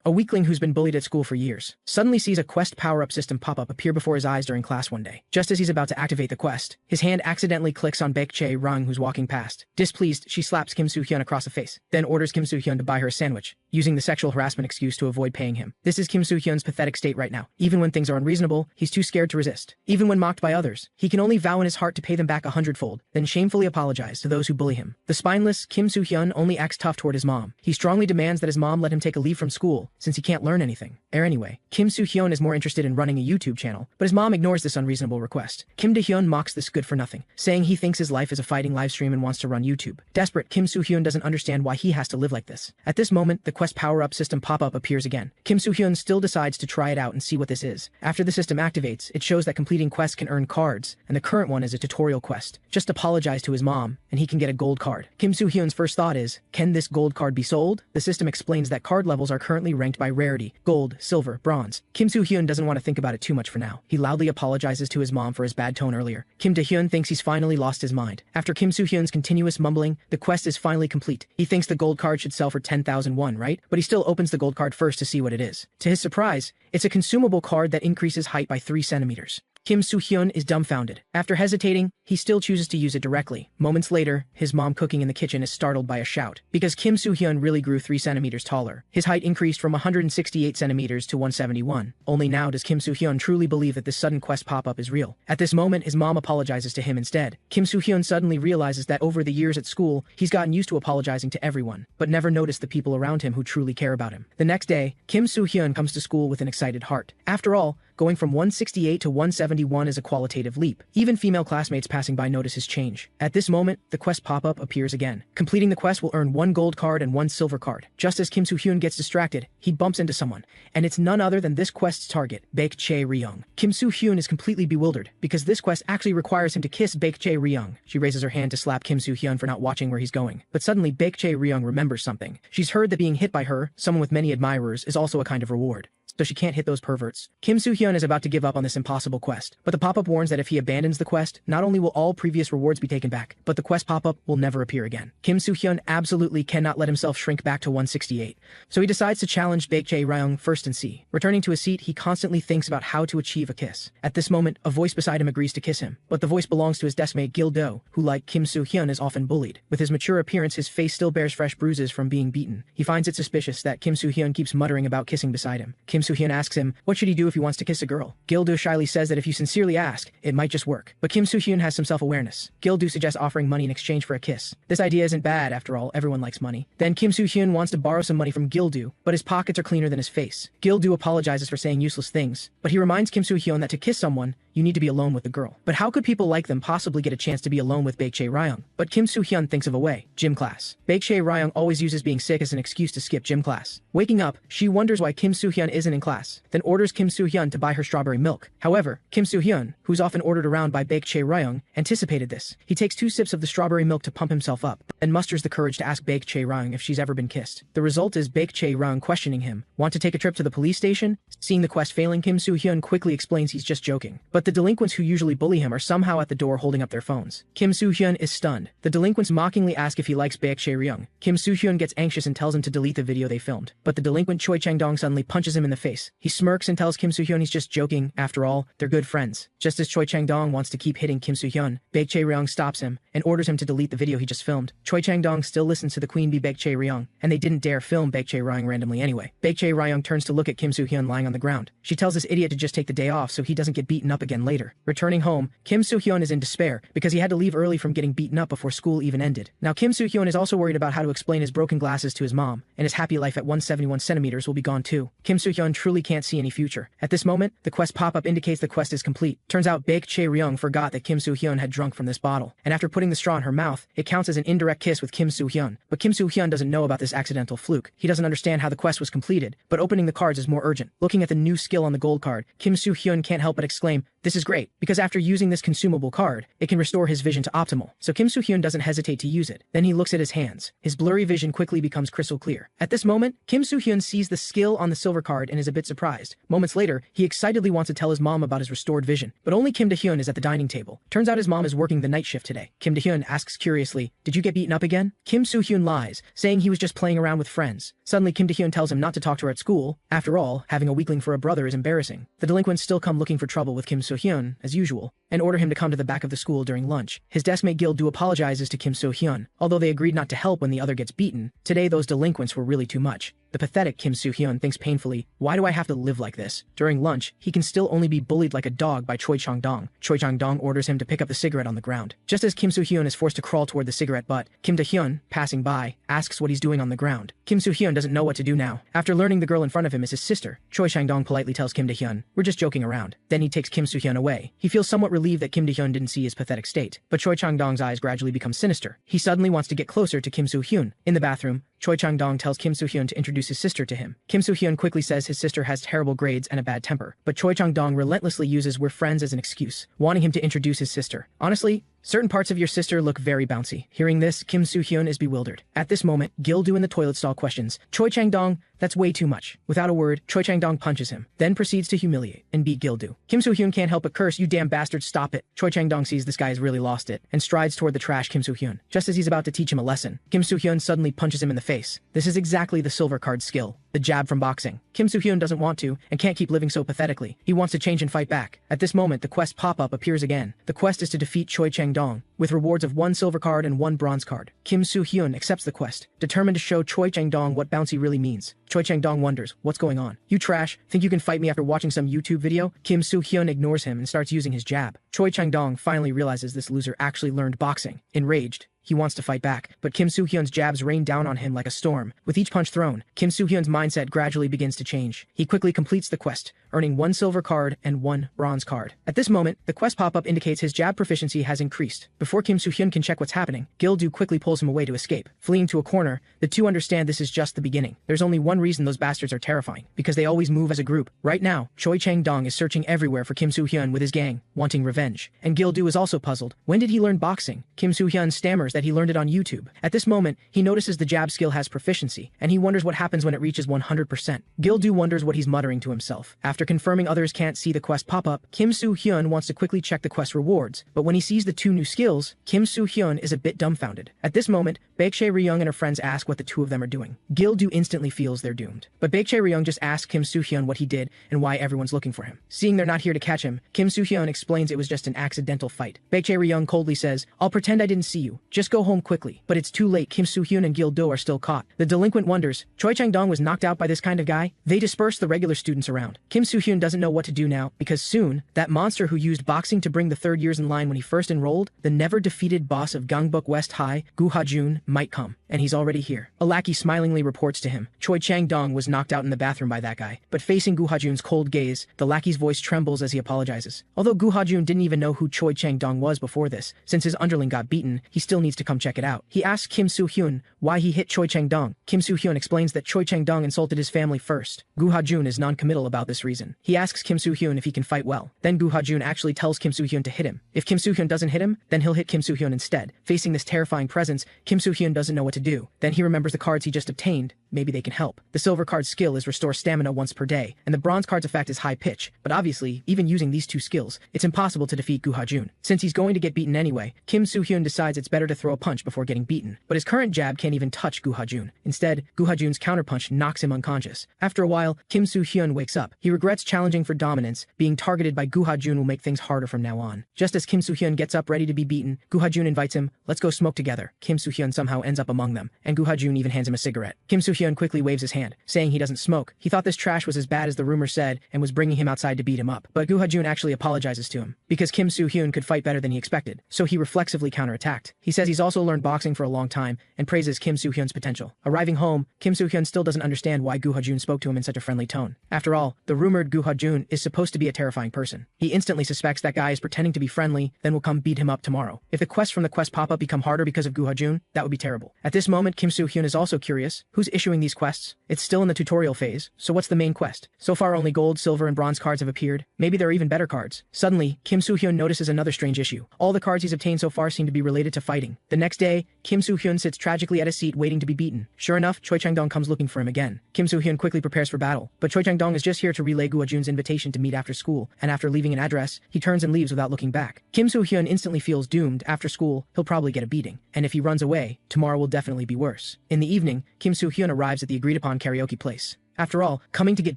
a weakling who's been bullied at school for years, suddenly sees a quest power-up system pop-up appear before his eyes during class one day. Just as he's about to activate the quest, his hand accidentally clicks on Baek-chae Rung, who's walking past. Displeased, she slaps Kim Soo-hyun across the face, then orders Kim Soo-hyun to buy her a sandwich, using the sexual harassment excuse to avoid paying him. This is Kim Soo-hyun's pathetic state right now. Even when things are unreasonable, he's too scared to resist. Even when mocked by others, he can only vow in his heart to pay them back 100-fold, then shamefully apologize to those who bully him. The spineless Kim Soo-hyun only acts tough toward his mom. He strongly demands that his mom let him take a leave from school, since he can't learn anything. Anyway, Kim Soo-hyun is more interested in running a YouTube channel, but his mom ignores this unreasonable request. Kim Do-hyun mocks this good-for-nothing, saying he thinks his life is a fighting livestream and wants to run YouTube. Desperate, Kim Soo-hyun doesn't understand why he has to live like this. At this moment, the quest power-up system pop-up appears again. Kim Soo-hyun still decides to try it out and see what this is. After the system activates, it shows that completing quests can earn cards, and the current one is a tutorial quest. Just apologize to his mom, and he can get a gold card. Kim Soo-hyun's first thought is, can this gold card be sold? The system explains that card levels are currently ranked by rarity: gold, silver, bronze. Kim Soo-hyun doesn't want to think about it too much for now. He loudly apologizes to his mom for his bad tone earlier. Kim Do-hyun thinks he's finally lost his mind. After Kim Soo-hyun's continuous mumbling, the quest is finally complete. He thinks the gold card should sell for 10,000 won, right? But he still opens the gold card first to see what it is. To his surprise, it's a consumable card that increases height by 3 centimeters. Kim Soo-hyun is dumbfounded. After hesitating, he still chooses to use it directly. Moments later, his mom cooking in the kitchen is startled by a shout. Because Kim Soo-hyun really grew 3 centimeters taller. His height increased from 168 centimeters to 171. Only now does Kim Soo-hyun truly believe that this sudden quest pop-up is real. At this moment, his mom apologizes to him instead. Kim Soo-hyun suddenly realizes that over the years at school, he's gotten used to apologizing to everyone, but never noticed the people around him who truly care about him. The next day, Kim Soo-hyun comes to school with an excited heart. After all, going from 168 to 171 is a qualitative leap. Even female classmates passing by notice his change. At this moment, the quest pop-up appears again. Completing the quest will earn 1 gold card and 1 silver card. Just as Kim Soo-hyun gets distracted, he bumps into someone, and it's none other than this quest's target, Baek-chae Ryung. Kim Soo-hyun is completely bewildered, because this quest actually requires him to kiss Baek-chae Ryung. She raises her hand to slap Kim Soo-hyun for not watching where he's going. But suddenly Baek-chae Ryung remembers something. She's heard that being hit by her, someone with many admirers, is also a kind of reward. So she can't hit those perverts. Kim Soo-hyun is about to give up on this impossible quest, but the pop-up warns that if he abandons the quest, not only will all previous rewards be taken back, but the quest pop-up will never appear again. Kim Soo-hyun absolutely cannot let himself shrink back to 168, so he decides to challenge Baek-chae Ryung first and see. Returning to his seat, he constantly thinks about how to achieve a kiss. At this moment, a voice beside him agrees to kiss him, but the voice belongs to his deskmate Gil-do, who like Kim Soo-hyun is often bullied. With his mature appearance, his face still bears fresh bruises from being beaten. He finds it suspicious that Kim Soo-hyun keeps muttering about kissing beside him. Kim Soo-hyun asks him, what should he do if he wants to kiss a girl? Gil-do shyly says that if you sincerely ask, it might just work. But Kim Soo-hyun has some self-awareness. Gil-do suggests offering money in exchange for a kiss. This idea isn't bad, after all, everyone likes money. Then Kim Soo-hyun wants to borrow some money from Gil-do, but his pockets are cleaner than his face. Gil-do apologizes for saying useless things, but he reminds Kim Soo-hyun that to kiss someone, you need to be alone with the girl. But how could people like them possibly get a chance to be alone with Baek-chae Ryung? But Kim Soo-hyun thinks of a way. Gym class. Baek-chae Ryung always uses being sick as an excuse to skip gym class. Waking up, she wonders why Kim Soo-hyun isn't in class, then orders Kim Soo-hyun to buy her strawberry milk. However, Kim Soo-hyun, who's often ordered around by Baek-chae Ryung, anticipated this. He takes 2 sips of the strawberry milk to pump himself up, and musters the courage to ask Baek-chae Ryung if she's ever been kissed. The result is Baek-chae Ryung questioning him. Want to take a trip to the police station? Seeing the quest failing, Kim Soo-hyun quickly explains he's just joking. But the delinquents who usually bully him are somehow at the door holding up their phones. Kim Soo-hyun is stunned. The delinquents mockingly ask if he likes Baek-chae Ryung. Kim Soo-hyun gets anxious and tells him to delete the video they filmed. But the delinquent Choi Chang-dong suddenly punches him in the face. He smirks and tells Kim Soo-hyun he's just joking. After all, they're good friends. Just as Choi Chang-dong wants to keep hitting Kim Soo-hyun, Baek-chae Ryung stops him and orders him to delete the video he just filmed. Choi Chang-dong still listens to the queen bee Baek-chae Ryung, and they didn't dare film Baek-chae Ryung randomly anyway. Baek-chae Ryung turns to look at Kim Soo-hyun lying on the ground. She tells this idiot to just take the day off so he doesn't get beaten up again later. Returning home, Kim Soo-hyun is in despair because he had to leave early from getting beaten up before school even ended. Now Kim Soo-hyun is also worried about how to explain his broken glasses to his mom, and his happy life at 171 centimeters will be gone too. Kim Soo-hyun truly can't see any future. At this moment, the quest pop-up indicates the quest is complete. Turns out Baek-chae Ryung forgot that Kim Soo-hyun had drunk from this bottle, and after putting the straw in her mouth, it counts as an indirect kiss with Kim Soo-hyun. But Kim Soo-hyun doesn't know about this accidental fluke. He doesn't understand how the quest was completed, but opening the cards is more urgent. Looking at the new skill on the gold card, Kim Soo-hyun can't help but exclaim, This is great, because after using this consumable card, it can restore his vision to optimal, so Kim Soo-hyun doesn't hesitate to use it. Then he looks at his hands. His blurry vision quickly becomes crystal clear. At this moment, Kim Soo-hyun sees the skill on the silver card and is a bit surprised. Moments later, he excitedly wants to tell his mom about his restored vision, but only Kim Do-hyun is at the dining table. Turns out his mom is working the night shift today. Kim Do-hyun asks curiously, "Did you get beaten up again?" Kim Soo-hyun lies, saying he was just playing around with friends. Suddenly, Kim Do-hyun tells him not to talk to her at school. After all, having a weakling for a brother is embarrassing. The delinquents still come looking for trouble with Kim Soo-hyun, as usual, and order him to come to the back of the school during lunch. His deskmate Gil-do apologizes to Kim Soo-hyun, although they agreed not to help when the other gets beaten. Today those delinquents were really too much. The pathetic Kim Soo-hyun thinks painfully, why do I have to live like this? During lunch, he can still only be bullied like a dog by Choi Chang-dong. Choi Chang-dong orders him to pick up the cigarette on the ground. Just as Kim Soo-hyun is forced to crawl toward the cigarette butt, Kim Do-hyun, passing by, asks what he's doing on the ground. Kim Soo-hyun doesn't know what to do now. After learning the girl in front of him is his sister, Choi Chang-dong politely tells Kim Do-hyun, "We're just joking around." Then he takes Kim Soo-hyun away. He feels somewhat relieved that Kim Do-hyun didn't see his pathetic state, but Choi Chang-dong's eyes gradually become sinister. He suddenly wants to get closer to Kim Soo-hyun. In the bathroom, Choi Chang-dong tells Kim Soo-hyun to introduce his sister to him. Kim Soo-hyun quickly says his sister has terrible grades and a bad temper, but Choi Chang-dong relentlessly uses "we're friends" as an excuse, wanting him to introduce his sister. Honestly, certain parts of your sister look very bouncy. Hearing this, Kim Soo-hyun is bewildered. At this moment, Gil-do in the toilet stall questions, "Choi Chang-dong, that's way too much." Without a word, Choi Chang-dong punches him, then proceeds to humiliate and beat Gil-do. Kim Soo-hyun can't help but curse, "You damn bastard, stop it." Choi Chang-dong sees this guy has really lost it, and strides toward the trash Kim Soo-hyun. Just as he's about to teach him a lesson, Kim Soo-hyun suddenly punches him in the face. This is exactly the silver card skill, the jab from boxing. Kim Soo-hyun doesn't want to, and can't keep living so pathetically. He wants to change and fight back. At this moment, the quest pop-up appears again. The quest is to defeat Choi Chang-dong, with rewards of 1 silver card and 1 bronze card. Kim Soo-hyun accepts the quest, determined to show Choi Chang-dong what bouncy really means. Choi Chang-dong wonders, "What's going on? You trash, think you can fight me after watching some YouTube video?" Kim Soo-hyun ignores him and starts using his jab. Choi Chang-dong finally realizes this loser actually learned boxing. Enraged, he wants to fight back, but Kim Soo-hyun's jabs rain down on him like a storm. With each punch thrown, Kim Soo-hyun's mindset gradually begins to change. He quickly completes the quest, earning 1 silver card and 1 bronze card. At this moment, the quest pop-up indicates his jab proficiency has increased. Before Kim Soo-hyun can check what's happening, Gil-do quickly pulls him away to escape. Fleeing to a corner, the two understand this is just the beginning. There's only one reason those bastards are terrifying, because they always move as a group. Right now, Choi Chang-dong is searching everywhere for Kim Soo-hyun with his gang, wanting revenge. And Gil-do is also puzzled. When did he learn boxing? Kim Soo-hyun stammers that he learned it on YouTube. At this moment, he notices the jab skill has proficiency, and he wonders what happens when it reaches 100%. Gil-do wonders what he's muttering to himself. After confirming others can't see the quest pop up, Kim Soo-hyun wants to quickly check the quest rewards, but when he sees the 2 new skills, Kim Soo-hyun is a bit dumbfounded. At this moment, Baekjae Ryung and her friends ask what the 2 of them are doing. Gil-do instantly feels they're doomed, but Baekjae Ryung just asks Kim Soo-hyun what he did and why everyone's looking for him. Seeing they're not here to catch him, Kim Soo-hyun explains it was just an accidental fight. Baekjae Ryung coldly says, "I'll pretend I didn't see you. Just go home quickly." But it's too late. Kim Soo-hyun and Gil-do are still caught. The delinquent wonders, Choi Chang-dong was knocked out by this kind of guy? They disperse the regular students around. Kim Soo-hyun doesn't know what to do now, because soon, that monster who used boxing to bring the 3rd years in line when he first enrolled, the never-defeated boss of Gangbuk West High, Gu Ha-jun, might come. And he's already here. A lackey smilingly reports to him, Choi Chang-dong was knocked out in the bathroom by that guy. But facing Gu Ha-jun's cold gaze, the lackey's voice trembles as he apologizes. Although Gu Ha-jun didn't even know who Choi Chang-dong was before this, since his underling got beaten, he still needs to come check it out. He asks Kim Soo-hyun why he hit Choi Chang-dong. Kim Soo-hyun explains that Choi Chang-dong insulted his family first. Gu Ha-jun is non-committal about this reason. He asks Kim Soo-hyun if he can fight well. Then Gu Ha-jun actually tells Kim Soo-hyun to hit him. If Kim Soo-hyun doesn't hit him, then he'll hit Kim Soo-hyun instead. Facing this terrifying presence, Kim Soo-hyun doesn't know what to do. Then he remembers the cards he just obtained. Maybe they can help. The silver card skill is restore stamina once per day, and the bronze card's effect is high pitch. But obviously, even using these 2 skills, it's impossible to defeat Gu Ha-jun. Since he's going to get beaten anyway, Kim Soo-hyun decides it's better to throw a punch before getting beaten. But his current jab can't even touch Gu Ha-jun. Instead, Gu Ha-jun's counterpunch knocks him unconscious. After a while, Kim Soo-hyun wakes up. He regrets challenging for dominance. Being targeted by Gu Ha-jun will make things harder from now on. Just as Kim Soo-hyun gets up ready to be beaten, Gu Ha-jun invites him, "Let's go smoke together." Kim Soo-hyun somehow ends up among them, and Gu Ha-jun even hands him a cigarette. Kim Soo-hyun quickly waves his hand, saying he doesn't smoke. He thought this trash was as bad as the rumor said and was bringing him outside to beat him up. But Gu Ha-jun actually apologizes to him, because Kim Soo-hyun could fight better than he expected, so he reflexively counterattacked. He says he's also learned boxing for a long time and praises Kim Soo-hyun's potential. Arriving home, Kim Soo-hyun still doesn't understand why Gu Ha-jun spoke to him in such a friendly tone. After all, the rumored Gu Ha-jun is supposed to be a terrifying person. He instantly suspects that guy is pretending to be friendly, then will come beat him up tomorrow. If the quests from the quest pop-up become harder because of Gu Ha-jun, that would be terrible. At this moment, Kim Soo-hyun is also curious. Whose issue issuing these quests? It's still in the tutorial phase, so what's the main quest? So far only gold, silver, and bronze cards have appeared. Maybe there are even better cards. Suddenly, Kim Soo-hyun notices another strange issue. All the cards he's obtained so far seem to be related to fighting. The next day, Kim Soo-hyun sits tragically at a seat waiting to be beaten. Sure enough, Choi Chang-dong comes looking for him again. Kim Soo-hyun quickly prepares for battle, but Choi Chang-dong is just here to relay Guha-jun's invitation to meet after school, and after leaving an address, he turns and leaves without looking back. Kim Soo-hyun instantly feels doomed. After school, he'll probably get a beating, and if he runs away, tomorrow will definitely be worse. In the evening, Kim Soo-hyun arrives at the agreed-upon karaoke place. After all, coming to get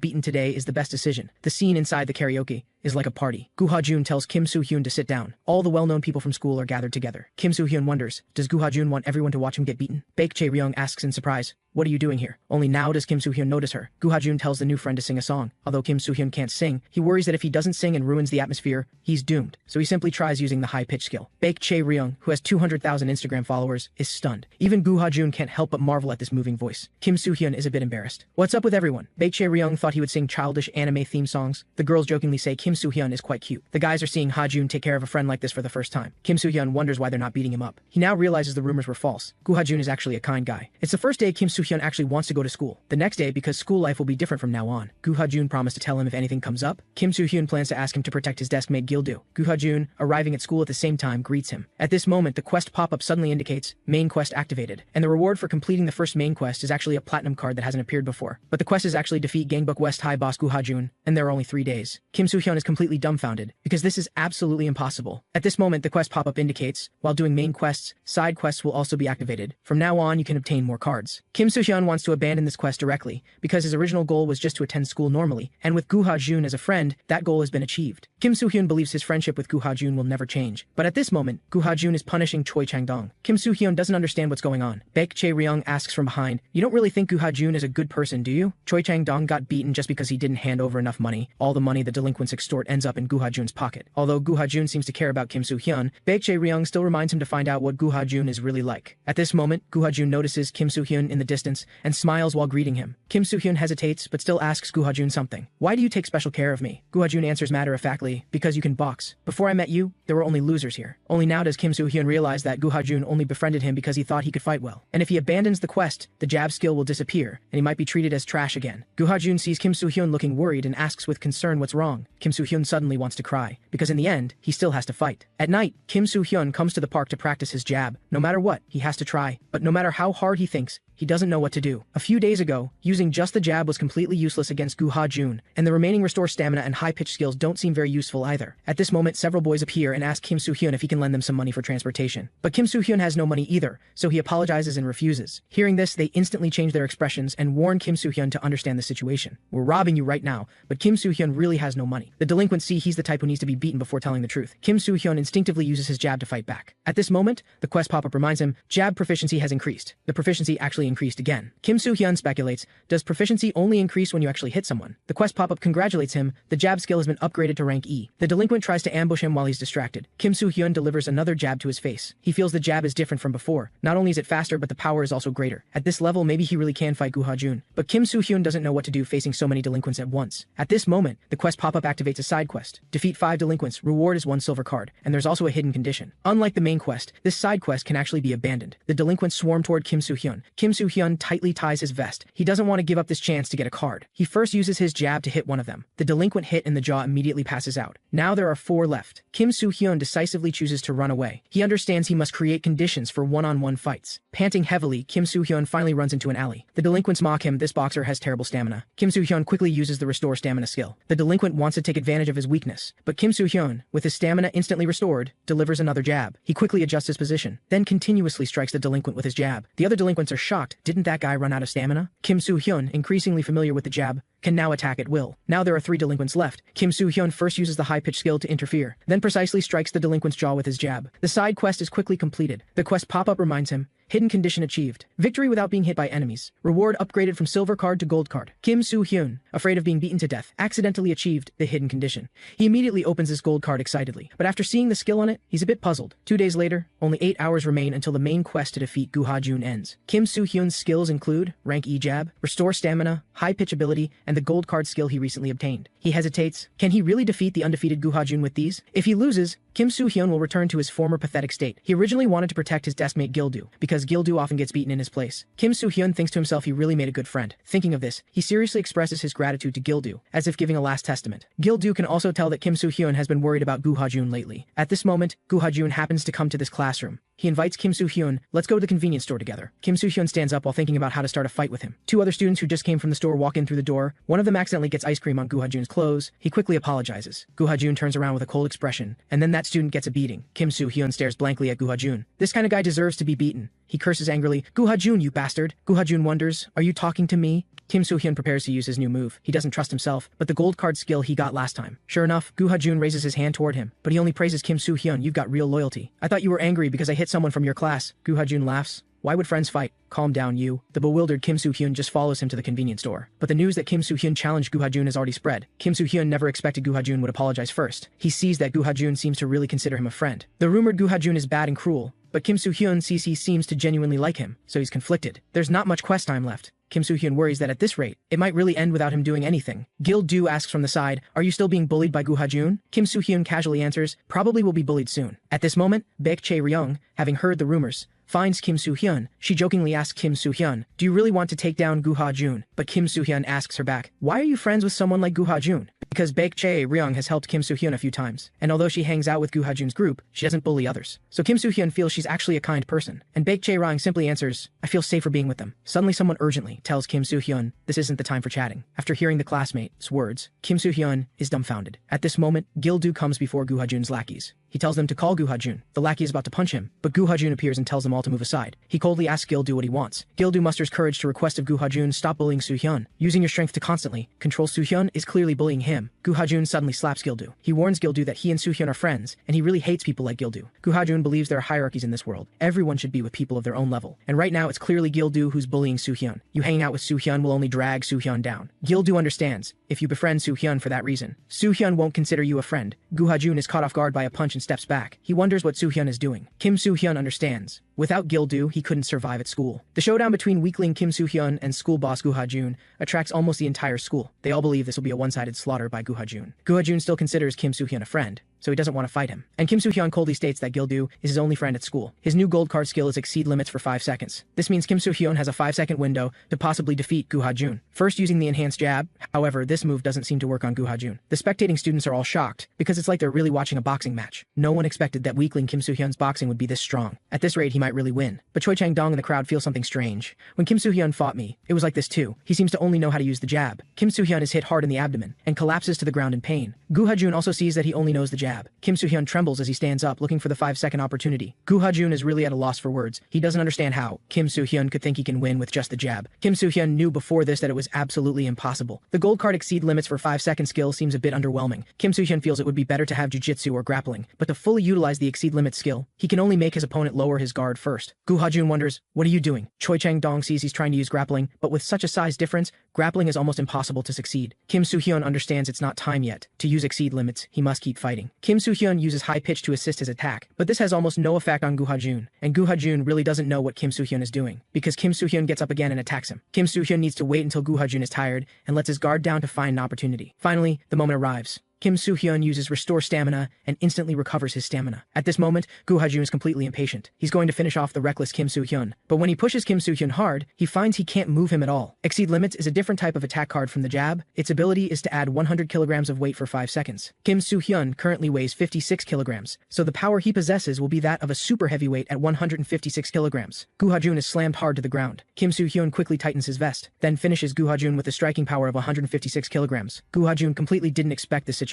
beaten today is the best decision. The scene inside the karaoke is like a party. Guha-jun tells Kim Soo-hyun to sit down. All the well-known people from school are gathered together. Kim Soo-hyun wonders, does Guha-jun want everyone to watch him get beaten? Baek Chae-ryung asks in surprise, what are you doing here? Only now does Kim Soo-hyun notice her. Guha-jun tells the new friend to sing a song. Although Kim Soo-hyun can't sing, he worries that if he doesn't sing and ruins the atmosphere, he's doomed. So he simply tries using the high-pitch skill. Baek Chae-ryung, who has 200,000 Instagram followers, is stunned. Even Guha-jun can't help but marvel at this moving voice. Kim Soo-hyun is a bit embarrassed. What's up with everyone? Baek Chae-ryung thought he would sing childish anime theme songs. The girls jokingly say Kim Soo-hyun is quite cute. The guys are seeing Ha-jun take care of a friend like this for the first time. Kim Soo-hyun wonders why they're not beating him up. He now realizes the rumors were false. Guha-jun is actually a kind guy. It's the first day Kim Soo-hyun actually wants to go to school. The next day, because school life will be different from now on, Guha-jun promised to tell him if anything comes up. Kim Soo-hyun plans to ask him to protect his desk-mate Gildu. Guha-jun, arriving at school at the same time, greets him. At this moment, the quest pop-up suddenly indicates main quest activated, and the reward for completing the first main quest is actually a platinum card that hasn't appeared before. But the quest is actually defeat Gangbuk West High Boss Guha-jun, and there are only 3 days. Kim Soo-hyun is completely dumbfounded, because this is absolutely impossible. At this moment, the quest pop-up indicates, while doing main quests, side quests will also be activated. From now on, you can obtain more cards. Kim Soo-hyun wants to abandon this quest directly, because his original goal was just to attend school normally, and with Guha-jun as a friend, that goal has been achieved. Kim Soo-hyun believes his friendship with Guha-jun will never change. But at this moment, Guha-jun is punishing Choi Chang-dong. Kim Soo-hyun doesn't understand what's going on. Baek Chae-ryung asks from behind, you don't really think Guha-jun is a good person, do you? Choi Chang-dong got beaten just because he didn't hand over enough money. All the money the delinquents extort ends up in Guha-jun's pocket. Although Guha-jun seems to care about Kim Soo-hyun, Baek Chae-ryung still reminds him to find out what Guha-jun is really like. At this moment, Guha-jun notices Kim Soo-hyun in the distance and smiles while greeting him. Kim Soo-hyun hesitates but still asks Guha-jun something. Why do you take special care of me? Guha-jun answers matter-of-factly, because you can box. Before I met you, there were only losers here. Only now does Kim Soo-hyun realize that Guha-jun only befriended him because he thought he could fight well. And if he abandons the quest, the jab skill will disappear, and he might be treated as trash again. Guha-jun sees Kim Soo-hyun looking worried and asks with concern what's wrong. Kim Soo-hyun suddenly wants to cry, because in the end, he still has to fight. At night, Kim Soo-hyun comes to the park to practice his jab. No matter what, he has to try. But no matter how hard he thinks, he doesn't know what to do. A few days ago, using just the jab was completely useless against Guha-jun, and the remaining restore stamina and high-pitch skills don't seem very useful either. At this moment, several boys appear and ask Kim Soo-hyun if he can lend them some money for transportation. But Kim Soo-hyun has no money either, so he apologizes and refuses. Hearing this, they instantly change their expressions and warn Kim Soo-hyun to understand the situation. We're robbing you right now, but Kim Soo-hyun really has no money. The delinquents see he's the type who needs to be beaten before telling the truth. Kim Soo-hyun instinctively uses his jab to fight back. At this moment, the quest pop-up reminds him, jab proficiency has increased. The proficiency actually increased again. Kim Soo-hyun speculates, does proficiency only increase when you actually hit someone? The quest pop-up congratulates him, the jab skill has been upgraded to rank E. The delinquent tries to ambush him while he's distracted. Kim Soo-hyun delivers another jab to his face. He feels the jab is different from before. Not only is it faster, but the power is also greater. At this level, maybe he really can fight Guha-jun. But Kim Soo-hyun doesn't know what to do facing so many delinquents at once. At this moment, the quest pop-up activates a side quest. Defeat 5 delinquents, reward is 1 silver card, and there's also a hidden condition. Unlike the main quest, this side quest can actually be abandoned. The delinquents swarm toward Kim Soo-hyun. Kim Soo-hyun tightly ties his vest. He doesn't want to give up this chance to get a card. He first uses his jab to hit one of them. The delinquent hit in the jaw immediately passes out. Now there are 4 left. Kim Soo-hyun decisively chooses to run away. He understands he must create conditions for one-on-one fights. Panting heavily, Kim Soo-hyun finally runs into an alley. The delinquents mock him, this boxer has terrible stamina. Kim Soo-hyun quickly uses the restore stamina skill. The delinquent wants to take advantage of his weakness, but Kim Soo-hyun, with his stamina instantly restored, delivers another jab. He quickly adjusts his position, then continuously strikes the delinquent with his jab. The other delinquents are shocked. Didn't that guy run out of stamina? Kim Soo-hyun, increasingly familiar with the jab, can now attack at will. Now there are 3 delinquents left. Kim Soo-hyun first uses the high-pitch skill to interfere, then precisely strikes the delinquent's jaw with his jab. The side quest is quickly completed. The quest pop-up reminds him, hidden condition achieved. Victory without being hit by enemies. Reward upgraded from silver card to gold card. Kim Soo-hyun, afraid of being beaten to death, accidentally achieved the hidden condition. He immediately opens his gold card excitedly, but after seeing the skill on it, he's a bit puzzled. 2 days later, only 8 hours remain until the main quest to defeat Guha-jun ends. Kim Soo-hyun's skills include rank E jab, restore stamina, high pitch ability, and the gold card skill he recently obtained. He hesitates. Can he really defeat the undefeated Guha-jun with these? If he loses, Kim Soo-hyun will return to his former pathetic state. He originally wanted to protect his deskmate Gil-do, because Gil-do often gets beaten in his place. Kim Soo-hyun thinks to himself he really made a good friend. Thinking of this, he seriously expresses his gratitude to Gil-do, as if giving a last testament. Gil-do can also tell that Kim Soo-hyun has been worried about Gu Ha-jun lately. At this moment, Gu Ha-jun happens to come to this classroom. He invites Kim Soo-hyun, let's go to the convenience store together. Kim Soo-hyun stands up while thinking about how to start a fight with him. Two other students who just came from the store walk in through the door. One of them accidentally gets ice cream on Gu Ha-jun's clothes. He quickly apologizes. Gu Ha-jun turns around with a cold expression, and then that student gets a beating. Kim Soo-hyun stares blankly at Gu Ha-jun. This kind of guy deserves to be beaten. He curses angrily, Gu Ha-jun, you bastard. Gu Ha-jun wonders, are you talking to me? Kim Soo-hyun prepares to use his new move. He doesn't trust himself, but the gold card skill he got last time. Sure enough, Gu Ha-jun raises his hand toward him, but he only praises Kim Soo-hyun, you've got real loyalty. I thought you were angry because I hit someone from your class. Gu Ha-jun laughs. Why would friends fight? Calm down, you. The bewildered Kim Soo-hyun just follows him to the convenience store. But the news that Kim Soo-hyun challenged Gu Ha-jun has already spread. Kim Soo-hyun never expected Gu Ha-jun would apologize first. He sees that Gu Ha-jun seems to really consider him a friend. The rumored Gu Ha-jun is bad and cruel, but Kim Soo-hyun sees he seems to genuinely like him, so he's conflicted. There's not much quest time left. Kim Soo-hyun worries that at this rate, it might really end without him doing anything. Gil-do asks from the side, are you still being bullied by Gu Ha-jun? Kim Soo-hyun casually answers, probably will be bullied soon. At this moment, Baek Chae-ryung, having heard the rumors, finds Kim Soo-hyun. She jokingly asks Kim Soo-hyun, do you really want to take down Gu Ha-jun? But Kim Soo-hyun asks her back, why are you friends with someone like Gu Ha-jun? Because Baek Chae-ryung has helped Kim Soo-hyun a few times, and although she hangs out with Gu Ha-jun's group, she doesn't bully others. So Kim Soo-hyun feels she's actually a kind person, and Baek Chae-ryung simply answers, I feel safer being with them. Suddenly someone urgently tells Kim Soo-hyun, this isn't the time for chatting. After hearing the classmate's words, Kim Soo-hyun is dumbfounded. At this moment, Gil-do comes before Gu Ha-jun's lackeys. He tells them to call Gu Ha-jun. The lackey is about to punch him, but Gu Ha-jun appears and tells them all to move aside. He coldly asks Gil-do what he wants. Gil-do musters courage to request of Gu Ha-jun stop bullying Soo-hyun. Using your strength to constantly control Soo-hyun is clearly bullying him. Gu Ha-jun suddenly slaps Gil-do. He warns Gil-do that he and Soo-hyun are friends, and he really hates people like Gil-do. Gu Ha-jun believes there are hierarchies in this world. Everyone should be with people of their own level. And right now it's clearly Gil-do who's bullying Soo-hyun. You hanging out with Soo-hyun will only drag Soo-hyun down. Gil-do understands. If you befriend Soo-hyun for that reason, Soo-hyun won't consider you a friend. Gu Ha-jun is caught off guard by a punch and steps back. He wonders what Soo-hyun is doing. Kim Soo-hyun understands. Without Gil-do, he couldn't survive at school. The showdown between weakling Kim Soo-hyun and school boss Gu Ha-jun attracts almost the entire school. They all believe this will be a one-sided slaughter by Gu Ha-jun. Gu Ha-jun still considers Kim Soo-hyun a friend, so he doesn't want to fight him. And Kim Soo-hyun coldly states that Gil-do is his only friend at school. His new gold card skill is exceed limits for 5 seconds. This means Kim Soo-hyun has a 5-second window to possibly defeat Gu Ha-jun. First using the enhanced jab, however, this move doesn't seem to work on Gu Ha-jun. The spectating students are all shocked, because it's like they're really watching a boxing match. No one expected that weakling Kim Soo-hyun's boxing would be this strong. At this rate, he might really win. But Choi Chang-dong in the crowd feels something strange. When Kim Soo-hyun fought me, it was like this too. He seems to only know how to use the jab. Kim Soo-hyun is hit hard in the abdomen, and collapses to the ground in pain. Gu Ha-jun also sees that he only knows the jab. Kim Soo-hyun trembles as he stands up, looking for the 5-second opportunity. Gu Ha-jun is really at a loss for words. He doesn't understand how Kim Soo-hyun could think he can win with just the jab. Kim Soo-hyun knew before this that it was absolutely impossible. The gold card exceed limits for 5-second skill seems a bit underwhelming. Kim Soo-hyun feels it would be better to have jujitsu or grappling, but to fully utilize the exceed limit skill, he can only make his opponent lower his guard first. Gu Ha-jun wonders, what are you doing? Choi Chang-dong sees he's trying to use grappling, but with such a size difference, grappling is almost impossible to succeed. Kim Soo-hyun understands it's not time yet. To use exceed limits, he must keep fighting. Kim Soo-hyun uses high pitch to assist his attack, but this has almost no effect on Gu Ha-jun, and Gu Ha-jun really doesn't know what Kim Soo-hyun is doing, because Kim Soo-hyun gets up again and attacks him. Kim Soo-hyun needs to wait until Gu Ha-jun is tired and lets his guard down to find an opportunity. Finally, the moment arrives. Kim Soo-hyun uses restore stamina and instantly recovers his stamina. At this moment, Gu Ha-jun is completely impatient. He's going to finish off the reckless Kim Soo-hyun, but when he pushes Kim Soo-hyun hard, he finds he can't move him at all. Exceed limits is a different type of attack card from the jab. Its ability is to add 100 kilograms of weight for 5 seconds. Kim Soo-hyun currently weighs 56 kilograms, so the power he possesses will be that of a super heavyweight at 156 kilograms. Gu Ha-jun is slammed hard to the ground. Kim Soo-hyun quickly tightens his vest, then finishes Gu Ha-jun with a striking power of 156 kilograms. Gu Ha-jun completely didn't expect this situation.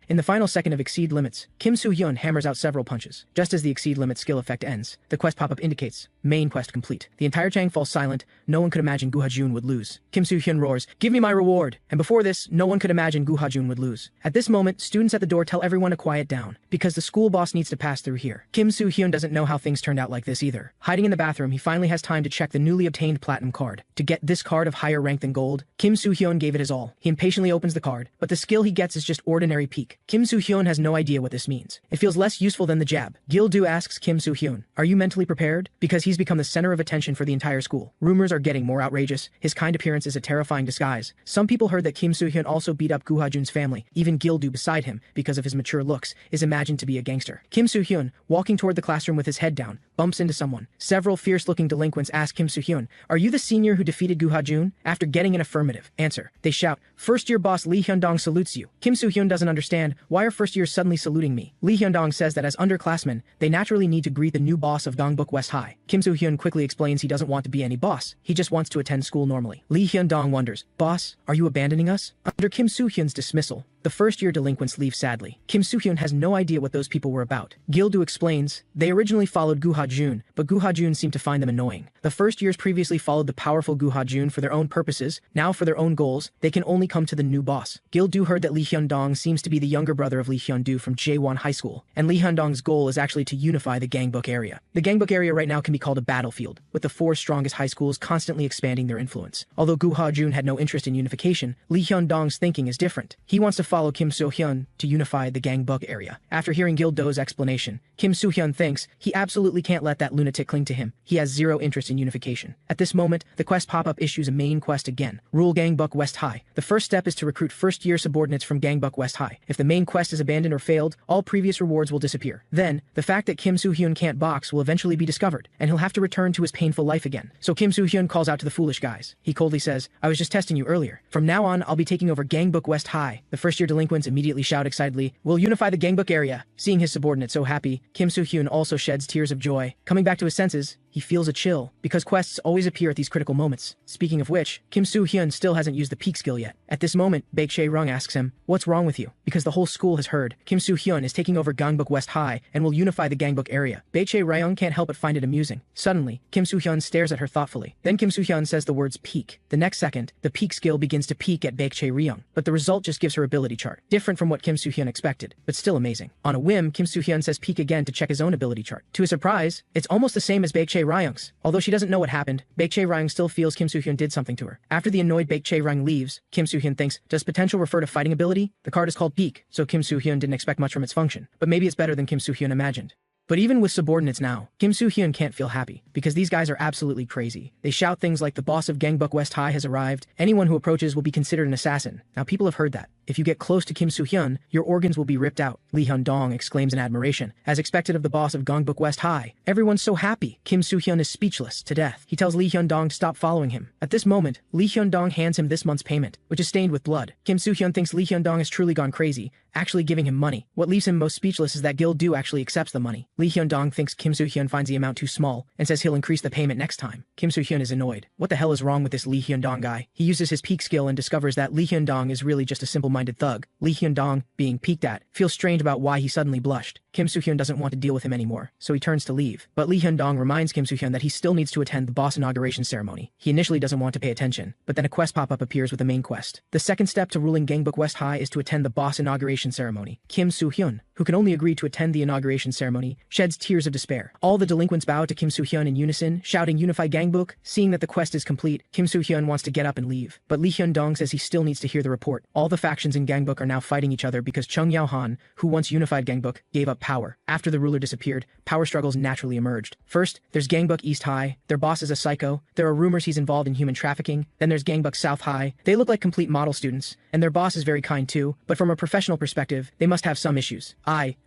In the final second of exceed limits, Kim Soo-hyun hammers out several punches. Just as the exceed limit skill effect ends, the quest pop-up indicates, main quest complete. The entire Chang falls silent. No one could imagine Gu Ha-jun would lose. Kim Soo-hyun roars, give me my reward! And before this, no one could imagine Gu Ha-jun would lose. At this moment, students at the door tell everyone to quiet down, because the school boss needs to pass through here. Kim Soo-hyun doesn't know how things turned out like this either. Hiding in the bathroom, he finally has time to check the newly obtained platinum card. To get this card of higher rank than gold, Kim Soo-hyun gave it his all. He impatiently opens the card, but the skill he gets is just ordinary peak. Kim Soo-hyun has no idea what this means. It feels less useful than the jab. Gil-do asks Kim Soo-hyun, are you mentally prepared? Because he's He's become the center of attention for the entire school. Rumors are getting more outrageous. His kind appearance is a terrifying disguise. Some people heard that Kim Soo-hyun also beat up Gu Ha-jun's family. Even Gil-do beside him, because of his mature looks, is imagined to be a gangster. Kim Soo-hyun, walking toward the classroom with his head down, bumps into someone. Several fierce-looking delinquents ask Kim Soo-hyun, "Are you the senior who defeated Gu Ha-jun?" After getting an affirmative answer, they shout, "First-year boss Lee Hyun-dong salutes you." Kim Soo-hyun doesn't understand, why are first years suddenly saluting me? Lee Hyun-dong says that as underclassmen, they naturally need to greet the new boss of Dongbuk West High. Kim Soo-hyun quickly explains he doesn't want to be any boss, he just wants to attend school normally. Lee Hyun-dong wonders, "Boss, are you abandoning us?" Under Kim Soo-hyun's dismissal, the first-year delinquents leave sadly. Kim Soo-hyun has no idea what those people were about. Gil-do explains, they originally followed Gu Ha-jun, but Gu Ha-jun seemed to find them annoying. The first years previously followed the powerful Gu Ha-jun for their own purposes, now for their own goals, they can only come to the new boss. Gil-do heard that Lee Hyun-dong seems to be the younger brother of Lee Hyun-do from Jaewon High School, and Lee Hyun-dong's goal is actually to unify the Gangbuk area. The Gangbuk area right now can be called a battlefield, with the 4 strongest high schools constantly expanding their influence. Although Gu Ha-jun had no interest in unification, Lee Hyun-dong's thinking is different. He wants to follow Kim Soo-hyun to unify the Gangbuk area. After hearing Gil-do's explanation, Kim Soo-hyun thinks he absolutely can't let that lunatic cling to him. He has zero interest in unification. At this moment, the quest pop-up issues a main quest again. Rule Gangbuk West High. The first step is to recruit first-year subordinates from Gangbuk West High. If the main quest is abandoned or failed, all previous rewards will disappear. Then, the fact that Kim Soo-hyun can't box will eventually be discovered, and he'll have to return to his painful life again. So Kim Soo-hyun calls out to the foolish guys. He coldly says, "I was just testing you earlier. From now on, I'll be taking over Gangbuk West High." The first-year delinquents immediately shout excitedly, "We'll unify the Gangbuk area." Seeing his subordinate so happy, Kim Soo-hyun also sheds tears of joy. Coming back to his senses, he feels a chill, because quests always appear at these critical moments. Speaking of which, Kim Soo-hyun still hasn't used the peak skill yet. At this moment, Baek-chae-rung asks him, "What's wrong with you?" Because the whole school has heard, Kim Soo-hyun is taking over Gangbuk West High and will unify the Gangbuk area. Baek-chae-rung can't help but find it amusing. Suddenly, Kim Soo-hyun stares at her thoughtfully. Then Kim Soo-hyun says the words peak. The next second, the peak skill begins to peak at Baek-chae-rung, but the result just gives her ability chart. Different from what Kim Soo-hyun expected, but still amazing. On a whim, Kim Soo-hyun says peak again to check his own ability chart. To his surprise, it's almost the same as Baek-chae-rung's. Although she doesn't know what happened, Baek-chae-rung still feels Kim Soo-hyun did something to her. After the annoyed Baek-chae-rung leaves, Kim Soo-hyun thinks, does potential refer to fighting ability? The card is called peak, so Kim Soo-hyun didn't expect much from its function, but maybe it's better than Kim Soo-hyun imagined. But even with subordinates now, Kim Soo-hyun can't feel happy, because these guys are absolutely crazy. They shout things like the boss of Gangbuk West High has arrived, anyone who approaches will be considered an assassin. Now people have heard that. If you get close to Kim Soo-hyun, your organs will be ripped out. Lee Hyun-dong exclaims in admiration. As expected of the boss of Gangbuk West High, everyone's so happy. Kim Soo-hyun is speechless to death. He tells Lee Hyun-dong to stop following him. At this moment, Lee Hyun-dong hands him this month's payment, which is stained with blood. Kim Soo-hyun thinks Lee Hyun-dong has truly gone crazy, actually giving him money. What leaves him most speechless is that Gil-do actually accepts the money. Lee Hyun-dong thinks Kim Soo-hyun finds the amount too small, and says he'll increase the payment next time. Kim Soo-hyun is annoyed. What the hell is wrong with this Lee Hyun-dong guy? He uses his peak skill and discovers that Lee Hyun-dong is really just a simple-minded thug. Lee Hyun-dong, being peeked at, feels strange about why he suddenly blushed. Kim Soo-hyun doesn't want to deal with him anymore, so he turns to leave. But Lee Hyun-dong reminds Kim Soo-hyun that he still needs to attend the boss inauguration ceremony. He initially doesn't want to pay attention, but then a quest pop-up appears with the main quest. The second step to ruling Gangbuk West High is to attend the boss inauguration ceremony. Kim Soo-hyun, who can only agree to attend the inauguration ceremony, sheds tears of despair. All the delinquents bow to Kim Soo-hyun in unison, shouting "Unify Gangbuk." Seeing that the quest is complete, Kim Soo-hyun wants to get up and leave. But Lee Hyun-dong says he still needs to hear the report. All the factions in Gangbuk are now fighting each other because Chung Yao-han, who once unified Gangbuk, gave up power. After the ruler disappeared, power struggles naturally emerged. First, there's Gangbuk East High. Their boss is a psycho. There are rumors he's involved in human trafficking. Then there's Gangbuk South High. They look like complete model students, and their boss is very kind too, but from a professional perspective, they must have some issues.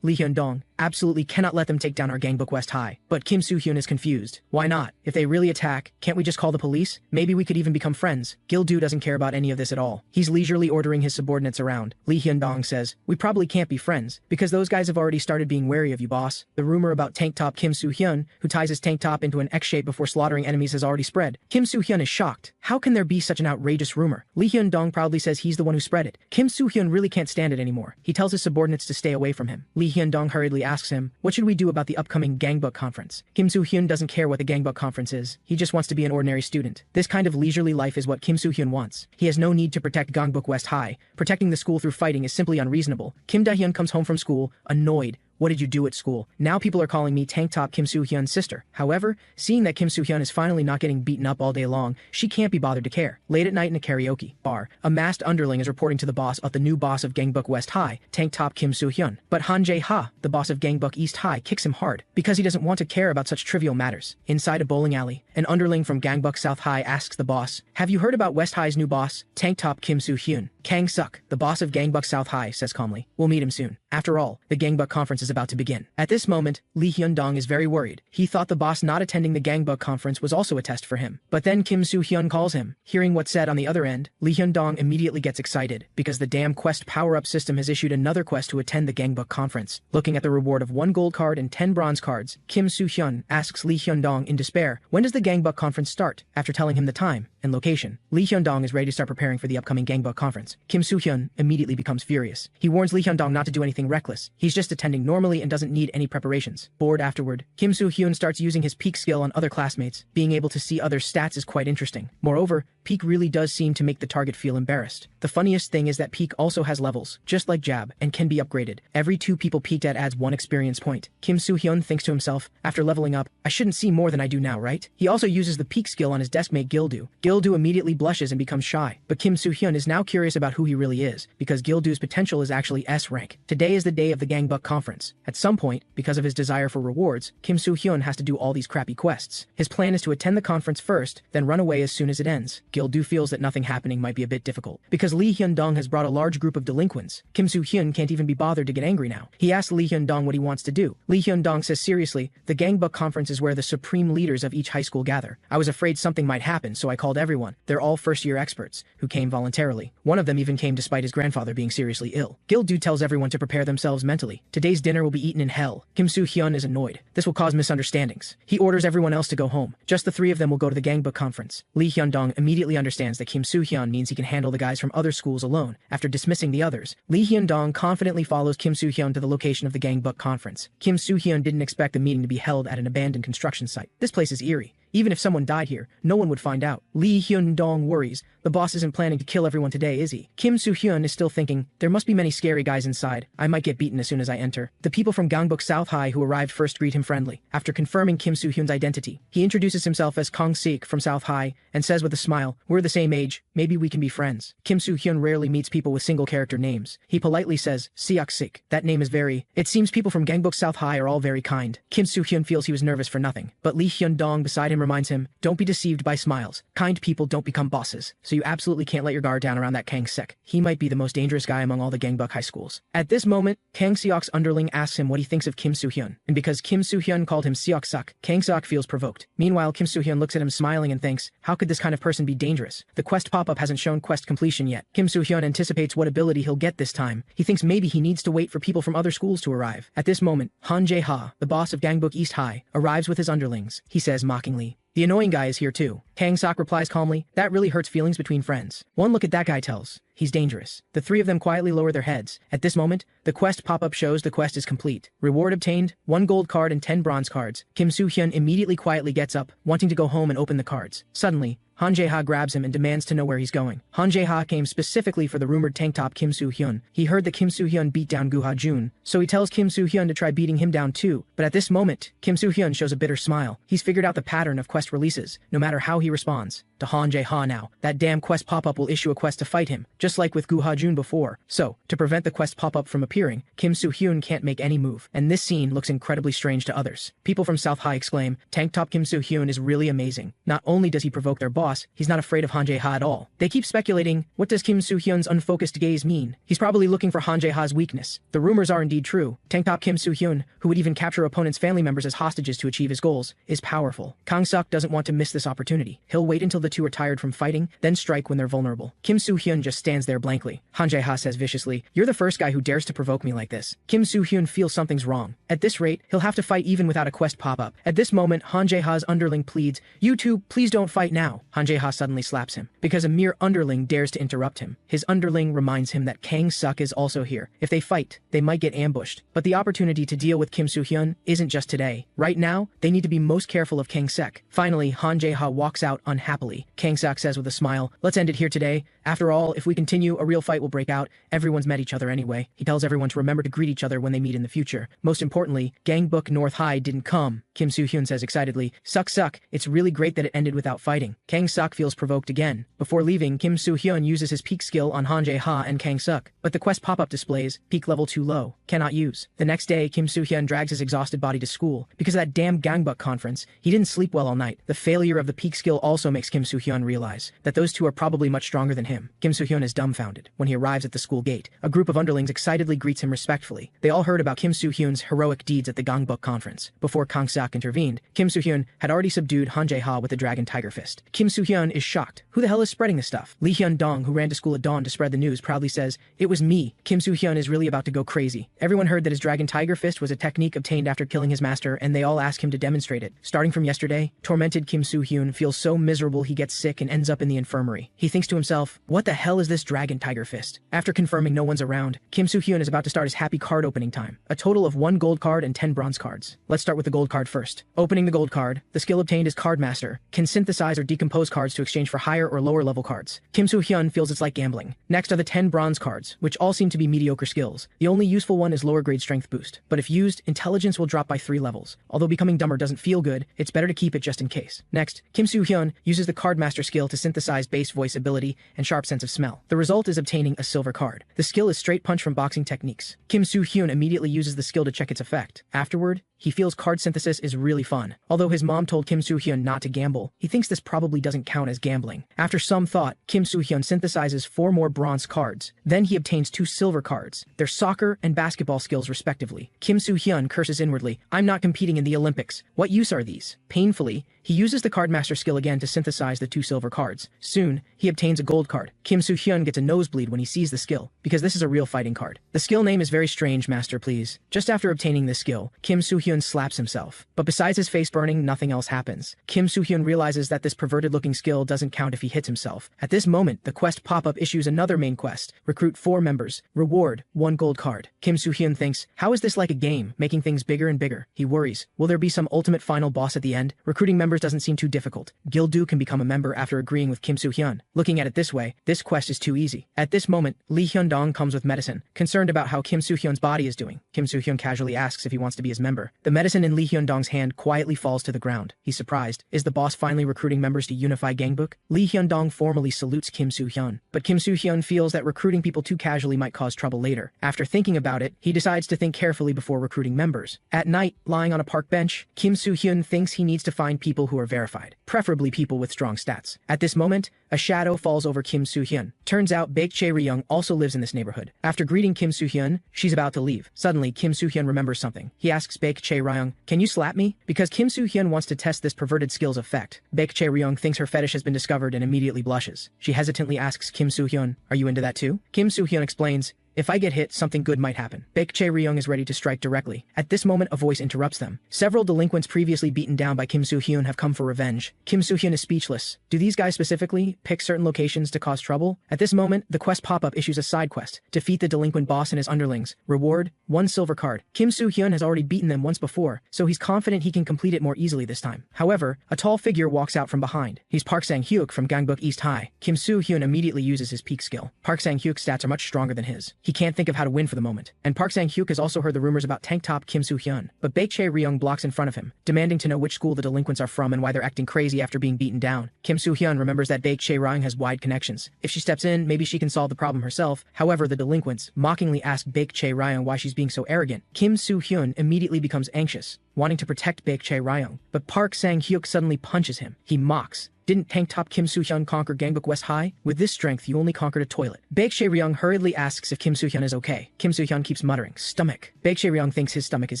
Lee Hyun-dong, absolutely cannot let them take down our Gangbuk West High. But Kim Soo-hyun is confused. Why not? If they really attack, can't we just call the police? Maybe we could even become friends. Gil-do doesn't care about any of this at all. He's leisurely ordering his subordinates around. Lee Hyun-dong says, "We probably can't be friends, because those guys have already started being wary of you, boss." The rumor about tank top Kim Soo-hyun, who ties his tank top into an X shape before slaughtering enemies, has already spread. Kim Soo-hyun is shocked. How can there be such an outrageous rumor? Lee Hyun-dong proudly says he's the one who spread it. Kim Soo-hyun really can't stand it anymore. He tells his subordinates to stay away from him. Lee Hyun-dong hurriedly asks him, "What should we do about the upcoming Gangbuk conference?" Kim Soo-hyun doesn't care what the Gangbuk conference is. He just wants to be an ordinary student. This kind of leisurely life is what Kim Soo-hyun wants. He has no need to protect Gangbuk West High. Protecting the school through fighting is simply unreasonable. Kim Da-hyun comes home from school, annoyed. what did you do at school? Now people are calling me Tank Top Kim Soo-hyun's sister. However, seeing that Kim Soo-hyun is finally not getting beaten up all day long, she can't be bothered to care. Late at night in a karaoke bar, a masked underling is reporting to the boss of the new boss of Gangbuk West High, Tank Top Kim Soo-hyun. But Han Jae-ha, the boss of Gangbuk East High, kicks him hard because he doesn't want to care about such trivial matters. Inside a bowling alley, an underling from Gangbuk South High asks the boss, "Have you heard about West High's new boss, Tank Top Kim Soo-hyun?" Kang Suk, the boss of Gangbuk South High, says calmly, "We'll meet him soon." After all, the Gangbuk conference is about to begin. At this moment, Lee Hyun-dong is very worried. He thought the boss not attending the Gangbuk conference was also a test for him. But then Kim Soo-hyun calls him. Hearing what's said on the other end, Lee Hyun-dong immediately gets excited because the damn quest power-up system has issued another quest to attend the Gangbuk conference. Looking at the reward of 1 gold card and 10 bronze cards, Kim Soo-hyun asks Lee Hyun-dong in despair, when does the Gangbuk conference start? After telling him the time and location, Lee Hyun-dong is ready to start preparing for the upcoming Gangbuk conference. Kim Soo-hyun immediately becomes furious. He warns Lee Hyun-dong not to do anything reckless. He's just attending normally and doesn't need any preparations. Bored afterward, Kim Soo-hyun starts using his peek skill on other classmates. Being able to see other stats is quite interesting. Moreover, peek really does seem to make the target feel embarrassed. The funniest thing is that peek also has levels, just like jab, and can be upgraded. Every 2 people peeked at adds 1 experience point. Kim Soo-hyun thinks to himself, after leveling up, I shouldn't see more than I do now, right? He also uses the peek skill on his deskmate Gildu. Gildu immediately blushes and becomes shy, but Kim Soo-hyun is now curious about who he really is, because Gildu's potential is actually S rank. Today is the day of the Gangbuk conference. At some point, because of his desire for rewards, Kim Soo-hyun has to do all these crappy quests. His plan is to attend the conference first, then run away as soon as it ends. Gildu feels that nothing happening might be a bit difficult. Because Lee Hyun-dong has brought a large group of delinquents, Kim Soo-hyun can't even be bothered to get angry now. He asks Lee Hyun-dong what he wants to do. Lee Hyun-dong says seriously, the Gangbuk conference is where the supreme leaders of each high school gather. I was afraid something might happen, so I called everyone. They're all first-year experts, who came voluntarily. One of them even came despite his grandfather being seriously ill. Gildu tells everyone to prepare themselves mentally. Today's dinner will be eaten in hell. Kim Soo-hyun is annoyed. This will cause misunderstandings. He orders everyone else to go home. Just the 3 of them will go to the Gangbuk conference. Lee Hyun-dong immediately understands that Kim Soo-hyun means he can handle the guys from other schools alone. After dismissing the others, Lee Hyun-dong confidently follows Kim Soo-hyun to the location of the Gangbuk conference. Kim Soo-hyun didn't expect the meeting to be held at an abandoned construction site. This place is eerie. Even if someone died here, no one would find out. Lee Hyun-dong worries. The boss isn't planning to kill everyone today, is he? Kim Soo-hyun is still thinking, there must be many scary guys inside. I might get beaten as soon as I enter. The people from Gangbuk South High who arrived first greet him friendly. After confirming Kim Soo-hyun's identity, he introduces himself as Kong Sik from South High and says with a smile, we're the same age, maybe we can be friends. Kim Soo-hyun rarely meets people with single character names. He politely says, Seok Sik. That name is very... It seems people from Gangbuk South High are all very kind. Kim Soo-hyun feels he was nervous for nothing, but Lee Hyun-dong beside him reminds him, don't be deceived by smiles. Kind people don't become bosses, so you absolutely can't let your guard down around that Kang Sek. He might be the most dangerous guy among all the Gangbuk high schools. At this moment, Kang Seok's underling asks him what he thinks of Kim Soo-hyun, and because Kim Soo-hyun called him Seok Suk, Kang Seok feels provoked. Meanwhile, Kim Soo-hyun looks at him smiling and thinks, how could this kind of person be dangerous? The quest pop-up hasn't shown quest completion yet. Kim Soo-hyun anticipates what ability he'll get this time. He thinks maybe he needs to wait for people from other schools to arrive. At this moment, Han Jae-ha, the boss of Gangbuk East High, arrives with his underlings. He says mockingly, the annoying guy is here too. Kang Sok replies calmly, that really hurts feelings between friends. One look at that guy tells, he's dangerous. The 3 of them quietly lower their heads. At this moment, the quest pop-up shows the quest is complete. Reward obtained, 1 gold card and 10 bronze cards. Kim Soo-hyun immediately quietly gets up, wanting to go home and open the cards. Suddenly, Han Jae-ha grabs him and demands to know where he's going. Han Jae-ha came specifically for the rumored tank top Kim Soo-hyun. He heard that Kim Soo-hyun beat down Gu Ha-jun, so he tells Kim Soo-hyun to try beating him down too. But at this moment, Kim Soo-hyun shows a bitter smile. He's figured out the pattern of quest releases, no matter how he responds. To Han Jae-ha now, that damn quest pop-up will issue a quest to fight him, just like with Gu Ha-jun before. So, to prevent the quest pop-up from appearing, Kim Soo-hyun can't make any move, and this scene looks incredibly strange to others. People from South High exclaim, tank top Kim Soo-hyun is really amazing. Not only does he provoke their boss, he's not afraid of Han Jae-ha at all. They keep speculating, what does Kim Soo-hyun's unfocused gaze mean? He's probably looking for Han Jae-ha's weakness. The rumors are indeed true. Tank top Kim Soo-hyun, who would even capture opponents' family members as hostages to achieve his goals, is powerful. Kang Suk doesn't want to miss this opportunity. He'll wait until the 2 are tired from fighting, then strike when they're vulnerable. Kim Soo-hyun just stands there blankly. Han Jae-ha says viciously, you're the first guy who dares to provoke me like this. Kim Soo-hyun feels something's wrong. At this rate, he'll have to fight even without a quest pop-up. At this moment, Han Jae-ha's underling pleads, you two, please don't fight now. Han Jae-ha suddenly slaps him, because a mere underling dares to interrupt him. His underling reminds him that Kang Suk is also here. If they fight, they might get ambushed. But the opportunity to deal with Kim Soo-hyun isn't just today. Right now, they need to be most careful of Kang Sek. Finally, Han Jae-ha walks out unhappily. immediately. Kang-seok says with a smile, let's end it here today. After all, if we continue, a real fight will break out. Everyone's met each other anyway. He tells everyone to remember to greet each other when they meet in the future. Most importantly, Gangbuk North High didn't come. Kim Soo-hyun says excitedly, suck. It's really great that it ended without fighting. Kang-seok feels provoked again. Before leaving, Kim Soo-hyun uses his peak skill on Han-jae-ha and Kang-seok, but the quest pop-up displays, peak level too low, cannot use. The next day, Kim Soo-hyun drags his exhausted body to school. Because of that damn Gangbuk conference, he didn't sleep well all night. The failure of the peak skill also makes Kim Soo-hyun realize that those two are probably much stronger than him. Kim Soo-hyun is dumbfounded. When he arrives at the school gate, a group of underlings excitedly greets him respectfully. They all heard about Kim Soo-hyun's heroic deeds at the Gangbuk conference. Before Kang-seok intervened, Kim Soo-hyun had already subdued Han Jae-ha with the Dragon Tiger Fist. Kim Soo-hyun is shocked. Who the hell is spreading this stuff? Lee Hyun-dong, who ran to school at dawn to spread the news, proudly says, it was me. Kim Soo-hyun is really about to go crazy. Everyone heard that his Dragon Tiger Fist was a technique obtained after killing his master, and they all ask him to demonstrate it. Starting from yesterday, tormented Kim Soo-hyun feels so miserable he gets sick and ends up in the infirmary. He thinks to himself, what the hell is this Dragon Tiger Fist? After confirming no one's around, Kim Soo-hyun is about to start his happy card opening time. A total of 1 gold card and 10 bronze cards. Let's start with the gold card first. Opening the gold card, the skill obtained is Card Master, can synthesize or decompose cards to exchange for higher or lower level cards. Kim Soo-hyun feels it's like gambling. Next are the 10 bronze cards, which all seem to be mediocre skills. The only useful one is lower grade strength boost, but if used, intelligence will drop by 3 levels. Although becoming dumber doesn't feel good, it's better to keep it just in case. Next, Kim Soo-hyun uses the Card Master skill to synthesize bass voice ability and sharp sense of smell. The result is obtaining a silver card. The skill is straight punch from boxing techniques. Kim Soo-hyun immediately uses the skill to check its effect. Afterward, he feels card synthesis is really fun. Although his mom told Kim Soo-hyun not to gamble, he thinks this probably doesn't count as gambling. After some thought, Kim Soo-hyun synthesizes 4 more bronze cards. Then he obtains 2 silver cards, their soccer and basketball skills respectively. Kim Soo-hyun curses inwardly, I'm not competing in the Olympics. What use are these? Painfully, he uses the Card Master skill again to synthesize the 2 silver cards. Soon, he obtains a gold card. Kim Soo-hyun gets a nosebleed when he sees the skill, because this is a real fighting card. The skill name is very strange, master please. Just after obtaining this skill, Kim Soo-hyun slaps himself. But besides his face burning, nothing else happens. Kim Soo-hyun realizes that this perverted-looking skill doesn't count if he hits himself. At this moment, the quest pop-up issues another main quest. Recruit 4 members. Reward, 1 gold card. Kim Soo-hyun thinks, how is this like a game, making things bigger and bigger? He worries, will there be some ultimate final boss at the end? Recruiting members doesn't seem too difficult. Gildu can become a member after agreeing with Kim Soo-hyun. Looking at it this way, this quest is too easy. At this moment, Lee Hyun-dong comes with medicine, concerned about how Kim Soo-hyun's body is doing. Kim Soo-hyun casually asks if he wants to be his member. The medicine in Lee Hyun-dong's hand quietly falls to the ground. He's surprised. Is the boss finally recruiting members to unify Gangbuk? Lee Hyun-dong formally salutes Kim Soo-hyun, but Kim Soo-hyun feels that recruiting people too casually might cause trouble later. After thinking about it, he decides to think carefully before recruiting members. At night, lying on a park bench, Kim Soo-hyun thinks he needs to find people who are verified, preferably people with strong stats. At this moment, a shadow falls over Kim Soo-hyun. Turns out Baek Chae-ryung also lives in this neighborhood. After greeting Kim Soo-hyun, she's about to leave. Suddenly, Kim Soo-hyun remembers something. He asks Baek Chae-ryung, can you slap me? Because Kim Soo-hyun wants to test this perverted skill's effect. Baek Chae-ryung thinks her fetish has been discovered and immediately blushes. She hesitantly asks Kim Soo-hyun, are you into that too? Kim Soo-hyun explains, if I get hit, something good might happen. Baek Chae-ryung is ready to strike directly. At this moment, a voice interrupts them. Several delinquents previously beaten down by Kim Soo-hyun have come for revenge. Kim Soo-hyun is speechless. Do these guys specifically pick certain locations to cause trouble? At this moment, the quest pop-up issues a side quest. Defeat the delinquent boss and his underlings. Reward, 1 silver card. Kim Soo-hyun has already beaten them once before, so he's confident he can complete it more easily this time. However, a tall figure walks out from behind. He's Park Sang-hyuk from Gangbuk East High. Kim Soo-hyun immediately uses his peak skill. Park Sang-hyuk's stats are much stronger than his. He can't think of how to win for the moment. And Park Sang-hyuk has also heard the rumors about tank top Kim Soo-hyun. But Baek Chae-ryung blocks in front of him, demanding to know which school the delinquents are from and why they're acting crazy after being beaten down. Kim Soo-hyun remembers that Baek Chae-ryung has wide connections. If she steps in, maybe she can solve the problem herself. However, the delinquents mockingly ask Baek Chae-ryung why she's being so arrogant. Kim Soo-hyun immediately becomes anxious, wanting to protect Baek Chae-ryung. But Park Sang-hyuk suddenly punches him. He mocks. Didn't tank top Kim Soo-hyun conquer Gangbuk West High? With this strength, you only conquered a toilet. Baek Chae-ryung hurriedly asks if Kim Soo-hyun is okay. Kim Soo-hyun keeps muttering, stomach. Baek Chae-ryung thinks his stomach is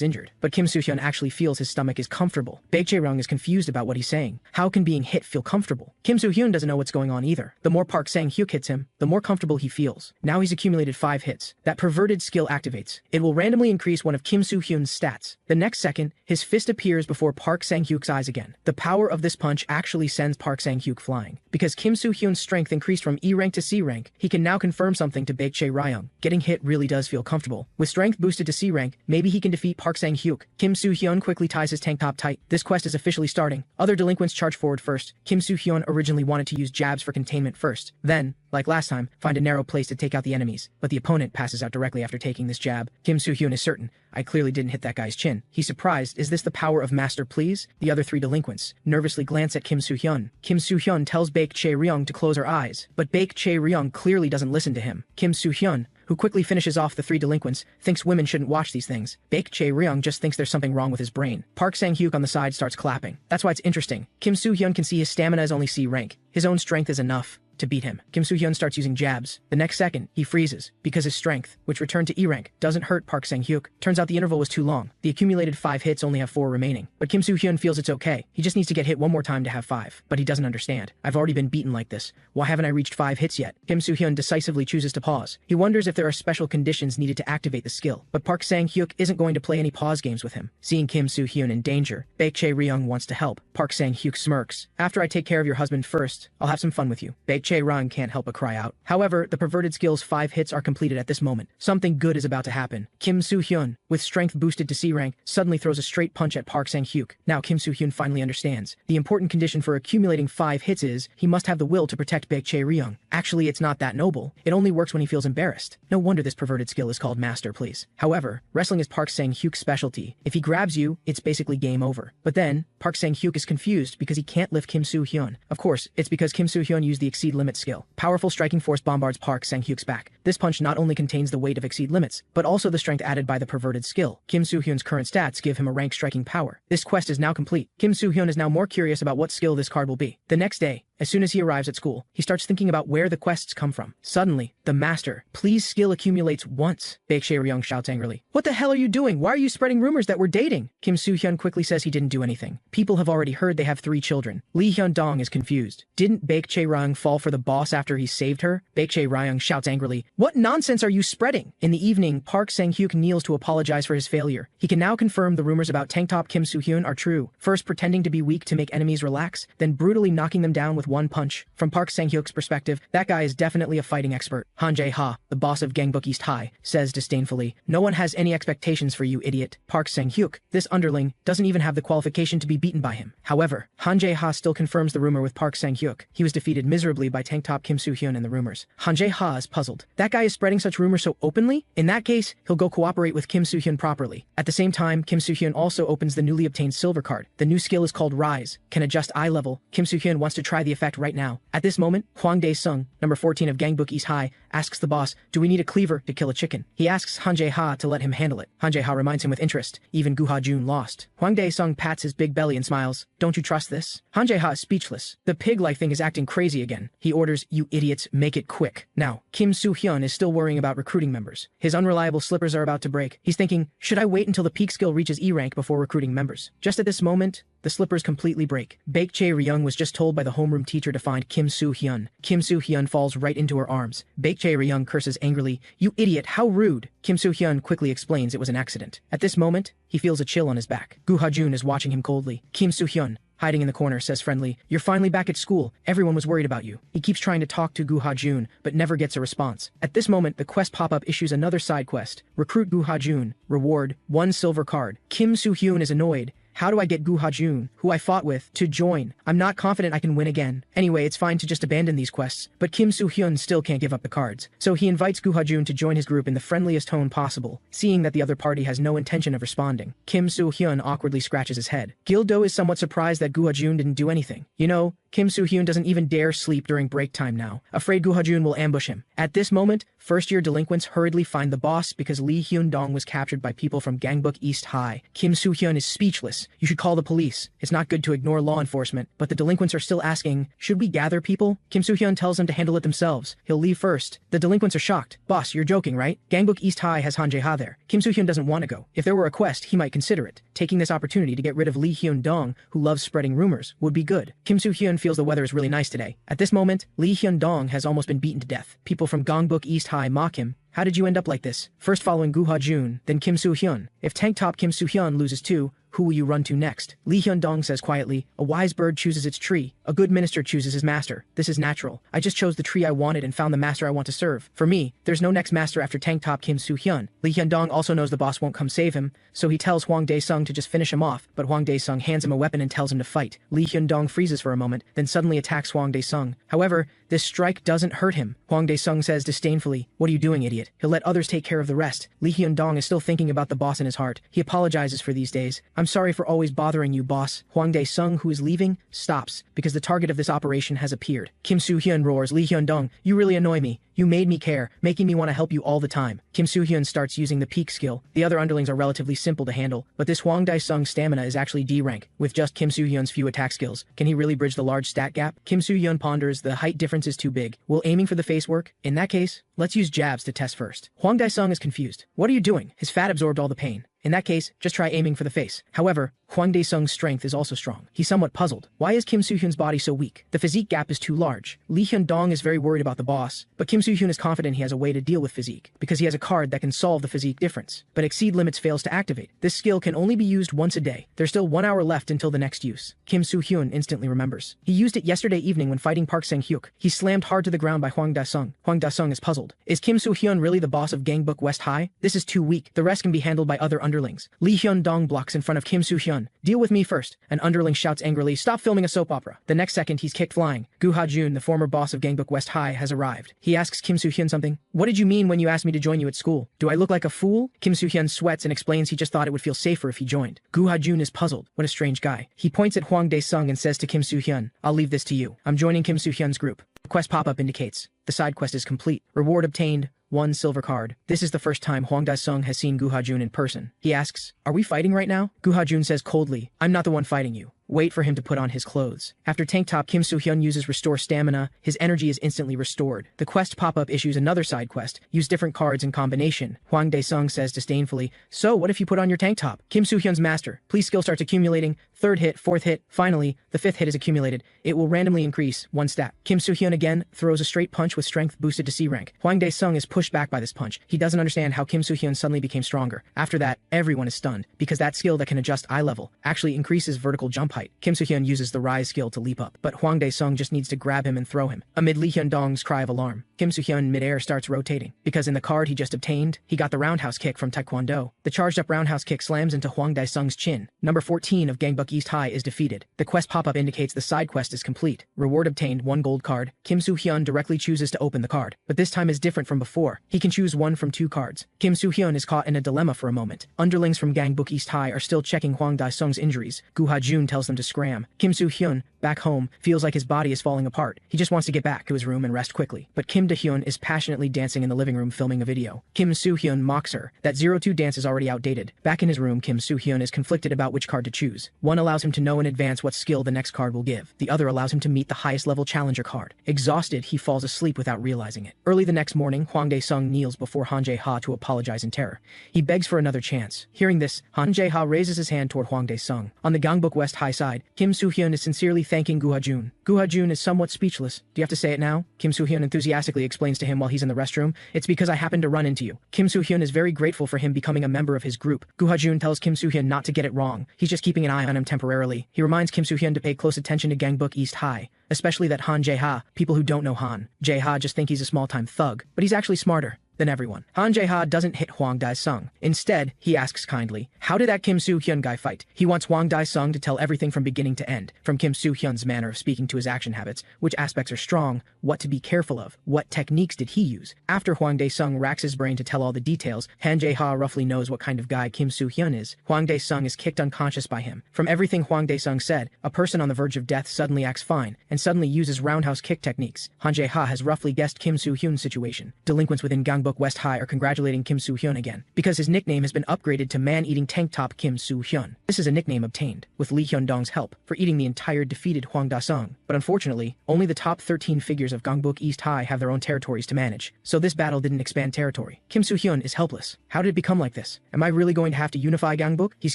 injured, but Kim Soo-hyun actually feels his stomach is comfortable. Baek Chae-ryung is confused about what he's saying. How can being hit feel comfortable? Kim Soo-hyun doesn't know what's going on either. The more Park Sang-hyuk hits him, the more comfortable he feels. Now he's accumulated 5 hits. That perverted skill activates. It will randomly increase one of Kim Soo-hyun's stats. The next second, his fist appears before Park Sang-hyuk's eyes again. The power of this punch actually sends Park Park Sang-hyuk flying. Because Kim Soo-hyun's strength increased from E rank to C rank, he can now confirm something to Baek Chae-ryung. Getting hit really does feel comfortable. With strength boosted to C rank, maybe he can defeat Park Sang-hyuk. Kim Soo-hyun quickly ties his tank top tight. This quest is officially starting. Other delinquents charge forward first. Kim Soo-hyun originally wanted to use jabs for containment first. Then, like last time, find a narrow place to take out the enemies. But the opponent passes out directly after taking this jab. Kim Soo-hyun is certain. I clearly didn't hit that guy's chin. He's surprised. Is this the power of Master Please? The other three delinquents nervously glance at Kim Soo-hyun. Kim Soo-hyun tells Baek Chae-ryung to close her eyes, but Baek Chae-ryung clearly doesn't listen to him. Kim Soo-hyun, who quickly finishes off the three delinquents, thinks women shouldn't watch these things. Baek Chae-ryung just thinks there's something wrong with his brain. Park Sang-hyuk on the side starts clapping. That's why it's interesting. Kim Soo-hyun can see his stamina is only C rank. His own strength is enough to beat him. Kim Soo-hyun starts using jabs. The next second, he freezes, because his strength, which returned to E rank, doesn't hurt Park Sang-hyuk. Turns out the interval was too long. The accumulated 5 hits only have 4 remaining. But Kim Soo-hyun feels it's okay. He just needs to get hit one more time to have 5. But he doesn't understand. I've already been beaten like this. Why haven't I reached 5 hits yet? Kim Soo-hyun decisively chooses to pause. He wonders if there are special conditions needed to activate the skill. But Park Sang-hyuk isn't going to play any pause games with him. Seeing Kim Soo-hyun in danger, Baek Chae-ryung wants to help. Park Sang-hyuk smirks. After I take care of your husband first, I'll have some fun with you. Baek Chae-ryung can't help but cry out. However, the perverted skill's 5 hits are completed at this moment. Something good is about to happen. Kim Soo-hyun, with strength boosted to C rank, suddenly throws a straight punch at Park Sang-hyuk. Now Kim Soo-hyun finally understands. The important condition for accumulating 5 hits is he must have the will to protect Baek Chae-ryung. Actually, it's not that noble. It only works when he feels embarrassed. No wonder this perverted skill is called Master Please. However, wrestling is Park Sang-hyuk's specialty. If he grabs you, it's basically game over. But then, Park Sang-hyuk is confused because he can't lift Kim Soo-hyun. Of course, it's because Kim Soo-hyun used the Exceed Limit skill. Powerful striking force bombards Park Sang-hyuk's back. This punch not only contains the weight of Exceed Limits, but also the strength added by the perverted skill. Kim Soo-hyun's current stats give him a rank striking power. This quest is now complete. Kim Soo-hyun is now more curious about what skill this card will be. The next day, as soon as he arrives at school, he starts thinking about where the quests come from. Suddenly, the Master Please skill accumulates once. Baek Chae-ryung shouts angrily. What the hell are you doing? Why are you spreading rumors that we're dating? Kim Soo-hyun quickly says he didn't do anything. People have already heard they have 3 children. Lee Hyun-dong is confused. Didn't Baek Chae-ryung fall for the boss after he saved her? Baek Chae-ryung shouts angrily. What nonsense are you spreading? In the evening, Park Sang-hyuk kneels to apologize for his failure. He can now confirm the rumors about tank top Kim Soo-hyun are true. First pretending to be weak to make enemies relax, then brutally knocking them down with one punch. From Park Sang-hyuk's perspective, that guy is definitely a fighting expert. Han Jae-ha, the boss of Gangbuk East High, says disdainfully, no one has any expectations for you, idiot. Park Sang-hyuk, this underling, doesn't even have the qualification to be beaten by him. However, Han Jae-ha still confirms the rumor with Park Sang-hyuk. He was defeated miserably by tank top Kim Soo-hyun in the rumors. Han Jae-ha is puzzled. That guy is spreading such rumors so openly? In that case, he'll go cooperate with Kim Soo-hyun properly. At the same time, Kim Soo-hyun also opens the newly obtained silver card. The new skill is called Rise, can adjust eye level. Kim Soo-hyun wants to try the effect right now. At this moment, Hwang Dae-sung, number 14 of Gangbuk East High, asks the boss, do we need a cleaver to kill a chicken? He asks Han Jae-ha to let him handle it. Han Jae-ha reminds him with interest. Even Gu Ha-jun lost. Hwang Dae-sung pats his big belly and smiles. Don't you trust this? Han Jae-ha is speechless. The pig-like thing is acting crazy again. He orders, you idiots, make it quick. Now, Kim Soo-hyun is still worrying about recruiting members. His unreliable slippers are about to break. He's thinking, should I wait until the peak skill reaches E rank before recruiting members? Just at this moment, the slippers completely break. Baek Chae-ryung was just told by the homeroom teacher to find Kim Soo-hyun. Kim Soo-hyun falls right into her arms. Baek Chae-ryung curses angrily, you idiot, how rude. Kim Soo-hyun quickly explains it was an accident. At this moment, he feels a chill on his back. Gu Ha-jun is watching him coldly. Kim Soo-hyun, hiding in the corner, says friendly, you're finally back at school. Everyone was worried about you. He keeps trying to talk to Gu Ha-jun, but never gets a response. At this moment, the quest pop-up issues another side quest. Recruit Gu Ha-jun. Reward, 1 silver card. Kim Soo-hyun is annoyed. How do I get Gu Ha-jun, who I fought with, to join? I'm not confident I can win again. Anyway, it's fine to just abandon these quests, but Kim Soo-hyun still can't give up the cards. So he invites Gu Ha-jun to join his group in the friendliest tone possible. Seeing that the other party has no intention of responding, Kim Soo-hyun awkwardly scratches his head. Gil-do is somewhat surprised that Gu Ha-jun didn't do anything. You know, Kim Soo-hyun doesn't even dare sleep during break time now, afraid Gu Ha-jun will ambush him. At this moment, first-year delinquents hurriedly find the boss because Lee Hyun-dong was captured by people from Gangbuk East High. Kim Soo-hyun is speechless. You should call the police. It's not good to ignore law enforcement, but the delinquents are still asking, should we gather people? Kim Soo-hyun tells them to handle it themselves. He'll leave first. The delinquents are shocked. Boss, you're joking, right? Gangbuk East High has Han Jae-ha there. Kim Soo-hyun doesn't want to go. If there were a quest, he might consider it. Taking this opportunity to get rid of Lee Hyun-dong, who loves spreading rumors, would be good. Kim Soo-hyun feels the weather is really nice today. At this moment, Lee Hyun-dong has almost been beaten to death. People from Gangbuk East High mock him. How did you end up like this? First following Gu Ha-jun, then Kim Soo-hyun. If tank top Kim Soo-hyun loses too, who will you run to next? Lee Hyun-dong says quietly, a wise bird chooses its tree. A good minister chooses his master. This is natural. I just chose the tree I wanted and found the master I want to serve. For me, there's no next master after tank top Kim Soo-hyun. Lee Hyun-dong also knows the boss won't come save him, so he tells Hwang Dae-sung to just finish him off, but Hwang Dae-sung hands him a weapon and tells him to fight. Lee Hyun-dong freezes for a moment, then suddenly attacks Hwang Dae-sung. However, this strike doesn't hurt him. Hwang Dae-sung says disdainfully, "What are you doing, idiot? He'll let others take care of the rest." Lee Hyun-dong is still thinking about the boss in his heart. He apologizes for these days. "I'm sorry for always bothering you, boss." Hwang Dae-sung, who is leaving, stops, because the target of this operation has appeared. Kim Soo-hyun roars, "Lee Hyun-dong, you really annoy me. You made me care, making me want to help you all the time." Kim Soo-hyun starts using the peak skill. The other underlings are relatively simple to handle, but this Hwang Dae-sung's stamina is actually D rank. With just Kim Soo-hyun's few attack skills, can he really bridge the large stat gap? Kim Soo-hyun ponders, the height difference is too big. Will aiming for the face work? In that case, let's use jabs to test first. Hwang Dae-sung is confused. What are you doing? His fat absorbed all the pain. In that case, just try aiming for the face. However, Hwang Dae-sung's strength is also strong. He's somewhat puzzled. Why is Kim Soo-hyun's body so weak? The physique gap is too large. Lee Hyun-dong is very worried about the boss, but Kim Soo-hyun is confident he has a way to deal with physique, because he has a card that can solve the physique difference. But exceed limits fails to activate. This skill can only be used once a day. There's still 1 hour left until the next use. Kim Soo-hyun instantly remembers. He used it yesterday evening when fighting Park Sang-hyuk. He slammed hard to the ground by Hwang Dae-sung. Hwang Dae-sung is puzzled. Is Kim Soo-hyun really the boss of Gangbuk West High? This is too weak. The rest can be handled by other underlings. Lee Hyun-dong blocks in front of Kim Soo-hyun. "Deal with me first." An underling shouts angrily, "Stop filming a soap opera." The next second, he's kicked flying. Gu Ha-jun, the former boss of Gangbuk West High, has arrived. He asks Kim Soo-hyun something. "What did you mean when you asked me to join you at school? Do I look like a fool?" Kim Soo-hyun sweats and explains he just thought it would feel safer if he joined. Gu Ha-jun is puzzled. What a strange guy. He points at Hwang Dae-sung and says to Kim Soo-hyun, "I'll leave this to you. I'm joining Kim Soo-hyun's group." The quest pop-up indicates the side quest is complete. Reward obtained, 1 silver card. This is the first time Hwang Dae-sung has seen Gu Ha-jun in person. He asks, "Are we fighting right now?" Gu Ha-jun says coldly, "I'm not the one fighting you. Wait for him to put on his clothes." After tank top Kim Soo-hyun uses restore stamina, his energy is instantly restored. The quest pop-up issues another side quest. Use different cards in combination. Hwang Dae-sung says disdainfully, "So what if you put on your tank top?" Kim Soo-hyun's master. Please skill starts accumulating. 3rd hit, 4th hit. Finally, the 5th hit is accumulated. It will randomly increase 1 stat. Kim Soo-hyun again throws a straight punch with strength boosted to C rank. Hwang Dae-sung is pushed back by this punch. He doesn't understand how Kim Soo-hyun suddenly became stronger. After that, everyone is stunned, because that skill that can adjust eye level actually increases vertical jump height. Kim Soo-hyun uses the rise skill to leap up, but Hwang Dae-sung just needs to grab him and throw him. Amid Lee Hyun-dong's cry of alarm, Kim Soo-hyun midair starts rotating, because in the card he just obtained, he got the roundhouse kick from Taekwondo. The charged up roundhouse kick slams into Hwang Dae-sung's chin. Number 14 of Gangbuk East High is defeated. The quest pop-up indicates the side quest is complete. Reward obtained, 1 gold card. Kim Soo-hyun directly chooses to open the card, but this time is different from before. He can choose 1 from 2 cards. Kim Soo-hyun is caught in a dilemma for a moment. Underlings from Gangbuk East High are still checking Hwang Dae-sung's injuries. Gu Ha-jun tells them to scram. Kim Soo-hyun, back home, feels like his body is falling apart. He just wants to get back to his room and rest quickly. But Kim Da-hyun is passionately dancing in the living room filming a video. Kim Soo-hyun mocks her. That 02 dance is already outdated. Back in his room, Kim Soo-hyun is conflicted about which card to choose. One allows him to know in advance what skill the next card will give. The other allows him to meet the highest level challenger card. Exhausted, he falls asleep without realizing it. Early the next morning, Hwang Dae-sung kneels before Han Jae-ha to apologize in terror. He begs for another chance. Hearing this, Han Jae-ha raises his hand toward Hwang Dae-sung. On the Gangbuk West High side, Kim Soo-hyun is sincerely thanking Gu Ha-jun. Gu Ha-jun is somewhat speechless. "Do you have to say it now?" Kim Soo-hyun enthusiastically explains to him while he's in the restroom. "It's because I happened to run into you." Kim Soo-hyun is very grateful for him becoming a member of his group. Gu Ha-jun tells Kim Soo-hyun not to get it wrong. He's just keeping an eye on him temporarily. He reminds Kim Soo-hyun to pay close attention to Gangbuk East High, especially that Han Jae-ha. People who don't know Han Jae-ha just think he's a small-time thug, but he's actually smarter than everyone. Han Jae-ha doesn't hit Hwang Dae-sung. Instead, he asks kindly, "How did that Kim Soo-hyun guy fight?" He wants Hwang Dae-sung to tell everything from beginning to end, from Kim Soo-hyun's manner of speaking to his action habits, which aspects are strong, what to be careful of, what techniques did he use. After Hwang Dae-sung racks his brain to tell all the details, Han Jae-ha roughly knows what kind of guy Kim Soo-hyun is. Hwang Dae-sung is kicked unconscious by him. From everything Hwang Dae-sung said, a person on the verge of death suddenly acts fine, and suddenly uses roundhouse kick techniques. Han Jae-ha has roughly guessed Kim Soo-hyun's situation. Delinquents within Gangbuk West High are congratulating Kim Soo-hyun again, because his nickname has been upgraded to Man-Eating Tank Top Kim Soo-hyun. This is a nickname obtained, with Lee Hyun-dong's help, for eating the entire defeated Hwang Dae-sung. But unfortunately, only the top 13 figures of Gangbuk East High have their own territories to manage, so this battle didn't expand territory. Kim Soo-hyun is helpless. How did it become like this? Am I really going to have to unify Gangbuk? He's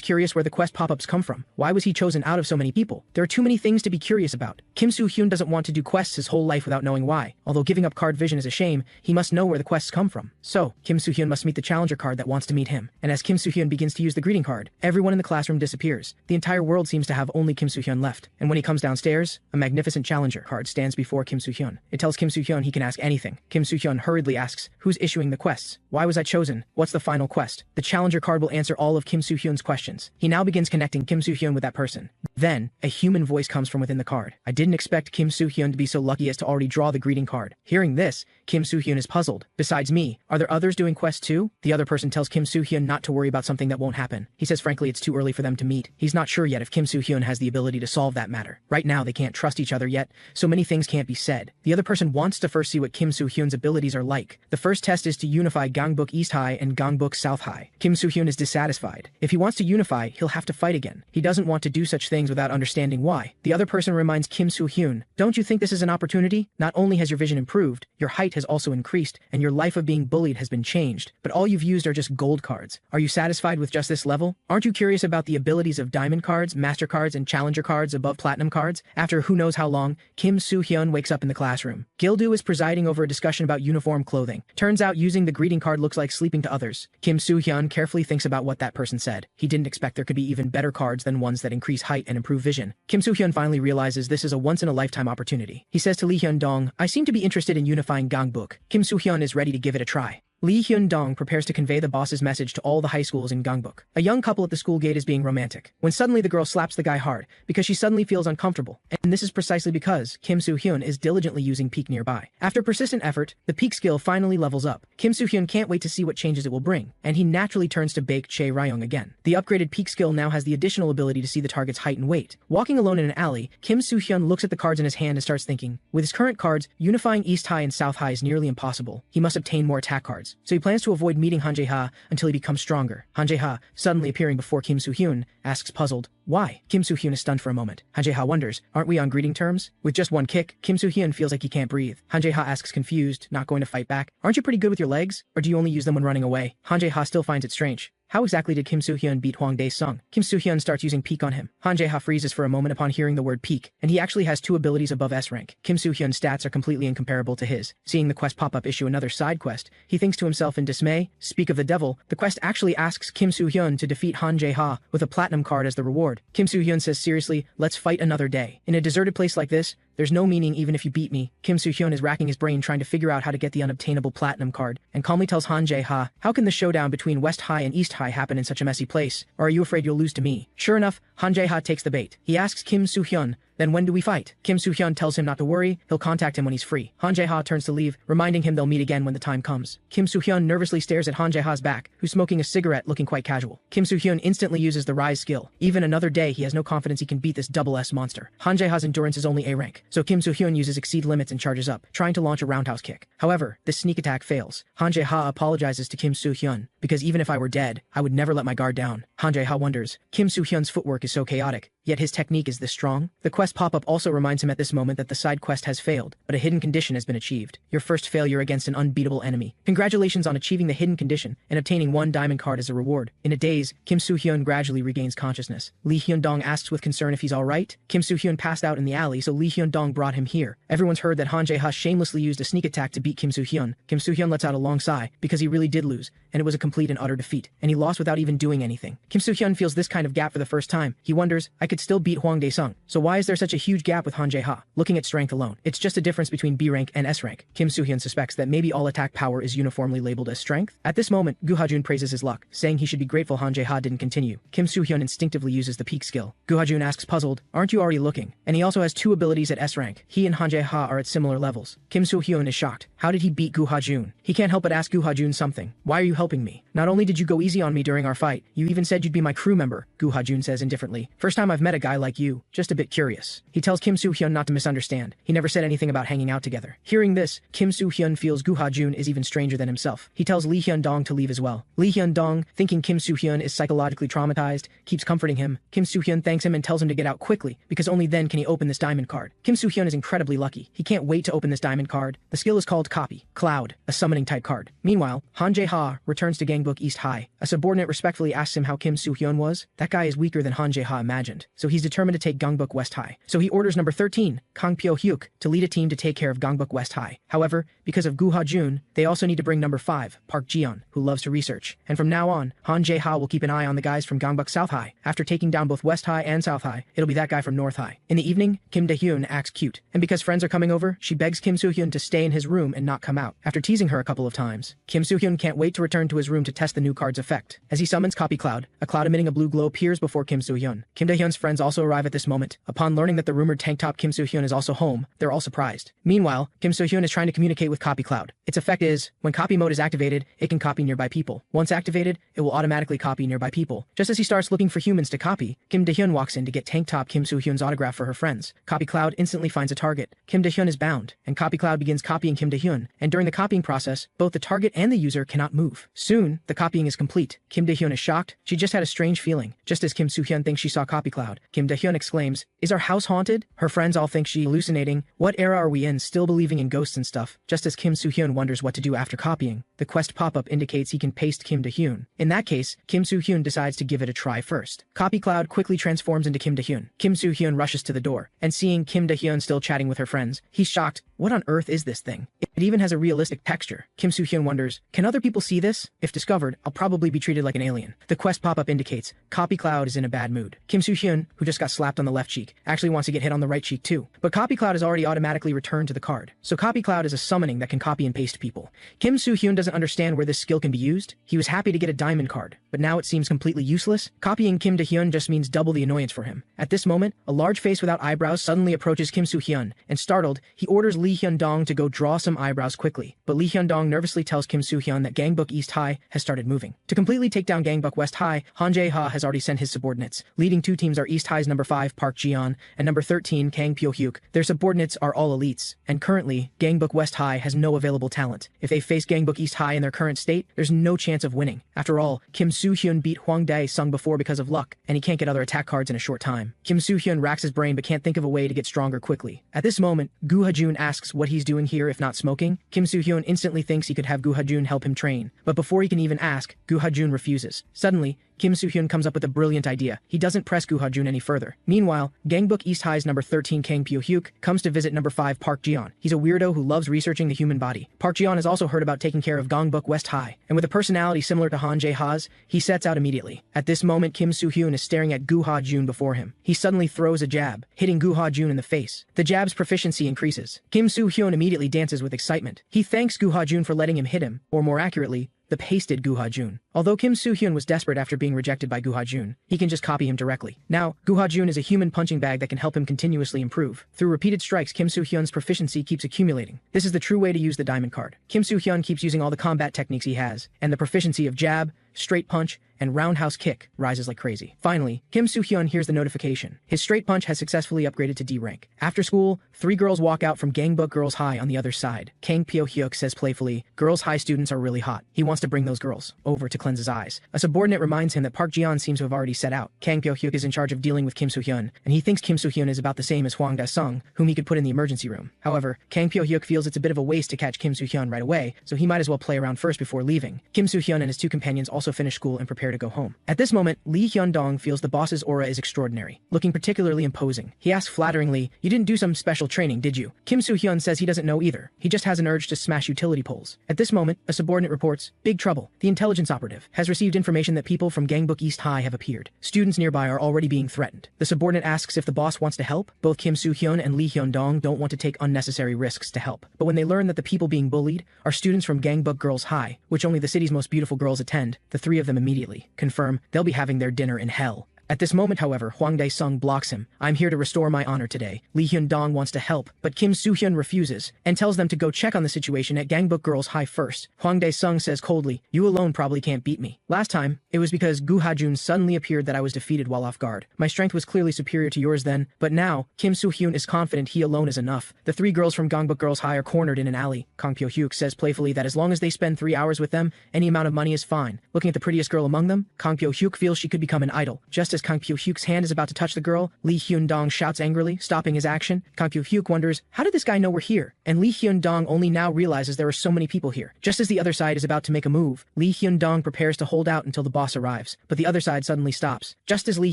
curious where the quest pop-ups come from. Why was he chosen out of so many people? There are too many things to be curious about. Kim Soo-hyun doesn't want to do quests his whole life without knowing why. Although giving up card vision is a shame, he must know where the quests come from. from. So, Kim Soo-hyun must meet the challenger card that wants to meet him. And as Kim Soo-hyun begins to use the greeting card, everyone in the classroom disappears. The entire world seems to have only Kim Soo-hyun left. And when he comes downstairs, a magnificent challenger card stands before Kim Soo-hyun. It tells Kim Soo-hyun he can ask anything. Kim Soo-hyun hurriedly asks, who's issuing the quests? Why was I chosen? What's the final quest? The challenger card will answer all of Kim Soo-hyun's questions. He now begins connecting Kim Soo-hyun with that person. Then, a human voice comes from within the card. I didn't expect Kim Soo-hyun to be so lucky as to already draw the greeting card. Hearing this, Kim Soo-hyun is puzzled. Besides me, are there others doing quests too? The other person tells Kim Soo-hyun not to worry about something that won't happen. He says frankly it's too early for them to meet. He's not sure yet if Kim Soo-hyun has the ability to solve that matter. Right now they can't trust each other yet, so many things can't be said. The other person wants to first see what Kim Soo-hyun's abilities are like. The first test is to unify Gangbuk East High and Gangbuk South High. Kim Soo-hyun is dissatisfied. If he wants to unify, he'll have to fight again. He doesn't want to do such things without understanding why. The other person reminds Kim Soo-hyun, don't you think this is an opportunity? Not only has your vision improved, your height has also increased, and your life of being bullied has been changed, but all you've used are just gold cards. Are you satisfied with just this level? Aren't you curious about the abilities of diamond cards, master cards, and challenger cards above platinum cards? After who knows how long, Kim Soo-hyun wakes up in the classroom. Gildu is presiding over a discussion about uniform clothing. Turns out using the greeting card looks like sleeping to others. Kim Soo-hyun carefully thinks about what that person said. He didn't expect there could be even better cards than ones that increase height and improve vision. Kim Soo-hyun finally realizes this is a once-in-a-lifetime opportunity. He says to Lee Hyun-dong, I seem to be interested in unifying Gangbuk. Kim Soo-hyun is ready to give it a try. Lee Hyun-dong prepares to convey the boss's message to all the high schools in Gangbuk. A young couple at the school gate is being romantic, when suddenly the girl slaps the guy hard, because she suddenly feels uncomfortable, and this is precisely because Kim Soo-hyun is diligently using peak nearby. After persistent effort, the peak skill finally levels up. Kim Soo-hyun can't wait to see what changes it will bring, and he naturally turns to Baek Chae Ryung again. The upgraded peak skill now has the additional ability to see the target's height and weight. Walking alone in an alley, Kim Soo-hyun looks at the cards in his hand and starts thinking, with his current cards, unifying East High and South High is nearly impossible. He must obtain more attack cards, so he plans to avoid meeting Han Jae-ha until he becomes stronger. Han Jae-ha, suddenly appearing before Kim Soo-hyun, asks puzzled, why? Kim Soo-hyun is stunned for a moment. Han Jae-ha wonders, aren't we on greeting terms? With just one kick, Kim Soo-hyun feels like he can't breathe. Han Jae-ha asks confused, not going to fight back, aren't you pretty good with your legs? Or do you only use them when running away? Han Jae-ha still finds it strange. How exactly did Kim Soo-hyun beat Hwang Dae-sung? Kim Soo-hyun starts using peak on him. Han Jae-ha freezes for a moment upon hearing the word peak, and he actually has 2 abilities above S rank. Kim Soo-hyun's stats are completely incomparable to his. Seeing the quest pop up issue another side quest, he thinks to himself in dismay, speak of the devil, the quest actually asks Kim Soo-hyun to defeat Han Jae-ha with a platinum card as the reward. Kim Soo-hyun says seriously, let's fight another day. In a deserted place like this, there's no meaning even if you beat me. Kim Soo-hyun is racking his brain trying to figure out how to get the unobtainable platinum card, and calmly tells Han Jae-ha, how can the showdown between West High and East High happen in such a messy place? Or are you afraid you'll lose to me? Sure enough, Han Jae-ha takes the bait. He asks Kim Soo-hyun, then when do we fight? Kim Soo-hyun tells him not to worry, he'll contact him when he's free. Han Jae-ha turns to leave, reminding him they'll meet again when the time comes. Kim Soo-hyun nervously stares at Han Jae-ha's back, who's smoking a cigarette looking quite casual. Kim Soo-hyun instantly uses the rise skill. Even another day he has no confidence he can beat this double S monster. Han Jae-ha's endurance is only A rank, so Kim Soo-hyun uses exceed limits and charges up, trying to launch a roundhouse kick. However, this sneak attack fails. Han Jae-ha apologizes to Kim Soo-hyun, because even if I were dead, I would never let my guard down. Han Jae-ha wonders, Kim Soo-hyun's footwork is so chaotic, yet his technique is this strong? The quest pop-up also reminds him at this moment that the side quest has failed, but a hidden condition has been achieved. Your first failure against an unbeatable enemy. Congratulations on achieving the hidden condition and obtaining 1 diamond card as a reward. In a daze, Kim Soo-hyun gradually regains consciousness. Lee Hyun-dong asks with concern if he's alright. Kim Soo-hyun passed out in the alley, so Lee Hyun-dong brought him here. Everyone's heard that Han Jae-ha shamelessly used a sneak attack to beat Kim Soo-hyun. Kim Soo-hyun lets out a long sigh, because he really did lose, and it was a complete and utter defeat, and he lost without even doing anything. Kim Soo-hyun feels this kind of gap for the first time. He wonders, I could still beat Hwang Dae-sung, so why is there such a huge gap with Han Jae-ha? Looking at strength alone, it's just a difference between B rank and S rank. Kim Soo-hyun suspects that maybe all attack power is uniformly labeled as strength. At this moment, Gu Ha-jun praises his luck, saying he should be grateful Han Jae-ha didn't continue. Kim Soo-hyun instinctively uses the peak skill. Gu Ha-jun asks puzzled, aren't you already looking? And he also has 2 abilities at S rank. He and Han Jae-ha are at similar levels. Kim Soo-hyun is shocked. How did he beat Gu Ha-jun? He can't help but ask Gu Ha-jun something. Why are you helping me? Not only did you go easy on me during our fight, you even said you'd be my crew member, Gu Ha-jun says indifferently. First time I've met a guy like you, just a bit curious. He tells Kim Soo-hyun not to misunderstand. He never said anything about hanging out together. Hearing this, Kim Soo-hyun feels Gu Ha-jun is even stranger than himself. He tells Lee Hyun-dong to leave as well. Lee Hyun-dong, thinking Kim Soo-hyun is psychologically traumatized, keeps comforting him. Kim Soo-hyun thanks him and tells him to get out quickly, because only then can he open this diamond card. Kim Soo-hyun is incredibly lucky. He can't wait to open this diamond card. The skill is called Copy, Cloud, a summoning type card. Meanwhile, Han Jae-ha returns to Gangbuk East High. A subordinate respectfully asks him how Kim Soo-hyun was. That guy is weaker than Han Jae-ha imagined, so he's determined to take Gangbuk West High. High. So he orders number 13, Kang Pyo-hyuk, to lead a team to take care of Gangbuk West High. However, because of Gu Ha-jun, they also need to bring number 5, Park Ji-yeon, who loves to research. And from now on, Han Jae-ha will keep an eye on the guys from Gangbuk South High. After taking down both West High and South High, it'll be that guy from North High. In the evening, Kim Da-hyun acts cute. And because friends are coming over, she begs Kim Soo-hyun to stay in his room and not come out. After teasing her a couple of times, Kim Soo-hyun can't wait to return to his room to test the new card's effect. As he summons Copy Cloud, a cloud emitting a blue glow appears before Kim Soo-hyun. Kim Da-hyun's friends also arrive at this moment. Upon learning that the rumored tank top Kim Soo-hyun is also home, they're all surprised. Meanwhile, Kim Soo-hyun is trying to communicate with Copy Cloud. Its effect is, when copy mode is activated, it can copy nearby people. Once activated, it will automatically copy nearby people. Just as he starts looking for humans to copy, Kim Da-hyun walks in to get tank top Kim Soo-hyun's autograph for her friends. Copy Cloud instantly finds a target. Kim Da-hyun is bound, and Copy Cloud begins copying Kim Da-hyun, and during the copying process, both the target and the user cannot move. Soon, the copying is complete. Kim Da-hyun is shocked. She just had a strange feeling. Just as Kim Soo-hyun thinks she saw Copy Cloud, Kim Da-hyun exclaims, "Is our house haunted?" Her friends all think she hallucinating. What era are we in, still believing in ghosts and stuff? Just as Kim Soo-hyun wonders what to do after copying, the quest pop-up indicates he can paste Kim Da-hyun. In that case, Kim Soo-hyun decides to give it a try first. Copy Cloud quickly transforms into Kim Da-hyun. Kim Soo-hyun rushes to the door, and seeing Kim Da-hyun still chatting with her friends, he's shocked. What on earth is this thing? It even has a realistic texture. Kim Soo-hyun wonders, can other people see this? If discovered, I'll probably be treated like an alien. The quest pop-up indicates Copy Cloud is in a bad mood. Kim Soo-hyun, who just got slapped on the left cheek, actually wants to get hit on the right cheek too. But Copy Cloud is already automatically returned to the card. So Copy Cloud is a summoning that can copy and paste people. Kim Soo-hyun doesn't understand where this skill can be used. He was happy to get a diamond card, but now it seems completely useless. Copying Kim Da-hyun just means double the annoyance for him. At this moment, a large face without eyebrows suddenly approaches Kim Soo-hyun, and startled, he orders Lee Hyun-dong to go draw some eyebrows quickly. But Lee Hyun-dong nervously tells Kim Soo-hyun that Gangbuk East High has started moving. To completely take down Gangbuk West High, Han Jae-ha has already sent his subordinates. Leading two teams are East High's number 5 Park Ji-yeon and number 13 Kang Pyo-hyuk. Their subordinates are all elites, and currently, Gangbuk West High has no available talent. If they face Gangbuk East High in their current state, there's no chance of winning. After all, Kim Soo-hyun beat Hwang Dae-sung before because of luck, and he can't get other attack cards in a short time. Kim Soo-hyun racks his brain but can't think of a way to get stronger quickly. At this moment, Gu Ha-jun asks what he's doing here if not smoking. Kim Soo-hyun instantly thinks he could have Gu Ha-jun help him train, but before he can even ask, Gu Ha-jun refuses. Suddenly, Kim Soo-hyun comes up with a brilliant idea. He doesn't press Gu Ha-jun any further. Meanwhile, Gangbuk East High's number 13 Kang Pyo-hyuk comes to visit number 5 Park Ji-yeon. He's a weirdo who loves researching the human body. Park Ji-yeon has also heard about taking care of Gangbuk West High, and with a personality similar to Han Jae-ha's, he sets out immediately. At this moment, Kim Soo-hyun is staring at Gu Ha-jun before him. He suddenly throws a jab, hitting Gu Ha-jun in the face. The jab's proficiency increases. Kim Soo-hyun immediately dances with excitement. He thanks Gu Ha-jun for letting him hit him, or more accurately, the pasted Gu Ha-jun. Although Kim Soo-hyun was desperate after being rejected by Gu Ha-jun, he can just copy him directly. Now, Gu Ha-jun is a human punching bag that can help him continuously improve. Through repeated strikes, Kim Soo-hyun's proficiency keeps accumulating. This is the true way to use the diamond card. Kim Soo-hyun keeps using all the combat techniques he has, and the proficiency of jab, straight punch, and roundhouse kick rises like crazy. Finally, Kim Soo-hyun hears the notification. His straight punch has successfully upgraded to D rank. After school, 3 girls walk out from Gangbuk Girls High on the other side. Kang Pyo-hyuk says playfully, "Girls High students are really hot." He wants to bring those girls over to cleanse his eyes. A subordinate reminds him that Park Ji-yeon seems to have already set out. Kang Pyo-hyuk is in charge of dealing with Kim Soo-hyun, and he thinks Kim Soo-hyun is about the same as Hwang Dae-sung, whom he could put in the emergency room. However, Kang Pyo-hyuk feels it's a bit of a waste to catch Kim Soo-hyun right away, so he might as well play around first before leaving. Kim Soo-hyun and his 2 companions also finish school and prepare to go home. At this moment, Lee Hyun-dong feels the boss's aura is extraordinary, looking particularly imposing. He asks flatteringly, "You didn't do some special training, did you?" Kim Soo-hyun says he doesn't know either. He just has an urge to smash utility poles. At this moment, a subordinate reports, "Big trouble. The intelligence operative has received information that people from Gangbuk East High have appeared. Students nearby are already being threatened." The subordinate asks if the boss wants to help. Both Kim Soo-hyun and Lee Hyun-dong don't want to take unnecessary risks to help. But when they learn that the people being bullied are students from Gangbuk Girls High, which only the city's most beautiful girls attend, the 3 of them immediately confirm they'll be having their dinner in hell. At this moment, however, Hwang Dae-sung blocks him. "I'm here to restore my honor today." Lee Hyun-dong wants to help, but Kim Soo-hyun refuses and tells them to go check on the situation at Gangbuk Girls High first. Hwang Dae-sung says coldly, "You alone probably can't beat me. Last time, it was because Gu Ha-jun suddenly appeared that I was defeated while off guard. My strength was clearly superior to yours then, but now, Kim Soo-hyun is confident he alone is enough." The 3 girls from Gangbuk Girls High are cornered in an alley. Kang Pyo-hyuk says playfully that as long as they spend 3 hours with them, any amount of money is fine. Looking at the prettiest girl among them, Kang Pyo-hyuk feels she could become an idol. Just as as Kang Pyo-hyuk's hand is about to touch the girl, Lee Hyun-dong shouts angrily, stopping his action. Kang Pyo-hyuk wonders, how did this guy know we're here? And Lee Hyun-dong only now realizes there are so many people here. Just as the other side is about to make a move, Lee Hyun-dong prepares to hold out until the boss arrives, but the other side suddenly stops. Just as Lee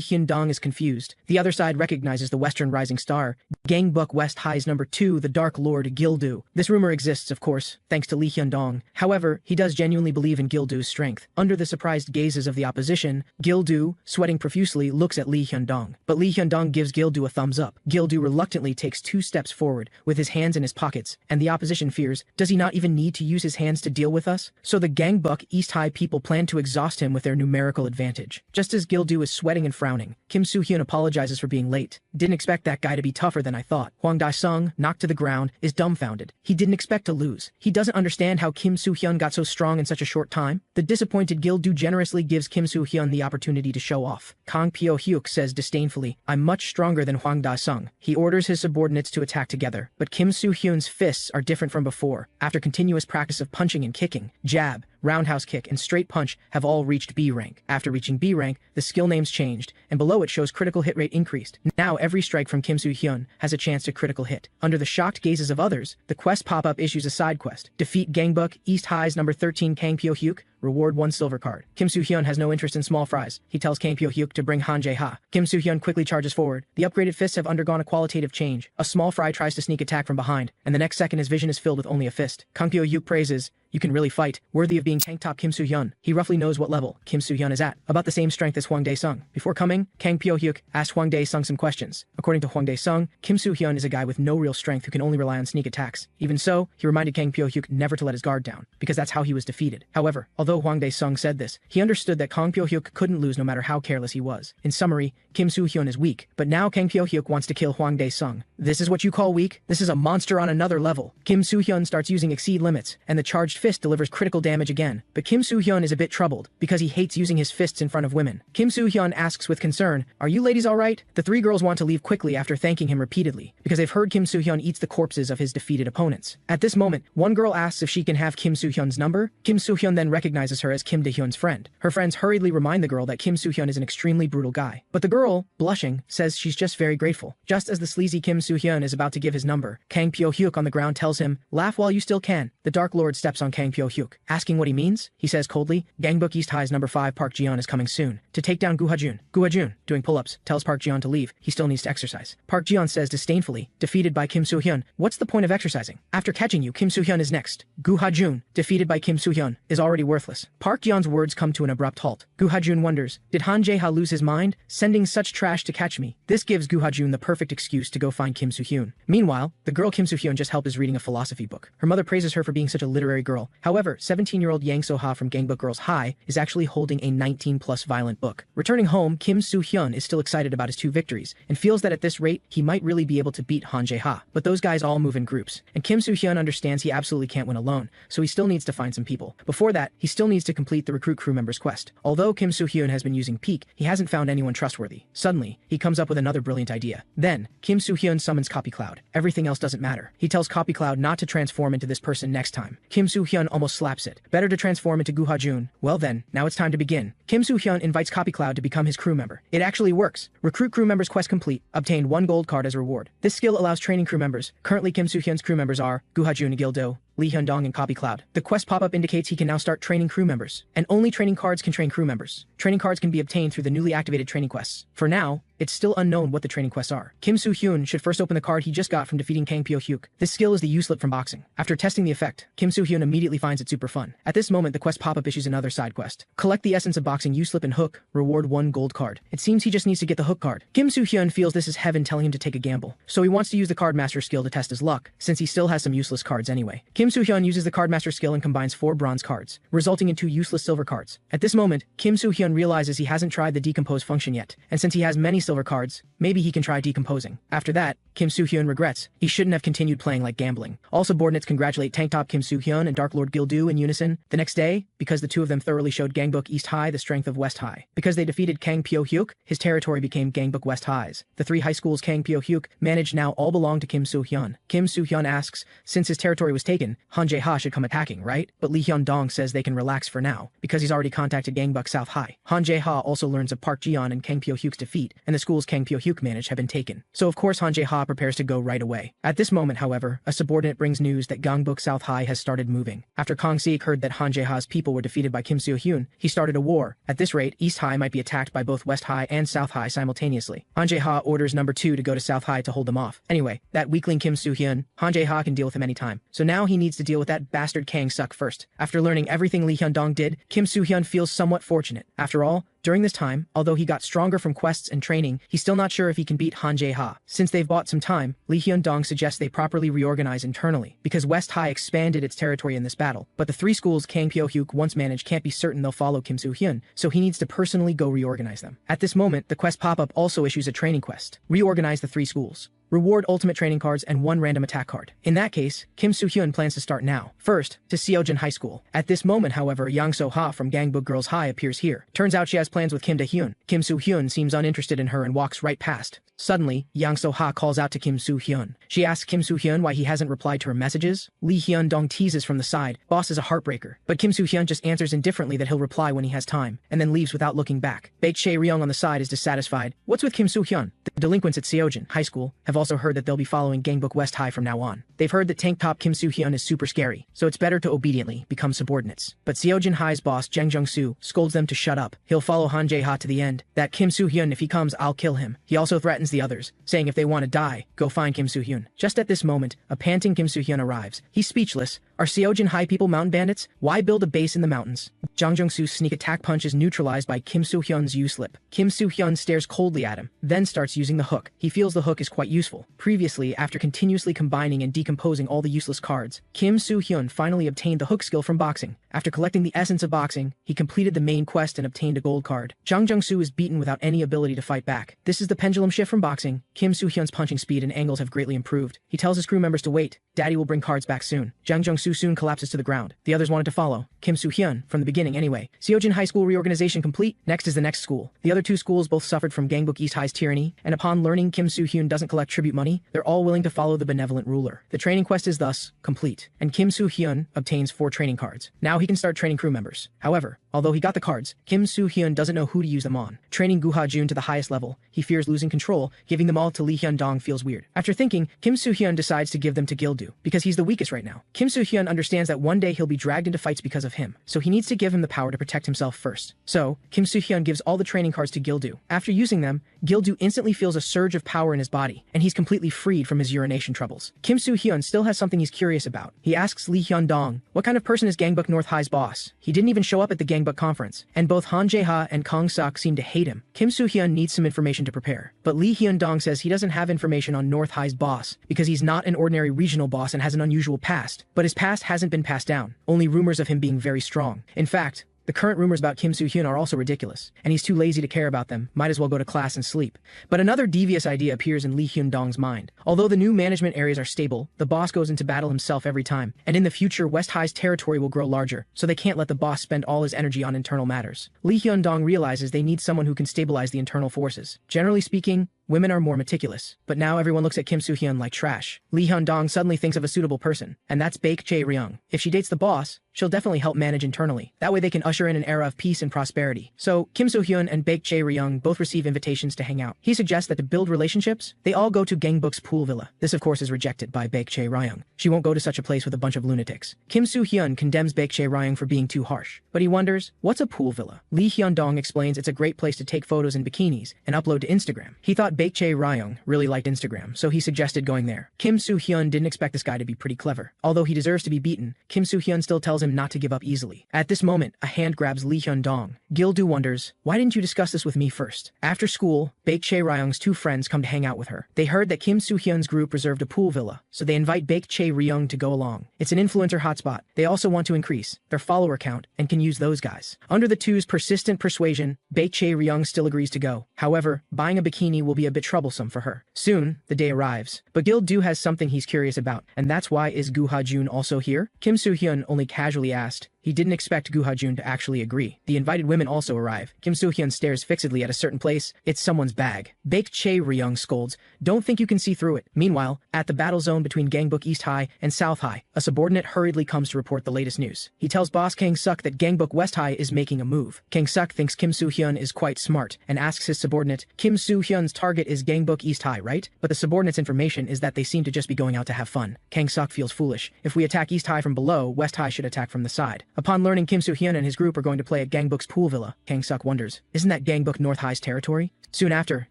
Hyun-dong is confused, the other side recognizes the Western Rising Star, Gangbuk West High's number 2, the Dark Lord Gildu. This rumor exists, of course, thanks to Lee Hyun-dong. However, he does genuinely believe in Gildu's strength. Under the surprised gazes of the opposition, Gildu, sweating profusely, looks at Lee Hyun-dong. But Lee Hyun-dong gives Gildu a thumbs up. Gildu reluctantly takes 2 steps forward, with his hands in his pockets, and the opposition fears, does he not even need to use his hands to deal with us? So the Gangbuk East High people plan to exhaust him with their numerical advantage. Just as Gildu is sweating and frowning, Kim Soo-hyun apologizes for being late. Didn't expect that guy to be tougher than I thought. Hwang Dae-sung, knocked to the ground, is dumbfounded. He didn't expect to lose. He doesn't understand how Kim Soo-hyun got so strong in such a short time. The disappointed Gildu generously gives Kim Soo-hyun the opportunity to show off. Kang Pyo-hyuk says disdainfully, I'm much stronger than Hwang Dae-sung. He orders his subordinates to attack together, but Kim Soo-hyun's fists are different from before. After continuous practice of punching and kicking, jab, roundhouse kick, and straight punch have all reached B rank. After reaching B rank, the skill names changed, and below it shows critical hit rate increased. Now every strike from Kim Soo-hyun has a chance to critical hit. Under the shocked gazes of others, the quest pop-up issues a side quest. Defeat Gangbuk East High's number 13 Kang Pyo-hyuk, reward 1 silver card. Kim Soo-hyun has no interest in small fries. He tells Kang Pyo-hyuk to bring Han Jae-ha. Kim Soo-hyun quickly charges forward. The upgraded fists have undergone a qualitative change. A small fry tries to sneak attack from behind, and the next second his vision is filled with only a fist. Kang Pyo-hyuk praises, you can really fight, worthy of being tank top Kim Soo-hyun. He roughly knows what level Kim Soo-hyun is at, about the same strength as Hwang Dae-sung. Before coming, Kang Pyo-hyuk asked Hwang Dae-sung some questions. According to Hwang Dae-sung, Kim Soo-hyun is a guy with no real strength who can only rely on sneak attacks. Even so, he reminded Kang Pyo-hyuk never to let his guard down, because that's how he was defeated. However, although Hwang Dae-sung said this, he understood that Kang Pyo-hyuk couldn't lose no matter how careless he was. In summary, Kim Soo-hyun is weak, but now Kang Pyo-hyuk wants to kill Hwang Dae-sung. This is what you call weak? This is a monster on another level. Kim Soo-hyun starts using exceed limits, and the charged fist delivers critical damage again. But Kim Soo-hyun is a bit troubled, because he hates using his fists in front of women. Kim Soo-hyun asks with concern, are you ladies alright? The 3 girls want to leave quickly after thanking him repeatedly, because they've heard Kim Soo-hyun eats the corpses of his defeated opponents. At this moment, one girl asks if she can have Kim Soo-hyun's number. Kim Soo-hyun then recognizes her as Kim Dae-hyun's friend. Her friends hurriedly remind the girl that Kim Soo-hyun is an extremely brutal guy. But the girl, blushing, says she's just very grateful. Just as the sleazy Kim Soo-hyun is about to give his number, Kang Pyo-hyuk on the ground tells him, laugh while you still can. The Dark Lord steps on Kang Pyo-hyuk, asking what he means. He says coldly, Gangbuk East High's number 5 Park Ji-yeon is coming soon to take down Gu Ha-jun. Gu Ha-jun, doing pull-ups, tells Park Ji-yeon to leave. He still needs to exercise. Park Ji-yeon says disdainfully, defeated by Kim Soo-hyun, what's the point of exercising? After catching you, Kim Soo-hyun is next. Gu Ha-jun, defeated by Kim Soo-hyun, is already worthless. Park Ji-yeon's words come to an abrupt halt. Gu Ha-jun wonders, did Han Jae-ha lose his mind, sending such trash to catch me? This gives Gu Ha-jun the perfect excuse to go find Kim Soo-hyun. Meanwhile, the girl Kim Soo-hyun just helped is reading a philosophy book. Her mother praises her for being such a literary girl. However, 17-year-old Yang So-ha from Gangbuk Girls High is actually holding a 19+ violent book. Returning home, Kim Soo-hyun is still excited about his 2 victories, and feels that at this rate, he might really be able to beat Han Jae-ha. But those guys all move in groups, and Kim Soo-hyun understands he absolutely can't win alone, so he still needs to find some people. Before that, he still needs to complete the recruit crew member's quest. Although Kim Soo-hyun has been using Peek, he hasn't found anyone trustworthy. Suddenly, he comes up with another brilliant idea. Then, Kim Soo-hyun summons Copy Cloud. Everything else doesn't matter. He tells Copy Cloud not to transform into this person next time. Kim Soo-hyun almost slaps it. Better to transform into Gu Ha-jun. Well then, now it's time to begin. Kim Soo-hyun invites Copy Cloud to become his crew member. It actually works. Recruit crew members quest complete. Obtain 1 gold card as reward. This skill allows training crew members. Currently Kim Soo-hyun's crew members are Gu Ha-jun and Gildo, Lee Hyun-dong and Copy Cloud. The quest pop-up indicates he can now start training crew members, and only training cards can train crew members. Training cards can be obtained through the newly activated training quests. For now, it's still unknown what the training quests are. Kim Soo-hyun should first open the card he just got from defeating Kang Pyo-hyuk. This skill is the U-slip from boxing. After testing the effect, Kim Soo-hyun immediately finds it super fun. At this moment, the quest pop-up issues another side quest. Collect the essence of boxing U-slip and hook, reward 1 gold card. It seems he just needs to get the hook card. Kim Soo-hyun feels this is heaven telling him to take a gamble, so he wants to use the card master skill to test his luck, since he still has some useless cards anyway. Kim Soo-hyun uses the card master skill and combines 4 bronze cards, resulting in 2 useless silver cards. At this moment, Kim Soo-hyun realizes he hasn't tried the decompose function yet, and since he has many silver cards, maybe he can try decomposing. After that, Kim Soo-hyun regrets. He shouldn't have continued playing like gambling. All subordinates congratulate Tank Top Kim Soo-hyun and Dark Lord Gil-do in unison. The next day, because the two of them thoroughly showed Gangbuk East High the strength of West High. Because they defeated Kang Pyo-hyuk, his territory became Gangbuk West High's. The three high schools Kang Pyo-hyuk managed now all belong to Kim Soo-hyun. Kim Soo-hyun asks, since his territory was taken, Han Jae-ha should come attacking, right? But Lee Hyun-dong says they can relax for now, because he's already contacted Gangbuk South High. Han Jae-ha also learns of Park Ji-yeon and Kang Pyo-hyuk's defeat, and the schools Kang Pyo-hyuk managed have been taken. So of course Han Jae-ha prepares to go right away. At this moment, however, a subordinate brings news that Gangbuk South High has started moving. After Kang Sik heard that Han Jae-ha's people were defeated by Kim Soo-hyun, he started a war. At this rate, East High might be attacked by both West High and South High simultaneously. Han Jae-ha orders number 2 to go to South High to hold them off. Anyway, that weakling Kim Soo-hyun, Han Jae-ha can deal with him anytime. So now he needs to deal with that bastard Kang Suk first. After learning everything Lee Hyun-dong did, Kim Soo-hyun feels somewhat fortunate. After all, during this time, although he got stronger from quests and training, he's still not sure if he can beat Han Jae-ha. Since they've bought some time, Lee Hyun-dong suggests they properly reorganize internally, because West High expanded its territory in this battle. But the three schools Kang Pyo-hyuk once managed can't be certain they'll follow Kim Soo-hyun, so he needs to personally go reorganize them. At this moment, the quest pop-up also issues a training quest. Reorganize the three schools. Reward ultimate training cards and 1 random attack card. In that case, Kim Soo-hyun plans to start now. First, to Seojin High School. At this moment, however, Yang So-ha from Gangbuk Girls High appears here. Turns out she has plans with Kim Da-hyun. Kim Soo-hyun seems uninterested in her and walks right past. Suddenly, Yang So-ha calls out to Kim Soo-hyun. She asks Kim Soo-hyun why he hasn't replied to her messages. Lee Hyun-dong teases from the side, boss is a heartbreaker. But Kim Soo-hyun just answers indifferently that he'll reply when he has time, and then leaves without looking back. Baek Chae-ryung on the side is dissatisfied. What's with Kim Soo-hyun? The delinquents at Seojin High School have also heard that they'll be following Gangbuk West High from now on. They've heard that Tank Top Kim Soo-hyun is super scary, so it's better to obediently become subordinates. But Seojin High's boss Jang Jung-soo scolds them to shut up. He'll follow Han Jae-ha to the end. That Kim Soo-hyun, if he comes, I'll kill him. He also threatens the others, saying if they want to die, go find Kim Soo-hyun. Just at this moment, a panting Kim Soo-hyun arrives. He's speechless. Are Seojin High people mountain bandits? Why build a base in the mountains? Jang Jung-soo's sneak attack punch is neutralized by Kim Soo-hyun's U-slip. Kim Soo-hyun stares coldly at him, then starts using the hook. He feels the hook is quite useful. Previously, after continuously combining and decomposing all the useless cards, Kim Soo-hyun finally obtained the hook skill from boxing. After collecting the essence of boxing, he completed the main quest and obtained a gold card. Jang Jung-soo is beaten without any ability to fight back. This is the pendulum shift from boxing. Kim Soo-hyun's punching speed and angles have greatly improved. He tells his crew members to wait. Daddy will bring cards back soon. Jang Jung-soo soon collapses to the ground. The others wanted to follow. Kim Soo-hyun, from the beginning anyway. Seojin High School reorganization complete. Next is the next school. The other two schools both suffered from Gangbuk East High's tyranny, and upon learning Kim Soo-hyun doesn't collect tribute money, they're all willing to follow the benevolent ruler. The training quest is thus complete, and Kim Soo-hyun obtains 4 training cards. Now he can start training crew members. However, although he got the cards, Kim Soo-hyun doesn't know who to use them on. Training Gu Ha-jun to the highest level, he fears losing control. Giving them all to Lee Hyun-dong feels weird. After thinking, Kim Soo-hyun decides to give them to Gil-do, because he's the weakest right now. Kim Soo-hyun understands that one day he'll be dragged into fights because of him, so he needs to give him the power to protect himself first. So, Kim Soo-hyun gives all the training cards to Gil-do. After using them, Gil-do instantly feels a surge of power in his body, and he's completely freed from his urination troubles. Kim Soo-hyun still has something he's curious about. He asks Lee Hyun-dong, what kind of person is Gangbuk North High's boss? He didn't even show up at the Gangbuk conference, and both Han Jae-ha and Kang Suk seem to hate him. Kim Soo-hyun needs some information to prepare, but Lee Hyun-dong says he doesn't have information on North High's boss, because he's not an ordinary regional boss and has an unusual past. But his past hasn't been passed down, only rumors of him being very strong. In fact, the current rumors about Kim Soo-hyun are also ridiculous, and he's too lazy to care about them, might as well go to class and sleep. But another devious idea appears in Lee Hyun-dong's mind. Although the new management areas are stable, the boss goes into battle himself every time, and in the future West High's territory will grow larger, so they can't let the boss spend all his energy on internal matters. Lee Hyun-dong realizes they need someone who can stabilize the internal forces. Generally speaking, women are more meticulous, but now everyone looks at Kim Soo-hyun like trash. Lee Hyun-dong suddenly thinks of a suitable person, and that's Baek Chae-ryung. If she dates the boss, she'll definitely help manage internally. That way they can usher in an era of peace and prosperity. So, Kim Soo-hyun and Baek Chae-ryung both receive invitations to hang out. He suggests that to build relationships, they all go to Gangbuk's pool villa. This of course is rejected by Baek Chae-ryung. She won't go to such a place with a bunch of lunatics. Kim Soo-hyun condemns Baek Chae-ryung for being too harsh, but he wonders, what's a pool villa? Lee Hyun-dong explains it's a great place to take photos in bikinis and upload to Instagram. He thought Baek Chae-ryung really liked Instagram, so he suggested going there. Kim Soo-hyun didn't expect this guy to be pretty clever. Although he deserves to be beaten, Kim Soo-hyun still tells him him not to give up easily. At this moment, a hand grabs Lee Hyun-dong. Gil-do wonders, why didn't you discuss this with me first? After school, Baek Chae-ryung's two friends come to hang out with her. They heard that Kim Soo-hyun's group reserved a pool villa, so they invite Baek Chae-ryung to go along. It's an influencer hotspot. They also want to increase their follower count and can use those guys. Under the two's persistent persuasion, Baek Chae-ryung still agrees to go. However, buying a bikini will be a bit troublesome for her. Soon, the day arrives. But Gil-do has something he's curious about, and that's why is Gu Ha-jun also here? Kim Soo-hyun only casually asked. He didn't expect Gu Ha-jun to actually agree. The invited women also arrive. Kim Soo-hyun stares fixedly at a certain place. It's someone's bag. Baek Chae-ryung scolds, don't think you can see through it. Meanwhile, at the battle zone between Gangbuk East High and South High, a subordinate hurriedly comes to report the latest news. He tells boss Kang Suk that Gangbuk West High is making a move. Kang Suk thinks Kim Soo-hyun is quite smart and asks his subordinate, Kim Soo-hyun's target is Gangbuk East High, right? But the subordinate's information is that they seem to just be going out to have fun. Kang Suk feels foolish. If we attack East High from below, West High should attack from the side. Upon learning Kim Soo-hyun and his group are going to play at Gangbuk's pool villa, Kang Suk wonders, isn't that Gangbuk North High's territory? Soon after,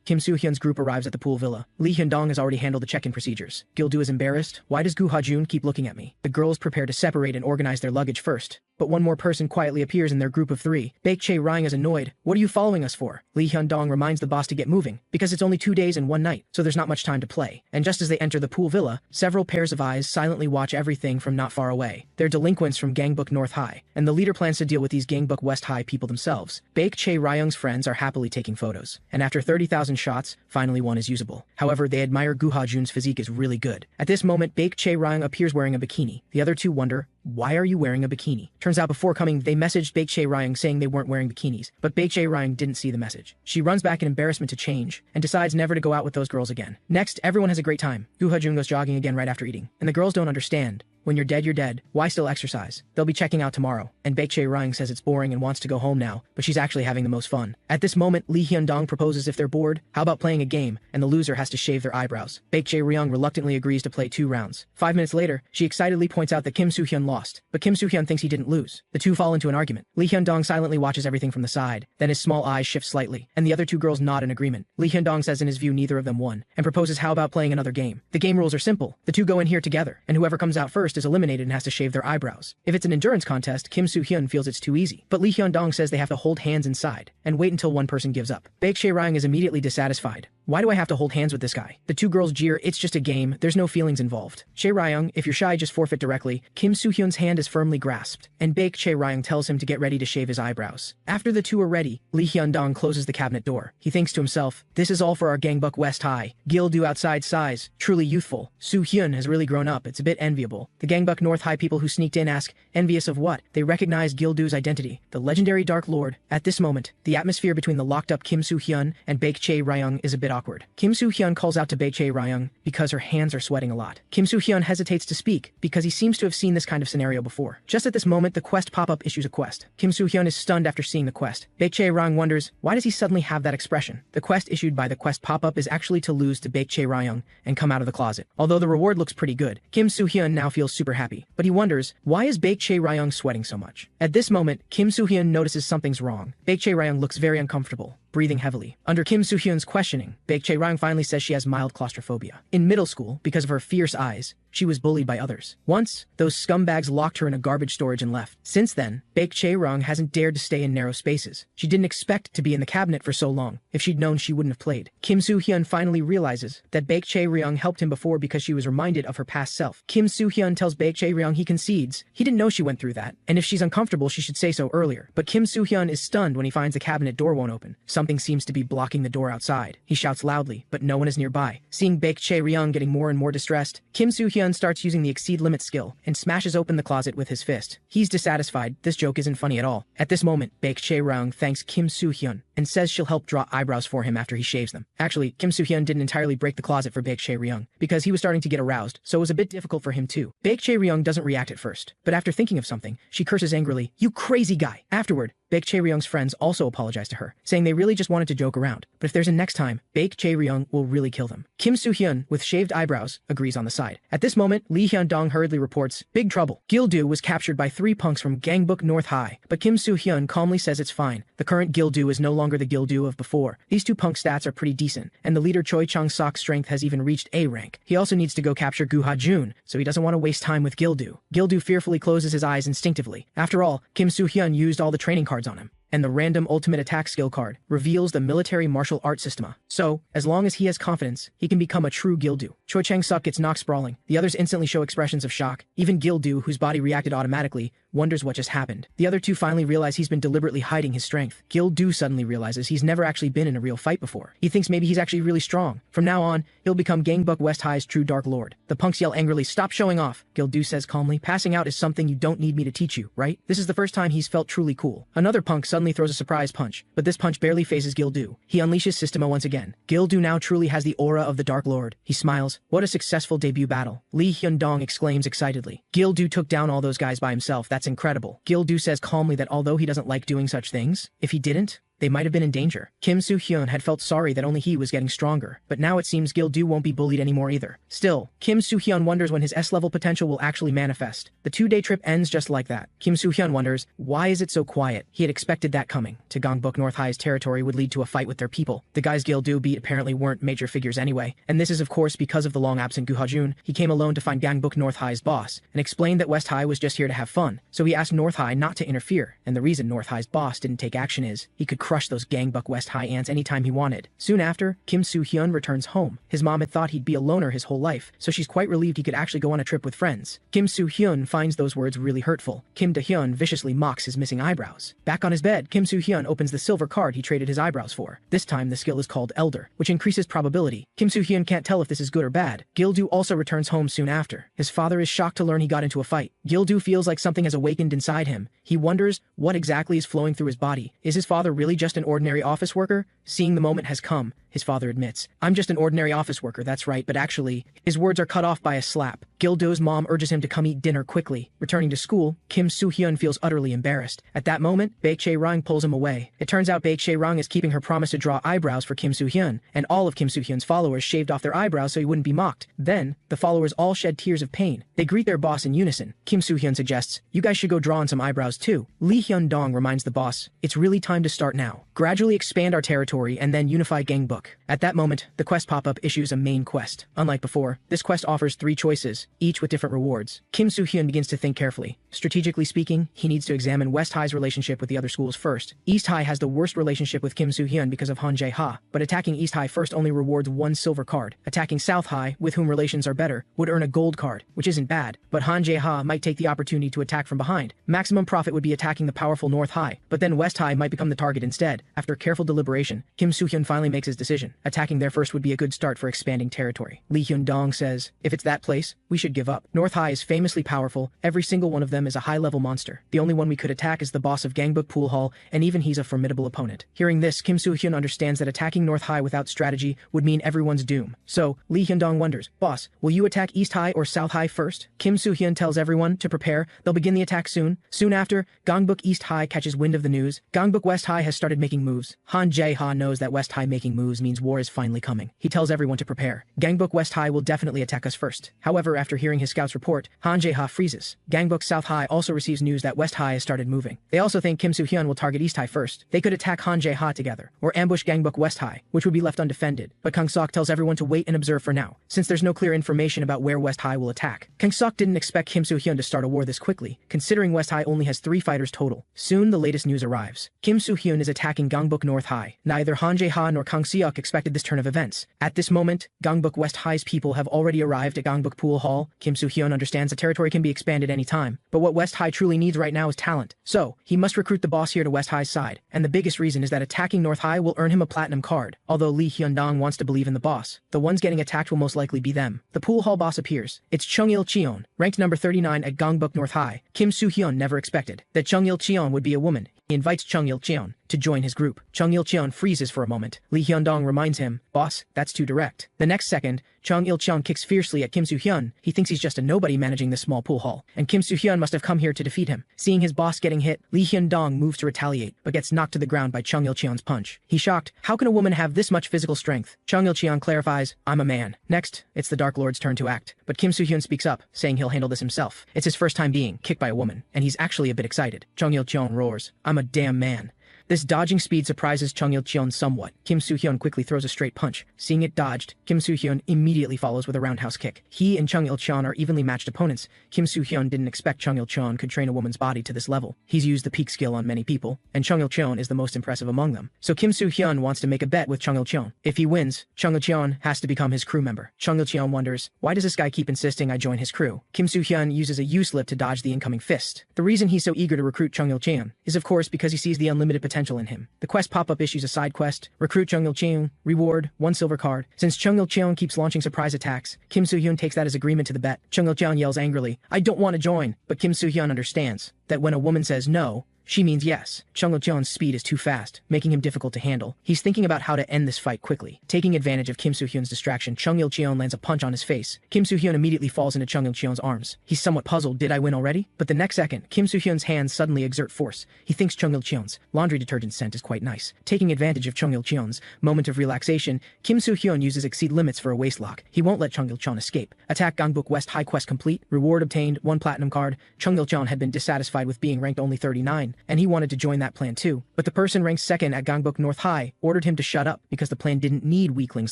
Kim Soo-hyun's group arrives at the pool villa. Lee Hyun-dong has already handled the check-in procedures. Gil-do is embarrassed. Why does Gu Ha-jun keep looking at me? The girls prepare to separate and organize their luggage first. But one more person quietly appears in their group of three. Baek Chae-ryung is annoyed. What are you following us for? Lee Hyun-dong reminds the boss to get moving, because it's only 2 days and 1 night, so there's not much time to play. And just as they enter the pool villa, several pairs of eyes silently watch everything from not far away. They're delinquents from Gangbuk North High, and the leader plans to deal with these Gangbuk West High people themselves. Baek Chae-ryung's friends are happily taking photos, and after 30,000 shots, finally one is usable. However, they admire Gu Ha-jun's physique is really good. At this moment, Baek Chae-ryung appears wearing a bikini. The other two wonder, why are you wearing a bikini? Turns out before coming, they messaged Baek Chae-ryung saying they weren't wearing bikinis, but Baek Chae-ryung didn't see the message. She runs back in embarrassment to change, and decides never to go out with those girls again. Next, everyone has a great time. Gu Ha-jun goes jogging again right after eating, and the girls don't understand. When you're dead, you're dead. Why still exercise? They'll be checking out tomorrow. And Baek Chae-ryung says it's boring and wants to go home now, but she's actually having the most fun. At this moment, Lee Hyun-dong proposes if they're bored, how about playing a game, and the loser has to shave their eyebrows. Baek Chae-ryung reluctantly agrees to play 2 rounds. 5 minutes later, she excitedly points out that Kim Soo-hyun lost, but Kim Soo-hyun thinks he didn't lose. The two fall into an argument. Lee Hyun-dong silently watches everything from the side, then his small eyes shift slightly, and the other two girls nod in agreement. Lee Hyun-dong says in his view neither of them won, and proposes how about playing another game. The game rules are simple. The two go in here together, and whoever comes out first is eliminated and has to shave their eyebrows. If it's an endurance contest, Kim Soo-hyun feels it's too easy, but Lee Hyun-dong says they have to hold hands inside, and wait until one person gives up. Baek Chae-ryung is immediately dissatisfied. Why do I have to hold hands with this guy? The two girls jeer, it's just a game, there's no feelings involved. Chae-ryung, if you're shy just forfeit directly. Kim Soo-hyun's hand is firmly grasped, and Baek Chae-ryung tells him to get ready to shave his eyebrows. After the two are ready, Lee Hyun-dong closes the cabinet door. He thinks to himself, this is all for our Gangbuk West High. Gil-do outside sighs, truly youthful. Soo-hyun has really grown up, it's a bit enviable. The Gangbuk North High people who sneaked in ask, envious of what? They recognize Gil-do's identity, the legendary Dark Lord. At this moment, the atmosphere between the locked-up Kim Soo-hyun and Baek Chae-ryung is a bit awkward. Kim Soo-hyun calls out to Baek Chae-ryung because her hands are sweating a lot. Kim Soo-hyun hesitates to speak because he seems to have seen this kind of scenario before. Just at this moment, the quest pop-up issues a quest. Kim Soo-hyun is stunned after seeing the quest. Baek Chae-ryung wonders, why does he suddenly have that expression? The quest issued by the quest pop-up is actually to lose to Baek Chae-ryung and come out of the closet. Although the reward looks pretty good, Kim Soo-hyun now feels super happy, but he wonders, why is Baek Chae-ryung sweating so much? At this moment, Kim Soo-hyun notices something's wrong. Baek Chae-ryung looks very uncomfortable, breathing heavily. Under Kim Soo-hyun's questioning, Baek Chae-ryung finally says she has mild claustrophobia. In middle school, because of her fierce eyes, she was bullied by others. Once, those scumbags locked her in a garbage storage and left. Since then, Baek Chae-ryung hasn't dared to stay in narrow spaces. She didn't expect to be in the cabinet for so long. If she'd known, she wouldn't have played. Kim Soo-hyun finally realizes that Baek Chae-ryung helped him before because she was reminded of her past self. Kim Soo-hyun tells Baek Chae-ryung he concedes. He didn't know she went through that, and if she's uncomfortable, she should say so earlier. But Kim Soo-hyun is stunned when he finds the cabinet door won't open. Something seems to be blocking the door outside. He shouts loudly, but no one is nearby. Seeing Baek Chae-ryung getting more and more distressed, Kim Soo-hyun starts using the exceed limit skill and smashes open the closet with his fist. He's dissatisfied. This joke isn't funny at all. At this moment, Baek Chae-ryung thanks Kim Soo-hyun and says she'll help draw eyebrows for him after he shaves them. Actually, Kim Soo-hyun didn't entirely break the closet for Baek Chae-ryung because he was starting to get aroused, so it was a bit difficult for him too. Baek Chae-ryung doesn't react at first, but after thinking of something, she curses angrily, "You crazy guy!" Afterward, Baek Chae-ryung's friends also apologize to her, saying they really just wanted to joke around, but if there's a next time, Baek Chae-ryung will really kill them. Kim Soo-hyun, with shaved eyebrows, agrees on the side. At this moment, Lee Hyun-dong hurriedly reports, "Big trouble. Gil-do was captured by 3 punks from Gangbuk North High," but Kim Soo-hyun calmly says it's fine. The current Gil-do is no longer the Gil-do of before. These 2 punk stats are pretty decent, and the leader Choi Chang-sok's strength has even reached A rank. He also needs to go capture Gu Ha-jun, so he doesn't want to waste time with Gil-do. Gil-do fearfully closes his eyes instinctively. After all, Kim Soo-hyun used all the training cards on him, and the random ultimate attack skill card reveals the military martial art system. So, as long as he has confidence, he can become a true Gil-do. Choi Chang-suk gets knocked sprawling. The others instantly show expressions of shock. Even Gil-do, whose body reacted automatically, wonders what just happened. The other 2 finally realize he's been deliberately hiding his strength. Gil-do suddenly realizes he's never actually been in a real fight before. He thinks maybe he's actually really strong. From now on, he'll become Gangbuk West High's true Dark Lord. The punks yell angrily, "Stop showing off!" Gil-do says calmly, "Passing out is something you don't need me to teach you, right?" This is the first time he's felt truly cool. Another punk suddenly throws a surprise punch, but this punch barely phases Gil-do. He unleashes Systema once again. Gil-do now truly has the aura of the Dark Lord. He smiles. "What a successful debut battle." Lee Hyun-dong exclaims excitedly. "Gil-do took down all those guys by himself. That's incredible." Gil-do says calmly that although he doesn't like doing such things, if he didn't, they might have been in danger. Kim Soo-hyun had felt sorry that only he was getting stronger, but now it seems Gil-do won't be bullied anymore either. Still, Kim Soo-hyun wonders when his S-level potential will actually manifest. The 2-day trip ends just like that. Kim Soo-hyun wonders, why is it so quiet? He had expected that coming. To Gangbuk North High's territory would lead to a fight with their people. The guys Gil-do beat apparently weren't major figures anyway, and this is of course because of the long-absent Gu Ha-jun. He came alone to find Gangbuk North High's boss, and explained that West High was just here to have fun, so he asked North High not to interfere, and the reason North High's boss didn't take action is he could crush those Gangbuk West High ants anytime he wanted. Soon after, Kim Soo-hyun returns home. His mom had thought he'd be a loner his whole life, so she's quite relieved he could actually go on a trip with friends. Kim Soo-hyun finds those words really hurtful. Kim Da-hyun viciously mocks his missing eyebrows. Back on his bed, Kim Soo-hyun opens the silver card he traded his eyebrows for. This time the skill is called Elder, which increases probability. Kim Soo-hyun can't tell if this is good or bad. Gil-do also returns home soon after. His father is shocked to learn he got into a fight. Gil-do feels like something has awakened inside him. He wonders what exactly is flowing through his body. Is his father really just an ordinary office worker? Seeing the moment has come, his father admits, "I'm just an ordinary office worker, that's right, but actually..." His words are cut off by a slap. Gil-do's mom urges him to come eat dinner quickly. Returning to school, Kim Soo-hyun feels utterly embarrassed. At that moment, Baek Chae-ryung pulls him away. It turns out Baek Chae-ryung is keeping her promise to draw eyebrows for Kim Soo-hyun, and all of Kim Soo-hyun's followers shaved off their eyebrows so he wouldn't be mocked. Then, the followers all shed tears of pain. They greet their boss in unison. Kim Soo-hyun suggests, "You guys should go draw on some eyebrows too." Lee Hyun-dong reminds the boss, "It's really time to start now. Gradually expand our territory and then unify Gangbuk." At that moment, the quest pop-up issues a main quest. Unlike before, this quest offers 3 choices, each with different rewards. Kim Soo-hyun begins to think carefully. Strategically speaking, he needs to examine West High's relationship with the other schools first. East High has the worst relationship with Kim Soo-hyun because of Han Jae-ha, but attacking East High first only rewards 1 silver card. Attacking South High, with whom relations are better, would earn a gold card, which isn't bad, but Han Jae-ha might take the opportunity to attack from behind. Maximum profit would be attacking the powerful North High, but then West High might become the target instead. After careful deliberation, Kim Soo-hyun finally makes his decision. Attacking there first would be a good start for expanding territory. Lee Hyun-dong says, "If it's that place, we should give up. North High is famously powerful, every single one of them is a high-level monster. The only one we could attack is the boss of Gangbuk Pool Hall, and even he's a formidable opponent." Hearing this, Kim Soo-hyun understands that attacking North High without strategy would mean everyone's doom. So, Lee Hyun-dong wonders, "Boss, will you attack East High or South High first?" Kim Soo-hyun tells everyone to prepare. They'll begin the attack soon. Soon after, Gangbuk East High catches wind of the news. Gangbuk West High has started making moves. Han Jae-ha knows that West High making moves means war is finally coming. He tells everyone to prepare. Gangbuk West High will definitely attack us first. However, after hearing his scout's report, Han Jae-ha freezes. Gangbuk South High also receives news that West High has started moving. They also think Kim Soo-hyun will target East High first. They could attack Han Jae-ha together, or ambush Gangbuk West High, which would be left undefended. But Kang-sok tells everyone to wait and observe for now, since there's no clear information about where West High will attack. Kang-sok didn't expect Kim Soo-hyun to start a war this quickly, considering West High only has 3 fighters total. Soon the latest news arrives. Kim Soo-hyun is attacking Gangbuk North High. Neither Han Jae-ha nor Kang-seok expected this turn of events. At this moment, Gangbuk West High's people have already arrived at Gangbuk Pool Hall. Kim Soo-hyun understands the territory can be expanded any time, but what West High truly needs right now is talent. So, he must recruit the boss here to West High's side, and the biggest reason is that attacking North High will earn him a platinum card. Although Lee Hyun-dong wants to believe in the boss, the ones getting attacked will most likely be them. The Pool Hall boss appears. It's Chung-il Cheon, ranked number 39 at Gangbuk North High. Kim Soo-hyun never expected that Chung-il Cheon would be a woman. He invites Chung-il Cheon to join his group. Chung-il Cheon freezes for a moment. Lee Hyun-dong reminds him, "Boss, that's too direct." The next second, Chung Il-cheon kicks fiercely at Kim Soo-hyun. He thinks he's just a nobody managing this small pool hall, and Kim Soo-hyun must have come here to defeat him. Seeing his boss getting hit, Lee Hyun-dong moves to retaliate, but gets knocked to the ground by Chung Il-cheon's punch. He's shocked. How can a woman have this much physical strength? Chung Il-cheon clarifies, I'm a man. Next, it's the Dark Lord's turn to act, but Kim Soo-hyun speaks up, saying he'll handle this himself. It's his first time being kicked by a woman, and he's actually a bit excited. Chung Il-cheon roars, I'm a damn man. This dodging speed surprises Chung Il-cheon somewhat. Kim Soo-hyun quickly throws a straight punch. Seeing it dodged, Kim Soo-hyun immediately follows with a roundhouse kick. He and Chung Il-cheon are evenly matched opponents. Kim Soo-hyun didn't expect Chung Il-cheon could train a woman's body to this level. He's used the peak skill on many people, and Chung Il-cheon is the most impressive among them. So Kim Soo-hyun wants to make a bet with Chung Il-cheon. If he wins, Chung Il-cheon has to become his crew member. Chung Il-cheon wonders, why does this guy keep insisting I join his crew? Kim Soo-hyun uses a U-slip to dodge the incoming fist. The reason he's so eager to recruit Chung Il-cheon is of course because he sees the unlimited potential in him. The quest pop-up issues a side quest, recruit Chung Il-cheon, reward, 1 silver card. Since Chung Il-cheon keeps launching surprise attacks, Kim Soo-hyun takes that as agreement to the bet. Chung Il-cheon yells angrily, I don't want to join, but Kim Soo-hyun understands that when a woman says no, she means yes. Chung Il-cheon's speed is too fast, making him difficult to handle. He's thinking about how to end this fight quickly. Taking advantage of Kim Soo-hyun's distraction, Chung Il-cheon lands a punch on his face. Kim Soo-hyun immediately falls into Chung Il-cheon's arms. He's somewhat puzzled, did I win already? But the next second, Kim Soo-hyun's hands suddenly exert force. He thinks Chung Il-cheon's laundry detergent scent is quite nice. Taking advantage of Chung Il-cheon's moment of relaxation, Kim Soo-hyun uses exceed limits for a waistlock. He won't let Chung Il-cheon escape. Attack Gangbuk West High quest complete. Reward obtained, 1 platinum card. Chung Il-cheon had been dissatisfied with being ranked only 39, and he wanted to join that plan too, but the person ranked second at Gangbuk North High ordered him to shut up because the plan didn't need weaklings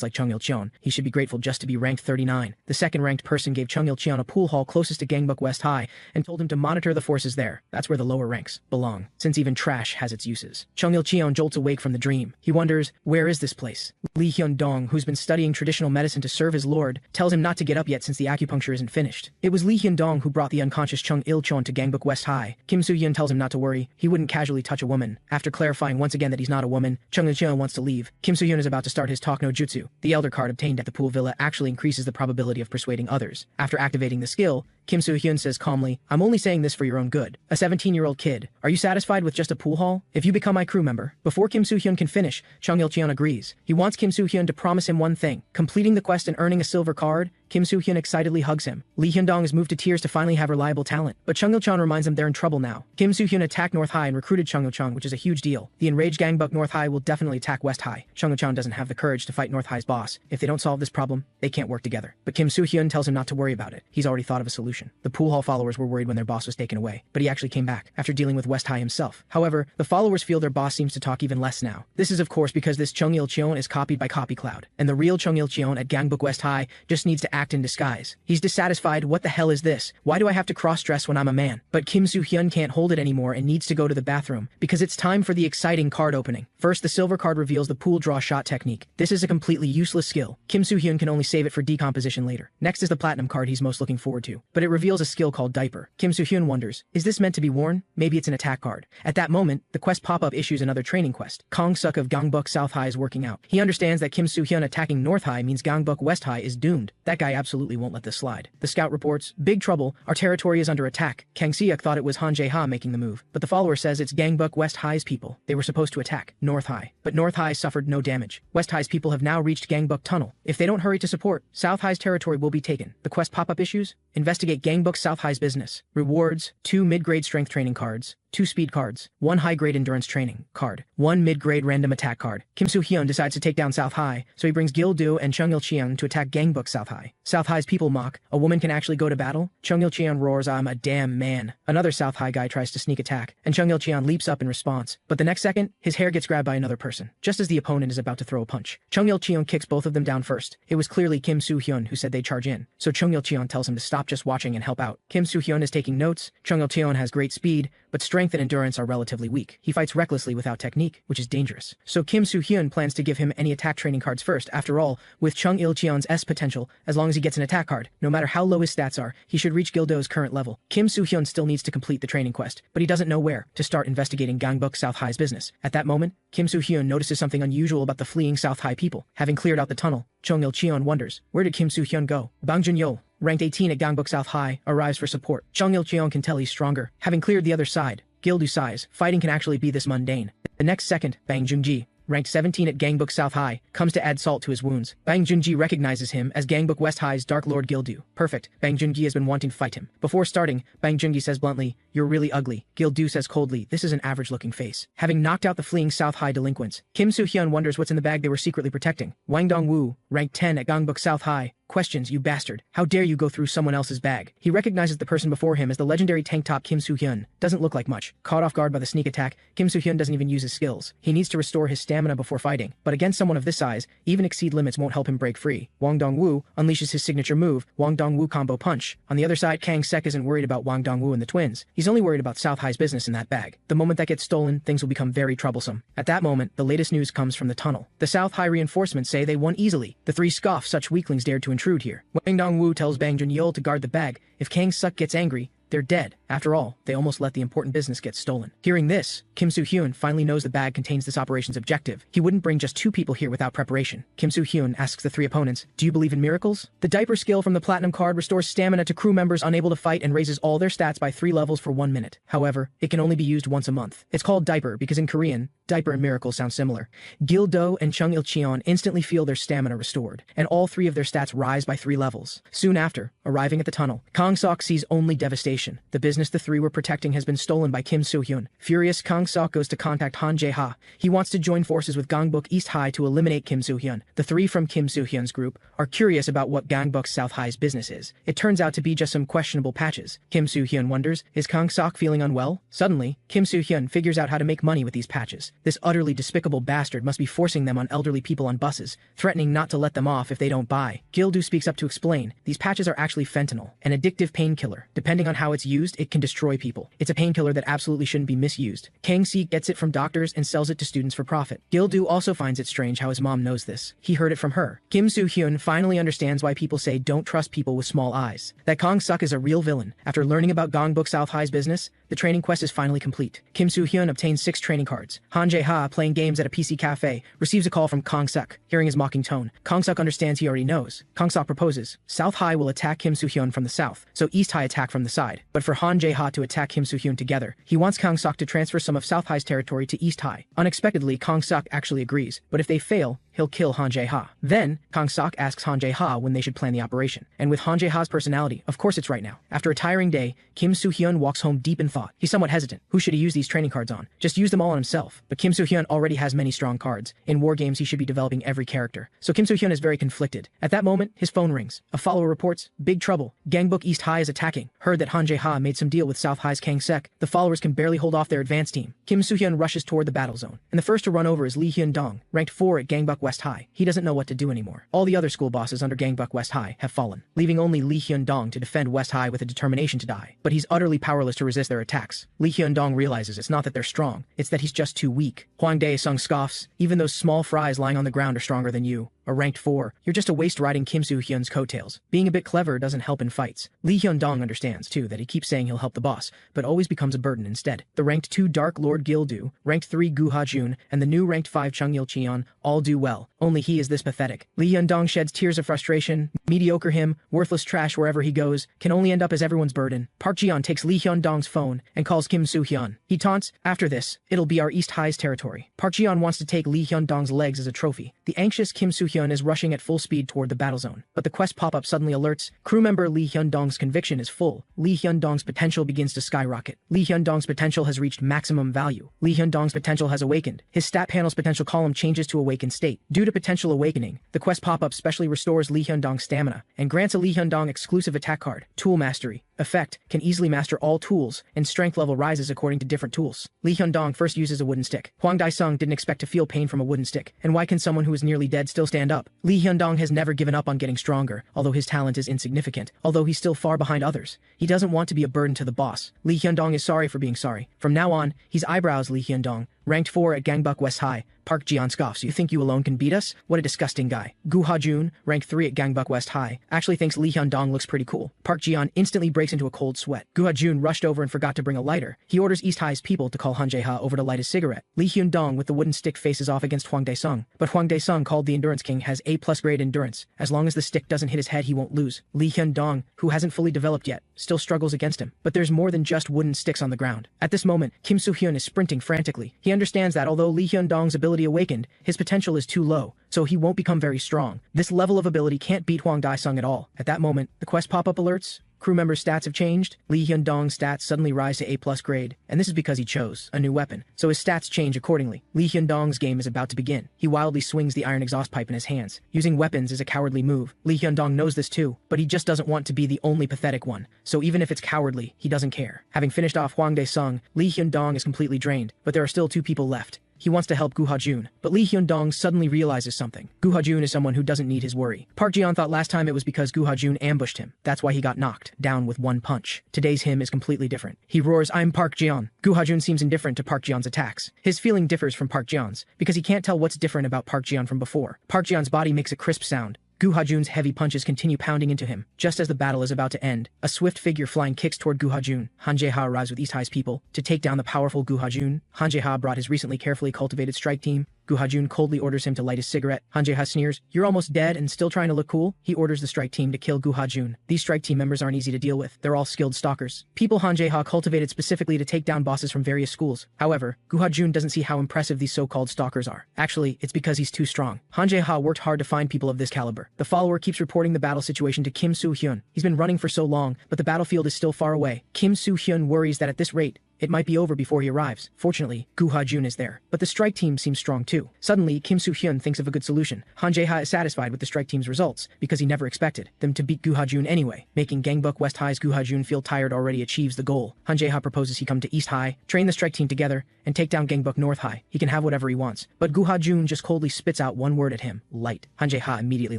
like Chung Il-cheon. He should be grateful just to be ranked 39. The second ranked person gave Chung Il-cheon a pool hall closest to Gangbuk West High and told him to monitor the forces there. That's where the lower ranks belong, since even trash has its uses. Chung Il-cheon jolts awake from the dream. He wonders, where is this place? Lee Hyun-dong, who's been studying traditional medicine to serve his lord, tells him not to get up yet since the acupuncture isn't finished. It was Lee Hyun-dong who brought the unconscious Chung Il-cheon to Gangbuk West High. Kim Soo-hyun tells him not to worry. He wouldn't casually touch a woman. After clarifying once again that he's not a woman, Chung Il-cheon wants to leave. Kim Soo-hyun is about to start his talk no jutsu. The elder card obtained at the pool villa actually increases the probability of persuading others. After activating the skill, Kim Soo-hyun says calmly, I'm only saying this for your own good. A 17-year-old kid. Are you satisfied with just a pool hall? If you become my crew member. Before Kim Soo-hyun can finish, Chung Il-cheon agrees. He wants Kim Soo-hyun to promise him one thing. Completing the quest and earning a silver card. Kim Soo-hyun excitedly hugs him. Lee Hyun-dong is moved to tears to finally have reliable talent, but Chung Il-cheon reminds them they're in trouble now. Kim Soo-hyun attacked North High and recruited Chung Il-cheon, which is a huge deal. The enraged Gangbuk North High will definitely attack West High. Chung Il-cheon doesn't have the courage to fight North High's boss. If they don't solve this problem, they can't work together. But Kim Soo-hyun tells him not to worry about it. He's already thought of a solution. The pool hall followers were worried when their boss was taken away, but he actually came back after dealing with West High himself. However, the followers feel their boss seems to talk even less now. This is of course because this Chung Il-cheon is copied by Copy Cloud, and the real Chung Il-cheon at Gangbuk West High just needs to act in disguise. He's dissatisfied. What the hell is this? Why do I have to cross-dress when I'm a man? But Kim Soo-hyun can't hold it anymore and needs to go to the bathroom, because it's time for the exciting card opening. First, the silver card reveals the pool draw shot technique. This is a completely useless skill. Kim Soo-hyun can only save it for decomposition later. Next is the platinum card he's most looking forward to, but it reveals a skill called diaper. Kim Soo-hyun wonders, is this meant to be worn? Maybe it's an attack card. At that moment, the quest pop-up issues another training quest. Kong-suk of Gangbuk South High is working out. He understands that Kim Soo-hyun attacking North High means Gangbuk West High is doomed. That guy absolutely won't let this slide. The scout reports, big trouble, our territory is under attack. Kang Seok thought it was Han Jae-ha making the move, but the follower says it's Gangbuk West High's people. They were supposed to attack North High, but North High suffered no damage. West High's people have now reached Gangbuk Tunnel. If they don't hurry to support, South High's territory will be taken. The quest pop-up issues? Investigate Gangbuk South High's business. Rewards, 2 mid-grade strength training cards, 2 speed cards, 1 high-grade endurance training card, 1 mid-grade random attack card. Kim Soo-hyun decides to take down South High, so he brings Gil-do and Chung Il-cheon to attack Gangbuk South High. South High's people mock, a woman can actually go to battle? Chung Il-cheon roars, I'm a damn man. Another South High guy tries to sneak attack, and Chung Il-cheon leaps up in response. But the next second, his hair gets grabbed by another person, just as the opponent is about to throw a punch. Chung Il-cheon kicks both of them down first. It was clearly Kim Soo-hyun who said they'd charge in, so Chung Il-cheon tells him to stop just watching and help out. Kim Soo-hyun is taking notes. Chung Il-cheon has great speed, but strength and endurance are relatively weak. He fights recklessly without technique, which is dangerous. So Kim Soo-hyun plans to give him any attack training cards first. After all, with Chung Il-cheon's S potential, as long as he gets an attack card, no matter how low his stats are, he should reach Gil-do's current level. Kim Soo-hyun still needs to complete the training quest, but he doesn't know where to start investigating Gangbuk South High's business. At that moment, Kim Soo-hyun notices something unusual about the fleeing South High people. Having cleared out the tunnel, Chung Il-cheon wonders, where did Kim Soo-hyun go? Bang Jun-yeol, ranked 18 at Gangbuk South High, arrives for support. Chung Il-cheon can tell he's stronger. Having cleared the other side, Gil-do sighs, fighting can actually be this mundane. The next second, Bang Joon-ji, ranked 17 at Gangbook South High, comes to add salt to his wounds. Bang Jungi recognizes him as Gangbook West High's Dark Lord Gildu. Perfect. Bang Jungi has been wanting to fight him. Before starting, Bang Jungi says bluntly, "You're really ugly." Gildu says coldly, "This is an average-looking face." Having knocked out the fleeing South High delinquents, Kim Soo-hyun wonders what's in the bag they were secretly protecting. Wang Dong-woo, ranked 10 at Gangbook South High, questions, "You bastard. How dare you go through someone else's bag?" He recognizes the person before him as the legendary tank top Kim Soo-hyun. Doesn't look like much. Caught off guard by the sneak attack, Kim Soo-hyun doesn't even use his skills. He needs to restore his stamina before fighting, but against someone of this size, even exceed limits won't help him break free. Wang Dong-woo unleashes his signature move, Wang Dong-woo combo punch. On the other side, Kang Sek isn't worried about Wang Dong-woo and the twins. He's only worried about South High's business in that bag. The moment that gets stolen, things will become very troublesome. At that moment, the latest news comes from the tunnel. The South High reinforcements say they won easily. The three scoff such weaklings dared to intrude here. Wang Dong-woo tells Bang Jun-yeol to guard the bag. If Kang Suk gets angry, they're dead. After all, they almost let the important business get stolen. Hearing this, Kim Soo-hyun finally knows the bag contains this operation's objective. He wouldn't bring just 2 people here without preparation. Kim Soo-hyun asks the 3 opponents, "Do you believe in miracles?" The diaper skill from the platinum card restores stamina to crew members unable to fight and raises all their stats by 3 levels for 1 minute. However, it can only be used once a month. It's called diaper because in Korean, diaper and miracle sound similar. Gil-do and Chung Il-cheon instantly feel their stamina restored, and all 3 of their stats rise by 3 levels. Soon after, arriving at the tunnel, Kang Sok sees only devastation. The business the 3 were protecting has been stolen by Kim Soo-hyun. Furious, Kang Sok goes to contact Han Jae-ha. He wants to join forces with Gangbuk East High to eliminate Kim Soo-hyun. The 3 from Kim Soo-hyun's group are curious about what Gangbuk South High's business is. It turns out to be just some questionable patches. Kim Soo-hyun wonders, is Kang Sok feeling unwell? Suddenly, Kim Soo-hyun figures out how to make money with these patches. This utterly despicable bastard must be forcing them on elderly people on buses, threatening not to let them off if they don't buy. Gildu speaks up to explain, these patches are actually fentanyl, an addictive painkiller. Depending on how it's used, it can destroy people. It's a painkiller that absolutely shouldn't be misused. Kang Si gets it from doctors and sells it to students for profit. Gildu also finds it strange how his mom knows this. He heard it from her. Kim Soo-hyun finally understands why people say don't trust people with small eyes. That Kang Suk is a real villain. After learning about Gangbuk South High's business, the training quest is finally complete. Kim Soo-hyun obtains 6 training cards. Han Jae-ha, playing games at a PC cafe, receives a call from Kang Suk. Hearing his mocking tone, Kang Suk understands he already knows. Kang Suk proposes. South High will attack Kim Soo-hyun from the south, so East High attack from the side. But for Han Jae-ha to attack Kim Soo-hyun together, he wants Kang Suk to transfer some of South High's territory to East High. Unexpectedly, Kang Suk actually agrees, but if they fail, he'll kill Han Jae-ha. Then, Kang Suk asks Han Jae-ha when they should plan the operation. And with Han Jae-ha's personality, of course it's right now. After a tiring day, Kim Soo-hyun walks home deep in thought. He's somewhat hesitant. Who should he use these training cards on? Just use them all on himself. But Kim Soo-hyun already has many strong cards. In war games, he should be developing every character. So Kim Soo-hyun is very conflicted. At that moment, his phone rings. A follower reports, "Big trouble. Gangbuk East High is attacking." Heard that Han Jae-ha made some deal with South High's Kang Sek. The followers can barely hold off their advance team. Kim Soo-hyun rushes toward the battle zone. And the first to run over is Lee Hyun-dong, ranked 4 at Gangbuk West High. He doesn't know what to do anymore. All the other school bosses under Gangbuk West High have fallen, leaving only Lee Hyun-dong to defend West High with a determination to die. But he's utterly powerless to resist their attacks. Lee Hyun-dong realizes it's not that they're strong, it's that he's just too weak. Hwang Dae-sung scoffs, "Even those small fries lying on the ground are stronger than you. A ranked 4, you're just a waste riding Kim Soo-hyun's coattails. Being a bit clever doesn't help in fights." Lee Hyun-dong understands, too, that he keeps saying he'll help the boss, but always becomes a burden instead. The ranked 2 Dark Lord Gil-do, ranked 3 Gu Ha-jun, and the new ranked 5 Chung Il-cheon all do well. Only he is this pathetic. Lee Hyun-dong sheds tears of frustration. Mediocre him, worthless trash wherever he goes, can only end up as everyone's burden. Park Ji-yeon takes Lee Hyun-dong's phone and calls Kim Soo-hyun. He taunts, "After this, it'll be our East High's territory." Park Ji-yeon wants to take Lee Hyun-dong's legs as a trophy. The anxious Kim Soo-hyun is rushing at full speed toward the battle zone. But the quest pop-up suddenly alerts, crew member Lee Hyun-dong's conviction is full. Lee Hyun-dong's potential begins to skyrocket. Lee Hyun-dong's potential has reached maximum value. Lee Hyun-dong's potential has awakened. His stat panel's potential column changes to awakened state. Due to potential awakening, the quest pop-up specially restores Lee Hyun-dong's stamina and grants a Lee Hyun-dong exclusive attack card, Tool Mastery. Effect, can easily master all tools, and strength level rises according to different tools. Lee Hyun-dong first uses a wooden stick. Hwang Dae-sung didn't expect to feel pain from a wooden stick. And why can someone who is nearly dead still stand up? Lee Hyun-dong has never given up on getting stronger, although his talent is insignificant, although he's still far behind others. He doesn't want to be a burden to the boss. Lee Hyun-dong is sorry for being sorry. From now on, he's eyebrows Lee Hyun-dong, ranked 4 at Gangbuk West High. Park Ji-yeon scoffs, "You think you alone can beat us? What a disgusting guy." Gu Ha-jun, ranked 3 at Gangbuk West High, actually thinks Lee Hyun-dong looks pretty cool. Park Ji-yeon instantly breaks into a cold sweat. Gu Ha-jun rushed over and forgot to bring a lighter. He orders East High's people to call Han Jae-ha over to light his cigarette. Lee Hyun-dong with the wooden stick faces off against Hwang Dae-sung, but Hwang Dae-sung, called the Endurance King, has A+ grade endurance. As long as the stick doesn't hit his head, he won't lose. Lee Hyun-dong, who hasn't fully developed yet, still struggles against him. But there's more than just wooden sticks on the ground. At this moment, Kim Soo-hyun is sprinting frantically. He understands that although Lee Hyun-dong's ability awakened, his potential is too low, so he won't become very strong. This level of ability can't beat Hwang Dae-sung at all. At that moment, the quest pop-up alerts. Crew members' stats have changed. Lee Hyun-dong's stats suddenly rise to A+ grade, and this is because he chose a new weapon, so his stats change accordingly. Lee Hyun-dong's game is about to begin. He wildly swings the iron exhaust pipe in his hands. Using weapons is a cowardly move. Lee Hyun-dong knows this too, but he just doesn't want to be the only pathetic one, so even if it's cowardly, he doesn't care. Having finished off Hwang Dae-sung, Lee Hyun-dong is completely drained, but there are still 2 people left. He wants to help Gu Ha-jun, but Lee Hyun-dong suddenly realizes something. Gu Ha-jun is someone who doesn't need his worry. Park Ji-yeon thought last time it was because Gu Ha-jun ambushed him. That's why he got knocked down with 1 punch. Today's him is completely different. He roars, "I'm Park Ji-yeon." Gu Ha-jun seems indifferent to Park Ji-yeon's attacks. His feeling differs from Park Ji-yeon's, because he can't tell what's different about Park Ji-yeon from before. Park Ji-yeon's body makes a crisp sound. Gu Ha-jun's heavy punches continue pounding into him. Just as the battle is about to end, a swift figure flying kicks toward Gu Ha-jun. Han Jae-ha arrives with East High's people to take down the powerful Gu Ha-jun. Han Jae-ha brought his recently carefully cultivated strike team. Gu Ha-jun coldly orders him to light his cigarette. Han Jae-ha sneers, "You're almost dead and still trying to look cool?" He orders the strike team to kill Gu Ha-jun. These strike team members aren't easy to deal with. They're all skilled stalkers. People Han Jae-ha cultivated specifically to take down bosses from various schools. However, Gu Ha-jun doesn't see how impressive these so-called stalkers are. Actually, it's because he's too strong. Han Jae-ha worked hard to find people of this caliber. The follower keeps reporting the battle situation to Kim Soo-hyun. He's been running for so long, but the battlefield is still far away. Kim Soo-hyun worries that at this rate, it might be over before he arrives. Fortunately, Gu Ha-jun is there. But the strike team seems strong too. Suddenly, Kim Soo-hyun thinks of a good solution. Han Jae-ha is satisfied with the strike team's results, because he never expected them to beat Gu Ha-jun anyway. Making Gangbuk West High's Gu Ha-jun feel tired already achieves the goal. Han Jae-ha proposes he come to East High, train the strike team together, and take down Gangbuk North High. He can have whatever he wants. But Gu Ha-jun just coldly spits out one word at him: light. Han Jae-ha immediately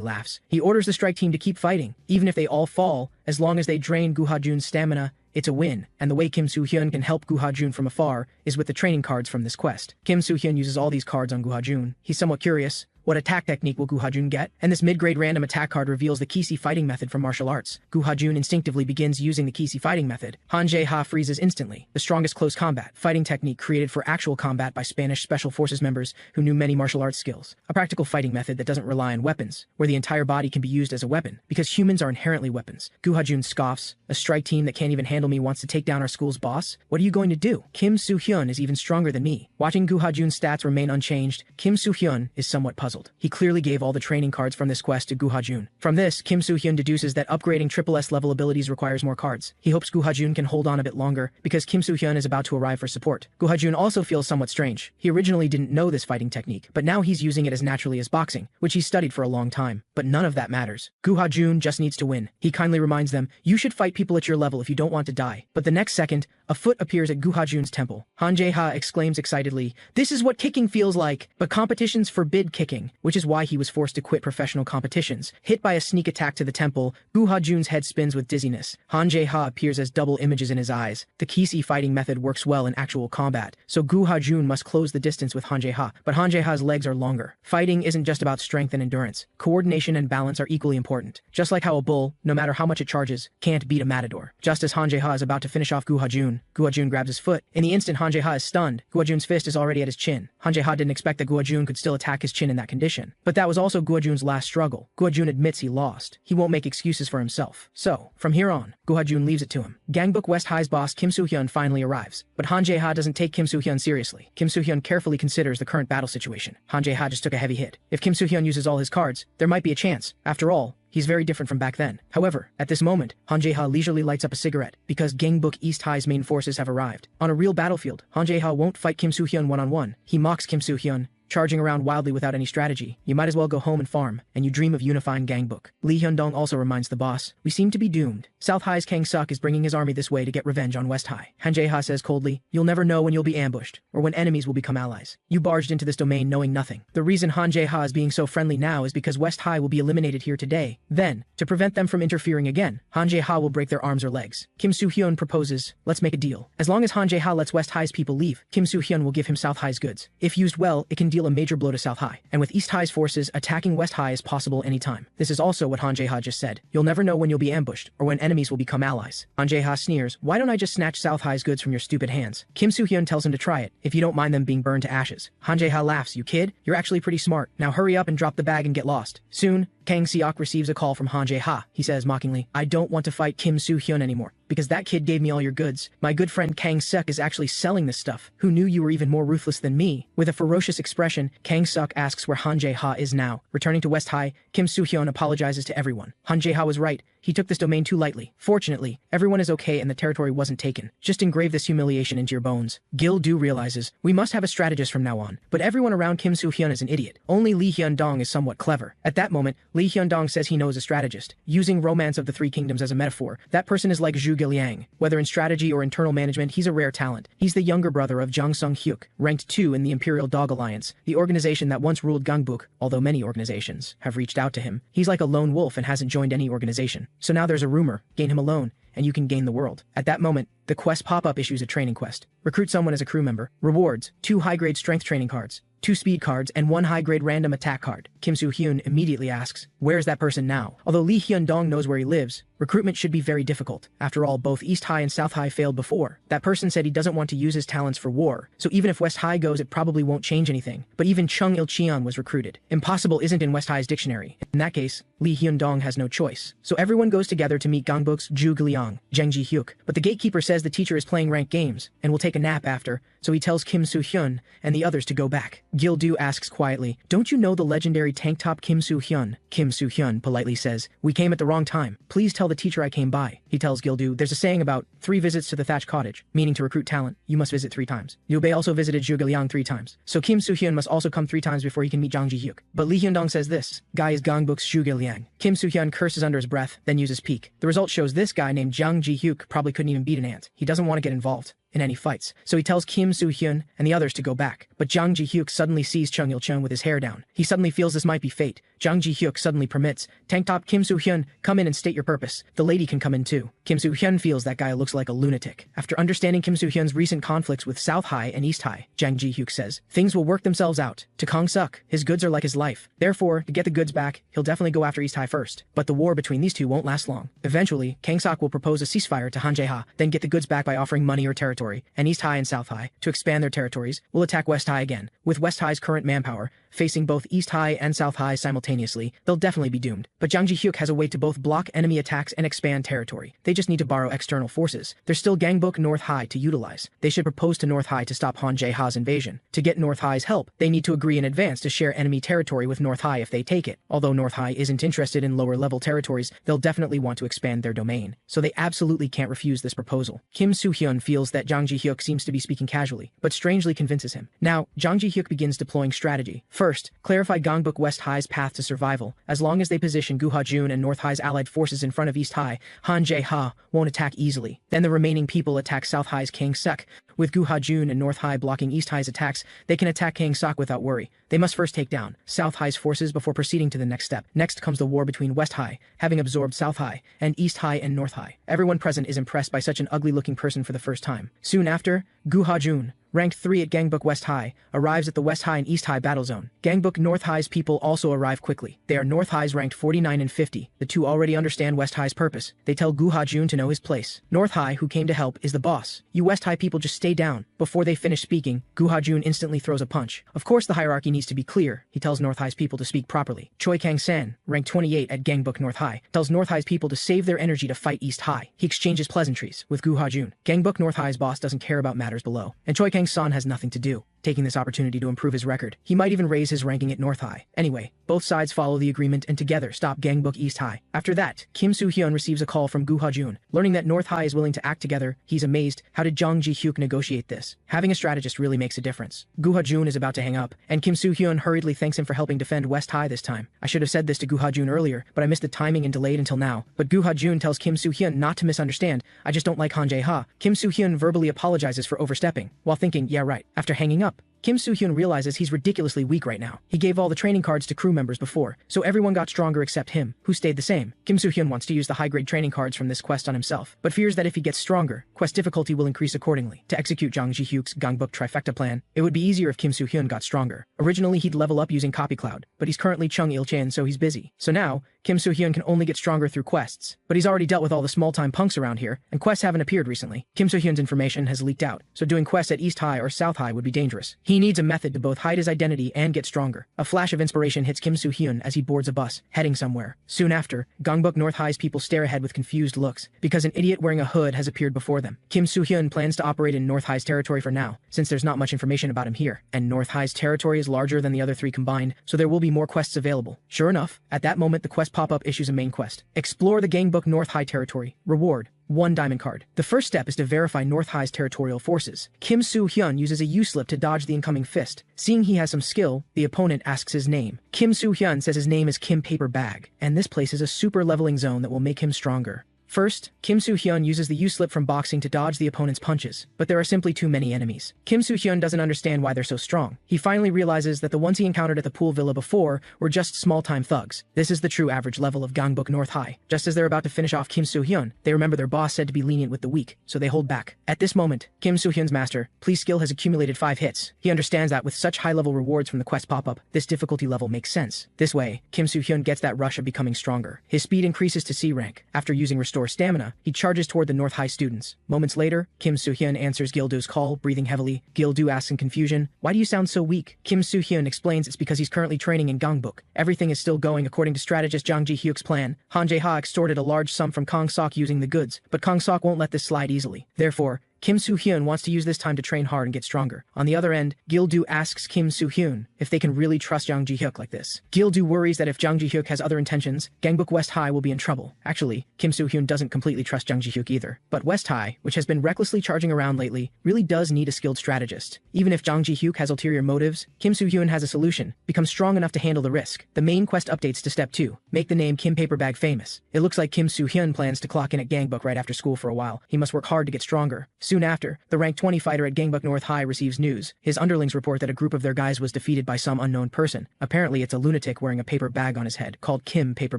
laughs. He orders the strike team to keep fighting, even if they all fall, as long as they drain Gu Ha-jun's stamina. It's a win, and the way Kim Soo-hyun can help Gu Ha-jun from afar is with the training cards from this quest. Kim Soo-hyun uses all these cards on Gu Ha-jun. He's somewhat curious. What attack technique will Gu Ha-jun get? And this mid-grade random attack card reveals the Kisi fighting method from martial arts. Gu Ha-jun instinctively begins using the Kisi fighting method. Han Jae-ha freezes instantly. The strongest close combat fighting technique created for actual combat by Spanish Special Forces members who knew many martial arts skills. A practical fighting method that doesn't rely on weapons, where the entire body can be used as a weapon, because humans are inherently weapons. Gu Ha-jun scoffs. A strike team that can't even handle me wants to take down our school's boss? What are you going to do? Kim Soo-hyun is even stronger than me. Watching Gu Ha-jun's stats remain unchanged, Kim Soo-hyun is somewhat puzzled. He clearly gave all the training cards from this quest to Gu Ha-jun. From this, Kim Soo-hyun deduces that upgrading SSS level abilities requires more cards. He hopes Gu Ha-jun can hold on a bit longer, because Kim Soo-hyun is about to arrive for support. Gu Ha-jun also feels somewhat strange. He originally didn't know this fighting technique, but now he's using it as naturally as boxing, which he's studied for a long time. But none of that matters. Gu Ha-jun just needs to win. He kindly reminds them, "You should fight people at your level if you don't want to die." But the next second, a foot appears at Gu Ha-jun's temple. Han Jae-ha exclaims excitedly, "This is what kicking feels like!" But competitions forbid kicking, which is why he was forced to quit professional competitions. Hit by a sneak attack to the temple, Gu Ha-jun's head spins with dizziness. Han Jae-ha appears as double images in his eyes. The Kisi fighting method works well in actual combat, so Gu Ha-jun must close the distance with Han Jae-ha, but Han Jae-ha's legs are longer. Fighting isn't just about strength and endurance. Coordination and balance are equally important. Just like how a bull, no matter how much it charges, can't beat a matador. Just as Han Jae-ha is about to finish off Gu Ha-jun grabs his foot. In the instant Han Jae-ha is stunned, Gu Ha-jun's fist is already at his chin. Han Jae-ha didn't expect that Gu Ha-jun could still attack his chin in that condition. But that was also Gu Ha-jun's last struggle. Gu Ha-jun admits he lost. He won't make excuses for himself. So, from here on, Gu Ha-jun leaves it to him. Gangbuk West High's boss Kim Soo-hyun finally arrives. But Han Jae-ha doesn't take Kim Soo-hyun seriously. Kim Soo-hyun carefully considers the current battle situation. Han Jae-ha just took a heavy hit. If Kim Soo-hyun uses all his cards, there might be a chance. After all, he's very different from back then. However, at this moment, Han Jae-ha leisurely lights up a cigarette, because Gangbuk East High's main forces have arrived. On a real battlefield, Han Jae-ha won't fight Kim Soo-hyun one-on-one. He mocks Kim Soo-hyun, charging around wildly without any strategy. You might as well go home and farm, and you dream of unifying Gangbuk. Lee Hyun-dong also reminds the boss, "We seem to be doomed. South High's Kang Suk is bringing his army this way to get revenge on West High." Han Jae-ha says coldly, "You'll never know when you'll be ambushed, or when enemies will become allies. You barged into this domain knowing nothing." The reason Han Jae-ha is being so friendly now is because West High will be eliminated here today. Then, to prevent them from interfering again, Han Jae-ha will break their arms or legs. Kim Soo-hyun proposes, "Let's make a deal. As long as Han Jae-ha lets West High's people leave, Kim Soo-hyun will give him South High's goods. If used well, it can deal a major blow to South High. And with East High's forces, attacking West High is possible anytime." This is also what Han Jae-ha just said. "You'll never know when you'll be ambushed, or when enemies will become allies." Han Jae-ha sneers, "Why don't I just snatch South High's goods from your stupid hands?" Kim Soo-hyun tells him to try it, if you don't mind them being burned to ashes. Han Jae-ha laughs, "You kid, you're actually pretty smart. Now hurry up and drop the bag and get lost." Soon, Kang Seok receives a call from Han Jae-ha. He says mockingly, "I don't want to fight Kim Soo-hyun anymore." because that kid gave me all your goods. My good friend Kang Suk is actually selling this stuff. Who knew you were even more ruthless than me? With a ferocious expression, Kang Suk asks where Han Jae-ha is now. Returning to West High, Kim Soo-hyun apologizes to everyone. Han Jae-ha was right. He took this domain too lightly. Fortunately, everyone is okay and the territory wasn't taken. Just engrave this humiliation into your bones. Gil-do realizes, we must have a strategist from now on. But everyone around Kim Soo-hyun is an idiot. Only Lee Hyun-dong is somewhat clever. At that moment, Lee Hyun-dong says he knows a strategist. Using Romance of the Three Kingdoms as a metaphor, that person is like Zhu Giliang. Whether in strategy or internal management, he's a rare talent. He's the younger brother of Jang Sung-hyuk, ranked 2 in the Imperial Dog Alliance, the organization that once ruled Gangbuk, although many organizations have reached out to him. He's like a lone wolf and hasn't joined any organization. So now there's a rumor, gain him alone, and you can gain the world. At that moment, the quest pop-up issues a training quest. Recruit someone as a crew member. Rewards, 2 high-grade strength training cards, 2 speed cards, and 1 high-grade random attack card. Kim Soo-hyun immediately asks, where's that person now? Although Lee Hyun-dong knows where he lives, recruitment should be very difficult. After all, both East High and South High failed before. That person said he doesn't want to use his talents for war, so even if West High goes, it probably won't change anything. But even Chung Il-cheon was recruited. Impossible isn't in West High's dictionary. In that case, Lee Hyun-dong has no choice. So everyone goes together to meet Gangbuk's Zhu Giliang, Jang Ji-hyuk. But the gatekeeper says the teacher is playing ranked games, and will take a nap after, so he tells Kim Soo-hyun and the others to go back. Gil-do asks quietly, don't you know the legendary tank top Kim Soo-hyun? Kim Soo-hyun politely says, we came at the wrong time. Please tell the teacher I came by. He tells Gil-do, there's a saying about 3 visits to the thatch cottage, meaning to recruit talent, you must visit 3 times. Liu Bei also visited Zhu Giliang 3 times, so Kim Soo-hyun must also come 3 times before he can meet Jang Ji-hyuk. But Lee Hyun-dong says this guy is Gangbuk's Zhu Giliang. Kim Soo-hyun curses under his breath, then uses peek. The result shows this guy named Jang Ji-hyuk probably couldn't even beat an ant. He doesn't want to get involved in any fights, so he tells Kim Soo-hyun and the others to go back. But Jang Ji-hyuk suddenly sees Chung Il-cheon with his hair down. He suddenly feels this might be fate. Jang Ji-hyuk suddenly permits, tank top Kim Soo-hyun, come in and state your purpose. The lady can come in too. Kim Soo-hyun feels that guy looks like a lunatic. After understanding Kim Soo-hyun's recent conflicts with South High and East High, Jang Ji-hyuk says, things will work themselves out. To Kang Suk, his goods are like his life. Therefore, to get the goods back, he'll definitely go after East High first. But the war between these two won't last long. Eventually, Kang Suk will propose a ceasefire to Han Jae-ha, then get the goods back by offering money or territory, and East High and South High, to expand their territories, will attack West High again. With West High's current manpower, facing both East High and South High simultaneously, they'll definitely be doomed. But Jang Ji-hyuk has a way to both block enemy attacks and expand territory. They just need to borrow external forces. There's still Gangbuk North High to utilize. They should propose to North High to stop Han Jae-ha's invasion. To get North High's help, they need to agree in advance to share enemy territory with North High if they take it. Although North High isn't interested in lower-level territories, they'll definitely want to expand their domain. So they absolutely can't refuse this proposal. Kim Soo-hyun feels that Jang Ji-hyuk seems to be speaking casually, but strangely convinces him. Now, Jang Ji-hyuk begins deploying strategy. First, clarify Gangbuk West High's path to survival. As long as they position Gu Ha-jun and North High's allied forces in front of East High, Han Jae-ha won't attack easily. Then the remaining people attack South High's Kang Suk. With Gu Ha-jun and North High blocking East High's attacks, they can attack Kang Suk without worry. They must first take down South High's forces before proceeding to the next step. Next comes the war between West High, having absorbed South High, and East High and North High. Everyone present is impressed by such an ugly-looking person for the first time. Soon after, Gu Ha-jun, ranked 3 at Gangbuk West High, arrives at the West High and East High battle zone. Gangbuk North High's people also arrive quickly. They are North High's ranked 49 and 50. The two already understand West High's purpose. They tell Gu Ha-jun to know his place. North High, who came to help, is the boss. You West High people just stay down. Before they finish speaking, Gu Ha-jun instantly throws a punch. Of course the hierarchy needs to be clear. He tells North High's people to speak properly. Choi Kang-san, ranked 28 at Gangbuk North High, tells North High's people to save their energy to fight East High. He exchanges pleasantries with Gu Ha-jun. Gangbuk North High's boss doesn't care about matters below, and Choi Kang-san has nothing to do, taking this opportunity to improve his record. He might even raise his ranking at North High. Anyway, both sides follow the agreement and together stop Gangbuk East High. After that, Kim Soo-hyun receives a call from Gu Ha-jun. Learning that North High is willing to act together, he's amazed. How did Jang Ji-hyuk negotiate this? Having a strategist really makes a difference. Gu Ha-jun is about to hang up, and Kim Soo-hyun hurriedly thanks him for helping defend West High this time. I should have said this to Gu Ha-jun earlier, but I missed the timing and delayed until now. But Gu Ha-jun tells Kim Soo-hyun not to misunderstand. I just don't like Han Jae-ha. Kim Soo-hyun verbally apologizes for overstepping, while thinking, yeah right. After hanging up, Kim Soo-hyun realizes he's ridiculously weak right now. He gave all the training cards to crew members before, so everyone got stronger except him, who stayed the same. Kim Soo-hyun wants to use the high-grade training cards from this quest on himself, but fears that if he gets stronger, quest difficulty will increase accordingly. To execute Jang Ji-hyuk's Gangbuk trifecta plan, it would be easier if Kim Soo-hyun got stronger. Originally he'd level up using Copy Cloud, but he's currently Chung Il-cheon, so he's busy. So now, Kim Soo-hyun can only get stronger through quests. But he's already dealt with all the small-time punks around here, and quests haven't appeared recently. Kim Soo-hyun's information has leaked out, so doing quests at East High or South High would be dangerous. He needs a method to both hide his identity and get stronger. A flash of inspiration hits Kim Soo-hyun as he boards a bus, heading somewhere. Soon after, Gangbuk North High's people stare ahead with confused looks, because an idiot wearing a hood has appeared before them. Kim Soo-hyun plans to operate in North High's territory for now, since there's not much information about him here, and North High's territory is larger than the other three combined, so there will be more quests available. Sure enough, at that moment the quest pop-up issues a main quest. Explore the Gangbuk North High territory. Reward: 1 diamond card. The first step is to verify North High's territorial forces. Kim Soo-hyun uses a U-slip to dodge the incoming fist. Seeing he has some skill, the opponent asks his name. Kim Soo-hyun says his name is Kim Paper Bag, and this places a super leveling zone that will make him stronger. First, Kim Soo-hyun uses the U-slip from boxing to dodge the opponent's punches, but there are simply too many enemies. Kim Soo-hyun doesn't understand why they're so strong. He finally realizes that the ones he encountered at the pool villa before were just small-time thugs. This is the true average level of Gangbuk North High. Just as they're about to finish off Kim Soo-hyun, they remember their boss said to be lenient with the weak, so they hold back. At this moment, Kim Soo-hyun's master, Please skill has accumulated 5 hits. He understands that with such high-level rewards from the quest pop-up, this difficulty level makes sense. This way, Kim Soo-hyun gets that rush of becoming stronger. His speed increases to C rank. After using Restore Stamina, he charges toward the North High students. Moments later, Kim Soo-hyun answers Gil-doo's call, breathing heavily. Gil-doo asks in confusion, "Why do you sound so weak?" Kim Soo-hyun explains it's because he's currently training in Gangbuk. Everything is still going according to strategist Jang Ji-hyuk's plan. Han Jae-ha extorted a large sum from Kang Sok using the goods, but Kang Sok won't let this slide easily. Therefore, Kim Soo-hyun wants to use this time to train hard and get stronger. On the other end, Gil-doo asks Kim Soo-hyun if they can really trust Jang Ji-hyuk like this. Gil-doo worries that if Jang Ji-hyuk has other intentions, Gangbuk West High will be in trouble. Actually, Kim Soo-hyun doesn't completely trust Jang Ji-hyuk either. But West High, which has been recklessly charging around lately, really does need a skilled strategist. Even if Jang Ji-hyuk has ulterior motives, Kim Soo-hyun has a solution: become strong enough to handle the risk. The main quest updates to Step 2. Make the name Kim Paperbag famous. It looks like Kim Soo-hyun plans to clock in at Gangbuk right after school for a while. He must work hard to get stronger. Soon after, the rank 20 fighter at Gangbuk North High receives news. His underlings report that a group of their guys was defeated by some unknown person. Apparently it's a lunatic wearing a paper bag on his head, called Kim Paper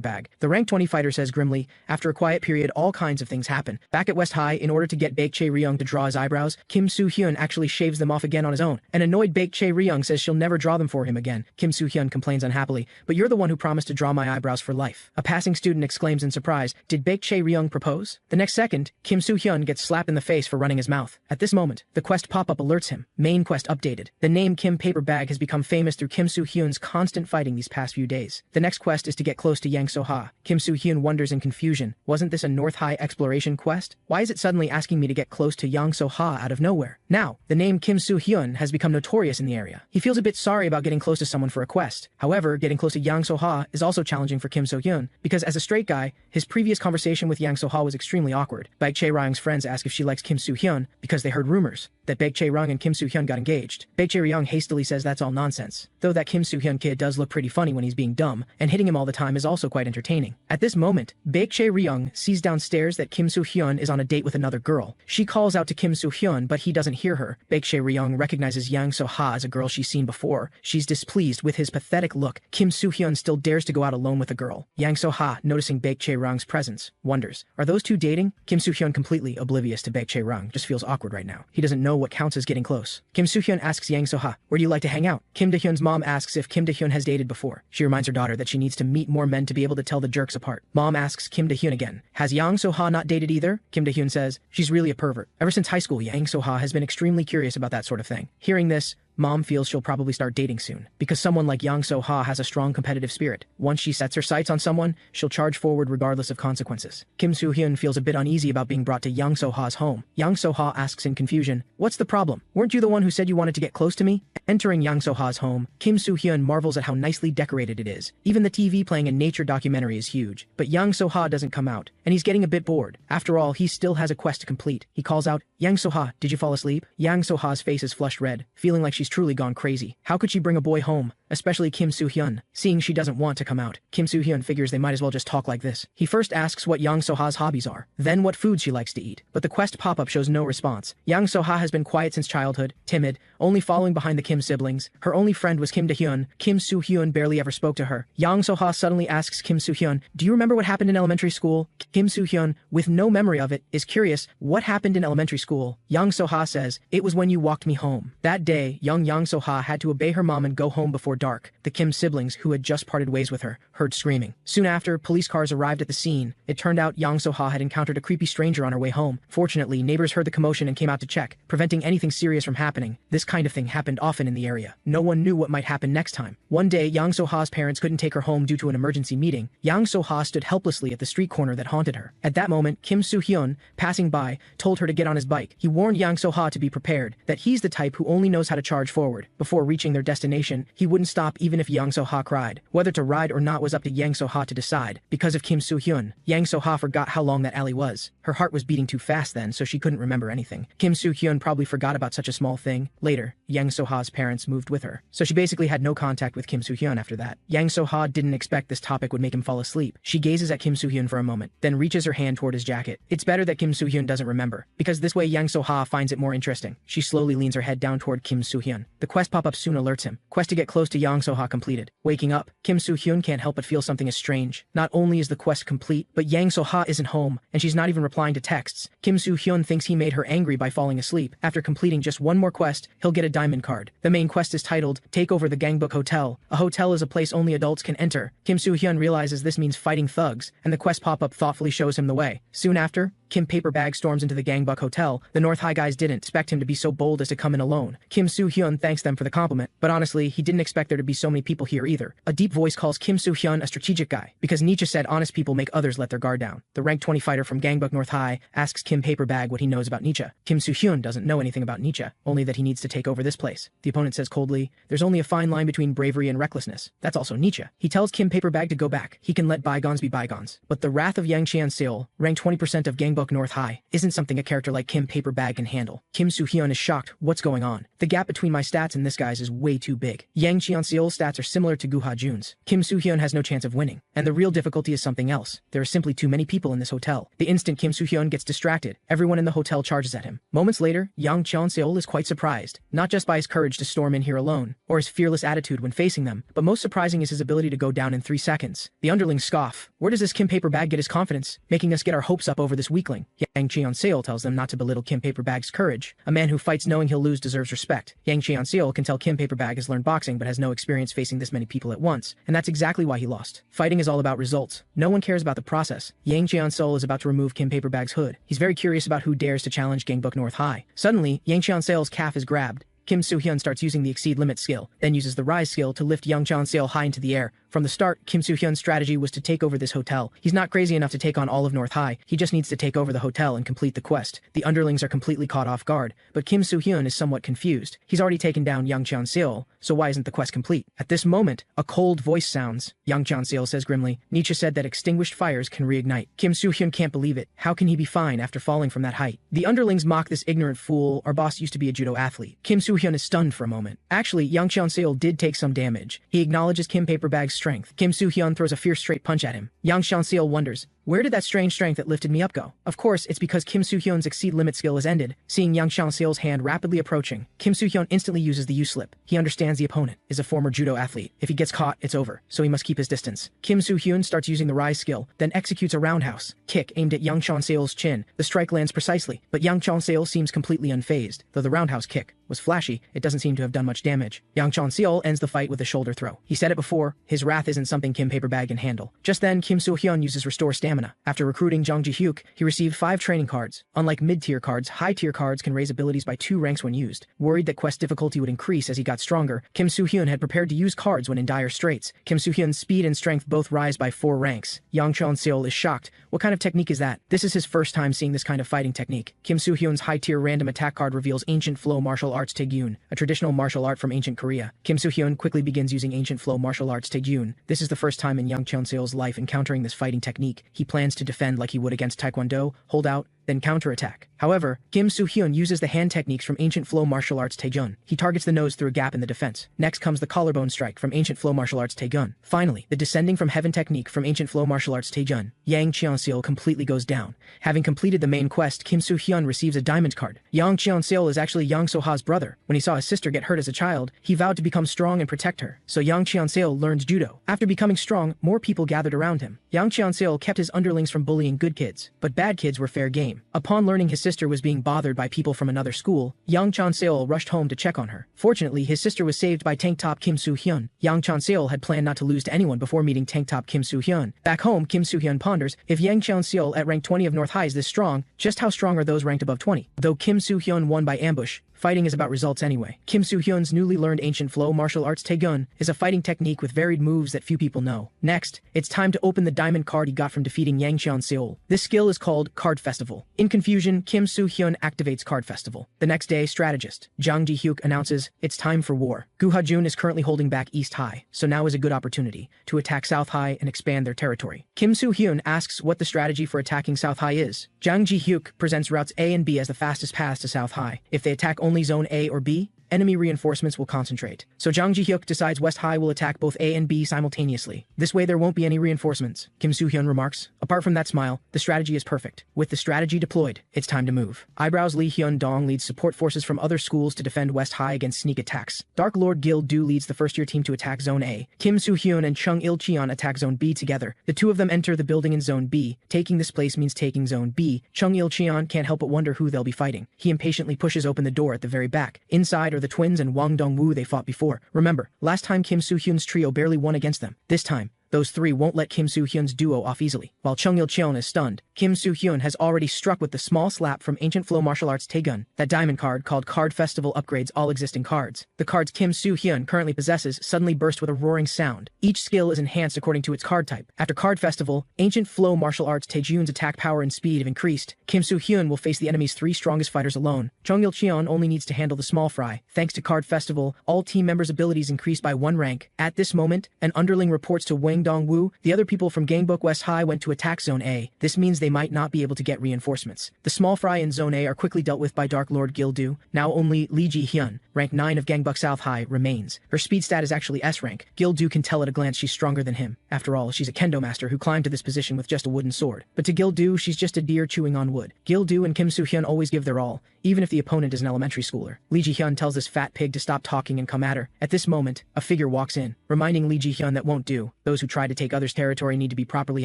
Bag. The rank 20 fighter says grimly, after a quiet period all kinds of things happen. Back at West High, in order to get Baek Chae-ryung to draw his eyebrows, Kim Soo-hyun actually shaves them off again on his own. An annoyed Baek Chae-ryung says she'll never draw them for him again. Kim Soo-hyun complains unhappily, "But you're the one who promised to draw my eyebrows for life." A passing student exclaims in surprise, "Did Baek Chae-ryung propose?" The next second, Kim Soo-hyun gets slapped in the face for running his mouth. At this moment, the quest pop-up alerts him. Main quest updated. The name Kim Paper Bag has become famous through Kim Soo-hyun's constant fighting these past few days. The next quest is to get close to Yang So-ha. Kim Soo-hyun wonders in confusion, wasn't this a North High exploration quest? Why is it suddenly asking me to get close to Yang So-ha out of nowhere? Now, the name Kim Soo-hyun has become notorious in the area. He feels a bit sorry about getting close to someone for a quest. However, getting close to Yang So-ha is also challenging for Kim Soo-hyun, because as a straight guy, his previous conversation with Yang So-ha was extremely awkward. Baek Chae-ryung's friends ask if she likes Kim Soo-hyun because they heard rumors that Baek Chae-ryung and Kim Soo-hyun got engaged. Baek Chae-ryung hastily says that's all nonsense, though that Kim Soo-hyun kid does look pretty funny when he's being dumb, and hitting him all the time is also quite entertaining. At this moment, Baek Chae-ryung sees downstairs that Kim Soo-hyun is on a date with another girl. She calls out to Kim Soo-hyun, but he doesn't hear her. Baek Chae-ryung recognizes Yang So-ha as a girl she's seen before. She's displeased with his pathetic look. Kim Soo-hyun still dares to go out alone with a girl. Yang So-ha, noticing Baek Chae-ryung's presence, wonders, are those two dating? Kim Soo-hyun, completely oblivious to Baek Chae-ryung, just feels awkward right now. He doesn't know what counts as getting close. Kim Soo-hyun asks Yang So-ha, where do you like to hang out? Kim Do-hyun's mom asks if Kim Do-hyun has dated before. She reminds her daughter that she needs to meet more men to be able to tell the jerks apart. Mom asks Kim Do-hyun again, has Yang So-ha not dated either? Kim Do-hyun says, she's really a pervert. Ever since high school, Yang So-ha has been extremely curious about that sort of thing. Hearing this, Mom feels she'll probably start dating soon, because someone like Yang So-ha has a strong competitive spirit. Once she sets her sights on someone, she'll charge forward regardless of consequences. Kim Soo-hyun feels a bit uneasy about being brought to Yang So-ha's home. Yang So-ha asks in confusion, what's the problem? Weren't you the one who said you wanted to get close to me? Entering Yang So-ha's home, Kim Soo-hyun marvels at how nicely decorated it is. Even the TV playing a nature documentary is huge. But Yang So-ha doesn't come out, and he's getting a bit bored. After all, he still has a quest to complete. He calls out, Yang So-ha, did you fall asleep? Yang So-ha's face is flushed red, feeling like she's truly gone crazy. How could she bring a boy home? Especially Kim Soo-hyun. Seeing she doesn't want to come out, Kim Soo-hyun figures they might as well just talk like this. He first asks what Yang So-ha's hobbies are, then what food she likes to eat. But the quest pop-up shows no response. Yang So-ha has been quiet since childhood, timid, only following behind the Kim siblings. Her only friend was Kim Do-hyun. Kim Soo-hyun barely ever spoke to her. Yang So-ha suddenly asks Kim Soo-hyun, do you remember what happened in elementary school? Kim Soo-hyun, with no memory of it, is curious, what happened in elementary school? school, Yang So-ha says, "It was when you walked me home." That day, young Yang So-ha had to obey her mom and go home before dark. The Kim siblings, who had just parted ways with her, heard screaming. Soon after, police cars arrived at the scene. It turned out Yang So-ha had encountered a creepy stranger on her way home. Fortunately, neighbors heard the commotion and came out to check, preventing anything serious from happening. This kind of thing happened often in the area. No one knew what might happen next time. One day, Yang So-ha's parents couldn't take her home due to an emergency meeting. Yang So-ha stood helplessly at the street corner that haunted her. At that moment, Kim Soo-hyun, passing by, told her to get on his bike. He warned Yang So-ha to be prepared, that he's the type who only knows how to charge forward. Before reaching their destination, he wouldn't stop even if Yang So-ha cried. Whether to ride or not was up to Yang So-ha to decide. Because of Kim Soo-hyun, Yang So-ha forgot how long that alley was. Her heart was beating too fast then, so she couldn't remember anything. Kim Soo-hyun probably forgot about such a small thing. Later, Yang So-ha's parents moved with her, so she basically had no contact with Kim Soo-hyun after that. Yang So-ha didn't expect this topic would make him fall asleep. She gazes at Kim Soo-hyun for a moment, then reaches her hand toward his jacket. It's better that Kim Soo-hyun doesn't remember, because this way Yang So-ha finds it more interesting. She slowly leans her head down toward Kim Soo-hyun. The quest pop-up soon alerts him. Quest to get close to Yang So-ha completed. Waking up, Kim Soo-hyun can't help but feel something is strange. Not only is the quest complete, but Yang So-ha isn't home, and she's not even replying to texts. Kim Soo-hyun thinks he made her angry by falling asleep. After completing just one more quest, he'll get a diamond card. The main quest is titled, "Take Over the Gangbuk Hotel." A hotel is a place only adults can enter. Kim Soo-hyun realizes this means fighting thugs, and the quest pop-up thoughtfully shows him the way. Soon after, Kim Paperbag storms into the Gangbuk Hotel. The North High guys didn't expect him to be so bold as to come in alone. Kim Soo-hyun thanks them for the compliment, but honestly, he didn't expect there to be so many people here either. A deep voice calls Kim Soo-hyun a strategic guy, because Nietzsche said honest people make others let their guard down. The rank 20 fighter from Gangbuk North High asks Kim Paperbag what he knows about Nietzsche. Kim Soo-hyun doesn't know anything about Nietzsche, only that he needs to take over this place. The opponent says coldly, "There's only a fine line between bravery and recklessness. That's also Nietzsche." He tells Kim Paperbag to go back. He can let bygones be bygones. But the wrath of Yang Cheon-seol, ranked 20% of Gangbuk North High, isn't something a character like Kim Paperbag can handle. Kim Soo-hyun is shocked. What's going on? The gap between my stats and this guy's is way too big. Yang Cheon-seol's stats are similar to Gu Ha-jun's. Kim Soo-hyun has no chance of winning. And the real difficulty is something else. There are simply too many people in this hotel. The instant Kim Soo-hyun gets distracted, everyone in the hotel charges at him. Moments later, Yang Cheon-seol is quite surprised, not just by his courage to storm in here alone, or his fearless attitude when facing them, but most surprising is his ability to go down in 3 seconds. The underlings scoff. Where does this Kim Paperbag get his confidence, making us get our hopes up over this weakling? Yang Cheon-seol tells them not to belittle Kim Paperbag's courage. A man who fights knowing he'll lose deserves respect. Yang Cheon-seol can tell Kim Paperbag has learned boxing but has no experience facing this many people at once, and that's exactly why he lost. Fighting is all about results. No one cares about the process. Yang Cheon-seol is about to remove Kim Paperbag's hood. He's very curious about who dares to challenge Gangbuk North High. Suddenly, Yang Cheon-seol's calf is grabbed. Kim Soo-hyun starts using the Exceed Limit skill, then uses the Rise skill to lift Yang Cheon-seol high into the air. From the start, Kim Soo-hyun's strategy was to take over this hotel. He's not crazy enough to take on all of North High, he just needs to take over the hotel and complete the quest. The underlings are completely caught off guard, but Kim Soo-hyun is somewhat confused. He's already taken down Yang Cheon-seol, so why isn't the quest complete? At this moment, a cold voice sounds. Yang Cheon-seol says grimly, "Nietzsche said that extinguished fires can reignite." Kim Soo-hyun can't believe it. How can he be fine after falling from that height? The underlings mock this ignorant fool. Our boss used to be a judo athlete. Kim Soo-hyun is stunned for a moment. Actually, Yang Cheon-seol did take some damage. He acknowledges Kim Paperbag's strength. Kim Soo-hyun throws a fierce straight punch at him. Yang Cheon-seol wonders, where did that strange strength that lifted me up go? Of course, it's because Kim Soo-hyun's Exceed Limit skill is ended. Seeing Yang Cheon-seol's hand rapidly approaching, Kim Soo-hyun instantly uses the U-slip. He understands the opponent is a former judo athlete. If he gets caught, it's over, so he must keep his distance. Kim Soo-hyun starts using the Rise skill, then executes a roundhouse kick aimed at Yang Cheon-seol's chin. The strike lands precisely, but Yang Cheon-seol seems completely unfazed. Though the roundhouse kick was flashy, it doesn't seem to have done much damage. Yang Cheon-seol ends the fight with a shoulder throw. He said it before, his wrath isn't something Kim Paperbag can handle. Just then, Kim Soo-hyun uses Restore Stamina. After recruiting Jung Ji-hyuk, he received 5 training cards. Unlike mid-tier cards, high-tier cards can raise abilities by 2 ranks when used. Worried that quest difficulty would increase as he got stronger, Kim Soo-hyun had prepared to use cards when in dire straits. Kim Soo-hyun's speed and strength both rise by 4 ranks. Yang Cheon-seol is shocked. What kind of technique is that? This is his first time seeing this kind of fighting technique. Kim Soo-hyun's high-tier random attack card reveals Ancient Flow Martial Arts Taegyun, a traditional martial art from ancient Korea. Kim Soo-hyun quickly begins using Ancient Flow Martial Arts Taegyun. This is the first time in Yang Cheon-seol's life encountering this fighting technique. He plans to defend like he would against Taekwondo, hold out, then counterattack. However, Kim Soo-hyun uses the hand techniques from Ancient Flow Martial Arts Taegyun. He targets the nose through a gap in the defense. Next comes the collarbone strike from Ancient Flow Martial Arts Taegyun. Finally, the descending from heaven technique from Ancient Flow Martial Arts Taegyun. Yang Cheon-seol completely goes down. Having completed the main quest, Kim Soo-hyun receives a diamond card. Yang Cheon-seol is actually Yang So-ha's brother. When he saw his sister get hurt as a child, he vowed to become strong and protect her. So Yang Cheon-seol learned judo. After becoming strong, more people gathered around him. Yang Cheon-seol kept his underlings from bullying good kids, but bad kids were fair game. game. Upon learning his sister was being bothered by people from another school, Yang Chan-seol rushed home to check on her. Fortunately, his sister was saved by tank top Kim Soo-hyun. Yang Chan-seol had planned not to lose to anyone before meeting tank top Kim Soo-hyun. Back home, Kim Soo-hyun ponders, if Yang Chan-seol at rank 20 of North High is this strong, just how strong are those ranked above 20? Though Kim Soo-hyun won by ambush, fighting is about results anyway. Kim Soo-hyun's newly learned ancient flow martial arts Taegun is a fighting technique with varied moves that few people know. Next, it's time to open the diamond card he got from defeating Yang Chan-seol. This skill is called Card Festival. In confusion, Kim Soo-hyun activates Card Festival. The next day, strategist Jang Ji-hyuk announces, it's time for war. Gu Ha-jun is currently holding back East High, so now is a good opportunity to attack South High and expand their territory. Kim Soo-hyun asks what the strategy for attacking South High is. Jang Ji-hyuk presents routes A and B as the fastest paths to South High. If they attack only Zone A or B, enemy reinforcements will concentrate. So Jang Ji-hyuk decides West High will attack both A and B simultaneously. This way there won't be any reinforcements. Kim Soo-hyun remarks. Apart from that smile, the strategy is perfect. With the strategy deployed, it's time to move. Eyebrows Lee Hyun-dong leads support forces from other schools to defend West High against sneak attacks. Dark Lord Gil-do leads the first-year team to attack Zone A. Kim Soo-hyun and Chung Il-cheon attack Zone B together. The two of them enter the building in Zone B. Taking this place means taking Zone B. Chung Il-cheon can't help but wonder who they'll be fighting. He impatiently pushes open the door at the very back. Inside are the twins and Wang Dongwoo they fought before. Remember, last time Kim Soo-hyun's trio barely won against them. This time, those three won't let Kim Soo-hyun's duo off easily. While Chung Il-cheon is stunned, Kim Soo-hyun has already struck with the small slap from Ancient Flow Martial Arts Taegun. That diamond card called Card Festival upgrades all existing cards. The cards Kim Soo-hyun currently possesses suddenly burst with a roaring sound. Each skill is enhanced according to its card type. After Card Festival, Ancient Flow Martial Arts Taejun's attack power and speed have increased. Kim Soo-hyun will face the enemy's three strongest fighters alone. Chung Il-cheon only needs to handle the small fry. Thanks to Card Festival, all team members' abilities increase by 1 rank. At this moment, an underling reports to Wang Dongwoo, the other people from Gangbuk West High went to attack Zone A. This means they might not be able to get reinforcements. The small fry in Zone A are quickly dealt with by Dark Lord Gil-do. Now only Lee Ji-hyun, rank 9 of Gangbuk South High, remains. Her speed stat is actually S rank. Gil-do can tell at a glance she's stronger than him. After all, she's a kendo master who climbed to this position with just a wooden sword. But to Gil-do, she's just a deer chewing on wood. Gil-do and Kim Soo-hyun always give their all, even if the opponent is an elementary schooler. Lee Ji-hyun tells this fat pig to stop talking and come at her. At this moment, a figure walks in, reminding Lee Ji-hyun that won't do. Those who try to take others' territory need to be properly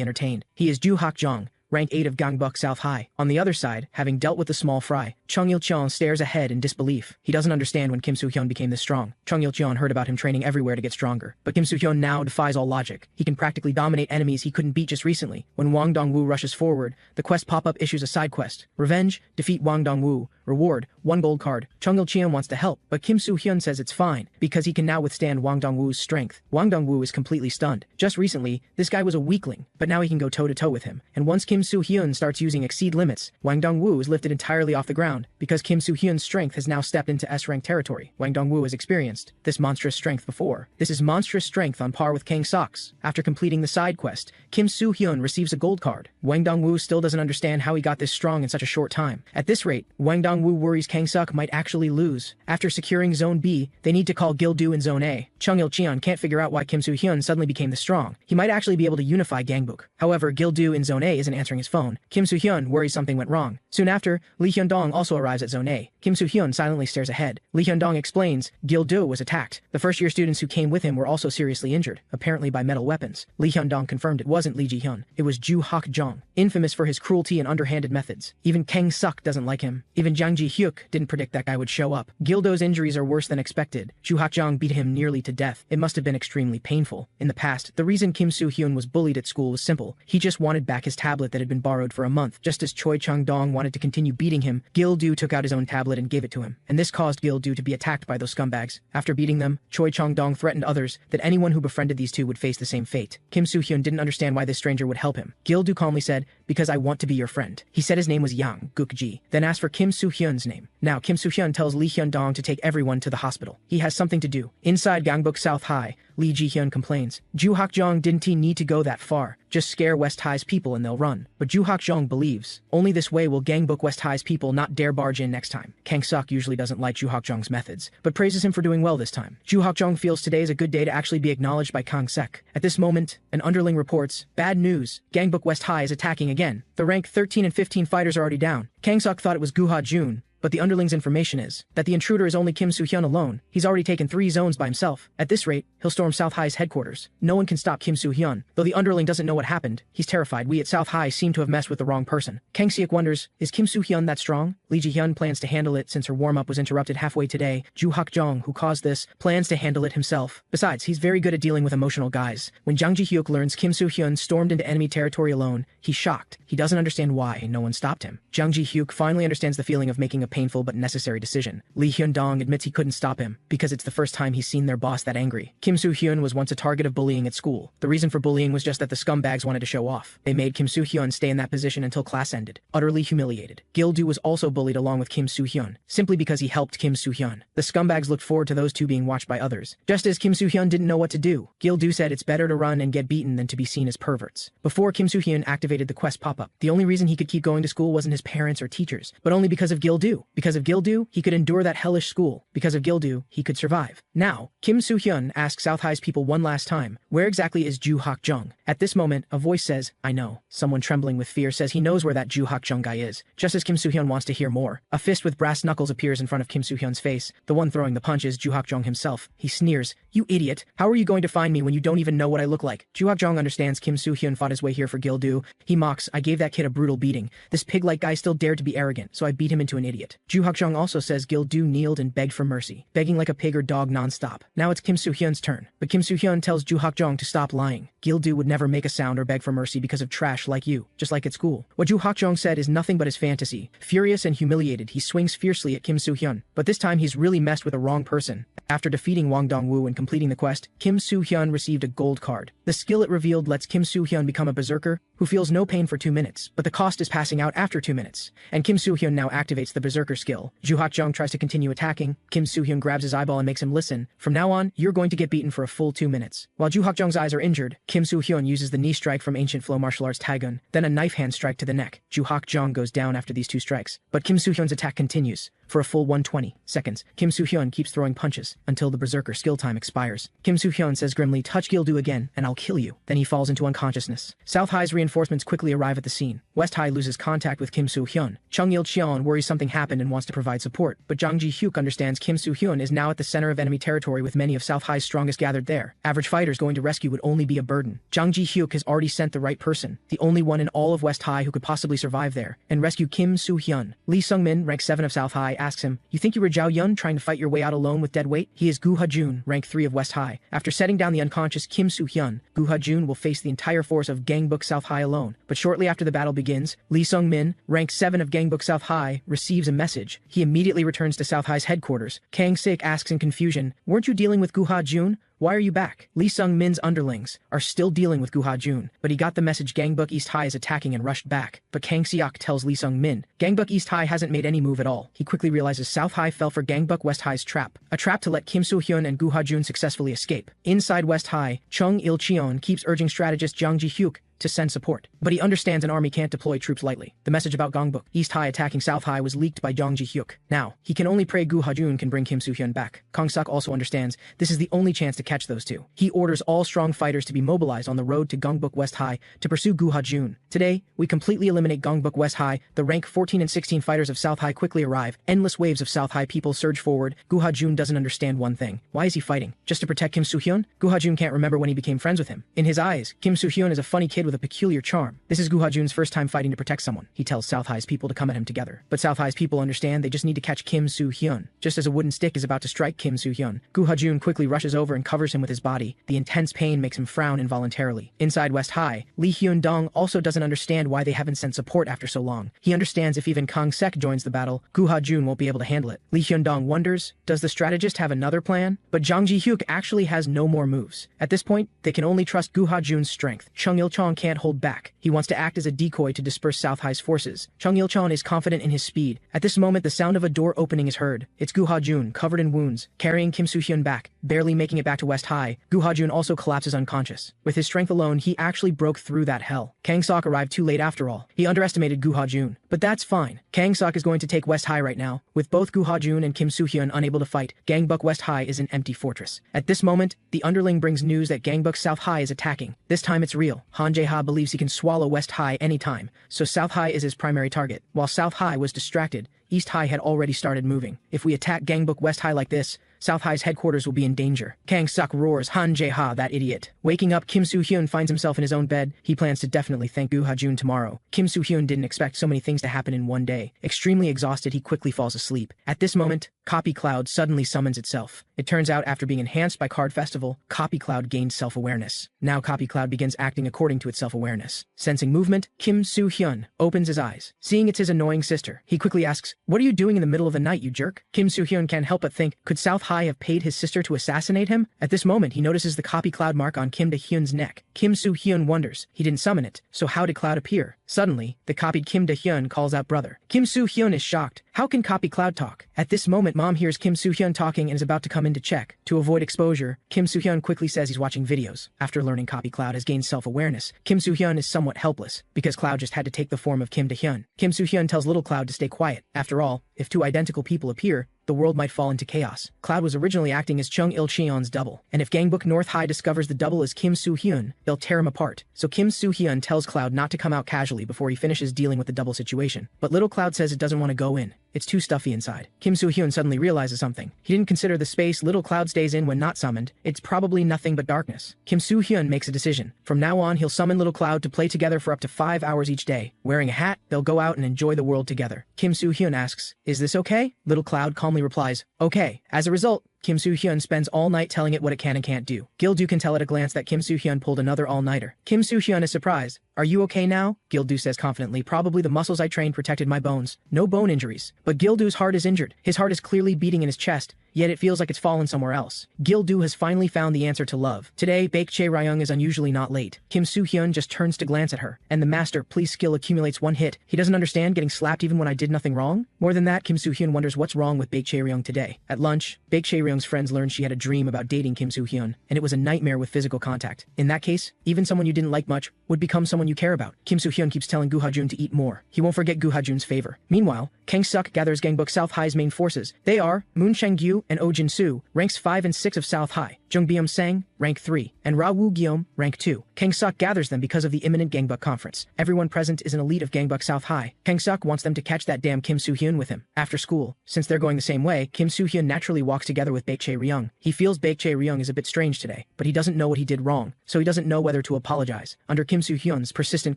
entertained. He is Ju Hak-jong, rank 8 of Gangbuk South High. On the other side, having dealt with the small fry, Chung Il-cheon stares ahead in disbelief. He doesn't understand when Kim Soo-hyun became this strong. Chung Il-cheon heard about him training everywhere to get stronger. But Kim Soo-hyun now defies all logic. He can practically dominate enemies he couldn't beat just recently. When Wang Dongwoo rushes forward, the quest pop-up issues a side quest. Revenge, defeat Wang Dongwoo. Reward, 1 gold card. Chung Il-cheon wants to help, but Kim Soo-hyun says it's fine, because he can now withstand Wang Dongwoo's strength. Wang Dongwoo is completely stunned. Just recently, this guy was a weakling, but now he can go toe-to-toe with him. And once Kim Soo-hyun starts using exceed limits, Wang Dongwoo is lifted entirely off the ground, because Kim Soo-hyun's strength has now stepped into S-rank territory. Wang Dongwoo has experienced this monstrous strength before. This is monstrous strength on par with Kang Sok's. After completing the side quest, Kim Soo-hyun receives a gold card. Wang Dongwoo still doesn't understand how he got this strong in such a short time. At this rate, Wang Dongwoo worries Kang Sok might actually lose. After securing Zone B, they need to call Gil-do in Zone A. Chung Il-cheon can't figure out why Kim Soo-hyun suddenly became this strong. He might actually be able to unify Gangbuk. However, Gil-do in Zone A isn't answering his phone. Kim Soo-hyun worries something went wrong. Soon after, Lee Hyun-dong also arrives at Zone A. Kim Soo-hyun silently stares ahead. Lee Hyun-dong explains, Gil-do was attacked. The first-year students who came with him were also seriously injured, apparently by metal weapons. Lee Hyun-dong confirmed it wasn't Lee Ji-hyun. It was Ju Hak-jong, infamous for his cruelty and underhanded methods. Even Kang Sok doesn't like him. Even Jang Ji-hyuk didn't predict that guy would show up. Gil-do's injuries are worse than expected. Ju Hak-jong beat him nearly to death. It must have been extremely painful. In the past, the reason Kim Soo-hyun was bullied at school was simple. He just wanted back his tablet that had been borrowed for a month. Just as Choi Chung-dong wanted to continue beating him, Gil-do took out his own tablet and gave it to him. And this caused Gil-do to be attacked by those scumbags. After beating them, Choi Chung-dong threatened others that anyone who befriended these two would face the same fate. Kim Soo-hyun didn't understand why this stranger would help him. Gil-do calmly said, because I want to be your friend. He said his name was Yang Guk-ji, then asked for Kim Soo-hyun's name. Now Kim Soo-hyun tells Lee Hyun-dong to take everyone to the hospital. He has something to do. Inside Gangbuk South High, Lee Ji-hyun complains. Ju Hak-jong didn't he need to go that far? Just scare West High's people and they'll run. But Ju Hak-jong believes. Only this way will Gangbuk West High's people not dare barge in next time. Kang Sok usually doesn't like Ju Hak-jong's methods, but praises him for doing well this time. Ju Hak-jong feels today is a good day to actually be acknowledged by Kang Sek. At this moment, an underling reports, bad news, Gangbuk West High is attacking again. The rank 13 and 15 fighters are already down. Kang Sok thought it was Gu Ha-jun, but the underling's information is that the intruder is only Kim Soo-hyun alone. He's already taken 3 zones by himself. At this rate, he'll storm South High's headquarters. No one can stop Kim Soo-hyun. Though the underling doesn't know what happened, he's terrified. We at South High seem to have messed with the wrong person. Kang Seok wonders, is Kim Soo-hyun that strong? Lee Ji-hyun plans to handle it since her warm-up was interrupted halfway today. Joo Hak-jong, who caused this, plans to handle it himself. Besides, he's very good at dealing with emotional guys. When Jang Ji-hyuk learns Kim Soo-hyun stormed into enemy territory alone, he's shocked. He doesn't understand why no one stopped him. Jang Ji-hyuk finally understands the feeling of making a painful but necessary decision. Lee Hyun-dong admits he couldn't stop him, because it's the first time he's seen their boss that angry. Kim Soo-hyun was once a target of bullying at school. The reason for bullying was just that the scumbags wanted to show off. They made Kim Soo-hyun stay in that position until class ended. Utterly humiliated. Gil-do was also bullied along with Kim Soo-hyun, simply because he helped Kim Soo-hyun. The scumbags looked forward to those two being watched by others. Just as Kim Soo-hyun didn't know what to do, Gil-do said it's better to run and get beaten than to be seen as perverts. Before Kim Soo-hyun activated the quest pop-up, the only reason he could keep going to school wasn't his parents or teachers, but only because of Gil-do. Because of Gil-do, he could endure that hellish school. Because of Gil-do, he could survive. Now, Kim Soo-hyun asks South High's people one last time, where exactly is Joo Hak-jung? At this moment, a voice says, I know. Someone trembling with fear says he knows where that Joo Hak-jung guy is, just as Kim Soo-hyun wants to hear more. A fist with brass knuckles appears in front of Kim Soo-hyun's face. The one throwing the punch is Joo Hak-jung himself. He sneers, you idiot. How are you going to find me when you don't even know what I look like? Joo Hak-jung understands Kim Soo-hyun fought his way here for Gil-do. He mocks, I gave that kid a brutal beating. This pig-like guy still dared to be arrogant, so I beat him into an idiot. Joo Hak-jung also says Gil-do kneeled and begged for mercy, begging like a pig or dog non-stop. Now it's Kim Soo-hyun's turn, but Kim Soo-hyun tells Joo Hak-jung to stop lying. Gil-do would never make a sound or beg for mercy because of trash like you, just like at school. What Joo Hak-jung said is nothing but his fantasy. Furious and humiliated, he swings fiercely at Kim Soo-hyun, but this time he's really messed with the wrong person. After defeating Wang Dong-woo and completing the quest, Kim Soo-hyun received a gold card. The skill it revealed lets Kim Soo-hyun become a berserker who feels no pain for 2 minutes, but the cost is passing out after 2 minutes. And Kim Soo-hyun now activates the berserker skill. Joo Hak-jung tries to continue attacking. Kim Soo-hyun grabs his eyeball and makes him listen. From now on, you're going to get beaten for a full 2 minutes. While Joo Hak-jung's eyes are injured, Kim Soo-hyun uses the knee strike from ancient flow martial arts Taegun, then a knife hand strike to the neck. Joo Hak-jung goes down after these 2 strikes, but Kim Soo-hyun's attack continues. For a full 120 seconds, Kim Soo-hyun keeps throwing punches until the berserker skill time expires. Kim Soo-hyun says grimly, touch Gil-do again, and I'll kill you. Then he falls into unconsciousness. South High's reinforcements quickly arrive at the scene. West High loses contact with Kim Soo-hyun. Chung Il-cheon worries something happened and wants to provide support, but Jang Ji-hyuk understands Kim Soo-hyun is now at the center of enemy territory with many of South High's strongest gathered there. Average fighters going to rescue would only be a burden. Jang Ji-hyuk has already sent the right person, the only one in all of West High who could possibly survive there, and rescue Kim Soo-hyun. Lee Sung-min, rank 7 of South High, asks him, you think you were Zhao Yun trying to fight your way out alone with dead weight? He is Gu Ha-jun, rank 3 of West High. After setting down the unconscious Kim Soo-hyun, Gu Ha-jun will face the entire force of Gangbuk South High alone. But shortly after the battle begins, Lee Sung-min, rank 7 of Gangbuk South High, receives a message. He immediately returns to South High's headquarters. Kang Sik asks in confusion, weren't you dealing with Gu Ha-jun? Why are you back? Lee Sung-min's underlings are still dealing with Gu Ha-jun, but he got the message Gangbuk East High is attacking and rushed back. But Kang Seok tells Lee Sung-min, Gangbuk East High hasn't made any move at all. He quickly realizes South High fell for Gangbuk West High's trap, a trap to let Kim Soo-hyun and Gu Ha-jun successfully escape. Inside West High, Chung Il-cheon keeps urging strategist Jang Ji-hyuk to send support, but he understands an army can't deploy troops lightly. The message about Gangbuk East High attacking South High was leaked by Jang Ji-hyuk. Now, he can only pray Gu Ha-jun can bring Kim Soo-hyun back. Kang Suk also understands this is the only chance to catch those two. He orders all strong fighters to be mobilized on the road to Gangbuk West High to pursue Gu Ha-jun. Today, we completely eliminate Gangbuk West High. The rank 14 and 16 fighters of South High quickly arrive. Endless waves of South High people surge forward. Gu Ha-jun doesn't understand one thing. Why is he fighting? Just to protect Kim Soo-hyun? Gu Ha-jun can't remember when he became friends with him. In his eyes, Kim Soo-hyun is a funny kid with a peculiar charm. This is Gu Ha-jun's first time fighting to protect someone. He tells South High's people to come at him together. But South High's people understand they just need to catch Kim Soo-hyun. Just as a wooden stick is about to strike Kim Soo-hyun, Gu Ha-jun quickly rushes over and covers him with his body. The intense pain makes him frown involuntarily. Inside West High, Lee Hyun-dong also doesn't understand why they haven't sent support after so long. He understands if even Kang Sek joins the battle, Gu Ha-jun won't be able to handle it. Lee Hyun-dong wonders, does the strategist have another plan? But Jang Ji-hyuk actually has no more moves. At this point, they can only trust Gu Ha-jun's strength. Chung Il-cheon can't hold back. He wants to act as a decoy to disperse South High's forces. Chung Il-cheon is confident in his speed. At this moment, the sound of a door opening is heard. It's Gu Ha-jun, covered in wounds, carrying Kim Soo-hyun back, barely making it back to West High. Gu Ha-jun also collapses unconscious. With his strength alone, he actually broke through that hell. Kang Sok arrived too late after all. He underestimated Gu Ha-jun. But that's fine. Kang Sok is going to take West High right now. With both Gu Ha-jun and Kim Soo-hyun unable to fight, Gangbuk West High is an empty fortress. At this moment, the underling brings news that Gangbuk South High is attacking. This time it's real. Han Jae-ha believes he can swallow West High anytime, so South High is his primary target. While South High was distracted, East High had already started moving. If we attack Gangbuk West High like this, South High's headquarters will be in danger. Kang Suk roars, Han Jae-ha, that idiot. Waking up, Kim Soo-hyun finds himself in his own bed. He plans to definitely thank Gu Ha-jun tomorrow. Kim Soo-hyun didn't expect so many things to happen in one day. Extremely exhausted, he quickly falls asleep. At this moment, Copy Cloud suddenly summons itself. It turns out after being enhanced by Card Festival, Copy Cloud gained self-awareness. Now Copy Cloud begins acting according to its self-awareness. Sensing movement, Kim Soo-hyun opens his eyes. Seeing it's his annoying sister, he quickly asks, "What are you doing in the middle of the night, you jerk?" Kim Soo-hyun can't help but think, could South High have paid his sister to assassinate him? At this moment, he notices the Copy Cloud mark on Kim Da-hyun's neck. Kim Soo-hyun wonders, he didn't summon it, so how did Cloud appear? Suddenly, the copied Kim Da-hyun calls out brother. Kim Soo-hyun is shocked. How can Copy Cloud talk? At this moment, Mom hears Kim Soo-hyun talking and is about to come in to check. To avoid exposure, Kim Soo-hyun quickly says he's watching videos. After learning Copy Cloud has gained self-awareness, Kim Soo-hyun is somewhat helpless, because Cloud just had to take the form of Kim Da-hyun. Kim Soo-hyun tells little Cloud to stay quiet. After all, if two identical people appear, the world might fall into chaos. Cloud was originally acting as Chung Il-cheon's double, and if Gangbuk North High discovers the double is Kim Soo-hyun, they'll tear him apart. So Kim Soo-hyun tells Cloud not to come out casually before he finishes dealing with the double situation. But little Cloud says it doesn't want to go in. It's too stuffy inside. Kim Soo-hyun suddenly realizes something. He didn't consider the space little Cloud stays in when not summoned. It's probably nothing but darkness. Kim Soo-hyun makes a decision. From now on, he'll summon little Cloud to play together for up to 5 hours each day. Wearing a hat, they'll go out and enjoy the world together. Kim Soo-hyun asks, "Is this okay?" Little Cloud calmly replies, "Okay." As a result, Kim Soo-hyun spends all night telling it what it can and can't do. Gil-do can tell at a glance that Kim Soo-hyun pulled another all-nighter. Kim Soo-hyun is surprised. "Are you okay now?" Gil-do says confidently, "Probably the muscles I trained protected my bones. No bone injuries." But Gil-do's heart is injured. His heart is clearly beating in his chest, yet it feels like it's fallen somewhere else. Gil-do has finally found the answer to love. Today, Baek-chae Ryung is unusually not late. Kim Soo-hyun just turns to glance at her, and the master please skill accumulates 1 hit. He doesn't understand getting slapped even when I did nothing wrong? More than that, Kim Soo-hyun wonders what's wrong with Baek-chae Ryung today. At lunch, Baek-chae Ryung's friends learned she had a dream about dating Kim Soo-hyun, and it was a nightmare with physical contact. In that case, even someone you didn't like much would become someone you care about. Kim Soo-hyun keeps telling Gu Ha-jun to eat more. He won't forget Gu Ha-jun's favor. Meanwhile, Kang Suk gathers Gangbuk South High's main forces. They are Moon Shang-gyu and Oh Jin-soo, ranks 5 and 6 of South High, Jung Byum-sang, rank 3, and Ra Woo-gyeom, rank 2. Kang Suk gathers them because of the imminent Gangbuk conference. Everyone present is an elite of Gangbuk South High. Kang Suk wants them to catch that damn Kim Soo-hyun with him. After school, since they're going the same way, Kim Soo-hyun naturally walks together with Baek-chae Ryung. He feels Baek-chae Ryung is a bit strange today, but he doesn't know what he did wrong, so he doesn't know whether to apologize. Under Kim Soo-hyun's persistent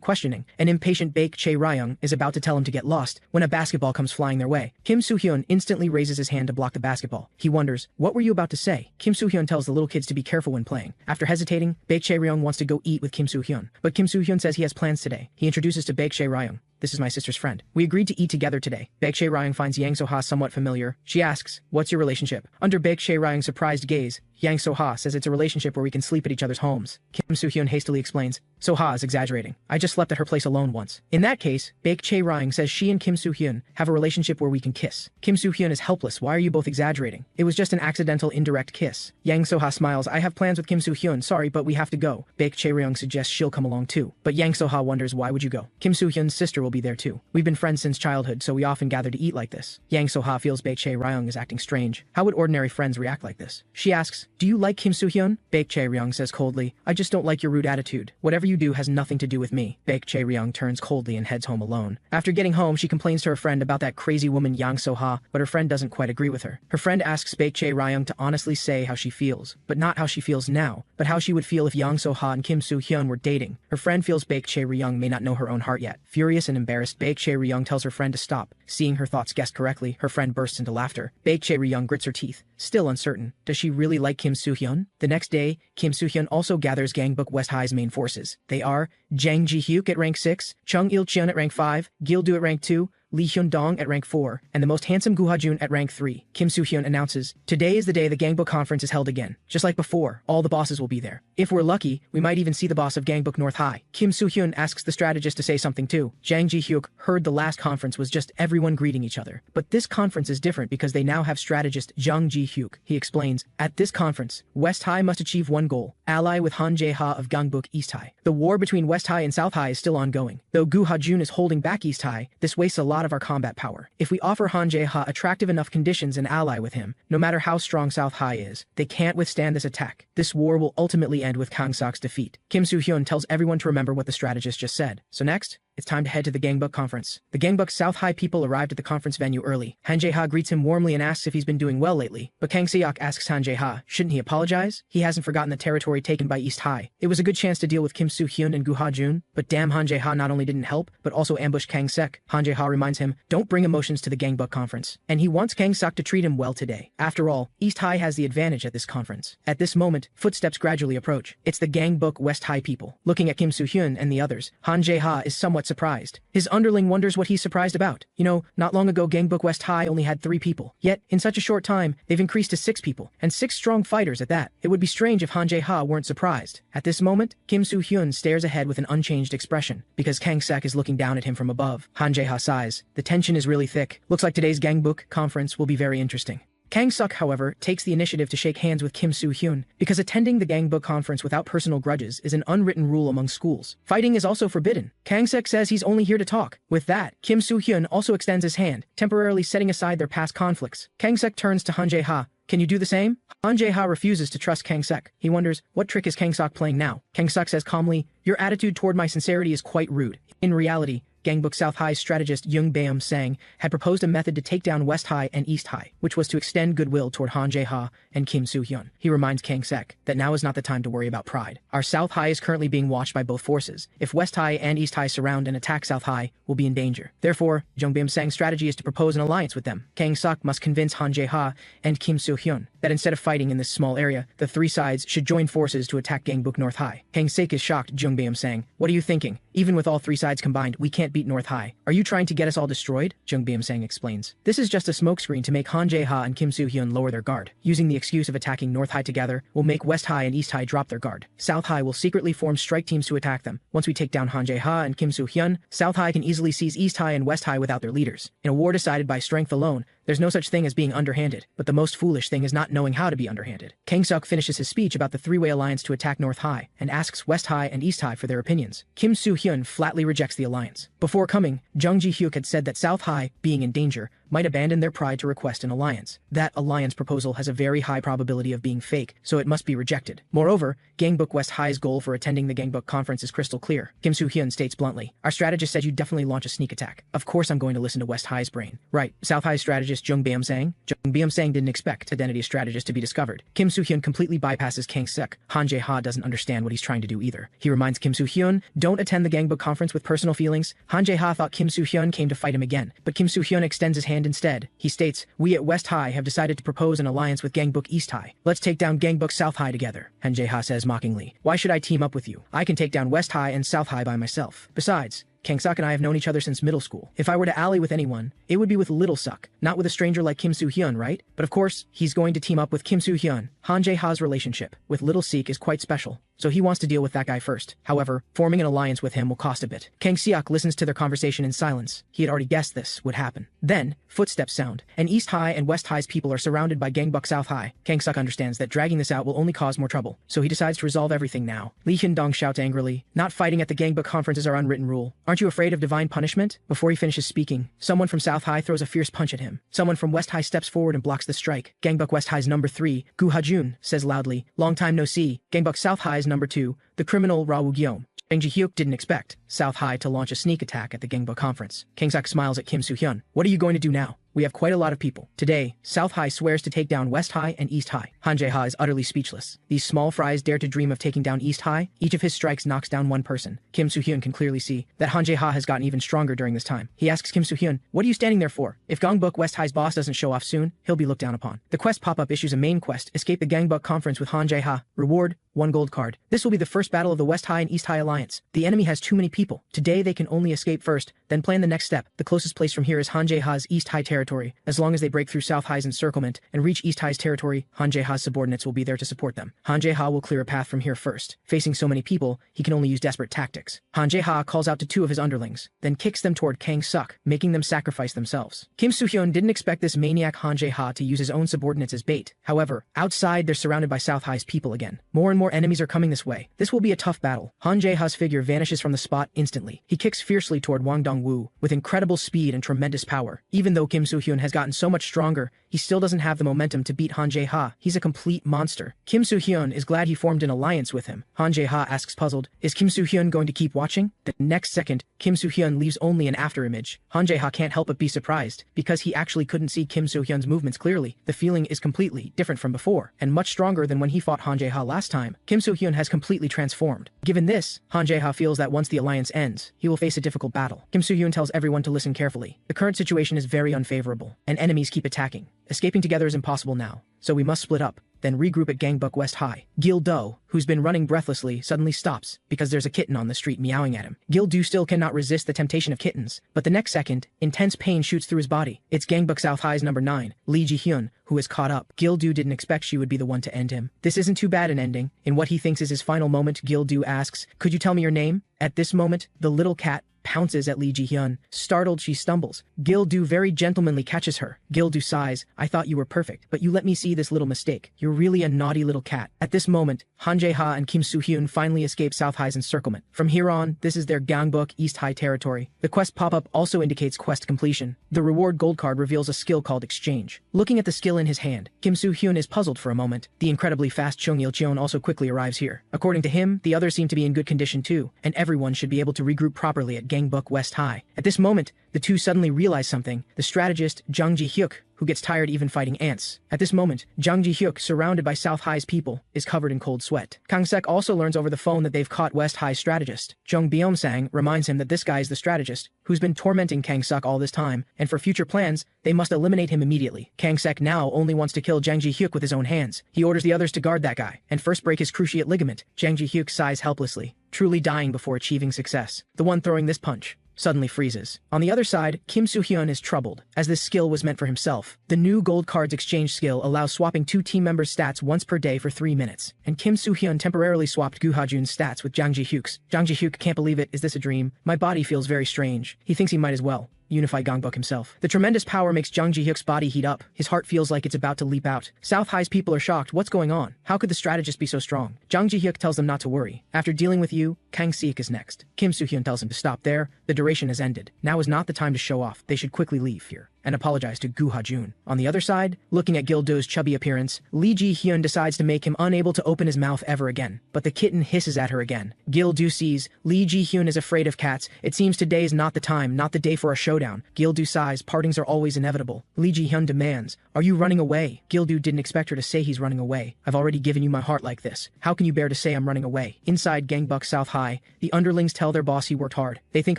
questioning, an impatient Baek-chae Ryung is about to tell him to get lost when a basketball comes flying their way. Kim Soo-hyun instantly raises his hand to block the basketball. He wonders, "What were you about to say?" Kim Soo-hyun tells the little kids to be careful when playing. After hesitating, Baek-chae Ryung wants to go eat with Kim Soo-hyun, but Kim Soo-hyun says he has plans today. He introduces to Baek-chae Ryung, "This is my sister's friend. We agreed to eat together today." Baek-chae Ryung finds Yang So-ha somewhat familiar. She asks, "What's your relationship?" Under Baek-chae Ryung's surprised gaze, Yang So-ha says it's a relationship where we can sleep at each other's homes. Kim Soo-hyun hastily explains, "So-ha is exaggerating. I just slept at her place alone once." In that case, Baek-chae Ryung says she and Kim Soo-hyun have a relationship where we can kiss. Kim Soo-hyun is helpless. "Why are you both exaggerating? It was just an accidental indirect kiss." Yang So-ha smiles, "I have plans with Kim Soo-hyun, sorry, but we have to go." Baek-chae Ryung suggests she'll come along too, but Yang So-ha wonders why would you go? Kim Soo-hyun's sister will be there too. "We've been friends since childhood, so we often gather to eat like this." Yang So-ha feels Baek-chae Ryung is acting strange. How would ordinary friends react like this? She asks, "Do you like Kim Soo-hyun?" Baek-chae Ryung says coldly, "I just don't like your rude attitude. Whatever you do has nothing to do with me." Baek-chae Ryung turns coldly and heads home alone. After getting home, she complains to her friend about that crazy woman Yang So-ha, but her friend doesn't quite agree with her. Her friend asks Baek-chae Ryung to honestly say how she feels, but not how she feels now, but how she would feel if Yang So-ha and Kim Soo-hyun were dating. Her friend feels Baek-chae Ryung may not know her own heart yet. Furious and embarrassed, Baek-chae Ryung tells her friend to stop. Seeing her thoughts guessed correctly, her friend bursts into laughter. Baek-chae Ryung grits her teeth. Still uncertain, does she really like Kim Soo-hyun? The next day, Kim Soo-hyun also gathers Gangbuk West High's main forces. They are Jang Ji-hyuk at rank 6, Chung Il-cheon at rank 5, Gil-do at rank 2, Lee Hyun-dong at rank 4, and the most handsome Gu Ha-jun at rank 3. Kim Soo-hyun announces, "Today is the day the Gangbuk conference is held again. Just like before, all the bosses will be there. If we're lucky, we might even see the boss of Gangbuk North High." Kim Soo-hyun asks the strategist to say something too. Jang Ji-hyuk heard the last conference was just everyone greeting each other. But this conference is different because they now have strategist Jang Ji-hyuk. He explains, "At this conference, West High must achieve one goal, ally with Han Jae-ha of Gangbuk East High. The war between West High and South High is still ongoing. Though Gu Ha-jun is holding back East High, this wastes a lot of our combat power. If we offer Han Jae-ha attractive enough conditions and ally with him, no matter how strong South High is, they can't withstand this attack. This war will ultimately end with Kang Suk's defeat." Kim Soo-hyun tells everyone to remember what the strategist just said. So next, it's time to head to the Gangbuk conference. The Gangbuk South High people arrived at the conference venue early. Han Jae-ha greets him warmly and asks if he's been doing well lately, but Kang Se-ok asks Han Jae-ha, shouldn't he apologize? He hasn't forgotten the territory taken by East High. It was a good chance to deal with Kim Soo-hyun and Gu Ha-jun, but damn, Han Jae-ha not only didn't help, but also ambushed Kang Sek. Han Jae-ha reminds him, don't bring emotions to the Gangbuk conference, and he wants Kang Suk to treat him well today. After all, East High has the advantage at this conference. At this moment, footsteps gradually approach. It's the Gangbuk West High people. Looking at Kim Soo-hyun and the others, Han Jae-ha is somewhat surprised. His underling wonders what he's surprised about. You know, not long ago Gangbuk West High only had 3 people. Yet, in such a short time, they've increased to 6 people, and 6 strong fighters at that. It would be strange if Han Jae-ha weren't surprised. At this moment, Kim Soo-hyun stares ahead with an unchanged expression, because Kang Sek is looking down at him from above. Han Jae-ha sighs. The tension is really thick. Looks like today's Gangbuk conference will be very interesting. Kang Suk, however, takes the initiative to shake hands with Kim Soo-hyun, because attending the Gangbuk conference without personal grudges is an unwritten rule among schools. Fighting is also forbidden. Kang Suk says he's only here to talk. With that, Kim Soo-hyun also extends his hand, temporarily setting aside their past conflicts. Kang Suk turns to Han Jae-ha. Can you do the same? Han Jae-ha refuses to trust Kang Suk. He wonders, what trick is Kang Suk playing now? Kang Suk says calmly, your attitude toward my sincerity is quite rude. In reality, Gangbuk South High's strategist Jung Baeum Sang had proposed a method to take down West High and East High, which was to extend goodwill toward Han Jae-ha and Kim Soo-hyun. He reminds Kang Sek that now is not the time to worry about pride. Our South High is currently being watched by both forces. If West High and East High surround and attack South High, we'll be in danger. Therefore, Jung Baeum Sang's strategy is to propose an alliance with them. Kang Suk must convince Han Jae-ha and Kim Soo-hyun that instead of fighting in this small area, the 3 sides should join forces to attack Gangbuk North High. Kang Sek is shocked. Jung Baeum Sang, what are you thinking? Even with all 3 sides combined, we can't beat North High. Are you trying to get us all destroyed? Jung Baeum Sang explains. This is just a smokescreen to make Han Jae-ha and Kim Soo-hyun lower their guard. Using the excuse of attacking North High together will make West High and East High drop their guard. South High will secretly form strike teams to attack them. Once we take down Han Jae-ha and Kim Soo-hyun, South High can easily seize East High and West High without their leaders. In a war decided by strength alone, there's no such thing as being underhanded, but the most foolish thing is not knowing how to be underhanded. Kang Suk finishes his speech about the 3-way alliance to attack North High, and asks West High and East High for their opinions. Kim Soo-hyun flatly rejects the alliance. Before coming, Jung Ji-hyuk had said that South High, being in danger, might abandon their pride to request an alliance. That alliance proposal has a very high probability of being fake, so it must be rejected. Moreover, Gangbuk West High's goal for attending the Gangbuk conference is crystal clear. Kim Soo-hyun states bluntly, our strategist said you'd definitely launch a sneak attack. Of course I'm going to listen to West High's brain. Right, South High's strategist Jung Baeum Sang? Jung Baeum Sang didn't expect identity strategist to be discovered. Kim Soo-hyun completely bypasses Kang Suk. Han Jae-ha doesn't understand what he's trying to do either. He reminds Kim Soo-hyun, don't attend the Gangbuk conference with personal feelings. Han Jae-ha thought Kim Soo-hyun came to fight him again, but Kim Soo-hyun extends his hand instead. He states, we at West High have decided to propose an alliance with Gangbuk East High. Let's take down Gangbuk South High together. Han Jae-ha says mockingly, why should I team up with you? I can take down West High and South High by myself. Besides, Kang Suk and I have known each other since middle school. If I were to ally with anyone, it would be with Little Suk, not with a stranger like Kim Soo-hyun, right? But of course, he's going to team up with Kim Soo-hyun. Han Jae-ha's relationship with Little Sik is quite special, so he wants to deal with that guy first. However, forming an alliance with him will cost a bit. Kang Seok listens to their conversation in silence. He had already guessed this would happen. Then, footsteps sound, and East High and West High's people are surrounded by Gangbuk South High. Kang Suk understands that dragging this out will only cause more trouble, so he decides to resolve everything now. Lee Hyun-dong shouts angrily, not fighting at the Gangbuk conference is our unwritten rule. Aren't you afraid of divine punishment? Before he finishes speaking, someone from South High throws a fierce punch at him. Someone from West High steps forward and blocks the strike. Gangbuk West High's number 3, Gu Ha-jun, says loudly, long time no see. Gangbuk South High's number 2, the criminal Ra Woo-gyeom. Jung Ji-hyuk didn't expect South High to launch a sneak attack at the Gangbuk conference. Kang Suk smiles at Kim Soo-hyun. What are you going to do now? We have quite a lot of people. Today, South High swears to take down West High and East High. Han Jae-ha is utterly speechless. These small fries dare to dream of taking down East High. Each of his strikes knocks down one person. Kim Soo-hyun can clearly see that Han Jae-ha has gotten even stronger during this time. He asks Kim Soo-hyun, what are you standing there for? If Gangbuk West High's boss doesn't show off soon, he'll be looked down upon. The quest pop-up issues a main quest, escape the Gangbuk conference with Han Jae-ha. Reward, 1 gold card. This will be the first battle of the West High and East High alliance. The enemy has too many people. Today they can only escape first, then plan the next step. The closest place from here is Han Jae-ha's East High territory. As long as they break through South High's encirclement and reach East High's territory, Han Jae-ha's subordinates will be there to support them. Han Jae-ha will clear a path from here first. Facing so many people, he can only use desperate tactics. Han Jae-ha calls out to 2 of his underlings, then kicks them toward Kang Suk, making them sacrifice themselves. Kim Soo-hyun didn't expect this maniac Han Jae-ha to use his own subordinates as bait. However, outside they're surrounded by South High's people again. More and more enemies are coming this way. This will be a tough battle. Han Jae-ha's figure vanishes from the spot instantly. He kicks fiercely toward Wang Dong-woo with incredible speed and tremendous power. Even though Kim Soo-hyun has gotten so much stronger, he still doesn't have the momentum to beat Han Jae-ha. He's a complete monster. Kim Soo-hyun is glad he formed an alliance with him. Han Jae-ha asks puzzled, is Kim Soo-hyun going to keep watching? The next second, Kim Soo-hyun leaves only an afterimage. Han Jae-ha can't help but be surprised, because he actually couldn't see Kim Soo-hyun's movements clearly. The feeling is completely different from before, and much stronger than when he fought Han Jae-ha last time. Kim Soo-hyun has completely transformed. Given this, Han Jae-ha feels that once the alliance ends, he will face a difficult battle. Kim Soo-hyun tells everyone to listen carefully. The current situation is very unfavorable, and enemies keep attacking. Escaping together is impossible now, so we must split up, then regroup at Gangbuk West High. Gil-do, who's been running breathlessly, suddenly stops, because there's a kitten on the street meowing at him. Gil-do still cannot resist the temptation of kittens, but the next second, intense pain shoots through his body. It's Gangbuk South High's number 9, Lee Ji-hyun, who is caught up. Gil-do didn't expect she would be the one to end him. This isn't too bad an ending. In what he thinks is his final moment, Gil-do asks, could you tell me your name? At this moment, the little cat pounces at Lee Ji-hyun. Startled, she stumbles. Gil-do very gentlemanly catches her. Gil-do sighs, I thought you were perfect, but you let me see this little mistake. You're really a naughty little cat. At this moment, Han Jae-ha and Kim Soo-hyun finally escape South High's encirclement. From here on, this is their Gangbuk East High territory. The quest pop-up also indicates quest completion. The reward gold card reveals a skill called Exchange. Looking at the skill in his hand, Kim Soo-hyun is puzzled for a moment. The incredibly fast Chung Il-cheon also quickly arrives here. According to him, the others seem to be in good condition too, and everyone should be able to regroup properly at Gangbuk West High. At this moment, the two suddenly realize something. The strategist, Jang Ji-hyuk, who gets tired even fighting ants. At this moment, Jang Ji-hyuk, surrounded by South High's people, is covered in cold sweat. Kang-sek also learns over the phone that they've caught West High's strategist. Jung Byung-sang reminds him that this guy is the strategist, who's been tormenting Kang-sek all this time, and for future plans, they must eliminate him immediately. Kang-sek now only wants to kill Jang Ji-hyuk with his own hands. He orders the others to guard that guy, and first break his cruciate ligament. Jang Ji-hyuk sighs helplessly, truly dying before achieving success. The one throwing this punch suddenly freezes. On the other side, Kim Soo-hyun is troubled, as this skill was meant for himself. The new gold cards exchange skill allows swapping two team members' stats once per day for 3 minutes, and Kim Soo-hyun temporarily swapped Gu Ha-jun's stats with Jang Ji-hyuk's. Jang Ji-hyuk can't believe it. Is this a dream? My body feels very strange. He thinks he might as well unify Gangbuk himself. The tremendous power makes Jang Ji-hyuk's body heat up. His heart feels like it's about to leap out. South High's people are shocked. What's going on? How could the strategist be so strong? Jang Ji-hyuk tells them not to worry. After dealing with you, Kang-sik is next. Kim Soo-hyun tells him to stop there. The duration has ended. Now is not the time to show off. They should quickly leave here and apologize to Gu Ha-jun. On the other side, looking at Gil-do's chubby appearance, Lee Ji-hyun decides to make him unable to open his mouth ever again. But the kitten hisses at her again. Gil-do sees Lee Ji-hyun is afraid of cats. It seems today is not the time, not the day for a showdown. Gil-do sighs, partings are always inevitable. Lee Ji-hyun demands, are you running away? Gil-do didn't expect her to say he's running away. I've already given you my heart like this. How can you bear to say I'm running away? Inside Gangbuk South High, the underlings tell their boss he worked hard. They think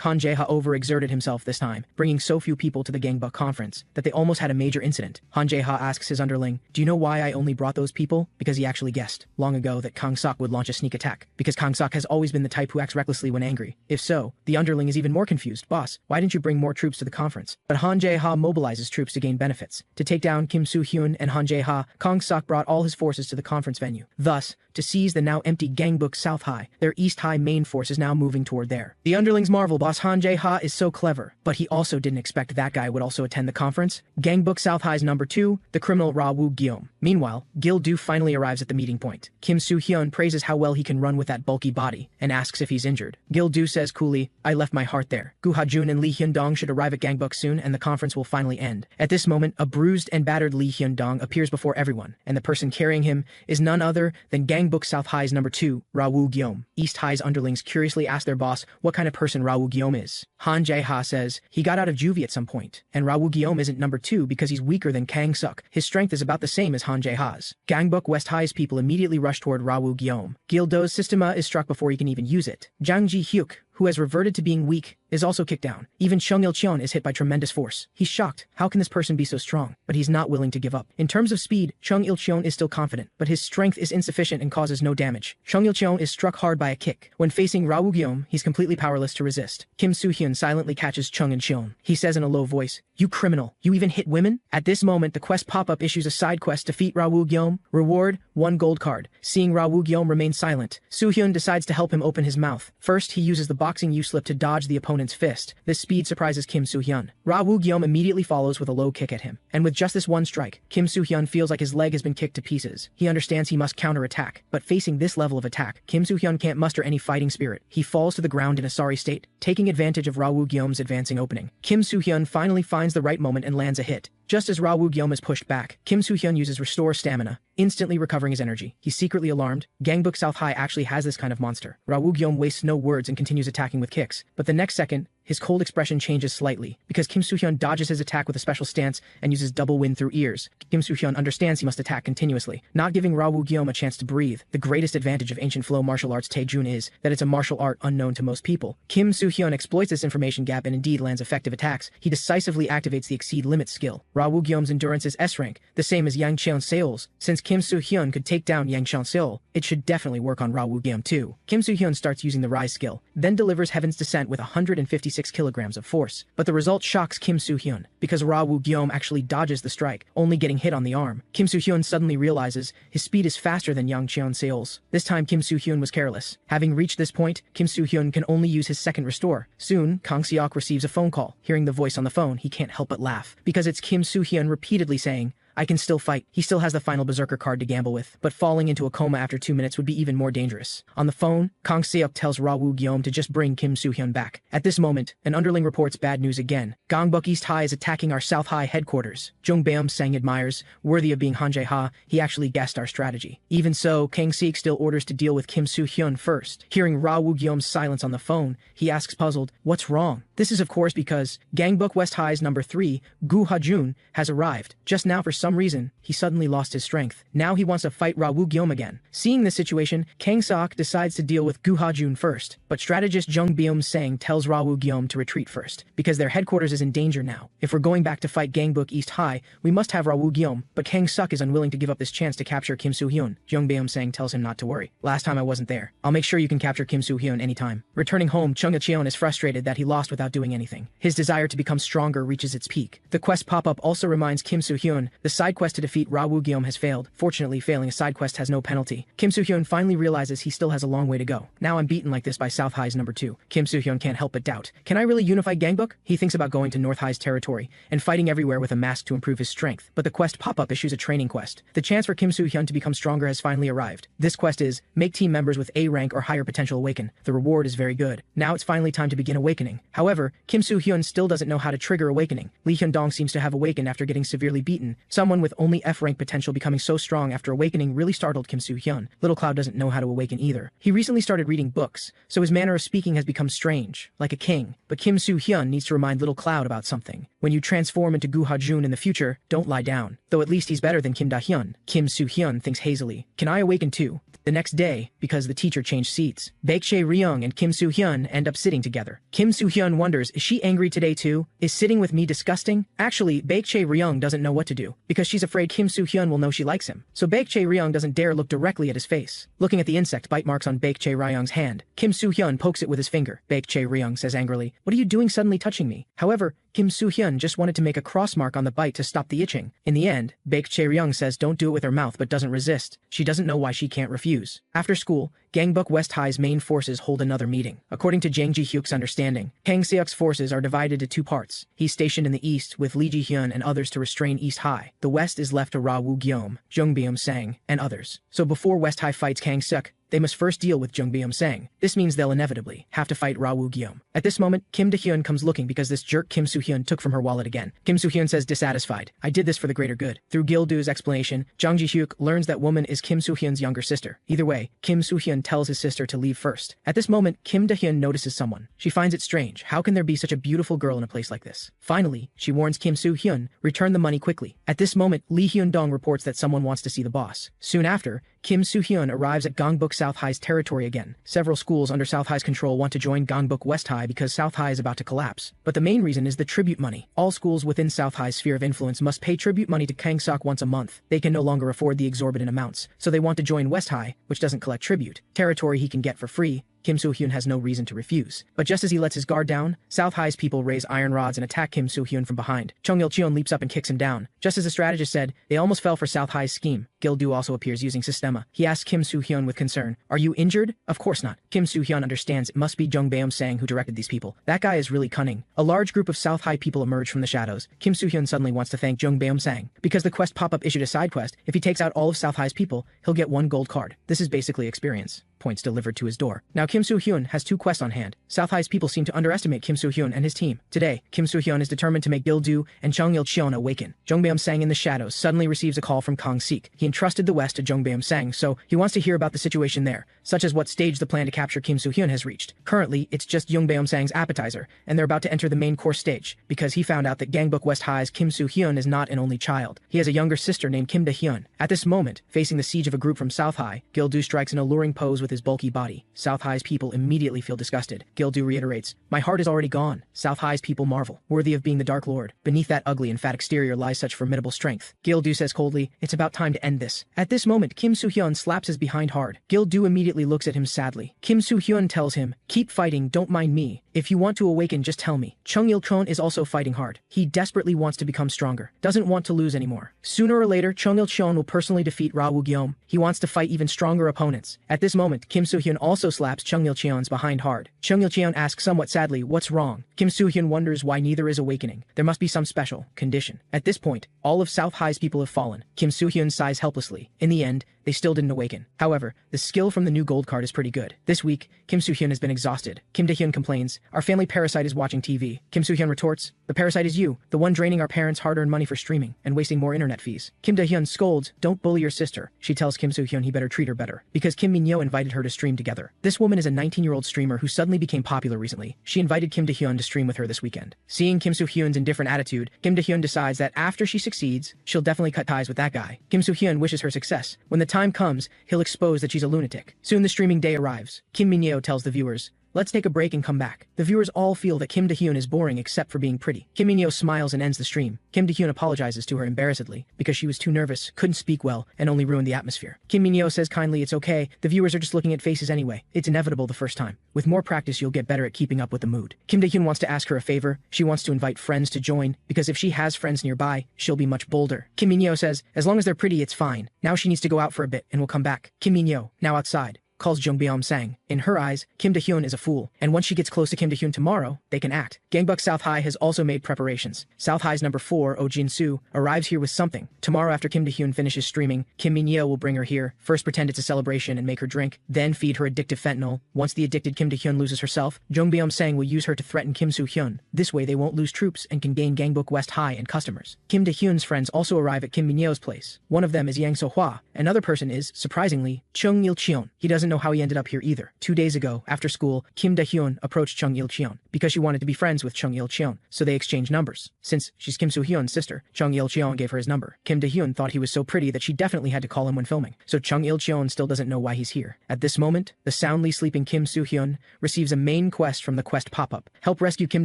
Han Jae-ha overexerted himself this time, bringing so few people to the Gangbuk conference that they almost had a major incident. Han Jae-ha asks his underling, do you know why I only brought those people? Because he actually guessed long ago that Kang-sok would launch a sneak attack, because Kang-sok has always been the type who acts recklessly when angry. If so, the underling is even more confused. Boss, why didn't you bring more troops to the conference? But Han Jae-ha mobilizes troops to gain benefits. To take down Kim Soo-hyun and Han Jae-ha, Kang-sok brought all his forces to the conference venue. Thus, to seize the now empty Gangbuk South High, their East High main force is now moving toward there. The underlings marvel, boss Han Jae-ha is so clever, but he also didn't expect that guy would also attend the conference. Gangbuk South High's number 2, the criminal Ra Woo-gyeom. Meanwhile, Gil-do finally arrives at the meeting point. Kim Soo-hyun praises how well he can run with that bulky body, and asks if he's injured. Gil-do says coolly, I left my heart there. Gu Ha-jun and Lee Hyun-dong should arrive at Gangbuk soon, and the conference will finally end. At this moment, a bruised and battered Lee Hyun-dong appears before everyone, and the person carrying him is none other than Gangbuk South High's number 2, Ra Woo-gyeom. East High's underlings curiously ask their boss what kind of person Ra Woo-gyeom is. Han Jae-ha says he got out of juvie at some point, and Ra Woo-gyeom isn't number 2 because he's weaker than Kang-suk. His strength is about the same as Han Jae-ha's. Gangbuk West High's people immediately rush toward Ra Woo-gyeom. Gil-do's systema is struck before he can even use it. Jang Ji-hyuk, who has reverted to being weak, is also kicked down. Even Chung Il-cheon is hit by tremendous force. He's shocked. How can this person be so strong? But he's not willing to give up. In terms of speed, Chung Il-cheon is still confident, but his strength is insufficient and causes no damage. Chung Il-cheon is struck hard by a kick. When facing Ra Woo-gyeom, he's completely powerless to resist. Kim Soo-hyun silently catches Chung Il-cheon. He says in a low voice, you criminal, you even hit women? At this moment, the quest pop-up issues a side quest, defeat Ra Woo-gyeom. Reward, 1 gold card. Seeing Ra Woo-gyeom remain silent, Soo-hyun decides to help him open his mouth. First, he uses the boxing U-slip to dodge the opponent's fist. This speed surprises Kim Soo-hyun. Ra Woo-gyeom immediately follows with a low kick at him. And with just this one strike, Kim Soo-hyun feels like his leg has been kicked to pieces. He understands he must counterattack, but facing this level of attack, Kim Soo-hyun can't muster any fighting spirit. He falls to the ground in a sorry state, taking advantage of Ra Woo-gyeom's advancing opening. Kim Soo-hyun finally finds the right moment and lands a hit. Just as Ra Woo-gyeom is pushed back, Kim Soo-hyun uses Restore Stamina, instantly recovering his energy. He's secretly alarmed. Gangbuk South High actually has this kind of monster. Ra Woo-gyeom wastes no words and continues attacking with kicks, but the next second, his cold expression changes slightly, because Kim Soo-hyun dodges his attack with a special stance and uses double wind through ears. Kim Soo-hyun understands he must attack continuously, not giving Ra Woo-gyeom a chance to breathe. The greatest advantage of ancient flow martial arts Taejun is that it's a martial art unknown to most people. Kim Soo-hyun exploits this information gap and indeed lands effective attacks. He decisively activates the Exceed Limits skill. Ra Woo-gyeom's endurance is S rank, the same as Yang Cheon-seol's. Since Kim Soo-hyun could take down Yang Cheon-seol, it should definitely work on Ra Woo-gyeom too. Kim Soo-hyun starts using the Rise skill, then delivers Heaven's Descent with 156 kilograms of force. But the result shocks Kim Soo-hyun, because Ra Woo-gyeom actually dodges the strike, only getting hit on the arm. Kim Soo-hyun suddenly realizes his speed is faster than Yang Cheon-seol's. This time Kim Soo-hyun was careless. Having reached this point, Kim Soo-hyun can only use his second restore. Soon, Kang Seok receives a phone call. Hearing the voice on the phone, he can't help but laugh, because it's Kim Soo-hyun repeatedly saying, "I can still fight." He still has the final Berserker card to gamble with, but falling into a coma after 2 minutes would be even more dangerous. On the phone, Kang Seok tells Ra Woo-gyeom to just bring Kim Soo-hyun back. At this moment, an underling reports bad news again. Gangbuk East High is attacking our South High headquarters. Jung Beom-sang admires, worthy of being Hanjae-ha, he actually guessed our strategy. Even so, Kang Seok still orders to deal with Kim Soo-hyun first. Hearing Ra Woo-gyeom's silence on the phone, he asks puzzled, "What's wrong?" This is of course because Gangbuk West High's number 3, Gu Ha-jun, has arrived. Just now for some reason, he suddenly lost his strength. Now he wants to fight Ra Woo-gyeom again. Seeing this situation, Kang Seok decides to deal with Gu Ha-jun first, but strategist Jung Beom-sang tells Ra Woo-gyeom to retreat first, because their headquarters is in danger now. If we're going back to fight Gangbuk East High, we must have Ra Woo-gyeom, but Kang Seok is unwilling to give up this chance to capture Kim Soo-hyun. Jung Beom-sang tells him not to worry. "Last time I wasn't there. I'll make sure you can capture Kim Soo-hyun anytime." Returning home, Chung Il-cheon is frustrated that he lost without doing anything. His desire to become stronger reaches its peak. The quest pop-up also reminds Kim Soo-hyun the side quest to defeat Ra Woo-gyeom has failed. Fortunately, failing a side quest has no penalty. Kim Soo-hyun finally realizes he still has a long way to go. Now I'm beaten like this by South High's number 2. Kim Soo-hyun can't help but doubt. Can I really unify Gangbuk? He thinks about going to North High's territory and fighting everywhere with a mask to improve his strength. But the quest pop-up issues a training quest. The chance for Kim Soo-hyun to become stronger has finally arrived. This quest is, make team members with A rank or higher potential awaken. The reward is very good. Now it's finally time to begin awakening. However, Kim Soo-hyun still doesn't know how to trigger awakening. Lee Hyun-dong seems to have awakened after getting severely beaten. Someone with only F rank potential becoming so strong after awakening really startled Kim Soo-hyun. Little Cloud doesn't know how to awaken either. He recently started reading books, so his manner of speaking has become strange, like a king. But Kim Soo-hyun needs to remind Little Cloud about something. When you transform into Gu Ha-jun in the future, don't lie down. Though at least he's better than Kim Da-hyun. Kim Soo-hyun thinks hazily, "Can I awaken too?" The next day, because the teacher changed seats, Baekjae Ryung and Kim Soo-hyun end up sitting together. Kim Soo-hyun wonders, is she angry today too? Is sitting with me disgusting? Actually, Baekjae Ryung doesn't know what to do, because she's afraid Kim Soo-hyun will know she likes him. So Baekjae Ryung doesn't dare look directly at his face. Looking at the insect bite marks on Baekjae Ryung's hand, Kim Soo-hyun pokes it with his finger. Baekjae Ryung says angrily, "What are you doing suddenly touching me?" However, Kim Soo-hyun just wanted to make a cross mark on the bite to stop the itching. In the end, Baekjae Ryung says don't do it with her mouth but doesn't resist. She doesn't know why she can't refuse. After school, Gangbuk West High's main forces hold another meeting. According to Jang Ji-hyuk's understanding, Kang Seok's forces are divided to 2 parts. He's stationed in the east with Lee Ji-hyun and others to restrain East High. The west is left to Ra Woo-gyeom, Jung Beom-sang, and others. So before West High fights Kang Seok, they must first deal with Jung Beom-sang. This means they'll inevitably have to fight Ra Woo-gyeom. At this moment, Kim Da-hyun comes looking because this jerk Kim Soo-hyun took from her wallet again. Kim Soo-hyun says dissatisfied, "I did this for the greater good." Through Gil-doo's explanation, Jang Ji-hyuk learns that woman is Kim Soo-hyun's younger sister. Either way, Kim Soo-hyun tells his sister to leave first. At this moment, Kim Da-hyun notices someone. She finds it strange. How can there be such a beautiful girl in a place like this? Finally, she warns Kim Soo-hyun, return the money quickly. At this moment, Lee Hyun-dong reports that someone wants to see the boss. Soon after, Kim Soo-hyun arrives at Gangbuk South High's territory again. Several schools under South High's control want to join Gangbuk West High because South High is about to collapse. But the main reason is the tribute money. All schools within South High's sphere of influence must pay tribute money to Kang Seok once a month. They can no longer afford the exorbitant amounts, so they want to join West High, which doesn't collect tribute. Territory he can get for free. Kim Soo-hyun has no reason to refuse. But just as he lets his guard down, South High's people raise iron rods and attack Kim Soo-hyun from behind. Chung Il-cheon leaps up and kicks him down. Just as the strategist said, they almost fell for South High's scheme. Gil-doo also appears using Systema. He asks Kim Soo-hyun with concern, "Are you injured?" Of course not. Kim Soo-hyun understands it must be Jung Beom-sang who directed these people. That guy is really cunning. A large group of South High people emerge from the shadows. Kim Soo-hyun suddenly wants to thank Jung Beom-sang. Because the quest pop-up issued a side quest, if he takes out all of South High's people, he'll get 1 gold card. This is basically experience. points delivered to his door. Now Kim Soo-hyun has 2 quests on hand. South High's people seem to underestimate Kim Soo-hyun and his team. Today, Kim Soo-hyun is determined to make Gil-do and Chung Il-cheon awaken. Jung Beom-sang in the shadows suddenly receives a call from Kang-sik. He entrusted the West to Jung Beom-sang, so he wants to hear about the situation there, such as what stage the plan to capture Kim Soo-hyun has reached. Currently, it's just Jung Beom-sang's appetizer, and they're about to enter the main course stage, because he found out that Gangbuk West High's Kim Soo-hyun is not an only child. He has a younger sister named Kim Da-hyun. At this moment, facing the siege of a group from South High, Gil-do strikes an alluring pose with his bulky body. South High's people immediately feel disgusted. Gil-do reiterates, "My heart is already gone." South High's people marvel, worthy of being the Dark Lord. Beneath that ugly and fat exterior lies such formidable strength. Gil-do says coldly, "It's about time to end this." At this moment, Kim Soo-hyun slaps his behind hard. Gil-do immediately looks at him sadly. Kim Soo-hyun tells him, "Keep fighting, don't mind me. If you want to awaken, just tell me." Chung Il-cheon is also fighting hard. He desperately wants to become stronger, doesn't want to lose anymore. Sooner or later, Chung Il-cheon will personally defeat Ra Woo-gyeom. He wants to fight even stronger opponents. At this moment, Kim Soo-hyun also slaps Chung Il-cheon's behind hard. Chung Il-cheon asks somewhat sadly, "What's wrong?" Kim Soo-hyun wonders why neither is awakening. There must be some special condition. At this point, all of South High's people have fallen. Kim Soo-hyun sighs helplessly. In the end, they still didn't awaken. However, the skill from the new gold card is pretty good. This week, Kim Soo-hyun has been exhausted. Kim Da-hyun complains, "Our family parasite is watching TV." Kim Soo-hyun retorts, "The parasite is you, the one draining our parents' hard-earned money for streaming and wasting more internet fees." Kim Da-hyun scolds, "Don't bully your sister." She tells Kim Soo-hyun he better treat her better, because Kim Min-yo invited her to stream together. This woman is a 19-year-old streamer who suddenly became popular recently. She invited Kim Da-hyun to stream with her this weekend. Seeing Kim Soo-hyun's indifferent attitude, Kim Da-hyun decides that after she succeeds, she'll definitely cut ties with that guy. Kim Soo-hyun wishes her success. When the time comes, he'll expose that she's a lunatic. Soon the streaming day arrives. Kim Min-yo tells the viewers, "Let's take a break and come back." The viewers all feel that Kim Da-hyun is boring except for being pretty. Kim Min-yo smiles and ends the stream. Kim Da-hyun apologizes to her embarrassedly because she was too nervous, couldn't speak well, and only ruined the atmosphere. Kim Min-yo says kindly it's okay, the viewers are just looking at faces anyway. It's inevitable the first time. With more practice you'll get better at keeping up with the mood. Kim Da-hyun wants to ask her a favor. She wants to invite friends to join, because if she has friends nearby, she'll be much bolder. Kim Min-yo says, as long as they're pretty it's fine. Now she needs to go out for a bit and will come back. Kim Min-yo, now outside, calls Jung Beom-sang. In her eyes, Kim Da-hyun is a fool, and once she gets close to Kim Da-hyun tomorrow, they can act. Gangbuk South High has also made preparations. South High's number 4, Oh Jin-soo, arrives here with something. Tomorrow after Kim Da-hyun finishes streaming, Kim Min-yo will bring her here, first pretend it's a celebration and make her drink, then feed her addictive fentanyl. Once the addicted Kim Da-hyun loses herself, Jung Beom-sang will use her to threaten Kim Soo-hyun. This way they won't lose troops and can gain Gangbuk West High and customers. Kim Da-hyun's friends also arrive at Kim Min-yo's place. One of them is Yang So-hwa. Another person is, surprisingly, Chung Il-cheon. He doesn't know how he ended up here either. 2 days ago, after school, Kim Da-hyun approached Chung Il-cheon because she wanted to be friends with Chung Il-cheon, so they exchanged numbers. Since she's Kim Soo-hyun's sister, Chung Il-cheon gave her his number. Kim Da-hyun thought he was so pretty that she definitely had to call him when filming, so Chung Il-cheon still doesn't know why he's here. At this moment, the soundly sleeping Kim Soo-hyun receives a main quest from the quest pop-up. Help rescue Kim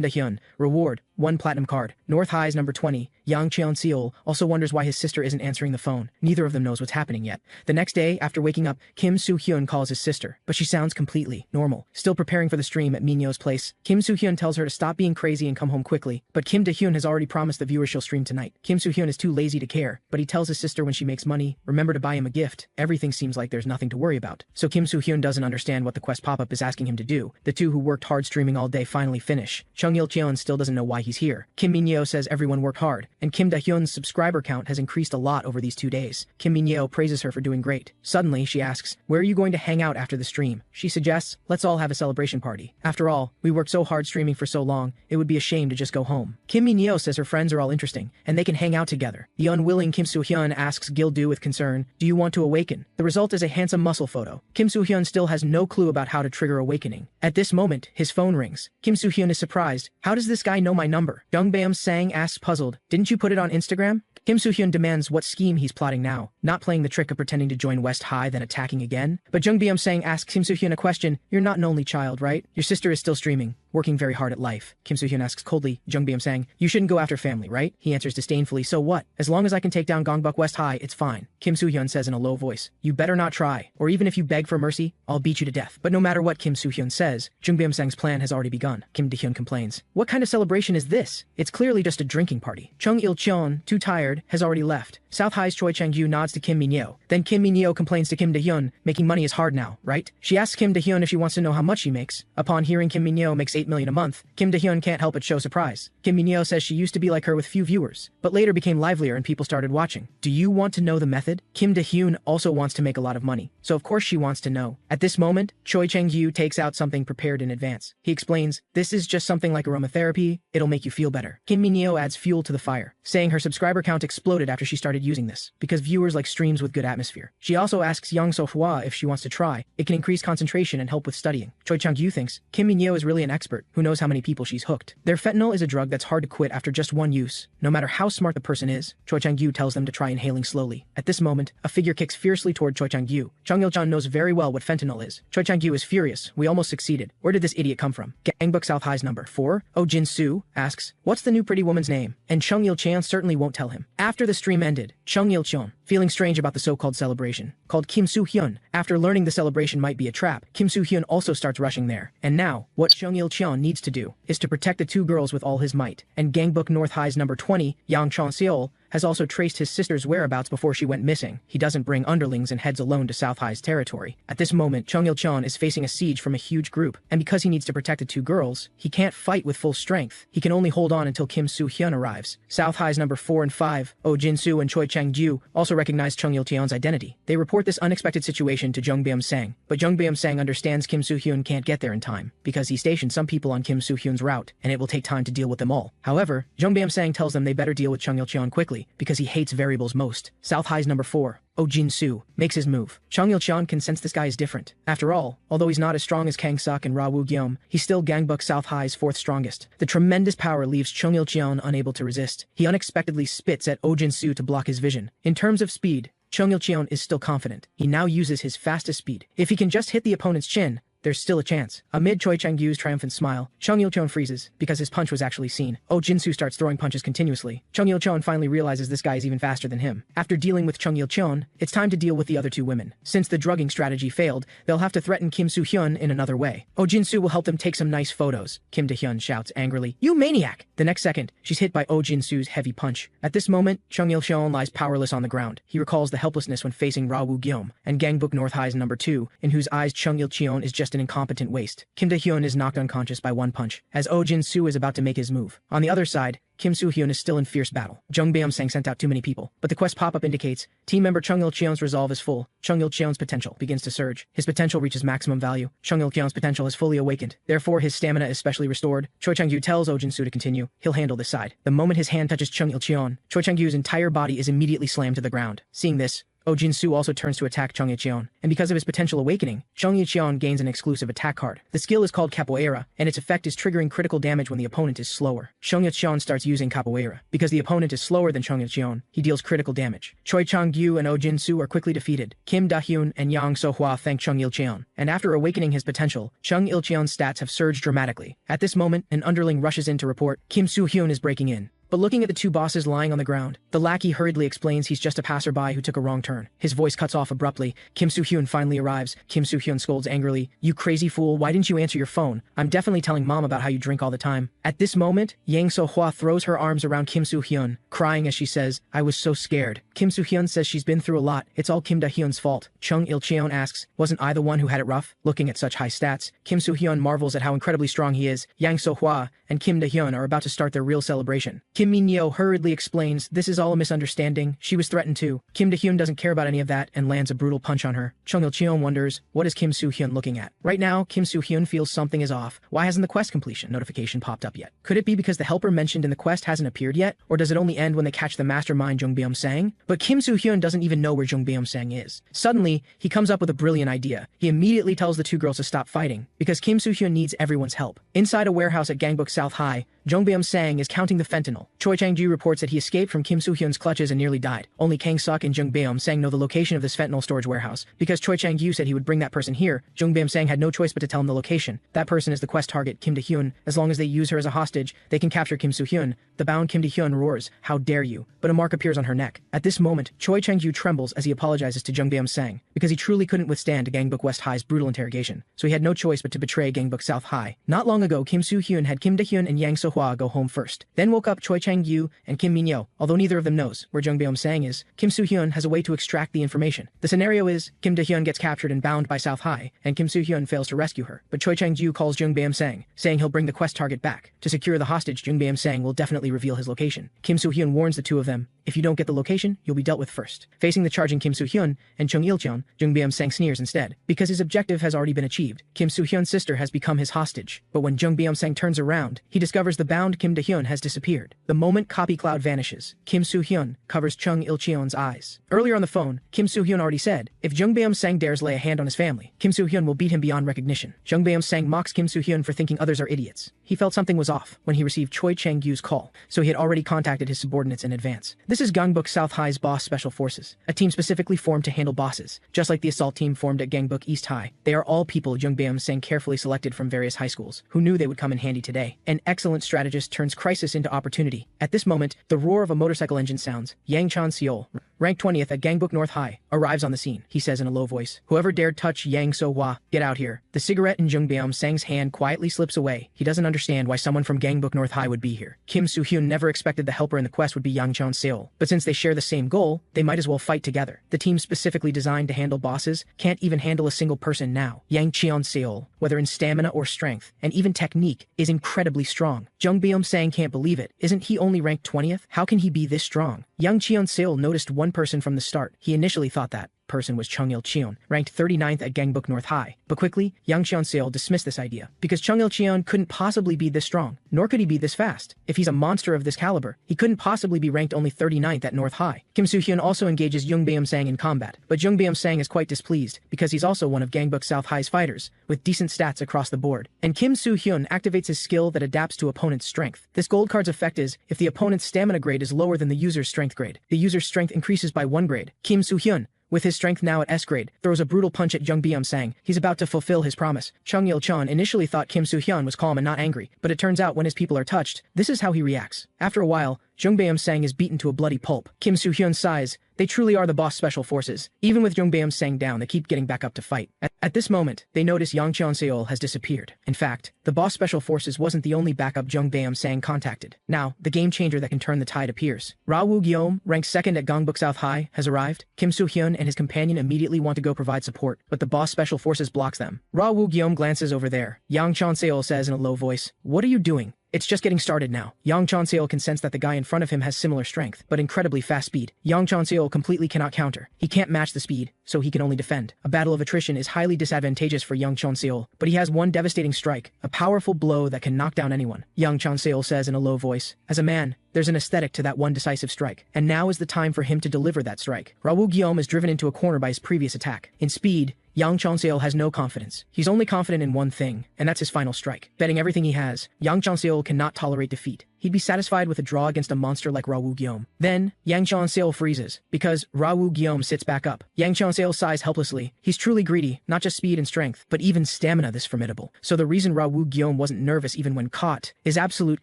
Da-hyun. Reward, 1 platinum card. North High's number 20, Yang Cheon-seol, also wonders why his sister isn't answering the phone. Neither of them knows what's happening yet. The next day, after waking up, Kim Soo-hyun calls his sister, but she sounds completely normal. Still preparing for the stream at Min-yo's place, Kim Soo-hyun tells her to stop being crazy and come home quickly, but Kim Da-hyun has already promised the viewers she'll stream tonight. Kim Soo-hyun is too lazy to care, but he tells his sister when she makes money, remember to buy him a gift. Everything seems like there's nothing to worry about. So Kim Soo-hyun doesn't understand what the quest pop-up is asking him to do. The two who worked hard streaming all day finally finish. Chung Il-cheon still doesn't know why he's here. Kim Min-yo says everyone worked hard, and Kim Da-hyun's subscriber count has increased a lot over these 2 days. Kim Min-yo praises her for doing great. Suddenly, she asks, where are you going to hang out after the stream? She suggests, let's all have a celebration party. After all, we worked so hard streaming for so long, it would be a shame to just go home. Kim Min-yo says her friends are all interesting, and they can hang out together. The unwilling Kim Soo-hyun asks Gil-do with concern, do you want to awaken? The result is a handsome muscle photo. Kim Soo-hyun still has no clue about how to trigger awakening. At this moment, his phone rings. Kim Soo-hyun is surprised. How does this guy know my number? Jung Beom-sang asks puzzled, didn't you put it on Instagram? Kim Soo-hyun demands what scheme he's plotting now, not playing the trick of pretending to join West High then attacking again. But Jung Beom-sang asks Kim Soo-hyun a question, you're not an only child, right? Your sister is still streaming, working very hard at life. Kim Soo-hyun asks coldly, Jung Beom-sang, you shouldn't go after family, right? He answers disdainfully, so what? As long as I can take down Gangbuk West High, it's fine. Kim Soo-hyun says in a low voice, you better not try, or even if you beg for mercy, I'll beat you to death. But no matter what Kim Soo-hyun says, Jung Beom-sang's plan has already begun. Kim Da-hyun complains, what kind of celebration is this? It's clearly just a drinking party. Chung Il-cheon, too tired, has already left. South High's Choi Chang-gyu nods to Kim Min-yo. Then Kim Min-yo complains to Kim Da-hyun, making money is hard now, right? She asks Kim Da-hyun if she wants to know how much she makes. Upon hearing Kim Min-yo makes $8 8 million a month, Kim Da-hyun can't help but show surprise. Kim Min-yo says she used to be like her with few viewers, but later became livelier and people started watching. Do you want to know the method? Kim Da-hyun also wants to make a lot of money, so of course she wants to know. At this moment, Choi Chang-gyu takes out something prepared in advance. He explains, this is just something like aromatherapy, it'll make you feel better. Kim Min-yo adds fuel to the fire, saying her subscriber count exploded after she started using this, because viewers like streams with good atmosphere. She also asks Yang So-hwa if she wants to try. It can increase concentration and help with studying. Choi Chang-gyu thinks, Kim Min-yo is really an expert, who knows how many people she's hooked. Their fentanyl is a drug that's hard to quit after just one use, no matter how smart the person is. Choi Chang-gyu tells them to try inhaling slowly. At this moment, a figure kicks fiercely toward Choi Chang-gyu. Chung Il-chan knows very well what fentanyl is. Choi Chang-gyu is furious. We almost succeeded. Where did this idiot come from? Gangbook South High's number 4, Oh Jin-soo, asks, what's the new pretty woman's name? And Chung Il-chan certainly won't tell him. After the stream ended, Chung Il-chan, feeling strange about the so-called celebration, called Kim Soo-hyun. After learning the celebration might be a trap, Kim Soo-hyun also starts rushing there. And now, what Chung Il-chan needs to do is to protect the two girls with all his might. And Gangbook North High's number 20, Yang Chon-seol, has also traced his sister's whereabouts before she went missing. He doesn't bring underlings and heads alone to South High's territory. At this moment, Chung Il-chan is facing a siege from a huge group, and because he needs to protect the two girls, he can't fight with full strength. He can only hold on until Kim Soo-hyun arrives. South High's number 4 and 5, Oh Jin-soo and Choi Chang-gyu, also recognize Chung Il-chan's identity. They report this unexpected situation to Jung Byum-sang, but Jung Byum-sang understands Kim Soo-hyun can't get there in time, because he stationed some people on Kim Soo-hyun's route, and it will take time to deal with them all. However, Jung Byum-sang tells them they better deal with Chung Il-chan quickly, because he hates variables most. South High's number 4, Oh Jin-soo, makes his move. Chung Il-chan can sense this guy is different. After all, although he's not as strong as Kang-suk and Ra Woo-gyeom, he's still Gangbook South High's 4th strongest. The tremendous power leaves Chung Il-chan unable to resist. He unexpectedly spits at Oh Jin-soo to block his vision. In terms of speed, Chung Il-chan is still confident. He now uses his fastest speed. If he can just hit the opponent's chin, there's still a chance. Amid Choi Chang-gyu's triumphant smile, Chung Il-chan freezes, because his punch was actually seen. Oh Jin-soo starts throwing punches continuously. Chung Il-chan finally realizes this guy is even faster than him. After dealing with Chung Il-chan, it's time to deal with the other two women. Since the drugging strategy failed, they'll have to threaten Kim Soo-hyun in another way. Oh Jin-soo will help them take some nice photos. Kim Da-hyun shouts angrily, "You maniac!" The next second, she's hit by Oh Jin-soo's heavy punch. At this moment, Chung Il-chan lies powerless on the ground. He recalls the helplessness when facing Ra Woo-gyeom, and Gangbook North High's number 2, in whose eyes Chung Il-chan is just an incompetent waste. Kim Da-hyun is knocked unconscious by one punch, as Oh Jin-soo is about to make his move. On the other side, Kim Soo-hyun is still in fierce battle. Jung Byum-sang sent out too many people, but the quest pop-up indicates team member Chung Il-cheon's resolve is full. Chung Il-cheon's potential begins to surge. His potential reaches maximum value. Chung Il-cheon's potential is fully awakened. Therefore, his stamina is specially restored. Choi Chang-gyu tells Oh Jin-soo to continue. He'll handle this side. The moment his hand touches Chung Il-cheon, Choi Chang-gyu's entire body is immediately slammed to the ground. Seeing this, Oh Jin-soo also turns to attack Chung Il-cheon, and because of his potential awakening, Chung Il-cheon gains an exclusive attack card. The skill is called Capoeira, and its effect is triggering critical damage when the opponent is slower. Chung Il-cheon starts using Capoeira. Because the opponent is slower than Chung Il-cheon, he deals critical damage. Choi Chang-gyu and Oh Jin-soo are quickly defeated. Kim Da-hyun and Yang So-hwa thank Chung Il-cheon, and after awakening his potential, Chung Il-cheon's stats have surged dramatically. At this moment, an underling rushes in to report Kim Soo-hyun is breaking in. But looking at the two bosses lying on the ground, the lackey hurriedly explains he's just a passerby who took a wrong turn. His voice cuts off abruptly. Kim Soo-hyun finally arrives. Kim Soo-hyun scolds angrily, "You crazy fool, why didn't you answer your phone? I'm definitely telling mom about how you drink all the time." At this moment, Yang So-hwa throws her arms around Kim Soo-hyun, crying as she says, "I was so scared." Kim Soo-hyun says she's been through a lot. It's all Kim Da-hyun's fault. Chung Il-cheon asks, "Wasn't I the one who had it rough?" Looking at such high stats, Kim Soo-hyun marvels at how incredibly strong he is. Yang So-hwa and Kim Da-hyun are about to start their real celebration. Kim Min-yo hurriedly explains this is all a misunderstanding. She was threatened too. Kim Da-hyun doesn't care about any of that and lands a brutal punch on her. Chung Il-cheon wonders, what is Kim Soo-hyun looking at? Right now, Kim Soo-hyun feels something is off. Why hasn't the quest completion notification popped up yet? Could it be because the helper mentioned in the quest hasn't appeared yet? Or does it only end when they catch the mastermind Jung Byum-sang? But Kim Soo-hyun doesn't even know where Jung Byum-sang is. Suddenly, he comes up with a brilliant idea. He immediately tells the two girls to stop fighting, because Kim Soo-hyun needs everyone's help. Inside a warehouse at Gangbook South High, Jung Byum-sang is counting the fentanyl. Choi Chang-gyu reports that he escaped from Kim Soo-hyun's clutches and nearly died. Only Kang-suk and Jung Byum-sang know the location of this fentanyl storage warehouse. Because Choi Chang-gyu said he would bring that person here, Jung Byum-sang had no choice but to tell him the location. That person is the quest target, Kim Da-hyun. As long as they use her as a hostage, they can capture Kim Soo-hyun. The bound Kim Da-hyun roars, "How dare you?" But a mark appears on her neck. At this moment, Choi Chang-gyu trembles as he apologizes to Jung Byum-sang, because he truly couldn't withstand Gangbook West High's brutal interrogation. So he had no choice but to betray Gangbook South High. Not long ago, Kim Soo-hyun had Kim Da-hyun and Yang So-hwa go home first. Then woke up Choi Choi Chang-gyu and Kim Min-yo. Although neither of them knows where Jung Beom-sang is, Kim Soo-hyun has a way to extract the information. The scenario is, Kim Do-hyun gets captured and bound by South High, and Kim Soo-hyun fails to rescue her. But Choi Chang-gyu calls Jung Beom-sang, saying he'll bring the quest target back. To secure the hostage, Jung Beom-sang will definitely reveal his location. Kim Soo-hyun warns the two of them, if you don't get the location, you'll be dealt with first. Facing the charging Kim Soo-hyun and Chung Il-cheon, Jung Beom-sang sneers instead. Because his objective has already been achieved, Kim Soo-hyun's sister has become his hostage. But when Jung Beom-sang turns around, he discovers the bound Kim Do-hyun has disappeared. The moment copy cloud vanishes, Kim Soo-hyun covers Chung Il-cheon's eyes. Earlier on the phone, Kim Soo-hyun already said, if Jung Beom-sang dares lay a hand on his family, Kim Soo-hyun will beat him beyond recognition. Jung Beom-sang mocks Kim Soo-hyun for thinking others are idiots. He felt something was off when he received Choi Chang-gyu's call, so he had already contacted his subordinates in advance. This is Gangbuk South High's boss special forces, a team specifically formed to handle bosses, just like the assault team formed at Gangbuk East High. They are all people Jung Beom-sang carefully selected from various high schools, who knew they would come in handy today. An excellent strategist turns crisis into opportunity. At this moment, the roar of a motorcycle engine sounds. Yang Chan-seol, ranked 20th at Gangbuk North High, arrives on the scene. He says in a low voice, whoever dared touch Yang So-hwa, get out here. The cigarette in Jung Beom-sang's hand quietly slips away. He doesn't understand why someone from Gangbuk North High would be here. Kim Soo-hyun never expected the helper in the quest would be Yang Chan-seol, but since they share the same goal, they might as well fight together. The team specifically designed to handle bosses can't even handle a single person now. Yang Chan-seol, whether in stamina or strength, and even technique, is incredibly strong. Jung Beom-sang can't believe it. Isn't he only ranked 20th? How can he be this strong? Yang Chan-seol noticed one person from the start. He initially thought that person was Chung Il-cheon, ranked 39th at Gangbuk North High. But quickly, Yang Chan-seol dismissed this idea, because Chung Il-cheon couldn't possibly be this strong, nor could he be this fast. If he's a monster of this caliber, he couldn't possibly be ranked only 39th at North High. Kim Soo-hyun also engages Jung Beom-sang in combat, but Jung Beom-sang is quite displeased, because he's also one of Gangbuk South High's fighters, with decent stats across the board. And Kim Soo-hyun activates his skill that adapts to opponent's strength. This gold card's effect is, if the opponent's stamina grade is lower than the user's strength grade, the user's strength increases by 1 grade. Kim Soo-hyun, with his strength now at S grade, throws a brutal punch at Jung Beom-sang. He's about to fulfill his promise. Chung Il-cheon initially thought Kim Soo-hyun was calm and not angry, but it turns out when his people are touched, this is how he reacts. After a while, Jung Beom-sang is beaten to a bloody pulp. Kim Soo-hyun sighs. They truly are the boss special forces. Even with Jung Beom-sang down, they keep getting back up to fight. At this moment, they notice Yang Chan-seol has disappeared. In fact, the boss special forces wasn't the only backup Jung Beom-sang contacted. Now, the game changer that can turn the tide appears. Ra-woo-gyeom, ranked 2nd at Gangbuk South High, has arrived. Kim Soo-hyun and his companion immediately want to go provide support, but the boss special forces blocks them. Ra-woo-gyeom glances over there. Yang Chan-seol says in a low voice, "What are you doing? It's just getting started now." Yang Chan-seol can sense that the guy in front of him has similar strength, but incredibly fast speed. Yang Chan-seol completely cannot counter. He can't match the speed, so he can only defend. A battle of attrition is highly disadvantageous for Yang Chan-seol, but he has one devastating strike, a powerful blow that can knock down anyone. Yang Chan-seol says in a low voice, as a man, there's an aesthetic to that one decisive strike, and now is the time for him to deliver that strike. Ra-woo-gyeom is driven into a corner by his previous attack. In speed, Yang Chan-seol has no confidence. He's only confident in one thing, and that's his final strike. Betting everything he has, Yang Chan-seol cannot tolerate defeat. He'd be satisfied with a draw against a monster like Ra-woo-gyeom. Then, Yang Chan-seol freezes, because Ra-woo-gyeom sits back up. Yang Chan-seol sighs helplessly. He's truly greedy, not just speed and strength, but even stamina this formidable. So the reason Ra-woo-gyeom wasn't nervous even when caught is absolute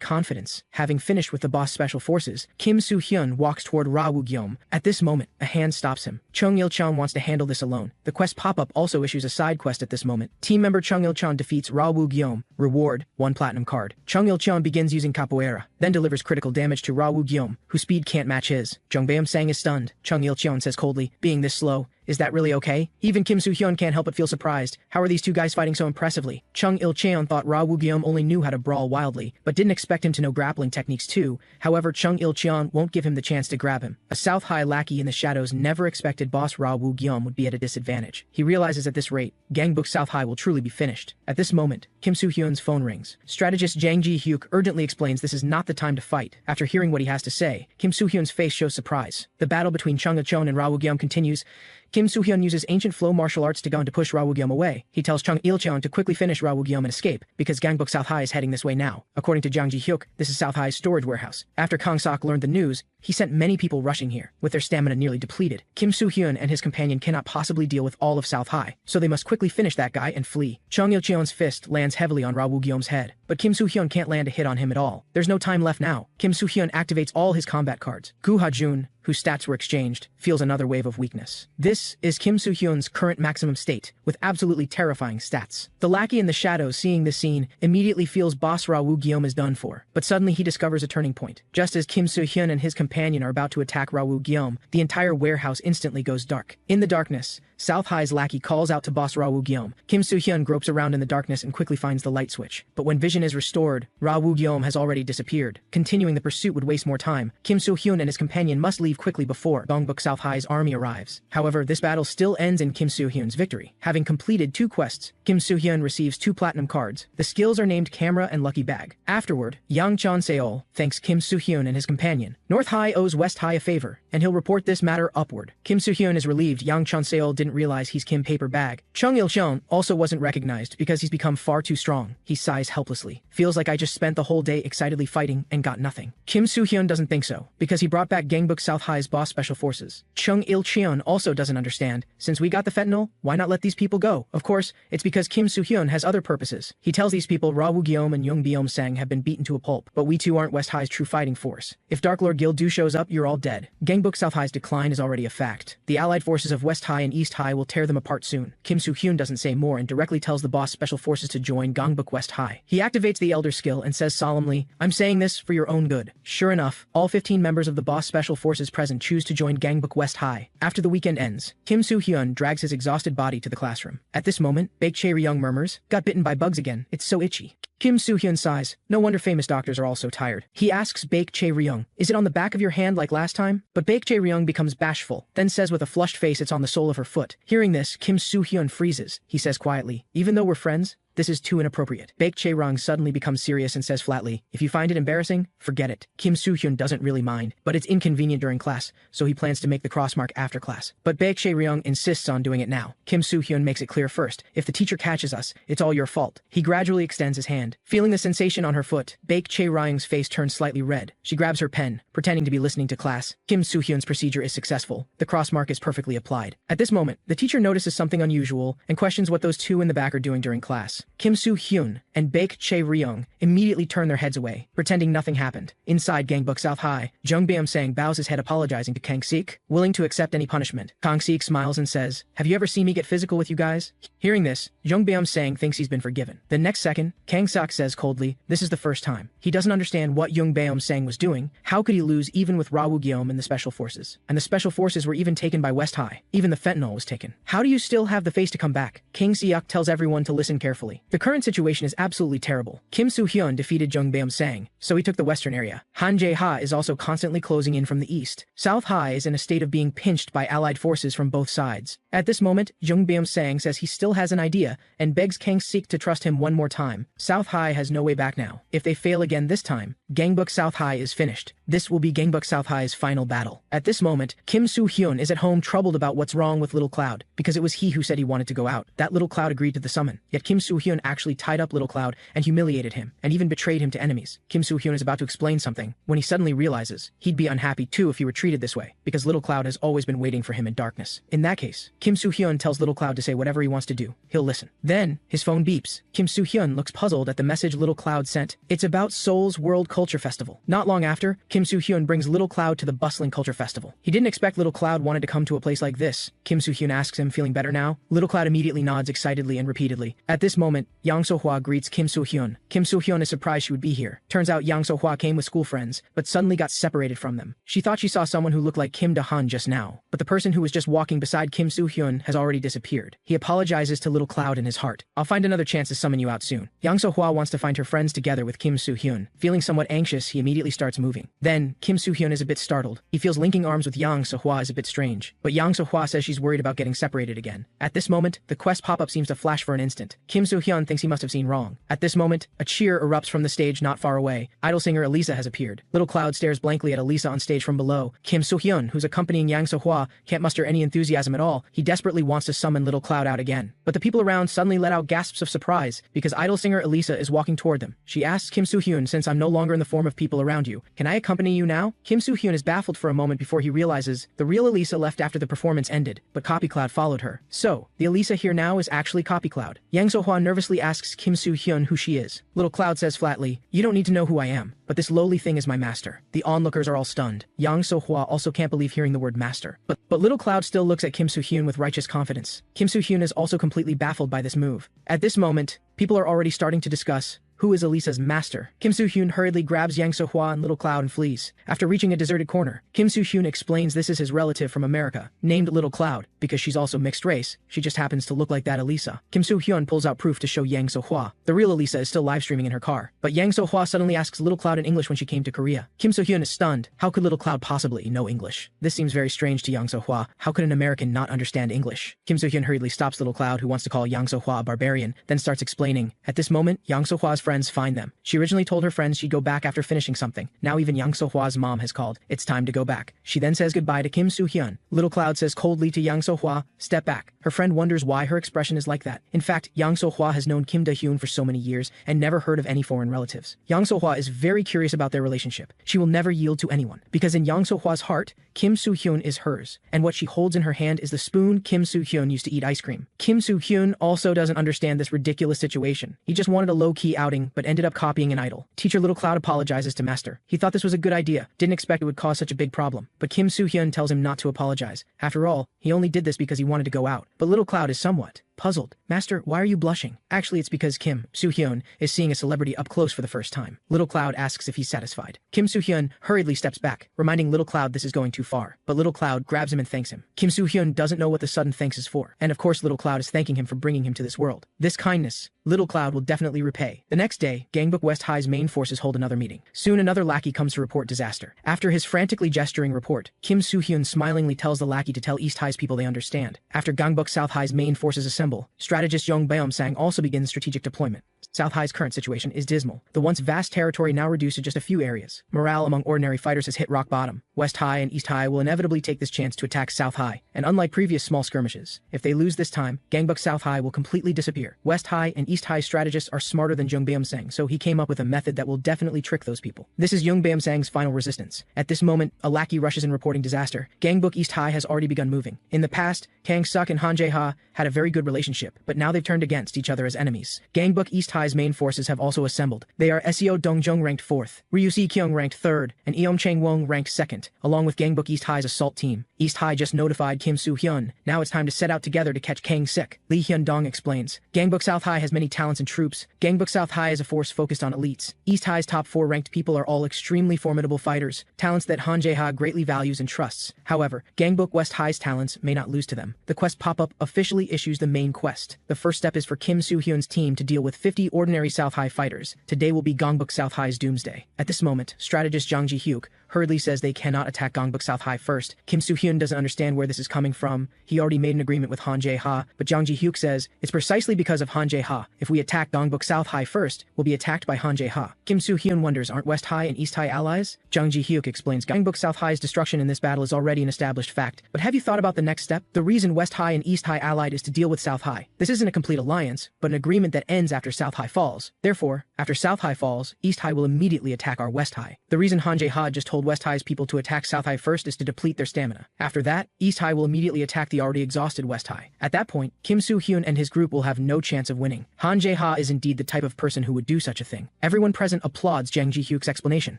confidence. Having finished with the boss special forces, Kim Soo-hyun walks toward Ra-woo-gyeom. At this moment, a hand stops him. Chung Il-cheon wants to handle this alone. The quest pop-up also issues a side quest at this moment. Team member Chung Il-cheon defeats Ra-woo-gyeom. Reward, 1 platinum card. Chung Il-cheon begins using capoeira, then delivers critical damage to Ra-woo-gyeom, whose speed can't match his. Jung Beom-sang is stunned. Chung Il-cheon says coldly, being this slow, is that really okay? Even Kim Soo-hyun can't help but feel surprised. How are these two guys fighting so impressively? Chung Il-cheon thought Ra-woo-gyeom only knew how to brawl wildly, but didn't expect him to know grappling techniques too. However, Chung Il-cheon won't give him the chance to grab him. A South High lackey in the shadows never expected boss Ra-woo-gyeom would be at a disadvantage. He realizes at this rate, Gangbuk South High will truly be finished. At this moment, Kim Soo-hyun's phone rings. Strategist Jang Ji-hyuk urgently explains this is not the time to fight. After hearing what he has to say, Kim Soo-hyun's face shows surprise. The battle between Chung Il-cheon and Ra-woo-gyeom continues. Kim Soo-hyun uses ancient flow martial arts to gun to push Ra-woo-gyeom away. He tells Chung Il-cheon to quickly finish Ra-woo-gyeom and escape, because Gangbuk South High is heading this way now. According to Jang Ji-hyuk, this is South High's storage warehouse. After Kang Sok learned the news, he sent many people rushing here, with their stamina nearly depleted. Kim Soo-hyun and his companion cannot possibly deal with all of South High, so they must quickly finish that guy and flee. Chung Il-cheon's fist lands heavily on Ra-woo-gyeom's head, but Kim Soo-hyun can't land a hit on him at all. There's no time left now. Kim Soo-hyun activates all his combat cards. Gu Ha-jun, whose stats were exchanged, feels another wave of weakness. This is Kim Soo-hyun's current maximum state, with absolutely terrifying stats. The lackey in the shadows, seeing this scene, immediately feels boss Ra Woo-gyeom is done for. But suddenly he discovers a turning point. Just as Kim Soo-hyun and his companion are about to attack Ra Woo-gyeom, the entire warehouse instantly goes dark. In the darkness, South High's lackey calls out to boss Ra Woo-gyeom. Kim Soo-hyun gropes around in the darkness and quickly finds the light switch. But when vision is restored, Ra Woo-gyeom has already disappeared. Continuing the pursuit would waste more time. Kim Soo-hyun and his companion must leave quickly before Dongbuk South High's army arrives. However, this battle still ends in Kim Soo-hyun's victory. Having completed 2 quests, Kim Soo-hyun receives 2 platinum cards. The skills are named Camera and Lucky Bag. Afterward, Yang Chan-seol thanks Kim Soo-hyun and his companion. North High owes West High a favor, and he'll report this matter upward. Kim Soo-hyun is relieved Yang Chan-seol didn't realize he's Kim Paper Bag. Chung Il-cheon also wasn't recognized because he's become far too strong. He sighs helplessly. Feels like I just spent the whole day excitedly fighting and got nothing. Kim Soo-hyun doesn't think so, because he brought back Gangbuk South High's boss special forces. Chung Il-cheon also doesn't understand. Since we got the fentanyl, why not let these people go? Of course, it's because Kim Soo-hyun has other purposes. He tells these people Ra Woo-gyeom and Young Beom-sang have been beaten to a pulp, but we too aren't West High's true fighting force. If Dark Lord Gil-du shows up, you're all dead. Gangbuk South High's decline is already a fact. The allied forces of West High and East High will tear them apart soon. Kim Soo-hyun doesn't say more and directly tells the boss special forces to join Gangbuk West High. He activates the Elder skill and says solemnly, I'm saying this for your own good. Sure enough, all 15 members of the boss special forces present choose to join Gangbuk West High. After the weekend ends, Kim Soo-hyun drags his exhausted body to the classroom. At this moment, Baek Chae-ryung murmurs, got bitten by bugs again, it's so itchy. Kim Soo-hyun sighs, no wonder famous doctors are all so tired. He asks Baek Chae-ryung, is it on the back of your hand like last time? But Baek Chae-ryung becomes bashful, then says with a flushed face it's on the sole of her foot. Hearing this, Kim Soo-hyun freezes. He says quietly, even though we're friends, this is too inappropriate. Baek Chae-ryung suddenly becomes serious and says flatly, if you find it embarrassing, forget it. Kim Soo-hyun doesn't really mind, but it's inconvenient during class, so he plans to make the crossmark after class. But Baek Chae-ryung insists on doing it now. Kim Soo-hyun makes it clear first, if the teacher catches us, it's all your fault. He gradually extends his hand. Feeling the sensation on her foot, Baek Chae-ryung's face turns slightly red. She grabs her pen, pretending to be listening to class. Kim Soo-hyun's procedure is successful. The crossmark is perfectly applied. At this moment, the teacher notices something unusual and questions what those two in the back are doing during class. Kim Soo-hyun and Baek Chae-ryung immediately turn their heads away, pretending nothing happened. Inside Gangbuk South High, Jung Beom-sang bows his head apologizing to Kang Sik, willing to accept any punishment. Kang Sik smiles and says, have you ever seen me get physical with you guys? Hearing this, Jung Beom-sang thinks he's been forgiven. The next second, Kang Sik says coldly, this is the first time. He doesn't understand what Jung Beom-sang was doing. How could he lose even with Ra Woo-gyeom and the special forces? And the special forces were even taken by West High. Even the fentanyl was taken. How do you still have the face to come back? Kang Sik tells everyone to listen carefully. The current situation is absolutely terrible. Kim Soo-hyun defeated Jung Beom-sang, so he took the western area. Han Jae-ha is also constantly closing in from the east. South High is in a state of being pinched by allied forces from both sides. At this moment, Jung Beom-sang says he still has an idea and begs Kang Sik to trust him one more time. South High has no way back now. If they fail again this time, Gangbuk South High is finished. This will be Gangbuk South High's final battle. At this moment, Kim Soo-hyun is at home troubled about what's wrong with Little Cloud, because it was he who said he wanted to go out. That Little Cloud agreed to the summon, yet Kim Soo-hyun actually tied up Little Cloud and humiliated him, and even betrayed him to enemies. Kim Soo-hyun is about to explain something, when he suddenly realizes he'd be unhappy too if he were treated this way, because Little Cloud has always been waiting for him in darkness. In that case, Kim Soo-hyun tells Little Cloud to say whatever he wants to do. He'll listen. Then, his phone beeps. Kim Soo-hyun looks puzzled at the message Little Cloud sent. It's about Seoul's World Culture Festival. Not long after, Kim Soo-hyun brings Little Cloud to the bustling culture festival. He didn't expect Little Cloud wanted to come to a place like this. Kim Soo-hyun asks him, feeling better now? Little Cloud immediately nods excitedly and repeatedly. At this moment, Yang So-hwa greets Kim Soo-hyun. Kim Soo-hyun is surprised she would be here. Turns out Yang So-hwa came with school friends, but suddenly got separated from them. She thought she saw someone who looked like Kim Da-han just now, but the person who was just walking beside Kim Soo-hyun has already disappeared. He apologizes to Little Cloud in his heart. I'll find another chance to summon you out soon. Yang So-hwa wants to find her friends together with Kim Soo-hyun. Feeling somewhat anxious, he immediately starts moving. Then, Kim Soo-hyun is a bit startled. He feels linking arms with Yang So-hwa is a bit strange, but Yang So-hwa says she's worried about getting separated again. At this moment, the quest pop-up seems to flash for an instant. Kim Soo-hyun thinks he must have seen wrong. At this moment, a cheer erupts from the stage not far away. Idol singer Elisa has appeared. Little Cloud stares blankly at Elisa on stage from below. Kim Soo-hyun, who's accompanying Yang So-hwa, can't muster any enthusiasm at all. He desperately wants to summon Little Cloud out again. But the people around suddenly let out gasps of surprise, because idol singer Elisa is walking toward them. She asks Kim Soo-hyun, since I'm no longer in the form of people around you, can I accompany accompany you now? Kim Soo-hyun is baffled for a moment before he realizes the real Elisa left after the performance ended, but Copy Cloud followed her. So, the Elisa here now is actually Copy Cloud. Yang So-hwa nervously asks Kim Soo-hyun who she is. Little Cloud says flatly, "You don't need to know who I am, but this lowly thing is my master." The onlookers are all stunned. Yang So-hwa also can't believe hearing the word master. But Little Cloud still looks at Kim Soo-hyun with righteous confidence. Kim Soo-hyun is also completely baffled by this move. At this moment, people are already starting to discuss who is Elisa's master. Kim Soo-hyun hurriedly grabs Yang So-hwa and Little Cloud and flees. After reaching a deserted corner, Kim Soo-hyun explains this is his relative from America, named Little Cloud, because she's also mixed race, she just happens to look like that Elisa. Kim Soo-hyun pulls out proof to show Yang So-hwa. The real Elisa is still live streaming in her car, but Yang So-hwa suddenly asks Little Cloud in English when she came to Korea. Kim Soo-hyun is stunned. How could Little Cloud possibly know English? This seems very strange to Yang So-hwa. How could an American not understand English? Kim Soo-hyun hurriedly stops Little Cloud, who wants to call Yang So-hwa a barbarian, then starts explaining. At this moment, Yang So-hwa's friends find them. She originally told her friends she'd go back after finishing something. Now even Yang So-hwa's mom has called. It's time to go back. She then says goodbye to Kim Soo-hyun. Little Cloud says coldly to Yang So-hwa, "Step back." Her friend wonders why her expression is like that. In fact, Yang So-hwa has known Kim Da-hyun for so many years and never heard of any foreign relatives. Yang So-hwa is very curious about their relationship. She will never yield to anyone, because in Yang So-hwa's heart, Kim Soo-hyun is hers, and what she holds in her hand is the spoon Kim Soo-hyun used to eat ice cream. Kim Soo-hyun also doesn't understand this ridiculous situation. He just wanted a low-key outing, but ended up copying an idol. Teacher Little Cloud apologizes to Master. He thought this was a good idea, didn't expect it would cause such a big problem. But Kim Soo-hyun tells him not to apologize. After all, he only did this because he wanted to go out. But Little Cloud is somewhat puzzled. "Master, why are you blushing?" Actually, it's because Kim Soo-hyun is seeing a celebrity up close for the first time. Little Cloud asks if he's satisfied. Kim Soo-hyun hurriedly steps back, reminding Little Cloud this is going too far. But Little Cloud grabs him and thanks him. Kim Soo-hyun doesn't know what the sudden thanks is for. And of course Little Cloud is thanking him for bringing him to this world. This kindness, Little Cloud will definitely repay. The next day, Gangbuk West High's main forces hold another meeting. Soon another lackey comes to report disaster. After his frantically gesturing report, Kim Soo-hyun smilingly tells the lackey to tell East High's people they understand. After Gangbuk South High's main forces assemble, strategist Jung Beom-sang also begins strategic deployment. South High's current situation is dismal. The once vast territory now reduced to just a few areas. Morale among ordinary fighters has hit rock bottom. West High and East High will inevitably take this chance to attack South High, and unlike previous small skirmishes, if they lose this time, Gangbuk South High will completely disappear. West High and East High strategists are smarter than Jung Beom-sang, so he came up with a method that will definitely trick those people. This is Jung Beom-sang's final resistance. At this moment, a lackey rushes in reporting disaster. Gangbuk East High has already begun moving. In the past, Kang Suk and Han Jae-ha had a very good relationship, but now they've turned against each other as enemies. Gangbuk East High's main forces have also assembled. They are Seo Dongjong ranked 4th, Ryu Si-kyung ranked 3rd, and Eom Chang-won ranked 2nd, along with Gangbuk East High's assault team. East High just notified Kim Soo-hyun. Now it's time to set out together to catch Kang Sik. Lee Hyun-dong explains. Gangbuk South High has many talents and troops. Gangbuk South High is a force focused on elites. East High's top 4 ranked people are all extremely formidable fighters, talents that Han Jae-ha greatly values and trusts. However, Gangbuk West High's talents may not lose to them. The quest pop-up officially issues the main quest. The first step is for Kim Soo-hyun's team to deal with 50 ordinary South High fighters. Today will be Gangbuk South High's doomsday. At this moment, strategist Jang Ji-hyuk hurriedly says they cannot attack Gangbuk South High first. Kim Soo-hyun doesn't understand where this is coming from. He already made an agreement with Han Jae-ha, but Jang Ji-hyuk says it's precisely because of Han Jae-ha. If we attack Gangbuk South High first, we'll be attacked by Han Jae-ha. Kim Soo-hyun wonders, aren't West High and East High allies? Jang Ji-hyuk explains Gangbuk South High's destruction in this battle is already an established fact. But have you thought about the next step? The reason West High and East High allied is to deal with South High. This isn't a complete alliance, but an agreement that ends after South High falls. Therefore, after South High falls, East High will immediately attack our West High. The reason Han Jae-ha just told West High's people to attack South High first is to deplete their stamina. After that, East High will immediately attack the already exhausted West High. At that point, Kim Soo-hyun and his group will have no chance of winning. Han Jae-ha is indeed the type of person who would do such a thing. Everyone present applauds Jang Ji-hyuk's explanation,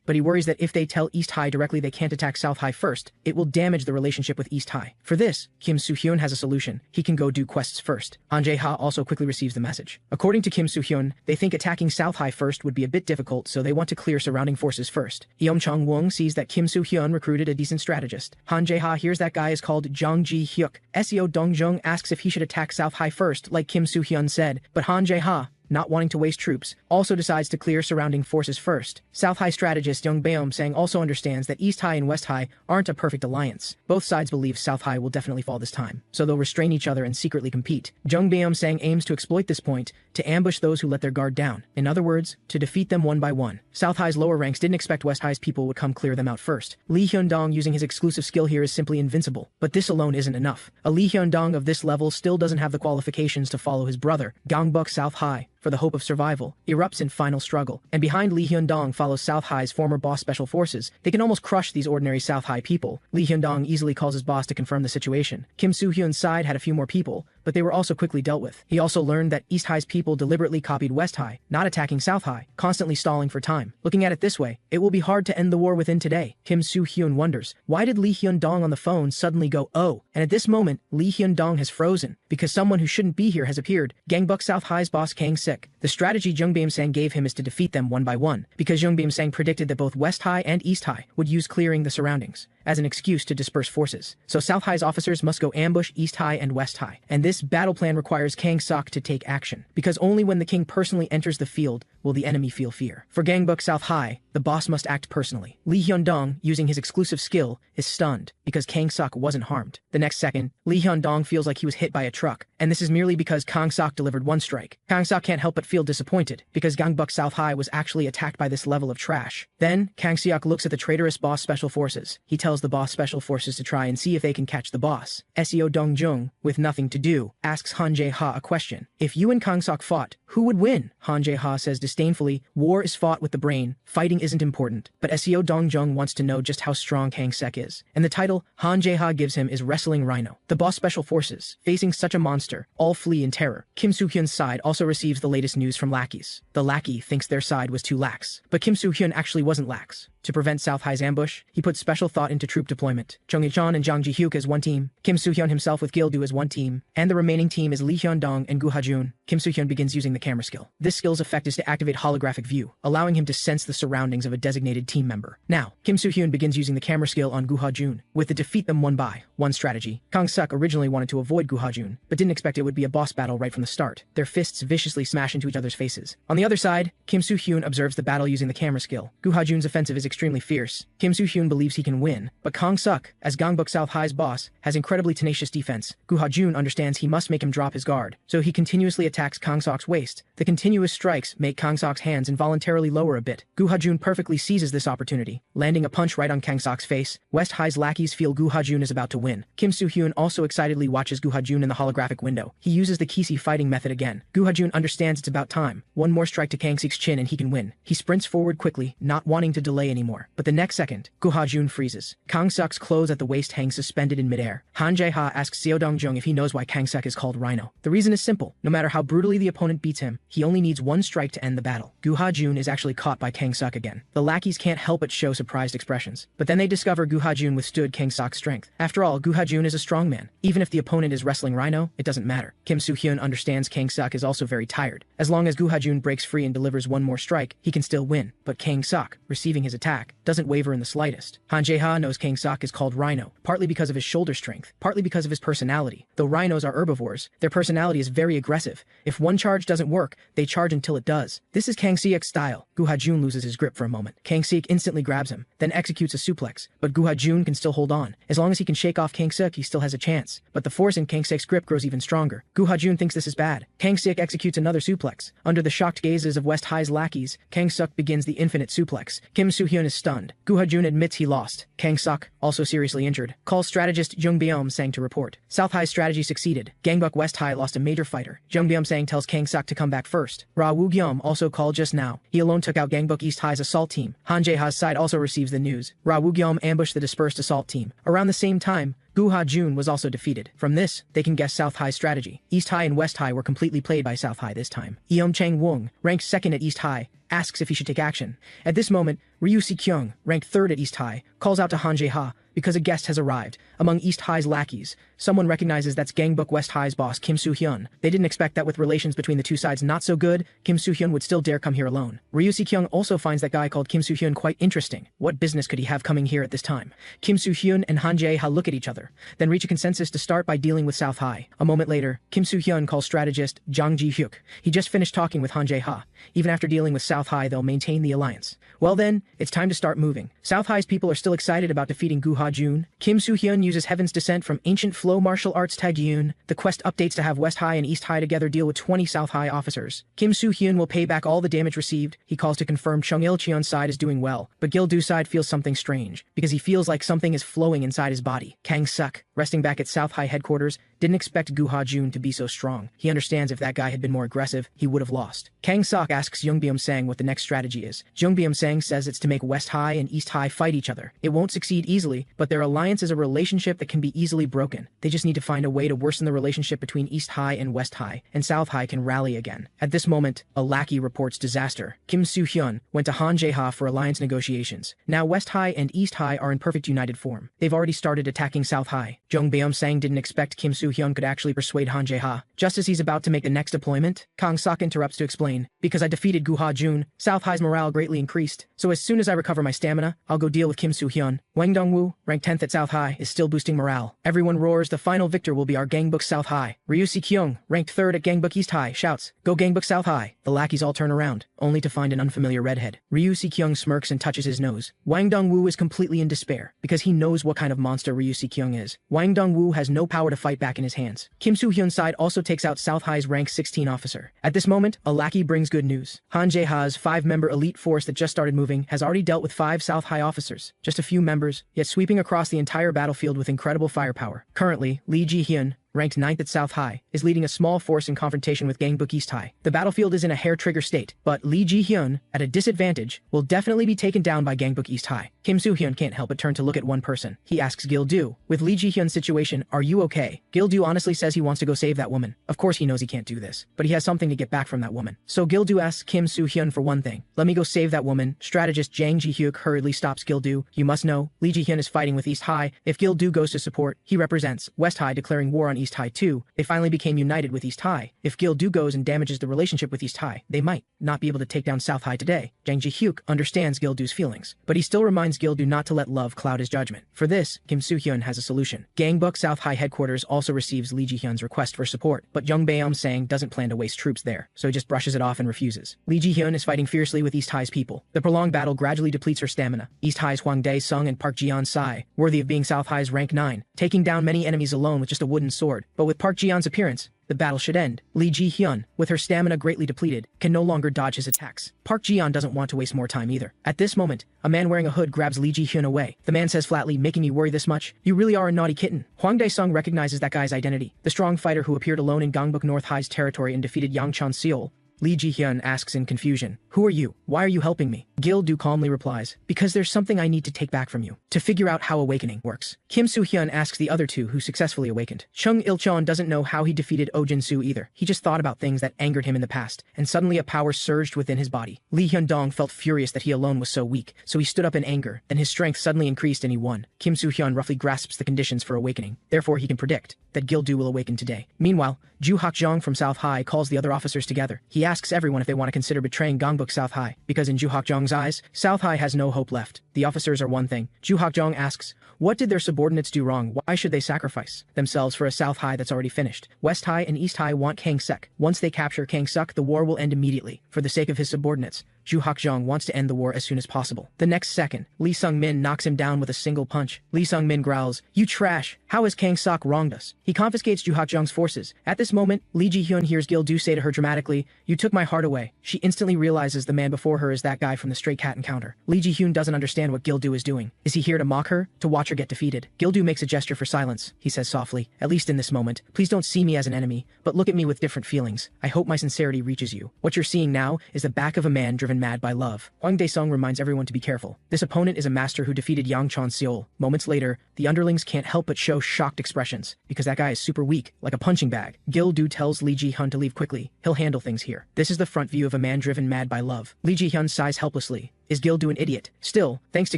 but he worries that if they tell East High directly they can't attack South High first, it will damage the relationship with East High. For this, Kim Soo-hyun has a solution. He can go do quests first. Han Jae-ha also quickly receives the message. According to Kim Soo-hyun, they think attacking South High first would be a bit difficult, so they want to clear surrounding forces first. Eom Chang-won sees that Kim Soo-hyun recruited a decent strategist. Han Jae-ha hears that guy is called Jang Ji-hyuk. Seo Dongjong asks if he should attack South High first, like Kim Soo-hyun said, but Han Jae-ha, not wanting to waste troops, also decides to clear surrounding forces first. South High strategist Jung Beom-sang also understands that East High and West High aren't a perfect alliance. Both sides believe South High will definitely fall this time, so they'll restrain each other and secretly compete. Jung Beom-sang aims to exploit this point to ambush those who let their guard down. In other words, to defeat them one by one. South High's lower ranks didn't expect West High's people would come clear them out first. Lee Hyun-dong using his exclusive skill here is simply invincible, but this alone isn't enough. A Lee Hyun-dong of this level still doesn't have the qualifications to follow his brother, Gangbuk South High. for the hope of survival, erupts in final struggle, and behind Lee Hyun-dong follows South High's former boss Special Forces. They can almost crush these ordinary South High people. Lee Hyun-dong easily calls his boss to confirm the situation. Kim Soo-hyun's side had a few more people, but they were also quickly dealt with. He also learned that East High's people deliberately copied West High, not attacking South High, constantly stalling for time. Looking at it this way, it will be hard to end the war within today. Kim Soo-hyun wonders, why did Lee Hyun-dong on the phone suddenly go, oh? And at this moment, Lee Hyun-dong has frozen, because someone who shouldn't be here has appeared. Gangbuk South High's boss Kang Sik. The strategy Jung Beom-sang gave him is to defeat them one by one, because Jung Beom-sang predicted that both West High and East High would use clearing the surroundings as an excuse to disperse forces. So South High's officers must go ambush East High and West High. And this battle plan requires Kang Sok to take action, because only when the king personally enters the field will the enemy feel fear. For Gangbuk South High, the boss must act personally. Lee Hyun-dong, using his exclusive skill, is stunned because Kang Sok wasn't harmed. The next second, Lee Hyun-dong feels like he was hit by a truck, and this is merely because Kang Sok delivered one strike. Kang Sok can't help but feel disappointed because Gangbuk South High was actually attacked by this level of trash. Then, Kang Seok looks at the traitorous boss Special Forces. He tells the boss Special Forces to try and see if they can catch the boss. Seo Dong-jung, with nothing to do, asks Han Jae-ha a question. If you and Kang Sok fought, who would win? Han Jae-ha says disdainfully, war is fought with the brain, fighting isn't important. But Seo Dong-jung wants to know just how strong Kang Sek is. And the title Han Jae-ha gives him is Wrestling Rhino. The boss Special Forces, facing such a monster, all flee in terror. Kim Soo-hyun's side also receives the latest news from lackeys. The lackey thinks their side was too lax. But Kim Soo-hyun actually wasn't lax. To prevent South High's ambush, he put special thought into troop deployment. Chung Hee-chon and Jang Ji-hyuk as one team, Kim Soo-hyun himself with Gil-do as one team, and the remaining team is Lee Hyun-dong and Gu Ha-jun. Kim Soo-hyun begins using the camera skill. This skill's effect is to activate holographic view, allowing him to sense the surroundings of a designated team member. Now, Kim Soo-hyun begins using the camera skill on Gu Ha-jun, with the defeat them one by one strategy. Kang Suk originally wanted to avoid Gu Ha-jun, but didn't expect it would be a boss battle right from the start. Their fists viciously smash into each other's faces. On the other side, Kim Soo-hyun observes the battle using the camera skill. Gu Ha-jun's offensive is extremely fierce. Kim Soo-hyun believes he can win, but Kang Suk, as Gangbuk South High's boss, has incredibly tenacious defense. Gu Ha-jun understands he must make him drop his guard, so he continuously attacks Kang Sok's waist. The continuous strikes make Kang Sok's hands involuntarily lower a bit. Gu Ha-jun perfectly seizes this opportunity, landing a punch right on Kang Sok's face. West High's lackeys feel Gu Ha-jun is about to win. Kim Soo-hyun also excitedly watches Gu Ha-jun in the holographic window. He uses the Kisi fighting method again. Gu Ha-jun understands it's about time. One more strike to Kang Sik's chin and he can win. He sprints forward quickly, not wanting to delay anymore. But the next second, Gu Ha-jun freezes. Kang Suk's clothes at the waist hang suspended in midair. Han Jae-ha asks Seo Dong-jung if he knows why Kang Suk is called Rhino. The reason is simple. No matter how brutally the opponent beats him, he only needs one strike to end the battle. Gu Ha-jun is actually caught by Kang Suk again. The lackeys can't help but show surprised expressions. But then they discover Gu Ha-jun withstood Kang Suk's strength. After all, Gu Ha-jun is a strong man. Even if the opponent is wrestling Rhino, it doesn't matter. Kim Soo-hyun understands Kang Suk is also very tired. As long as Gu Ha-jun breaks free and delivers one more strike, he can still win. But Kang Suk, receiving his attack, doesn't waver in the slightest. Han Jae-ha knows Kang Suk is called Rhino, partly because of his shoulder strength, partly because of his personality. Though rhinos are herbivores, their personality is very aggressive. If one charge doesn't work, they charge until it does. This is Kang Seok's style. Gu Ha-jun loses his grip for a moment. Kang Seok instantly grabs him, then executes a suplex. But Gu Ha-jun can still hold on. As long as he can shake off Kang Seok, he still has a chance. But the force in Kang Seok's grip grows even stronger. Gu Ha-jun thinks this is bad. Kang Seok executes another suplex. Under the shocked gazes of West High's lackeys, Kang Suk begins the infinite suplex. Kim Soo-hyun is stunned. Gu Ha-jun admits he lost. Kang Suk, also seriously injured, calls strategist Jung Beom-sang to report. South High's strategy succeeded. Gangbuk West High lost a major fighter. Jung Beom-sang tells Kang Suk to come back first. Ra Woo-gyum also called just now. He alone took out Gangbuk East High's assault team. Han Jae-ha's side also receives the news. Ra Woo-gyum ambushed the dispersed assault team. Around the same time, Gu Ha-jun was also defeated. From this, they can guess South High's strategy. East High and West High were completely played by South High this time. Eom Chang-woong, ranked second at East High, asks if he should take action. At this moment, Ryu Si-kyung, ranked third at East High, calls out to Han Jae-ha because a guest has arrived. Among East High's lackeys, someone recognizes that's Gangbuk West High's boss, Kim Soo-hyun. They didn't expect that with relations between the two sides not so good, Kim Soo-hyun would still dare come here alone. Ryu Si-kyung also finds that guy called Kim Soo-hyun quite interesting. What business could he have coming here at this time? Kim Soo-hyun and Han Jae-ha look at each other, then reach a consensus to start by dealing with South High. A moment later, Kim Soo-hyun calls strategist Jang Ji-hyuk. He just finished talking with Han Jae-ha. Even after dealing with South High, they'll maintain the alliance. Well then, it's time to start moving. South High's people are still excited about defeating Gu Ha-jun. Kim Soo-hyun uses Heaven's Descent from ancient flow martial arts Taegyun. The quest updates to have West High and East High together deal with 20 South High officers. Kim Soo-hyun will pay back all the damage received. He calls to confirm Chung Il-cheon's side is doing well, but Gil-do's side feels something strange, because he feels like something is flowing inside his body. Kang Suk, resting back at South High headquarters, didn't expect Gu Ha-jun to be so strong. He understands if that guy had been more aggressive, he would have lost. Kang Sok asks Byung-byum-sang what the next strategy is. Byung-byum-sang says it's to make West High and East High fight each other. It won't succeed easily, but their alliance is a relationship that can be easily broken. They just need to find a way to worsen the relationship between East High and West High, and South High can rally again. At this moment, a lackey reports disaster. Kim Soo-hyun went to Han Jae-ha for alliance negotiations. Now West High and East High are in perfect united form. They've already started attacking South High. Byung-byum-sang didn't expect Kim Soo-hyun could actually persuade Han Jae-ha. Just as he's about to make the next deployment, Kang Sok interrupts to explain, because I defeated Gu Ha-jun, South High's morale greatly increased. So as soon as I recover my stamina, I'll go deal with Kim Soo-hyun. Wang Dong-woo, ranked 10th at South High, is still boosting morale. Everyone roars, the final victor will be our Gangbuk South High. Ryu Si-kyung, ranked 3rd at Gangbuk East High, shouts, go Gangbuk South High. The lackeys all turn around, only to find an unfamiliar redhead. Ryu Si-kyung smirks and touches his nose. Wang Dong-woo is completely in despair, because he knows what kind of monster Ryu Si-kyung is. Wang Dong-woo has no power to fight back in his hands. Kim Soo-hyun's side also takes out South High's rank 16 officer. At this moment, a lackey brings good news. Han Jae-ha's 5-member elite force that just started moving has already dealt with 5 South High officers. Just a few members, yet sweeping across the entire battlefield with incredible firepower. Currently, Lee Ji-hyun, ranked 9th at South High, is leading a small force in confrontation with Gangbuk East High. The battlefield is in a hair-trigger state, but Lee Ji-hyun, at a disadvantage, will definitely be taken down by Gangbuk East High. Kim Soo-hyun can't help but turn to look at one person. He asks Gil-do, with Lee Ji-hyun's situation, are you okay? Gil-do honestly says he wants to go save that woman. Of course he knows he can't do this, but he has something to get back from that woman. So Gil-do asks Kim Soo-hyun for one thing. Let me go save that woman. Strategist Jang Ji-hyuk hurriedly stops Gil-do. You must know, Lee Ji-hyun is fighting with East High. If Gil-do goes to support, he represents West High declaring war on East High too. They finally became united with East High. If Gil-do goes and damages the relationship with East High, they might not be able to take down South High today. Jang Ji-hyuk understands Gil-do's feelings, but he still reminds Gil-do not to let love cloud his judgment. For this, Kim Soo-hyun has a solution. Gangbuk South High headquarters also receives Lee Ji-hyun's request for support, but Byung-byum-sang doesn't plan to waste troops there, so he just brushes it off and refuses. Lee Ji-hyun is fighting fiercely with East High's people. The prolonged battle gradually depletes her stamina. East High's Hwang Dae-sung and Park Ji-yeon-sai, worthy of being South High's rank 9, taking down many enemies alone with just a wooden sword. But with Park Ji-yeon's appearance, the battle should end. Lee Ji-hyun, with her stamina greatly depleted, can no longer dodge his attacks. Park Ji-yeon doesn't want to waste more time either. At this moment, a man wearing a hood grabs Lee Ji-hyun away. The man says flatly, making you worry this much? You really are a naughty kitten. Hwang Dae-sung recognizes that guy's identity. The strong fighter who appeared alone in Gangbuk North High's territory and defeated Yang Chan-seol. Lee Ji-hyun asks in confusion, who are you? Why are you helping me? Gil-do calmly replies, because there's something I need to take back from you, to figure out how awakening works. Kim Soo-hyun asks the other two who successfully awakened. Chung Il-cheon doesn't know how he defeated Oh Jin-soo either. He just thought about things that angered him in the past, and suddenly a power surged within his body. Lee Hyun-dong felt furious that he alone was so weak, so he stood up in anger, then his strength suddenly increased and he won. Kim Soo-hyun roughly grasps the conditions for awakening, therefore he can predict that Gil-do will awaken today. Meanwhile, Ju Hak-jong from South High calls the other officers together. He asks everyone if they want to consider betraying Gangbuk South High, because in Ju Hak-jong's eyes, South High has no hope left. The officers are one thing. Ju Hak-jong asks, what did their subordinates do wrong? Why should they sacrifice themselves for a South High that's already finished? West High and East High want Kang Sek. Once they capture Kang Suk, the war will end immediately. For the sake of his subordinates, Ju Hak-jong wants to end the war as soon as possible. The next second, Lee Sung-min knocks him down with a single punch. Lee Sung-min growls, you trash! How has Kang Sok wronged us? He confiscates Ju Hak-jong's forces. At this moment, Lee Ji-hyun hears Gil-do say to her dramatically, you took my heart away. She instantly realizes the man before her is that guy from the Stray Cat encounter. Lee Ji-hyun doesn't understand what Gil-do is doing. Is he here to mock her? To watch her get defeated? Gil-do makes a gesture for silence. He says softly, at least in this moment, please don't see me as an enemy, but look at me with different feelings. I hope my sincerity reaches you. What you're seeing now is the back of a man driven mad by love. Hwang Dae-sung reminds everyone to be careful. This opponent is a master who defeated Yang Chan-seol. Moments later, the underlings can't help but show shocked expressions, because that guy is super weak, like a punching bag. Gil-do tells Lee Ji-hyun to leave quickly. He'll handle things here. This is the front view of a man driven mad by love. Lee Ji-hyun sighs helplessly. Is Gil-do an idiot? Still, thanks to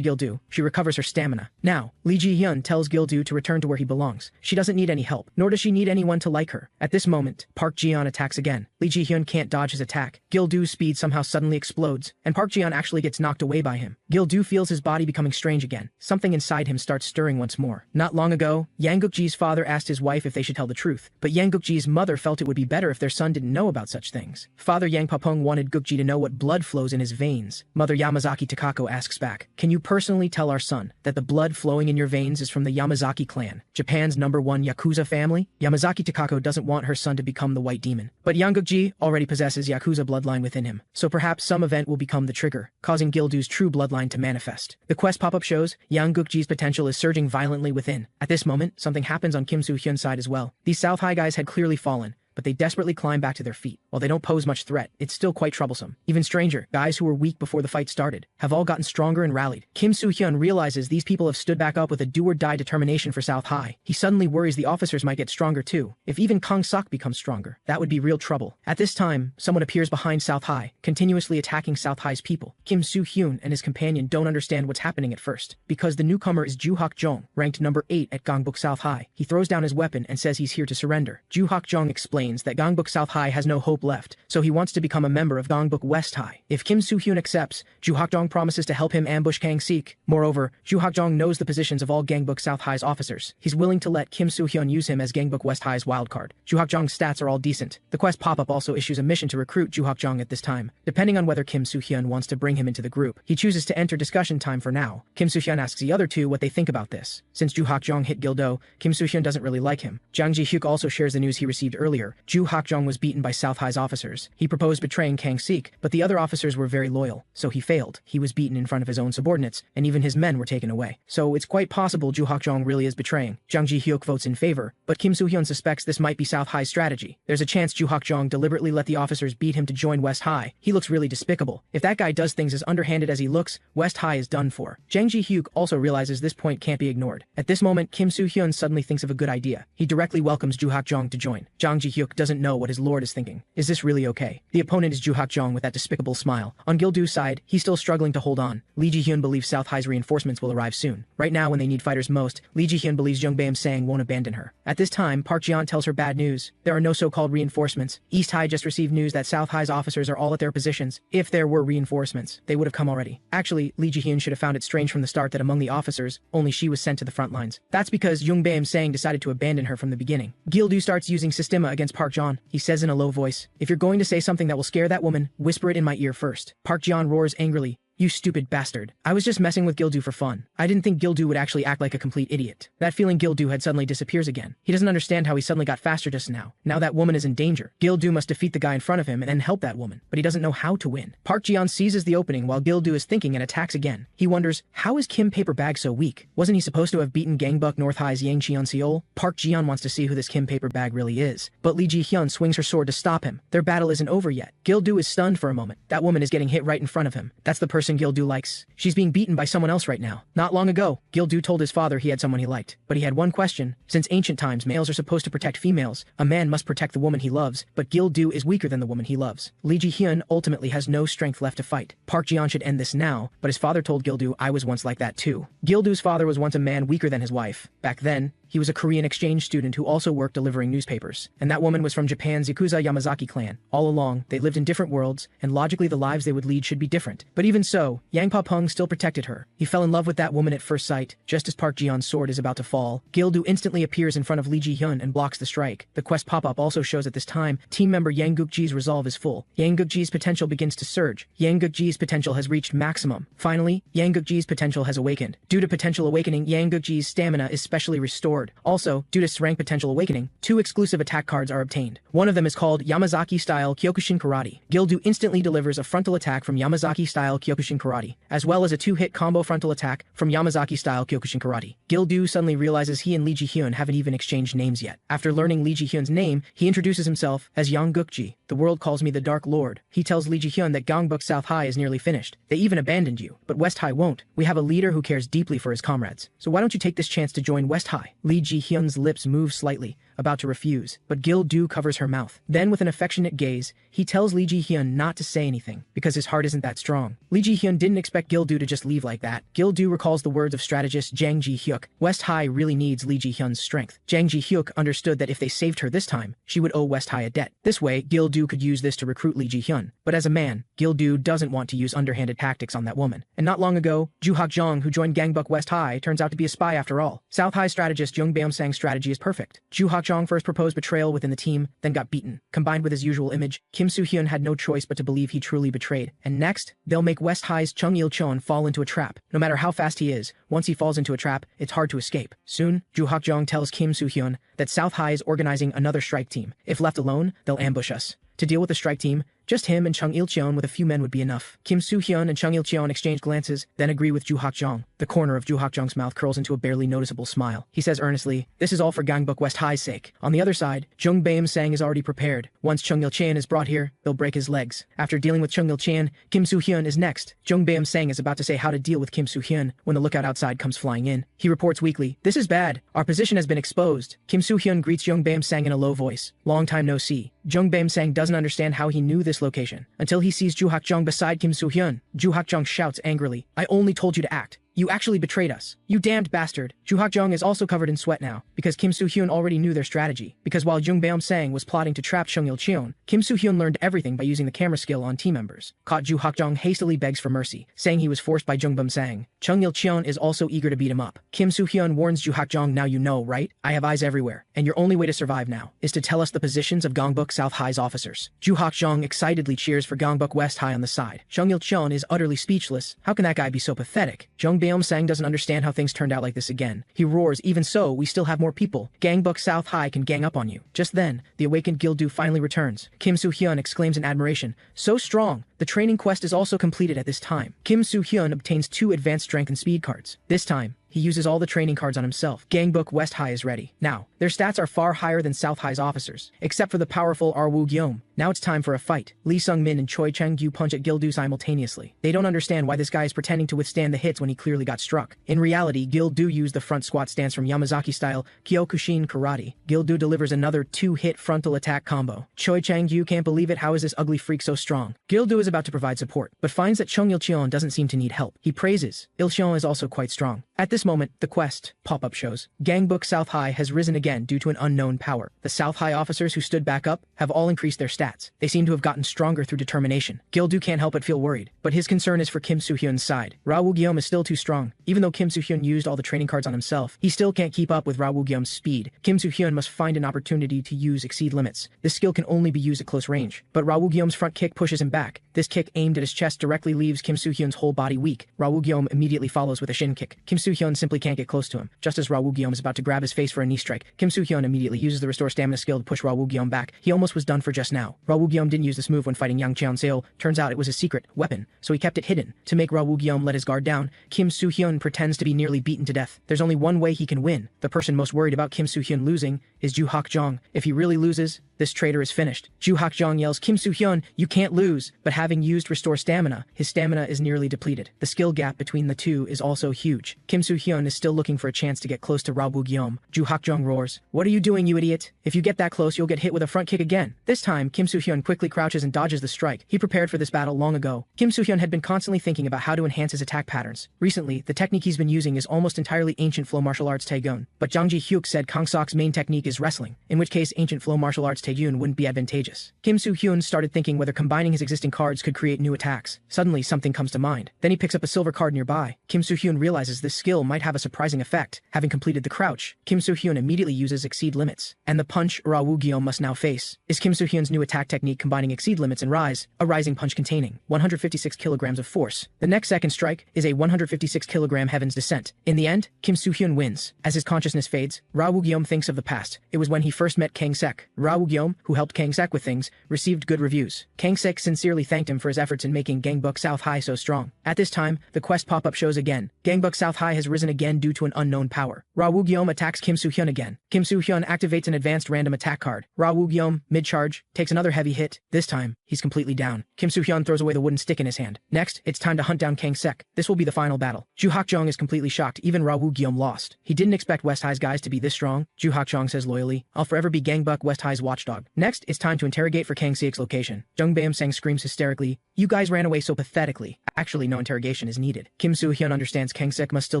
Gil-do, she recovers her stamina. Now, Lee Ji-hyun tells Gil-do to return to where he belongs. She doesn't need any help, nor does she need anyone to like her. At this moment, Park Ji-yeon attacks again. Lee Ji-hyun can't dodge his attack. Gil-do's speed somehow suddenly explodes, and Park Ji-yeon actually gets knocked away by him. Gil-do feels his body becoming strange again. Something inside him starts stirring once more. Not long ago, Yang Guk-ji's father asked his wife if they should tell the truth, but Yang Guk-ji's mother felt it would be better if their son didn't know about such things. Father Yang Papong wanted Guk-ji to know what blood flows in his veins. Mother Yama's Yamazaki Takako asks back, "Can you personally tell our son that the blood flowing in your veins is from the Yamazaki clan, Japan's #1 Yakuza family?" Yamazaki Takako doesn't want her son to become the White Demon. But Yangukji already possesses Yakuza bloodline within him, so perhaps some event will become the trigger, causing Gildu's true bloodline to manifest. The quest pop-up shows Yangukji's potential is surging violently within. At this moment, something happens on Kim Soo-hyun's side as well. These South High guys had clearly fallen, but they desperately climb back to their feet. While they don't pose much threat, it's still quite troublesome. Even stranger, guys who were weak before the fight started, have all gotten stronger and rallied. Kim Soo-hyun realizes these people have stood back up with a do-or-die determination for South High. He suddenly worries the officers might get stronger too. If even Kang Sok becomes stronger, that would be real trouble. At this time, someone appears behind South High, continuously attacking South High's people. Kim Soo-hyun and his companion don't understand what's happening at first, because the newcomer is Ju Hak-jong, ranked #8 at Gangbuk South High. He throws down his weapon and says he's here to surrender. Ju Hak-jong explains that Gangbuk South High has no hope left, so he wants to become a member of Gangbuk West High. If Kim Soo-hyun accepts, Ju Hak-jong promises to help him ambush Kang Sik. Moreover, Ju Hak-jong knows the positions of all Gangbuk South High's officers. He's willing to let Kim Soo-hyun use him as Gangbuk West High's wildcard. Ju Hak-jong's stats are all decent. The quest pop-up also issues a mission to recruit Ju Hak-jong at this time. Depending on whether Kim Soo-hyun wants to bring him into the group, he chooses to enter discussion time for now. Kim Soo-hyun asks the other two what they think about this. Since Ju Hak-jong hit Gildo, Kim Soo-hyun doesn't really like him. Jang Ji-hyuk also shares the news he received earlier. Ju Hak-jong was beaten by South High's officers. He proposed betraying Kang Sik, but the other officers were very loyal, so he failed. He was beaten in front of his own subordinates, and even his men were taken away. So it's quite possible Ju Hak-jong really is betraying. Jang Ji-hyuk votes in favor, but Kim Soo-hyun suspects this might be South High's strategy. There's a chance Ju Hak-jong deliberately let the officers beat him to join West High. He looks really despicable. If that guy does things as underhanded as he looks, West High is done for. Jang Ji-hyuk also realizes this point can't be ignored. At this moment, Kim Soo-hyun suddenly thinks of a good idea. He directly welcomes Ju Hak-jong to join. Jang Ji-hyuk doesn't know what his lord is thinking. Is this really okay? The opponent is Ju Hak-jong with that despicable smile. On Gildu's side, he's still struggling to hold on. Lee Ji-hyun believes South High's reinforcements will arrive soon. Right now, when they need fighters most, Lee Ji-hyun believes Jung Baem-sang won't abandon her. At this time, Park Ji-yeon tells her bad news. There are no so-called reinforcements. East High just received news that South High's officers are all at their positions. If there were reinforcements, they would have come already. Actually, Lee Ji-hyun should have found it strange from the start that among the officers, only she was sent to the front lines. That's because Jung Baem-sang decided to abandon her from the beginning. Gildu starts using Systema against Park Ji-yeon. He says in a low voice, "If you're going to say something that will scare that woman, whisper it in my ear first." Park Ji-yeon roars angrily, "You stupid bastard. I was just messing with Gildu for fun. I didn't think Gildu would actually act like a complete idiot." That feeling Gildu had suddenly disappears again. He doesn't understand how he suddenly got faster just now. Now that woman is in danger. Gildu must defeat the guy in front of him and then help that woman, but he doesn't know how to win. Park Ji-yeon seizes the opening while Gildu is thinking and attacks again. He wonders, how is Kim Paper Bag so weak? Wasn't he supposed to have beaten Gangbuk North High's Yang Cheon-seol? Park Ji-yeon wants to see who this Kim Paper Bag really is, but Lee Ji-hyun swings her sword to stop him. Their battle isn't over yet. Gildu is stunned for a moment. That woman is getting hit right in front of him. That's the person Gildu likes. She's being beaten by someone else right now. Not long ago, Gildu told his father he had someone he liked, but he had one question. Since ancient times males are supposed to protect females, a man must protect the woman he loves, but Gildu is weaker than the woman he loves. Lee Ji-hyun ultimately has no strength left to fight. Park Ji-yeon should end this now, but his father told Gildu, "I was once like that too." Gildu's father was once a man weaker than his wife. Back then, he was a Korean exchange student who also worked delivering newspapers. And that woman was from Japan's Yakuza Yamazaki clan. All along, they lived in different worlds, and logically the lives they would lead should be different. But even so, Yang Pa-pung still protected her. He fell in love with that woman at first sight. Just as Park Ji-yeon's sword is about to fall, Gildu instantly appears in front of Lee Ji-hyun and blocks the strike. The quest pop-up also shows at this time, team member Yang Guk-ji's resolve is full. Yang Guk-ji's potential begins to surge. Yang Guk-ji's potential has reached maximum. Finally, Yang Guk-ji's potential has awakened. Due to potential awakening, Yang Guk-ji's stamina is specially restored. Also, due to rank potential awakening, 2 exclusive attack cards are obtained. One of them is called Yamazaki-style Kyokushin Karate. Gildu instantly delivers a frontal attack from Yamazaki-style Kyokushin Karate, as well as a 2-hit combo frontal attack from Yamazaki-style Kyokushin Karate. Gildu suddenly realizes he and Lee Ji-hyun haven't even exchanged names yet. After learning Lee Ji-hyun's name, he introduces himself as Yang Guk-ji. "The world calls me the Dark Lord." He tells Lee Ji-hyun that Gangbuk South High is nearly finished. They even abandoned you, but West High won't. We have a leader who cares deeply for his comrades. So why don't you take this chance to join West High? Lee Ji-hyun's lips move slightly, about to refuse, but Gildu covers her mouth. Then with an affectionate gaze, he tells Lee Ji-hyun not to say anything, because his heart isn't that strong. Lee Ji-hyun didn't expect Gildu to just leave like that. Gildu recalls the words of strategist Jang Ji-hyuk. West High really needs Lee Ji-hyun's strength. Jang Ji-hyuk understood that if they saved her this time, she would owe West High a debt. This way, Gildu could use this to recruit Lee Ji-hyun. But as a man, Gildu doesn't want to use underhanded tactics on that woman. And not long ago, Ju Hak-jong, who joined Gangbuk West High, turns out to be a spy after all. South High strategist Jung Baem-sang's strategy is perfect. Ju Hak Hakjong first proposed betrayal within the team, then got beaten. Combined with his usual image, Kim Soo-hyun had no choice but to believe he truly betrayed. And next, they'll make West High's Chung Il-cheon fall into a trap. No matter how fast he is, once he falls into a trap, it's hard to escape. Soon, Ju Hakjong tells Kim Soo-hyun that South High is organizing another strike team. If left alone, they'll ambush us. To deal with the strike team, just him and Chung Il-cheon with a few men would be enough. Kim Soo-hyun and Chung Il-cheon exchange glances, then agree with Ju Hakjong. The corner of Ju Hakjong's mouth curls into a barely noticeable smile. He says earnestly, "This is all for Gangbuk West High's sake." On the other side, Jung Baeum-sang is already prepared. Once Chung Il-cheon is brought here, they'll break his legs. After dealing with Chung Il-cheon, Kim Soo-hyun is next. Jung Baeum-sang is about to say how to deal with Kim Soo-hyun when the lookout outside comes flying in. He reports weakly, "This is bad. Our position has been exposed." Kim Soo-hyun greets Jung Baeum-sang in a low voice. "Long time no see." Jung Baeum-sang doesn't understand how he knew this location until he sees Ju Hakjong beside Kim Soo-hyun. Ju Hakjong shouts angrily, "I only told you to act. You actually betrayed us. You damned bastard." Ju Hakjong is also covered in sweat now, because Kim Soo-hyun already knew their strategy. Because while Jung Baeum-sang was plotting to trap Chung Il-cheon, Kim Soo-hyun learned everything by using the camera skill on team members. Caught, Ju Hakjong hastily begs for mercy, saying he was forced by Jung Baeum-sang. Chung Il-cheon is also eager to beat him up. Kim Soo-hyun warns Ju Hakjong, "Now you know, right? I have eyes everywhere, and your only way to survive now is to tell us the positions of Gangbuk South High's officers." Ju Hakjong excitedly cheers for Gangbuk West High on the side. Chung Il-cheon is utterly speechless. How can that guy be so pathetic? Jung Baeum-sang doesn't understand how things turned out like this again. He roars, "Even so, we still have more people. Gangbuk South High can gang up on you." Just then, the awakened Gildu finally returns. Kim Soo-hyun exclaims in admiration, "So strong!" The training quest is also completed at this time. Kim Soo-hyun obtains 2 advanced strength and speed cards. This time, he uses all the training cards on himself. Gangbuk West High is ready. Now, their stats are far higher than South High's officers, except for the powerful Woo Gyeom. Now it's time for a fight. Lee Sung-min and Choi Chang-gyu punch at Gildu simultaneously. They don't understand why this guy is pretending to withstand the hits when he clearly got struck. In reality, Gildu used the front squat stance from Yamazaki-style Kyokushin karate. Gildu delivers another 2-hit frontal attack combo. Choi Chang-gyu can't believe it. How is this ugly freak so strong? Gildu is about to provide support, but finds that Chung Il-cheon doesn't seem to need help. He praises. Il-cheon is also quite strong. At this moment, the quest pop-up shows. Gangbuk South High has risen again due to an unknown power. The South High officers who stood back up have all increased their stats. They seem to have gotten stronger through determination. Gildu can't help but feel worried, but his concern is for Kim Soo-hyun's side. Woo Gyeom is still too strong. Even though Kim Soo-hyun used all the training cards on himself, he still can't keep up with Woo Gyeom's speed. Kim Soo-hyun must find an opportunity to use exceed limits. This skill can only be used at close range, but Woo Gyeom's front kick pushes him back. This kick aimed at his chest directly leaves Kim Soo-hyun's whole body weak. Woo Gyeom immediately follows with a shin kick. Kim Soo-hyun simply can't get close to him. Just as Woo Gyeom is about to grab his face for a knee strike, Kim Soo-hyun immediately uses the restore stamina skill to push Woo Gyeom back. He almost was done for just now. Woo Gyeom didn't use this move when fighting Yang Cheon-seo. Turns out it was a secret weapon, so he kept it hidden. To make Woo Gyeom let his guard down, Kim Soo-hyun pretends to be nearly beaten to death. There's only one way he can win. The person most worried about Kim Soo-hyun losing is Ju Hakjong. If he really loses, this traitor is finished. Ju Hakjong yells, "Kim Soo-hyun, you can't lose," but having used restore stamina, his stamina is nearly depleted. The skill gap between the two is also huge. Kim Soo-hyun is still looking for a chance to get close to Woo Gyeom. Ju Hakjong roars, "What are you doing, you idiot? If you get that close, you'll get hit with a front kick again." This time, Kim Soo-hyun quickly crouches and dodges the strike. He prepared for this battle long ago. Kim Soo-hyun had been constantly thinking about how to enhance his attack patterns. Recently, the technique he's been using is almost entirely ancient flow martial arts Taegeun, but Jang Ji-hyuk said Kang Sok's main technique is wrestling, in which case ancient flow martial arts Taegeun wouldn't be advantageous. Kim Soo-hyun started thinking whether combining his existing cards could create new attacks. Suddenly, something comes to mind. Then he picks up a silver card nearby. Kim Soo-hyun realizes this skill might have a surprising effect. Having completed the crouch, Kim Soo-hyun immediately uses exceed limits, and the punch Woo Gyeom must now face is Kim Soo-hyun's new attack technique combining exceed limits and rise, a rising punch containing 156 kilograms of force. The next second strike is a 156 kilogram Heaven's Descent. In the end, Kim Soo-hyun wins. As his consciousness fades, Woo Gyeom thinks of the past. It was when he first met Kang Sek. Woo Gyeom, who helped Kang Sek with things, received good reviews. Kang Sek sincerely thanked him for his efforts in making Gangbuk South High so strong. At this time, the quest pop-up shows again. Gangbuk South High has risen again due to an unknown power. Woo Gyeom attacks Kim Soo-hyun again. Kim Soo-hyun activates an advanced random attack card. Woo Gyeom, mid-charge, takes another heavy hit. This time, he's completely down. Kim Soo-hyun throws away the wooden stick in his hand. Next, it's time to hunt down Kang Sek. This will be the final battle. Ju Hakjong is completely shocked. Even Woo Gyeom lost. He didn't expect West High's guys to be this strong. Ju Hakjong says loyally, "I'll forever be Gangbuk West High's watchdog." Next, it's time to interrogate for Kang Sek's location. Jung Baeum-sang screams hysterically, "You guys ran away so pathetically." Actually, no interrogation is needed. Kim Soo-hyun understands Kang Sek must still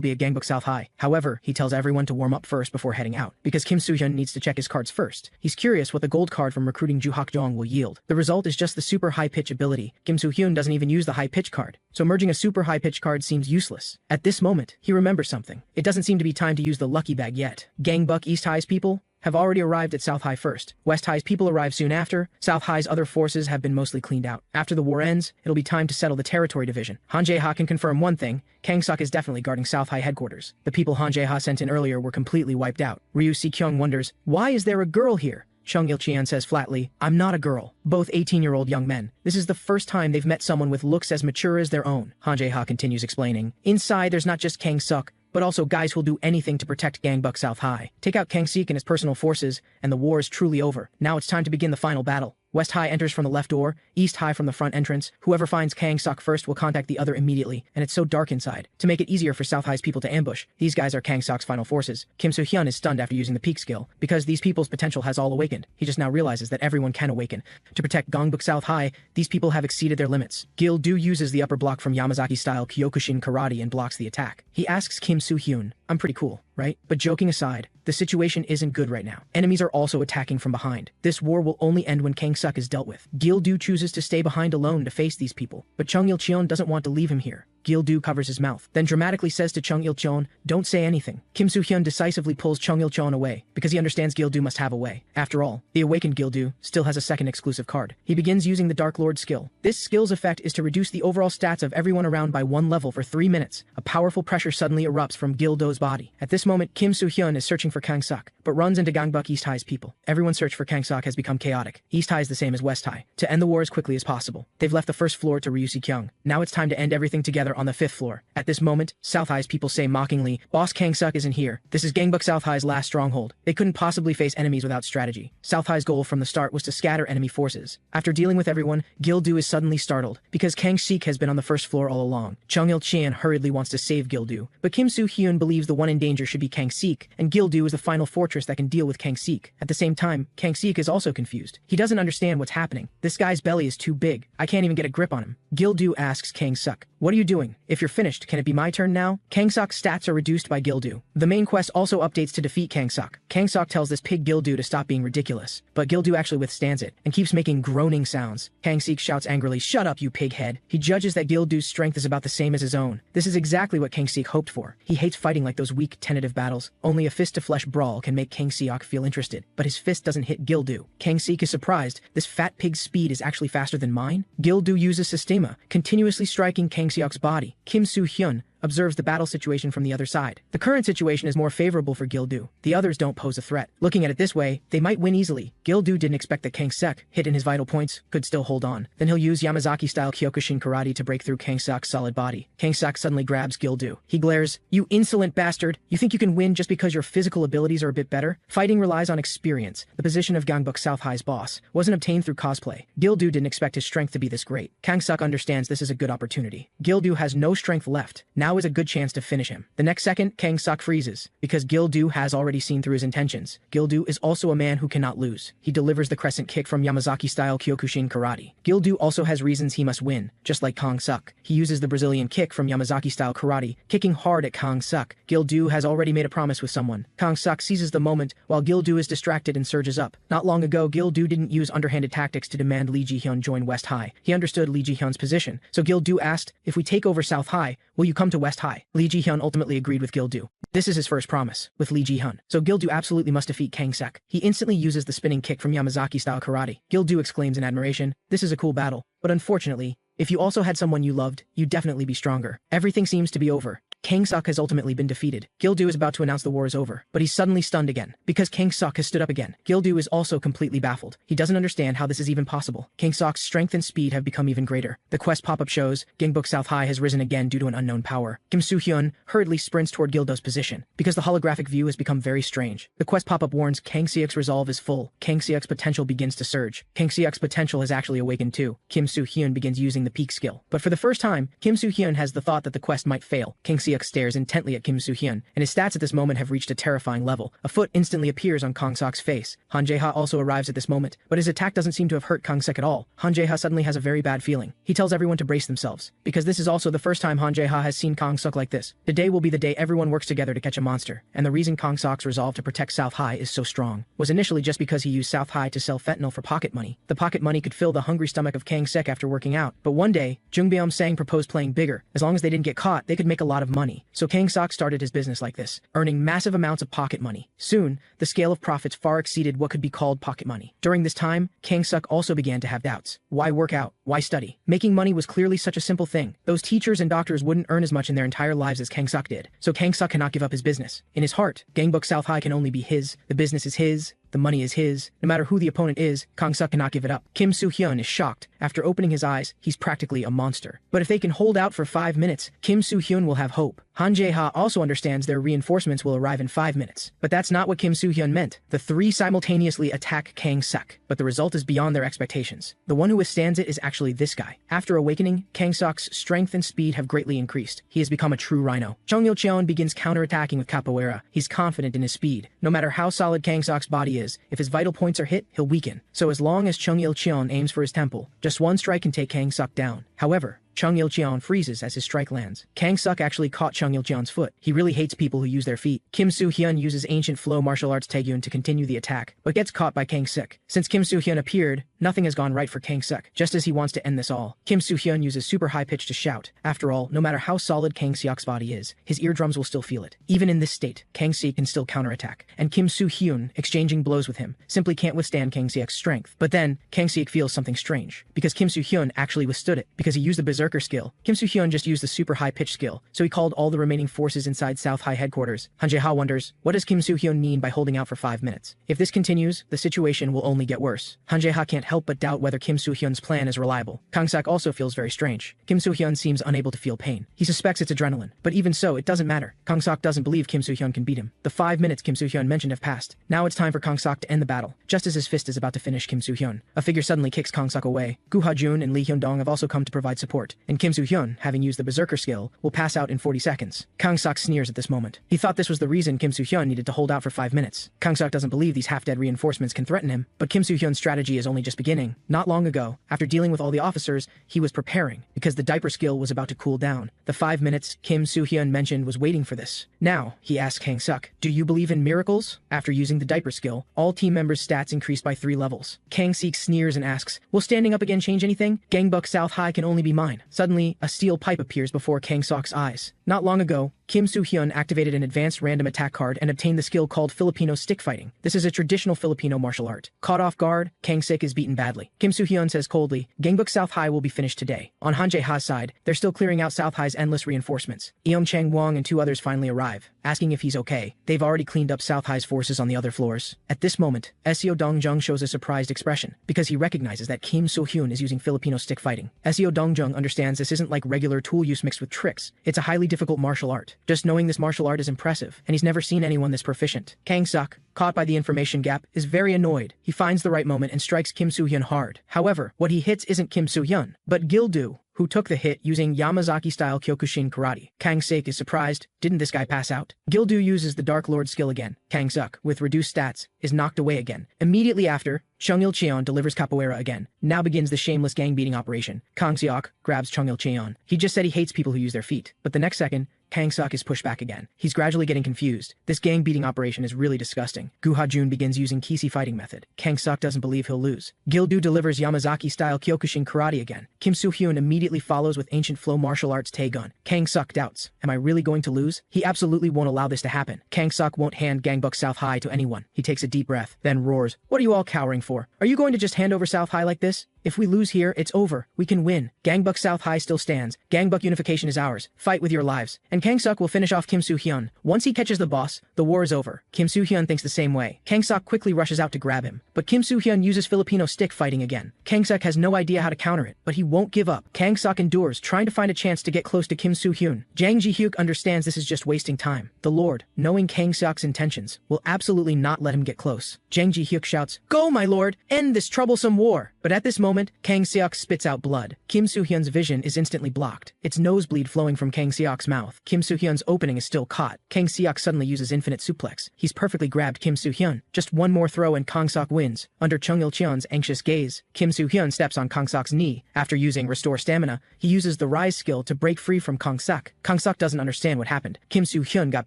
be at Gangbuk South High. However, he tells everyone to warm up first before heading out, because Kim Soo-hyun needs to check his cards first. He's curious what the gold card from recruiting Ju Hakjong will yield. The result is just the super high-pitch ability. Kim Soo-hyun doesn't even use the high-pitch card, so merging a super high-pitch card seems useless. At this moment, he remembers something. It doesn't seem to be time to use the lucky bag yet. Gangbuk East High's people? have already arrived at South High first. West High's people arrive soon after. South High's other forces have been mostly cleaned out. After the war ends, it'll be time to settle the territory division. Han Jae-ha can confirm one thing: Kang Suk is definitely guarding South High headquarters. The people Han Jae-ha sent in earlier were completely wiped out. Ryu Si-kyung wonders, why is there a girl here? Chung Il-cheon says flatly, I'm not a girl. Both 18-year-old young men. This is the first time they've met someone with looks as mature as their own. Han Jae-ha continues explaining. Inside, there's not just Kang Suk, but also guys who'll do anything to protect Gangbuk South High. Take out Kang Sik and his personal forces, and the war is truly over. Now it's time to begin the final battle. West High enters from the left door, East High from the front entrance. Whoever finds Kang Suk first will contact the other immediately, and it's so dark inside. To make it easier for South High's people to ambush, these guys are Kang Suk's final forces. Kim Soo-hyun is stunned after using the peak skill, because these people's potential has all awakened. He just now realizes that everyone can awaken. To protect Gangbuk South High, these people have exceeded their limits. Gil-do uses the upper block from Yamazaki-style Kyokushin karate and blocks the attack. He asks Kim Soo-hyun, I'm pretty cool, right? But joking aside, the situation isn't good right now. Enemies are also attacking from behind. This war will only end when Kang Suk is dealt with. Gil-do chooses to stay behind alone to face these people, but Chung Il-cheon doesn't want to leave him here. Gil-do covers his mouth, then dramatically says to Chung Il-cheon, don't say anything. Kim Soo-hyun decisively pulls Chung Il-cheon away, because he understands Gil-do must have a way. After all, the awakened Gil-do still has a second exclusive card. He begins using the Dark Lord skill. This skill's effect is to reduce the overall stats of everyone around by 1 level for 3 minutes. A powerful pressure suddenly erupts from Gil-do's body. At this moment, Kim Soo-hyun is searching for Kang Suk, but runs into Gangbuk East High's people. Everyone's search for Kang Suk has become chaotic. East High is the same as West High. To end the war as quickly as possible, they've left the first floor to Ryu Si-kyung. Now it's time to end everything together on the 5th floor. At this moment, South High's people say mockingly, Boss Kang Suk isn't here. This is Gangbuk South High's last stronghold. They couldn't possibly face enemies without strategy. South High's goal from the start was to scatter enemy forces. After dealing with everyone, Gil-do is suddenly startled, because Kang Sik has been on the first floor all along. Chung Il-cheon hurriedly wants to save Gil-do, but Kim Soo-hyun believes the one in danger should be Kang Sik, and Gil-do is the final fortress that can deal with Kang Sik. At the same time, Kang Sik is also confused. He doesn't understand what's happening. This guy's belly is too big. I can't even get a grip on him. Gil-do asks Kang Suk, what are you doing? If you're finished, can it be my turn now? Kang Suk's stats are reduced by Gil-do. The main quest also updates to defeat Kang Suk. Kang Suk tells this pig Gil-do to stop being ridiculous, but Gil-do actually withstands it, and keeps making groaning sounds. Kang Sik shouts angrily, shut up, you pig head. He judges that Gil-do's strength is about the same as his own. This is exactly what Kang Sik hoped for. He hates fighting like those weak, tentative battles. Only a fist-to-flesh brawl can make Kang Sik feel interested, but his fist doesn't hit Gil-do. Kang Sik is surprised. This fat pig's speed is actually faster than mine? Gil-do uses Systema, continuously striking Kang Sik's body. Kim Soo-hyun observes the battle situation from the other side. The current situation is more favorable for Gil-do. The others don't pose a threat. Looking at it this way, they might win easily. Gil-do didn't expect that Kang Sik, hit in his vital points, could still hold on. Then he'll use Yamazaki-style Kyokushin karate to break through Kang Sik's solid body. Kang Sik suddenly grabs Gil-do. He glares, you insolent bastard! You think you can win just because your physical abilities are a bit better? Fighting relies on experience. The position of Gangbuk South High's boss wasn't obtained through cosplay. Gil-do didn't expect his strength to be this great. Kang Sik understands this is a good opportunity. Gil-do has no strength left. Now is a good chance to finish him. The next second, Kang Suk freezes, because Gil-do has already seen through his intentions. Gil-do is also a man who cannot lose. He delivers the crescent kick from Yamazaki-style Kyokushin karate. Gil-do also has reasons he must win, just like Kang Suk. He uses the Brazilian kick from Yamazaki-style karate, kicking hard at Kang Suk. Gil-do has already made a promise with someone. Kang Suk seizes the moment, while Gil-do is distracted and surges up. Not long ago, Gil-do didn't use underhanded tactics to demand Lee Ji-hyun join West High. He understood Lee Ji-hyun's position, so Gil-do asked, if we take over South High, will you come to West High? Lee Ji-hyun ultimately agreed with Gil-do. This is his first promise, with Lee Ji-hyun. So Gil-do absolutely must defeat Kang Suk. He instantly uses the spinning kick from Yamazaki-style karate. Gil-do exclaims in admiration, this is a cool battle, but unfortunately, if you also had someone you loved, you'd definitely be stronger. Everything seems to be over. Kang Suk has ultimately been defeated. Gil-do is about to announce the war is over, but he's suddenly stunned again, because Kang Suk has stood up again. Gil-do is also completely baffled. He doesn't understand how this is even possible. Kang Suk's strength and speed have become even greater. The quest pop-up shows, Gangbuk South High has risen again due to an unknown power. Kim Soo-hyun hurriedly sprints toward Gil-do's position, because the holographic view has become very strange. The quest pop-up warns Kang Sik's resolve is full. Kang Sik's potential begins to surge. Kang Sik's potential has actually awakened too. Kim Soo-hyun begins using the peak skill. But for the first time, Kim Soo-hyun has the thought that the quest might fail. Kang Sik stares intently at Kim Soo-hyun, and his stats at this moment have reached a terrifying level. A foot instantly appears on Kang Suk's face. Han Jae-ha also arrives at this moment, but his attack doesn't seem to have hurt Kang Sik at all. Han Jae-ha suddenly has a very bad feeling. He tells everyone to brace themselves, because this is also the first time Han Jae-ha has seen Kang Suk like this. Today will be the day everyone works together to catch a monster, and the reason Kang Suk's resolve to protect South High is so strong was initially just because he used South High to sell fentanyl for pocket money. The pocket money could fill the hungry stomach of Kang Sik after working out, but one day, Jung Byum-sang proposed playing bigger. As long as they didn't get caught, they could make a lot of money. money, so Kang Sok started his business like this, earning massive amounts of pocket money. Soon, the scale of profits far exceeded what could be called pocket money. During this time, Kang Sok also began to have doubts. Why work out? Why study? Making money was clearly such a simple thing. Those teachers and doctors wouldn't earn as much in their entire lives as Kang Sok did, so Kang Sok cannot give up his business. In his heart, Gangbuk South High can only be his, the business is his, the money is his. No matter who the opponent is, Kang Sok cannot give it up. Kim Soo-hyun is shocked. After opening his eyes, he's practically a monster. But if they can hold out for 5 minutes, Kim Soo-hyun will have hope. Han Jae-ha also understands their reinforcements will arrive in 5 minutes. But that's not what Kim Soo-hyun meant. The three simultaneously attack Kang Sok, but the result is beyond their expectations. The one who withstands it is actually this guy. After awakening, Kang Sok's strength and speed have greatly increased. He has become a true rhino. Chung Il-cheon begins counterattacking with capoeira. He's confident in his speed. No matter how solid Kang Sok's body is, if his vital points are hit, he'll weaken. So as long as Chung Il-cheon aims for his temple, just one strike can take Kang Sok down. However, Chung Il-cheon freezes as his strike lands. Kang Sok actually caught Chung Il-cheon's foot. He really hates people who use their feet. Kim Soo-hyun uses ancient flow martial arts Taegyun to continue the attack, but gets caught by Kang Sok. Since Kim Soo-hyun appeared, nothing has gone right for Kang Sok, just as he wants to end this all. Kim Soo-hyun uses super high pitch to shout. After all, no matter how solid Kang Seok's body is, his eardrums will still feel it. Even in this state, Kang Seok can still counterattack, and Kim Soo-hyun, exchanging blows with him, simply can't withstand Kang Seok's strength. But then, Kang Seok feels something strange, because Kim Soo-hyun actually withstood it, because he used the berserker skill. Kim Soo-hyun just used the super high pitch skill, so he called all the remaining forces inside South High headquarters. Han Jae-ha wonders, what does Kim Soo-hyun mean by holding out for 5 minutes? If this continues, the situation will only get worse. Han Jae-ha can't help but doubt whether Kim Soo-hyun's plan is reliable. Kang Sok also feels very strange. Kim Soo-hyun seems unable to feel pain. He suspects it's adrenaline, but even so, it doesn't matter. Kang Sok doesn't believe Kim Soo-hyun can beat him. The 5 minutes Kim Soo-hyun mentioned have passed. Now it's time for Kang Sok to end the battle. Just as his fist is about to finish Kim Soo-hyun, a figure suddenly kicks Kang Sok away. Gu Ha-jun and Lee Hyun-dong have also come to provide support, and Kim Soo-hyun, having used the berserker skill, will pass out in 40 seconds. Kang Sok sneers at this moment. He thought this was the reason Kim Soo-hyun needed to hold out for 5 minutes. Kang Sok doesn't believe these half-dead reinforcements can threaten him, but Kim Soo-hyun's strategy is only just beginning. Not long ago, after dealing with all the officers, he was preparing, because the diaper skill was about to cool down. The 5 minutes Kim Soo-hyun mentioned was waiting for this. Now, he asks Kang Sok, do you believe in miracles? After using the diaper skill, all team members' stats increased by 3 levels. Kang Seek sneers and asks, will standing up again change anything? Gangbuk South High can only be mine. Suddenly, a steel pipe appears before Kang Sok's eyes. Not long ago, Kim Soo-hyun activated an advanced random attack card and obtained the skill called Filipino stick fighting. This is a traditional Filipino martial art. Caught off guard, Kang Sik is beaten badly. Kim Soo-hyun says coldly, Gangbuk South High will be finished today. On Han Jae-ha's side, they're still clearing out South High's endless reinforcements. Eom Chang-wong and 2 others finally arrive, asking if he's okay. They've already cleaned up South High's forces on the other floors. At this moment, Seo Dong-jung shows a surprised expression, because he recognizes that Kim Soo-hyun is using Filipino stick fighting. Seo Dong-jung understands this isn't like regular tool use mixed with tricks. It's a highly difficult martial art. Just knowing this martial art is impressive, and he's never seen anyone this proficient. Kang Sok, caught by the information gap, is very annoyed. He finds the right moment and strikes Kim Soo-hyun hard. However, what he hits isn't Kim Soo-hyun, but Gil-do, who took the hit using Yamazaki-style Kyokushin karate. Kang Sik is surprised. Didn't this guy pass out? Gil-do uses the Dark Lord skill again. Kang Sok, with reduced stats, is knocked away again. Immediately after, Chung Il-cheon delivers capoeira again. Now begins the shameless gang-beating operation. Kang Seok grabs Chung Il-cheon. He just said he hates people who use their feet, but the next second, Kang Sok is pushed back again. He's gradually getting confused. This gang-beating operation is really disgusting. Gu Ha-jun begins using Kisi fighting method. Kang Sok doesn't believe he'll lose. Gil-do delivers Yamazaki-style Kyokushin karate again. Kim Soo-hyun immediately follows with ancient flow martial arts Taegun. Kang Sok doubts, am I really going to lose? He absolutely won't allow this to happen. Kang Sok won't hand Gangbuk South High to anyone. He takes a deep breath, then roars, what are you all cowering for? Are you going to just hand over South High like this? If we lose here, it's over. We can win. Gangbuk South High still stands. Gangbuk unification is ours. Fight with your lives. And Kang Sok will finish off Kim Soo-hyun. Once he catches the boss, the war is over. Kim Soo-hyun thinks the same way. Kang Sok quickly rushes out to grab him. But Kim Soo-hyun uses Filipino stick fighting again. Kang Sok has no idea how to counter it, but he won't give up. Kang Sok endures, trying to find a chance to get close to Kim Soo-hyun. Jang Ji-hyuk understands this is just wasting time. The Lord, knowing Kang Sok's intentions, will absolutely not let him get close. Jang Ji-hyuk shouts, go, my lord! End this troublesome war! But at this moment, Kang Seok spits out blood. Kim Soo-hyun's vision is instantly blocked. It's nosebleed flowing from Kang Seok's mouth. Kim Soo-hyun's opening is still caught. Kang Seok suddenly uses infinite suplex. He's perfectly grabbed Kim Soo-hyun. Just one more throw and Kang Sok wins. Under Chung Il-cheon's anxious gaze, Kim Soo-hyun steps on Kang Sok's knee. After using Restore Stamina, he uses the Rise skill to break free from Kang Sok. Kang Sok doesn't understand what happened. Kim Soo-hyun got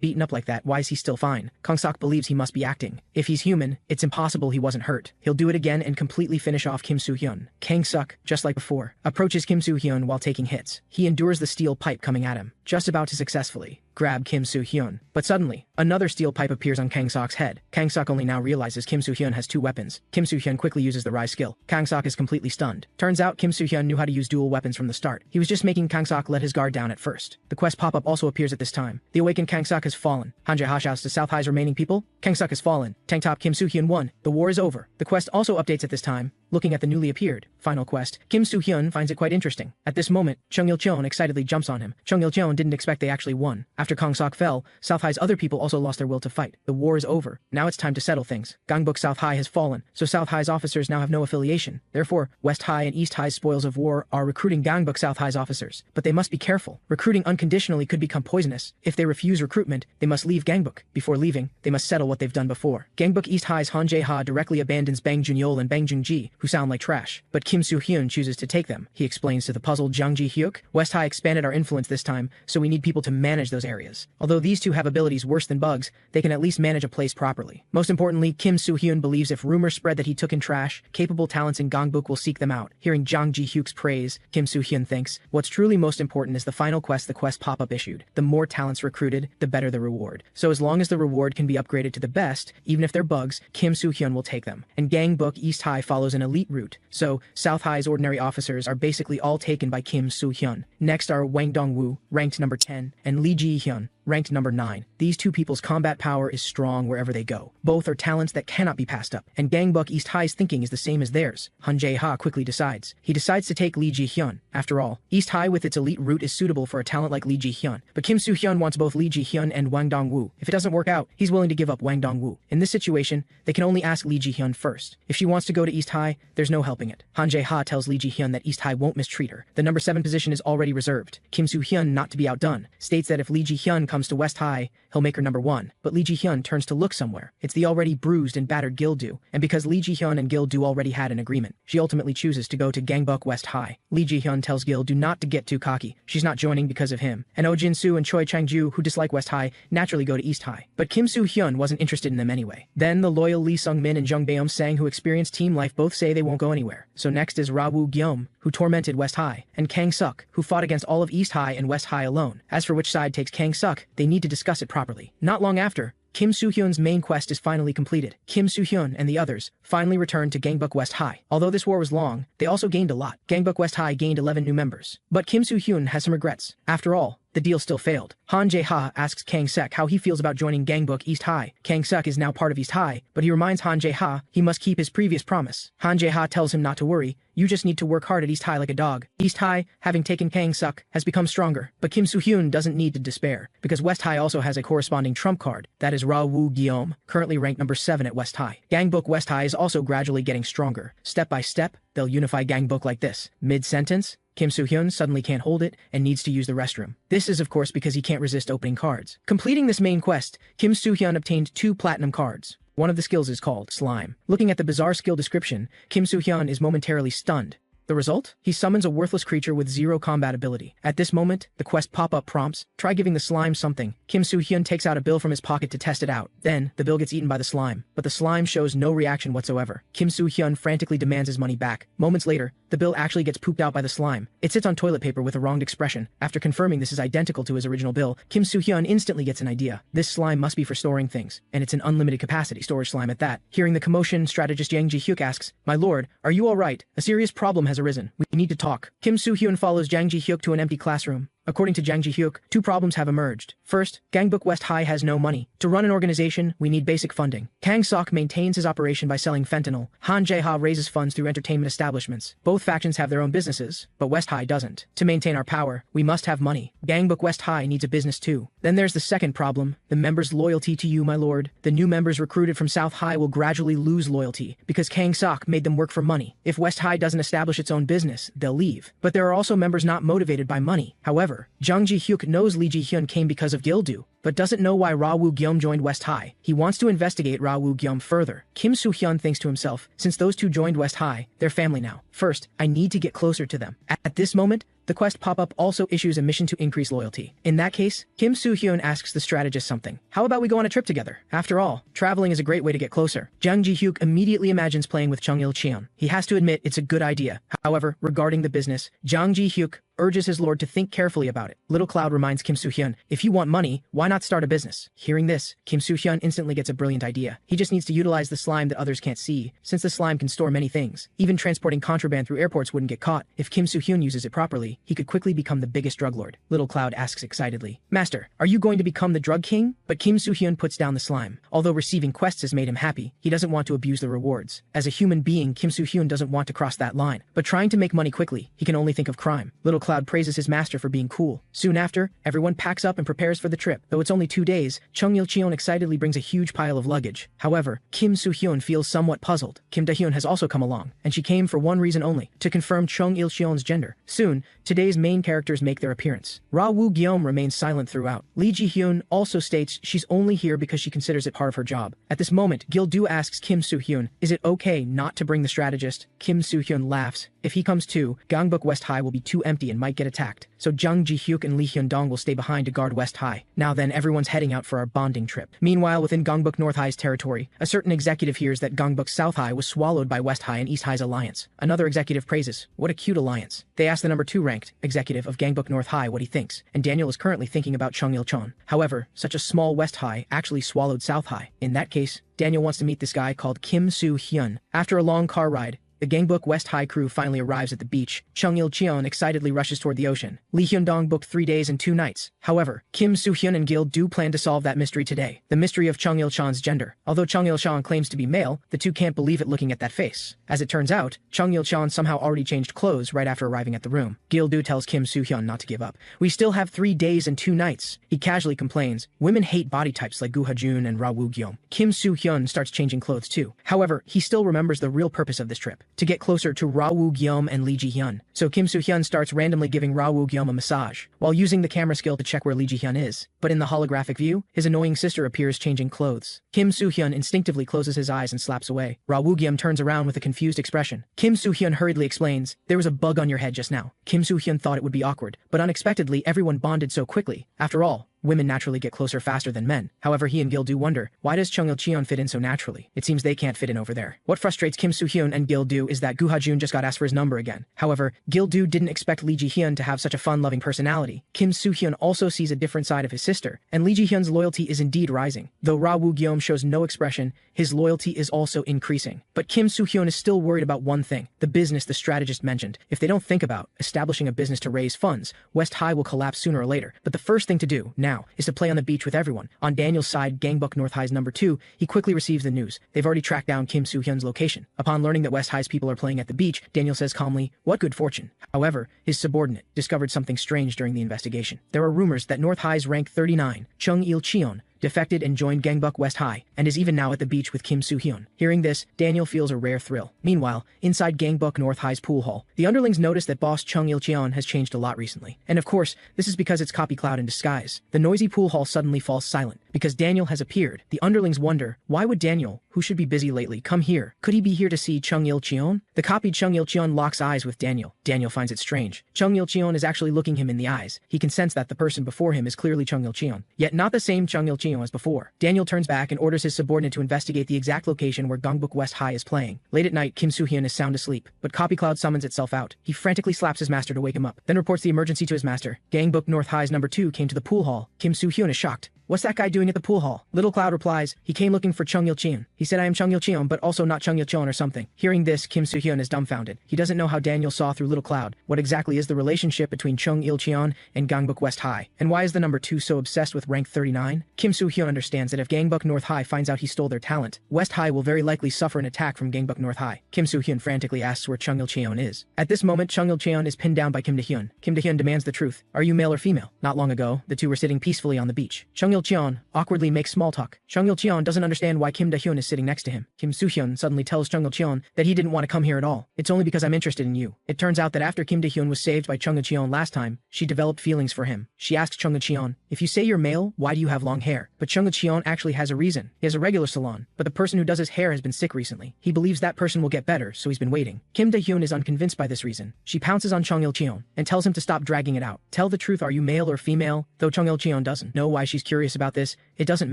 beaten up like that, why is he still fine? Kang Sok believes he must be acting. If he's human, it's impossible he wasn't hurt. He'll do it again and completely finish off Kim Soo-hyun. Kang Sok, just like before, approaches Kim Soo-hyun while taking hits. He endures the steel pipe coming at him, just about to successfully. grab Kim Soo-hyun. But suddenly, another steel pipe appears on Kang-sok's head. Kang-sok only now realizes Kim Soo-hyun has 2 weapons. Kim Soo-hyun quickly uses the rise skill. Kang-sok is completely stunned. Turns out Kim Soo-hyun knew how to use dual weapons from the start. He was just making Kang-sok let his guard down at first. The quest pop-up also appears at this time. The awakened Kang-sok has fallen. Han Jae-ha shouts to South High's remaining people, Kang-sok has fallen. Tank top Kim Soo-hyun won. The war is over. The quest also updates at this time. Looking at the newly appeared final quest, Kim Soo-hyun finds it quite interesting. At this moment, Chung Il-cheon excitedly jumps on him. Chung Il-cheon didn't expect they actually won. After Kang-sok fell, South High's other people also lost their will to fight. The war is over. Now it's time to settle things. Gangbuk South High has fallen, so South High's officers now have no affiliation. Therefore, West High and East High's spoils of war are recruiting Gangbuk South High's officers. But they must be careful. Recruiting unconditionally could become poisonous. If they refuse recruitment, they must leave Gangbuk. Before leaving, they must settle what they've done before. Gangbuk East High's Han Jae-ha directly abandons Bang Jun-yeol and Bang Jun-ji, who sound like trash. But Kim Soo-hyun chooses to take them. He explains to the puzzled Jang Ji-hyuk, West High expanded our influence this time, so we need people to manage those areas. Although these two have abilities worse than bugs, they can at least manage a place properly. Most importantly, Kim Soo-hyun believes if rumors spread that he took in trash, capable talents in Gangbuk will seek them out. Hearing Jang Ji-hyuk's praise, Kim Soo-hyun thinks, what's truly most important is the final quest the quest pop-up issued. The more talents recruited, the better the reward. So as long as the reward can be upgraded to the best, even if they're bugs, Kim Soo-hyun will take them. And Gangbuk East High follows an elite route, so South High's ordinary officers are basically all taken by Kim Soo-hyun. Next are Wang Dong-woo, ranked number 10, and Lee Ji-hyun, ranked number 9. These two people's combat power is strong wherever they go. Both are talents that cannot be passed up, and Gangbuk East High's thinking is the same as theirs. Han Jae-ha quickly decides. He decides to take Lee Ji-hyun. After all, East High with its elite route is suitable for a talent like Lee Ji-hyun, but Kim Soo-hyun wants both Lee Ji-hyun and Wang Dong-woo. If it doesn't work out, he's willing to give up Wang Dong-woo. In this situation, they can only ask Lee Ji-hyun first. If she wants to go to East High, there's no helping it. Han Jae-ha tells Lee Ji-hyun that East High won't mistreat her. The number 7 position is already reserved. Kim Soo-hyun, not to be outdone, states that if Lee Ji-hyun comes to West High, he'll make her number 1. But Lee Ji-hyun turns to look somewhere. It's the already bruised and battered Gil-do, and because Lee Ji-hyun and Gil-do already had an agreement, she ultimately chooses to go to Gangbuk West High. Lee Ji-hyun tells Gil-do not to get too cocky. She's not joining because of him. And Oh Jin-soo and Choi Chang-ju, who dislike West High, naturally go to East High. But Kim Soo-hyun wasn't interested in them anyway. Then the loyal Lee Sung-min and Jung Baeum-sang, who experienced team life, both say they won't go anywhere. So next is Ra Woo-gyeom, who tormented West High, and Kang-suk, who fought against all of East High and West High alone. As for which side takes Kang-suk, they need to discuss it properly. Not long after, Kim Soo-hyun's main quest is finally completed. Kim Soo-hyun and the others finally returned to Gangbuk West High. Although this war was long, they also gained a lot. Gangbuk West High gained 11 new members. But Kim Soo-hyun has some regrets. After all, the deal still failed. Han Jae-ha asks Kang-suk how he feels about joining Gangbuk East High. Kang-suk is now part of East High, but he reminds Han Jae-ha he must keep his previous promise. Han Jae-ha tells him not to worry, you just need to work hard at East High like a dog. East High, having taken Kang-suk, has become stronger, but Kim Soo-hyun doesn't need to despair, because West High also has a corresponding trump card, that is Ra Woo-gyeom, currently ranked number 7 at West High. Gangbuk West High is also gradually getting stronger. Step by step, they'll unify Gangbuk like this. Mid-sentence, Kim Soo-hyun suddenly can't hold it and needs to use the restroom. This is of course because he can't resist opening cards. Completing this main quest, Kim Soo-hyun obtained 2 platinum cards. One of the skills is called Slime. Looking at the bizarre skill description, Kim Soo-hyun is momentarily stunned. The result? He summons a worthless creature with 0 combat ability. At this moment, the quest pop-up prompts, try giving the slime something. Kim Soo-hyun takes out a bill from his pocket to test it out. Then, the bill gets eaten by the slime, but the slime shows no reaction whatsoever. Kim Soo-hyun frantically demands his money back. Moments later, the bill actually gets pooped out by the slime. It sits on toilet paper with a wronged expression. After confirming this is identical to his original bill, Kim Soo-hyun instantly gets an idea. This slime must be for storing things, and it's an unlimited capacity storage slime at that. Hearing the commotion, strategist Yang Ji-hyuk asks, "My lord, are you all right? A serious problem has arisen. We need to talk." Kim Soo-hyun follows Jang Ji-hyuk to an empty classroom. According to Jang Ji-hyuk, 2 problems have emerged. First, Gangbuk West High has no money. To run an organization, we need basic funding. Kang-sok maintains his operation by selling fentanyl. Han Jae-ha raises funds through entertainment establishments. Both factions have their own businesses, but West High doesn't. To maintain our power, we must have money. Gangbuk West High needs a business too. Then there's the second problem, the members' loyalty to you, my lord. The new members recruited from South High will gradually lose loyalty, because Kang-sok made them work for money. If West High doesn't establish its own business, they'll leave. But there are also members not motivated by money. However, Jang Ji-hyuk knows Lee Ji-hyun came because of Gil-do. but doesn't know why Ra Woo-gyum joined West High. He wants to investigate Ra Woo-gyum further. Kim Soo-hyun thinks to himself, since those two joined West High, they're family now. First, I need to get closer to them. At this moment, the quest pop-up also issues a mission to increase loyalty. In that case, Kim Soo-hyun asks the strategist something. How about we go on a trip together? After all, traveling is a great way to get closer. Jang Ji-hyuk immediately imagines playing with Chung Il-cheon. He has to admit it's a good idea. However, regarding the business, Jang Ji-hyuk urges his lord to think carefully about it. Little Cloud reminds Kim Soo-hyun, if you want money, why not start a business? Hearing this, Kim Soo-hyun instantly gets a brilliant idea. He just needs to utilize the slime that others can't see, since the slime can store many things. Even transporting contraband through airports wouldn't get caught. If Kim Soo-hyun uses it properly, he could quickly become the biggest drug lord. Little Cloud asks excitedly, Master, are you going to become the drug king? But Kim Soo-hyun puts down the slime. Although receiving quests has made him happy, he doesn't want to abuse the rewards. As a human being, Kim Soo-hyun doesn't want to cross that line. But trying to make money quickly, he can only think of crime. Little Cloud praises his master for being cool. Soon after, everyone packs up and prepares for the trip. Though it's only 2 days, Chung Il-cheon excitedly brings a huge pile of luggage. However, Kim Soo-hyun feels somewhat puzzled. Kim Da-hyun has also come along, and she came for one reason only, to confirm Chung Il-cheon's gender. Soon, today's main characters make their appearance. Ra Woo-gyum remains silent throughout. Lee Ji-hyun also states she's only here because she considers it part of her job. At this moment, Gil-do asks Kim Soo-hyun, is it okay not to bring the strategist? Kim Soo-hyun laughs. If he comes too, Gangbuk West High will be too empty and might get attacked. So Jang Ji-hyuk and Lee Hyun-dong will stay behind to guard West High. Now then, everyone's heading out for our bonding trip. Meanwhile, within Gangbuk North High's territory, a certain executive hears that Gangbuk South High was swallowed by West High and East High's alliance. Another executive praises, what a cute alliance. They ask the number 2 ranked executive of Gangbuk North High what he thinks, and Daniel is currently thinking about Chung Il-cheon. However, such a small West High actually swallowed South High. In that case, Daniel wants to meet this guy called Kim Soo-hyun. After a long car ride, the Gangbuk West High crew finally arrives at the beach. Chung Il-cheon excitedly rushes toward the ocean. Lee Hyun-dong booked 3 days and 2 nights. However, Kim Soo-hyun and Gil do plan to solve that mystery today. The mystery of Chung Il-cheon's gender. Although Chung Il-cheon claims to be male, the two can't believe it looking at that face. As it turns out, Chung Il-cheon somehow already changed clothes right after arriving at the room. Gil-do tells Kim Soo-hyun not to give up. We still have 3 days and 2 nights. He casually complains, women hate body types like Gu Ha-jun and Ra Woo-gyum. Kim Soo-hyun starts changing clothes too. However, he still remembers the real purpose of this trip, to get closer to Ra Woo-gyum and Lee Ji-hyun. So Kim Soo-hyun starts randomly giving Ra Woo-gyum a massage, while using the camera skill to check where Lee Ji-hyun is. But in the holographic view, his annoying sister appears changing clothes. Kim Soo-hyun instinctively closes his eyes and slaps away. Ra Woo-gyum turns around with a confused expression. Kim Soo-hyun hurriedly explains, there was a bug on your head just now. Kim Soo-hyun thought it would be awkward, but unexpectedly everyone bonded so quickly. After all, women naturally get closer faster than men. However, he and Gil do wonder, why does Chung Il-cheon fit in so naturally? It seems they can't fit in over there. What frustrates Kim Soo-hyun and Gil do is that Gu Ha-jun just got asked for his number again. However, Gil do didn't expect Lee Ji-hyun to have such a fun-loving personality. Kim Soo-hyun also sees a different side of his sister, and Lee Ji-hyun's loyalty is indeed rising. Though Ra Woo-gyum shows no expression, his loyalty is also increasing. But Kim Soo-hyun is still worried about one thing, the business the strategist mentioned. If they don't think about establishing a business to raise funds, West High will collapse sooner or later. But the first thing to do, now, is to play on the beach with everyone. On Daniel's side, Gangbuk North High's number 2, he quickly receives the news. They've already tracked down Kim Soo-hyun's location. Upon learning that West High's people are playing at the beach, Daniel says calmly, what good fortune. However, his subordinate discovered something strange during the investigation. There are rumors that North High's rank 39, Chung Il-cheon, defected and joined Gangbuk West High, and is even now at the beach with Kim Soo-hyun. Hearing this, Daniel feels a rare thrill. Meanwhile, inside Gangbuk North High's pool hall, the underlings notice that boss Chung Il-cheon has changed a lot recently. And of course, this is because it's Copy Cloud in disguise. The noisy pool hall suddenly falls silent. Because Daniel has appeared, the underlings wonder, why would Daniel, who should be busy lately, come here? Could he be here to see Chung Il-cheon? The copied Chung Il-cheon locks eyes with Daniel. Daniel finds it strange. Chung Il-cheon is actually looking him in the eyes. He can sense that the person before him is clearly Chung Il-cheon, yet not the same Chung Il-cheon as before. Daniel turns back and orders his subordinate to investigate the exact location where Gangbuk West High is playing. Late at night, Kim Soo-hyun is sound asleep, but Copy Cloud summons itself out. He frantically slaps his master to wake him up, then reports the emergency to his master. Gangbuk North High's number 2 came to the pool hall. Kim Soo-hyun is shocked. What's that guy doing at the pool hall? Little Cloud replies, he came looking for Chung Il-cheon. He said I am Chung Il-cheon, but also not Chung Il-cheon or something. Hearing this, Kim Soo-hyun is dumbfounded. He doesn't know how Daniel saw through Little Cloud. What exactly is the relationship between Chung Il-cheon and Gangbuk West High? And why is the number 2 so obsessed with rank 39? Kim Soo-hyun understands that if Gangbuk North High finds out he stole their talent, West High will very likely suffer an attack from Gangbuk North High. Kim Soo-hyun frantically asks where Chung Il-cheon is. At this moment, Chung Il-cheon is pinned down by Kim Da-hyun. Kim Da-hyun demands the truth. Are you male or female? Not long ago, the two were sitting peacefully on the beach. Chung Il-cheon awkwardly makes small talk. Chung Il-cheon doesn't understand why Kim Da-hyun is sitting next to him. Kim Soo-hyun suddenly tells Chung Il-cheon that he didn't want to come here at all. It's only because I'm interested in you. It turns out that after Kim Da-hyun was saved by Chung Il-cheon last time, she developed feelings for him. She asks Chung Il-cheon, if you say you're male, why do you have long hair? But Chung Il-cheon actually has a reason. He has a regular salon, but the person who does his hair has been sick recently. He believes that person will get better, so he's been waiting. Kim Da-hyun is unconvinced by this reason. She pounces on Chung Il-cheon and tells him to stop dragging it out. Tell the truth, are you male or female? Though Chung Il-cheon doesn't know why she's curious about this, it doesn't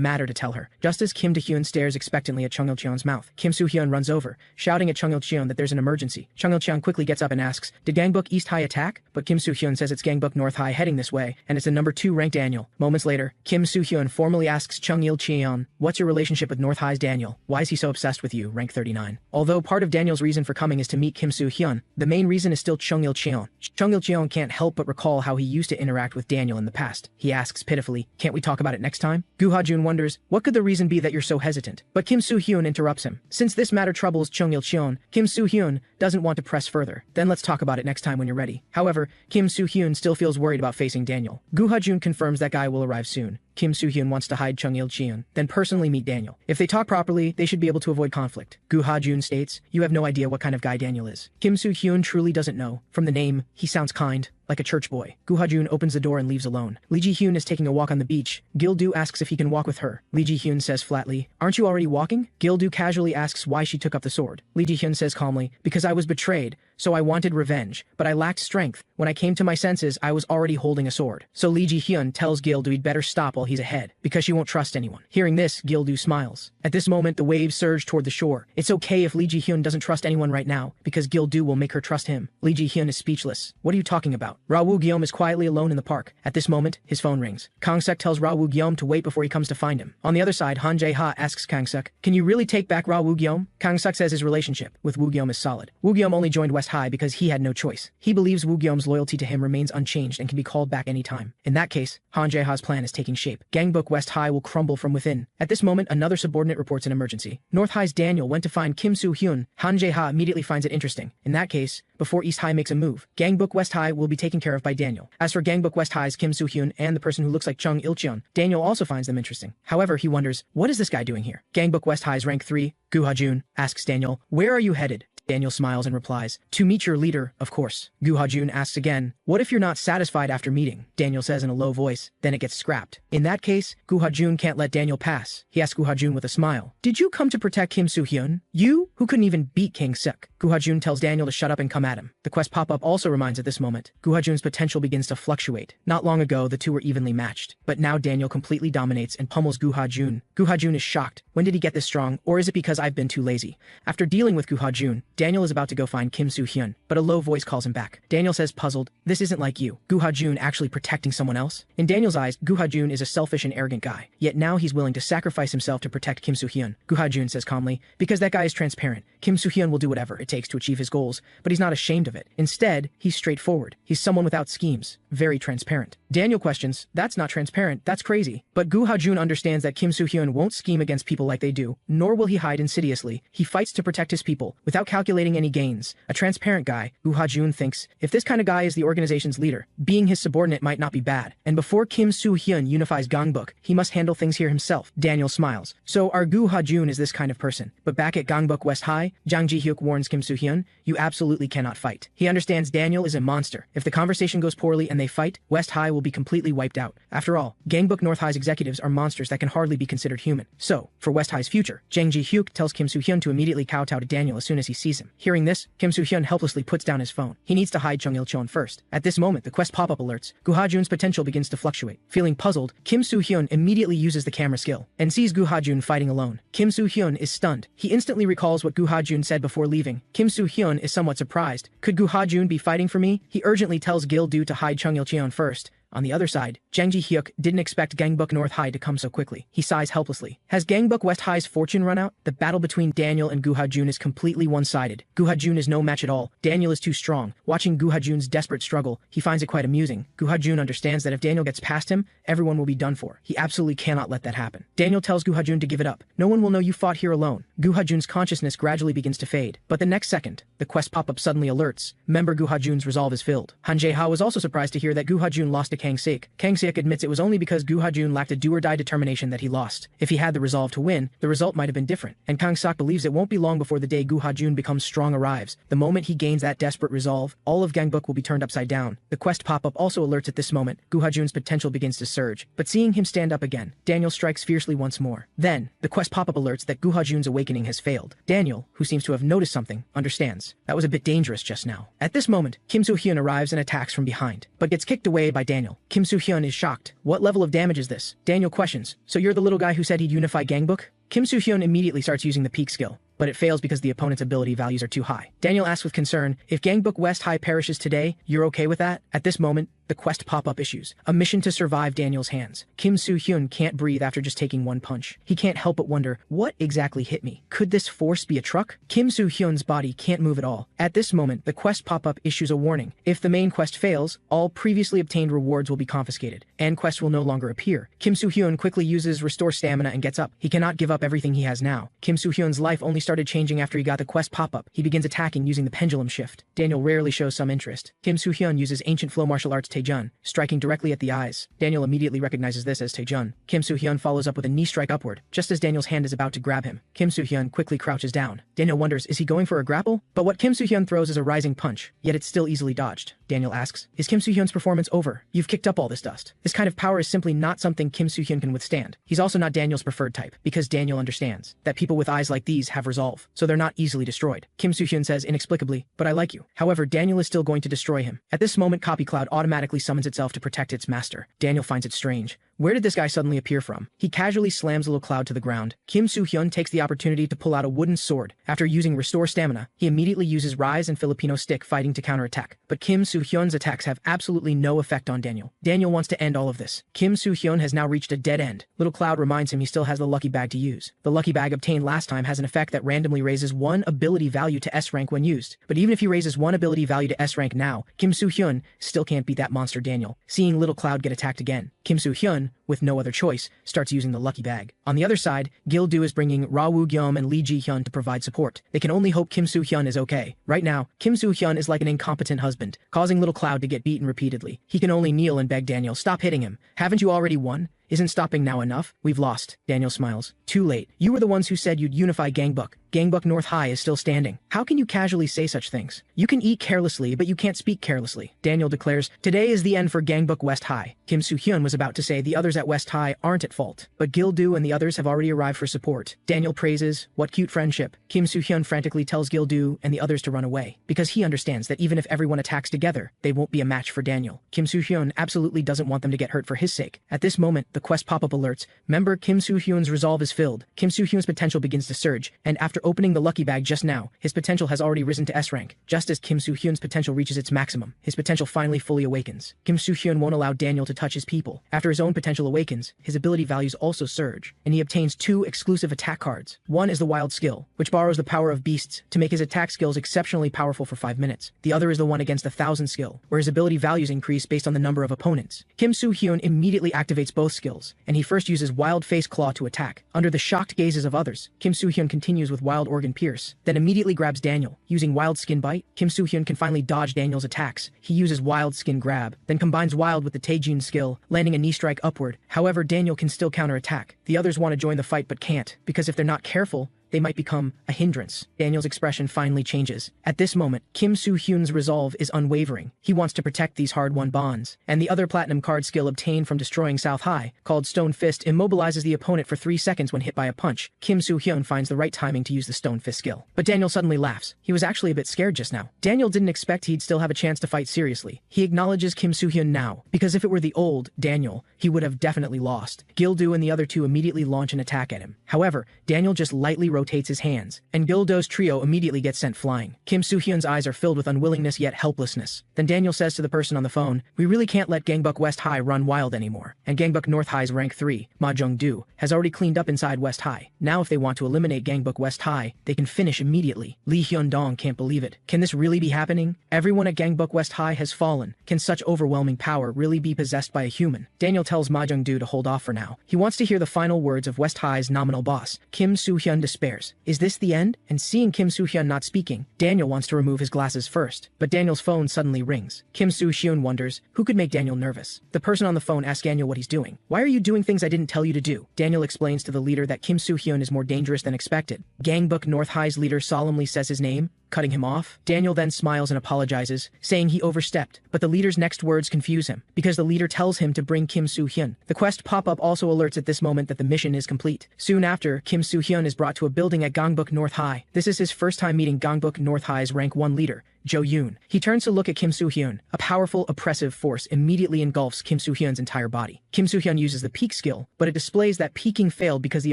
matter to tell her. Just as Kim Da-hyun stares expectantly at Chung Il-cheon's mouth, Kim Soo-hyun runs over, shouting at Chung Il-cheon that there's an emergency. Chung Il-cheon quickly gets up and asks, did Gangbuk East High attack? But Kim Soo-hyun says it's Gangbuk North High heading this way, and it's the number 2 ranked Daniel. Moments later, Kim Soo-hyun formally asks Chung Il-cheon, what's your relationship with North High's Daniel? Why is he so obsessed with you, rank 39? Although part of Daniel's reason for coming is to meet Kim Soo-hyun, the main reason is still Chung Il-cheon. Chung Il-cheon can't help but recall how he used to interact with Daniel in the past. He asks pitifully, can't we talk about it next time? Gu Ha-jun wonders, what could the reason be that you're so hesitant? But Kim Soo-hyun interrupts him. Since this matter troubles Chung Il-cheon, Kim Soo-hyun doesn't want to press further. Then let's talk about it next time when you're ready. However, Kim Soo-hyun still feels worried about facing Daniel. Gu Ha-jun confirms that guy will arrive soon. Kim Soo-hyun wants to hide Chung Il-cheon, then personally meet Daniel. If they talk properly, they should be able to avoid conflict. Gu Ha-jun states, you have no idea what kind of guy Daniel is. Kim Soo-hyun truly doesn't know. From the name, he sounds kind, like a church boy. Gu Ha-jun opens the door and leaves alone. Lee Ji-hyun is taking a walk on the beach. Gil-do asks if he can walk with her. Lee Ji-hyun says flatly, aren't you already walking? Gil-do casually asks why she took up the sword. Lee Ji-hyun says calmly, because I was betrayed, so I wanted revenge, but I lacked strength. When I came to my senses, I was already holding a sword. So Lee Ji-hyun tells Gil-do he'd better stop while he's ahead, because she won't trust anyone. Hearing this, Gil-do smiles. At this moment, the waves surge toward the shore. It's okay if Lee Ji-hyun doesn't trust anyone right now, because Gil-do will make her trust him. Lee Ji-hyun is speechless. What are you talking about? Ra-woo-gyeom is quietly alone in the park. At this moment, his phone rings. Kang-suk tells Ra-woo-gyeom to wait before he comes to find him. On the other side, Han Jae-ha asks Kang-suk, can you really take back Ra-woo-gyeom? Kang-suk says his relationship with Woo-gyeom is solid. Woo-gyeom only joined West High because he had no choice. He believes Woo-gyeom's loyalty to him remains unchanged and can be called back any time. In that case, Han Jae-ha's plan is taking shape. Gangbuk West High will crumble from within. At this moment, another subordinate reports an emergency. North High's Daniel went to find Kim Soo-hyun. Han Jae-ha immediately finds it interesting. In that case, before East High makes a move, Gangbuk West High will be taken care of by Daniel. As for Gangbuk West High's Kim Soo-hyun and the person who looks like Chung Il-cheon, Daniel also finds them interesting. However, he wonders, what is this guy doing here? Gangbuk West High's rank 3, Gu Ha-jun, asks Daniel, where are you headed? Daniel smiles and replies, to meet your leader, of course. Gu Ha-jun asks again, what if you're not satisfied after meeting? Daniel says in a low voice, then it gets scrapped. In that case, Gu Ha-jun can't let Daniel pass. He asks Gu Ha-jun with a smile, did you come to protect Kim Soo-hyun? You, who couldn't even beat Kang-suk? Gu Ha-jun tells Daniel to shut up and come at him. The quest pop-up also reminds at this moment, Gu Ha-jun's potential begins to fluctuate. Not long ago, the two were evenly matched, but now Daniel completely dominates and pummels Gu Ha-jun. Gu Ha-jun is shocked. When did he get this strong, or is it because I've been too lazy? After dealing with Gu Ha-jun, Daniel is about to go find Kim Soo-hyun, but a low voice calls him back. Daniel says puzzled, this isn't like you. Gu Ha-jun actually protecting someone else? In Daniel's eyes, Gu Ha-jun is a selfish and arrogant guy, yet now he's willing to sacrifice himself to protect Kim Soo-hyun. Gu Ha-jun says calmly, because that guy is transparent. Kim Soo-hyun will do whatever it takes to achieve his goals, but he's not ashamed of it. Instead, he's straightforward. He's someone without schemes, very transparent. Daniel questions, that's not transparent, that's crazy. But Gu Ha-jun understands that Kim Soo-hyun won't scheme against people like they do, nor will he hide insidiously. He fights to protect his people, without calculating any gains. A transparent guy, Gu Ha-jun thinks, if this kind of guy is the organization's leader, being his subordinate might not be bad. And before Kim Soo-hyun unifies Gangbuk, he must handle things here himself. Daniel smiles. So our Gu Ha-jun is this kind of person. But back at Gangbuk West High, Jang Ji-hyuk warns Kim Soo-hyun, you absolutely cannot fight. He understands Daniel is a monster. If the conversation goes poorly and they fight, West High will be completely wiped out. After all, Gangbuk North High's executives are monsters that can hardly be considered human. So, for West High's future, Jang Ji-hyuk tells Kim Soo-hyun to immediately kowtow to Daniel as soon as he sees him. Hearing this, Kim Soo-hyun helplessly puts down his phone. He needs to hide Chung Il-cheon first. At this moment, the quest pop-up alerts. Gu Ha-jun's potential begins to fluctuate. Feeling puzzled, Kim Soo-hyun immediately uses the camera skill and sees Gu Ha-jun fighting alone. Kim Soo-hyun is stunned. He instantly recalls what Gu Ha-jun said before leaving. Kim Soo-hyun is somewhat surprised. Could Gu Ha-jun be fighting for me? He urgently tells Gil-do to hide Chung Il-cheon first. On the other side, Jang Ji-hyuk didn't expect Gangbuk North High to come so quickly. He sighs helplessly. Has Gangbuk West High's fortune run out? The battle between Daniel and Gu Ha-jun is completely one-sided. Gu Ha-jun is no match at all. Daniel is too strong. Watching Gu Ha-jun's desperate struggle, he finds it quite amusing. Gu Ha-jun understands that if Daniel gets past him, everyone will be done for. He absolutely cannot let that happen. Daniel tells Gu Ha-jun to give it up. No one will know you fought here alone. Gu Ha-jun's consciousness gradually begins to fade. But the next second, the quest pop-up suddenly alerts. Member Gu Ha-jun's resolve is filled. Han Jae-ha was also surprised to hear that Gu Ha-jun lost a Kang Seok. Kang Seok admits it was only because Gu Hajun lacked a do-or-die determination that he lost. If he had the resolve to win, the result might have been different, and Kang Seok believes it won't be long before the day Gu Hajun becomes strong arrives. The moment he gains that desperate resolve, all of Gangbuk will be turned upside down. The quest pop-up also alerts at this moment, Gu Hajun's potential begins to surge, but seeing him stand up again, Daniel strikes fiercely once more. Then, the quest pop-up alerts that Gu Hajun's awakening has failed. Daniel, who seems to have noticed something, understands. That was a bit dangerous just now. At this moment, Kim Soo-hyun arrives and attacks from behind, but gets kicked away by Daniel. Kim Soo-hyun is shocked. What level of damage is this? Daniel questions. So you're the little guy who said he'd unify Gangbuk? Kim Soo-hyun immediately starts using the peak skill, but it fails because the opponent's ability values are too high. Daniel asks with concern, if Gangbuk West High perishes today, you're okay with that? At this moment, the quest pop-up issues. A mission to survive Daniel's hands. Kim Soo-hyun can't breathe after just taking one punch. He can't help but wonder, what exactly hit me? Could this force be a truck? Kim Soo-hyun's body can't move at all. At this moment, the quest pop-up issues a warning. If the main quest fails, all previously obtained rewards will be confiscated, and quests will no longer appear. Kim Soo-hyun quickly uses Restore Stamina and gets up. He cannot give up everything he has now. Kim Soo-hyun's life only started changing after he got the quest pop-up. He begins attacking using the pendulum shift. Daniel rarely shows some interest. Kim Soo-hyun uses ancient flow martial arts Taejun, striking directly at the eyes. Daniel immediately recognizes this as Taejun. Kim Soo-hyun follows up with a knee strike upward, just as Daniel's hand is about to grab him. Kim Soo-hyun quickly crouches down. Daniel wonders, is he going for a grapple? But what Kim Soo-hyun throws is a rising punch, yet it's still easily dodged. Daniel asks, is Kim Soo-hyun's performance over? You've kicked up all this dust. This kind of power is simply not something Kim Soo-hyun can withstand. He's also not Daniel's preferred type, because Daniel understands that people with eyes like these have resolve, so they're not easily destroyed. Kim Soo-hyun says inexplicably, but I like you. However, Daniel is still going to destroy him. At this moment, Copy Cloud automatically summons itself to protect its master. Daniel finds it strange. Where did this guy suddenly appear from? He casually slams Little Cloud to the ground. Kim Soo-hyun takes the opportunity to pull out a wooden sword. After using Restore Stamina, he immediately uses Rise and Filipino Stick fighting to counterattack. But Kim Soo-hyun's attacks have absolutely no effect on Daniel. Daniel wants to end all of this. Kim Soo-hyun has now reached a dead end. Little Cloud reminds him he still has the Lucky Bag to use. The Lucky Bag obtained last time has an effect that randomly raises one ability value to S rank when used. But even if he raises one ability value to S rank now, Kim Soo-hyun still can't beat that monster Daniel. Seeing Little Cloud get attacked again, Kim Soo-hyun, with no other choice, starts using the Lucky Bag. On the other side, Gil-do is bringing Ra Woo-gyum and Lee Ji-hyun to provide support. They can only hope Kim Soo-hyun is okay. Right now, Kim Soo-hyun is like an incompetent husband, causing Little Cloud to get beaten repeatedly. He can only kneel and beg Daniel, stop hitting him. Haven't you already won? Isn't stopping now enough? We've lost. Daniel smiles. Too late. You were the ones who said you'd unify Gangbuk. Gangbuk North High is still standing. How can you casually say such things? You can eat carelessly, but you can't speak carelessly. Daniel declares, today is the end for Gangbuk West High. Kim Soo-hyun was about to say the others at West High aren't at fault, but Gil-do and the others have already arrived for support. Daniel praises, what cute friendship. Kim Soo-hyun frantically tells Gil-do and the others to run away, because he understands that even if everyone attacks together, they won't be a match for Daniel. Kim Soo-hyun absolutely doesn't want them to get hurt for his sake. At this moment, the quest pop-up alerts, member Kim Soo-hyun's resolve is filled. Kim Soo-hyun's potential begins to surge, and after opening the Lucky Bag just now, his potential has already risen to S rank. Just as Kim Soo-hyun's potential reaches its maximum, his potential finally fully awakens. Kim Soo-hyun won't allow Daniel to touch his people. After his own potential awakens, his ability values also surge, and he obtains 2 exclusive attack cards. One is the Wild Skill, which borrows the power of beasts to make his attack skills exceptionally powerful for 5 minutes. The other is the one against the 1000 skill, where his ability values increase based on the number of opponents. Kim Soo-hyun immediately activates both skills, and he first uses Wild Face Claw to attack. Under the shocked gazes of others, Kim Soo-hyun continues with Wild Organ Pierce, then immediately grabs Daniel. Using Wild Skin Bite, Kim Soo-hyun can finally dodge Daniel's attacks. He uses Wild Skin Grab, then combines Wild with the Taejun skill, landing a knee strike upward. However, Daniel can still counterattack. The others want to join the fight but can't, because if they're not careful, they might become a hindrance. Daniel's expression finally changes. At this moment, Kim Soo-hyun's resolve is unwavering. He wants to protect these hard-won bonds. And the other platinum card skill obtained from destroying South High, called Stone Fist, immobilizes the opponent for 3 seconds when hit by a punch. Kim Soo-hyun finds the right timing to use the Stone Fist skill. But Daniel suddenly laughs. He was actually a bit scared just now. Daniel didn't expect he'd still have a chance to fight seriously. He acknowledges Kim Soo-hyun now, because if it were the old Daniel, he would have definitely lost. Gil-do and the other two immediately launch an attack at him. However, Daniel just lightly rotates his hands, and Gil-do's trio immediately gets sent flying. Kim Soo-hyun's eyes are filled with unwillingness yet helplessness. Then Daniel says to the person on the phone, we really can't let Gangbuk West High run wild anymore. And Gangbuk North High's rank 3, Ma Jung-do, has already cleaned up inside West High. Now if they want to eliminate Gangbuk West High, they can finish immediately. Lee Hyun-dong can't believe it. Can this really be happening? Everyone at Gangbuk West High has fallen. Can such overwhelming power really be possessed by a human? Daniel tells Ma Jung-do to hold off for now. He wants to hear the final words of West High's nominal boss. Kim Soo-hyun despairs. stares. Is this the end? And seeing Kim Soo-hyun not speaking, Daniel wants to remove his glasses first. But Daniel's phone suddenly rings. Kim Soo-hyun wonders, who could make Daniel nervous? The person on the phone asks Daniel what he's doing. Why are you doing things I didn't tell you to do? Daniel explains to the leader that Kim Soo-hyun is more dangerous than expected. Gangbuk North High's leader solemnly says his name, cutting him off. Daniel then smiles and apologizes, saying he overstepped, but the leader's next words confuse him, because the leader tells him to bring Kim Soo-hyun. The quest pop-up also alerts at this moment that the mission is complete. Soon after, Kim Soo-hyun is brought to a building at Gangbuk North High. This is his first time meeting Gangbuk North High's rank 1 leader, Jo-yoon. He turns to look at Kim Soo-hyun. A powerful, oppressive force immediately engulfs Kim Soo-hyun's entire body. Kim Soo-hyun uses the peek skill, but it displays that peeking failed because the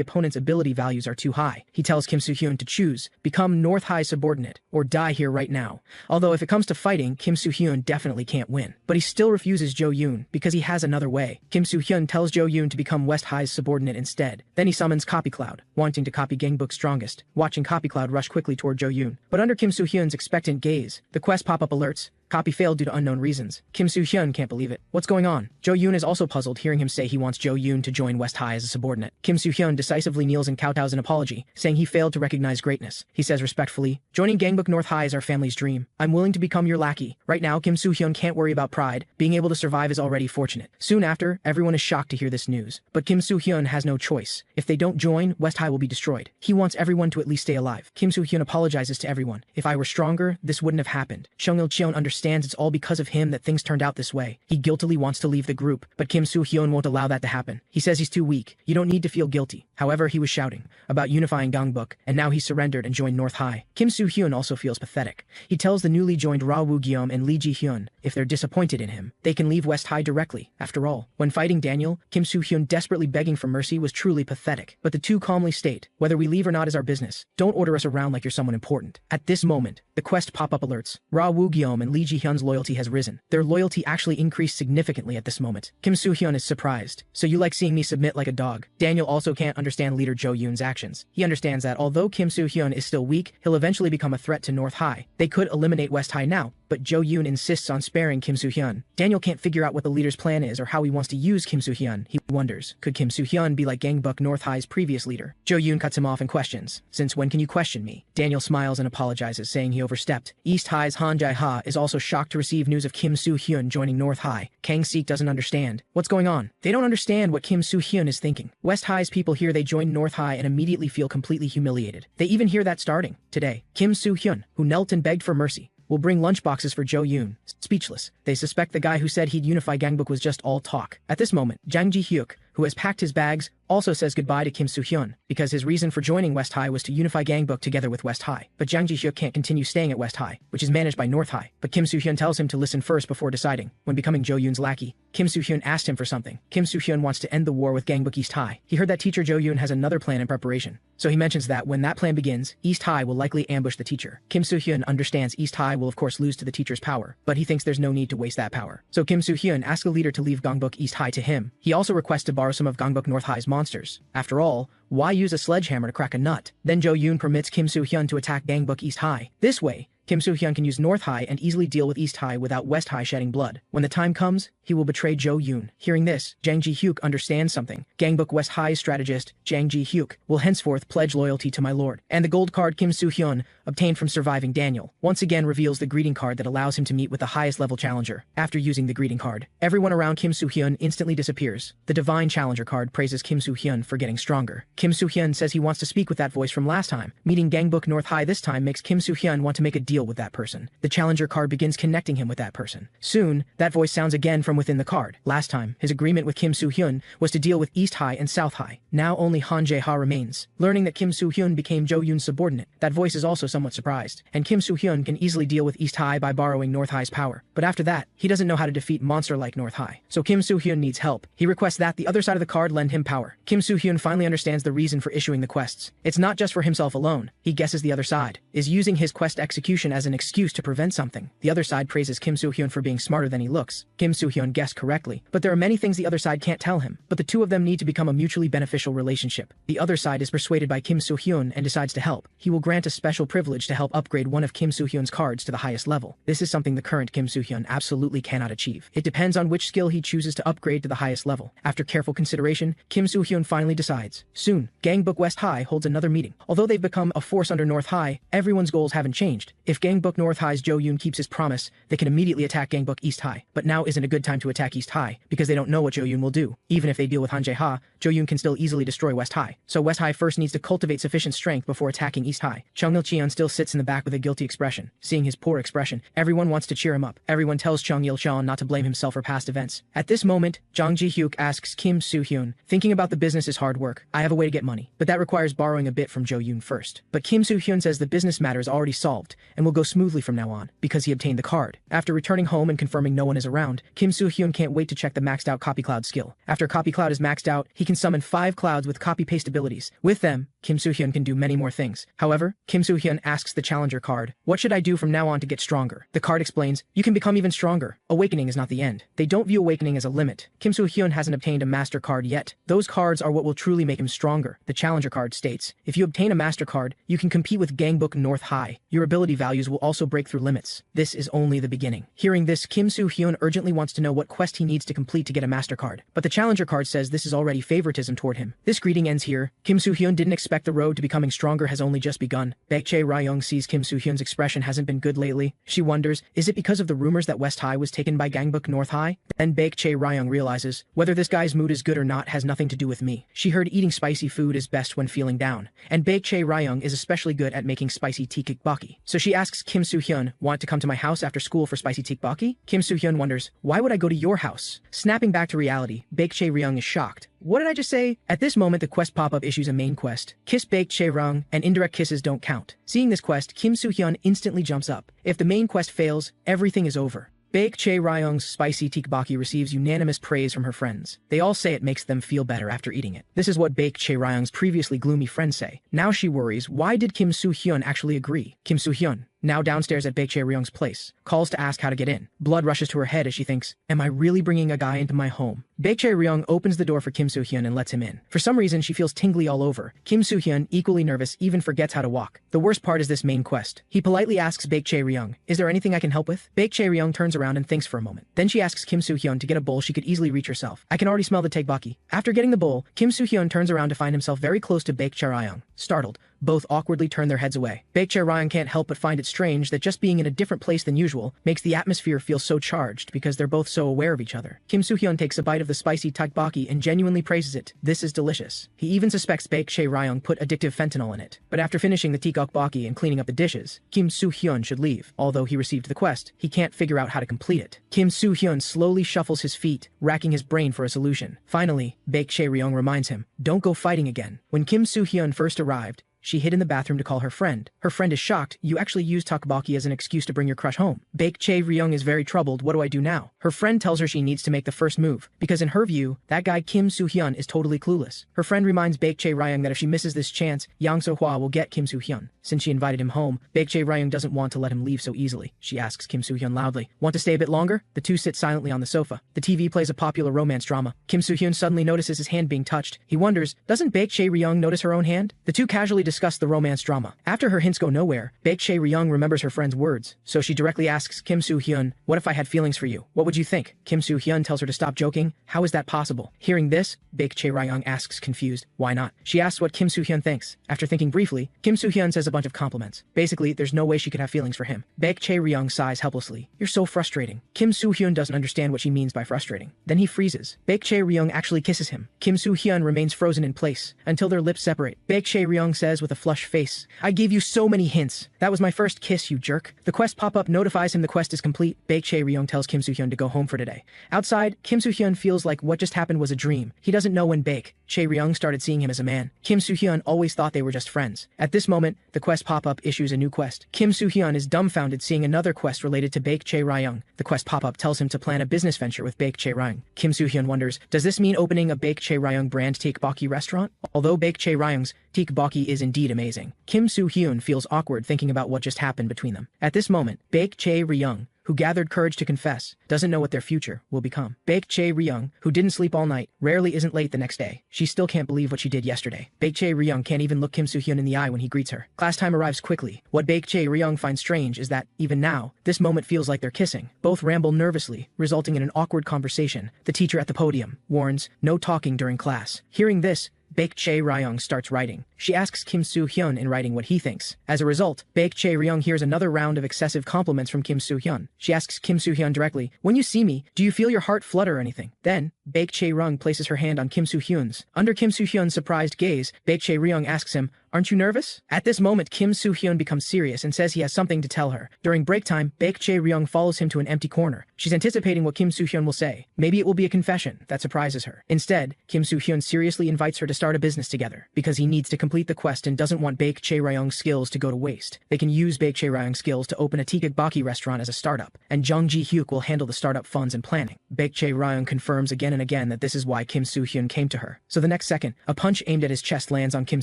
opponent's ability values are too high. He tells Kim Soo-hyun to choose, become North High subordinate, or die here right now. Although if it comes to fighting, Kim Soo-hyun definitely can't win. But he still refuses Jo-yoon, because he has another way. Kim Soo-hyun tells Jo-yoon to become West High's subordinate instead. Then he summons Copy Cloud, wanting to copy Gangbuk's strongest, watching Copy Cloud rush quickly toward Jo-yoon. But under Kim Soo-hyun's expectant gaze, the quest pop-up alerts. Copy failed due to unknown reasons. Kim Soo-hyun can't believe it. What's going on? Jo-yoon is also puzzled hearing him say he wants Jo-yoon to join West High as a subordinate. Kim Soo-hyun decisively kneels and kowtows an apology, saying he failed to recognize greatness. He says respectfully, joining Gangbuk North High is our family's dream. I'm willing to become your lackey. Right now, Kim Soo-hyun can't worry about pride. Being able to survive is already fortunate. Soon after, everyone is shocked to hear this news. But Kim Soo-hyun has no choice. If they don't join, West High will be destroyed. He wants everyone to at least stay alive. Kim Soo-hyun apologizes to everyone. If I were stronger, this wouldn't have happened. Sung Il-cheon understands it's all because of him that things turned out this way. He guiltily wants to leave the group, but Kim Soo-hyun won't allow that to happen. He says he's too weak. You don't need to feel guilty. However, he was shouting about unifying Gangbuk, and now he surrendered and joined North High. Kim Soo-hyun also feels pathetic. He tells the newly joined Ra Woo-gyeom and Lee Ji-hyun, if they're disappointed in him, they can leave West High directly. After all, when fighting Daniel, Kim Soo-hyun desperately begging for mercy was truly pathetic. But the two calmly state, whether we leave or not is our business. Don't order us around like you're someone important. At this moment, the quest pop-up alerts. Ra Woo-gyeom and Lee Ji-hyun's loyalty has risen. Their loyalty actually increased significantly at this moment. Kim Soo-hyun is surprised. So you like seeing me submit like a dog? Daniel also can't understand leader Jo-yoon's actions. He understands that although Kim Soo-hyun is still weak, he'll eventually become a threat to North High. They could eliminate West High now, but Jo-yoon insists on sparing Kim Soo-hyun. Daniel can't figure out what the leader's plan is or how he wants to use Kim Soo-hyun. He wonders, could Kim Soo-hyun be like Gangbuk North High's previous leader? Jo-yoon cuts him off and questions, since when can you question me? Daniel smiles and apologizes, saying he overstepped. East High's Han Jae-ha is also shocked to receive news of Kim Soo-hyun joining North High. Kang Sik doesn't understand. What's going on? They don't understand what Kim Soo-hyun is thinking. West High's people hear they joined North High and immediately feel completely humiliated. They even hear that starting today. Kim Soo-hyun, who knelt and begged for mercy, will bring lunchboxes for Jo-yoon. Speechless, they suspect the guy who said he'd unify Gangbuk was just all talk. At this moment, Jang Ji-hyuk, who has packed his bags, also says goodbye to Kim Soo-hyun, because his reason for joining West High was to unify Gangbuk together with West High. But Jang Ji-hyuk can't continue staying at West High, which is managed by North High. But Kim Soo-hyun tells him to listen first before deciding. When becoming Jo-yoon's lackey, Kim Soo-hyun asked him for something. Kim Soo-hyun wants to end the war with Gangbuk East High. He heard that teacher Jo-yoon has another plan in preparation. So he mentions that when that plan begins, East High will likely ambush the teacher. Kim Soo-hyun understands East High will of course lose to the teacher's power, but he thinks there's no need to waste that power. So Kim Soo-hyun asks the leader to leave Gangbuk East High to him. He also requests to borrow some of Gangbuk North High's monsters. After all, why use a sledgehammer to crack a nut? Then Jo-yoon permits Kim Soo-hyun to attack Gangbuk East High. This way, Kim Soo-hyun can use North High and easily deal with East High without West High shedding blood. When the time comes, he will betray Jo-yoon. Hearing this, Jang Ji-hyuk understands something. Gangbuk West High's strategist, Jang Ji-hyuk, will henceforth pledge loyalty to my lord. And the gold card Kim Soo-hyun, obtained from surviving Daniel, once again reveals the greeting card that allows him to meet with the highest level challenger. After using the greeting card, everyone around Kim Soo-hyun instantly disappears. The divine challenger card praises Kim Soo-hyun for getting stronger. Kim Soo-hyun says he wants to speak with that voice from last time. Meeting Gangbuk North High this time makes Kim Soo-hyun want to make a deal with that person. The challenger card begins connecting him with that person. Soon, that voice sounds again from within the card. Last time, his agreement with Kim Soo-hyun was to deal with East High and South High. Now only Han Jae-ha remains. Learning that Kim Soo-hyun became Jo-yoon's subordinate, that voice is also somewhat surprised. And Kim Soo-hyun can easily deal with East High by borrowing North High's power. But after that, he doesn't know how to defeat monster like North High. So Kim Soo-hyun needs help. He requests that the other side of the card lend him power. Kim Soo-hyun finally understands the reason for issuing the quests. It's not just for himself alone. He guesses the other side is using his quest execution as an excuse to prevent something. The other side praises Kim Soo-hyun for being smarter than he looks. Kim Soo-hyun Hyun guessed correctly, but there are many things the other side can't tell him. But the two of them need to become a mutually beneficial relationship. The other side is persuaded by Kim Soo-hyun and decides to help. He will grant a special privilege to help upgrade one of Kim Soo-hyun's cards to the highest level. This is something the current Kim Soo-hyun absolutely cannot achieve. It depends on which skill he chooses to upgrade to the highest level. After careful consideration, Kim Soo-hyun finally decides. Soon, Gangbook West High holds another meeting. Although they've become a force under North High, everyone's goals haven't changed. If Gangbook North High's Jo Yoon keeps his promise, they can immediately attack Gangbook East High. But now isn't a good time to attack East High, because they don't know what Jo Yoon will do. Even if they deal with Han Jae-ha, Jo Yoon can still easily destroy West High. So West High first needs to cultivate sufficient strength before attacking East High. Chung Il-cheon still sits in the back with a guilty expression. Seeing his poor expression, everyone wants to cheer him up. Everyone tells Chung Il-cheon not to blame himself for past events. At this moment, Jang Ji-hyuk asks Kim Soo-hyun, thinking about the business is hard work. I have a way to get money, but that requires borrowing a bit from Jo Yoon first. But Kim Soo-hyun says the business matter is already solved and will go smoothly from now on, because he obtained the card. After returning home and confirming no one is around, Kim Soo-hyun can't wait to check the maxed out Copy Cloud skill. After Copy Cloud is maxed out, he can summon 5 clouds with copy-paste abilities. With them, Kim Soo-hyun can do many more things. However, Kim Soo-hyun asks the challenger card, what should I do from now on to get stronger? The card explains, you can become even stronger. Awakening is not the end. They don't view awakening as a limit. Kim Soo-hyun hasn't obtained a master card yet. Those cards are what will truly make him stronger. The challenger card states, if you obtain a master card, you can compete with Gangbook North High. Your ability values will also break through limits. This is only the beginning. Hearing this, Kim Soo-hyun urgently wants to know what quest he needs to complete to get a master card. But the challenger card says this is already favoritism toward him. This greeting ends here. Kim Soo-hyun didn't expect the road to becoming stronger has only just begun. Baekjae Ryung sees Kim Soo-hyun's expression hasn't been good lately. She wonders, is it because of the rumors that West High was taken by Gangbook North High? Then Baekjae Ryung realizes, whether this guy's mood is good or not has nothing to do with me. She heard eating spicy food is best when feeling down, and Baekjae Ryung is especially good at making spicy tteokbokki. So she asks Kim Soo-hyun, want to come to my house after school for spicy tteokbokki? Kim Soo-hyun wonders, why would I go to your house? Snapping back to reality, Baekjae Ryung is shocked. What did I just say? At this moment, the quest pop-up issues a main quest. Kiss Baekjae Ryung, and indirect kisses don't count. Seeing this quest, Kim Soo-hyun instantly jumps up. If the main quest fails, everything is over. Baekjae Ryung's spicy tteokbokki receives unanimous praise from her friends. They all say it makes them feel better after eating it. This is what Baekjae Ryung's previously gloomy friends say. Now she worries, why did Kim Soo-hyun actually agree? Kim Soo-hyun, now downstairs at Baekjae Ryung's place, calls to ask how to get in. Blood rushes to her head as she thinks, am I really bringing a guy into my home? Baekjae Ryung opens the door for Kim Soo-hyun and lets him in. For some reason, she feels tingly all over. Kim Soo-hyun, equally nervous, even forgets how to walk. The worst part is this main quest. He politely asks Baekjae Ryung, is there anything I can help with? Baekjae Ryung turns around and thinks for a moment. Then she asks Kim Soo-hyun to get a bowl she could easily reach herself. I can already smell the tteokbokki. After getting the bowl, Kim Soo-hyun turns around to find himself very close to Baekjae Ryung. Startled, both awkwardly turn their heads away. Baekjae Ryung can't help but find it strange that just being in a different place than usual makes the atmosphere feel so charged because they're both so aware of each other. Kim Soo-hyun takes a bite of the spicy tteokbokki and genuinely praises it. This is delicious. He even suspects Baekjae Ryung put addictive fentanyl in it. But after finishing the tteokbokki and cleaning up the dishes, Kim Soo-hyun should leave. Although he received the quest, he can't figure out how to complete it. Kim Soo-hyun slowly shuffles his feet, racking his brain for a solution. Finally, Baekjae Ryung reminds him, don't go fighting again. When Kim Soo-hyun first arrived, she hid in the bathroom to call her friend. Her friend is shocked. You actually used tteokbokki as an excuse to bring your crush home. Baekjae Ryung is very troubled. What do I do now? Her friend tells her she needs to make the first move, because in her view, that guy Kim Soo-hyun is totally clueless. Her friend reminds Baekjae Ryung that if she misses this chance, Yang So-hwa will get Kim Soo-hyun. Since she invited him home, Baekjae Ryung doesn't want to let him leave so easily. She asks Kim Soo-hyun loudly, want to stay a bit longer? The two sit silently on the sofa. The TV plays a popular romance drama. Kim Soo-hyun suddenly notices his hand being touched. He wonders, doesn't Baekjae Ryung notice her own hand? The two casually discuss the romance drama. After her hints go nowhere, Baekjae Ryung remembers her friend's words, so she directly asks Kim Soo-hyun, what if I had feelings for you? What would you think? Kim Soo-hyun tells her to stop joking. How is that possible? Hearing this, Baekjae Ryung asks confused, why not? She asks what Kim Soo-hyun thinks. After thinking briefly, Kim Soo-hyun says a bunch of compliments. Basically, there's no way she could have feelings for him. Baekjae Ryung sighs helplessly. You're so frustrating. Kim Soo-hyun doesn't understand what she means by frustrating. Then he freezes. Baekjae Ryung actually kisses him. Kim Soo-hyun remains frozen in place until their lips separate. Baekjae Ryung says with a flushed face, I gave you so many hints. That was my first kiss, you jerk. The quest pop-up notifies him the quest is complete. Baekjae Ryung tells Kim Soo-hyun to go home for today. Outside, Kim Soo-hyun feels like what just happened was a dream. He doesn't know when Baekjae Ryung started seeing him as a man. Kim Soo-hyun always thought they were just friends. At this moment, the quest pop-up issues a new quest. Kim Soo-hyun is dumbfounded seeing another quest related to Baekjae Ryung. The quest pop-up tells him to plan a business venture with Baekjae Ryung. Kim Soo-hyun wonders, does this mean opening a Baekjae Ryung brand tteokbokki restaurant? Although Baekjae Ryung's tteokbokki is indeed amazing, Kim Soo-hyun feels awkward thinking about what just happened between them. At this moment, Baekjae Ryung who gathered courage to confess, doesn't know what their future will become. Baek Chae-ryung, who didn't sleep all night, rarely isn't late the next day. She still can't believe what she did yesterday. Baek Chae-ryung can't even look Kim Soo-hyun in the eye when he greets her. Class time arrives quickly. What Baek Chae-ryung finds strange is that, even now, this moment feels like they're kissing. Both ramble nervously, resulting in an awkward conversation. The teacher at the podium warns, no talking during class. Hearing this, Baek Chae-ryung starts writing. She asks Kim Soo-hyun in writing what he thinks. As a result, Baek Chae-ryung hears another round of excessive compliments from Kim Soo-hyun. She asks Kim Soo-hyun directly, when you see me, do you feel your heart flutter or anything? Then, Baek Chae-ryung places her hand on Kim Soo-hyun's. Under Kim Soo-hyun's surprised gaze, Baek Chae-ryung asks him, aren't you nervous? At this moment, Kim Soo-hyun becomes serious and says he has something to tell her. During break time, Baek Chae-ryung follows him to an empty corner. She's anticipating what Kim Soo-hyun will say. Maybe it will be a confession that surprises her. Instead, Kim Soo-hyun seriously invites her to start a business together, because he needs to complete the quest and doesn't want Baek Chae-ryung's skills to go to waste. They can use Baek Chae-ryung's skills to open a tteokbokki restaurant as a startup, and Jung Ji-hyuk will handle the startup funds and planning. Baek Chae-ryung confirms again and again that this is why Kim Soo-hyun came to her. So the next second, a punch aimed at his chest lands on Kim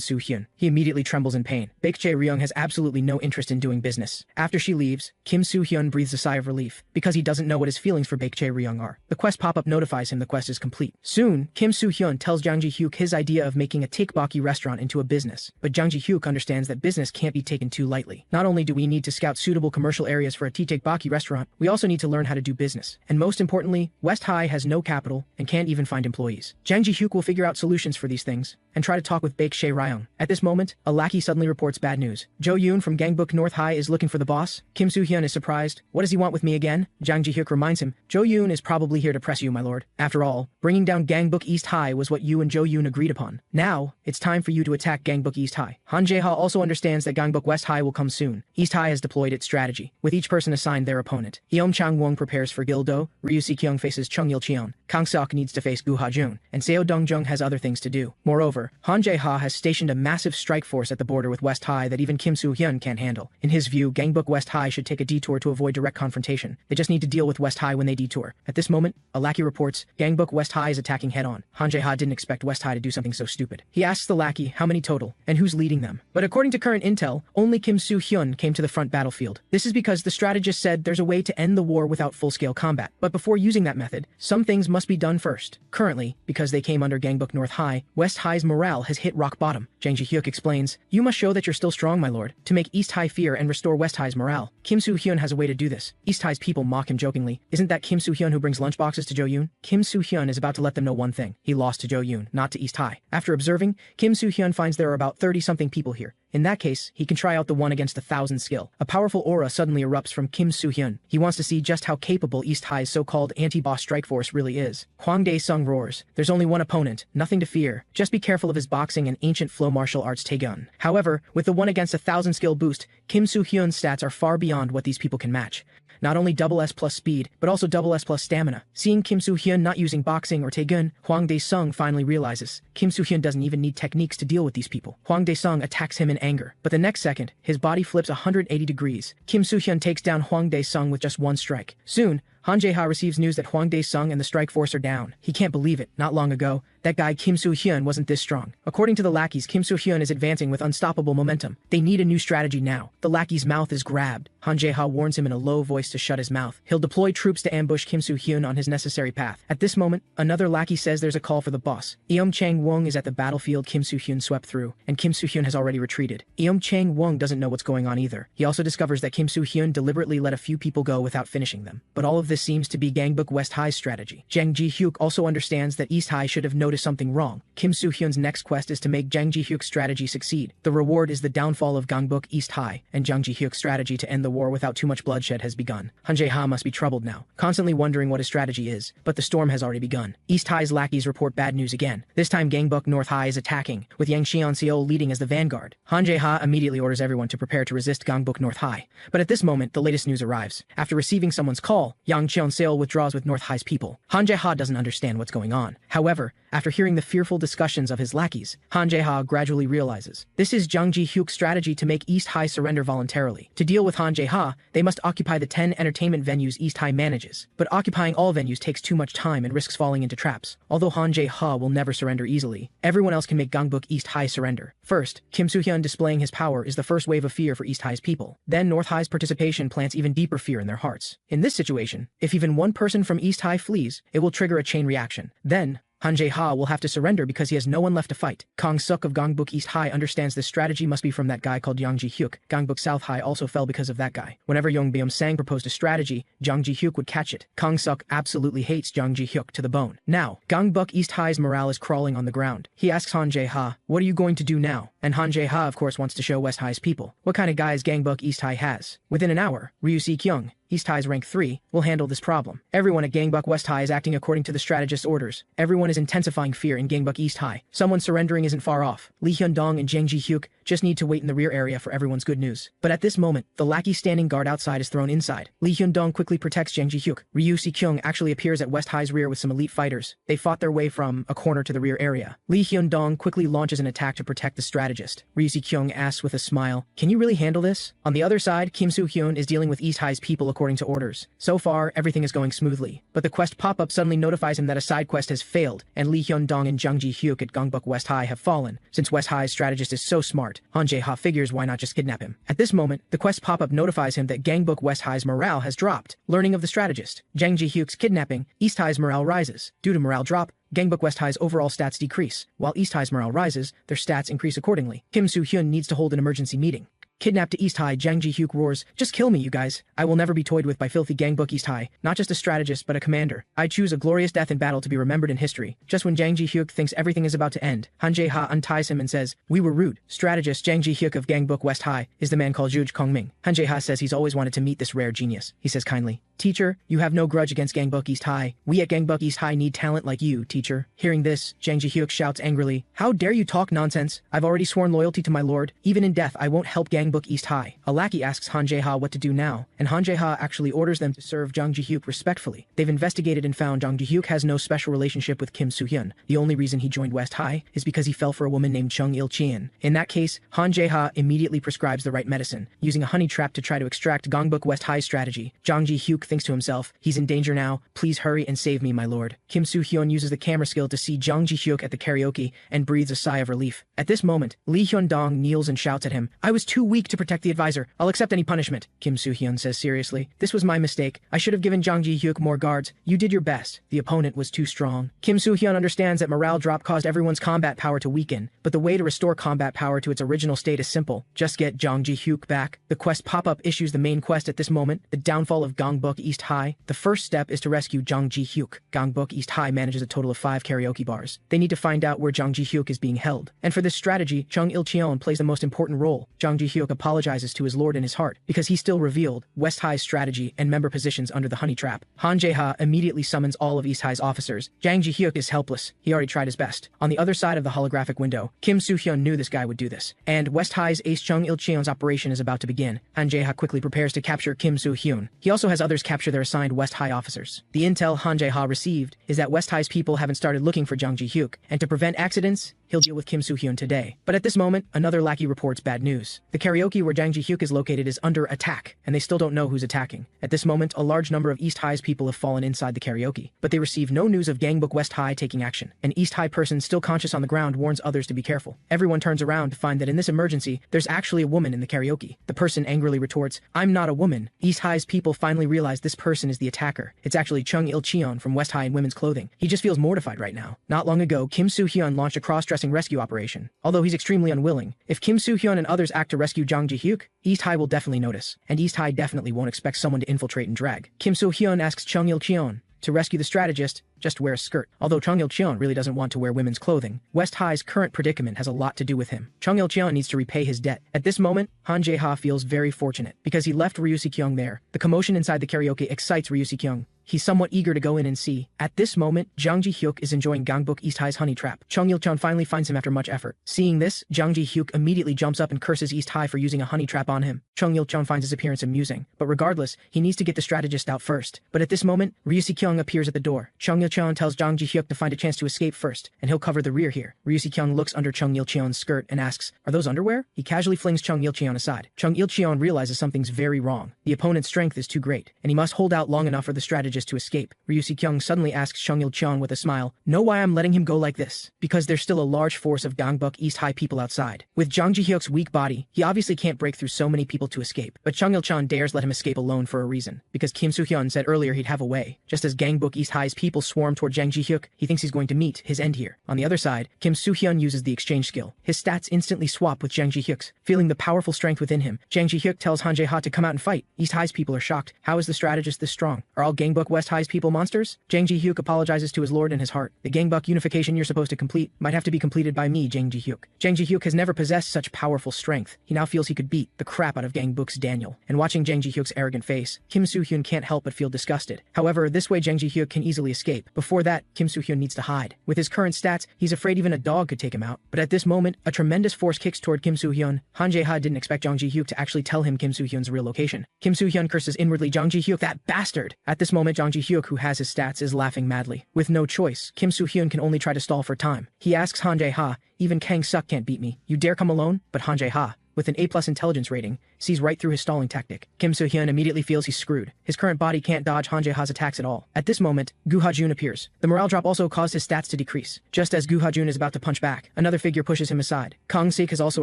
Soo-hyun. He immediately trembles in pain. Baek Chae-ryung has absolutely no interest in doing business. After she leaves, Kim Soo-hyun breathes a sigh of relief, because he doesn't know what his feelings for Baek Chae-ryung are. The quest pop-up notifies him the quest is complete. Soon, Kim Soo-hyun tells Jung Ji-hyuk his idea of making a tteokbokki restaurant into a business, but Jung Ji-hyuk understands that business can't be taken too lightly. Not only do we need to scout suitable commercial areas for a tteokbokki restaurant, we also need to learn how to do business. And most importantly, West High has no capital and can't even find employees. Jung Ji-hyuk will figure out solutions for these things and try to talk with Baek Chae-ryung. At this moment, a lackey suddenly reports bad news. Jo-yoon from Gangbuk North High is looking for the boss. Kim Soo-hyun is surprised. What does he want with me again? Jang Ji-hyuk reminds him, Jo-yoon is probably here to press you, my lord. After all, bringing down Gangbuk East High was what you and Jo-yoon agreed upon. Now, it's time for you to attack Gangbuk East High. Han Jae-ha also understands that Gangbuk West High will come soon. East High has deployed its strategy, with each person assigned their opponent. Yeom Chang-won prepares for Gildo, Ryu Si-kyung faces Chung Il-cheon, Kang Seok needs to face Gu Ha-jun, and Seo Dong-jung has other things to do. Moreover, Han Jae-ha has stationed a massive strike force at the border with West High that even Kim Soo-hyun can't handle. In his view, Gangbuk West High should take a detour to avoid direct confrontation. They just need to deal with West High when they detour. At this moment, a lackey reports, Gangbuk West High is attacking head-on. Han Jae-ha didn't expect West High to do something so stupid. He asks the lackey how many total, and who's leading them. But according to current intel, only Kim Soo-hyun came to the front battlefield. This is because the strategist said there's a way to end the war without full-scale combat. But before using that method, some things must be done first. Currently, because they came under Gangbuk North High, West High's morale has hit rock bottom. Jang Ji-hyuk explains, you must show that you're still strong, my lord, to make East High fear and restore West High's morale. Kim Soo-hyun has a way to do this. East High's people mock him jokingly. Isn't that Kim Soo-hyun who brings lunchboxes to Jo-yoon? Kim Soo-hyun is about to let them know one thing. He lost to Jo-yoon, not to East High. After observing, Kim Soo-hyun finds there are about 30-something people here. In that case, he can try out the 1 against 1,000 skill. A powerful aura suddenly erupts from Kim Soo-hyun. He wants to see just how capable East High's so-called anti-boss strike force really is. Hwang Dae-sung roars, there's only one opponent, nothing to fear. Just be careful of his boxing and ancient flow martial arts taegeon. However, with the 1 against 1,000 skill boost, Kim Soo-hyun's stats are far beyond what these people can match. Not only double S plus speed, but also double S plus stamina. Seeing Kim Soo-hyun not using boxing or taegeon, Hwang Dae-sung finally realizes Kim Soo-hyun doesn't even need techniques to deal with these people. Hwang Dae-sung attacks him in anger, but the next second, his body flips 180 degrees. Kim Soo-hyun takes down Hwang Dae-sung with just 1 strike. Soon, Han Jae-ha receives news that Hwang Dae-sung and the strike force are down. He can't believe it. Not long ago, that guy Kim Soo-hyun wasn't this strong. According to the lackeys, Kim Soo-hyun is advancing with unstoppable momentum. They need a new strategy now. The lackey's mouth is grabbed. Han Jae-ha warns him in a low voice to shut his mouth. He'll deploy troops to ambush Kim Soo-hyun on his necessary path. At this moment, another lackey says there's a call for the boss. Eom Chang-won is at the battlefield Kim Soo-hyun swept through, and Kim Soo-hyun has already retreated. Eom Chang-won doesn't know what's going on either. He also discovers that Kim Soo-hyun deliberately let a few people go without finishing them. But all of this seems to be Gangbuk West High's strategy. Jang Ji-hyuk also understands that East High should have noticed something wrong. Kim Soo-hyun's next quest is to make Jang Ji-hyuk's strategy succeed. The reward is the downfall of Gangbuk East High, and Jang Ji-hyuk's strategy to end the war without too much bloodshed has begun. Han Jae-ha must be troubled now, constantly wondering what his strategy is, but the storm has already begun. East High's lackeys report bad news again. This time Gangbuk North High is attacking, with Yang Xian-seo leading as the vanguard. Han Jae-ha immediately orders everyone to prepare to resist Gangbuk North High. But at this moment, the latest news arrives. After receiving someone's call, Yang Xian-seo withdraws with North High's people. Han Jae-ha doesn't understand what's going on. However, After hearing the fearful discussions of his lackeys, Han Jae-ha gradually realizes this is Jang Ji-hyuk's strategy to make East High surrender voluntarily. To deal with Han Jae-ha, they must occupy the 10 entertainment venues East High manages, but occupying all venues takes too much time and risks falling into traps. Although Han Jae-ha will never surrender easily, everyone else can make Gangbuk East High surrender. First, Kim Soo-hyun displaying his power is the first wave of fear for East High's people. Then North High's participation plants even deeper fear in their hearts. In this situation, if even one person from East High flees, it will trigger a chain reaction. Then, Han Jae-ha will have to surrender because he has no one left to fight. Kang Suk of Gangbuk East High understands this strategy must be from that guy called Jang Ji-hyuk. Gangbuk South High also fell because of that guy. Whenever Yong Beom-sang proposed a strategy, Jang Ji-hyuk would catch it. Kang Suk absolutely hates Jang Ji-hyuk to the bone. Now, Gangbuk East High's morale is crawling on the ground. He asks Han Jae-ha, "What are you going to do now?" And Han Jae-ha of course wants to show West High's people what kind of guys Gangbuk East High has. Within an hour, Ryu Si-kyung, East High's rank 3, will handle this problem. Everyone at Gangbuk West High is acting according to the strategist's orders. Everyone is intensifying fear in Gangbuk East High. Someone surrendering isn't far off. Lee Hyun-dong and Jang Ji-hyuk just need to wait in the rear area for everyone's good news. But at this moment, the lackey standing guard outside is thrown inside. Lee Hyun-dong quickly protects Jang Ji-hyuk. Ryu Si-kyung actually appears at West High's rear with some elite fighters. They fought their way from a corner to the rear area. Lee Hyun-dong quickly launches an attack to protect the strategist. Ryu Si-kyung asks with a smile, "Can you really handle this?" On the other side, Kim Soo-hyun is dealing with East High's people according to orders. So far, everything is going smoothly. But the quest pop-up suddenly notifies him that a side quest has failed, and Lee Hyun-dong and Jang Ji-hyuk at Gangbuk West High have fallen. Since West High's strategist is so smart, Han Jae-ha figures why not just kidnap him. At this moment, the quest pop-up notifies him that Gangbuk West High's morale has dropped. Learning of the strategist, Jang Ji-hyuk's kidnapping, East High's morale rises. Due to morale drop, Gangbuk West High's overall stats decrease. While East High's morale rises, their stats increase accordingly. Kim Soo-hyun needs to hold an emergency meeting. Kidnapped to East High, Jang Ji-hyuk roars, "Just kill me, you guys. I will never be toyed with by filthy Gangbuk East High. Not just a strategist, but a commander. I choose a glorious death in battle to be remembered in history." Just when Jang Ji-hyuk thinks everything is about to end, Han Jae-ha unties him and says, "We were rude." Strategist Jang Ji-hyuk of Gangbuk West High is the man called Juj Kong-ming. Han Jae-ha says he's always wanted to meet this rare genius. He says kindly, "Teacher, you have no grudge against Gangbuk East High. We at Gangbuk East High need talent like you, teacher." Hearing this, Jang Ji-hyuk shouts angrily, "How dare you talk nonsense? I've already sworn loyalty to my lord. Even in death, I won't help Gangbuk East High." A lackey asks Han Jae-ha what to do now, and Han Jae-ha actually orders them to serve Jang Ji-hyuk respectfully. They've investigated and found Jang Ji-hyuk has no special relationship with Kim Soo-hyun. The only reason he joined West High is because he fell for a woman named Chung Il-cheon. In that case, Han Jae-ha immediately prescribes the right medicine, using a honey trap to try to extract Gangbuk West High's strategy. Jang Ji-hyuk thinks to himself, "He's in danger now. Please hurry and save me, my lord." Kim Soo-hyun uses the camera skill to see Jang Ji-hyuk at the karaoke and breathes a sigh of relief. At this moment, Lee Hyun-dong kneels and shouts at him, "I was too weak to protect the advisor. I'll accept any punishment." Kim Soo-hyun says seriously, "This was my mistake. I should have given Jang Ji-hyuk more guards. You did your best. The opponent was too strong." Kim Soo-hyun understands that morale drop caused everyone's combat power to weaken, but the way to restore combat power to its original state is simple. Just get Jang Ji-hyuk back. The quest pop-up issues the main quest at this moment, the downfall of Gangbuk East High. The first step is to rescue Jang Ji-hyuk. Gangbuk East High manages a total of 5 karaoke bars. They need to find out where Jang Ji-hyuk is being held. And for this strategy, Chung Il-cheon plays the most important role. Jang Ji-hyuk apologizes to his lord in his heart, because he still revealed West High's strategy and member positions under the honey trap. Han Jae-ha immediately summons all of East High's officers. Jang Ji-hyuk is helpless. He already tried his best. On the other side of the holographic window, Kim Soo-hyun knew this guy would do this. And West High's ace Chung Il-cheon's operation is about to begin. Han Jae-ha quickly prepares to capture Kim Soo-hyun. He also has others capture their assigned West High officers. The intel Han Jae-ha received is that West High's people haven't started looking for Jang Ji-hyuk, and to prevent accidents, he'll deal with Kim Soo-hyun today. But at this moment, another lackey reports bad news. The karaoke where Jang Ji-hyuk is located is under attack, and they still don't know who's attacking. At this moment, a large number of East High's people have fallen inside the karaoke, but they receive no news of Gangbuk West High taking action. An East High person still conscious on the ground warns others to be careful. Everyone turns around to find that in this emergency, there's actually a woman in the karaoke. The person angrily retorts, "I'm not a woman." East High's people finally realize this person is the attacker. It's actually Chung Il-cheon from West High in women's clothing. He just feels mortified right now. Not long ago, Kim Soo-hyun launched a cross-dressing rescue operation. Although he's extremely unwilling, if Kim Soo-hyun and others act to rescue Jang Ji-hyuk, East High will definitely notice, and East High definitely won't expect someone to infiltrate and drag. Kim Soo-hyun asks Chung Il-cheon to rescue the strategist, just wear a skirt. Although Chung Il-cheon really doesn't want to wear women's clothing, West High's current predicament has a lot to do with him. Chung Il-cheon needs to repay his debt. At this moment, Han Jae-ha feels very fortunate, because he left Ryu Si-kyung there. The commotion inside the karaoke excites Ryu Si-kyung. he's somewhat eager to go in and see. At this moment, Jang Ji-hyuk is enjoying Gangbok East High's honey trap. Chung Il-chan finally finds him after much effort. Seeing this, Jang Ji-hyuk immediately jumps up and curses East High for using a honey trap on him. Chung Il-chan finds his appearance amusing, but regardless, he needs to get the strategist out first. But at this moment, Ryu Si-kyung appears at the door. Chung Il-chan tells Jang Ji-hyuk to find a chance to escape first, and he'll cover the rear here. Ryu Si-kyung looks under Chung Il-cheon's skirt and asks, "Are those underwear?" He casually flings Chung Il-cheon aside. Chung Il-cheon realizes something's very wrong. The opponent's strength is too great, and he must hold out long enough for the strategist to escape. Ryu Si-kyung suddenly asks Chung Il-cheon with a smile, "Know why I'm letting him go like this? Because there's still a large force of Gangbok East High people outside. With Jang Ji-hyuk's weak body, he obviously can't break through so many people to escape. But Chung Il-chan dares let him escape alone for a reason, because Kim Soo-hyun said earlier he'd have a way. Just as Gangbok East High's people swarm toward Jang Ji-hyuk, he thinks he's going to meet his end here. On the other side, Kim Soo-hyun uses the exchange skill. His stats instantly swap with Jang Ji-hyuk's. Feeling the powerful strength within him, Jang Ji-hyuk tells Han Jae-ha to come out and fight. East High's people are shocked. How is the strategist this strong? Are all Gangbok West High's people monsters? Jang Ji-hyuk apologizes to his lord in his heart. The Gangbok unification you're supposed to complete might have to be completed by me, Jang Ji-hyuk. Jang Ji-hyuk has never possessed such powerful strength. He now feels he could beat the crap out of Gangbok's Daniel. And watching Jang Ji-hyuk's arrogant face, Kim Soo-hyun can't help but feel disgusted. However, this way Jang Ji-hyuk can easily escape. Before that, Kim Soo-hyun needs to hide. With his current stats, he's afraid even a dog could take him out. But at this moment, a tremendous force kicks toward Kim Soo-hyun. Han Jae-ha didn't expect Jang Ji-hyuk to actually tell him Kim Soo-hyun's real location. Kim Soo-hyun curses inwardly Jang Ji-hyuk, that bastard! At this moment, Jang Ji-hyuk, who has his stats, is laughing madly. With no choice, Kim Soo-hyun can only try to stall for time. He asks Han Jae-ha, "Even Kang Suk can't beat me. You dare come alone?" But Han Jae-ha, with an A+ intelligence rating, sees right through his stalling tactic. Kim Soo-hyun immediately feels he's screwed. His current body can't dodge Han Jae-ha's attacks at all. At this moment, Gu Ha-jun appears. The morale drop also caused his stats to decrease. Just as Gu Ha-jun is about to punch back, another figure pushes him aside. Kang Sik has also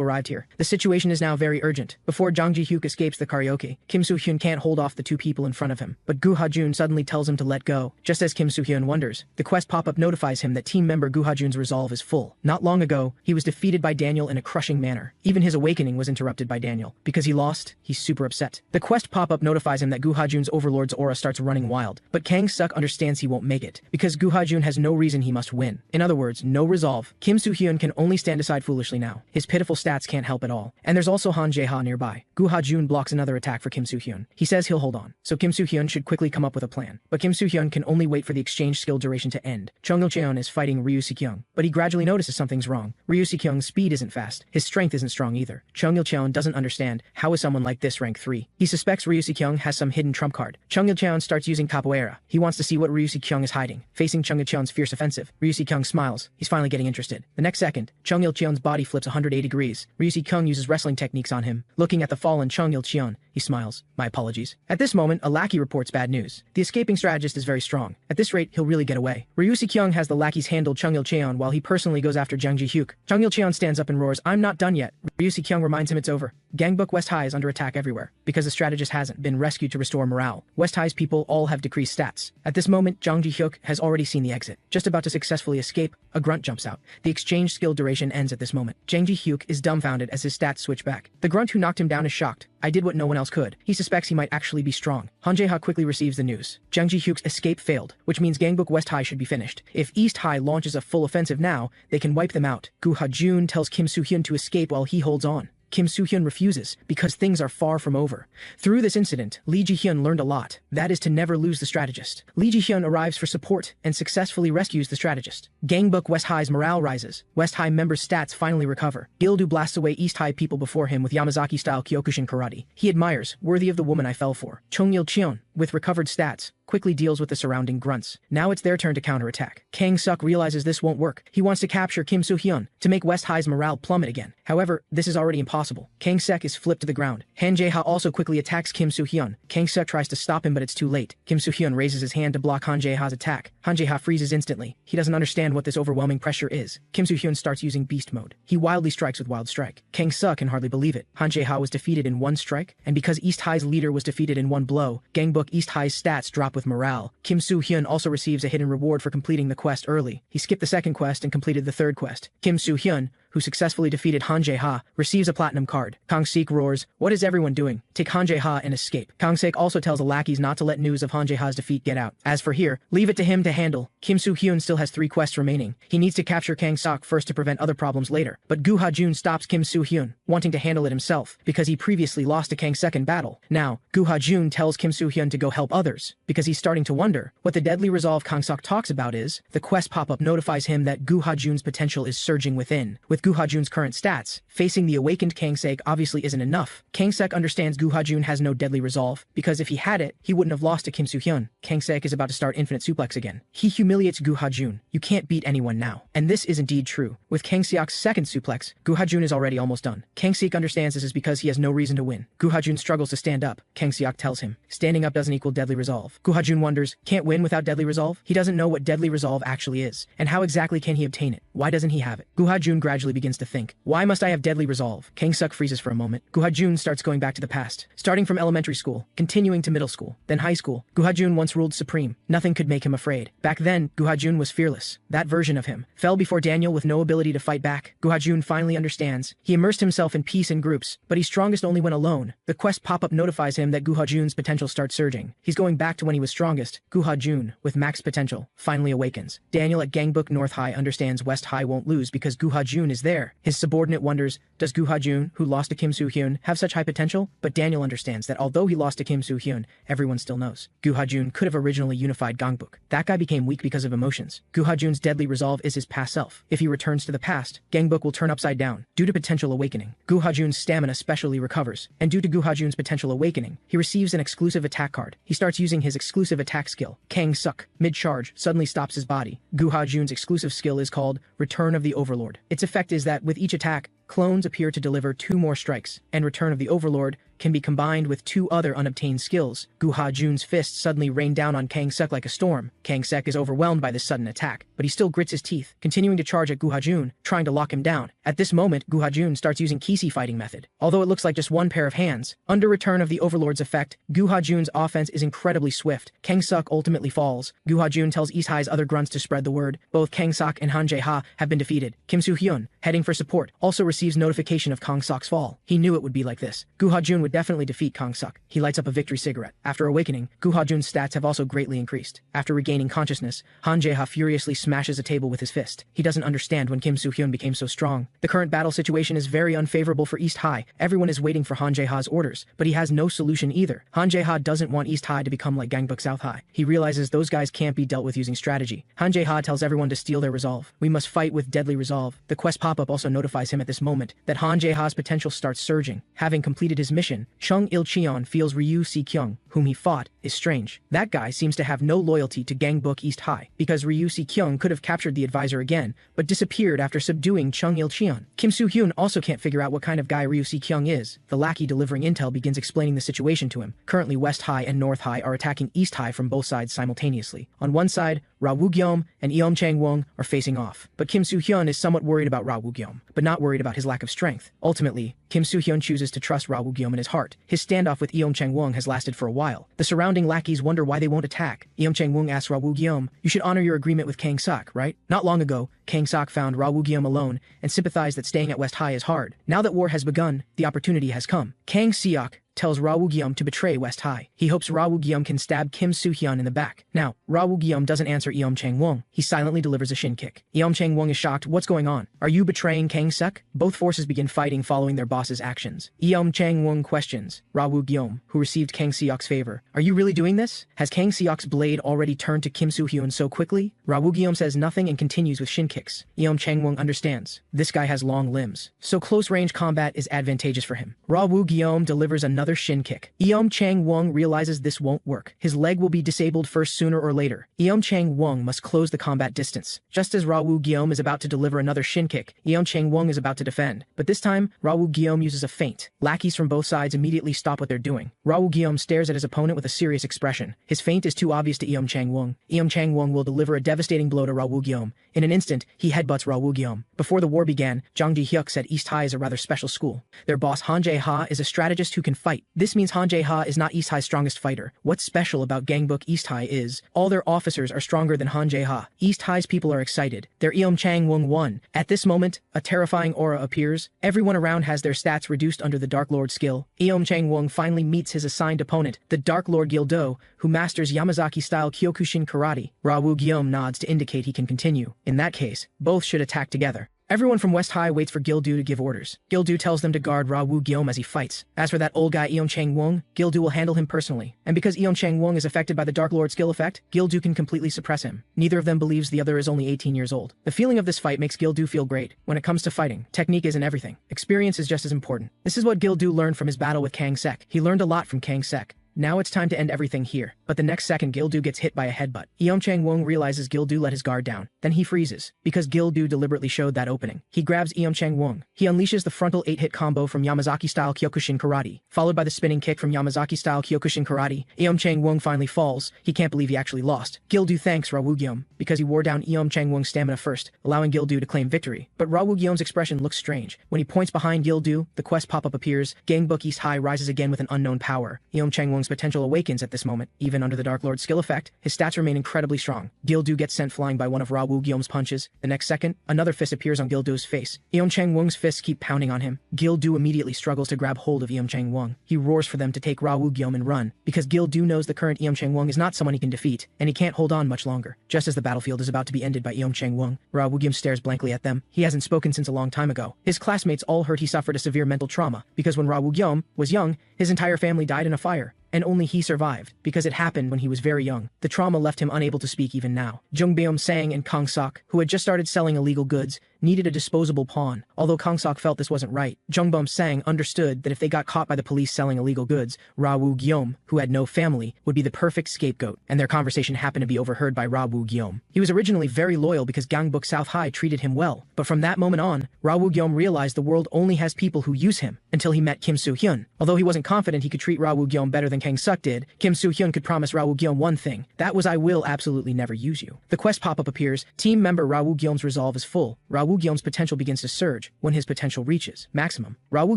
arrived here. The situation is now very urgent. Before Jang Ji-hyuk escapes the karaoke, Kim Soo-hyun can't hold off the two people in front of him. But Gu Ha-jun suddenly tells him to let go. Just as Kim Soo-hyun wonders, the quest pop-up notifies him that team member Gu Ha-jun's resolve is full. Not long ago, he was defeated by Daniel in a crushing manner. Even his awakening was interrupted by Daniel. Because he lost, he's super upset. The quest pop-up notifies him that Gu Ha-jun's overlord's aura starts running wild, but Kang Suk understands he won't make it, because Gu Ha-jun has no reason he must win. In other words, no resolve. Kim Soo-hyun can only stand aside foolishly now. His pitiful stats can't help at all. And there's also Han Jae-ha nearby. Gu Ha-jun blocks another attack for Kim Soo-hyun. He says he'll hold on, so Kim Soo-hyun should quickly come up with a plan. But Kim Soo-hyun can only wait for the exchange skill duration to end. Chung Il-cheon is fighting Ryu Si-kyung, but he gradually notices something's wrong. Ryu Si-kyung's speed isn't fast. His strength isn't strong either. Chung Il-cheon doesn't understand, how is someone like this rank 3? He suspects Ryu Si-kyung has some hidden trump card. Chung Il-cheon starts using capoeira. He wants to see what Ryu Si-kyung is hiding. Facing Chung Il-cheon's fierce offensive, Ryu Si-kyung smiles. He's finally getting interested. The next second, Chung Il-cheon's body flips 180 degrees. Ryu Si-kyung uses wrestling techniques on him. Looking at the fallen Chung Il-cheon, he smiles. "My apologies." At this moment, a lackey reports bad news. The escaping strategist is very strong. At this rate, he'll really get away. Ryu Si-kyung has the lackeys handle Chung Il-cheon while he personally goes after Jang Ji-hyuk. Chung Il-cheon stands up and roars, "I'm not done yet." Ryu Si-kyung reminds him it's over. Gangbok West High is under attack everywhere, because the strategist hasn't been rescued to restore morale. West High's people all have decreased stats. At this moment, Jang Ji-hyuk has already seen the exit. Just about to successfully escape, a grunt jumps out. The exchange skill duration ends at this moment. Jang Ji-hyuk is dumbfounded as his stats switch back. The grunt who knocked him down is shocked. "I did what no one else could." He suspects he might actually be strong. Han Jae-ha quickly receives the news. Jang Ji-hyuk's escape failed, which means Gangbok West High should be finished. If East High launches a full offensive now, they can wipe them out. Gu Ha-jun tells Kim Soo-hyun to escape while he holds on. Kim Soo-hyun refuses, because things are far from over. Through this incident, Lee Ji-hyun learned a lot. That is to never lose the strategist. Lee Ji-hyun arrives for support and successfully rescues the strategist. Gangbok West High's morale rises. West High members' stats finally recover. Gildu blasts away East High people before him with Yamazaki-style Kyokushin karate. He admires, "Worthy of the woman I fell for." Chung Il-cheon, with recovered stats, quickly deals with the surrounding grunts. Now it's their turn to counterattack. Kang Suk realizes this won't work. He wants to capture Kim Soo-hyun to make West High's morale plummet again. However, this is already impossible. Kang Suk is flipped to the ground. Han Jae-ha also quickly attacks Kim Soo-hyun. Kang Suk tries to stop him, but it's too late. Kim Soo-hyun raises his hand to block Han Jae-ha's attack. Han Jae-ha freezes instantly. He doesn't understand what this overwhelming pressure is. Kim Soo-hyun starts using beast mode. He wildly strikes with Wild Strike. Kang Suk can hardly believe it. Han Jae-ha was defeated in one strike, and because East High's leader was defeated in one blow, Gangbok East High's stats drop with morale. Kim Soo-hyun also receives a hidden reward for completing the quest early. He skipped the second quest and completed the third quest. Kim Soo-hyun, who successfully defeated Han Jae-ha, receives a platinum card. Kang Sik roars, "What is everyone doing? Take Han Jae-ha and escape." Kang Sik also tells the lackeys not to let news of Han Jae-ha's defeat get out. As for here, leave it to him to handle. Kim Soo-hyun still has 3 quests remaining. He needs to capture Kang Sok first to prevent other problems later. But Gu Ha-jun stops Kim Soo-hyun, wanting to handle it himself, because he previously lost to Kang's second battle. Now, Gu Ha-jun tells Kim Soo-hyun to go help others, because he's starting to wonder. What the deadly resolve Kang Sok talks about is, the quest pop-up notifies him that Gu Ha-jun's potential is surging within. With Gu Ha-jun's current stats, facing the awakened Kang Sek obviously isn't enough. Kang Sek understands Gu Ha-jun has no deadly resolve, because if he had it, he wouldn't have lost to Kim Soo-hyun. Kang Sek is about to start infinite suplex again. He humiliates Gu Ha-jun. You can't beat anyone now. And this is indeed true. With Kang Seok's second suplex, Gu Ha-jun is already almost done. Kang Sek understands this is because he has no reason to win. Gu Ha-jun struggles to stand up. Kang Seok tells him, standing up doesn't equal deadly resolve. Gu Ha-jun wonders, can't win without deadly resolve? He doesn't know what deadly resolve actually is, and how exactly can he obtain it? Why doesn't he have it? Gu Ha-jun gradually begins to think, why must I have deadly resolve? Kang Suk freezes for a moment. Gu Ha-jun starts going back to the past, starting from elementary school, continuing to middle school, then high school. Gu Ha-jun once ruled supreme. Nothing could make him afraid. Back then, Gu Ha-jun was fearless. That version of him fell before Daniel with no ability to fight back. Gu Ha-jun finally understands. He immersed himself in peace in groups, but he's strongest only when alone. The quest pop-up notifies him that Gu Ha-jun's potential starts surging. He's going back to when he was strongest. Gu Ha-jun, with max potential, finally awakens. Daniel at Gangbuk North High understands West High won't lose because Gu Ha-jun is there. His subordinate wonders, does Gu Ha-jun, who lost to Kim Soo-hyun, have such high potential? But Daniel understands that although he lost to Kim Soo-hyun, everyone still knows. Gu Ha-jun could have originally unified Gangbuk. That guy became weak because of emotions. Gu Ha-jun's deadly resolve is his past self. If he returns to the past, Gangbuk will turn upside down. Due to potential awakening, Gu Ha-jun's stamina specially recovers, and due to Gu Ha-jun's potential awakening, he receives an exclusive attack card. He starts using his exclusive attack skill. Kang Suk, mid-charge, suddenly stops his body. Gu Ha-jun's exclusive skill is called Return of the Overlord. Its effect is that with each attack, clones appear to deliver 2 more strikes, and Return of the Overlord can be combined with 2 other unobtained skills. Gu Ha-jun's fists suddenly rain down on Kang Sek like a storm. Kang Sek is overwhelmed by this sudden attack, but he still grits his teeth, continuing to charge at Gu Ha-jun, trying to lock him down. At this moment, Gu Ha-jun starts using Kisi fighting method. Although it looks like just one pair of hands, under Return of the Overlord's effect, Gu Ha-jun's offense is incredibly swift. Kang Suk ultimately falls. Gu Ha-jun tells East High's other grunts to spread the word. Both Kang Sok and Han Jae-ha have been defeated. Kim Soo-hyun, heading for support, also receives notification of Kang Sok's fall. He knew it would be like this. Gu Ha-jun would definitely defeat Kang Suk. He lights up a victory cigarette. After awakening, Gu Ha-jun's stats have also greatly increased. After regaining consciousness, Han Jae-ha furiously smashes a table with his fist. He doesn't understand when Kim Soo-hyun became so strong. The current battle situation is very unfavorable for East High. Everyone is waiting for Han Jae-ha's orders, but he has no solution either. Han Jae-ha doesn't want East High to become like Gangbuk South High. He realizes those guys can't be dealt with using strategy. Han Jae-ha tells everyone to steal their resolve. We must fight with deadly resolve. The quest pop-up also notifies him at this moment that Han Jae-ha's potential starts surging. Having completed his mission, Chung Il-cheon feels Ryu Si-kyung, whom he fought, is strange. That guy seems to have no loyalty to Gangbuk East High, because Ryu Si-kyung could have captured the advisor again, but disappeared after subduing Chung Il-cheon. Kim Soo-hyun also can't figure out what kind of guy Ryu Si-kyung is. The lackey delivering intel begins explaining the situation to him. Currently, West High and North High are attacking East High from both sides simultaneously. On one side, Ra Woo-gyeom and Eom Chang-won are facing off, but Kim Soo-hyun is somewhat worried about Ra Woo-gyeom, but not worried about his lack of strength. Ultimately, Kim Soo-hyun chooses to trust Ra Woo-gyeom in his heart. His standoff with Eom Chang-won has lasted for a while. The surrounding lackeys wonder why they won't attack. Eom Chang-won asks Ra Woo-gyeom, "You should honor your agreement with Kang Sok, right? Not long ago, Kang Sok found Ra Woo-gyeom alone and sympathized that staying at West High is hard. Now that war has begun, the opportunity has come." Kang Seok tells Ra Woo-gyeom to betray West High. He hopes Ra Woo-gyeom can stab Kim Soo-hyun in the back. Now, Ra Woo-gyeom doesn't answer Eom Chang-won. He silently delivers a shin kick. Eom Chang-won is shocked. What's going on? Are you betraying Kang Suk? Both forces begin fighting following their boss's actions. Eom Chang-won questions Ra Woo-gyeom, who received Kang Seok's favor. Are you really doing this? Has Kang Seok's blade already turned to Kim Soo-hyun so quickly? Ra Woo-gyeom says nothing and continues with shin kicks. Eom Chang-won understands. This guy has long limbs, so close-range combat is advantageous for him. Ra Woo-gyeom delivers another shin kick. Eom Chang-won realizes this won't work. His leg will be disabled first sooner or later. Eom Chang-won must close the combat distance. Just as Ra Woo-gyeom is about to deliver another shin kick, Eom Chang-won is about to defend. But this time, Ra Woo-gyeom uses a feint. Lackeys from both sides immediately stop what they're doing. Ra Woo-gyeom stares at his opponent with a serious expression. His feint is too obvious to Eom Chang-won. Eom Chang-won will deliver a devastating blow to Ra Woo-gyeom. In an instant, he headbutts Ra Woo-gyeom. Before the war began, Jang Ji-hyuk said East High is a rather special school. Their boss Han Jae-ha is a strategist who can fight. fight. This means Han Jae-ha is not East High's strongest fighter. What's special about Gangbuk East High is, all their officers are stronger than Han Jae-ha. East High's people are excited. Their Eom Chang Wung won. At this moment, a terrifying aura appears. Everyone around has their stats reduced under the Dark Lord skill. Eom Chang Wung finally meets his assigned opponent, the Dark Lord Gildo, who masters Yamazaki-style Kyokushin karate. Rawu Guillaume nods to indicate he can continue. In that case, both should attack together. Everyone from West High waits for Gildu to give orders. Gildu tells them to guard Rawu Guillaume as he fights. As for that old guy Eom Chang Wung, Gildu will handle him personally. And because Eom Chang Wung is affected by the Dark Lord skill effect, Gildu can completely suppress him. Neither of them believes the other is only 18 years old. The feeling of this fight makes Gildu feel great. When it comes to fighting, technique isn't everything. Experience is just as important. This is what Gildu learned from his battle with Kang Sek. He learned a lot from Kang Sek. Now it's time to end everything here. But the next second Gildu gets hit by a headbutt. Eom Chang Wung realizes Gildu let his guard down. Then he freezes, because Gildu deliberately showed that opening. He grabs Eom Chang Wung. He unleashes the frontal 8-hit combo from Yamazaki-style Kyokushin karate, followed by the spinning kick from Yamazaki-style Kyokushin karate. Eom Chang Wung finally falls. He can't believe he actually lost. Gildu thanks Rawu Guillaume, because he wore down Eom Chang Wung's stamina first, allowing Gildu to claim victory. But Rawu Guillaume's expression looks strange. When he points behind Gildu, the quest pop-up appears. Gangbuk East High rises again with an unknown power. Eom Chang Wung's potential awakens at this moment. Even under the Dark Lord skill effect, his stats remain incredibly strong. Gildu gets sent flying by one of Rawu Guillaume's punches. The next second, another fist appears on Gildu's face. Eom Chang Wung's fists keep pounding on him. Gildu immediately struggles to grab hold of Eom Chang Wung. He roars for them to take Rawu Guillaume and run, because Gildu knows the current Eom Chang Wung is not someone he can defeat, and he can't hold on much longer. Just as the battlefield is about to be ended by Eom Chang Wung, Rawu Guillaume stares blankly at them. He hasn't spoken since a long time ago. His classmates all heard he suffered a severe mental trauma, because when Rawu Guillaume was young, his entire family died in a fire. And only he survived, because it happened when he was very young. The trauma left him unable to speak even now. Jung Beom Sang and Kang Sok, who had just started selling illegal goods, needed a disposable pawn. Although Kang Sok felt this wasn't right, Jung Beom Sang understood that if they got caught by the police selling illegal goods, Rawu Guillaume, who had no family, would be the perfect scapegoat, and their conversation happened to be overheard by Rawu Guillaume. He was originally very loyal because Gangbuk South High treated him well, but from that moment on, Rawu Guillaume realized the world only has people who use him, until he met Kim Soo-hyun. Although he wasn't confident he could treat Rawu Guillaume better than Kang Suk did, Kim Soo-hyun could promise Rawu Guillaume one thing, that was I will absolutely never use you. The quest pop-up appears. Team member Rawu Guillaume's resolve is full. Rawu Guillaume's potential begins to surge when his potential reaches maximum. Rawu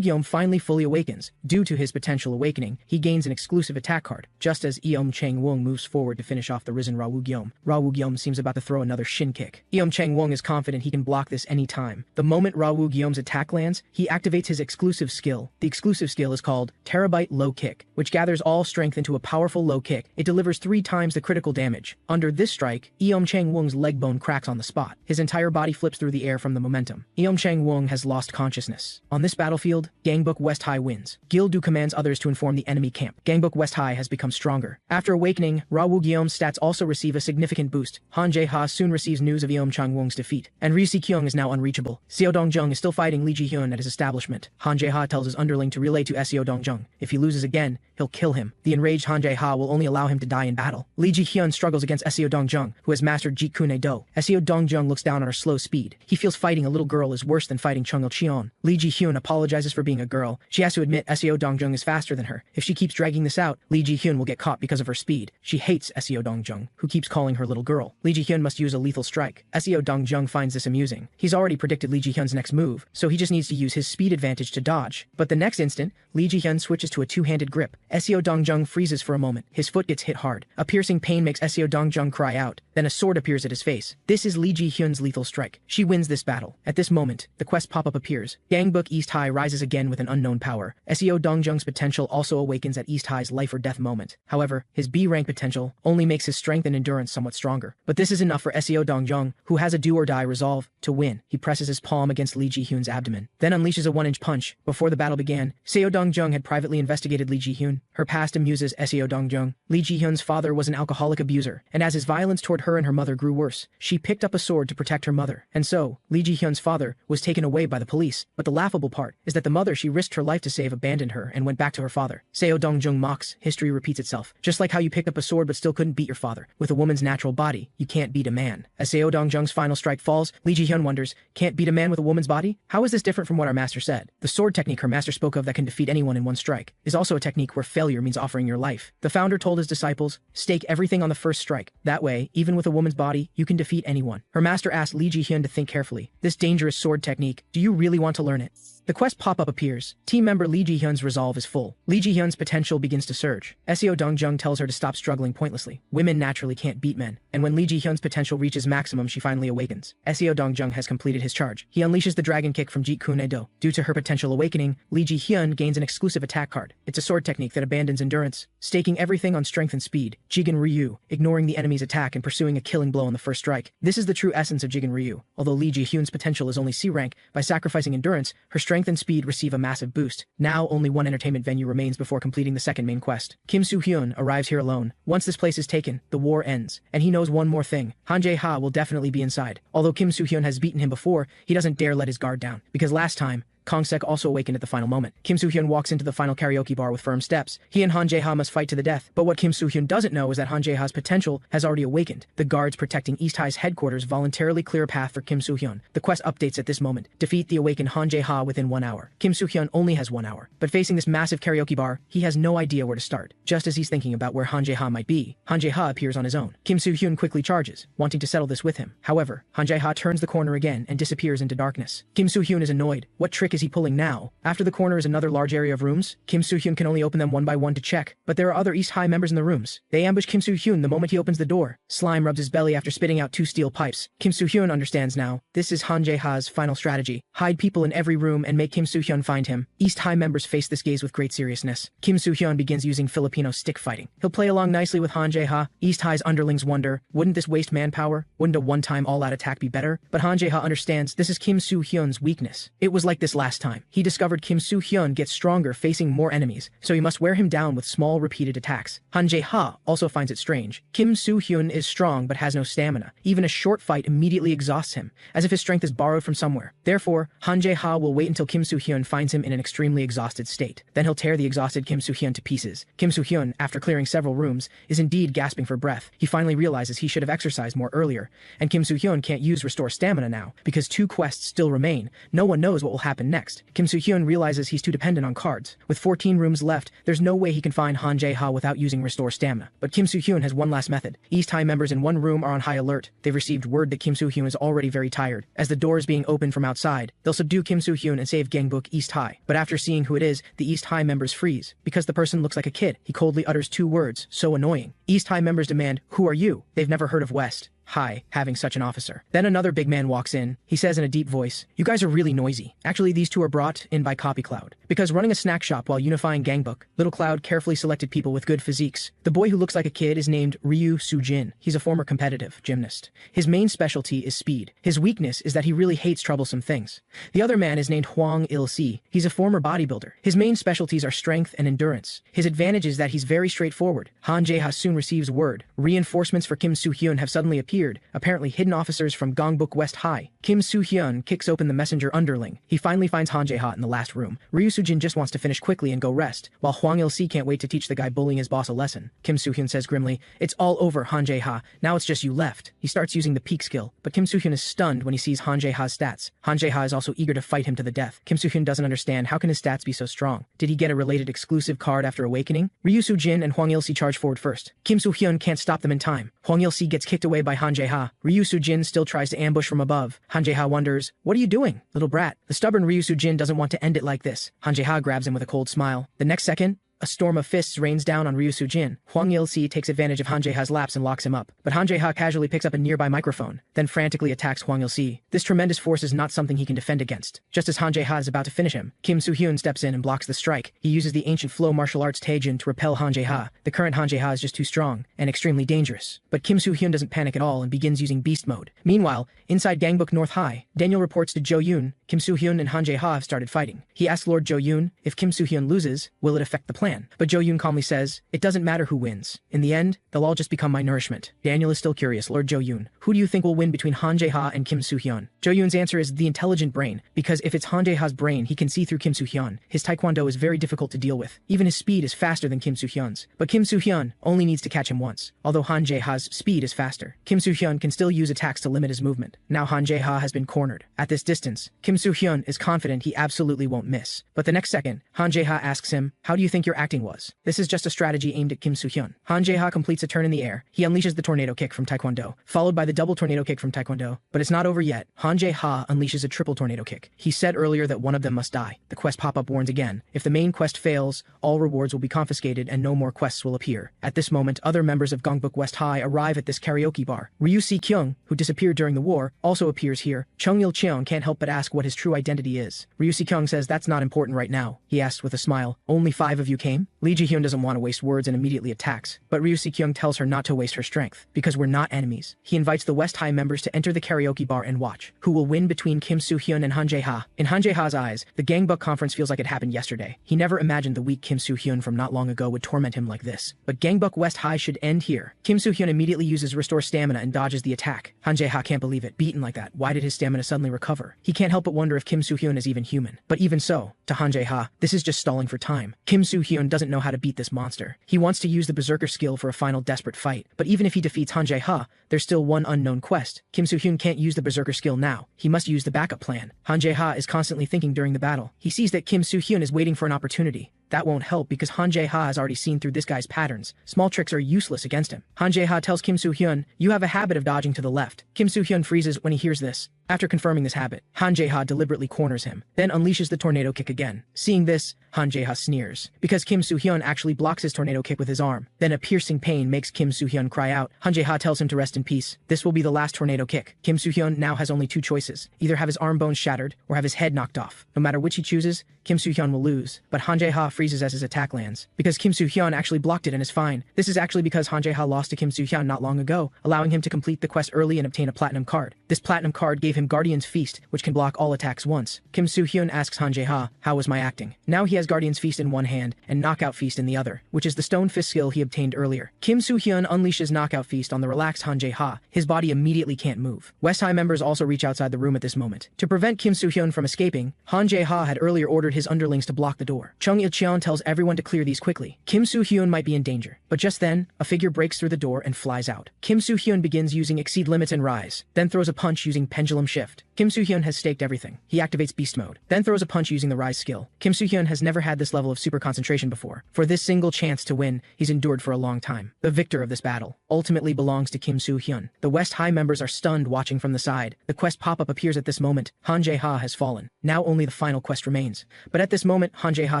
Guillaume finally fully awakens. Due to his potential awakening, he gains an exclusive attack card. Just as Eom Chang Wung moves forward to finish off the risen Rawu Guillaume seems about to throw another shin kick. Eom Chang Wung is confident he can block this any time. The moment Rawu Guillaume's attack lands, he activates his exclusive skill. The exclusive skill is called Terabyte Low Kick, which gathers all strength into a powerful low kick. It delivers 3 times the critical damage. Under this strike, Eom Chang Wung's leg bone cracks on the spot. His entire body flips through the air from the momentum. Eom Chang Wung has lost consciousness. On this battlefield, Gangbuk West High wins. Gildu commands others to inform the enemy camp. Gangbuk West High has become stronger. After awakening, Rawu Guillaume's stats also receive a significant boost. Han Jae-ha soon receives news of Eom Chang Wung's defeat, and Ryu Si-kyung is now unreachable. Seo Dong-jung is still fighting Lee Ji-hyun at his establishment. Han Jae-ha tells his underling to relay to Seo Dong-jung. If he loses again, he'll kill him. The enraged Han Jae-ha will only allow him to die in battle. Lee Ji-hyun struggles against Seo Dong-jung, who has mastered Jeet Kune Do. Seo Dong-jung looks down on her slow speed. He feels fighting a little girl is worse than fighting Chung Il-cheon. Lee Ji-hyun apologizes for being a girl. She has to admit Seo Dong-jung is faster than her. If she keeps dragging this out, Lee Ji-hyun will get caught because of her speed. She hates Seo Dong-jung, who keeps calling her little girl. Lee Ji-hyun must use a lethal strike. Seo Dong-jung finds this amusing. He's already predicted Lee Ji-hyun's next move, so he just needs to use his speed advantage to dodge. But the next instant, Lee Ji-hyun switches to a two-handed grip. Seo Dong-jung freezes for a moment. His foot gets hit hard. A piercing pain makes Seo Dong-jung cry out. Then a sword appears at his face. This is Lee Ji-hyun's lethal strike. She wins this battle. At this moment, the quest pop-up appears. Gangbuk East High rises again with an unknown power. Seo Dong-jung's potential also awakens at East High's life or death moment. However, his B-rank potential only makes his strength and endurance somewhat stronger. But this is enough for Seo Dong-jung, who has a do-or-die resolve to win. He presses his palm against Lee Ji-hyun's abdomen, then unleashes a 1-inch punch. Before the battle began, Seo Dong-jung had privately investigated Lee Ji-hyun. Her past amuses Seo Dong-jung. Lee Ji-hyun's father was an alcoholic abuser, and as his violence toward her and her mother grew worse, she picked up a sword to protect her mother. And so, Lee Ji-hyun's father was taken away by the police. But the laughable part is that the mother she risked her life to save abandoned her and went back to her father. Seo Dong-jung mocks. History repeats itself. Just like how you picked up a sword but still couldn't beat your father. With a woman's natural body, you can't beat a man. As Seo Dong-jung's final strike falls, Lee Ji-hyun wonders, can't beat a man with a woman's body? How is this different from what our master said? The sword technique her master spoke of that can defeat anyone in one strike is also a technique where failure means offering your life. The founder told his disciples, stake everything on the first strike. That way, even with a woman's body, you can defeat anyone. Her master asked Lee Ji-hyun to think carefully. This dangerous sword technique, do you really want to learn it? The quest pop-up appears. Team member Lee Ji-hyun's resolve is full. Lee Ji-hyun's potential begins to surge. SEO Dong-jung tells her to stop struggling pointlessly. Women naturally can't beat men. And when Lee Ji-hyun's potential reaches maximum, she finally awakens. SEO Dong-jung has completed his charge. He unleashes the dragon kick from Jeet-kun Edo. Due to her potential awakening, Lee Ji-hyun gains an exclusive attack card. It's a sword technique that abandons endurance, staking everything on strength and speed. Jigen Ryu, ignoring the enemy's attack and pursuing a killing blow on the first strike. This is the true essence of Jigen Ryu. Although Lee Ji-hyun's potential is only C rank, by sacrificing endurance, her strength and speed receive a massive boost. Now only one entertainment venue remains before completing the second main quest. Kim Soo-hyun arrives here alone. Once this place is taken, the war ends. And he knows one more thing. Han Jae-ha will definitely be inside. Although Kim Soo-hyun has beaten him before, he doesn't dare let his guard down. Because last time, Kong-sek also awakened at the final moment. Kim Soo-hyun walks into the final karaoke bar with firm steps. He and Han Jae-ha must fight to the death. But what Kim Soo-hyun doesn't know is that Han Jae-ha's potential has already awakened. The guards protecting East High's headquarters voluntarily clear a path for Kim Soo-hyun. The quest updates at this moment. Defeat the awakened Han Jae-ha within 1 hour. Kim Soo-hyun only has 1 hour. But facing this massive karaoke bar, he has no idea where to start. Just as he's thinking about where Han Jae-ha might be, Han Jae-ha appears on his own. Kim Soo-hyun quickly charges, wanting to settle this with him. However, Han Jae-ha turns the corner again and disappears into darkness. Kim Soo-hyun is annoyed. What trick is he pulling now? After the corner is another large area of rooms. Kim Soo-hyun can only open them one by one to check, but there are other East High members in the rooms. They ambush Kim Soo-hyun the moment he opens the door. Slime rubs his belly after spitting out 2 steel pipes. Kim Soo-hyun understands now. This is Han Jae-ha's final strategy. Hide people in every room and make Kim Soo-hyun find him. East High members face this gaze with great seriousness. Kim Soo-hyun begins using Filipino stick fighting. He'll play along nicely with Han Jae-ha. East High's underlings wonder, wouldn't this waste manpower? Wouldn't a one-time all-out attack be better? But Han Jae-ha understands this is Kim Soo-hyun's weakness. It was like this last time. He discovered Kim Soo-hyun gets stronger facing more enemies, so he must wear him down with small repeated attacks. Han Jae-ha also finds it strange. Kim Soo-hyun is strong but has no stamina. Even a short fight immediately exhausts him, as if his strength is borrowed from somewhere. Therefore, Han Jae-ha will wait until Kim Soo-hyun finds him in an extremely exhausted state. Then he'll tear the exhausted Kim Soo-hyun to pieces. Kim Soo-hyun, after clearing several rooms, is indeed gasping for breath. He finally realizes he should have exercised more earlier, and Kim Soo-hyun can't use Restore Stamina now, because 2 quests still remain. No one knows what will happen next. Kim Soo-hyun realizes he's too dependent on cards. With 14 rooms left, there's no way he can find Han Jae-ha without using Restore Stamina. But Kim Soo-hyun has one last method. East High members in one room are on high alert. They've received word that Kim Soo-hyun is already very tired. As the door is being opened from outside, they'll subdue Kim Soo-hyun and save Gangbuk East High. But after seeing who it is, the East High members freeze. Because the person looks like a kid, he coldly utters 2 words, so annoying. East High members demand, "Who are you?" They've never heard of West High having such an officer. Then another big man walks in. He says in a deep voice, "You guys are really noisy." Actually, these 2 are brought in by Copy Cloud. Because running a snack shop while unifying Gangbuk, Little Cloud carefully selected people with good physiques. The boy who looks like a kid is named Ryu Soo-jin. He's a former competitive gymnast. His main specialty is speed. His weakness is that he really hates troublesome things. The other man is named Hwang Il-si. He's a former bodybuilder. His main specialties are strength and endurance. His advantage is that he's very straightforward. Han Jae-ha soon receives word. Reinforcements for Kim Soo-hyun have suddenly appeared, apparently hidden officers from Gangbuk West High. Kim Soo-hyun kicks open the messenger underling. He finally finds Han Jae-ha in the last room. Ryu Soo-jin just wants to finish quickly and go rest, while Hwang Il-si can't wait to teach the guy bullying his boss a lesson. Kim Soo-hyun says grimly, "It's all over, Han Jae-ha. Now it's just you left." He starts using the peak skill, but Kim Soo-hyun is stunned when he sees Han Jae-ha's stats. Han Jae-ha is also eager to fight him to the death. Kim Soo-hyun doesn't understand how can his stats be so strong. Did he get a related exclusive card after awakening? Ryu Soo-jin and Hwang Il-si charge forward first. Kim Soo-hyun can't stop them in time. Hwang Il-si gets kicked away by Han Jae-ha. Ryu Soo-jin still tries to ambush from above. Han Jae-ha wonders, "What are you doing, little brat?" The stubborn Ryu Soo-jin doesn't want to end it like this. Han Jae-ha grabs him with a cold smile. The next second, a storm of fists rains down on Ryu Soo-jin. Hwang Il-si takes advantage of Han Jae-ha's lapse and locks him up. But Han Jae-ha casually picks up a nearby microphone, then frantically attacks Hwang Il-si. This tremendous force is not something he can defend against. Just as Han Jae-ha is about to finish him, Kim Soo-hyun steps in and blocks the strike. He uses the ancient flow martial arts Taejin to repel Han Jae-ha. The current Han Jae-ha is just too strong and extremely dangerous. But Kim Soo-hyun doesn't panic at all and begins using beast mode. Meanwhile, inside Gangbuk North High, Daniel reports to Jo-yoon, Kim Soo-hyun and Han Jae-ha have started fighting. He asks Lord Jo-yoon, if Kim Soo-hyun loses, will it affect the plan? But Jo-yoon calmly says, "It doesn't matter who wins. In the end, they'll all just become my nourishment." Daniel is still curious. "Lord Jo-yoon, who do you think will win between Han Jae-ha and Kim Soo-hyun?" Jo-yoon's answer is the intelligent brain, because if it's Han Jae-ha's brain, he can see through Kim Soo-hyun. His taekwondo is very difficult to deal with. Even his speed is faster than Kim Soo-hyun's. But Kim Soo-hyun only needs to catch him once. Although Han Jae-ha's speed is faster, Kim Soo-hyun can still use attacks to limit his movement. Now Han Jae-ha has been cornered. At this distance, Kim Soo-hyun is confident he absolutely won't miss. But the next second, Han Jae-ha asks him, "How do you think your acting was. This is just a strategy aimed at Kim Soo-hyun. Han Jae-ha completes a turn in the air. He unleashes the tornado kick from Taekwondo, followed by the double tornado kick from Taekwondo. But it's not over yet. Han Jae-ha unleashes a triple tornado kick. He said earlier that one of them must die. The quest pop-up warns again. If the main quest fails, all rewards will be confiscated and no more quests will appear. At this moment, other members of Gongbuk West High arrive at this karaoke bar. Ryu Si-kyung, who disappeared during the war, also appears here. Chung Il-cheon can't help but ask what his true identity is. Ryu Si-kyung says that's not important right now. He asks with a smile, "Only 5 of you came?" Lee Ji-hyun doesn't want to waste words and immediately attacks, but Ryu Si-kyung tells her not to waste her strength, because we're not enemies. He invites the West High members to enter the karaoke bar and watch who will win between Kim Soo-hyun and Han Jae-ha. In Han Jae-ha's eyes, the Gangbuk conference feels like it happened yesterday. He never imagined the weak Kim Soo-hyun from not long ago would torment him like this. But Gangbuk West High should end here. Kim Soo-hyun immediately uses restore stamina and dodges the attack. Han Jae-ha can't believe it. Beaten like that, why did his stamina suddenly recover? He can't help but wonder if Kim Soo-hyun is even human. But even so, to Han Jae-ha, this is just stalling for time. Kim Soo-hyun doesn't know how to beat this monster. He wants to use the berserker skill for a final desperate fight. But even if he defeats Han Jae-ha, there's still one unknown quest. Kim Soo-hyun can't use the berserker skill now. He must use the backup plan. Han Jae-ha is constantly thinking during the battle. He sees that Kim Soo-hyun is waiting for an opportunity. That won't help because Han Jae-ha has already seen through this guy's patterns. Small tricks are useless against him. Han Jae-ha tells Kim Soo-hyun, "You have a habit of dodging to the left." Kim Soo-hyun freezes when he hears this. After confirming this habit, Han Jae-ha deliberately corners him, then unleashes the tornado kick again. Seeing this, Han Jae-ha sneers, because Kim Soo-hyun actually blocks his tornado kick with his arm. Then a piercing pain makes Kim Soo-hyun cry out. Han Jae-ha tells him to rest in peace. This will be the last tornado kick. Kim Soo-hyun now has only 2 choices. Either have his arm bones shattered, or have his head knocked off. No matter which he chooses, Kim Soo-hyun will lose. But Han Jae-ha freezes as his attack lands, because Kim Soo-hyun actually blocked it and is fine. This is actually because Han Jae-ha lost to Kim Soo-hyun not long ago, allowing him to complete the quest early and obtain a platinum card. This platinum card gave him Guardian's Feast, which can block all attacks once. Kim Soo-hyun asks Han Jae-ha, "How was my acting?" Now he has Guardian's Feast in one hand and Knockout Feast in the other, which is the Stone Fist skill he obtained earlier. Kim Soo-hyun unleashes Knockout Feast on the relaxed Han Jae-ha. His body immediately can't move. West High members also reach outside the room at this moment. To prevent Kim Soo-hyun from escaping, Han Jae-ha had earlier ordered his underlings to block the door. Chung Il-cheon tells everyone to clear these quickly. Kim Soo-hyun might be in danger. But just then, a figure breaks through the door and flies out. Kim Soo-hyun begins using Exceed Limits and Rise, then throws a punch using Pendulum Shift. Kim Soo-hyun has staked everything. He activates Beast Mode, then throws a punch using the Rise skill. Kim Soo-hyun has never had this level of super concentration before. For this single chance to win, he's endured for a long time. The victor of this battle ultimately belongs to Kim Soo-hyun. The West High members are stunned watching from the side. The quest pop-up appears at this moment. Han Jae-ha has fallen. Now only the final quest remains. But at this moment, Han Jae-ha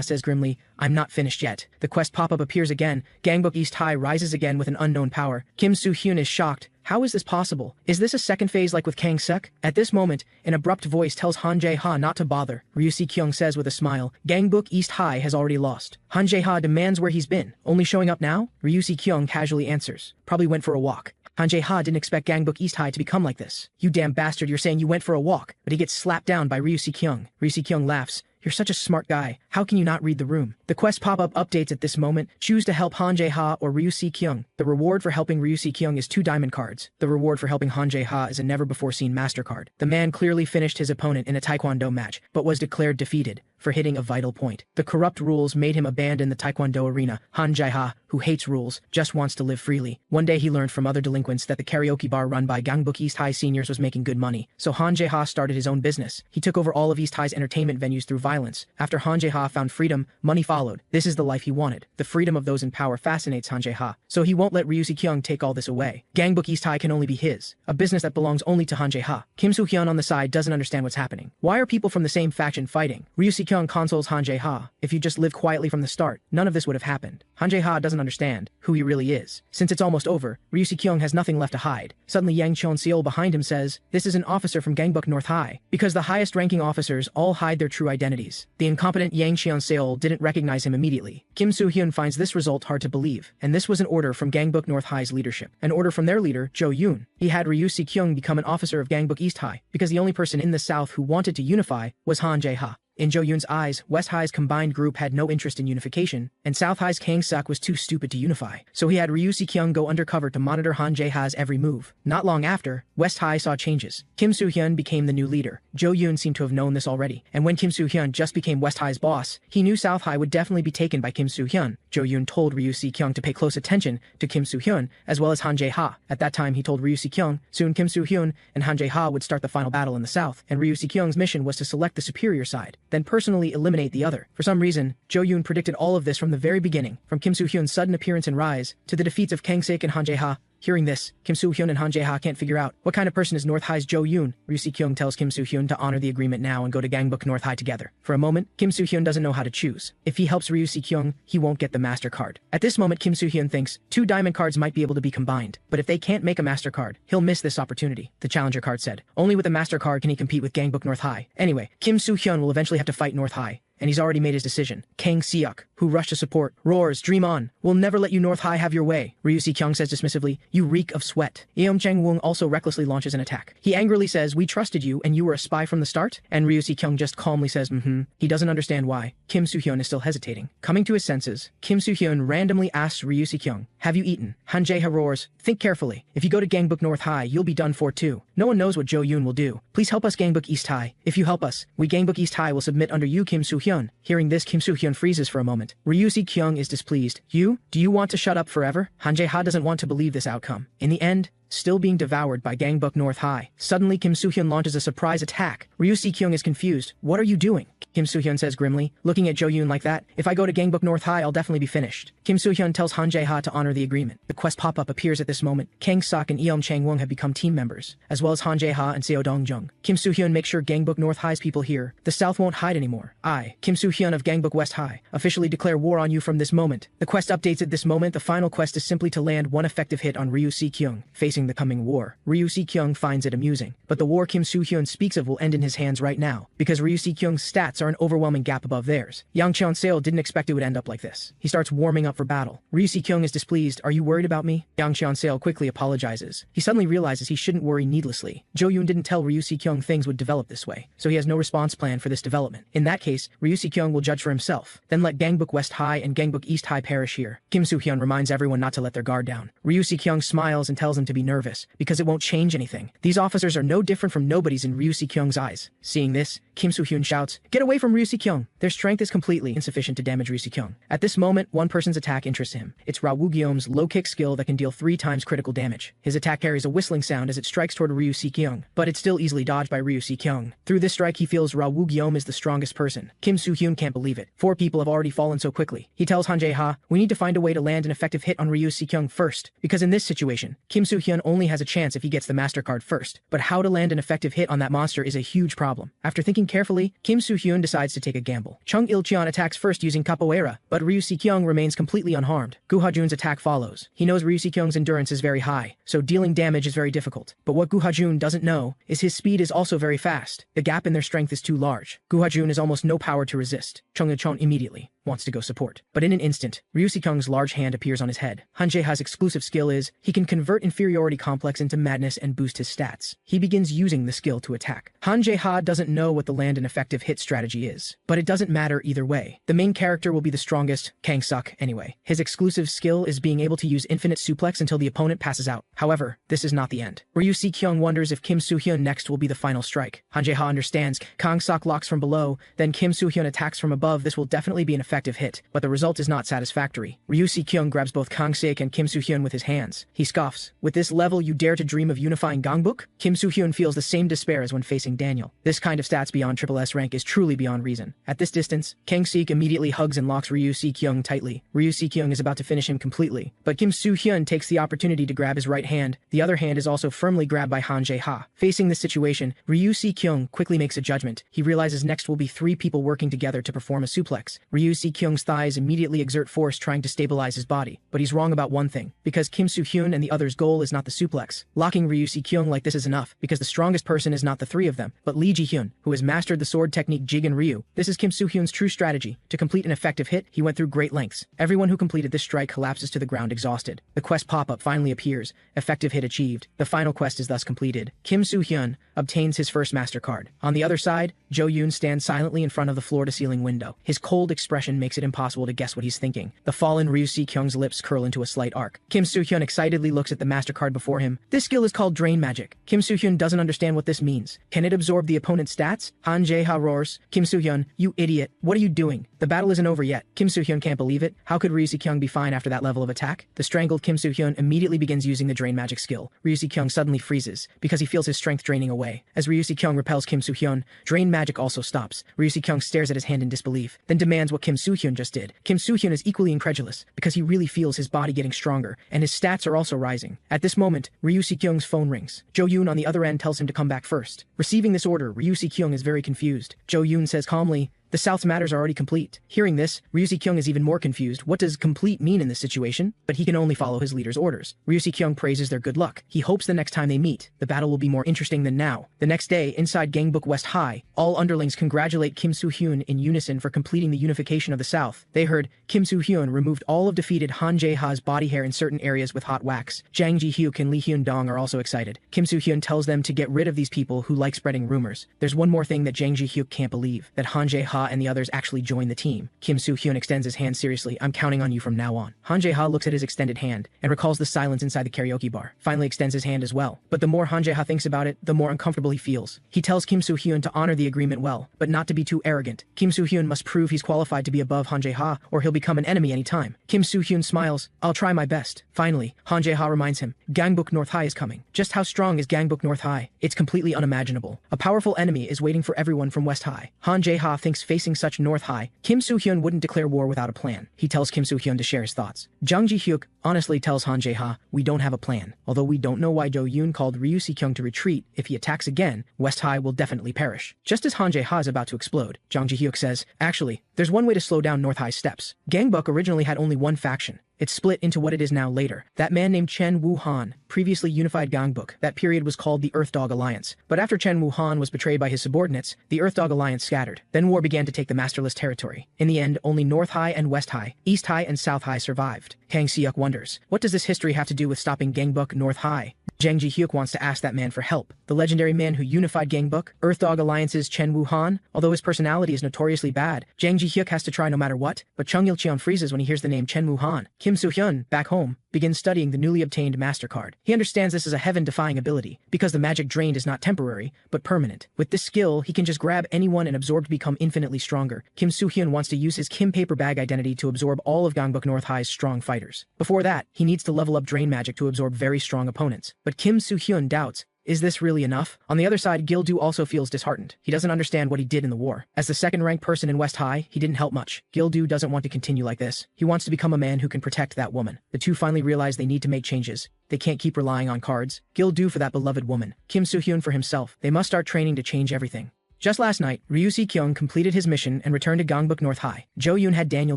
says grimly, "I'm not finished yet." The quest pop-up appears again. Gangbuk East High rises again with an unknown power. Kim Soo-hyun is shocked. How is this possible? Is this a second phase like with Kang Suk? At this moment, an abrupt voice tells Han Jae-ha not to bother. Ryu Si-kyung says with a smile, "Gangbuk East High has already lost." Han Jae-ha demands where he's been. Only showing up now? Ryu Si-kyung casually answers. Probably went for a walk. Han Jae-ha didn't expect Gangbuk East High to become like this. "You damn bastard, you're saying you went for a walk." But he gets slapped down by Ryu Si-kyung. Ryu Si-kyung laughs. "You're such a smart guy. How can you not read the room?" The quest pop-up updates at this moment. Choose to help Han Jae-ha or Ryu Si-kyung. The reward for helping Ryu Si-kyung is 2 diamond cards. The reward for helping Han Jae-ha is a never-before-seen master card. The man clearly finished his opponent in a taekwondo match, but was declared defeated for hitting a vital point. The corrupt rules made him abandon the taekwondo arena. Han Jae-ha, who hates rules, just wants to live freely. One day he learned from other delinquents that the karaoke bar run by Gangbuk East High seniors was making good money. So Han Jae-ha started his own business. He took over all of East High's entertainment venues through violence. After Han Jae-ha found freedom, money followed. This is the life he wanted. The freedom of those in power fascinates Han Jae-ha, so he won't let Ryu Si-kyung take all this away. Gangbuk East High can only be his, a business that belongs only to Han Jae-ha. Kim Soo-hyun on the side doesn't understand what's happening. Why are people from the same faction fighting? Ryu Si-kyung consoles Han Jae-ha. If you just lived quietly from the start, none of this would have happened. Han Jae-ha doesn't understand who he really is. Since it's almost over, Ryu Si-kyung has nothing left to hide. Suddenly Yang Cheon-seol behind him says, "This is an officer from Gangbuk North High." Because the highest ranking officers all hide their true identities. The incompetent Yang Cheon-seol didn't recognize him immediately. Kim Soo-hyun finds this result hard to believe, and this was an order from Gangbuk North High's leadership. An order from their leader, Jo Yoon. He had Ryu Si-kyung become an officer of Gangbuk East High, because the only person in the South who wanted to unify was Han Jae-ha. In Jo Yoon's eyes, West High's combined group had no interest in unification, and South High's Kang Suk was too stupid to unify. So he had Ryu Si-kyung go undercover to monitor Han Jae-ha's every move. Not long after, West High saw changes. Kim Soo-hyun became the new leader. Jo Yoon seemed to have known this already, and when Kim Soo-hyun just became West High's boss, he knew South High would definitely be taken by Kim Soo-hyun. Jo Yoon told Ryu Si-kyung to pay close attention to Kim Soo-hyun, as well as Han Jae-ha. At that time, he told Ryu Si-kyung, soon Kim Soo-hyun and Han Jae-ha would start the final battle in the South, and Ryu Si-kyung's mission was to select the superior side. then personally eliminate the other. For some reason, Jo Yoon predicted all of this from the very beginning, from Kim Soo-hyun's sudden appearance and rise, to the defeats of Kang Sik and Han Jae-ha. Hearing this, Kim Soo-hyun and Han Jae-ha can't figure out what kind of person is North High's Jo Yoon. Ryu Si-kyung tells Kim Soo-hyun to honor the agreement now and go to Gangbuk North High together. For a moment, Kim Soo-hyun doesn't know how to choose. If he helps Ryu Si-kyung, he won't get the Master Card. At this moment, Kim Soo-hyun thinks 2 diamond cards might be able to be combined, but if they can't make a Master Card, he'll miss this opportunity. The Challenger card said, only with the Master Card can he compete with Gangbuk North High. Anyway, Kim Soo-hyun will eventually have to fight North High, and he's already made his decision. Kang Seok, who rushed to support, roars, dream on. We'll never let you North High have your way. Ryu Si-kyung says dismissively, you reek of sweat. Yeom Chang-woong also recklessly launches an attack. He angrily says, we trusted you and you were a spy from the start? And Ryu Si-kyung just calmly says, He doesn't understand why. Kim Soo-hyun is still hesitating. Coming to his senses, Kim Soo-hyun randomly asks Ryu Si-kyung, have you eaten? Han Jae-ha roars, think carefully. If you go to Gangbuk North High, you'll be done for too. No one knows what Jo Yoon will do. Please help us Gangbuk East High. If you help us, we Gangbuk East High will submit under you Kim Soo-hyun. Hearing this, Kim Soo-hyun freezes for a moment. Ryu Si-kyung is displeased. You? Do you want to shut up forever? Han Jae-ha doesn't want to believe this outcome. In the end, still being devoured by Gangbuk North High. Suddenly, Kim Soo-hyun launches a surprise attack. Ryu Si-kyung is confused. What are you doing? Kim Soo-hyun says grimly, looking at Jo Yoon like that, if I go to Gangbuk North High, I'll definitely be finished. Kim Soo-hyun tells Han Jae-ha to honor the agreement. The quest pop-up appears at this moment. Kang Sok and Yeom Chang-woong have become team members, as well as Han Jae-ha and Seo Dong-jung. Kim Soo-hyun makes sure Gangbuk North High's people hear, the South won't hide anymore. I, Kim Soo-hyun of Gangbuk West High, officially declare war on you from this moment. The quest updates at this moment. The final quest is simply to land one effective hit on Ryu Si-kyung, facing the coming war. Ryu Si-kyung finds it amusing, but the war Kim Soo-hyun speaks of will end in his hands right now, because Ryu Si-kyung's stats are an overwhelming gap above theirs. Yang Cheon-seo didn't expect it would end up like this. He starts warming up for battle. Ryu Si-kyung is displeased. Are you worried about me? Yang Cheon-seo quickly apologizes. He suddenly realizes he shouldn't worry needlessly. Jo Yoon didn't tell Ryu Si-kyung things would develop this way, so he has no response plan for this development. In that case, Ryu Si-kyung will judge for himself, then let Gangbuk West High and Gangbuk East High perish here. Kim Soo-hyun reminds everyone not to let their guard down. Ryu Si-kyung smiles and tells him to be nervous, because it won't change anything. These officers are no different from nobodies in Ryu Si-kyung's eyes. Seeing this, Kim Soo-hyun shouts, get away from Ryu Si-kyung. Their strength is completely insufficient to damage Ryu Si-kyung. At this moment, one person's attack interests him. It's Ra Woo-gyeom's low kick skill that can deal 3 times critical damage. His attack carries a whistling sound as it strikes toward Ryu Si-kyung, but it's still easily dodged by Ryu Si-kyung. Through this strike, he feels Ra Woo-gyeom is the strongest person. Kim Soo-hyun can't believe it. 4 people have already fallen so quickly. He tells Han Jae-ha, we need to find a way to land an effective hit on Ryu Si-kyung first, because in this situation, Kim Soo-hyun only has a chance if he gets the Master Card first. But how to land an effective hit on that monster is a huge problem. After thinking carefully, Kim Soo-hyun decides to take a gamble. Chung Il-cheon attacks first using capoeira, but Ryu Si-kyung remains completely unharmed. Gu Ha-jun's attack follows. He knows Ryu Si-kyung's endurance is very high, so dealing damage is very difficult. But what Gu Ha-jun doesn't know is his speed is also very fast. The gap in their strength is too large. Gu Ha-jun has almost no power to resist. Chung Il-cheon immediately wants to go support. But in an instant, Ryu Si-kyung's large hand appears on his head. Han Jae-ha's exclusive skill is, he can convert inferiority complex into madness and boost his stats. He begins using the skill to attack. Han Jae-ha doesn't know what the land and effective hit strategy is, but it doesn't matter either way. The main character will be the strongest, Kang Sok, anyway. His exclusive skill is being able to use infinite suplex until the opponent passes out. However, this is not the end. Ryu Si-kyung wonders if Kim Soo-hyun next will be the final strike. Han Jae-ha understands. Kang Sok locks from below, then Kim Soo-hyun attacks from above. This will definitely be an effective hit, but the result is not satisfactory. Ryu Si-kyung grabs both Kang Sik and Kim Soo-hyun with his hands. He scoffs. With this level, you dare to dream of unifying Gangbuk? Kim Soo-hyun feels the same despair as when facing Daniel. This kind of stats beyond SSS rank is truly beyond reason. At this distance, Kang Sik immediately hugs and locks Ryu Si-kyung tightly. Ryu Si-kyung is about to finish him completely, but Kim Soo-hyun takes the opportunity to grab his right hand. The other hand is also firmly grabbed by Han Jae-ha. Facing this situation, Ryu Si-kyung quickly makes a judgment. He realizes next will be 3 people working together to perform a suplex. Ryu Si-kyung's thighs immediately exert force trying to stabilize his body, but he's wrong about one thing, because Kim Soo-hyun and the other's goal is not the suplex. Locking Ryu Si-kyung like this is enough, because the strongest person is not the 3 of them, but Lee Ji-hyun, who has mastered the sword technique Jigen Ryu. This is Kim Soo-hyun's true strategy. To complete an effective hit, he went through great lengths. Everyone who completed this strike collapses to the ground exhausted. The quest pop-up finally appears. Effective hit achieved. The final quest is thus completed. Kim Soo-hyun obtains his first Master Card. On the other side, Jo Yoon stands silently in front of the floor-to-ceiling window. His cold expression makes it impossible to guess what he's thinking. The fallen Ryu Si-kyung's lips curl into a slight arc. Kim Soo-hyun excitedly looks at the Master Card before him. This skill is called Drain Magic. Kim Soo-hyun doesn't understand what this means. Can it absorb the opponent's stats? Han Jae-ha roars. Kim Soo-hyun, you idiot. What are you doing? The battle isn't over yet. Kim Soo-hyun can't believe it. How could Ryu Si-kyung be fine after that level of attack? The strangled Kim Soo-hyun immediately begins using the Drain Magic skill. Ryu Si-kyung suddenly freezes, because he feels his strength draining away. away. As Ryu Si-kyung repels Kim Soo-hyun, drain magic also stops. Ryu Si-kyung stares at his hand in disbelief, then demands what Kim Soo-hyun just did. Kim Soo-hyun is equally incredulous, because he really feels his body getting stronger, and his stats are also rising. At this moment, Ryu Si-kyung's phone rings. Jo-yoon on the other end tells him to come back first. Receiving this order, Ryu Si-kyung is very confused. Jo-yoon says calmly, "The South's matters are already complete." Hearing this, Ryu Si-kyung is even more confused. What does complete mean in this situation? But he can only follow his leader's orders. Ryu Si-kyung praises their good luck. He hopes the next time they meet, the battle will be more interesting than now. The next day, inside Gangbuk West High, all underlings congratulate Kim Soo-hyun in unison for completing the unification of the South. They heard Kim Soo-hyun removed all of defeated Han Jae-ha's body hair in certain areas with hot wax. Jang Ji-hyuk and Lee Hyun-dong are also excited. Kim Soo-hyun tells them to get rid of these people who like spreading rumors. There's one more thing that Jang Ji-hyuk can't believe, that Han Jae-ha and the others actually join the team. Kim Soo-hyun extends his hand seriously. "I'm counting on you from now on." Han Jae-ha looks at his extended hand and recalls the silence inside the karaoke bar. Finally extends his hand as well. But the more Han Jae-ha thinks about it, the more uncomfortable he feels. He tells Kim Soo-hyun to honor the agreement well, but not to be too arrogant. Kim Soo-hyun must prove he's qualified to be above Han Jae-ha, or he'll become an enemy anytime. Kim Soo-hyun smiles. "I'll try my best." Finally, Han Jae-ha reminds him, Gangbuk North High is coming. Just how strong is Gangbuk North High? It's completely unimaginable. A powerful enemy is waiting for everyone from West High. Han Jae-ha thinks facing such North High, Kim Soo-hyun wouldn't declare war without a plan. He tells Kim Soo-hyun to share his thoughts. Jang Ji-hyuk honestly tells Han Jae-ha, "We don't have a plan. Although we don't know why Jo-yoon called Ryu Si-kyung to retreat, if he attacks again, West High will definitely perish." Just as Han Jae-ha is about to explode, Jang Ji-hyuk says, "Actually, there's one way to slow down North High's steps. Gangbuk originally had only one faction. It split into what it is now later. That man named Chen Wu-han previously unified Gangbuk. That period was called the Earth Dog Alliance. But after Chen Wu-han was betrayed by his subordinates, the Earth Dog Alliance scattered. Then war began to take the masterless territory. In the end, only North High and West High, East High and South High survived." Kang Si-hyuk wonders, what does this history have to do with stopping Gangbuk North High? Jang Ji-hyuk wants to ask that man for help. The legendary man who unified Gangbuk, Earth Dog Alliance's Chen Wu-han, although his personality is notoriously bad, Jang Ji-hyuk has to try no matter what, but Chung Il-cheon freezes when he hears the name Chen Wu-han. Kim Soo-hyun, back home, begins studying the newly obtained MasterCard. He understands this is a heaven-defying ability, because the magic drained is not temporary, but permanent. With this skill, he can just grab anyone and absorb to become infinitely stronger. Kim Soo-hyun wants to use his Kim Paper Bag identity to absorb all of Gangbuk North High's strong fighters. Before that, he needs to level up drain magic to absorb very strong opponents. But Kim Soo-hyun doubts, is this really enough? On the other side, Gil-do also feels disheartened. He doesn't understand what he did in the war. As the second-ranked person in West High, he didn't help much. Gil-do doesn't want to continue like this. He wants to become a man who can protect that woman. The two finally realize they need to make changes. They can't keep relying on cards. Gil-do for that beloved woman. Kim Soo-hyun for himself. They must start training to change everything. Just last night, Ryu Si-kyung completed his mission and returned to Gangbuk North High. Jo-yoon had Daniel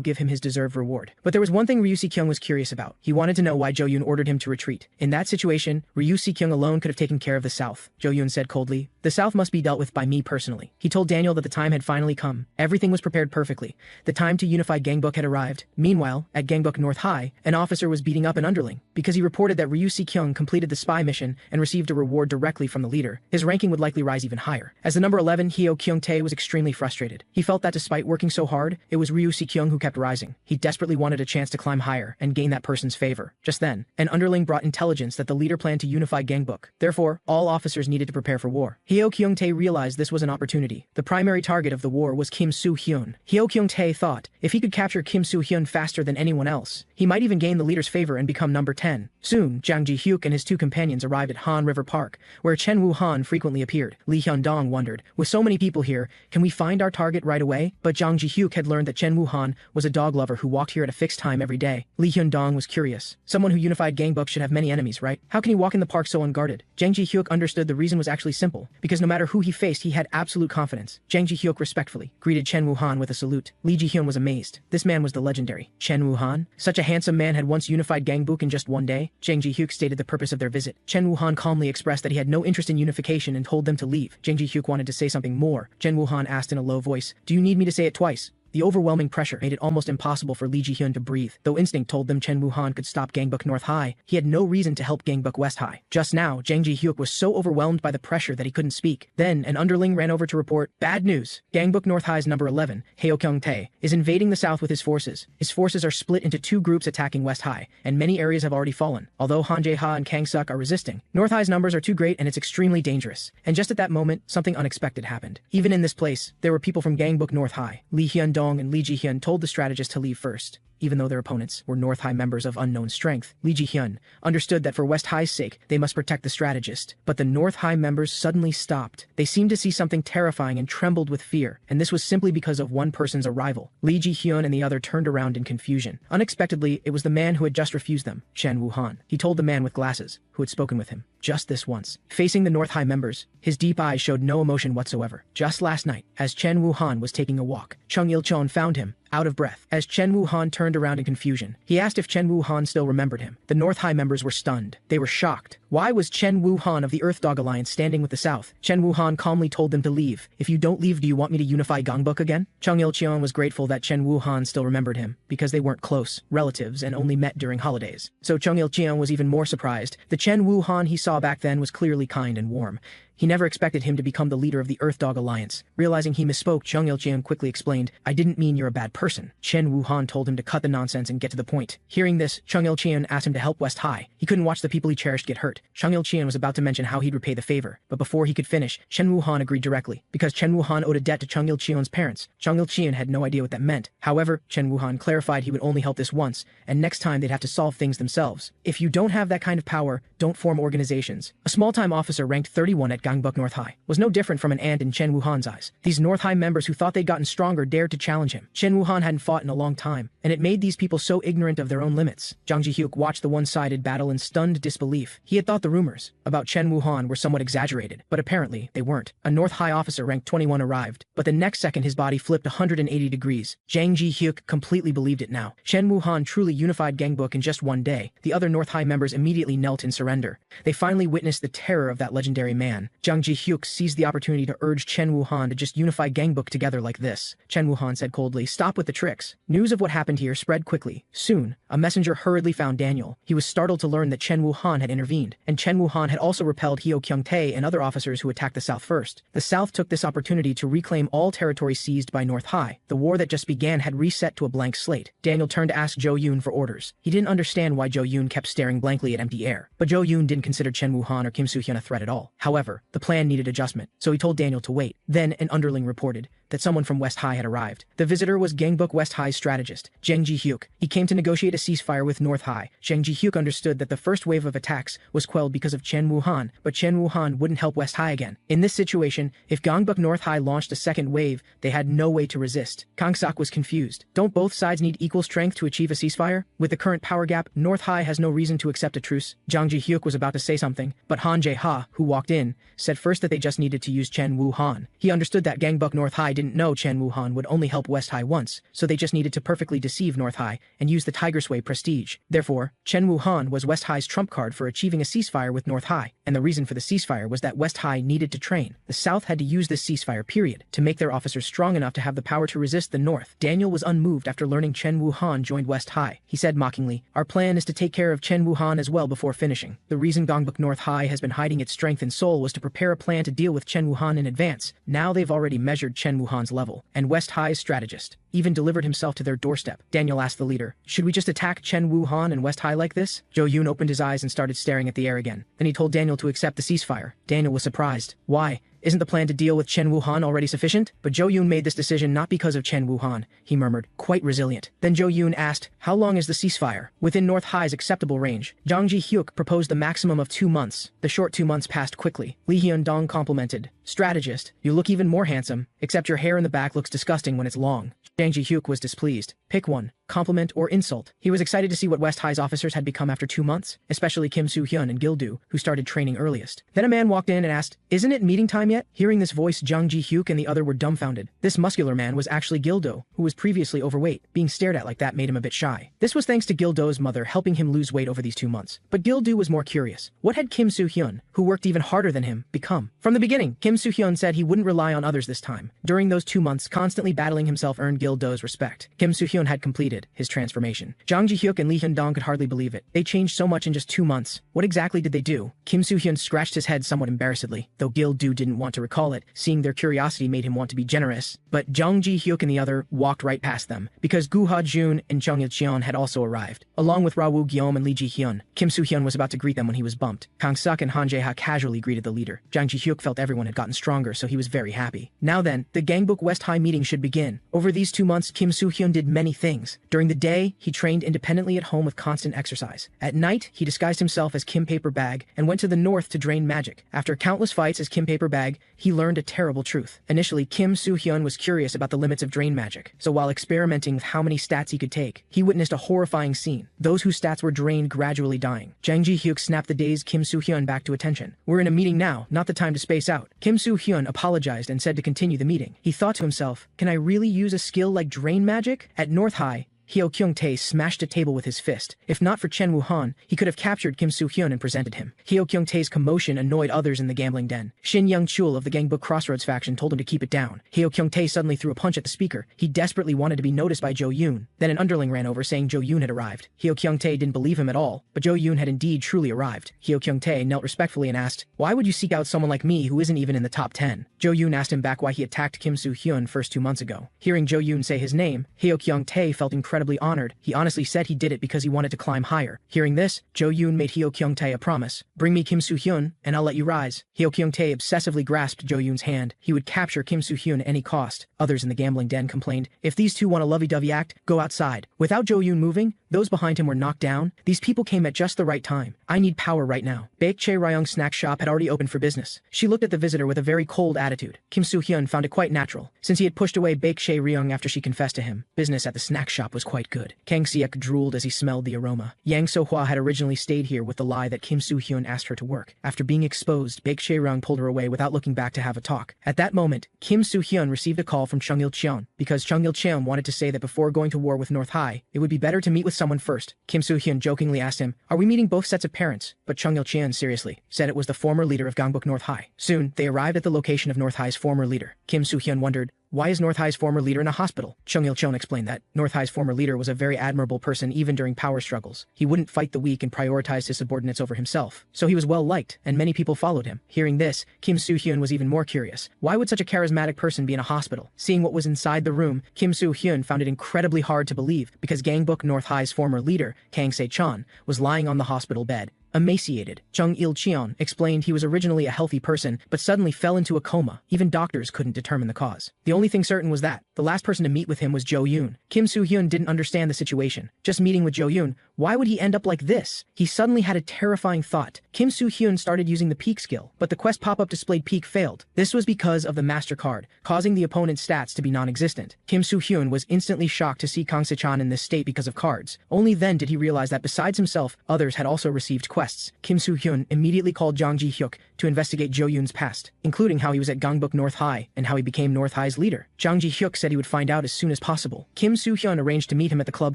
give him his deserved reward. But there was one thing Ryu Si-kyung was curious about. He wanted to know why Jo-yoon ordered him to retreat. In that situation, Ryu Si-kyung alone could have taken care of the South. Jo-yoon said coldly, "The South must be dealt with by me personally." He told Daniel that the time had finally come. Everything was prepared perfectly. The time to unify Gangbuk had arrived. Meanwhile, at Gangbuk North High, an officer was beating up an underling, because he reported that Ryu Si-kyung completed the spy mission and received a reward directly from the leader. His ranking would likely rise even higher. As the number 11, Hyo Kyung-tae was extremely frustrated. He felt that despite working so hard, it was Ryu Si-kyung who kept rising. He desperately wanted a chance to climb higher and gain that person's favor. Just then, an underling brought intelligence that the leader planned to unify Gangbuk. Therefore, all officers needed to prepare for war. Hyo Kyung-tae realized this was an opportunity. The primary target of the war was Kim Soo-hyun. Hyo Kyung-tae thought, if he could capture Kim Soo-hyun faster than anyone else, he might even gain the leader's favor and become number 10. Soon, Jang Ji-hyuk and his two companions arrived at Han River Park, where Chen Wu-han frequently appeared. Lee Hyun-dong wondered, with so many people here, can we find our target right away? But Jang Ji-hyuk had learned that Chen Wu-han was a dog lover who walked here at a fixed time every day. Lee Hyun-dong was curious. Someone who unified Gangbuk should have many enemies, right? How can he walk in the park so unguarded? Jang Ji-hyuk understood the reason was actually simple, because no matter who he faced, he had absolute confidence. Jang Ji-hyuk respectfully greeted Chen Wu-han with a salute. Lee Ji-hyun was amazed. This man was the legendary Chen Wu-han. Such a handsome man had once unified Gangbuk in just one day. Jang Ji-hyuk stated the purpose of their visit. Chen Wu-han calmly expressed that he had no interest in unification and told them to leave. Jang Ji-hyuk wanted to say something more. Chen Wu-han asked in a low voice, "Do you need me to say it twice?" The overwhelming pressure made it almost impossible for Lee Ji-hyun to breathe. Though instinct told them Chen Wu-han could stop Gangbuk North High, he had no reason to help Gangbuk West High. Just now, Jang Ji-hyuk was so overwhelmed by the pressure that he couldn't speak. Then, an underling ran over to report, "Bad news! Gangbuk North High's number 11, Hyo Kyung-tae, is invading the south with his forces. His forces are split into two groups attacking West High, and many areas have already fallen. Although Han Jae-ha and Kang Suk are resisting, North High's numbers are too great and it's extremely dangerous." And just at that moment, something unexpected happened. Even in this place, there were people from Gangbuk North High. Lee Hyun-dong and Lee Ji-hyun told the strategist to leave first. even though their opponents were North High members of unknown strength. Lee Ji-hyun understood that for West High's sake, they must protect the strategist. But the North High members suddenly stopped. They seemed to see something terrifying and trembled with fear, and this was simply because of one person's arrival. Lee Ji-hyun and the other turned around in confusion. Unexpectedly, it was the man who had just refused them, Chen Wuhan. He told the man with glasses, who had spoken with him, just this once. Facing the North High members, his deep eyes showed no emotion whatsoever. Just last night, as Chen Wuhan was taking a walk, Chung Il-cheon found him, out of breath. As Chen Wuhan turned around in confusion, he asked if Chen Wuhan still remembered him. The North High members were stunned. They were shocked. Why was Chen Wuhan of the Earth Dog Alliance standing with the South? Chen Wuhan calmly told them to leave. If you don't leave, do you want me to unify Gangbuk again? Chung Il-cheon was grateful that Chen Wuhan still remembered him, because they weren't close relatives and only met during holidays. So Chung Il-cheon was even more surprised. The Chen Wuhan he saw back then was clearly kind and warm. He never expected him to become the leader of the Earth Dog Alliance. Realizing he misspoke, Chung Il-cheon quickly explained, "I didn't mean you're a bad person." Chen Wuhan told him to cut the nonsense and get to the point. Hearing this, Chung Il-cheon asked him to help West High. He couldn't watch the people he cherished get hurt. Chung Il-cheon was about to mention how he'd repay the favor, but before he could finish, Chen Wuhan agreed directly. Because Chen Wuhan owed a debt to Chung Il-cheon's parents, Chung Il-cheon had no idea what that meant. However, Chen Wuhan clarified he would only help this once, and next time they'd have to solve things themselves. If you don't have that kind of power, don't form organizations. A small-time officer ranked 31 at Gangbuk North High was no different from an ant in Chen Wuhan's eyes. These North High members who thought they'd gotten stronger dared to challenge him. Chen Wuhan hadn't fought in a long time, and it made these people so ignorant of their own limits. Jang Ji-hyuk watched the one-sided battle in stunned disbelief. He had thought the rumors about Chen Wuhan were somewhat exaggerated, but apparently they weren't. A North High officer ranked 21 arrived, but the next second his body flipped 180 degrees. Jang Ji-hyuk completely believed it now. Chen Wuhan truly unified Gangbuk in just one day. The other North High members immediately knelt in surrender. They finally witnessed the terror of that legendary man. Jang Ji-hyuk seized the opportunity to urge Chen Wuhan to just unify Gangbuk together like this. Chen Wuhan said coldly, "Stop with the tricks." News of what happened here spread quickly. Soon, a messenger hurriedly found Daniel. He was startled to learn that Chen Wuhan had intervened, and Chen Wuhan had also repelled Hyo Kyung-tae and other officers who attacked the South first. The South took this opportunity to reclaim all territory seized by North High. The war that just began had reset to a blank slate. Daniel turned to ask Jo Yoon for orders. He didn't understand why Jo Yoon kept staring blankly at empty air, but Jo Yoon didn't consider Chen Wuhan or Kim Soo-hyun a threat at all. However, the plan needed adjustment, so he told Daniel to wait. Then an underling reported that someone from West High had arrived. The visitor was Gangbuk West High's strategist, Jang Ji-hyuk. He came to negotiate a ceasefire with North High. Jang Ji-hyuk understood that the first wave of attacks was quelled because of Chen Wuhan, but Chen Wuhan wouldn't help West High again. In this situation, if Gangbuk North High launched a second wave, they had no way to resist. Kang Sak was confused. Don't both sides need equal strength to achieve a ceasefire? With the current power gap, North High has no reason to accept a truce. Jang Ji-hyuk was about to say something, but Han Jae-ha, who walked in, said first that they just needed to use Chen Wuhan. He understood that Gangbuk North High didn't know Chen Wuhan would only help West High once, so they just needed to perfectly deceive North High and use the Tiger Sway prestige. Therefore, Chen Wuhan was West High's trump card for achieving a ceasefire with North High, and the reason for the ceasefire was that West High needed to train. The South had to use this ceasefire period to make their officers strong enough to have the power to resist the North. Daniel was unmoved after learning Chen Wuhan joined West High. He said mockingly, "Our plan is to take care of Chen Wuhan as well before finishing." The reason Gangbuk North High has been hiding its strength in Seoul was to prepare a plan to deal with Chen Wuhan in advance. Now they've already measured Chen Wuhan's level, and West High's strategist even delivered himself to their doorstep. Daniel asked the leader, "Should we just attack Chen Wuhan and West High like this?" Jo Yoon opened his eyes and started staring at the air again. Then he told Daniel to accept the ceasefire. Daniel was surprised. Why? Isn't the plan to deal with Chen Wuhan already sufficient? But Jo Yoon made this decision not because of Chen Wuhan, he murmured, quite resilient. Then Jo Yoon asked, "How long is the ceasefire?" Within North High's acceptable range, Jang Ji-hyuk proposed the maximum of 2 months. The short 2 months passed quickly. Lee Hyun-dong complimented, "Strategist, you look even more handsome, except your hair in the back looks disgusting when it's long." Jang Ji-hyuk was displeased. Pick one, compliment or insult. He was excited to see what West High's officers had become after 2 months, especially Kim Soo-hyun and Gil-do, who started training earliest. Then a man walked in and asked, "Isn't it meeting time yet?" Hearing this voice, Jang Ji-hyuk and the other were dumbfounded. This muscular man was actually Gil-do, who was previously overweight. Being stared at like that made him a bit shy. This was thanks to Gil-do's mother helping him lose weight over these 2 months. But Gil-do was more curious. What had Kim Soo-hyun, who worked even harder than him, become? From the beginning, Kim Soo-hyun said he wouldn't rely on others this time. During those 2 months, constantly battling himself earned Gil-do's respect. Kim Soo-hyun had completed his transformation. Jang Ji-hyuk and Lee Hyun-dong could hardly believe it. They changed so much in just 2 months. What exactly did they do? Kim Soo-hyun scratched his head somewhat embarrassedly, though Gil-do didn't want to recall it. Seeing their curiosity made him want to be generous. But Jang Ji-hyuk and the other walked right past them, because Gu Ha-jun and Chung Il-cheon had also arrived, along with Ra Woo-gyom and Lee Ji-hyun. Kim Soo-hyun was about to greet them when he was bumped. Kang Suk and Han Jae-ha casually greeted the leader. Jang Ji-hyuk felt everyone had gotten stronger, so he was very happy. Now then, the Gangbuk West High meeting should begin. Over these 2 months, Kim Soo-hyun did many things. During the day, he trained independently at home with constant exercise. At night, he disguised himself as Kim Paper Bag and went to the north to drain magic. After countless fights as Kim Paper Bag, he learned a terrible truth. Initially, Kim Soo-hyun was curious about the limits of drain magic, so while experimenting with how many stats he could take, he witnessed a horrifying scene. Those whose stats were drained gradually dying. Jang Ji-hyuk snapped the dazed Kim Soo-hyun back to attention. "We're in a meeting now, not the time to space out." Kim Soo-hyun apologized and said to continue the meeting. He thought to himself, can I really use a skill like drain magic? At North High, Hyo Kyung-tae smashed a table with his fist. If not for Chen Woo-han, he could have captured Kim Soo-hyun and presented him. Hyo Kyung-tae's commotion annoyed others in the gambling den. Shin Young-chul of the Gangbuk Crossroads faction told him to keep it down. Hyo Kyung-tae suddenly threw a punch at the speaker. He desperately wanted to be noticed by Jo Yoon. Then an underling ran over saying Jo Yoon had arrived. Hyo Kyung-tae didn't believe him at all, but Jo Yoon had indeed truly arrived. Hyo Kyung-tae knelt respectfully and asked, "Why would you seek out someone like me who isn't even in the top 10? Jo Yoon asked him back why he attacked Kim Soo-hyun first 2 months ago. Hearing Jo Yoon say his name, Hyo Kyung-tae felt incredibly honored. He honestly said he did it because he wanted to climb higher. Hearing this, Jo Yoon made Hyo Kyung-tae a promise. "Bring me Kim Soo-hyun, and I'll let you rise." Hyo Kyung-tae obsessively grasped Jo Yoon's hand. He would capture Kim Soo-hyun at any cost. Others in the gambling den complained, "If these two want a lovey-dovey act, go outside." Without Jo Yoon moving, those behind him were knocked down. These people came at just the right time. I need power right now. Baek Chae Ryong snack shop had already opened for business. She looked at the visitor with a very cold attitude. Kim Soo-hyun found it quite natural, since he had pushed away Baek Chae Ryong after she confessed to him. Business at the snack shop was quite good. Kang Seok drooled as he smelled the aroma. Yang So-hwa had originally stayed here with the lie that Kim Soo-hyun asked her to work. After being exposed, Baek Chae Ryong pulled her away without looking back to have a talk. At that moment, Kim Soo-hyun received a call from Chung Il-cheon, because Chung Il-cheon wanted to say that before going to war with North High, it would be better to meet with someone first. Kim Soo-hyun jokingly asked him, "Are we meeting both sets of parents?" But Chung Il-cheon seriously said it was the former leader of Gangbuk North High. Soon, they arrived at the location of North High's former leader. Kim Soo-hyun wondered, why is North High's former leader in a hospital? Chung Il-cheon explained that North High's former leader was a very admirable person even during power struggles. He wouldn't fight the weak and prioritized his subordinates over himself. So he was well liked, and many people followed him. Hearing this, Kim Soo-hyun was even more curious. Why would such a charismatic person be in a hospital? Seeing what was inside the room, Kim Soo-hyun found it incredibly hard to believe, because Gangbuk North High's former leader, Kang Se-chan, was lying on the hospital bed, emaciated. Chung Il-cheon explained he was originally a healthy person, but suddenly fell into a coma. Even doctors couldn't determine the cause. The only thing certain was that the last person to meet with him was Jo Yoon. Kim Soo-hyun didn't understand the situation. Just meeting with Jo Yoon, why would he end up like this? He suddenly had a terrifying thought. Kim Soo-hyun started using the peak skill, but the quest pop-up displayed peak failed. This was because of the master card, causing the opponent's stats to be non-existent. Kim Soo-hyun was instantly shocked to see Kang Se-chan in this state because of cards. Only then did he realize that besides himself, others had also received quests. Kim Soo-hyun immediately called Jang Ji-hyuk to investigate Jo Yoon's past, including how he was at Gangbuk North High and how he became North High's leader. Jang Ji-hyuk said he would find out as soon as possible. Kim Soo-hyun arranged to meet him at the club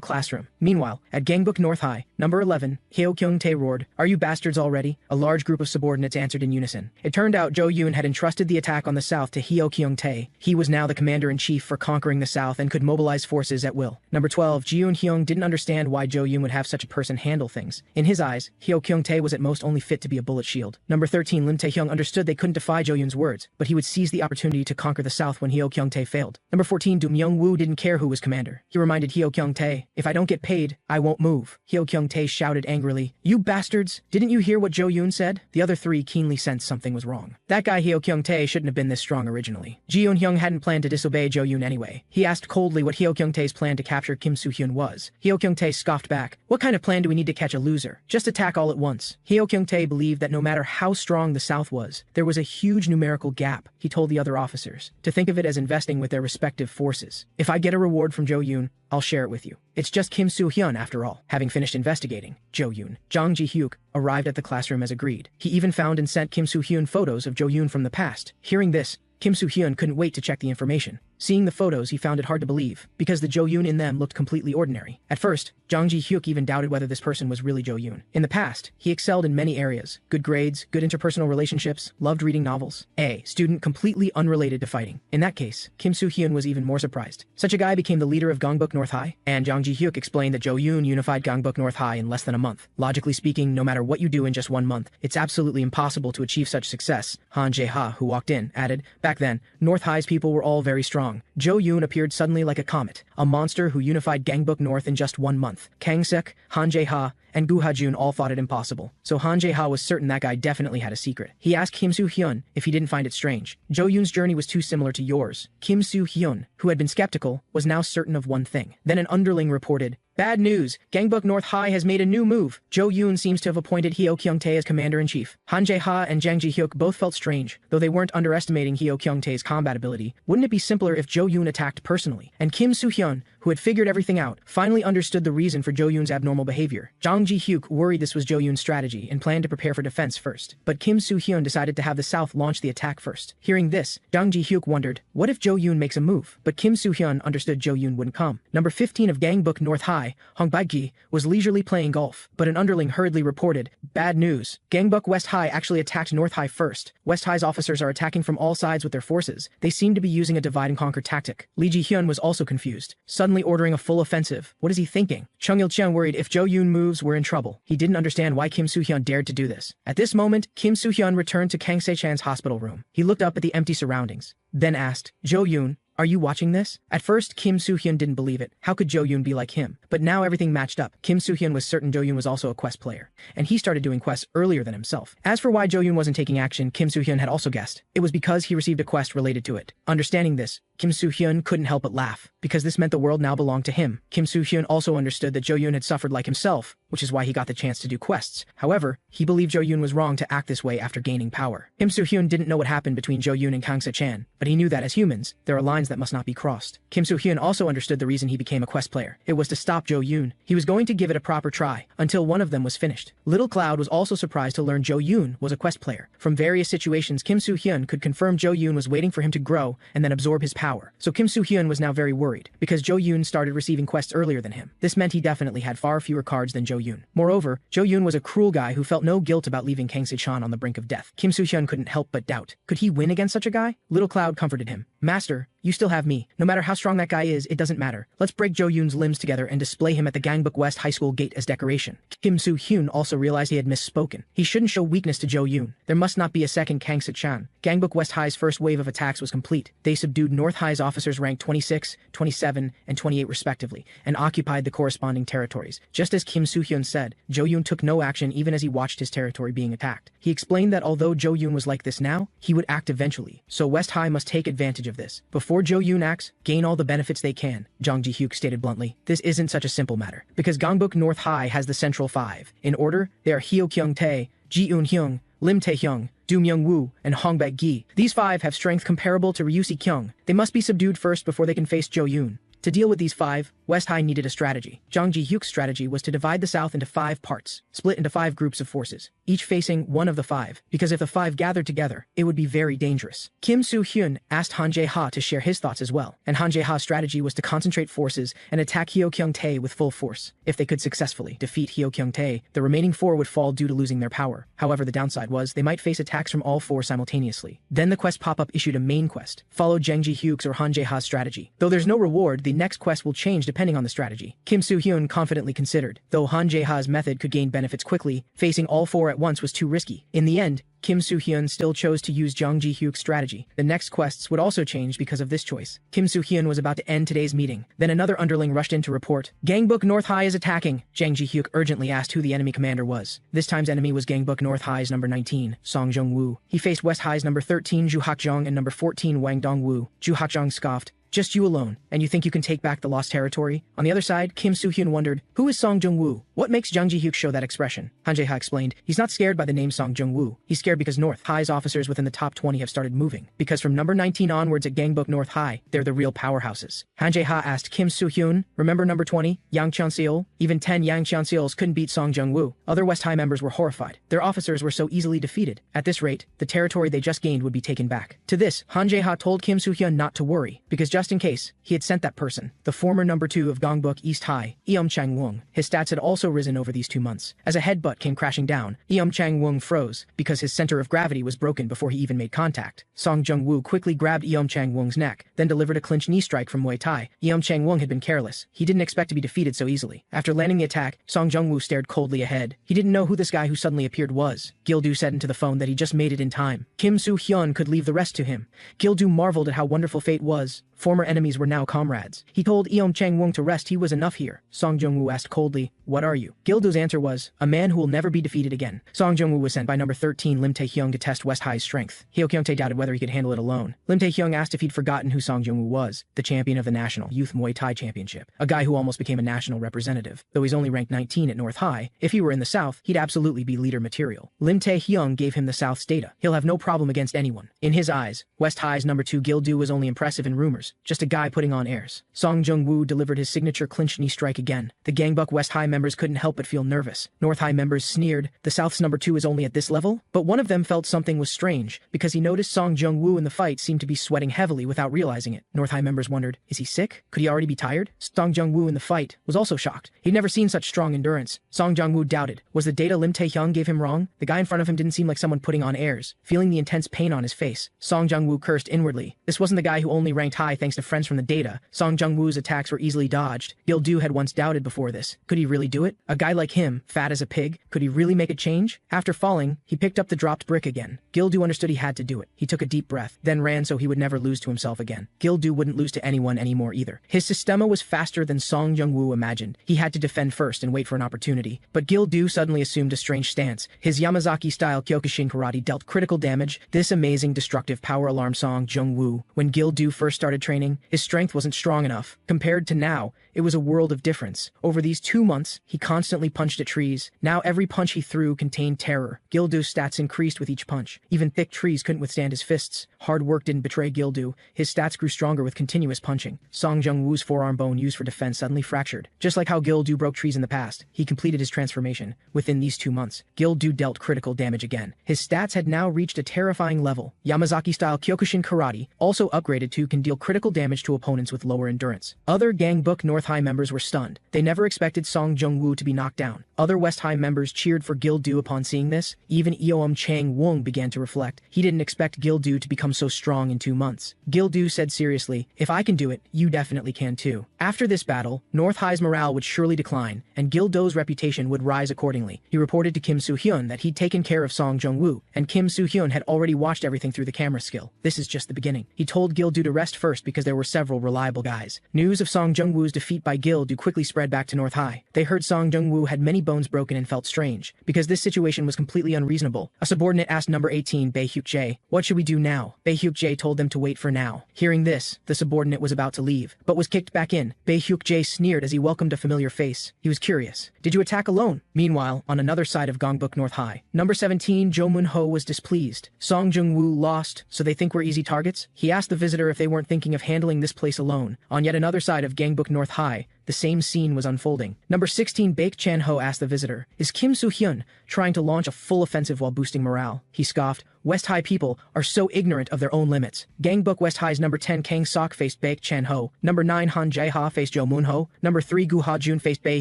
classroom. Meanwhile, at Gangbuk North High, number 11, Hyo Kyung-tae roared, "Are you bastards already?" A large group of subordinates answered in unison. It turned out Jo Yoon had entrusted the attack on the south to Hyo Kyung-tae. He was now the commander-in-chief for conquering the south and could mobilize forces at will. Number 12, Ji-yoon Hyung didn't understand why Jo Yoon would have such a person handle things. In his eyes, Hyo Kyung-tae was at most only fit to be a bullet shield. Number 13, Lim Tae-hyung understood they couldn't defy Jo Yoon's words, but he would seize the opportunity to conquer the south when Hyo Kyung-tae failed. Number 14, Doom Young-woo didn't care who was commander. He reminded Hyo Kyung-tae, "If I don't get paid, I won't move." Hyo Kyung-tae shouted angrily, "You bastards! Didn't you hear what Jo Yoon said?" The other three keenly sensed something was wrong. That guy Hyo Kyung-tae shouldn't have been this strong originally. Ji-yoon Hyung hadn't planned to disobey Jo Yoon anyway. He asked coldly what Hyo Kyung-tae's plan to capture Kim Soo-hyun was. Hyo Kyung-tae scoffed back, "What kind of plan do we need to catch a loser? Just attack all at once." Hyo Kyung-tae believed that no matter how strong the South was, there was a huge numerical gap. He told the other officers to think of it as investing with their respective forces. "If I get a reward from Jo Yoon, I'll share it with you. It's just Kim Soo-hyun after all." Having finished investigating, Jo Yoon, Jang Ji-hyuk, arrived at the classroom as agreed. He even found and sent Kim Soo-hyun photos of Jo Yoon from the past. Hearing this, Kim Soo-hyun couldn't wait to check the information. Seeing the photos, he found it hard to believe, because the Jo Yoon in them looked completely ordinary. At first, Jang Ji-hyuk even doubted whether this person was really Jo Yoon. In the past, he excelled in many areas: good grades, good interpersonal relationships, loved reading novels. A student completely unrelated to fighting. In that case, Kim Soo-hyun was even more surprised. Such a guy became the leader of Gangbuk North High, and Jang Ji-hyuk explained that Jo Yoon unified Gangbuk North High in less than a month. Logically speaking, no matter what you do in just 1 month, it's absolutely impossible to achieve such success. Han Jae-ha, who walked in, added, "Back then, North High's people were all very strong. wrong. Zhou Yun appeared suddenly like a comet, a monster who unified Gangbuk North in just 1 month. Kang Sek, Han Jae-ha, and Gu Ha-jun all thought it impossible, so Han Jae-ha was certain that guy definitely had a secret. He asked Kim Soo-hyun if he didn't find it strange. Zhou Yun's journey was too similar to yours. Kim Soo-hyun, who had been skeptical, was now certain of one thing. Then an underling reported, "Bad news! Gangbuk North High has made a new move. Zhou Yun seems to have appointed Hyo Kyung-tae as commander-in-chief." Han Jae-ha and Jang Ji-hyuk both felt strange, though they weren't underestimating Hyo Kyung-tae's combat ability. Wouldn't it be simpler if Zhou Yun attacked personally? And Kim Soo-hyun, who had figured everything out, finally understood the reason for Zhou Yun's abnormal behavior. Jang Ji-hyuk worried this was Zhou Yun's strategy and planned to prepare for defense first. But Kim Soo-hyun decided to have the South launch the attack first. Hearing this, Jang Ji-hyuk wondered, what if Zhou Yun makes a move? But Kim Soo-hyun understood Zhou Yun wouldn't come. Number 15 of Gangbuk North High, Hong Bae-gi, was leisurely playing golf, but an underling hurriedly reported, "Bad news. Gangbuk West High actually attacked North High first. West High's officers are attacking from all sides with their forces. They seem to be using a divide-and-conquer tactic." Lee Ji-hyun was also confused, suddenly ordering a full offensive. What is he thinking? Chung Il-cheon worried if Zhou Yun moves, we're in trouble. He didn't understand why Kim Soo-hyun dared to do this. At this moment, Kim Soo-hyun returned to Kang Se-chan's hospital room. He looked up at the empty surroundings, then asked, "Zhou Yun, are you watching this?" At first, Kim Soo-hyun didn't believe it. How could Zhou Yun be like him? But now everything matched up. Kim Soo-hyun was certain Zhou Yun was also a quest player, and he started doing quests earlier than himself. As for why Zhou Yun wasn't taking action, Kim Soo-hyun had also guessed. It was because he received a quest related to it. Understanding this, Kim Soo-hyun couldn't help but laugh, because this meant the world now belonged to him. Kim Soo-hyun also understood that Zhou Yun had suffered like himself, which is why he got the chance to do quests. However, he believed Zhou Yun was wrong to act this way after gaining power. Kim Soo-hyun didn't know what happened between Zhou Yun and Kang Se-chan, but he knew that as humans, there are lines that must not be crossed. Kim Soo-hyun also understood the reason he became a quest player. It was to stop Zhou Yun. He was going to give it a proper try, until one of them was finished. Little Cloud was also surprised to learn Zhou Yun was a quest player. From various situations, Kim Soo-hyun could confirm Zhou Yun was waiting for him to grow and then absorb his power. So Kim Soo-hyun was now very worried, because Zhou Yun started receiving quests earlier than him. This meant he definitely had far fewer cards than Zhou Yun. Moreover, Zhou Yun was a cruel guy who felt no guilt about leaving Kang Se-chan on the brink of death. Kim Soo-hyun couldn't help but doubt. Could he win against such a guy? Little Cloud comforted him. "Master, you still have me. No matter how strong that guy is, it doesn't matter. Let's break Zhou Yun's limbs together and display him at the Gangbuk West High School gate as decoration." Kim Soo-hyun also realized he had misspoken. He shouldn't show weakness to Zhou Yun. There must not be a second Kang Se-chan. Gangbuk West High's first wave of attacks was complete. They subdued North High's officers ranked 26, 27, and 28 respectively, and occupied the corresponding territories. Just as Kim Soo-hyun said, Zhou Yun took no action even as he watched his territory being attacked. He explained that although Zhou Yun was like this now, he would act eventually, so West High must take advantage of this. Before Zhou Yun acts, gain all the benefits they can, Jang Ji-hyuk stated bluntly. This isn't such a simple matter, because Gangbuk North High has the central five. In order, they are Hyo Kyung-tae, Ji Eun-hyung, Lim Tae-hyung, Do Myung-woo, and Hong Bae-gi. These five have strength comparable to Ryusi Kyung. They must be subdued first before they can face Zhou Yun. To deal with these five, West High needed a strategy. Jang Ji-hyuk's strategy was to divide the South into 5 parts, split into 5 groups of forces, each facing one of the 5, because if the 5 gathered together, it would be very dangerous. Kim Soo-hyun asked Han Jae-ha to share his thoughts as well, and Han Jae-ha's strategy was to concentrate forces and attack Hyo Kyung-tae with full force. If they could successfully defeat Hyo Kyung-tae, the remaining 4 would fall due to losing their power. However, the downside was they might face attacks from all 4 simultaneously. Then the quest pop-up issued a main quest, followed Jang Ji-hyuk's or Han Jae-ha's strategy. Though there's no reward, the next quest will change depending on the strategy. Kim Soo-hyun confidently considered, though Han Jae-ha's method could gain benefits quickly, facing all 4 at once was too risky. In the end, Kim Soo-hyun still chose to use Jang Ji-hyuk's strategy. The next quests would also change because of this choice. Kim Soo-hyun was about to end today's meeting. Then another underling rushed in to report, "Gangbuk North High is attacking." Jang Ji-hyuk urgently asked who the enemy commander was. This time's enemy was Gangbuk North High's number 19, Song Jung-woo. He faced West High's number 13, Ju Hak-jong, and number 14, Wang Dong-woo. Ju Hak-jong scoffed, "Just you alone, and you think you can take back the lost territory?" On the other side, Kim Soo-hyun wondered, who is Song Jung-woo? What makes Jang Ji-hyuk show that expression? Han Jae-ha explained, he's not scared by the name Song Jung-woo. He's scared because North High's officers within the top 20 have started moving. Because from number 19 onwards at Gangbuk North High, they're the real powerhouses. Han Jae-ha asked Kim Soo-hyun, remember number 20, Yang Cheon-seol? Even 10 Yang Cheon-seols couldn't beat Song Jung-woo. Other West High members were horrified. Their officers were so easily defeated. At this rate, the territory they just gained would be taken back. To this, Han Jae-ha told Kim Soo-hyun not to worry, because just in case, he had sent that person, the former number 2 of Gangbuk East High, Eum Chang-woong. His stats had also risen over these 2 months. As a headbutt came crashing down, Eum Chang-woong froze, because his center of gravity was broken before he even made contact. Song Jung-woo quickly grabbed Eum Chang-woong's neck, then delivered a clinch knee strike from Muay Thai. Eum Chang-woong had been careless. He didn't expect to be defeated so easily. After landing the attack, Song Jung-woo stared coldly ahead. He didn't know who this guy who suddenly appeared was. Gil-do said into the phone that he just made it in time. Kim Soo-hyun could leave the rest to him. Gil-do marveled at how wonderful fate was. Former enemies were now comrades. He told Eom Chang-woong to rest. He was enough here. Song Jung-woo asked coldly, "What are you?" Gil-doo's answer was, "A man who will never be defeated again." Song Jung-woo was sent by number 13 Lim Tae-hyung to test West High's strength. Hyo Kyung-tae doubted whether he could handle it alone. Lim Tae-hyung asked if he'd forgotten who Song Jung-woo was, the champion of the National Youth Muay Thai Championship, a guy who almost became a national representative. Though he's only ranked 19 at North High, if he were in the South, he'd absolutely be leader material. Lim Tae-hyung gave him the South's data. He'll have no problem against anyone. In his eyes, West High's number 2 Gil-doo was only impressive in rumors, just a guy putting on airs. Song Jung-woo delivered his signature clinch knee strike again. The Gangbuk West High members couldn't help but feel nervous. North High members sneered, "The South's number 2 is only at this level?" But one of them felt something was strange, because he noticed Song Jung-woo in the fight seemed to be sweating heavily without realizing it. North High members wondered, is he sick? Could he already be tired? Song Jung-woo in the fight was also shocked. He'd never seen such strong endurance. Song Jung-woo doubted. Was the data Lim Tae-hyung gave him wrong? The guy in front of him didn't seem like someone putting on airs. Feeling the intense pain on his face, Song Jung-woo cursed inwardly. This wasn't the guy who only ranked high thanks to friends from the data. Song Jung-woo's attacks were easily dodged. Gil-doo had once doubted before this. Could he really do it? A guy like him, fat as a pig, could he really make a change? After falling, he picked up the dropped brick again. Gil-doo understood he had to do it. He took a deep breath, then ran so he would never lose to himself again. Gil-doo wouldn't lose to anyone anymore either. His Systema was faster than Song Jung-woo imagined. He had to defend first and wait for an opportunity. But Gil-doo suddenly assumed a strange stance. His Yamazaki-style Kyokushin karate dealt critical damage. This amazing destructive power alarm Song Jung-woo. When Gil-doo first started training, his strength wasn't strong enough. Compared to now, it was a world of difference. Over these 2 months, he constantly punched at trees. Now every punch he threw contained terror. Gil-doo's stats increased with each punch. Even thick trees couldn't withstand his fists. Hard work didn't betray Gil-doo. His stats grew stronger with continuous punching. Song Jung-woo's forearm bone used for defense suddenly fractured. Just like how Gil-doo broke trees in the past, he completed his transformation. Within these 2 months, Gil-doo dealt critical damage again. His stats had now reached a terrifying level. Yamazaki-style Kyokushin karate, also upgraded to, can deal critical damage to opponents with lower endurance. Other Gangbuk North High members were stunned. They never expected Song Jung-woo to be knocked down. Other West High members cheered for Gil-doo upon seeing this. Even Eom Chang-woong began to reflect. He didn't expect Gil-doo to become so strong in 2 months. Gil-doo said seriously, "If I can do it, you definitely can too." After this battle, North High's morale would surely decline, and Gil-doo's reputation would rise accordingly. He reported to Kim Soo-hyun that he'd taken care of Song Jung-woo, and Kim Soo-hyun had already watched everything through the camera skill. This is just the beginning. He told Gil-doo to rest first because there were several reliable guys. News of Song Jung-woo's defeat by Gil-doo quickly spread back to North High. They heard Song Jung-woo had many bones broken and felt strange. Because this situation was completely unreasonable, a subordinate asked number 18 Bae Hyuk-jae, "What should we do now?" Bae Hyuk-jae told them to wait for now. Hearing this, the subordinate was about to leave, but was kicked back in. Bae Hyuk-jae sneered as he welcomed a familiar face. He was curious. "Did you attack alone?" Meanwhile, on another side of Gangbuk North High, number 17 Jo Moon-ho was displeased. Song Jung-woo lost, so they think we're easy targets? He asked the visitor if they weren't thinking of handling this place alone. On yet another side of Gangbuk North High, the same scene was unfolding. Number 16 Baek Chan-ho asked the visitor, "Is Kim Soo-hyun trying to launch a full offensive while boosting morale?" He scoffed. West High people are so ignorant of their own limits. Gangbuk West High's number 10 Kang Sok faced Baek Chan-ho. Number 9 Han Jae-ha faced Jo Moon-ho. Number 3 Gu Ha-jun faced Bae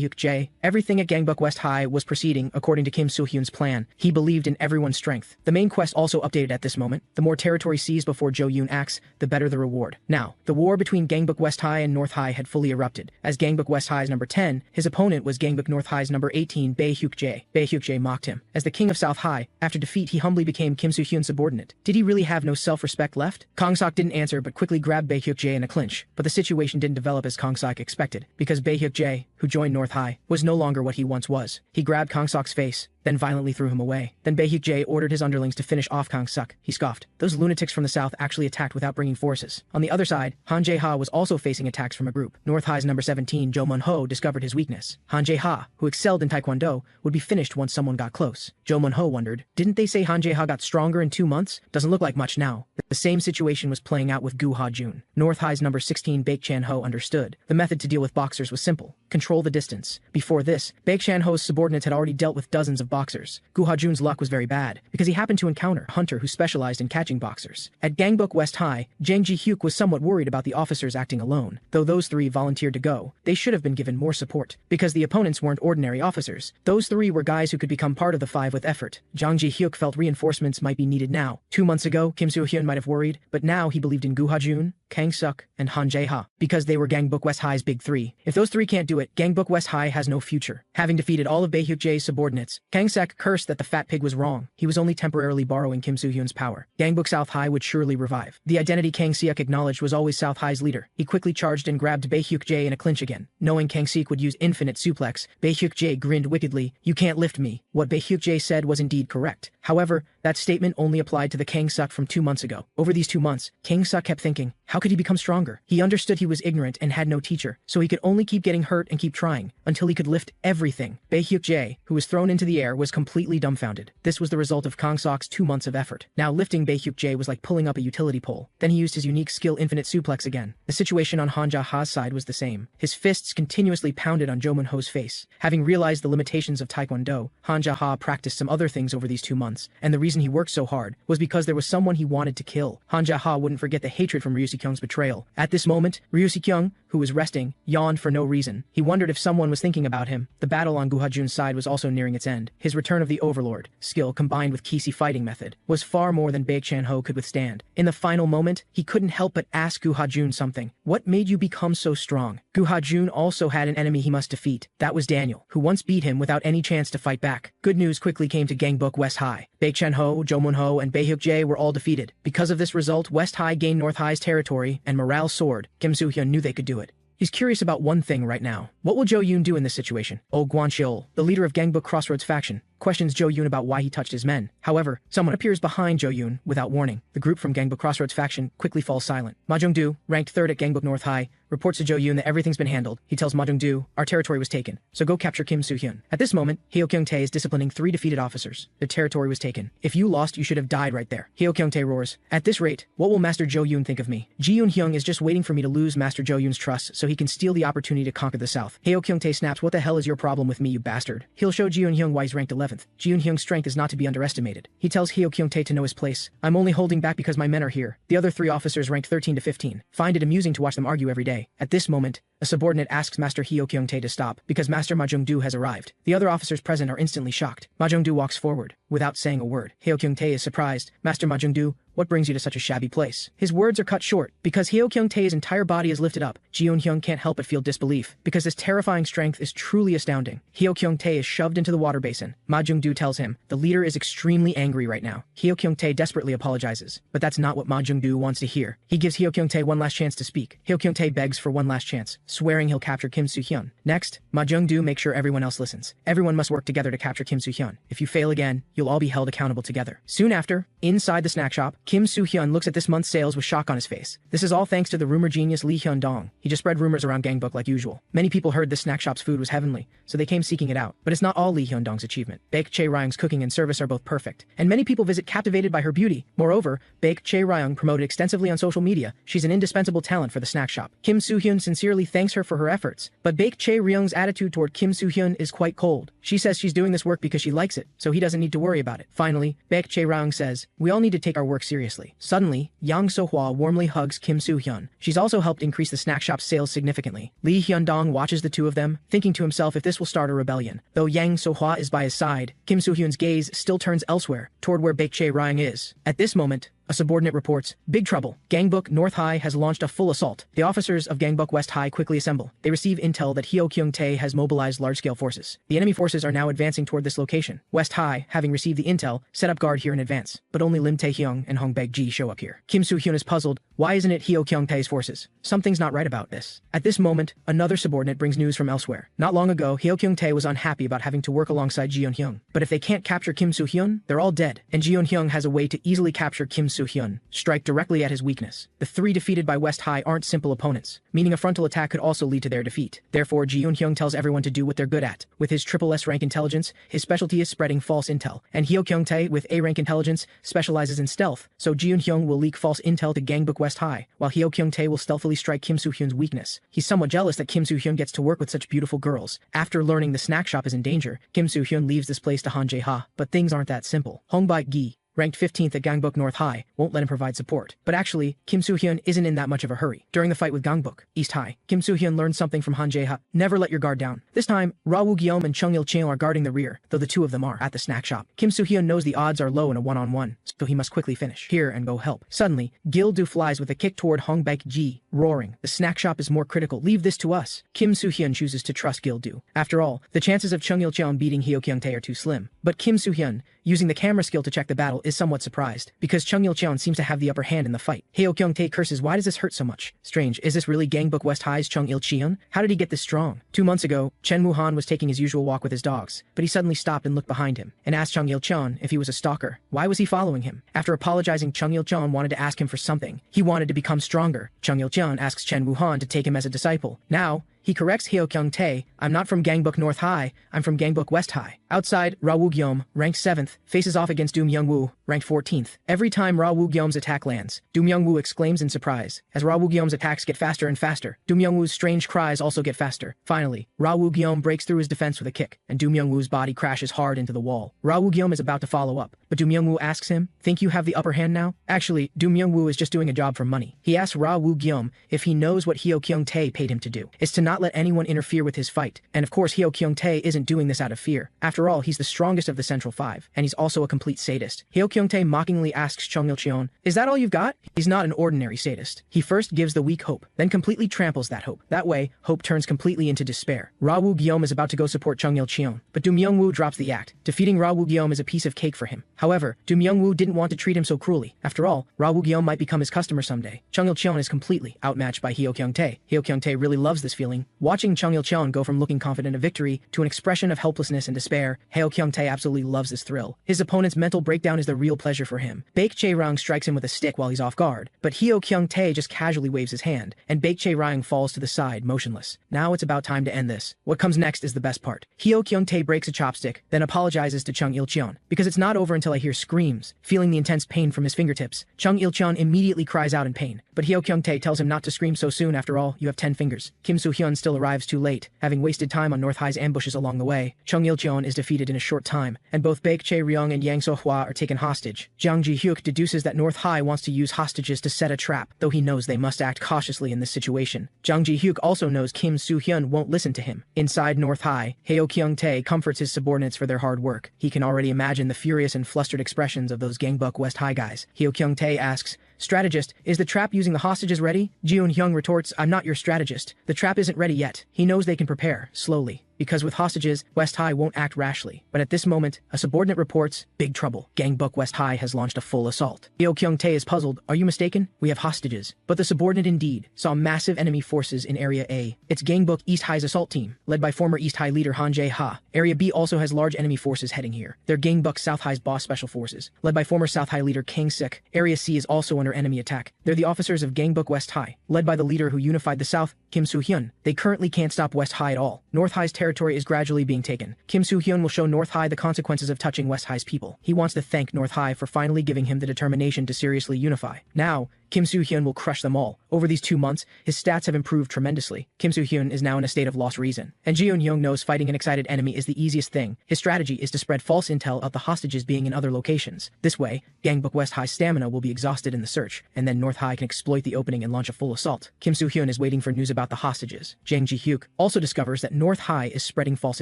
Hyuk-jae. Everything at Gangbuk West High was proceeding according to Kim Soo-hyun's plan. He believed in everyone's strength. The main quest also updated at this moment. The more territory seized before Jo Yoon acts, the better the reward. Now, the war between Gangbuk West High and North High had fully erupted. As Gangbuk West High's number 10, his opponent was Gangbuk North High's number 18 Bae Hyuk-jae. Bae Hyuk-jae mocked him. As the king of South High, after defeat he humbly became Kim Soo-hyun's subordinate. Did he really have no self-respect left? Kang Sok didn't answer but quickly grabbed Bae Hyuk-jae in a clinch. But the situation didn't develop as Kang Sok expected, because Bae Hyuk-jae, who joined North High, was no longer what he once was. He grabbed Kang Sok's face, then violently threw him away. Then Bae Hyuk-jae ordered his underlings to finish off Kang Sok. He scoffed. Those lunatics from the south actually attacked without bringing forces. On the other side, Han Jae-ha was also facing attacks from a group. North High's number 17 Jo Moon-ho discovered his weakness. Han Jae-ha, who excelled in Taekwondo, would be finished once someone got close. Jo Moon-ho wondered, didn't they say Han Jae-ha got stronger in 2 months? Doesn't look like much now. The same situation was playing out with Gu Ha-jun. North High's number 16 Baek Chan-ho understood. The method to deal with boxers was simple. Control the distance. Before this, Baek Chan-ho's subordinates had already dealt with dozens of boxers. Gu Ha-jun's luck was very bad, because he happened to encounter a hunter who specialized in catching boxers. At Gangbuk West High, Jang Ji-hyuk was somewhat worried about the officers acting alone. Though those 3 volunteered to go, they should have been given more support. Because the opponents weren't ordinary officers. Those 3 were guys who could become part of the 5 with effort. Jang Ji-hyuk felt reinforcements might be needed now. 2 months ago, Kim Soo-hyun might have worried, but now he believed in Gu Ha-jun, Kang Sok, and Han Jae-ha, because they were Gangbuk West High's big 3. If those 3 can't do it, Gangbuk West High has no future. Having defeated all of Bae Hyuk-jae's subordinates, Kang Kang-sek cursed that the fat pig was wrong. He was only temporarily borrowing Kim Soo-hyun's power. Gangbuk South High would surely revive. The identity Kang-seok acknowledged was always South High's leader. He quickly charged and grabbed Bae-hyuk-jae in a clinch again. Knowing Kang-seok would use infinite suplex, Bae-hyuk-jae grinned wickedly. "You can't lift me." What Bae-hyuk-jae said was indeed correct. However, that statement only applied to the Kang-suk from 2 months ago. Over these 2 months, Kang-suk kept thinking, how could he become stronger? He understood he was ignorant and had no teacher, so he could only keep getting hurt and keep trying, until he could lift everything. Bae-hyuk-jae, who was thrown into the air, was completely dumbfounded. This was the result of Kang-suk's 2 months of effort. Now lifting Bae-hyuk-jae was like pulling up a utility pole. Then he used his unique skill infinite suplex again. The situation on Han Ja-ha's side was the same. His fists continuously pounded on Jo Mun-ho's face. Having realized the limitations of Taekwondo, Han Ja-ha practiced some other things over these 2 months, and the reason he worked so hard was because there was someone he wanted to kill. Han Ja-ha wouldn't forget the hatred from Ryu Si-kyung's betrayal. At this moment, Ryu Si-kyung, who was resting, yawned for no reason. He wondered if someone was thinking about him. The battle on Gu Ha-jun's side was also nearing its end. His return of the Overlord, skill combined with Kisi fighting method, was far more than Baek Chan-ho could withstand. In the final moment, he couldn't help but ask Gu Ha-jun something. What made you become so strong? Gu Ha-jun also had an enemy he must defeat. That was Daniel, who once beat him without any chance to fight back. Good news quickly came to Gangbuk West High. Baek Chan-ho, Jo Mun-ho, and Bae-hyuk-jae were all defeated. Because of this result, West High gained North High's territory, and morale soared. Kim Soo-hyun knew they could do it. He's curious about one thing right now. What will Jo Yoon do in this situation? Oh Guan-cheol, the leader of Gangbuk Crossroads faction, questions Jo Yoon about why he touched his men. However, someone appears behind Jo Yoon without warning. The group from Gangbuk Crossroads faction quickly falls silent. Ma Jung-do, ranked 3rd at Gangbuk North High, reports to Jo Yoon that everything's been handled. He tells Ma Jung-do, our territory was taken, so go capture Kim Soo-hyun. At this moment, Heo Kyung-tae is disciplining 3 defeated officers. Their territory was taken. If you lost, you should have died right there. Heo Kyung-tae roars, at this rate, what will Master Jo Yoon think of me? Ji Yoon-hyung is just waiting for me to lose Master Jo Yoon's trust so he can steal the opportunity to conquer the South. Heo Kyung-tae snaps, what the hell is your problem with me, you bastard? He'll show Ji Yoon-hyung why he's ranked 11th. Ji Yoon-hyung's strength is not to be underestimated. He tells Heo Kyung-tae to know his place. I'm only holding back because my men are here. The other 3 officers ranked 13 to 15. Find it amusing to watch them argue every day. At this moment, a subordinate asks Master Heo Kyung-tae to stop because Master Ma Jung-do has arrived. The other officers present are instantly shocked. Ma Jung-do walks forward, without saying a word. Heo Kyung-tae is surprised. Master Ma Jung-do, what brings you to such a shabby place? His words are cut short. Because Heo Kyung-tae's entire body is lifted up, Ji Yoon-hyung can't help but feel disbelief, because this terrifying strength is truly astounding. Heo Kyung-tae is shoved into the water basin. Ma Jung-do tells him, the leader is extremely angry right now. Heo Kyung-tae desperately apologizes, but that's not what Ma Jung-do wants to hear. He gives Heo Kyung-tae one last chance to speak. Heo Kyung-tae begs for one last chance, swearing he'll capture Kim Soo-hyun. Next, Ma Jung-do makes sure everyone else listens. Everyone must work together to capture Kim Soo-hyun. If you fail again, you'll all be held accountable together. Soon after, inside the snack shop, Kim Soo-hyun looks at this month's sales with shock on his face. This is all thanks to the rumor genius Lee Hyun-dong. He just spread rumors around Gangbuk like usual. Many people heard this snack shop's food was heavenly, so they came seeking it out. But it's not all Lee Hyun-dong's achievement. Baek Chae-ryung's cooking and service are both perfect, and many people visit captivated by her beauty. Moreover, Baek Chae-ryung promoted extensively on social media. She's an indispensable talent for the snack shop. Kim Soo-hyun sincerely thanks her for her efforts, but Baek Chae-ryung's attitude toward Kim Soo-hyun is quite cold. She says she's doing this work because she likes it, so he doesn't need to worry about it. Finally, Baek Chae-ryung says, we all need to take our work seriously. Suddenly, Yang So-hwa warmly hugs Kim Soo-hyun. She's also helped increase the snack shop's sales significantly. Lee Hyun-dong watches the two of them, thinking to himself if this will start a rebellion. Though Yang So-hwa is by his side, Kim Soo-hyun's gaze still turns elsewhere, toward where Baek Chae-ryung is. At this moment, a subordinate reports, big trouble. Gangbuk North High has launched a full assault. The officers of Gangbuk West High quickly assemble. They receive intel that Heo Kyung-tae has mobilized large-scale forces. The enemy forces are now advancing toward this location. West High, having received the intel, set up guard here in advance. But only Lim Tae-hyung and Hong Baek-ji show up here. Kim Soo-hyun is puzzled. Why isn't it Heo Kyung-tae's forces? Something's not right about this. At this moment, another subordinate brings news from elsewhere. Not long ago, Heo Kyung-tae was unhappy about having to work alongside Ji Yoon-hyung. But if they can't capture Kim Soo-hyun, they're all dead. And Ji Yoon-hyung has a way to easily capture Kim Soo-hyun. Strike directly at his weakness. The 3 defeated by West High aren't simple opponents, meaning a frontal attack could also lead to their defeat. Therefore, Ji Yoon-hyung tells everyone to do what they're good at. With his triple S rank intelligence, his specialty is spreading false intel, and Heo Kyung-tae, with A rank intelligence, specializes in stealth, so Ji Yoon-hyung will leak false intel to Gangbuk West High, while Heo Kyung-tae will stealthily strike Kim Soo-hyun's weakness. He's somewhat jealous that Kim Soo-hyun gets to work with such beautiful girls. After learning the snack shop is in danger, Kim Soo-hyun leaves this place to Han Jae-ha, but things aren't that simple. Hong Baek-gi, ranked 15th at Gangbuk North High, won't let him provide support. But actually, Kim Soo-hyun isn't in that much of a hurry. During the fight with Gangbuk East High, Kim Soo-hyun learned something from Han Jae-ha. Never let your guard down. This time, Ra Woo-gyeom and Chung Il-cheon are guarding the rear, though the two of them are at the snack shop. Kim Soo-hyun knows the odds are low in a one-on-one, so he must quickly finish here and go help. Suddenly, Gil-do flies with a kick toward Hong Baek-ji, roaring, "The snack shop is more critical. Leave this to us." Kim Soo-hyun chooses to trust Gil-do. After all, the chances of Chung Il-cheon beating Heo Kyung-tae are too slim. But Kim Soo-hyun, using the camera skill to check the battle, is somewhat surprised, because Chung Il-cheon seems to have the upper hand in the fight. Heo Kyung-tae curses, "Why does this hurt so much? Strange, is this really Gangbuk West High's Chung Il-cheon? How did he get this strong?" 2 months ago, Chen Woo-han was taking his usual walk with his dogs, but he suddenly stopped and looked behind him, and asked Chung Il-cheon if he was a stalker. Why was he following him? After apologizing, Chung Il-cheon wanted to ask him for something. He wanted to become stronger. Chung Il-cheon asks Chen Woo-han to take him as a disciple. Now, he corrects Heo Kyung-tae, "I'm not from Gangbuk North High, I'm from Gangbuk West High." Outside, Ra Woo-gyeom, ranked 7th, faces off against Doom Young-woo, ranked 14th. Every time Ra Woo-gyeom's attack lands, Doom Young-woo exclaims in surprise. As Ra Woo-gyeom's attacks get faster and faster, Doom Young-woo's strange cries also get faster. Finally, Ra Woo-gyeom breaks through his defense with a kick, and Doom Young-woo's body crashes hard into the wall. Ra Woo-gyeom is about to follow up, but Doom Young-woo asks him, "Think you have the upper hand now?" Actually, Doom Young-woo is just doing a job for money. He asks Ra Woo-gyeom if he knows what Heo Kyung-tae paid him to do. It's to not let anyone interfere with his fight, and of course Heo Kyung-tae isn't doing this out of fear. After all, he's the strongest of the Central Five, and he's also a complete sadist. Heo Kyung-tae mockingly asks Chung Il-cheon, "Is that all you've got?" He's not an ordinary sadist. He first gives the weak hope, then completely tramples that hope. That way, hope turns completely into despair. Ra Woo-gyeom is about to go support Chung Il-cheon, but Doom Young-woo drops the act. Defeating Ra Woo-gyeom is a piece of cake for him. However, Doom Young-woo didn't want to treat him so cruelly. After all, Ra Woo-gyeom might become his customer someday. Chung Il-cheon is completely outmatched by Heo Kyung-tae. Heo Kyung-tae really loves this feeling. Watching Chung Il-cheon go from looking confident of victory to an expression of helplessness and despair, Heo Kyung-tae absolutely loves this thrill. His opponent's mental breakdown is the real pleasure for him. Baek Chae-ryung strikes him with a stick while he's off guard, but Heo Kyung-tae just casually waves his hand, and Baek Chae-ryung falls to the side, motionless. Now it's about time to end this. What comes next is the best part. Heo Kyung-tae breaks a chopstick, then apologizes to Chung Il-cheon, because it's not over until I hear screams. Feeling the intense pain from his fingertips, Chung Il-cheon immediately cries out in pain, but Heo Kyung-tae tells him not to scream so soon. After all, you have 10 fingers. Kim Soo-hyun still arrives too late, having wasted time on North High's ambushes along the way. Chung Il-cheon is defeated in a short time, and both Baek Chae-ryung and Yang So-hwa are taken hostage. Jang Ji-hyuk deduces that North High wants to use hostages to set a trap, though he knows they must act cautiously in this situation. Jang Ji-hyuk also knows Kim Soo-hyun won't listen to him. Inside North High, Heo Kyung-tae comforts his subordinates for their hard work. He can already imagine the furious and flustered expressions of those Gangbuk West High guys. Heo Kyung-tae asks, "Strategist, is the trap using the hostages ready?" Ji-eun-hyung retorts, "I'm not your strategist. The trap isn't ready yet." He knows they can prepare, slowly, because with hostages, West High won't act rashly. But at this moment, a subordinate reports, "Big trouble. Gangbuk West High has launched a full assault." Heo Kyung-tae is puzzled. "Are you mistaken? We have hostages." But the subordinate indeed saw massive enemy forces in Area A. It's Gangbuk East High's assault team, led by former East High leader Han Jae-ha. Area B also has large enemy forces heading here. They're Gangbuk South High's boss special forces, led by former South High leader Kang Sik. Area C is also under enemy attack. They're the officers of Gangbuk West High, led by the leader who unified the South, Kim Soo-hyun. They currently can't stop West High at all. North High's territory is gradually being taken. Kim Soo-hyun will show North High the consequences of touching West High's people. He wants to thank North High for finally giving him the determination to seriously unify. Now, Kim Soo-hyun will crush them all. Over these 2 months, his stats have improved tremendously. Kim Soo-hyun is now in a state of lost reason. And Ji-eun-hyung knows fighting an excited enemy is the easiest thing. His strategy is to spread false intel of the hostages being in other locations. This way, Gangbuk West High's stamina will be exhausted in the search, and then North High can exploit the opening and launch a full assault. Kim Soo-hyun is waiting for news about the hostages. Jang Ji-hyuk also discovers that North High is spreading false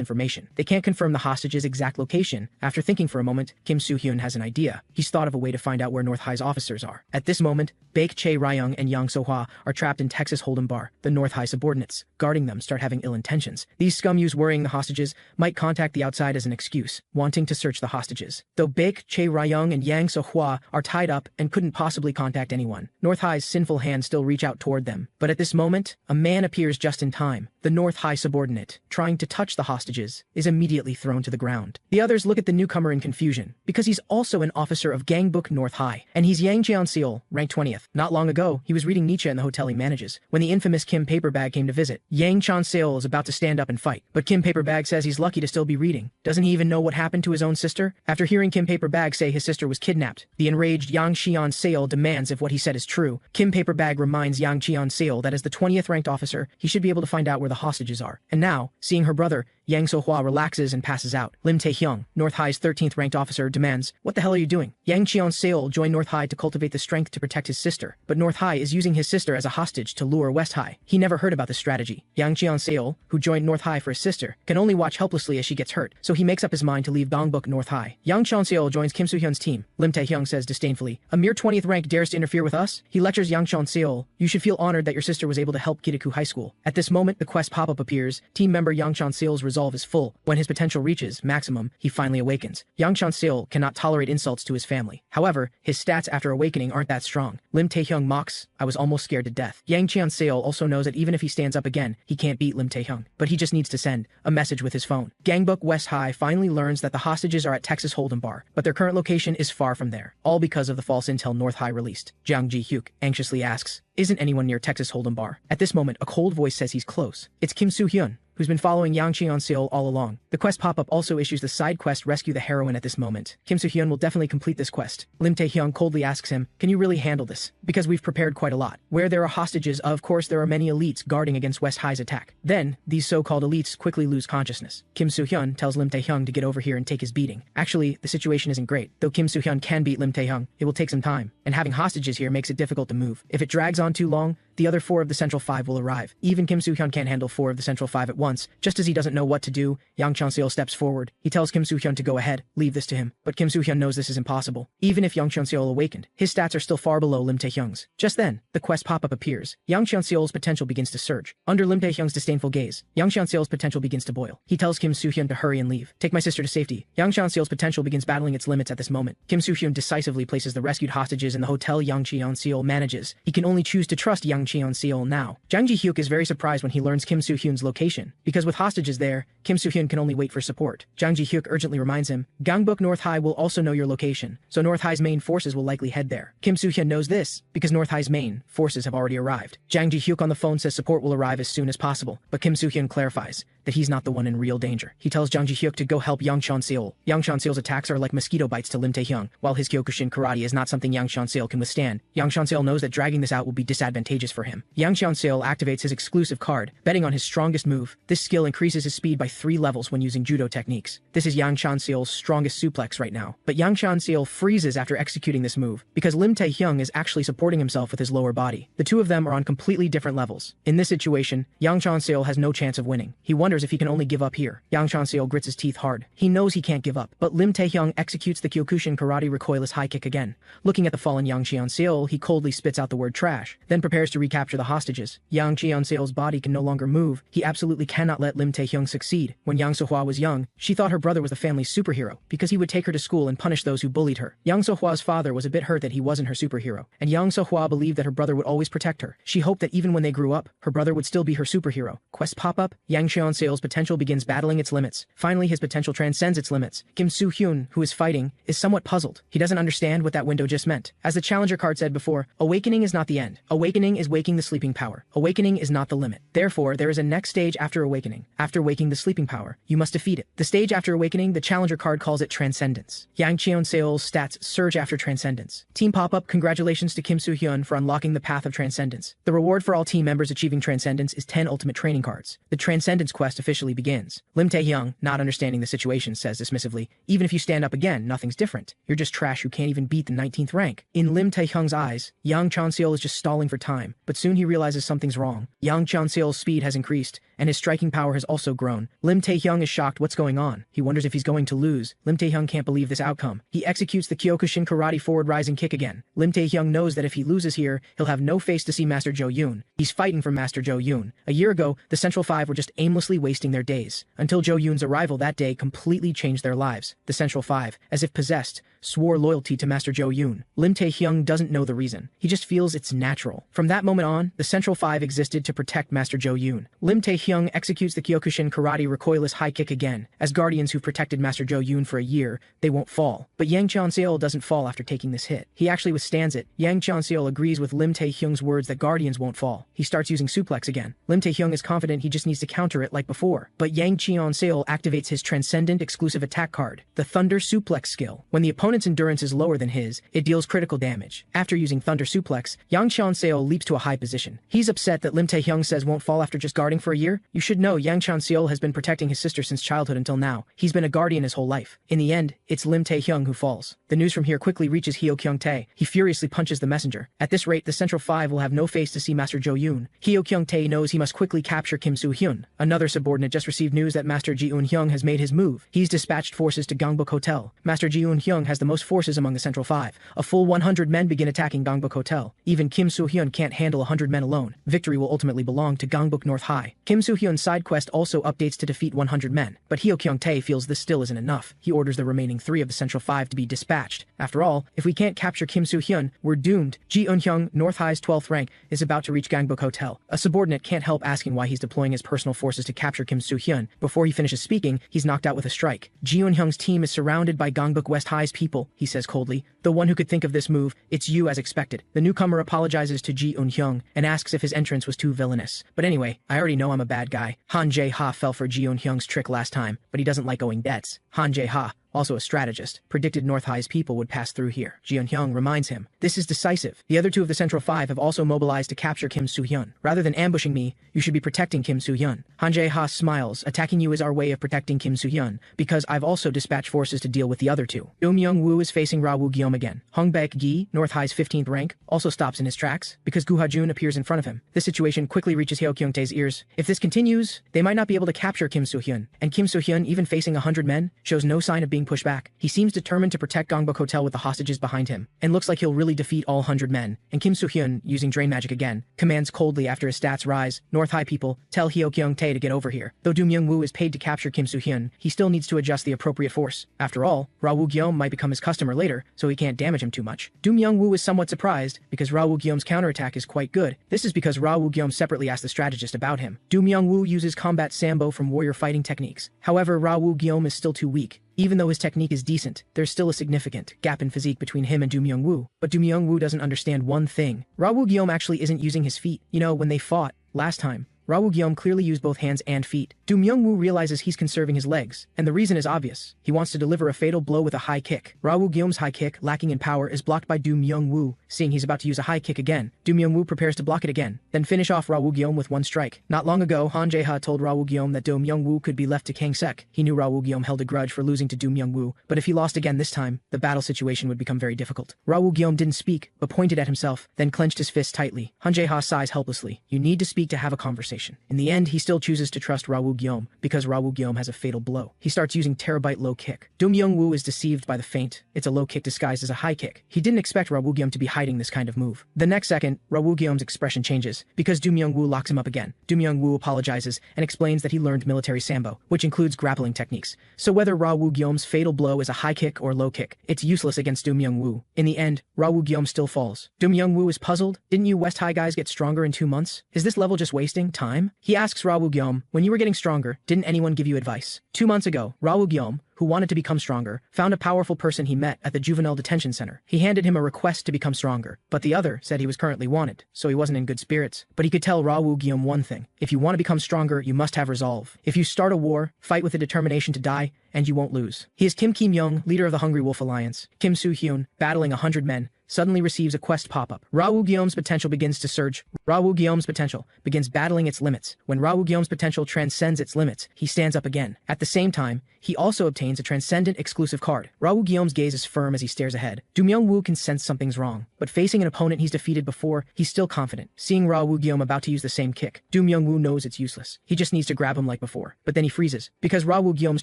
information. They can't confirm the hostages' exact location. After thinking for a moment, Kim Soo-hyun has an idea. He's thought of a way to find out where North High's officers are. At this moment, Baek Chae-ryung and Yang So-hwa are trapped in Texas Hold'em Bar. The North High subordinates, guarding them, start having ill intentions. These scum use worrying the hostages might contact the outside as an excuse, wanting to search the hostages. Though Baek Chae-ryung and Yang So-hwa are tied up and couldn't possibly contact anyone, North High's sinful hands still reach out toward them. But at this moment, a man appears just in time. The North High subordinate, trying to touch the hostages, is immediately thrown to the ground. The others look at the newcomer in confusion, because he's also an officer of Gangbuk North High, and he's Yang Cheon-seol, ranked 20th. Not long ago, he was reading Nietzsche in the hotel he manages, when the infamous Kim Paperbag came to visit. Yang Cheon-seol is about to stand up and fight, but Kim Paperbag says he's lucky to still be reading. Doesn't he even know what happened to his own sister? After hearing Kim Paperbag say his sister was kidnapped, the enraged Yang Cheon-seol demands if what he said is true. Kim Paperbag reminds Yang Cheon-seol that as the 20th ranked officer, he should be able to find out where the hostages are. And now, seeing her brother, Yang So-hwa relaxes and passes out. Lim Tae-hyung, North High's 13th ranked officer, demands, "What the hell are you doing?" Yang Cheon-seol joined North High to cultivate the strength to protect his sister, but North High is using his sister as a hostage to lure West High. He never heard about this strategy. Yang Cheon-seol, who joined North High for his sister, can only watch helplessly as she gets hurt, so he makes up his mind to leave Dongbuk North High. Yang Cheon-seol joins Kim Soo-hyun's team. Lim Tae-hyung says disdainfully, "A mere 20th rank dares to interfere with us?" He lectures Yang Cheon-seol, "You should feel honored that your sister was able to help Kirikou High School." At this moment, the quest pop-up appears. Team member Yang Cheon-seol's resolve is full. When his potential reaches maximum, he finally awakens. Yang Cheon-seol cannot tolerate insults to his family. However, his stats after awakening aren't that strong. Lim Tae-hyung mocks, "I was almost scared to death." Yang Cheon-seol also knows that even if he stands up again, he can't beat Lim Tae-hyung, but he just needs to send a message with his phone. Gangbuk West High finally learns that the hostages are at Texas Hold'em Bar, but their current location is far from there, all because of the false intel North High released. Jang Ji-hyuk anxiously asks, "Isn't anyone near Texas Hold'em Bar?" At this moment, a cold voice says he's close. It's Kim Soo-hyun, who's been following Yang Cheon-seol all along. The quest pop-up also issues the side quest Rescue the Heroine at this moment. Kim Soo-hyun will definitely complete this quest. Lim Tae-hyung coldly asks him, "Can you really handle this? Because we've prepared quite a lot." Where there are hostages, of course there are many elites guarding against West High's attack. Then, these so-called elites quickly lose consciousness. Kim Soo-hyun tells Lim Tae-hyung to get over here and take his beating. Actually, the situation isn't great. Though Kim Soo-hyun can beat Lim Tae-hyung, it will take some time, and having hostages here makes it difficult to move. If it drags on too long, the other 4 of the Central 5 will arrive. Even Kim Soo-hyun can't handle 4 of the Central 5 at once. Just as he doesn't know what to do, Yang Cheon-seol steps forward. He tells Kim Soo-hyun to go ahead, leave this to him. But Kim Soo-hyun knows this is impossible. Even if Yang Cheon-seol awakened, his stats are still far below Lim Tae-hyung's. Just then, the quest pop-up appears. Yang Cheon-seol's potential begins to surge. Under Lim Tae-hyung's disdainful gaze, Yang Cheon-seol's potential begins to boil. He tells Kim Soo-hyun to hurry and leave. "Take my sister to safety." Yang Cheon-seol's potential begins battling its limits at this moment. Kim Soo-hyun decisively places the rescued hostages in the hotel Yang Cheon-seol manages. He can only choose to trust Yang Cheon-seol now. Jang Ji-hyuk is very surprised when he learns Kim Soo-hyun's location, because with hostages there, Kim Soo-hyun can only wait for support. Jang Ji-hyuk urgently reminds him, "Gangbuk North High will also know your location, so North High's main forces will likely head there." Kim Soo-hyun knows this, because North High's main forces have already arrived. Jang Ji-hyuk on the phone says support will arrive as soon as possible, but Kim Soo-hyun clarifies that he's not the one in real danger. He tells Jang Ji-hyuk to go help Yang Cheon-seol. Yang Cheon-seol's attacks are like mosquito bites to Lim Tae-hyung, while his Kyokushin karate is not something Yang Cheon-seol can withstand. Yang Cheon-seol knows that dragging this out will be disadvantageous for him. Yang Cheon-seol activates his exclusive card, betting on his strongest move. This skill increases his speed by 3 levels when using judo techniques. This is Yang Cheon-seol's strongest suplex right now. But Yang Cheon-seol freezes after executing this move, because Lim Tae-hyung is actually supporting himself with his lower body. The two of them are on completely different levels. In this situation, Yang Cheon-seol has no chance of winning. He wonders if he can only give up here. Yang Cheon-seol grits his teeth hard. He knows he can't give up, but Lim Tae-hyung executes the Kyokushin karate recoilless high kick again. Looking at the fallen Yang Cheon-seol, he coldly spits out the word trash, then prepares to recapture the hostages. Yang Cheon-seol's body can no longer move. He absolutely cannot let Lim Tae-hyung succeed. When Yang So-hwa was young, she thought her brother was the family's superhero, because he would take her to school and punish those who bullied her. Yang So-hwa's father was a bit hurt that he wasn't her superhero, and Yang So-hwa believed that her brother would always protect her. She hoped that even when they grew up, her brother would still be her superhero. Quest pop-up, Yang Cheon-seol's potential begins battling its limits. Finally, his potential transcends its limits. Kim Soo-hyun, who is fighting, is somewhat puzzled. He doesn't understand what that window just meant. As the challenger card said before, awakening is not the end. Awakening is waking the sleeping power. Awakening is not the limit. Therefore, there is a next stage after awakening. After waking the sleeping power, you must defeat it. The stage after awakening, the challenger card calls it transcendence. Yang Cheon-seol's stats surge after transcendence. Team pop-up, congratulations to Kim Soo-hyun for unlocking the path of transcendence. The reward for all team members achieving transcendence is 10 ultimate training cards. The transcendence quest officially begins. Lim Tae-hyung, not understanding the situation, says dismissively, "Even if you stand up again, nothing's different. You're just trash who can't even beat the 19th rank." In Lim Tae-hyung's eyes, Yang Cheon-seol is just stalling for time, but soon he realizes something's wrong. Yang Cheon-seol's speed has increased, and his striking power has also grown. Lim Tae-hyung is shocked what's going on. He wonders if he's going to lose. Lim Tae-hyung can't believe this outcome. He executes the Kyokushin karate forward rising kick again. Lim Tae-hyung knows that if he loses here, he'll have no face to see Master Jo Yoon. He's fighting for Master Jo Yoon. A year ago, the Central Five were just aimlessly wasting their days, until Jo Yoon's arrival that day completely changed their lives. The Central Five, as if possessed, swore loyalty to Master Jo Yoon. Lim Tae-hyung doesn't know the reason. He just feels it's natural. From that moment on, the Central Five existed to protect Master Jo Yoon. Lim Tae-hyung executes the Kyokushin karate recoilless high kick again. As guardians who've protected Master Jo Yoon for a year, they won't fall. But Yang Cheon-seol doesn't fall after taking this hit. He actually withstands it. Yang Cheon-seol agrees with Lim Tae-hyung's words that guardians won't fall. He starts using suplex again. Lim Tae-hyung is confident he just needs to counter it like before, but Yang Qianseol activates his transcendent exclusive attack card, the Thunder Suplex skill. When the opponent's endurance is lower than his, it deals critical damage. After using Thunder Suplex, Yang Qianseol leaps to a high position. He's upset that Lim Taehyung says won't fall after just guarding for a year. You should know Yang Qianseol has been protecting his sister since childhood until now. He's been a guardian his whole life. In the end, it's Lim Taehyung who falls. The news from here quickly reaches Hyo Kyung-tae. He furiously punches the messenger. At this rate, the Central Five will have no face to see Master Jo Yoon. Hyo Kyung-tae knows he must quickly capture Kim Soo-hyun. Another subordinate just received news that Master Ji Eun-hyung has made his move. He's dispatched forces to Gangbuk Hotel. Master Ji Eun-hyung has the most forces among the Central Five. A full 100 men begin attacking Gangbuk Hotel. Even Kim Soo-hyun can't handle 100 men alone. Victory will ultimately belong to Gangbuk North High. Kim Soo-hyun's side quest also updates to defeat 100 men, but Hyo Kyung-tae feels this still isn't enough. He orders the remaining 3 of the Central Five to be dispatched. After all, if we can't capture Kim Soo-hyun, we're doomed. Ji Eun-hyung, North High's 12th rank, is about to reach Gangbuk Hotel. A subordinate can't help asking why he's deploying his personal forces to capture Kim Soo-hyun. Before he finishes speaking, he's knocked out with a strike. Ji Eun-hyung's team is surrounded by Gangbuk West High's people, he says coldly. The one who could think of this move, it's you as expected. The newcomer apologizes to Ji Eun-hyung and asks if his entrance was too villainous. But anyway, I already know I'm a bad guy. Han Jae-ha fell for Ji Eun-hyung's trick last time, but he doesn't like owing debts. Han Jae-ha, also a strategist, predicted North High's people would pass through here. Ji Eun-hyung reminds him, this is decisive. The other 2 of the Central Five have also mobilized to capture Kim Soo-hyun. Rather than ambushing me, you should be protecting Kim Soo-hyun. Han Jae-ha smiles, attacking you is our way of protecting Kim Soo-hyun, because I've also dispatched forces to deal with the other 2. Do Myung-woo is facing Ra Woo-gyeom again. Hong Baek-gi, North High's 15th rank, also stops in his tracks, because Gu Ha-jun appears in front of him. This situation quickly reaches Hyo Kyung-tae's ears. If this continues, they might not be able to capture Kim Soo-hyun, and Kim Soo-hyun, even facing 100 men, shows no sign of being pushed back. He seems determined to protect Gangbuk Hotel with the hostages behind him, and looks like he'll really defeat all 100 men. And Kim Soo-hyun, using drain magic again, commands coldly after his stats rise, North High people, tell Hyo Kyung-tae to get over here. Though Do Myung-woo is paid to capture Kim Soo-hyun, he still needs to adjust the appropriate force. After all, Ra Woo-gyeom might become his customer later, so he can't damage him too much. Do Myung-woo is somewhat surprised, because Ra Woo-gyeom's counterattack is quite good. This is because Ra Woo-gyeom separately asked the strategist about him. Do Myung-woo uses combat sambo from warrior fighting techniques. However, Ra Woo-gyeom is still too weak. Even though his technique is decent, there's still a significant gap in physique between him and Do Myung-woo. But Do Myung-woo doesn't understand one thing. Ra Woo-gyeom actually isn't using his feet. You know, when they fought last time, Ra Woo-gyeom clearly used both hands and feet. Do Myung-woo realizes he's conserving his legs, and the reason is obvious. He wants to deliver a fatal blow with a high kick. Ra Woo-gyeom's high kick, lacking in power, is blocked by Do Myung-woo. Seeing he's about to use a high kick again, Do Myung-woo prepares to block it again, then finish off Ra Woo-gyeom with one strike. Not long ago, Han Jae-ha told Ra Woo-gyeom that Do Myung-woo could be left to Kang-sek. He knew Ra Woo-gyeom held a grudge for losing to Do Myung-woo, but if he lost again this time, the battle situation would become very difficult. Ra Woo-gyeom didn't speak, but pointed at himself, then clenched his fist tightly. Han Jae-ha sighs helplessly. You need to speak to have a conversation. In the end, he still chooses to trust Ra Woo-gyeom, because Ra Woo-gyeom has a fatal blow. He starts using terabyte low kick. Do Myung-woo is deceived by the feint. It's a low kick disguised as a high kick. He didn't expect Ra Woo-gyeom to be hiding this kind of move. The next second, Ra Woo-gyeom's expression changes, because Do Myung-woo locks him up again. Do Myung-woo apologizes and explains that he learned military sambo, which includes grappling techniques. So whether Ra Woo-gyeom's fatal blow is a high kick or low kick, it's useless against Do Myung-woo. In the end, Ra Woo-gyeom still falls. Do Myung-woo is puzzled. Didn't you West High guys get stronger in 2 months? Is this level just wasting time? He asks Ra Woo-gyeom, when you were getting stronger, didn't anyone give you advice? 2 months ago, Ra Woo-gyeom, who wanted to become stronger, found a powerful person he met at the juvenile detention center. He handed him a request to become stronger, but the other said he was currently wanted, so he wasn't in good spirits. But he could tell Ra Woo-gyeom one thing. If you want to become stronger, you must have resolve. If you start a war, fight with the determination to die, and you won't lose. He is Kim Ki-myung, leader of the Hungry Wolf Alliance. Kim Soo-hyun, battling 100 men, suddenly receives a quest pop-up. Ra Woo-gyeom's potential begins to surge. Ra Woo-gyeom's potential begins battling its limits. When Ra Woo-gyeom's potential transcends its limits, he stands up again. At the same time, he also obtains a transcendent exclusive card. Ra Woo-gyeom's gaze is firm as he stares ahead. Do Myung-woo can sense something's wrong, but facing an opponent he's defeated before, he's still confident. Seeing Ra Woo-gyeom about to use the same kick, Do Myung-woo knows it's useless. He just needs to grab him like before. But then he freezes, because Ra Woo-gyeom's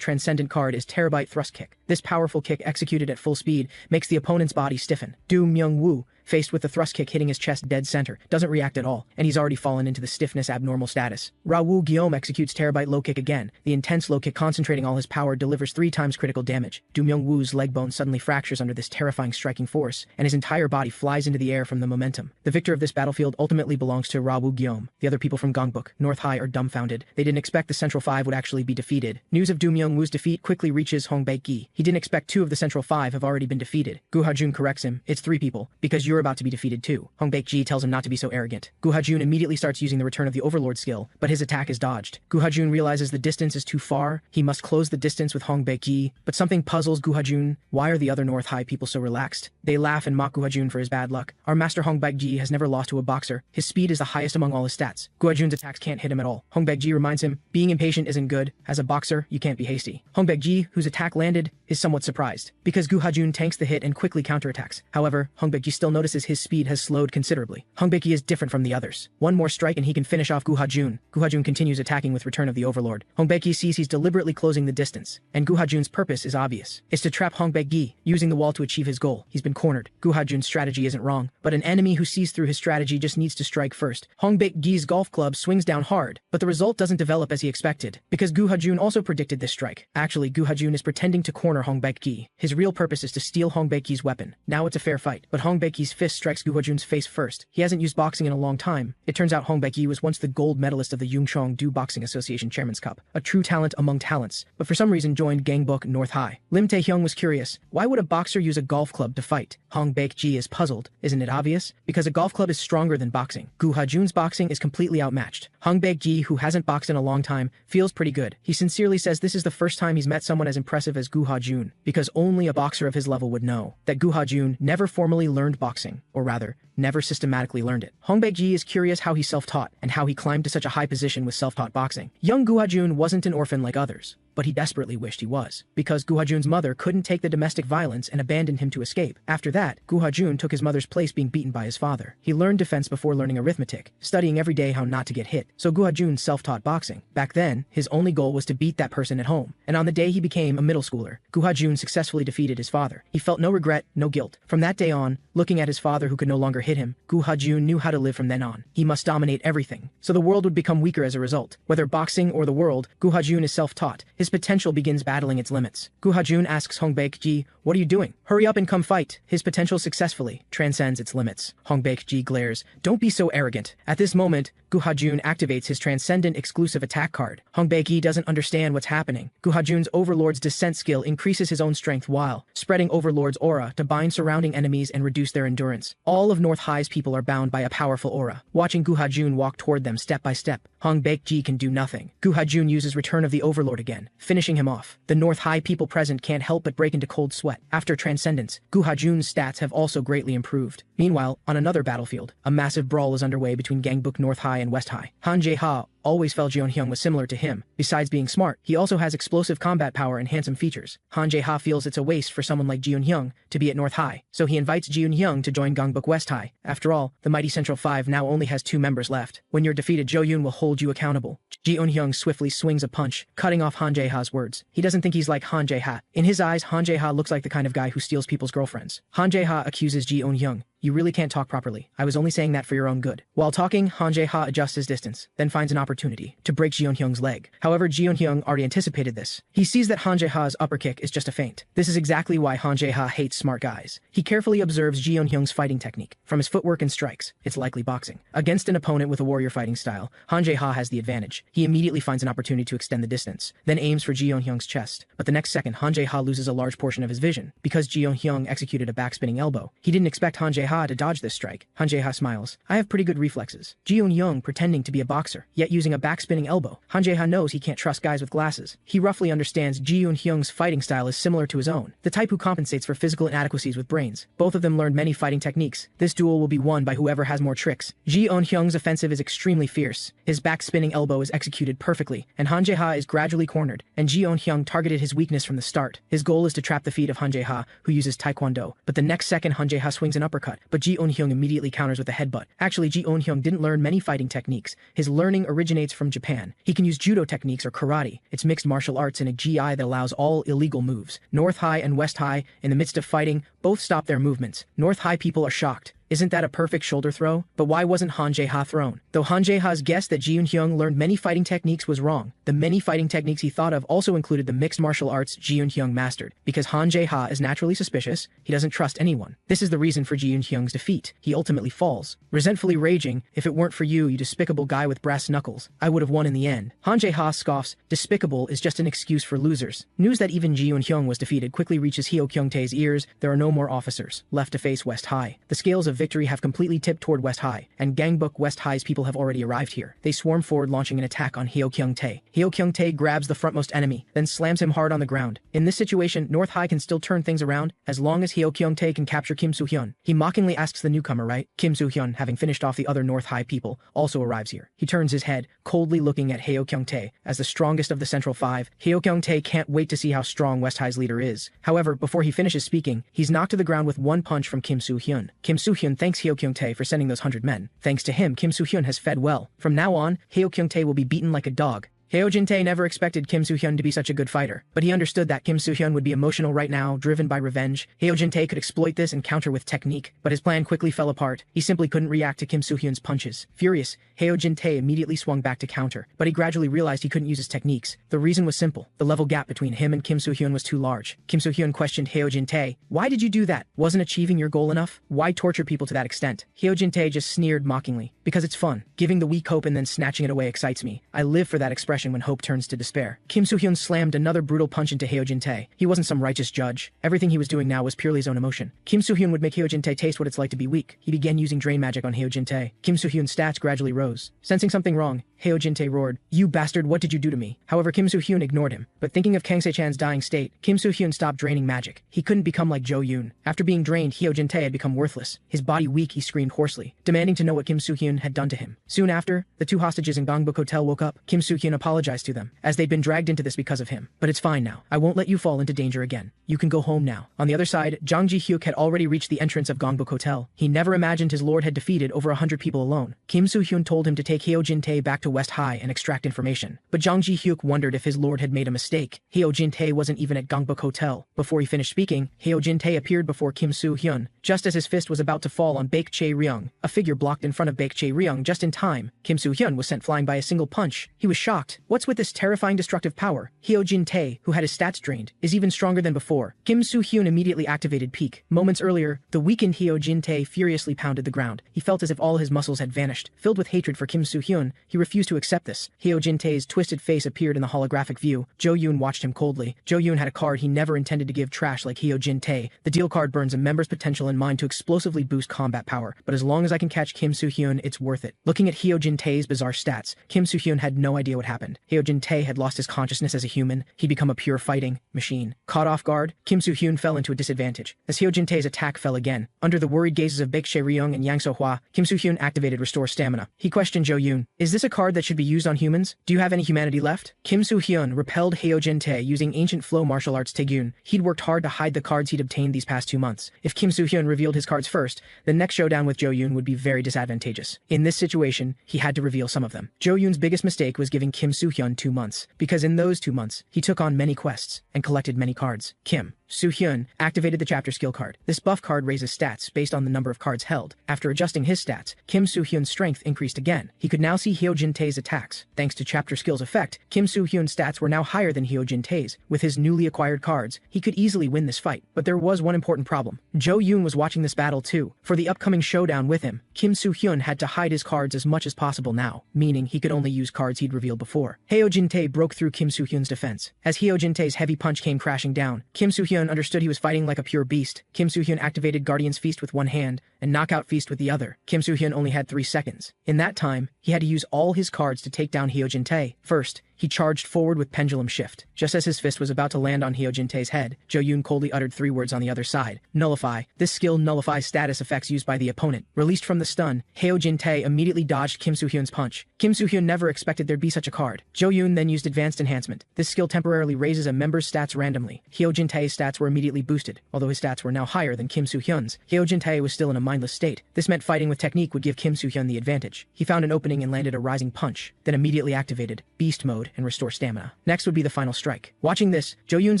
transcendent card is Terabyte Thrust Kick. This powerful kick executed at full speed makes the opponent's body stiffen. Do Myung-woo, faced with the thrust kick hitting his chest dead center, doesn't react at all, and he's already fallen into the stiffness abnormal status. Ra Woo-gyeom executes Terabyte low kick again. The intense low kick concentrating all his power delivers 3 times critical damage. Do Myung-woo's leg bone suddenly fractures under this terrifying striking force, and his entire body flies into the air from the momentum. The victor of this battlefield ultimately belongs to Ra Woo-gyeom. The other people from Gangbuk, North High, are dumbfounded. They didn't expect the Central Five would actually be defeated. News of Do Myung-woo's defeat quickly reaches Hong Baek-gi. He didn't expect 2 of the Central Five have already been defeated. Gu Ha-jun corrects him. It's 3 people, because you're you're about to be defeated too. Hong Baek-ji tells him not to be so arrogant. Gu Ha-jun immediately starts using the Return of the Overlord skill, but his attack is dodged. Gu Ha-jun realizes the distance is too far. He must close the distance with Hong Baek-ji, but something puzzles Gu Ha-jun. Why are the other North High people so relaxed? They laugh and mock Gu Ha-jun for his bad luck. Our master Hong Baek-ji has never lost to a boxer. His speed is the highest among all his stats. Gu Ha-jun's attacks can't hit him at all. Hong Baek-ji reminds him, being impatient isn't good. As a boxer, you can't be hasty. Hong Baek-ji, whose attack landed, is somewhat surprised, because Gu Ha-jun tanks the hit and quickly counterattacks. However, Hong Baek-ji still notices his speed has slowed considerably. Hong Baek-ji is different from the others. One more strike and he can finish off Gu Ha-jun. Gu Ha-jun continues attacking with Return of the Overlord. Hong Baek-ji sees he's deliberately closing the distance, and Gu Ha-jun's purpose is obvious. It's to trap Hong Baek-ji, using the wall to achieve his goal. He's been cornered. Gu Ha-jun's strategy isn't wrong, but an enemy who sees through his strategy just needs to strike first. Hong Baek-ji's golf club swings down hard, but the result doesn't develop as he expected, because Gu Ha-jun also predicted this strike. Actually, Gu Ha-jun is pretending to corner Hong Baek-ji. His real purpose is to steal Hong Baek-ji's weapon. Now it's a fair fight, but Hong Baek-ji's fist strikes Gu Ha-jun's face first. He hasn't used boxing in a long time. It turns out Hong Baek-ji was once the gold medalist of the Yungcheong-do Boxing Association Chairman's Cup, a true talent among talents, but for some reason joined Gangbuk North High. Lim Tae-hyung was curious. Why would a boxer use a golf club to fight? Hong Baek-ji is puzzled. Isn't it obvious? Because a golf club is stronger than boxing. Gu Ha-jun's boxing is completely outmatched. Hong Baek-ji, who hasn't boxed in a long time, feels pretty good. He sincerely says this is the first time he's met someone as impressive as Gu Ha-jun, because only a boxer of his level would know that Gu Ha-jun never formally learned boxing, or rather, never systematically learned it. Hong Baek-ji is curious how he self-taught, and how he climbed to such a high position with self-taught boxing. Young Gu Ha-jun wasn't an orphan like others, but he desperately wished he was, because Gu Ha-jun's mother couldn't take the domestic violence and abandoned him to escape. After that, Gu Ha-jun took his mother's place being beaten by his father. He learned defense before learning arithmetic, studying every day how not to get hit, so Gu Ha-jun self-taught boxing. Back then, his only goal was to beat that person at home, and on the day he became a middle schooler, Gu Ha-jun successfully defeated his father. He felt no regret, no guilt. From that day on, looking at his father who could no longer hit him, Gu Ha-jun knew how to live from then on. He must dominate everything, so the world would become weaker as a result. Whether boxing or the world, Gu Ha-jun is self-taught. His potential begins battling its limits. Gu Ha-jun asks Hong Baek-ji, "What are you doing? Hurry up and come fight." His potential successfully transcends its limits. Hong Baek-ji glares, "Don't be so arrogant." At this moment, Gu Ha-jun activates his transcendent exclusive attack card. Hong Baek-ji doesn't understand what's happening. Gu Ha-jun's Overlord's descent skill increases his own strength while spreading Overlord's aura to bind surrounding enemies and reduce their endurance. All of North High's people are bound by a powerful aura. Watching Gu Ha-jun walk toward them step by step, Hong Baek-ji can do nothing. Gu Ha-jun uses Return of the Overlord again, finishing him off. The North High people present can't help but break into cold sweat. After Transcendence, Gu Ha-jun's stats have also greatly improved. Meanwhile, on another battlefield, a massive brawl is underway between Gangbuk North High and West High. Han Jae-ha always felt Jeon-hyung was similar to him. Besides being smart, he also has explosive combat power and handsome features. Han Jae-ha feels it's a waste for someone like Jeon-hyung to be at North High, so he invites Jeon-hyung to join Gangbuk West High. After all, the mighty Central 5 now only has 2 members left. When you're defeated, Jo-yoon will hold you accountable. Jeon-hyung swiftly swings a punch, cutting off Han Jae-ha's words. He doesn't think he's like Han Jae-ha. In his eyes, Han Jae-ha looks like the kind of guy who steals people's girlfriends. Han Jae-ha accuses Jeon-hyung, "You really can't talk properly. I was only saying that for your own good." While talking, Han Jae-ha adjusts his distance, then finds an opportunity to break Jeon-hyung's leg. However, Jeon-hyung already anticipated this. He sees that Han Jae-ha's upper kick is just a feint. This is exactly why Han Jae-ha hates smart guys. He carefully observes Jeon-hyung's fighting technique. From his footwork and strikes, it's likely boxing. Against an opponent with a warrior fighting style, Han Jae-ha has the advantage. He immediately finds an opportunity to extend the distance, then aims for Jeon-hyung's chest. But the next second, Han Jae-ha loses a large portion of his vision, because Jeon-hyung executed a backspinning elbow. He didn't expect Han Jae-ha to dodge this strike. Han Jae-ha smiles. "I have pretty good reflexes." Jeon-hyung pretending to be a boxer, yet using a backspinning elbow. Han Jae-ha knows he can't trust guys with glasses. He roughly understands Jeon-hyung's fighting style is similar to his own, the type who compensates for physical inadequacies with brains. Both of them learned many fighting techniques. This duel will be won by whoever has more tricks. Jeon-hyung's offensive is extremely fierce. His backspinning elbow is executed perfectly, and Han Jae-ha is gradually cornered, and Jeon-hyung targeted his weakness from the start. His goal is to trap the feet of Han Jae-ha, who uses Taekwondo. But the next second, Han Jae-ha swings an uppercut, but Jeon-hyung immediately counters with a headbutt. Actually, Jeon-hyung didn't learn many fighting techniques. His learning originates from Japan. He can use judo techniques or karate. It's mixed martial arts in a GI that allows all illegal moves. North High and West High, in the midst of fighting, both stop their movements. North High people are shocked. Isn't that a perfect shoulder throw? But why wasn't Han Jae-ha thrown? Though Han Jae-ha's guess that Jeon-hyung learned many fighting techniques was wrong, the many fighting techniques he thought of also included the mixed martial arts Jeon-hyung mastered. Because Han Jae-ha is naturally suspicious, he doesn't trust anyone. This is the reason for Jeon-hyung's defeat. He ultimately falls. Resentfully raging, "If it weren't for you, you despicable guy with brass knuckles, I would have won in the end." Han Jae-ha scoffs, "Despicable is just an excuse for losers." News that even Jeon-hyung was defeated quickly reaches Hyo Kyung-tae's ears. There are no no more officers left to face West High. The scales of victory have completely tipped toward West High, and Gangbuk West High's people have already arrived here. They swarm forward, launching an attack on Hyo Kyung-tae. Hyo Kyung-tae grabs the frontmost enemy, then slams him hard on the ground. In this situation, North High can still turn things around as long as Hyo Kyung-tae can capture Kim Soo-hyun. He mockingly asks the newcomer, right? Kim Soo-hyun, having finished off the other North High people, also arrives here. He turns his head, coldly looking at Hyo Kyung-tae. As the strongest of the Central Five, Hyo Kyung-tae can't wait to see how strong West High's leader is. However, before he finishes speaking, he's knocked to the ground with one punch from Kim Soo-hyun. Kim Soo-hyun thanks Hyo Kyung-tae for sending those 100 men. Thanks to him, Kim Soo-hyun has fed well. From now on, Hyo Kyung-tae will be beaten like a dog. Hyo Jin-tae never expected Kim Soo-hyun to be such a good fighter, but he understood that Kim Soo-hyun would be emotional right now, driven by revenge. Hyo Jin-tae could exploit this and counter with technique, but his plan quickly fell apart. He simply couldn't react to Kim Soo-hyun's punches. Furious, Hyo Jin-tae immediately swung back to counter, but he gradually realized he couldn't use his techniques. The reason was simple. The level gap between him and Kim Soo-hyun was too large. Kim Soo-hyun questioned Hyo Jin-tae, "Why did you do that? Wasn't achieving your goal enough? Why torture people to that extent?" Hyo Jin-tae just sneered mockingly, "Because it's fun. Giving the weak hope and then snatching it away excites me. I live for that expression when hope turns to despair." Kim Soo-hyun slammed another brutal punch into Hyo Jin-tae. He wasn't some righteous judge. Everything he was doing now was purely his own emotion. Kim Soo-hyun would make Hyo Jin-tae taste what it's like to be weak. He began using drain magic on Hyo Jin-tae. Kim Soo-hyun's stats gradually rose. Sensing something wrong, Hyo Jin-tae roared, "You bastard, what did you do to me?" However, Kim Soo-hyun ignored him. But thinking of Kang Se-chan's dying state, Kim Soo-hyun stopped draining magic. He couldn't become like Jo Yoon. After being drained, Hyo Jin-tae had become worthless. His body weak, he screamed hoarsely, demanding to know what Kim Soo-hyun had done to him. Soon after, the two hostages in Gangbuk Hotel woke up. Kim Soo-hyun apologized to them, as they'd been dragged into this because of him. "But it's fine now. I won't let you fall into danger again. You can go home now." On the other side, Jang Ji-hyuk had already reached the entrance of Gangbuk Hotel. He never imagined his lord had defeated over 100 people alone. Kim Soo-hyun told him to take Hyo Jin-tae back to West High and extract information. But Jang Ji-hyuk wondered if his lord had made a mistake. Hyo Jin-tae wasn't even at Gangbuk Hotel. Before he finished speaking, Hyo Jin-tae appeared before Kim Soo-hyun, just as his fist was about to fall on Baek Chae-ryung. A figure blocked in front of Baek Chae-ryung just in time. Kim Soo-hyun was sent flying by a single punch. He was shocked. What's with this terrifying destructive power? Hyo Jin-tae, who had his stats drained, is even stronger than before. Kim Soo-hyun immediately activated Peak. Moments earlier, the weakened Hyo Jin-tae furiously pounded the ground. He felt as if all his muscles had vanished. Filled with hatred for Kim Soo-hyun, he refused to accept this. Hyo Jin-tae's twisted face appeared in the holographic view. Jo Yoon watched him coldly. Jo Yoon had a card he never intended to give trash like Hyo Jin-tae. The deal card burns a member's potential in mind to explosively boost combat power, but as long as I can catch Kim Soo-hyun, it's worth it. Looking at Hyo Jin-tae's bizarre stats, Kim Soo-hyun had no idea what happened. Hyo Jin-tae had lost his consciousness as a human. He'd become a pure fighting machine. Caught off guard, Kim Soo-hyun fell into a disadvantage. As Hyo Jin-tae's attack fell again, under the worried gazes of Baek Chae-ryung and Yang So-hwa, Kim Soo-hyun activated Restore Stamina. He questioned Jo Yoon, "Is this a card that should be used on humans? Do you have any humanity left?" Kim Soo-hyun repelled Hyo Jin-tae using ancient flow martial arts Taegyun. He'd worked hard to hide the cards he'd obtained these past 2 months. If Kim Soo-hyun revealed his cards first, the next showdown with Jo Yoon would be very disadvantageous. In this situation, he had to reveal some of them. Jo Yoon's biggest mistake was giving Kim Soo-hyun 2 months, because in those 2 months, he took on many quests and collected many cards. Kim Soo-hyun activated the chapter skill card. This buff card raises stats based on the number of cards held. After adjusting his stats, Kim Soo-hyun's strength increased again. He could now see Hyo Jin-tae's attacks. Thanks to chapter skill's effect, Kim Soo-hyun's stats were now higher than Hyo Jin-tae's. With his newly acquired cards, he could easily win this fight. But there was one important problem. Jo Yoon was watching this battle too. For the upcoming showdown with him, Kim Soo-hyun had to hide his cards as much as possible now, meaning he could only use cards he'd revealed before. Hyo Jin-tae broke through Kim Soo-hyun's defense. As Hyo Jin-tae's heavy punch came crashing down, Kim Soo-hyun understood he was fighting like a pure beast. Kim Soo-hyun activated Guardian's Feast with one hand and Knockout Feast with the other. Kim Soo-hyun only had 3 seconds. In that time, he had to use all his cards to take down Hyo Jin-tae. First, he charged forward with Pendulum Shift. Just as his fist was about to land on Hyo Jin-tae's head, Jo Yoon coldly uttered 3 words on the other side. Nullify. This skill nullifies status effects used by the opponent. Released from the stun, Hyo Jin-tae immediately dodged Kim Soo-hyun's punch. Kim Soo-hyun never expected there'd be such a card. Jo Yoon then used Advanced Enhancement. This skill temporarily raises a member's stats randomly. Hyo Jin-tae's stats were immediately boosted. Although his stats were now higher than Kim Soo-hyun's, Hyo Jin-tae was still in a mindless state. This meant fighting with technique would give Kim Soo-hyun the advantage. He found an opening and landed a rising punch, then immediately activated Beast Mode and Restore Stamina. Next would be the final strike. Watching this, Jo Yoon's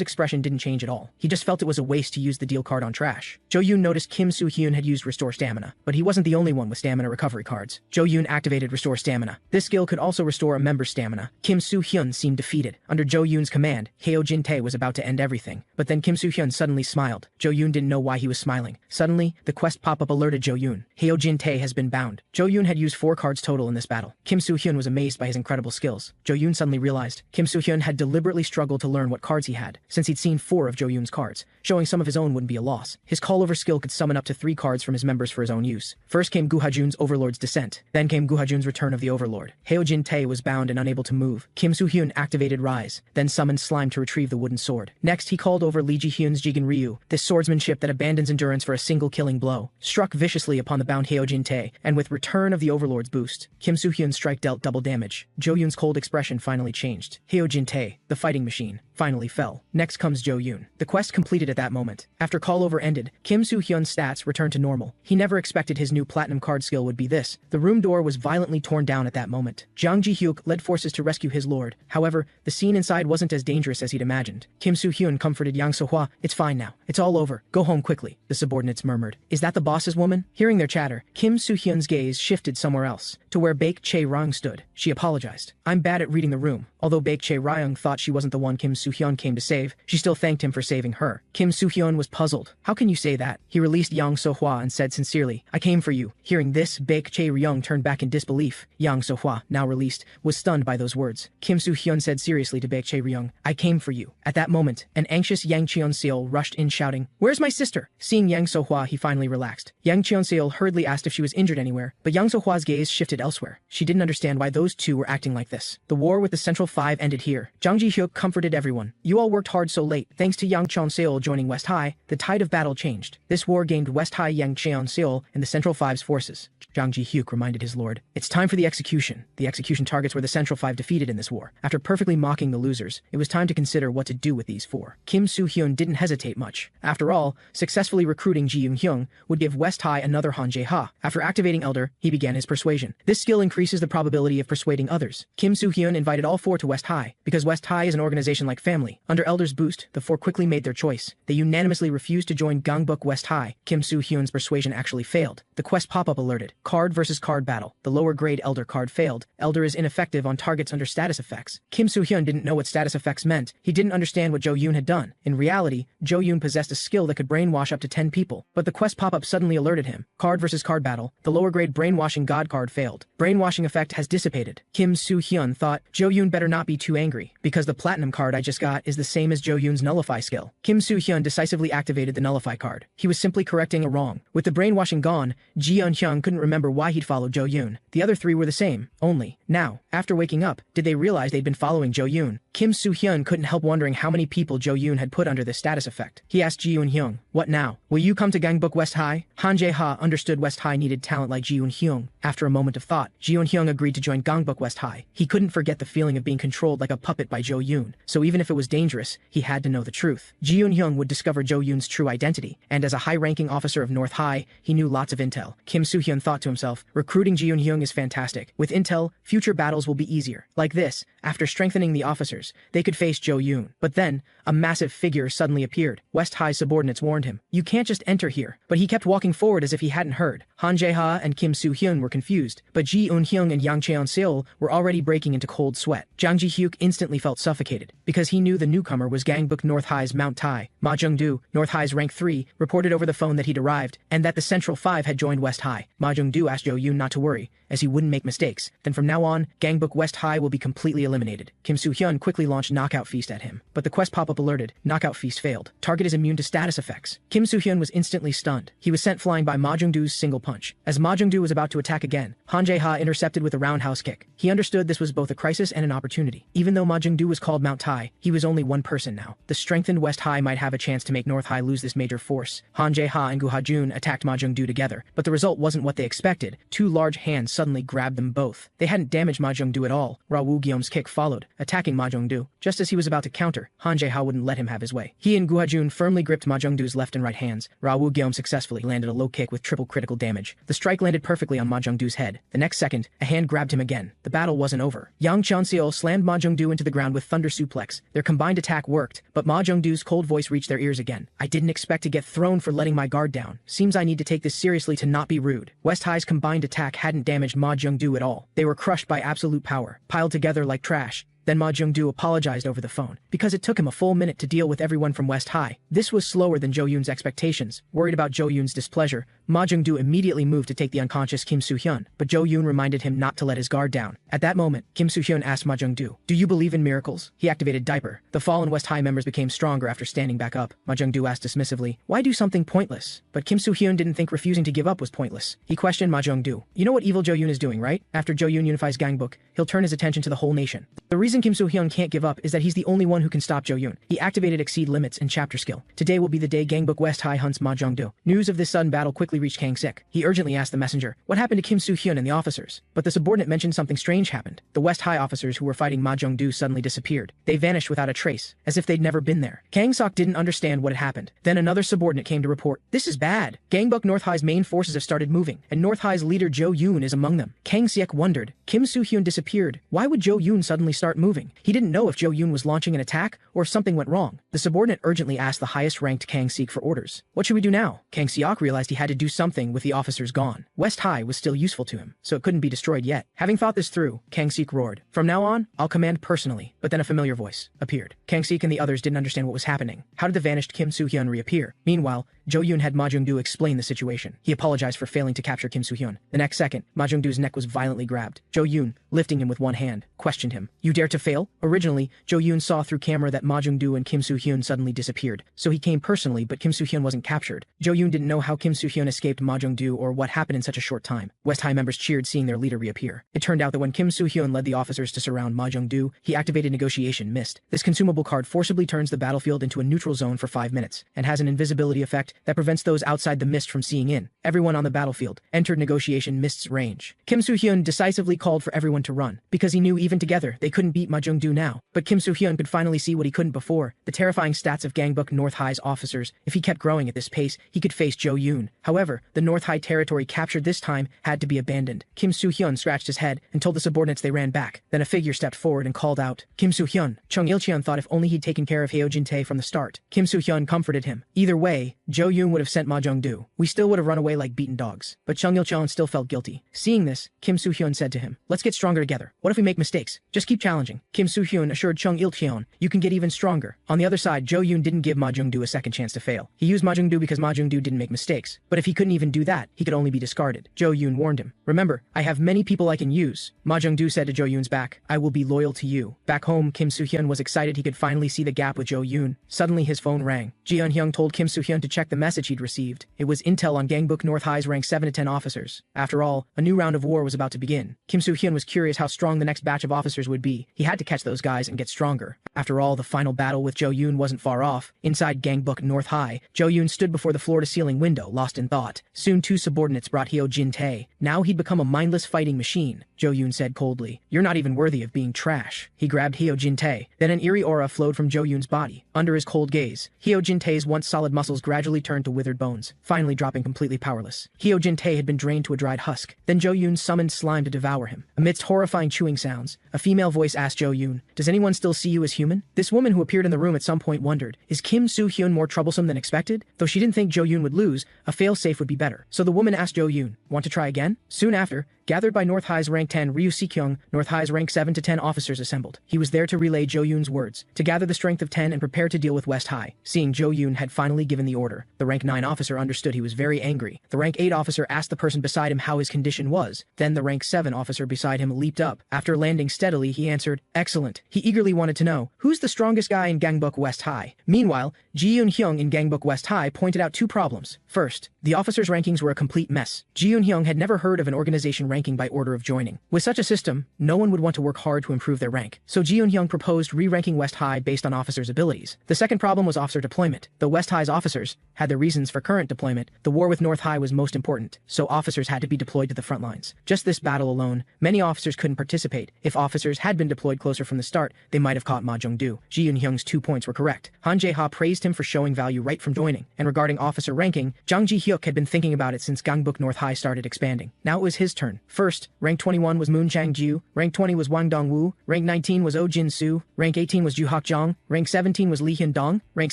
expression didn't change at all. He just felt it was a waste to use the deal card on trash. Jo Yoon noticed Kim Soo-hyun had used Restore Stamina, but he wasn't the only one with stamina recovery cards. Jo Yoon activated Restore Stamina. This skill could also restore a member's stamina. Kim Soo-hyun seemed defeated. Under Jo Yoon's command, Hyo Jin-tae was about to end everything. But then Kim Soo-hyun suddenly smiled. Jo Yoon didn't know why he was smiling. Suddenly, the quest pop-up alerted Jo Yoon. Hyo Jin-tae has been bound. Jo Yoon had used 4 cards total in this battle. Kim Soo-hyun was amazed by his incredible skills. Jo Yoon suddenly finally realized Kim Soo-hyun had deliberately struggled to learn what cards he had, since he'd seen 4 of Jo-yoon's cards. Showing some of his own wouldn't be a loss. His call-over skill could summon up to 3 cards from his members for his own use. First came Gu Ha-jun's Overlord's Descent. Then came Gu Ha-jun's Return of the Overlord. Heo Jin-tae was bound and unable to move. Kim Soo-hyun activated Rise, then summoned Slime to retrieve the wooden sword. Next, he called over Lee Ji-hyun's Jigen Ryu, this swordsmanship that abandons endurance for a single killing blow. Struck viciously upon the bound Heo Jin-tae, and with Return of the Overlord's boost, Kim Soo-hyun's strike dealt double damage. Jo-yoon's cold expression finally changed. Heo Jin-tae, the fighting machine, finally fell. Next comes Jo-yoon. The quest completed at that moment. After call-over ended, Kim Soo-hyun's stats returned to normal. He never expected his new platinum card skill would be this. The room door was violently torn down at that moment. Jang Ji-hyuk led forces to rescue his lord. However, the scene inside wasn't as dangerous as he'd imagined. Kim Soo-hyun comforted Yang So-hwa. "It's fine now. It's all over. Go home quickly," the subordinates murmured. "Is that the boss's woman?" Hearing their chatter, Kim Soo-hyun's gaze shifted somewhere else, to where Baek Chae-ryung stood. She apologized. "I'm bad at reading the room." Although Baek Chae-ryung thought she wasn't the one Kim Soo-hyun came to save, she still thanked him for saving her. Kim Soo-hyun was puzzled. "How can you say that?" He released Yang So-hwa and said sincerely, "I came for you." Hearing this, Baek Chae-ryung turned back in disbelief. Yang So-hwa, now released, was stunned by those words. Kim Soo-hyun said seriously to Baek Chae-ryung, "I came for you." At that moment, an anxious Yang Cheon-seol rushed in shouting, "Where's my sister?" Seeing Yang So-hwa, he finally relaxed. Yang Cheon-seol hurriedly asked if she was injured anywhere, but Yang So-hwa's gaze shifted elsewhere. She didn't understand why those two were acting like this. The war with the Central Five ended here. Jang Ji-hyuk comforted everyone. "You all worked hard so late. Thanks to Yang Cheon-seol joining West High, the tide of battle changed. This war gained West High Yang Cheon-seol and the Central Five's forces." Jang Ji-hyuk reminded his lord, "It's time for the execution." The execution targets were the Central Five defeated in this war. After perfectly mocking the losers, it was time to consider what to do with these 4. Kim Soo-hyun didn't hesitate much. After all, successfully recruiting Ji Yoon-hyung would give West High another Han Jae-ha. After activating Elder, he began his persuasion. This skill increases the probability of persuading others. Kim Soo-hyun invited all 4 to West High, because West High is an organization like family. Under Elder's boost, the 4 quickly made their choice. They unanimously refused to join Gangbuk West High. Kim Soo-hyun's persuasion actually failed. The quest pop-up alerted. Card versus card battle. The lower grade Elder card failed. Elder is ineffective on targets under status effects. Kim Soo-hyun didn't know what status effects meant. He didn't understand what Jo-yoon had done. In reality, Jo-yoon possessed a skill that could brainwash up to 10 people. But the quest pop-up suddenly alerted him. Card versus card battle. The lower grade brainwashing god card failed. Brainwashing effect has dissipated. Kim Soo-hyun thought, Jo-yoon better not be too angry, because the platinum card I just got is the same as Jo-yoon's nullify skill. Kim Soo-hyun decisively activated the nullify card. He was simply correcting a wrong. With the brainwashing gone, Ji Eun-hyung couldn't remember why he'd followed Jo-yoon. The other 3 were the same, only, now, after waking up, did they realize they'd been following Jo-yoon. Kim Soo-hyun couldn't help wondering how many people Jo-yoon had put under this status effect. He asked Ji Eun-hyung, "What now? Will you come to Gangbuk West High?" Han Jae-ha understood West High needed talent like Ji Eun-hyung. After a moment of thought, Ji Eun-hyung agreed to join Gangbuk West High. He couldn't forget the feeling of being controlled like a puppet by Jo-yoon, so even if it was dangerous, he had to know the truth. Ji Eun-hyung would discover Jo-yoon's true identity, and as a high-ranking officer of North High, he knew lots of intel. Kim Soo-hyun thought to himself, recruiting Ji Eun-hyung is fantastic. With intel, future battles will be easier. Like this, after strengthening the officers, they could face Jo-yoon. But then, a massive figure suddenly appeared. West High subordinates warned him, "You can't just enter here." But he kept walking forward as if he hadn't heard. Han Jae-ha and Kim Soo-hyun were confused, but Ji Eun-hyung and Yang Cheon-seol were already breaking into cold sweat. Jang Ji-hyuk instantly felt suffocated, because he knew the newcomer was Gangbuk North High's Mount Tai. Ma Jung-do, North High's rank 3, reported over the phone that he'd arrived, and that the Central 5 had joined West High. Ma Jung-do asked Jo-yoon not to worry, as he wouldn't make mistakes. Then from now on, Gangbuk West High will be completely eliminated. Kim Soo-hyun quickly launched Knockout Feast at him, but the quest pop-up alerted, Knockout Feast failed. Target is immune to status effects. Kim Soo-hyun was instantly stunned. He was sent flying by Ma Jung-do's single punch. As Ma Jung-do was about to attack again, Han Jae-ha intercepted with a roundhouse kick. He understood this was both a crisis and an opportunity. Even though Ma Jung-do was called Mount Tai, he was only one person now. The strengthened West High might have a chance to make North High lose this major force. Han Jae-ha and Gu Ha-jun attacked Ma Jung-do together, but the result wasn't what they expected. 2 large hands suddenly grabbed them both. They hadn't damaged Ma Jung-do at all. Ra Woo-gyeom's kick followed, attacking Ma Jung-do. Just as he was about to counter, Han Jae-ha wouldn't let him have his way. He and Gu Ha-jun firmly gripped Ma Jung-do's left and right hands. Ra Woo-gyeom successfully landed a low kick with triple critical damage. The strike landed perfectly on Ma Jung-do's head. The next second, a hand grabbed him again. The battle wasn't over. Yang Cheon-seol slammed Ma Jung-do into the ground with thunder suplex. Their combined attack worked, but Ma Jung-do's cold voice reached their ears again. "I didn't expect to get thrown for letting my guard down. Seems I need to take this seriously to not be rude." West High's combined attack hadn't damaged Ma Jung-do at all. They were crushed by absolute power, piled together like trash. Then Ma Jung-do apologized over the phone, because it took him a full minute to deal with everyone from West High. This was slower than Jo-yoon's expectations. Worried about Jo-yoon's displeasure, Ma Jung-do immediately moved to take the unconscious Kim Soo-hyun, but Jo Yoon reminded him not to let his guard down. At that moment, Kim Soo-hyun asked Ma Jung-do, "Do you believe in miracles?" He activated Diaper. The fallen West High members became stronger after standing back up. Ma Jung-do asked dismissively, "Why do something pointless?" But Kim Soo-hyun didn't think refusing to give up was pointless. He questioned Ma Jung-do. "You know what evil Jo Yoon is doing, right? After Jo Yoon unifies Gangbuk, he'll turn his attention to the whole nation. The reason Kim Soo-hyun can't give up is that he's the only one who can stop Jo Yoon." He activated Exceed Limits and Chapter Skill. Today will be the day Gangbuk West High hunts Ma Jung-do. News of this sudden battle quickly reached Kang Sik. He urgently asked the messenger, "What happened to Kim Soo-hyun and the officers?" But the subordinate mentioned something strange happened. The West High officers who were fighting Ma Jung-do suddenly disappeared. They vanished without a trace, as if they'd never been there. Kang Sok didn't understand what had happened. Then another subordinate came to report, "This is bad. Gangbuk North High's main forces have started moving, and North High's leader Jo Yoon is among them." Kang Siek wondered, Kim Soo-hyun disappeared. Why would Jo Yoon suddenly start moving? He didn't know if Jo Yoon was launching an attack or if something went wrong. The subordinate urgently asked the highest-ranked Kang Siek for orders. What should we do now? Kang Siok realized he had to do something with the officers gone. West High was still useful to him, so it couldn't be destroyed yet. Having thought this through, Kang Siek roared, "From now on, I'll command personally." But then a familiar voice appeared. Kang Siek and the others didn't understand what was happening. How did the vanished Kim Soo-hyun reappear? Meanwhile, Jo Yoon had Ma Jung-do explain the situation. He apologized for failing to capture Kim Soo-hyun. The next second, Ma Jung-do's neck was violently grabbed. Jo Yoon, lifting him with one hand, questioned him. "You dare to fail?" Originally, Jo Yoon saw through camera that Ma Jung-do and Kim Soo-hyun suddenly disappeared, so he came personally, but Kim Soo-hyun wasn't captured. Jo Yoon didn't know how Kim Soo-hyun escaped Ma Jung-do or what happened in such a short time. West High members cheered seeing their leader reappear. It turned out that when Kim Soo-hyun led the officers to surround Ma Jung-do, he activated Negotiation Mist. This consumable card forcibly turns the battlefield into a neutral zone for 5 minutes, and has an invisibility effect that prevents those outside the mist from seeing in. Everyone on the battlefield entered Negotiation Mist's range. Kim Soo-hyun decisively called for everyone to run, because he knew even together they couldn't beat Ma Jung-do now. But Kim Soo-hyun could finally see what he couldn't before, the terrifying stats of Gangbuk North High's officers. If he kept growing at this pace, he could face Jo Yoon. However, the North High territory captured this time had to be abandoned. Kim Soo-hyun scratched his head and told the subordinates they ran back. Then a figure stepped forward and called out, "Kim Soo-hyun." Chung Il-cheon thought if only he'd taken care of Heo Jin-tae from the start. Kim Soo-hyun comforted him. Either way, Jo Yoon would have sent Ma Jung-do. We still would have run away like beaten dogs. But Chung Il-cheon still felt guilty. Seeing this, Kim Soo-hyun said to him, "Let's get stronger together. What if we make mistakes? Just keep challenging." Kim Soo-hyun assured Chung Il-cheon, "You can get even stronger." On the other side, Jo Yoon didn't give Ma Jung-do a second chance to fail. He used Ma Jung-do because Ma Jung-do didn't make mistakes. But if he couldn't even do that, he could only be discarded. Jo Yoon warned him, "Remember, I have many people I can use." Ma Jung-do said to Jo Yoon's back, "I will be loyal to you." Back home, Kim Soo-hyun was excited he could finally see the gap with Jo Yoon. Suddenly his phone rang. Ji Eun-hyung told Kim Soo-hyun to check the message he'd received. It was intel on Gangbuk North High's rank 7 to 10 officers. After all, a new round of war was about to begin. Kim Soo-hyun was curious how strong the next batch of officers would be. He had to catch those guys and get stronger. After all, the final battle with Jo Yoon wasn't far off. Inside Gangbuk North High, Jo Yoon stood before the floor-to-ceiling window, lost in thought. Soon 2 subordinates brought Heo Jin-tae. Now he'd become a mindless fighting machine. Jo Yoon said coldly, "You're not even worthy of being trash." He grabbed Heo Jin-tae. Then an eerie aura flowed from Jo Yoon's body. Under his cold gaze, Heo Jin-tae's once solid muscles gradually turned to withered bones, finally dropping completely powerless. Heo Jin-tae had been drained to a dried husk. Then Jo Yoon summoned slime to devour him. Amidst horrifying chewing sounds, a female voice asked Jo Yoon, "Does anyone still see you as human?" This woman who appeared in the room at some point wondered, is Kim Soo-hyun more troublesome than expected? Though she didn't think Jo Yoon would lose, a fail-safe would be better. So the woman asked Jo Yoon, "Want to try again?" Soon after, gathered by North High's rank 10 Ryu Si-kyung, North High's rank 7 to 10 officers assembled. He was there to relay Jo Yoon's words, to gather the strength of 10 and prepare to deal with West High. Seeing Jo Yoon had finally given the order, the rank 9 officer understood he was very angry. The rank 8 officer asked the person beside him how his condition was. Then the rank 7 officer beside him leaped up. After landing steadily, he answered, "Excellent." He eagerly wanted to know, who's the strongest guy in Gangbuk West High? Meanwhile, Ji Eun-hyung in Gangbuk West High pointed out 2 problems. First, the officers' rankings were a complete mess. Ji Eun-hyung had never heard of an organization ranking by order of joining. With such a system, no one would want to work hard to improve their rank. So Ji Eun-hyung proposed re-ranking West High based on officers' abilities. The second problem was officer deployment. Though West High's officers had their reasons for current deployment, the war with North High was most important, so officers had to be deployed to the front lines. Just this battle alone, many officers couldn't participate. If officers had been deployed closer from the start, they might have caught Ma Jung-do. Ji Eun-hyung's 2 points were correct. Han Jae-ha praised him for showing value right from joining. And regarding officer ranking, Jang Ji-hyuk had been thinking about it since Gangbuk North High started expanding. Now it was his turn. First, rank 21 was Moon Chang-jiu, rank 20 was Wang Dong-woo, rank 19 was Oh Jin-soo, rank 18 was Ju Hak-jong, rank 17 was Lee Hyun-dong, rank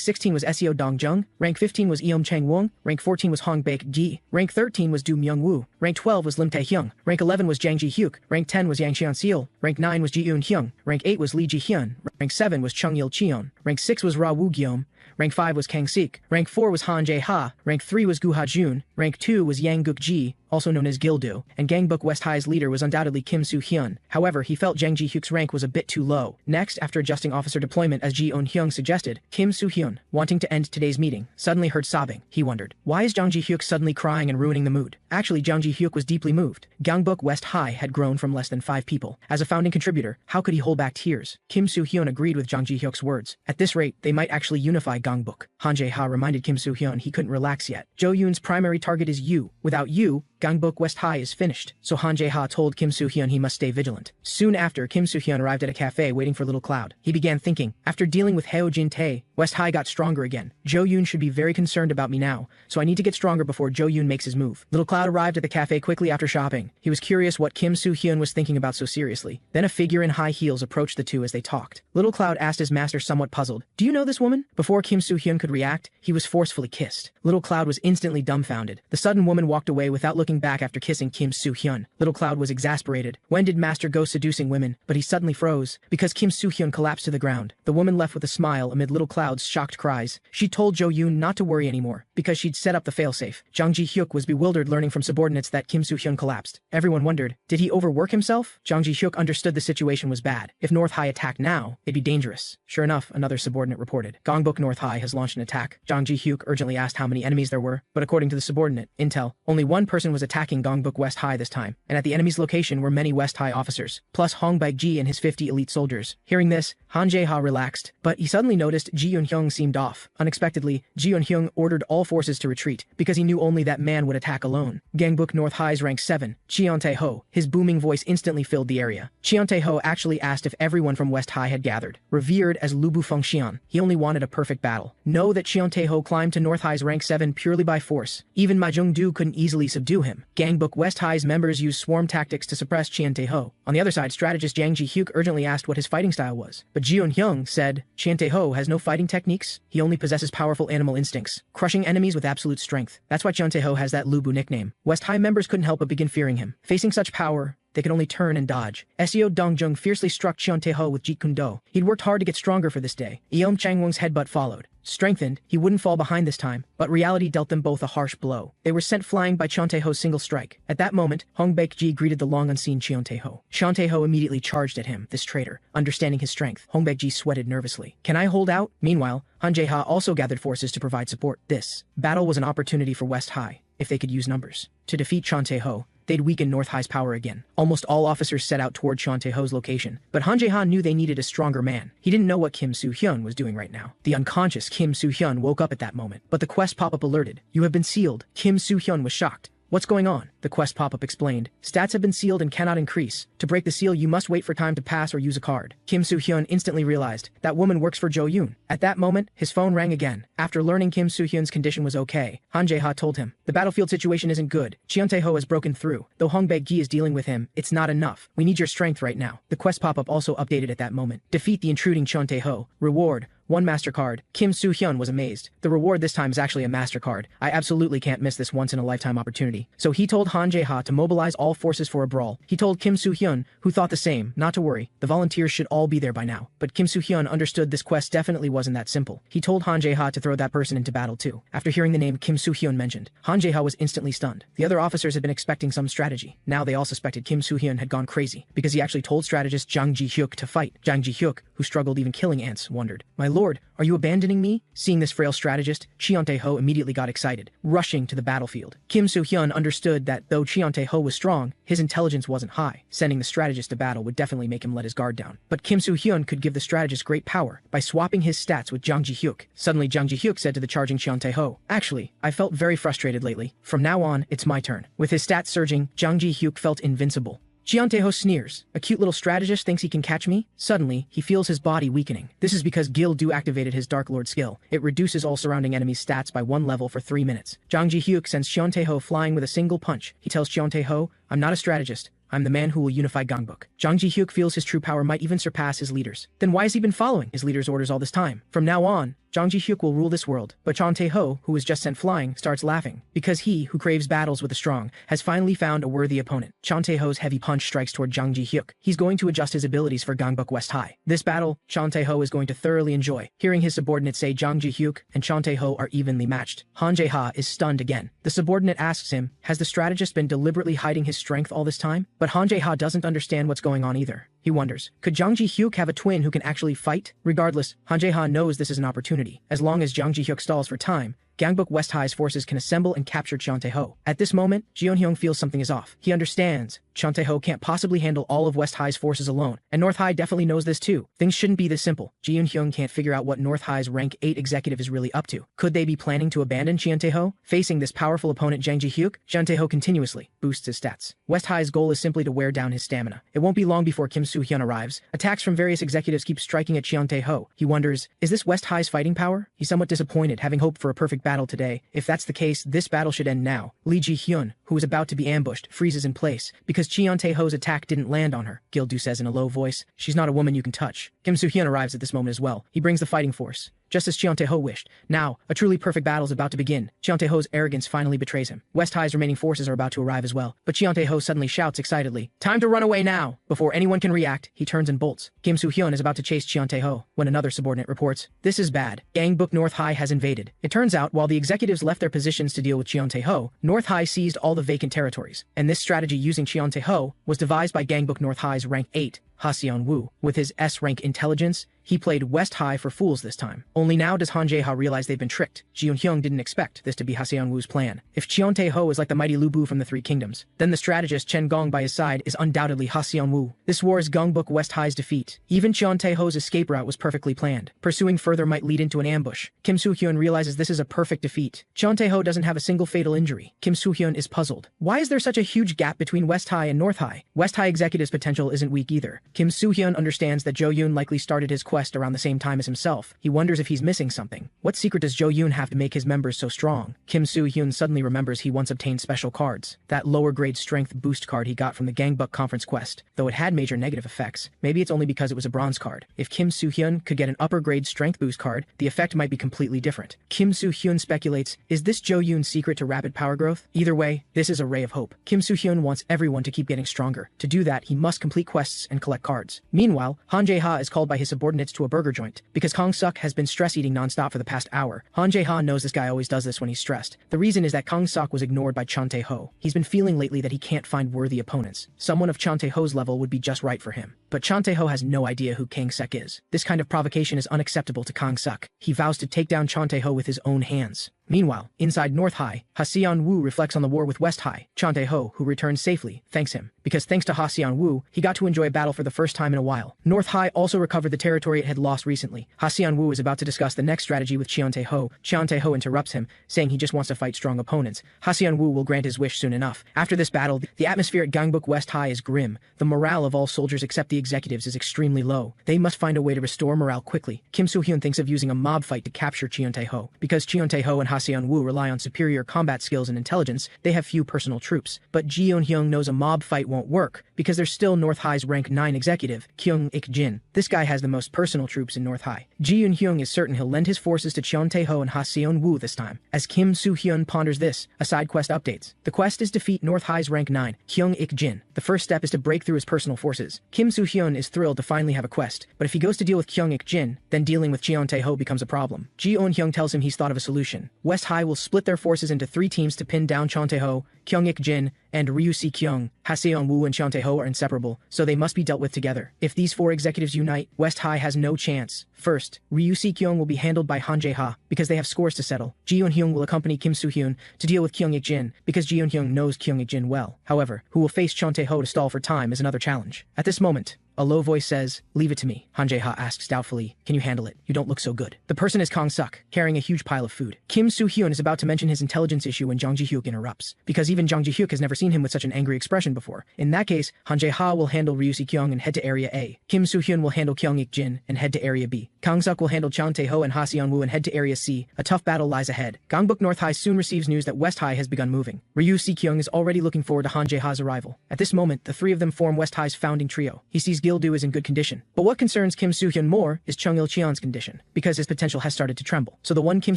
16 was Seo Dong-jung, rank 15 was Eom Chang-wong, rank 14 was Hong Baek-gi, rank 13 was Do Myung-woo, rank 12 was Lim Tae-hyung, rank 11 was Jang Ji-hyuk, rank 10 was Yang Xian-seol, rank 9 was Ji Eun-hyung, rank 8 was Lee Ji-hyun, Rank 7 was Chung Il Cheon. Rank 6 was Ra Woo Gyeom. Rank 5 was Kang Sik. Rank 4 was Han Jae Ha. Rank 3 was Gu Ha Jun. Rank 2 was Yang Guk Ji, also known as Gildu, and Gangbuk West High's leader was undoubtedly Kim Soo Hyun. However, he felt Jang Ji Hyuk's rank was a bit too low. Next, after adjusting officer deployment as Ji On Hyung suggested, Kim Soo Hyun, wanting to end today's meeting, suddenly heard sobbing. He wondered, why is Jang Ji Hyuk suddenly crying and ruining the mood? Actually, Jang Ji Hyuk was deeply moved. Gangbuk West High had grown from less than 5 people. As a founding contributor, how could he hold back tears? Kim Soo Hyun agreed with Jang Ji Hyuk's words. At this rate, they might actually unify Gangbuk. Han Jae Ha reminded Kim Soo Hyun he couldn't relax yet. Jo Yoon's primary target is you. Without you, Gangbuk West High is finished. So Han Jae Ha told Kim Soo Hyun he must stay vigilant. Soon after, Kim Soo Hyun arrived at a cafe waiting for Little Cloud. He began thinking, after dealing with Heo Jin Tae, West High got stronger again. Jo Yoon should be very concerned about me now, so I need to get stronger before Jo Yoon makes his move. Little Cloud arrived at the cafe quickly after shopping. He was curious what Kim Soo Hyun was thinking about so seriously. Then a figure in high heels approached the two as they talked. Little Cloud asked his master somewhat puzzled, "Do you know this woman?" Before Kim Soo Hyun could react, he was forcefully kissed. Little Cloud was instantly dumbfounded. The sudden woman walked away without looking back after kissing Kim Soo Hyun. Little Cloud was exasperated. When did master go seducing women? But he suddenly froze, because Kim Soo Hyun collapsed to the ground. The woman left with a smile amid Little Cloud's shocked cries. She told Jo Yoon not to worry anymore, because she'd set up the failsafe. Jang Ji Hyuk was bewildered learning from subordinates that Kim Soo Hyun collapsed. Everyone wondered, did he overwork himself? Jang Ji Hyuk understood the situation was bad. If North High attacked now, it'd be dangerous. Sure enough, another subordinate reported. Gangbuk North High has launched an attack. Jang Ji Hyuk urgently asked how many enemies there were, but according to the subordinate, intel, only one person was attacking Gangbuk West High this time, and at the enemy's location were many West High officers, plus Hong Baek-ji and his 50 elite soldiers. Hearing this, Han Jae-ha relaxed, but he suddenly noticed Ji Eun-hyung seemed off. Unexpectedly, Ji Eun-hyung ordered all forces to retreat, because he knew only that man would attack alone. Gangbuk North High's rank 7, Cheon Tae-ho, his booming voice instantly filled the area. Cheon Tae-ho actually asked if everyone from West High had gathered. Revered as Lubu Fengxian, he only wanted a perfect battle. Know that Cheon Tae-ho climbed to North High's rank 7 purely by force. Even Ma Jung-do couldn't easily subdue him. Gangbuk West High's members used swarm tactics to suppress Cheon Tae-ho. On the other side, strategist Jang Ji-hyuk urgently asked what his fighting style was. But Ji Eun-hyung said, Cheon Tae-ho has no fighting techniques, he only possesses powerful animal instincts, crushing enemies with absolute strength. That's why Cheon Tae-ho has that Lubu nickname. West High members couldn't help but begin fearing him. Facing such power, they could only turn and dodge. Seo Dong-jung fiercely struck Cheon Tae-ho with Jeet Kune Do. He'd worked hard to get stronger for this day. Eom Changwon's headbutt followed. Strengthened, he wouldn't fall behind this time, but reality dealt them both a harsh blow. They were sent flying by Cheon Tae-ho's single strike. At that moment, Hong Baek-ji greeted the long-unseen Cheon Tae-ho. Cheon Tae-ho immediately charged at him, this traitor. Understanding his strength, Hong Baek-ji sweated nervously. Can I hold out? Meanwhile, Han Jae-ha also gathered forces to provide support. This battle was an opportunity for West High, if they could use numbers. To defeat Cheon Tae-ho, they'd weaken North High's power again. Almost all officers set out toward Cheon Tae-ho's location, but Han Jae-ha knew they needed a stronger man. He didn't know what Kim Soo Hyun was doing right now. The unconscious Kim Soo Hyun woke up at that moment, but the quest pop-up alerted. You have been sealed. Kim Soo Hyun was shocked. What's going on? The quest pop-up explained. Stats have been sealed and cannot increase. To break the seal, you must wait for time to pass or use a card. Kim Soo Hyun instantly realized that woman works for Jo Yoon. At that moment, his phone rang again. After learning Kim Soo Hyun's condition was okay, Han Jae-ha told him, the battlefield situation isn't good. Cheon Tae-ho has broken through. Though Hong Baek-gi is dealing with him, it's not enough. We need your strength right now. The quest pop-up also updated at that moment. Defeat the intruding Cheon Tae-ho. Reward: 1 MasterCard. Kim Soo Hyun was amazed. The reward this time is actually a MasterCard. I absolutely can't miss this once-in-a-lifetime opportunity. So he told Han Jae-ha to mobilize all forces for a brawl. He told Kim Soo Hyun, who thought the same, not to worry. The volunteers should all be there by now. But Kim Soo Hyun understood this quest definitely wasn't that simple. He told Han Jae-ha to throw that person into battle too. After hearing the name Kim Soo Hyun mentioned, Han Jae-ha was instantly stunned. The other officers had been expecting some strategy. Now they all suspected Kim Soo Hyun had gone crazy, because he actually told strategist Jang Ji-hyuk to fight. Jang Ji-hyuk, who struggled even killing ants, wondered, my lord, are you abandoning me? Seeing this frail strategist, Cheon Tae-ho immediately got excited, rushing to the battlefield. Kim Soo Hyun understood that though Cheon Tae-ho was strong, his intelligence wasn't high. Sending the strategist to battle would definitely make him let his guard down. But Kim Soo Hyun could give the strategist great power by swapping his stats with Jang Ji-hyuk. Suddenly Jang Ji-hyuk said to the charging Cheon Tae-ho, actually, I felt very frustrated lately. From now on, it's my turn. With his stats surging, Jang Ji-hyuk felt invincible. Cheon Tae-ho sneers. A cute little strategist thinks he can catch me? Suddenly, he feels his body weakening. This is because Gil-do activated his Dark Lord skill. It reduces all surrounding enemies' stats by 1 level for 3 minutes. Jang Ji-hyuk sends Cheon Tae-ho flying with a single punch. He tells Cheon Tae-ho, I'm not a strategist. I'm the man who will unify Gangbuk. Jang Ji-hyuk feels his true power might even surpass his leaders. Then why has he been following his leader's orders all this time? From now on, Jang Ji-hyuk will rule this world, but Chan Tae-ho, who was just sent flying, starts laughing, because he, who craves battles with the strong, has finally found a worthy opponent. Chan Tae-ho's heavy punch strikes toward Jang Ji-hyuk. He's going to adjust his abilities for Gangbuk West High. This battle, Chan Tae-ho is going to thoroughly enjoy, hearing his subordinates say Jang Ji-hyuk and Chan Tae-ho are evenly matched. Han Jae-ha is stunned again. The subordinate asks him, has the strategist been deliberately hiding his strength all this time? But Han Jae-ha doesn't understand what's going on either. He wonders, could Jang Ji-hyuk have a twin who can actually fight? Regardless, Han Jae-ha knows this is an opportunity. As long as Jang Ji-hyuk stalls for time, Gangbuk West High's forces can assemble and capture Chan Tae-ho. At this moment, Ji-eun-hyung feels something is off. He understands Chan Tae-ho can't possibly handle all of West High's forces alone, and North High definitely knows this too. Things shouldn't be this simple. Ji-eun-hyung can't figure out what North High's rank 8 executive is really up to. Could they be planning to abandon Chan Tae-ho? Facing this powerful opponent Jang Ji-hyuk, Chan Tae-ho continuously boosts his stats. West High's goal is simply to wear down his stamina. It won't be long before Kim Soo-hyun arrives. Attacks from various executives keep striking at Chan Tae-ho. He wonders, is this West High's fighting power? He's somewhat disappointed, having hoped for a perfect battle today. If that's the case, this battle should end now. Lee Ji-hyun, who is about to be ambushed, freezes in place, because Chan Tae-ho's attack didn't land on her. Gil-do says in a low voice, she's not a woman you can touch. Kim Soo-hyun arrives at this moment as well. He brings the fighting force, just as Chan Tae-ho wished. Now, a truly perfect battle is about to begin. Chan Tae-ho's arrogance finally betrays him. West High's remaining forces are about to arrive as well, but Chan Tae-ho suddenly shouts excitedly, time to run away now! Before anyone can react, he turns and bolts. Kim Soo-hyun is about to chase Chan Tae-ho, when another subordinate reports, this is bad. Gangbuk North High has invaded. It turns out, while the executives left their positions to deal with Chan Tae-ho, North High seized all the vacant territories, and this strategy using Chan Tae-ho was devised by Gangbuk North High's rank 8, Ha Seon-woo. With his S-rank intelligence, he played West High for fools this time. Only now does Han Jae-ha realize they've been tricked. Ji-eun-hyung didn't expect this to be Ha Seon-woo's plan. If Chan Tae-ho is like the mighty Lu Bu from the Three Kingdoms, then the strategist Chen Gong by his side is undoubtedly Ha Seon-woo. This war is Gangbuk West High's defeat. Even Chan Tae-ho's escape route was perfectly planned. Pursuing further might lead into an ambush. Kim Soo-hyun realizes this is a perfect defeat. Chan Tae-ho doesn't have a single fatal injury. Kim Soo-hyun is puzzled. Why is there such a huge gap between West High and North High? West High executive's potential isn't weak either. Kim Soo-hyun understands that Jo Yoon likely started his quest around the same time as himself. He wonders if he's missing something. What secret does Jo Yoon have to make his members so strong? Kim Soo-hyun suddenly remembers he once obtained special cards. That lower grade strength boost card he got from the Gangbuk conference quest. Though it had major negative effects, maybe it's only because it was a bronze card. If Kim Soo-hyun could get an upper grade strength boost card, the effect might be completely different. Kim Soo-hyun speculates, is this Jo Yoon's secret to rapid power growth? Either way, this is a ray of hope. Kim Soo-hyun wants everyone to keep getting stronger. To do that, he must complete quests and collect cards. Meanwhile, Han Jae-ha is called by his subordinates to a burger joint. Because Kang Suk has been stress eating non-stop for the past hour, Han Jae-ha knows this guy always does this when he's stressed. The reason is that Kang Suk was ignored by Chan Tae-ho. He's been feeling lately that he can't find worthy opponents. Someone of Chan Tae-ho's level would be just right for him. But Chan Tae-ho has no idea who Kang Suk is. This kind of provocation is unacceptable to Kang Suk. He vows to take down Chan Tae-ho with his own hands. Meanwhile, inside North High, Ha Seon-woo reflects on the war with West High. Chan Tae-ho, who returned safely, thanks him. Because thanks to Ha Seon-woo, he got to enjoy a battle for the first time in a while. North High also recovered the territory it had lost recently. Ha Seon-woo is about to discuss the next strategy with Chan Tae-ho. Chan Tae-ho interrupts him, saying he just wants to fight strong opponents. Ha Seon-woo will grant his wish soon enough. After this battle, the atmosphere at Gangbuk West High is grim. The morale of all soldiers except the executives is extremely low. They must find a way to restore morale quickly. Kim Soo-hyun thinks of using a mob fight to capture Chan Tae-ho. Because Chan Tae-ho and Ha Seon-woo rely on superior combat skills and intelligence, they have few personal troops. But Ji-eun-hyung knows a mob fight won't work, because there's still North High's rank 9 executive, Kyung Ik-jin. This guy has the most personal troops in North High. Ji-eun-hyung is certain he'll lend his forces to Chan Tae-ho and Ha Seon-woo this time. As Kim Soo-hyun ponders this, a side quest updates. The quest is defeat North High's rank 9, Kyung Ik-jin. The first step is to break through his personal forces. Kim Soo-hyun is thrilled to finally have a quest, but if he goes to deal with Kyung Ik-jin, then dealing with Chan Tae-ho becomes a problem. Ji-eun-hyung tells him he's thought of a solution. West High will split their forces into 3 teams to pin down Chan Tae-ho, Kyung Ik-jin, and Ryu Si-kyung. Ha Seon-woo and Chan Tae-ho are inseparable, so they must be dealt with together. If these 4 executives unite, West High has no chance. First, Ryu Si-kyung will be handled by Han Jae-ha, because they have scores to settle. Ji-eun-hyung will accompany Kim Soo-hyun to deal with Kyung Ik-jin, because Ji-eun-hyung knows Kyung Ik-jin well. However, who will face Chan Tae-ho to stall for time is another challenge. At this moment, a low voice says, leave it to me. Han Jae-ha asks doubtfully, can you handle it? You don't look so good. The person is Kang Suk, carrying a huge pile of food. Kim Soo-hyun is about to mention his intelligence issue when Jang Ji-hyuk interrupts, because even Jang Ji-hyuk has never seen him with such an angry expression before. In that case, Han Jae-ha will handle Ryu Si-kyung and head to Area A. Kim Soo-hyun will handle Kyung Ik-jin and head to Area B. Kang Suk will handle Chan Tae-ho and Ha Seon-woo and head to Area C. A tough battle lies ahead. Gangbuk North High soon receives news that West High has begun moving. Ryu Si-kyung is already looking forward to Han Jae-ha's arrival. At this moment, the 3 of them form West High's founding trio. He sees Gildu is in good condition. But what concerns Kim Soo-hyun more is Chung Il-cheon's condition, because his potential has started to tremble. So the one Kim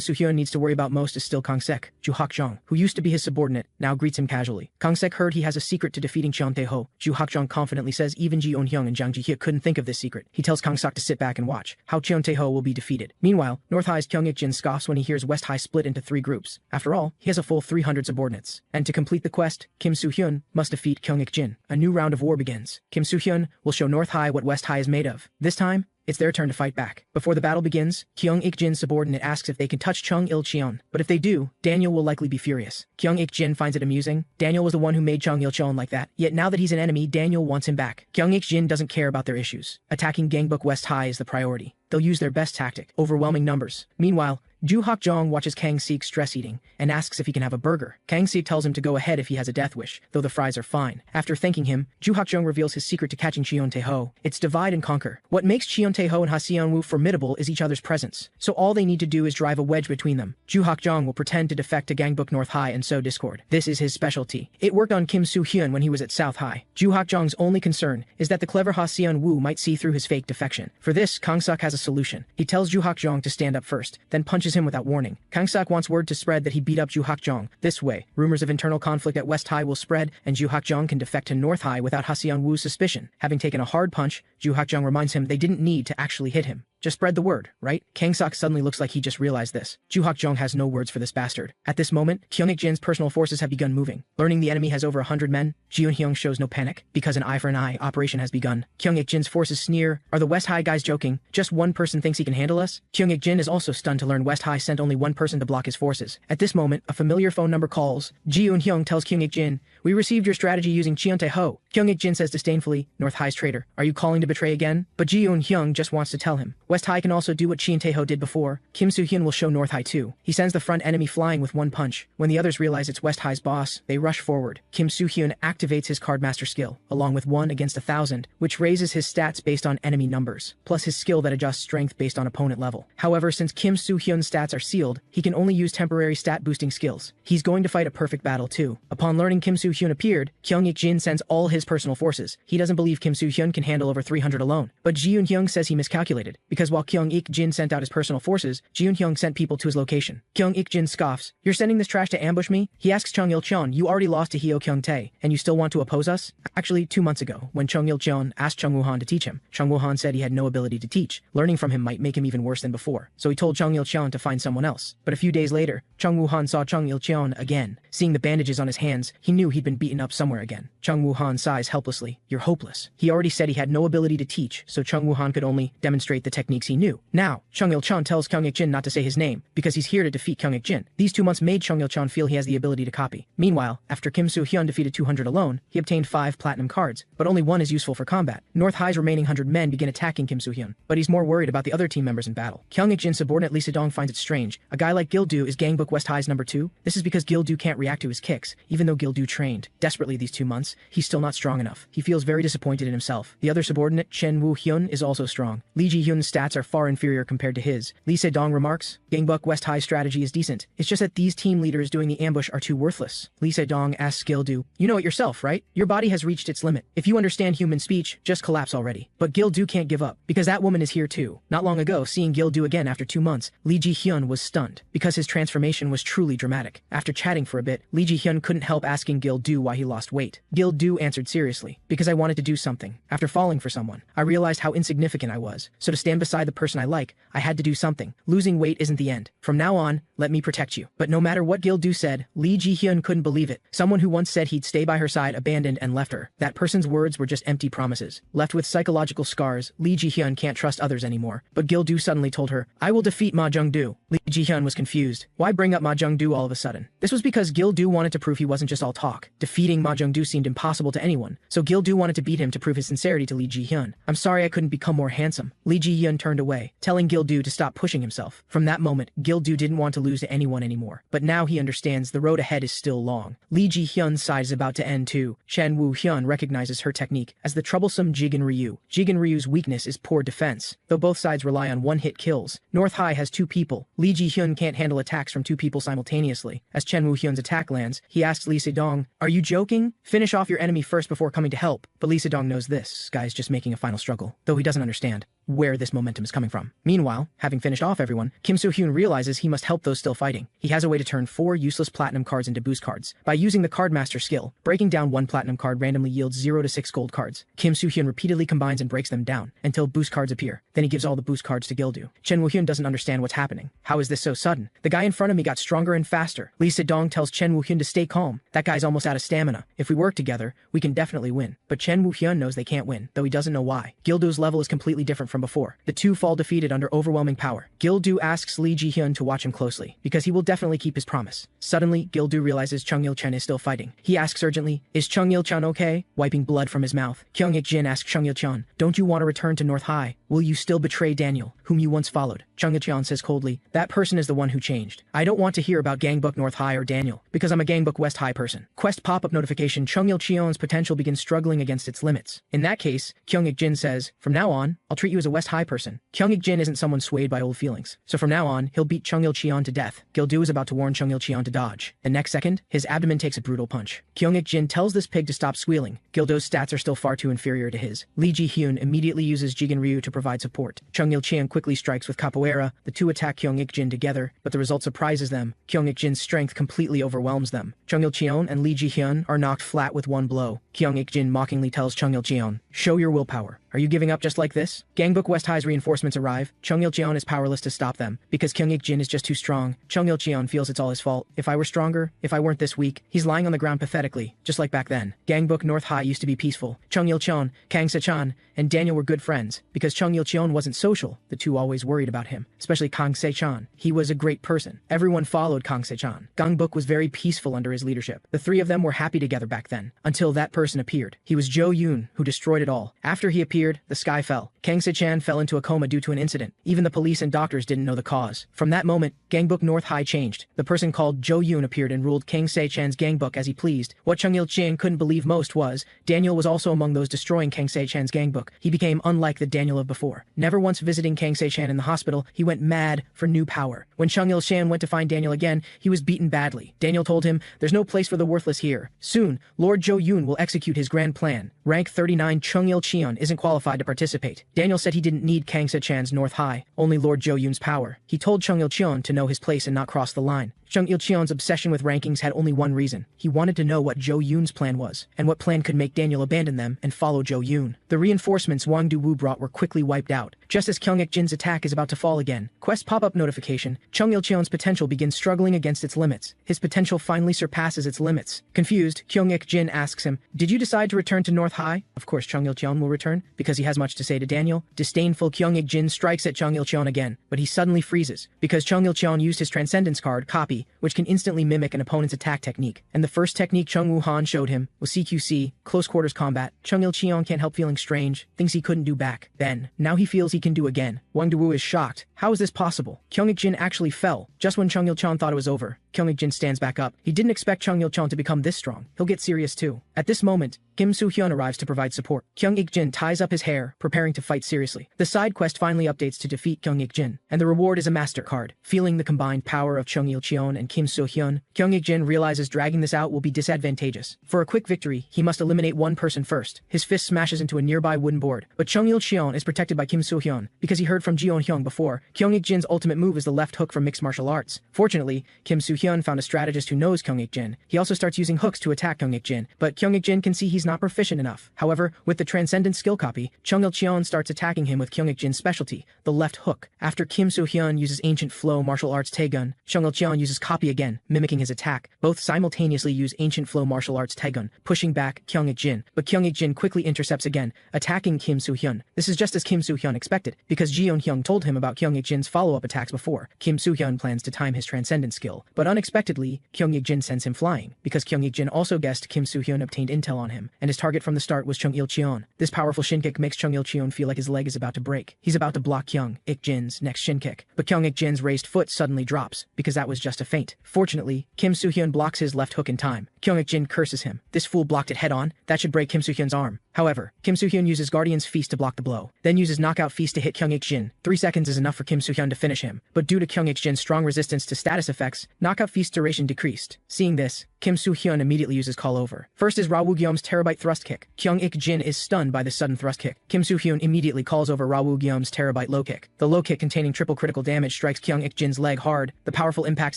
Soo-hyun needs to worry about most is still Kang-sek. Ju Hak-jong, who used to be his subordinate, now greets him casually. Kang-sek heard he has a secret to defeating Cheon Tae-ho. Ju Hak-jong confidently says even Ji Eun-hyung and Jang Ji-hye couldn't think of this secret. He tells Kang-sek to sit back and watch how Cheon Tae-ho will be defeated. Meanwhile, North High's Kyung Ik-jin scoffs when he hears West High split into 3 groups. After all, he has a full 300 subordinates. And to complete the quest, Kim Soo-hyun must defeat Kyung Ik-jin. A new round of war begins. Kim Soo-hyun will show North High what West High is made of. This time, it's their turn to fight back. Before the battle begins, Kyung Ik-jin's subordinate asks if they can touch Chung Il-cheon. But if they do, Daniel will likely be furious. Kyung Ik-jin finds it amusing. Daniel was the one who made Chung Il-cheon like that. Yet now that he's an enemy, Daniel wants him back. Kyung Ik-jin doesn't care about their issues. Attacking Gangbuk West High is the priority. They'll use their best tactic, overwhelming numbers. Meanwhile, Ju Hak-jong watches Kang-sik stress eating and asks if he can have a burger. Kang-sik tells him to go ahead if he has a death wish, though the fries are fine. After thanking him, Ju Hak-jong reveals his secret to catching Cheon Tae-ho. It's divide and conquer. What makes Cheon Tae-ho and Ha Seon-woo formidable is each other's presence, so all they need to do is drive a wedge between them. Ju Hak-jong will pretend to defect to Gangbuk North High and sow discord. This is his specialty. It worked on Kim Soo-hyun when he was at South High. Ju Hak-jong's only concern is that the clever Ha Seon-woo might see through his fake defection. For this, Kang-suk has a solution. He tells Ju Hak-jong to stand up first, then punches him without warning. Kang-suk wants word to spread that he beat up Ju Hak-jong. This way, rumors of internal conflict at West High will spread, and Ju Hak-jong can defect to North High without Ha Seon-woo's suspicion. Having taken a hard punch, Ju Hak-jong reminds him they didn't need to actually hit him. Just spread the word, right? Kang-suk suddenly looks like he just realized this. Ju Hak-jong has no words for this bastard. At this moment, Kyung Ik-jin's personal forces have begun moving. Learning the enemy has over 100 men, Ji Eun-hyung shows no panic, because an eye for an eye operation has begun. Kyung Ik-jin's forces sneer, "Are the West High guys joking? Just one person thinks he can handle us?" Kyung Ik-jin is also stunned to learn West High sent only one person to block his forces. At this moment, a familiar phone number calls. Ji Eun-hyung tells Kyung Ik-jin, "We received your strategy using Cheon Tae-ho." Kyung Ik-jin says disdainfully, "North High's traitor. Are you calling to betray again?" But Ji Eun-hyung just wants to tell him. West High can also do what Cheon Tae-ho did before. Kim Soo-hyun will show North High too. He sends the front enemy flying with one punch. When the others realize it's West High's boss, they rush forward. Kim Soo-hyun activates his Cardmaster skill, along with 1 against 1,000, which raises his stats based on enemy numbers, plus his skill that adjusts strength based on opponent level. However, since Kim Soo-hyun's stats are sealed, he can only use temporary stat boosting skills. He's going to fight a perfect battle too. Upon learning Kim Soo-hyun appeared, Kyung Ik-jin sends all his personal forces. He doesn't believe Kim Soo-hyun can handle over 300 alone. But Ji Eun-hyung says he miscalculated, because while Kyung Ik-jin sent out his personal forces, Ji Eun-hyung sent people to his location. Kyung Ik-jin scoffs, "You're sending this trash to ambush me?" He asks Chung Il-cheon, "You already lost to Hyo Kyung-tae, and you still want to oppose us?" Actually, 2 months ago, when Chung Il-cheon asked Chung Woo-han to teach him, Chung Woo-han said he had no ability to teach. Learning from him might make him even worse than before, so he told Chung Il-cheon to find someone else. But a few days later, Chung Woo-han saw Chung Il-cheon again. Seeing the bandages on his hands, he knew he'd been beaten up somewhere again. Chung Woo-han sighs helplessly, "You're hopeless." He already said he had no ability to teach, so Chung Woo-han could only demonstrate the techniques he knew. Now, Chung Il-cheon tells Kyung Ik-jin not to say his name, because he's here to defeat Kyung Ik-jin. These 2 months made Chung Il-cheon feel he has the ability to copy. Meanwhile, after Kim Soo-hyun defeated 200 alone, he obtained 5 platinum cards, but only 1 is useful for combat. North High's remaining 100 men begin attacking Kim Soo-hyun, but he's more worried about the other team members in battle. Kyung Ik-jin's subordinate Lee Se-dong finds it strange. A guy like Gil-do is Gangbuk West High's number 2? This is because Gil-do can't react to his kicks, even though Gil-do trained desperately these 2 months. He's still not strong enough. He feels very disappointed in himself. The other subordinate, Chen Woo-hyun, is also strong. Lee Ji-hyun's stats are far inferior compared to his. Lee Se-dong remarks, "Gangbuk West High's strategy is decent. It's just that these team leaders doing the ambush are too worthless." Lee Se-dong asks Gil-do, "You know it yourself, right? Your body has reached its limit. If you understand human speech, just collapse already." But Gil-do can't give up, because that woman is here too. Not long ago, seeing Gil-do again after 2 months, Lee Ji-hyun was stunned, because his transformation was truly dramatic. After chatting for a bit, Lee Ji-hyun couldn't help asking Gil-do why he lost weight. Gil-do answered seriously, "Because I wanted to do something. After falling for someone, I realized how insignificant I was. So to stand beside the person I like, I had to do something. Losing weight isn't the end. From now on, let me protect you." But no matter what Gil-do said, Lee Ji-hyun couldn't believe it. Someone who once said he'd stay by her side abandoned and left her. That person's words were just empty promises. Left with psychological scars, Lee Ji-hyun can't trust others anymore. But Gil-do suddenly told her, "I will defeat Ma Jung-do." Lee Ji-hyun was confused. Why bring up Ma Jung-do all of a sudden? This was because Gil-do wanted to prove he wasn't just all talk. Defeating Ma Jung-do seemed impossible to anyone, so Gil-do wanted to beat him to prove his sincerity to Lee Ji-hyun. "I'm sorry I couldn't become more handsome." Lee Ji-hyun turned away, telling Gil-do to stop pushing himself. From that moment, Gil-do didn't want to lose to anyone anymore. But now he understands the road ahead is still long. Lee Ji-hyun's side is about to end too. Chen Woo-hyun recognizes her technique as the troublesome Jigen Ryu. Jigen Ryu's weakness is poor defense, though both sides rely on one-hit kills. North High has 2 people. Lee Ji-hyun can't handle attacks from 2 people simultaneously. As Chen Woo-hyun's attack lands, he asks Lee Se-dong, "Are you joking? Finish off your enemy first before coming to help, but Lee Sedong knows this guy is just making a final struggle, though he doesn't understand where this momentum is coming from. Meanwhile, having finished off everyone, Kim Soo-hyun realizes he must help those still fighting. He has a way to turn 4 useless platinum cards into boost cards. By using the card master skill, breaking down 1 platinum card randomly yields 0 to 6 gold cards. Kim Soo-hyun repeatedly combines and breaks them down until boost cards appear. Then he gives all the boost cards to Gildu. Chen Woo-hyun doesn't understand what's happening. How is this so sudden? The guy in front of me got stronger and faster. Lee Sedong tells Chen Woo-hyun to stay calm. That guy's almost out of stamina. If we work together, we can definitely win. But Chen Woo-hyun knows they can't win, though he doesn't know why. Gildu's level is completely different from before. The two fall defeated under overwhelming power. Gildu asks Lee Ji-hyun to watch him closely, because he will definitely keep his promise. Suddenly, Gildu realizes Chung Il-chen is still fighting. He asks urgently, "Is Chung Il-chen okay?" Wiping blood from his mouth, Kyung Ik-jin asks Chung Il-chen, "Don't you want to return to North High? Will you still betray Daniel, whom you once followed?" Chung Il-chen says coldly, "That person is the one who changed. I don't want to hear about Gangbook North High or Daniel, because I'm a Gangbook West High person." Quest pop-up notification: Chung Il-cheon's potential begins struggling against its limits. In that case, Kyung Ik-jin says, "From now on, I'll treat you as a West High person." Kyung Ik-jin isn't someone swayed by old feelings, so from now on, he'll beat Chung Il-cheon to death. Gildu is about to warn Chung Il-cheon to dodge. The next second, his abdomen takes a brutal punch. Kyung Ik-jin tells this pig to stop squealing. Gildu's stats are still far too inferior to his. Lee Ji-hyun immediately uses Jigen Ryu to provide support. Chung Il-cheon quickly strikes with capoeira. The two attack Kyung Ik-jin together, but the result surprises them. Kyung Ik-jin's strength completely overwhelms them. Chung Il-cheon and Lee Ji-hyun are knocked flat with one blow. Kyung Ik-jin mockingly tells Chung Il-cheon, "Show your willpower. Are you giving up just like this?" Gangbook West High's reinforcements arrive. Chung Il-cheon is powerless to stop them, because Kyung Ik-jin is just too strong. Chung Il-cheon feels it's all his fault. "If I were stronger, if I weren't this weak." He's lying on the ground pathetically, just like back then. Gangbook North High used to be peaceful. Chung Il-cheon, Kang Se-chan, and Daniel were good friends. Because Chung Il-cheon wasn't social, the two always worried about him, especially Kang Se-chan. He was a great person. Everyone followed Kang Se-chan. Gangbook was very peaceful under his leadership. The three of them were happy together back then, until that person appeared. He was Jo Yoon, who destroyed it all. After he appeared, the sky fell. Kang Se-chan fell into a coma due to an incident. Even the police and doctors didn't know the cause. From that moment, Gangbook North High changed. The person called Jo Yoon appeared and ruled Kang Se-chan's gangbook as he pleased. What Chung Il-cheon couldn't believe most was, Daniel was also among those destroying Kang Se-chan's gangbook. He became unlike the Daniel of before. Never once visiting Kang Se-chan in the hospital, he went mad for new power. When Chung Il-cheon went to find Daniel again, he was beaten badly. Daniel told him, "There's no place for the worthless here. Soon, Lord Jo Yoon will execute his grand plan." Rank 39 Chung Il-cheon isn't qualified to participate. Daniel said he didn't need Kang Se-chan's North High, only Lord Jo Yoon's power. He told Chung Il-cheon to know his place and not cross the line. Chung Il-cheon's obsession with rankings had only one reason. He wanted to know what Jo Yoon's plan was, and what plan could make Daniel abandon them and follow Jo Yoon. The reinforcements Wang Du-woo brought were quickly wiped out, just as Kyung Ik-jin's attack is about to fall again. Quest pop-up notification: Chung Il-cheon's potential begins struggling against its limits. His potential finally surpasses its limits. Confused, Kyung Ik-jin asks him, "Did you decide to return to North High?" Of course Chung Il-cheon will return, because he has much to say to Daniel. Disdainful Kyung Ik-jin strikes at Chung Il-cheon again, but he suddenly freezes, because Chung Il-cheon used his Transcendence card, Copy, which can instantly mimic an opponent's attack technique. And the first technique Chung Woo-han showed him was CQC, Close Quarters Combat. Chung Il-cheon can't help feeling strange, things he couldn't do back then. Now he feels he can do again. Wang Du-woo is shocked. How is this possible? Kyung Ik-jin actually fell, just when Chung Il-cheon thought it was over. Kyung Ik-jin stands back up. He didn't expect Chung Il-cheon to become this strong. He'll get serious too. At this moment, Kim Soo-hyun arrives to provide support. Kyung Ik-jin ties up his hair, preparing to fight seriously. The side quest finally updates to defeat Kyung Ik-jin, and the reward is a master card. Feeling the combined power of Chung Il-cheon and Kim Soo-hyun, Kyung Ik-jin realizes dragging this out will be disadvantageous. For a quick victory, he must eliminate one person first. His fist smashes into a nearby wooden board, but Chung Il-cheon is protected by Kim Soo-hyun, because he heard from Jeon-hyung before. Kyung Ik-jin's ultimate move is the left hook from mixed martial arts. Fortunately, Kim Soo-hyun found a strategist who knows Kyung Ik-jin. He also starts using hooks to attack Kyung Ik-jin, but Kyung Ik-jin can see he's not proficient enough. However, with the Transcendent skill copy, Chung Il-cheon starts attacking him with Kyung Ik-jin's specialty, the left hook. After Kim Soo-hyun uses Ancient Flow martial arts Taegun, Chung Il-cheon uses copy again, mimicking his attack. Both simultaneously use Ancient Flow martial arts Taegun, pushing back Kyung Ik-jin, but Kyung Ik-jin quickly intercepts again, attacking Kim Soo-hyun. This is just as Kim Soo-hyun expected, because Jeon-hyung told him about Kyung Ik-jin's follow-up attacks before. Kim Soo-hyun plans to time his Transcendent skill, but unexpectedly, Kyung Ik-jin sends him flying, because Kyung Ik-jin also guessed Kim Soo-hyun obtained intel on him, and his target from the start was Chung Il-cheon. This powerful shin kick makes Chung Il-cheon feel like his leg is about to break. He's about to block Kyung Ik-jin's next shin kick, but Kyung Ik-jin's raised foot suddenly drops, because that was just a feint. Fortunately, Kim Soo-hyun blocks his left hook in time. Kyung-ik-jin curses him. This fool blocked it head-on. That should break Kim Soo-hyun's arm. However, Kim Soo-hyun uses Guardian's Feast to block the blow, then uses Knockout Feast to hit Kyung-ik-jin. 3 seconds is enough for Kim Soo-hyun to finish him, but due to Kyung-ik-jin's strong resistance to status effects, Knockout Feast's duration decreased. Seeing this, Kim Soo-hyun immediately uses Call Over. First is Ra Woo-gyeom's Terabyte Thrust Kick. Kyung-ik-jin is stunned by this sudden thrust kick. Kim Soo-hyun immediately calls over Ra Woo-gyeom's Terabyte Low Kick. The low kick containing triple critical damage strikes Kyung-ik-jin's leg hard. The powerful impact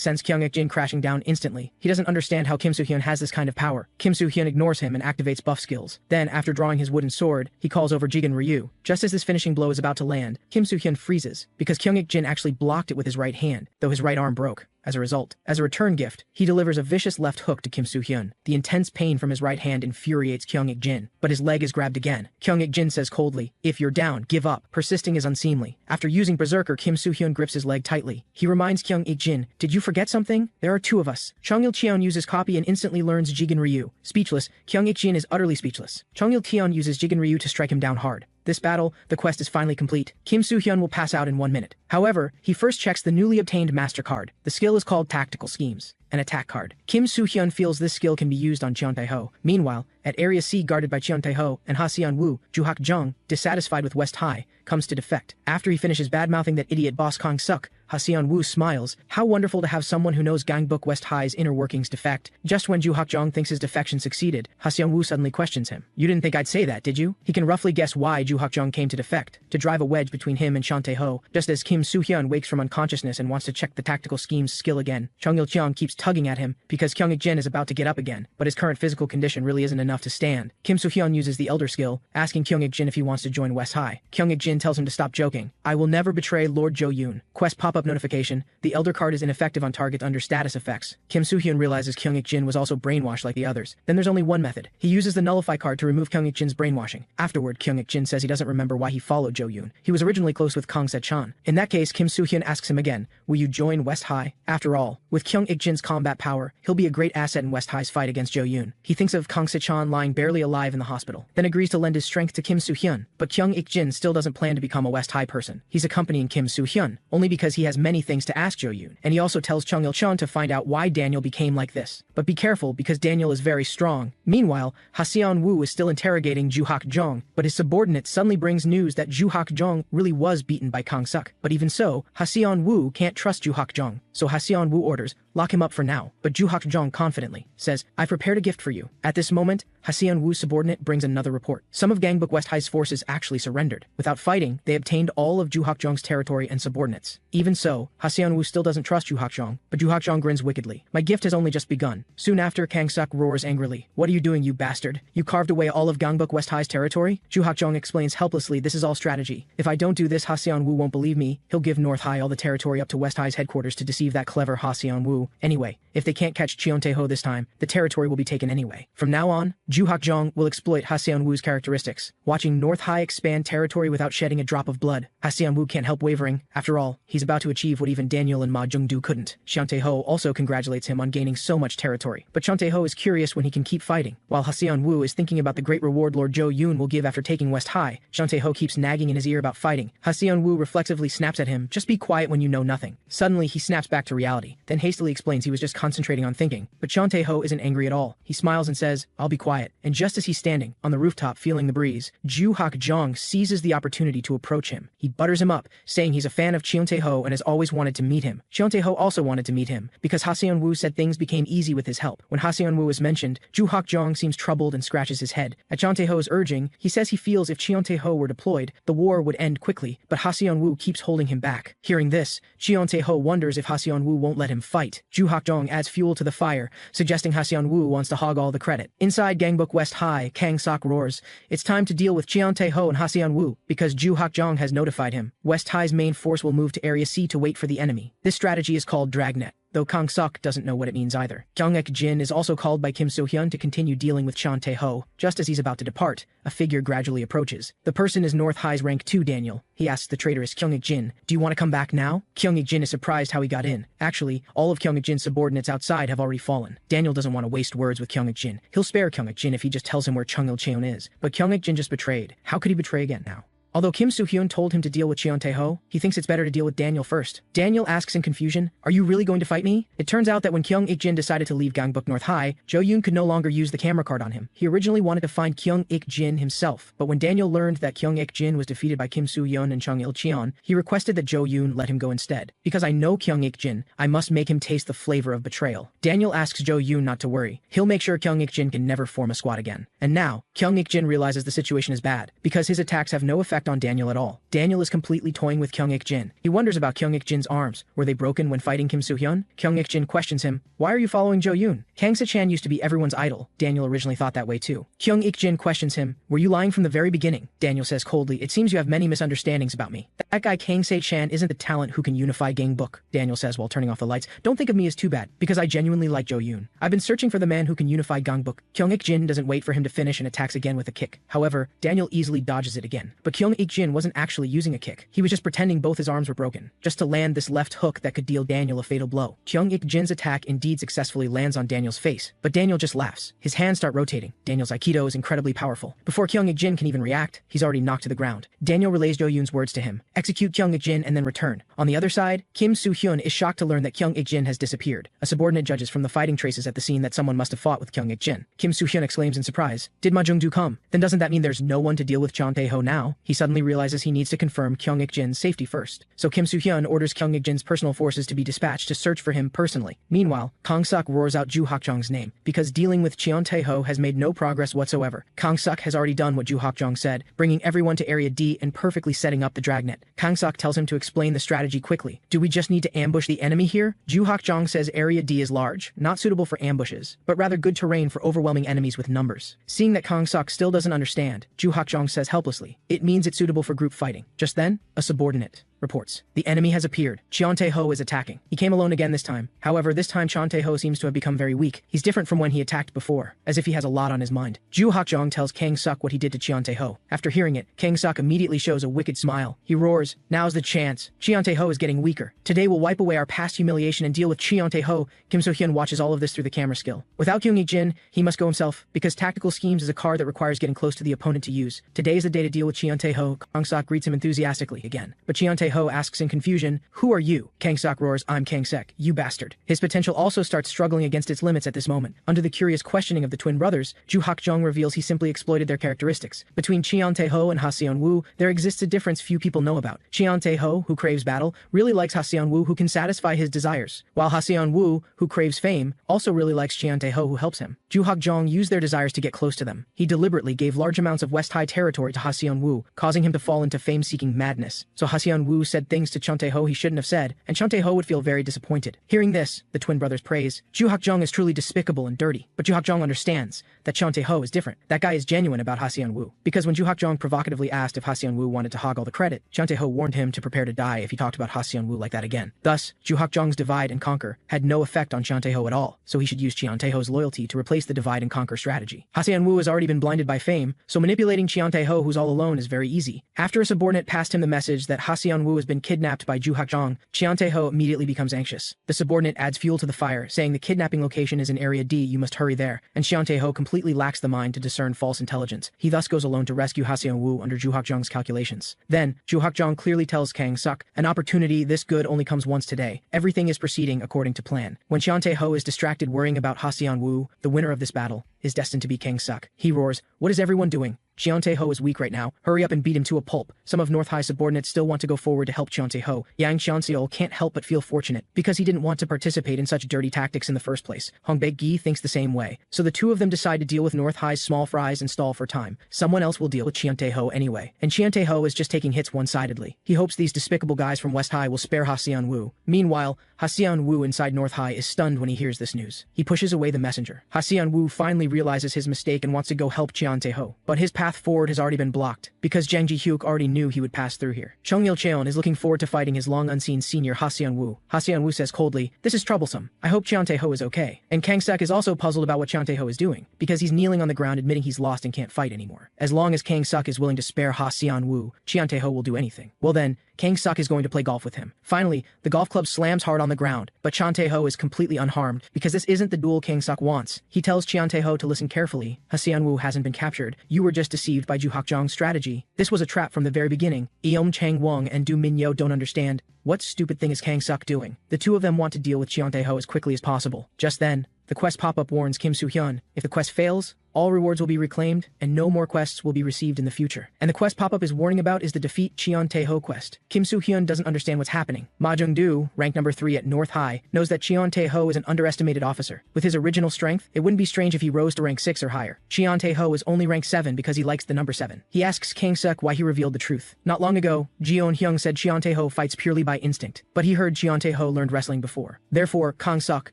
sends Kyung-ik-jin crashing down instantly. He doesn't understand how Kim Soo-hyun has this kind of power. Kim Soo-hyun ignores him and activates buff skills. Then, after drawing his wooden sword, he calls over Jigen Ryu. Just as this finishing blow is about to land, Kim Soo-hyun freezes, because Kyung-ik-jin actually blocked it with his right hand, though his right arm broke. As a result, as a return gift, he delivers a vicious left hook to Kim Soo-hyun. The intense pain from his right hand infuriates Kyung-ik-jin, but his leg is grabbed again. Kyung-ik-jin says coldly, "If you're down, give up." Persisting is unseemly. After using Berserker, Kim Soo-hyun grips his leg tightly. He reminds Kyung-ik-jin, "Did you forget something? There are 2 of us." Chung-il-cheon uses copy and instantly learns Jigen Ryu. Speechless, Kyung-ik-jin is utterly speechless. Chung-il-cheon uses Jigen Ryu to strike him down hard. This battle, the quest is finally complete. Kim Soo-hyun will pass out in 1 minute. However, he first checks the newly obtained Master Card. The skill is called Tactical Schemes, an attack card. Kim Soo-hyun feels this skill can be used on Cheon Tae-ho. Meanwhile, at Area C guarded by Cheon Tae-ho and Ha Seon-woo, Ju-hak-jung, dissatisfied with West High, comes to defect. After he finishes bad-mouthing that idiot boss Kang-suk, Ha Seon-woo smiles. How wonderful to have someone who knows Gangbuk West High's inner workings defect. Just when Ju-hak-jung thinks his defection succeeded, Ha Seon-woo suddenly questions him. "You didn't think I'd say that, did you?" He can roughly guess why Ju-hak-jung came to defect, to drive a wedge between him and Cheon Tae-ho, just as Kim Soo-hyun wakes from unconsciousness and wants to check the Tactical Schemes skill again. Chung-il-cheon keeps tugging at him, because Kyung-ik-jin is about to get up again, but his current physical condition really isn't enough to stand. Kim Soo-hyun uses the Elder skill, asking Kyung-ik-jin if he wants to join West High. Kyung-ik-jin tells him to stop joking. "I will never betray Lord Jo-yoon." Quest pop-up notification. The Elder card is ineffective on targets under status effects. Kim Soo-hyun realizes Kyung-ik-jin was also brainwashed like the others. Then there's only one method. He uses the Nullify card to remove Kyung-ik-jin's brainwashing. Afterward, Kyung-ik-jin says he doesn't remember why he followed Jo-yoon. He was originally close with Kang Se-chan. In that case, Kim Soo-hyun asks him again, "Will you join West High?" After all, with Kyung-ik-jin's combat power, he'll be a great asset in West High's fight against Jo-yoon. He thinks of Kang Se-chan lying barely alive in the hospital, then agrees to lend his strength to Kim Soo-hyun. But Kyung-ik-jin still doesn't plan to become a West High person. He's accompanying Kim Soo-hyun, only because he has many things to ask Jo-yoon, and he also tells Chung-il-cheon to find out why Daniel became like this. But be careful, because Daniel is very strong. Meanwhile, Ha Seon-woo is still interrogating Ju-hak-jung, but his subordinate suddenly brings news that Ju-hak-jung really was beaten by Kang-suk. But even so, Ha Seon-woo can't trust Ju-hak-jung, so Ha Seon-woo orders, "Lock him up for now." But Ju-hak-jung confidently says, "I've prepared a gift for you." At this moment, Ha Seon-woo's subordinate brings another report. Some of Gangbuk West High's forces actually surrendered. Without fighting, they obtained all of Ju-hak-jung's territory and subordinates. Even so, Ha Seon-woo still doesn't trust Ju-hak-jung, but Ju-hak-jung grins wickedly. "My gift has only just begun." Soon after, Kang-suk roars angrily, "What are you doing, you bastard? You carved away all of Gangbuk West High's territory?" Ju-hak-jung explains helplessly, "This is all strategy. If I don't do this, Ha Seon-woo won't believe me. He'll give North High all the territory up to West High's headquarters to deceive that clever Ha Seon-woo. Anyway, if they can't catch Cheon Tae-ho this time, the territory will be taken anyway. From now on, Ju-hak-jung will exploit Ha Seon-woo's characteristics, watching North High expand territory without shedding a drop of blood." Ha Seon-woo can't help wavering. After all, he's about to achieve what even Daniel and Ma Jung-do couldn't. Cheon Tae-ho also congratulates him on gaining so much territory, but Cheon Tae-ho is curious when he can keep fighting. While Ha Seon-woo is thinking about the great reward Lord Jo-yoon will give after taking West High, Cheon Tae-ho keeps nagging in his ear about fighting. Ha Seon-woo reflexively snaps at him, "Just be quiet when you know nothing." Suddenly, he snaps back to reality, then hastily explains he was just concentrating on thinking. But Cheon Tae-ho isn't angry at all. He smiles and says, "I'll be quiet." And just as he's standing on the rooftop feeling the breeze, Ju-hak-jung seizes the opportunity to approach him. He butters him up, saying he's a fan of Cheon Tae-ho and has always wanted to meet him. Cheon Tae-ho also wanted to meet him, because Ha Seon-woo said things became easy with his help. When Ha Seon-woo is mentioned, Ju-hak-jung seems troubled and scratches his head. At Cheon Tae-ho's urging, he says he feels if Cheon Tae-ho were deployed, the war would end quickly, but Ha Seon-woo keeps holding him back. Hearing this, Cheon Tae-ho wonders if Ha Seon-woo won't let him fight. Ju-hak-jung adds fuel to the fire, suggesting Ha Seon-woo wants to hog all the credit. Inside Gangbuk West High, Kang-suk roars, "It's time to deal with Cheon Tae-ho and Ha Seon-woo, because Ju-hak-jung has notified him. West High's main force will move to Area C to wait for the enemy." This strategy is called Dragnet, though Kang-suk doesn't know what it means either. Kyung-ik-jin is also called by Kim Soo-hyun to continue dealing with Cheon Tae-ho. Just as he's about to depart, a figure gradually approaches. The person is North High's rank 2 Daniel. He asks the traitorous Kyung-ik-jin, "Do you want to come back now?" Kyung-ik-jin is surprised how he got in. Actually, all of Kyung-ik-jin's subordinates outside have already fallen. Daniel doesn't want to waste words with Kyung-ik-jin. He'll spare Kyung-ik-jin if he just tells him where Chung-il-cheon is. But Kyung-ik-jin just betrayed. How could he betray again now? Although Kim Soo-hyun told him to deal with Cheon Tae-ho, he thinks it's better to deal with Daniel first. Daniel asks in confusion, "Are you really going to fight me?" It turns out that when Kyung Ik-jin decided to leave Gangbuk North High, Jo-yoon could no longer use the camera card on him. He originally wanted to find Kyung Ik-jin himself, but when Daniel learned that Kyung Ik-jin was defeated by Kim Soo-hyun and Chung Il-cheon, he requested that Jo-yoon let him go instead. "Because I know Kyung Ik-jin, I must make him taste the flavor of betrayal." Daniel asks Jo-yoon not to worry. He'll make sure Kyung Ik-jin can never form a squad again. And now, Kyung Ik-jin realizes the situation is bad, because his attacks have no effect on Daniel at all. Daniel is completely toying with Kyung Ik-jin. He wonders about Kyung Ik-jin's arms. Were they broken when fighting Kim Soo-hyun? Kyung Ik-jin questions him, "Why are you following Jo-yoon? Kang Se-chan used to be everyone's idol." Daniel originally thought that way too. Kyung Ik-jin questions him, "Were you lying from the very beginning?" Daniel says coldly, "It seems you have many misunderstandings about me. That guy Kang Se-chan isn't the talent who can unify Gangbuk." Daniel says while turning off the lights, "Don't think of me as too bad, because I genuinely like Jo-yoon. I've been searching for the man who can unify Gangbuk." Kyung Ik-jin doesn't wait for him to finish and attacks again with a kick. However, Daniel easily dodges it again. But Kyung Ik-jin wasn't actually using a kick. He was just pretending both his arms were broken, just to land this left hook that could deal Daniel a fatal blow. Kyung Ik-jin's attack indeed successfully lands on Daniel's face, but Daniel just laughs. His hands start rotating. Daniel's Aikido is incredibly powerful. Before Kyung Ik-jin can even react, he's already knocked to the ground. Daniel relays Jo-yoon's words to him, "Execute Kyung Ik-jin and then return." On the other side, Kim Soo-hyun is shocked to learn that Kyung Ik-jin has disappeared. A subordinate judges from the fighting traces at the scene that someone must have fought with Kyung Ik-jin. Kim Soo-hyun exclaims in surprise, "Did Ma Jung-do come? Then doesn't that mean there's no one to deal with Cheon Tae-ho now?" He suddenly realizes he needs to confirm Kyung Ik-jin's safety first. So Kim Soo-hyun orders Kyung Ik-jin's personal forces to be dispatched to search for him personally. Meanwhile, Kang-suk roars out Ju Hak-jong's name, because dealing with Cheon Tae-ho has made no progress whatsoever. Kang-suk has already done what Ju Hak-jong said, bringing everyone to Area D and perfectly setting up the dragnet. Kang-suk tells him to explain the strategy quickly. "Do we just need to ambush the enemy here?" Ju Hak-jong says Area D is large, not suitable for ambushes, but rather good terrain for overwhelming enemies with numbers. Seeing that Kang-suk still doesn't understand, Ju Hak-jong says helplessly, "It means it's suitable for group fighting." Just then, a subordinate reports, "The enemy has appeared. Cheon Tae-ho is attacking." He came alone again this time. However, this time Cheon Tae-ho seems to have become very weak. He's different from when he attacked before, as if he has a lot on his mind. Ju Hak-jong tells Kang-suk what he did to Cheon Tae-ho. After hearing it, Kang-suk immediately shows a wicked smile. He roars, "Now's the chance. Cheon Tae-ho is getting weaker. Today we'll wipe away our past humiliation and deal with Cheon Tae-ho." Kim Soo-hyun watches all of this through the camera skill. Without Kyung Ik-jin, he must go himself, because tactical schemes is a card that requires getting close to the opponent to use. Today is the day to deal with Cheon Tae-ho. Kang-suk greets him enthusiastically again. But Cheon Tae-ho asks in confusion, "Who are you?" Kang-suk roars, "I'm Kang-sek, you bastard." His potential also starts struggling against its limits at this moment. Under the curious questioning of the twin brothers, Ju Hak-jong reveals he simply exploited their characteristics. Between Cheon Tae-ho and Ha Seon-woo, there exists a difference few people know about. Cheon Tae-ho, who craves battle, really likes Ha Seon-woo, who can satisfy his desires, while Ha Seon-woo, who craves fame, also really likes Cheon Tae-ho, who helps him. Ju Hak-jong used their desires to get close to them. He deliberately gave large amounts of West High territory to Ha Seon-woo, causing him to fall into fame-seeking madness. So Ha Seon-woo said things to Cheon Tae-ho he shouldn't have said, and Cheon Tae-ho would feel very disappointed. Hearing this, the twin brothers praise, "Ju Hak-jong is truly despicable and dirty." But Ju Hak-jong understands that Cheon Tae-ho is different. That guy is genuine about Ha Seon-woo. Because when Ju Hak-jong provocatively asked if Ha Seon-woo wanted to hog all the credit, Cheon Tae-ho warned him to prepare to die if he talked about Ha Seon-woo like that again. Thus, Ju Hak-jong's divide and conquer had no effect on Cheon Tae-ho at all, so he should use Cheon Tae-ho's loyalty to replace the divide and conquer strategy. Ha Seon-woo has already been blinded by fame, so manipulating Cheon Tae-ho, who's all alone, is very easy. After a subordinate passed him the message that Ha Seon-woo has been kidnapped by Ju Hak-jong, Cheon Tae-ho immediately becomes anxious. The subordinate adds fuel to the fire, saying the kidnapping location is in Area D, you must hurry there, and Cheon Tae-ho completely lacks the mind to discern false intelligence. He thus goes alone to rescue Ha Seon-woo under Ju Hak-jong's calculations. Then, Ju Hak-jong clearly tells Kang-suk, "An opportunity this good only comes once today. Everything is proceeding according to plan." When Cheon Tae-ho is distracted worrying about Ha Seon-woo, the winner of this battle is destined to be Kang-suk. He roars, "What is everyone doing? Cheon Tae-ho is weak right now. Hurry up and beat him to a pulp." Some of North High subordinates still want to go forward to help Cheon Tae-ho. Yang Cheon-seol can't help but feel fortunate, because he didn't want to participate in such dirty tactics in the first place. Hong Baek-gi thinks the same way. So the two of them decide to deal with North High's small fries and stall for time. Someone else will deal with Cheon Tae-ho anyway. And Cheon Tae-ho is just taking hits one-sidedly. He hopes these despicable guys from West High will spare Ha Seon-woo. Meanwhile, Ha Seon-woo inside North High is stunned when he hears this news. He pushes away the messenger. Ha Seon-woo finally realizes his mistake and wants to go help Cheon Tae-ho. But his path forward has already been blocked, because Jang Ji-hyuk already knew he would pass through here. Chung Il-cheon is looking forward to fighting his long-unseen senior Ha Seon-woo. Ha Seon-woo says coldly, "This is troublesome. I hope Cheon Tae-ho is okay." And Kang-suk is also puzzled about what Cheon Tae-ho is doing, because he's kneeling on the ground admitting he's lost and can't fight anymore. As long as Kang-suk is willing to spare Ha Seon-woo, Cheon Tae-ho will do anything. Well then, Kang-suk is going to play golf with him. Finally, the golf club slams hard on the ground, but Cheon Tae-ho is completely unharmed, because this isn't the duel Kang-suk wants. He tells Cheon Tae-ho to listen carefully. Ha Seon-woo hasn't been captured. You were just deceived by Ju Hakjong's strategy. This was a trap from the very beginning. Eom Chang Wong and Du Minyo don't understand. What stupid thing is Kang Suk doing? The two of them want to deal with Cheon Tae-ho as quickly as possible. Just then, the quest pop-up warns Kim Soo-hyun, if the quest fails, all rewards will be reclaimed, and no more quests will be received in the future. And the quest pop-up is warning about is the defeat Cheon Tae-ho quest. Kim Soo-hyun doesn't understand what's happening. Ma Jung-do, rank number 3 at North High, knows that Cheon Tae-ho is an underestimated officer. With his original strength, it wouldn't be strange if he rose to rank 6 or higher. Cheon Tae-ho is only rank 7 because he likes the number 7. He asks Kang Suk why he revealed the truth. Not long ago, Jeon Hyung said Cheon Tae-ho fights purely by instinct, but he heard Cheon Tae-ho learned wrestling before. Therefore, Kang Suk,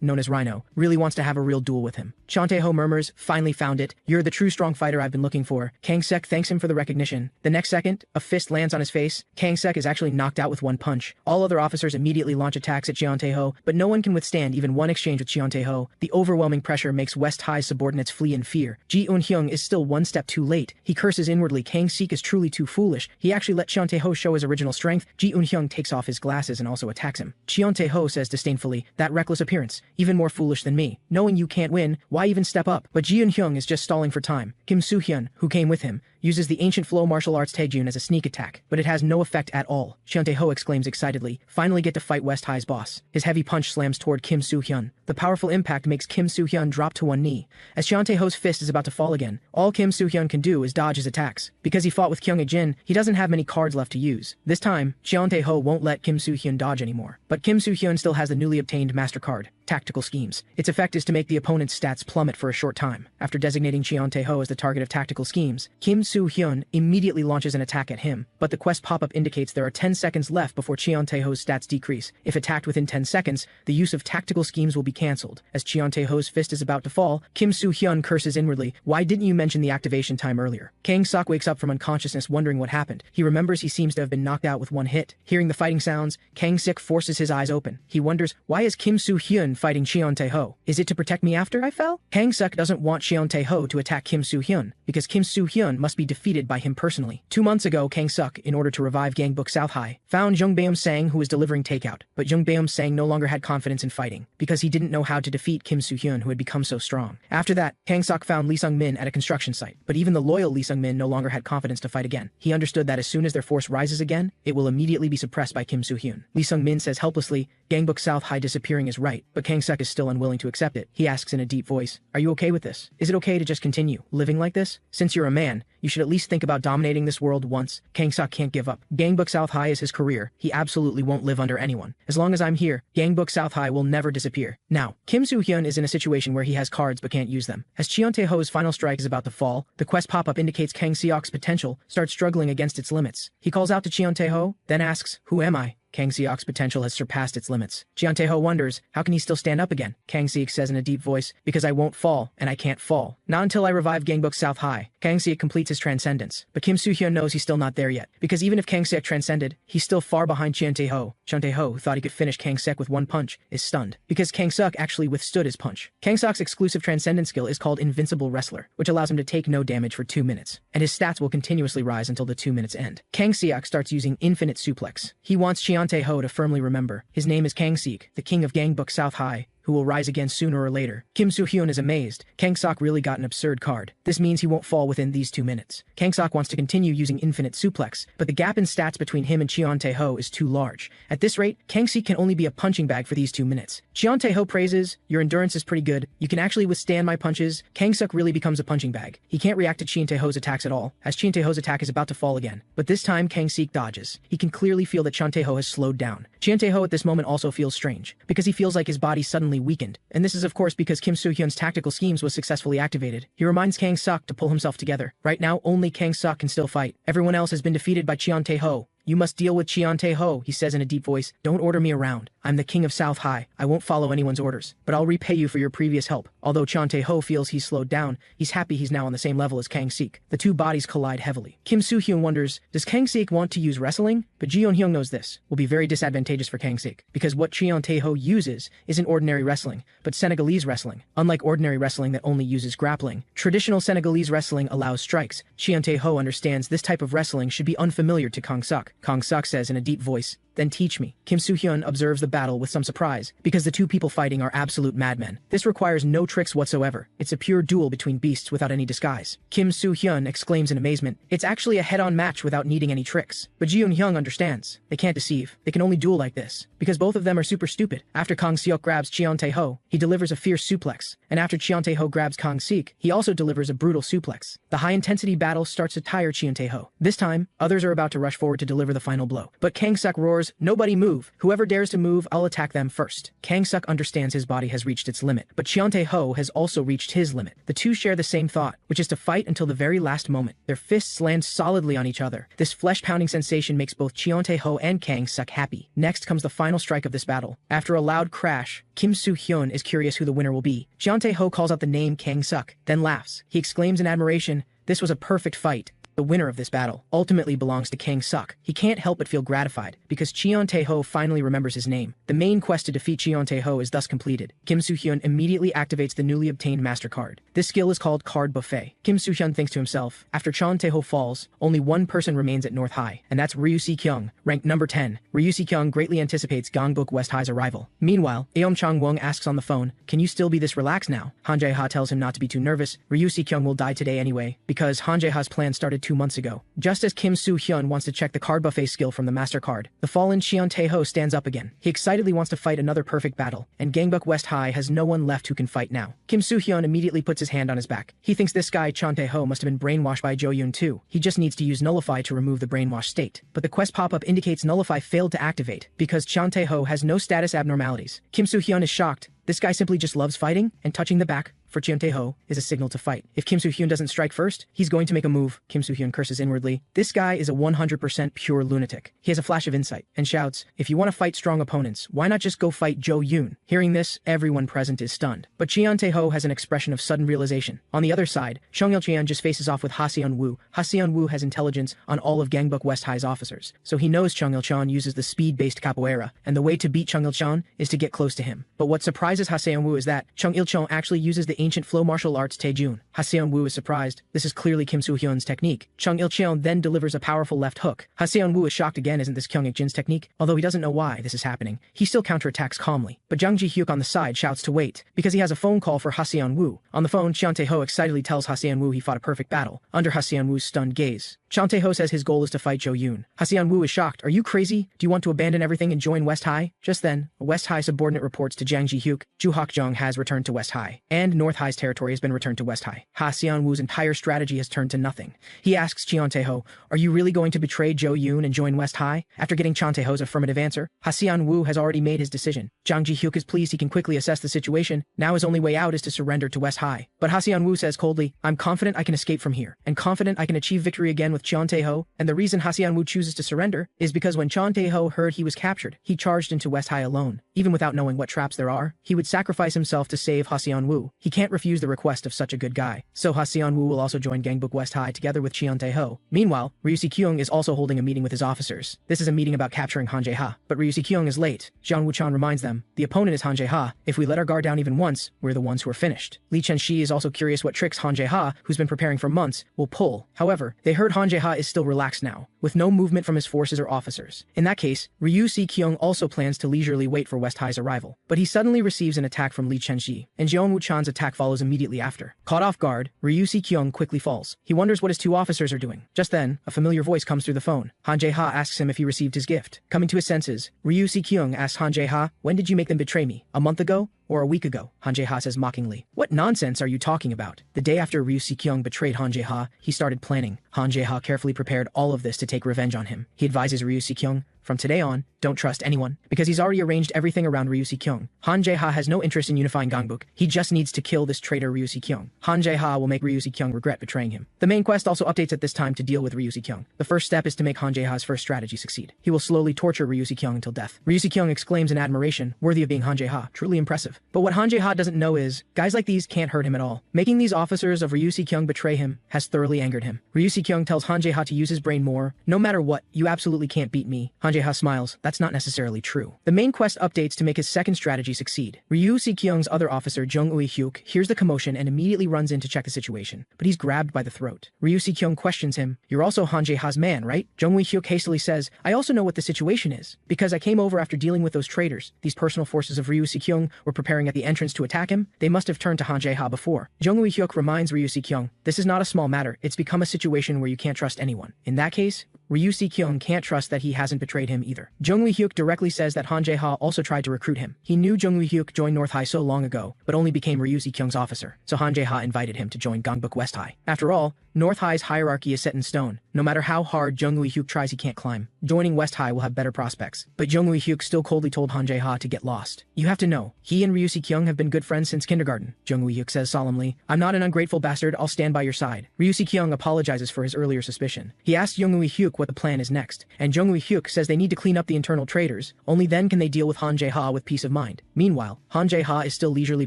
known as Rhino, really wants to have a real duel with him. Cheon Tae-ho murmurs, finally found it. You're the true strong fighter I've been looking for. Kang Suk thanks him for the recognition. The next second, a fist lands on his face. Kang Suk is actually knocked out with one punch. All other officers immediately launch attacks at Cheon Tae-ho, but no one can withstand even one exchange with Cheon Tae-ho. The overwhelming pressure makes West High's subordinates flee in fear. Ji Eun Hyung is still one step too late. He curses inwardly. Kang Suk is truly too foolish. He actually let Cheon Tae-ho show his original strength. Ji Eun Hyung takes off his glasses and also attacks him. Cheon Tae-ho says disdainfully, that reckless appearance, even more foolish than me. Knowing you can't win, why even step up? But Ji Eun Hyung is just stalling for time. Kim Soo-hyun, who came with him, uses the ancient flow martial arts Taejun as a sneak attack, but it has no effect at all. Cheon Tae-ho exclaims excitedly, finally get to fight West High's boss. His heavy punch slams toward Kim Soo-hyun. The powerful impact makes Kim Soo-hyun drop to one knee. As Cheon Tae-ho's fist is about to fall again, all Kim Soo-hyun can do is dodge his attacks. Because he fought with Kyung-a-jin, he doesn't have many cards left to use. This time, Cheon Tae-ho won't let Kim Soo-hyun dodge anymore. But Kim Soo-hyun still has the newly obtained Master Card, Tactical Schemes. Its effect is to make the opponent's stats plummet for a short time. After designating Cheon Tae-ho as the target of Tactical Schemes, Kim Soo-hyun immediately launches an attack at him, but the quest pop-up indicates there are 10 seconds left before Cheon Tae-ho's stats decrease. If attacked within 10 seconds, the use of Tactical Schemes will be cancelled. As Cheon Tae-ho's fist is about to fall, Kim Soo-hyun curses inwardly, why didn't you mention the activation time earlier? Kang Suk wakes up from unconsciousness wondering what happened. He remembers he seems to have been knocked out with one hit. Hearing the fighting sounds, Kang Suk forces his eyes open. He wonders, why is Kim Soo-hyun fighting Cheon Tae-ho? Is it to protect me after I fell? Kang Suk doesn't want Cheon Tae-ho to attack Kim Soo-hyun, because Kim Soo-hyun must be defeated by him personally. 2 months ago, Kang Suk, in order to revive Gangbuk South High, found Jung Beom-sang who was delivering takeout, but Jung Beom-sang no longer had confidence in fighting, because he didn't know how to defeat Kim Soo-hyun who had become so strong. After that, Kang Suk found Lee Sung-min at a construction site, but even the loyal Lee Sung-min no longer had confidence to fight again. He understood that as soon as their force rises again, it will immediately be suppressed by Kim Soo-hyun. Lee Sung-min says helplessly, Gangbuk South High disappearing is right, but Kang Suk is still unwilling to accept it. He asks in a deep voice, are you okay with this? Is it okay to just continue living like this? Since you're a man, you should at least think about dominating this world once. Kang Suk can't give up. Gangbuk South High is his career. He absolutely won't live under anyone. As long as I'm here, Gangbuk South High will never disappear. Now, Kim Soo-hyun is in a situation where he has cards but can't use them. As Cheon Tae-ho's final strike is about to fall, the quest pop-up indicates Kang Seok's potential starts struggling against its limits. He calls out to Cheon Tae-ho, then asks, who am I? Kang Seok's potential has surpassed its limits. Cheon Tae-ho wonders, how can he still stand up again? Kang Seok says in a deep voice, because I won't fall, and I can't fall. Not until I revive Gangbuk South High. Kang Seok completes his transcendence, but Kim Soo-hyun knows he's still not there yet, because even if Kang Seok transcended, he's still far behind Cheon Tae-ho. Cheon Tae-ho, who thought he could finish Kang Seok with one punch, is stunned, because Kang Suk actually withstood his punch. Kang Suk's exclusive transcendence skill is called Invincible Wrestler, which allows him to take no damage for 2 minutes, and his stats will continuously rise until the 2 minutes end. Kang Seok starts using Infinite Suplex. He wants Cheon Tae-ho to firmly remember. His name is Kang Seok, the king of Gangbuk South High, who will rise again sooner or later. Kim Soo-hyun is amazed. Kang Suk really got an absurd card. This means he won't fall within these 2 minutes. Kang Suk wants to continue using Infinite Suplex, but the gap in stats between him and Cheon Tae-ho is too large. At this rate, Kang Seok can only be a punching bag for these 2 minutes. Cheon Tae-ho praises, your endurance is pretty good. You can actually withstand my punches. Kang Suk really becomes a punching bag. He can't react to Cheon Tae-ho's attacks at all, as Cheon Tae-ho's attack is about to fall again. But this time, Kang Seok dodges. He can clearly feel that Cheon Tae-ho has slowed down. Cheon Tae-ho at this moment also feels strange, because he feels like his body suddenly weakened, and this is of course because Kim Soo-hyun's tactical schemes was successfully activated. He reminds Kang Suk to pull himself together. Right now, only Kang Suk can still fight. Everyone else has been defeated by Cheon Tae-ho. You must deal with Cheon Tae-ho, he says in a deep voice. Don't order me around. I'm the king of South High. I won't follow anyone's orders, but I'll repay you for your previous help. Although Cheon Tae-ho feels he's slowed down, he's happy he's now on the same level as Kang Seok. The two bodies collide heavily. Kim Soo-hyun wonders, does Kang Seok want to use wrestling? But Ji Eun-hyung knows this will be very disadvantageous for Kang Seok, because what Cheon Tae-ho uses isn't ordinary wrestling, but Senegalese wrestling. Unlike ordinary wrestling that only uses grappling, traditional Senegalese wrestling allows strikes. Cheon Tae-ho understands this type of wrestling should be unfamiliar to Kang Suk. Kang Suk says in a deep voice, then teach me. Kim Soo-hyun observes the battle with some surprise, because the two people fighting are absolute madmen. This requires no tricks whatsoever. It's a pure duel between beasts without any disguise. Kim Soo-hyun exclaims in amazement, it's actually a head-on match without needing any tricks. But Ji-eun-hyung understands. They can't deceive. They can only duel like this. Because both of them are super stupid. After Kang Seok grabs Cheon Tae-ho, he delivers a fierce suplex. And after Cheon Tae-ho grabs Kang Seok, he also delivers a brutal suplex. The high-intensity battle starts to tire Cheon Tae-ho. This time, others are about to rush forward to deliver the final blow. But Kang Seok roars, nobody move. Whoever dares to move, I'll attack them first. Kang Seok understands his body has reached its limit. But Cheon Tae-ho has also reached his limit. The two share the same thought, which is to fight until the very last moment. Their fists land solidly on each other. This flesh-pounding sensation makes both Cheon Tae-ho and Kang Seok happy. Next comes the final strike of this battle. After a loud crash, Kim Soo-hyun is curious who the winner will be. Cheon Tae-ho calls out the name Kang Seok, then laughs. He exclaims in admiration, this was a perfect fight. The winner of this battle ultimately belongs to Kang Seok. He can't help but feel gratified, because Cheon Tae-ho finally remembers his name. The main quest to defeat Cheon Tae-ho is thus completed. Kim Soo-hyun immediately activates the newly obtained Master Card. This skill is called Card Buffet. Kim Soo-hyun thinks to himself, after Cheon Tae-ho falls, only one person remains at North High, and that's Ryu Si-kyung, ranked number 10. Ryu Si-kyung greatly anticipates Gangbuk West High's arrival. Meanwhile, Aom Chang-won asks on the phone, can you still be this relaxed now? Han Jae-ha tells him not to be too nervous. Ryu Si-kyung will die today anyway, because Han Jae-ha's plan started 2 months ago. Just as Kim Soo-hyun wants to check the card buffet skill from the Master Card, the fallen Cheon Tae-ho stands up again. He excitedly wants to fight another perfect battle, and Gangbuk West High has no one left who can fight now. Kim Soo-hyun immediately puts his hand on his back. He thinks this guy Cheon Tae-ho must have been brainwashed by Jo Yoon too. He just needs to use Nullify to remove the brainwashed state. But the quest pop-up indicates Nullify failed to activate, because Cheon Tae-ho has no status abnormalities. Kim Soo-hyun is shocked. This guy simply just loves fighting, and touching the back for Cheon Tae-ho is a signal to fight. If Kim Soo-hyun doesn't strike first, he's going to make a move. Kim Soo-hyun curses inwardly. This guy is a 100% pure lunatic. He has a flash of insight and shouts, if you want to fight strong opponents, why not just go fight Jo Yoon? Hearing this, everyone present is stunned. But Cheon Tae-ho has an expression of sudden realization. On the other side, Chung Il-cheon just faces off with Ha Seon-woo. Ha Seon-woo has intelligence on all of Gangbuk West High's officers, so he knows Chung Il-cheon uses the speed-based capoeira, and the way to beat Chung Il-cheon is to get close to him. But what surprises Ha Seon-woo is that Chung Il-cheon actually uses the ancient flow martial arts Taejun. Ha Seon-woo is surprised. This is clearly Kim Soo-hyun's technique. Chung Il-cheon then delivers a powerful left hook. Ha Seon-woo is shocked again. Isn't this Kyung Ik-jin's technique? Although he doesn't know why this is happening, he still counterattacks calmly. But Jang Ji-hyuk on the side shouts to wait, because he has a phone call for Ha Seon-woo. On the phone, Cheon Tae-ho excitedly tells Ha Seon-woo he fought a perfect battle. Under Ha Seon-woo's stunned gaze, Cheon Tae-ho says his goal is to fight Jo Yoon. Ha Seon-woo is shocked. Are you crazy? Do you want to abandon everything and join West High? Just then, a West High subordinate reports to Jang Ji-hyuk, Ju Hak-jong has returned to West High, and North High's territory has been returned to West High. Ha Seon-woo's entire strategy has turned to nothing. He asks Cheon Tae-ho, are you really going to betray Jo Yoon and join West High? After getting Cheon Tae-ho's affirmative answer, Ha Seon-woo has already made his decision. Jang Ji-hyuk is pleased he can quickly assess the situation. Now his only way out is to surrender to West High. But Ha Seon-woo says coldly, I'm confident I can escape from here, and confident I can achieve victory again with Cheon Tae-ho, and the reason Ha Seon-woo chooses to surrender is because when Cheon Tae-ho heard he was captured, he charged into West High alone. Even without knowing what traps there are, he would sacrifice himself to save Ha Seon-woo. He can't refuse the request of such a good guy. So Ha Seon-woo will also join Gangbuk West High together with Cheon Tae-ho. Meanwhile, Ryu Si-kyung is also holding a meeting with his officers. This is a meeting about capturing Han Jae-ha, but Ryu Si-kyung is late. Jiang Woo-chan reminds them, the opponent is Han Jae-ha. If we let our guard down even once, we're the ones who are finished. Lee Chen-shi is also curious what tricks Han Jae-ha, who's been preparing for months, will pull. However, they heard Han Jae-ha is still relaxed now, with no movement from his forces or officers. In that case, Ryu Si-kyung also plans to leisurely wait for West High's arrival. But he suddenly receives an attack from Lee Chen-shi, and Jeon Woo-chan's attack follows immediately after. Caught off guard, Ryu Si-kyung quickly falls. He wonders what his two officers are doing. Just then, a familiar voice comes through the phone. Han Jae-ha asks him if he received his gift. Coming to his senses, Ryu Si-kyung asks Han Jae-ha, when did you make them betray me? A month ago? Or a week ago? Han Jae-ha says mockingly. What nonsense are you talking about? The day after Ryu Si-kyung betrayed Han Jae-ha, he started planning. Han Jae-ha carefully prepared all of this to take revenge on him. He advises Ryu Si-kyung, from today on, don't trust anyone, because he's already arranged everything around Ryu Si-kyung. Han Jae-ha has no interest in unifying Gangbuk. He just needs to kill this traitor Ryu Si-kyung. Han Jae-ha will make Ryu Si-kyung regret betraying him. The main quest also updates at this time to deal with Ryu Si-kyung. The first step is to make Han Jae-ha's first strategy succeed. He will slowly torture Ryu Si-kyung until death. Ryu Si-kyung exclaims in admiration, worthy of being Han Jae-ha, truly impressive. But what Han Jae-ha doesn't know is, guys like these can't hurt him at all. Making these officers of Ryu Si-kyung betray him has thoroughly angered him. Ryu Si-kyung tells Han Jae-ha to use his brain more. No matter what, you absolutely can't beat me. Han Han-jae-ha smiles. That's not necessarily true. The main quest updates to make his second strategy succeed. Ryu Si-kyung's other officer, Jung Ui-hyuk, hears the commotion and immediately runs in to check the situation, but he's grabbed by the throat. Ryu Si-kyung questions him, "You're also Han-jae-ha's man, right?" Jung Ui-hyuk hastily says, "I also know what the situation is, because I came over after dealing with those traitors. These personal forces of Ryu Si-kyung were preparing at the entrance to attack him. They must have turned to Han-jae-ha before." Jung Ui-hyuk reminds Ryu Si-kyung, "This is not a small matter. It's become a situation where you can't trust anyone. In that case, Ryu Si-kyung can't trust that he hasn't betrayed him either." Jung Ui-hyuk directly says that Han-jae-ha also tried to recruit him. He knew Jung Ui-hyuk joined North High so long ago, but only became Ryu Si-kyung's officer, so Han-jae-ha invited him to join Gangbuk West High. After all, North High's hierarchy is set in stone. No matter how hard Jung Ui-hyuk tries, he can't climb. Joining West High will have better prospects. But Jung Ui-hyuk still coldly told Han-jae-ha to get lost. "You have to know, he and Ryu Si-kyung have been good friends since kindergarten." Jung Ui-hyuk says solemnly, "I'm not an ungrateful bastard, I'll stand by your side." Ryu Si-kyung apologizes for his earlier suspicion. He asks Jung Ui-hyuk what the plan is next, and Jung Ui-hyuk says they need to clean up the internal traitors. Only then can they deal with Han-jae-ha with peace of mind. Meanwhile, Han-jae-ha is still leisurely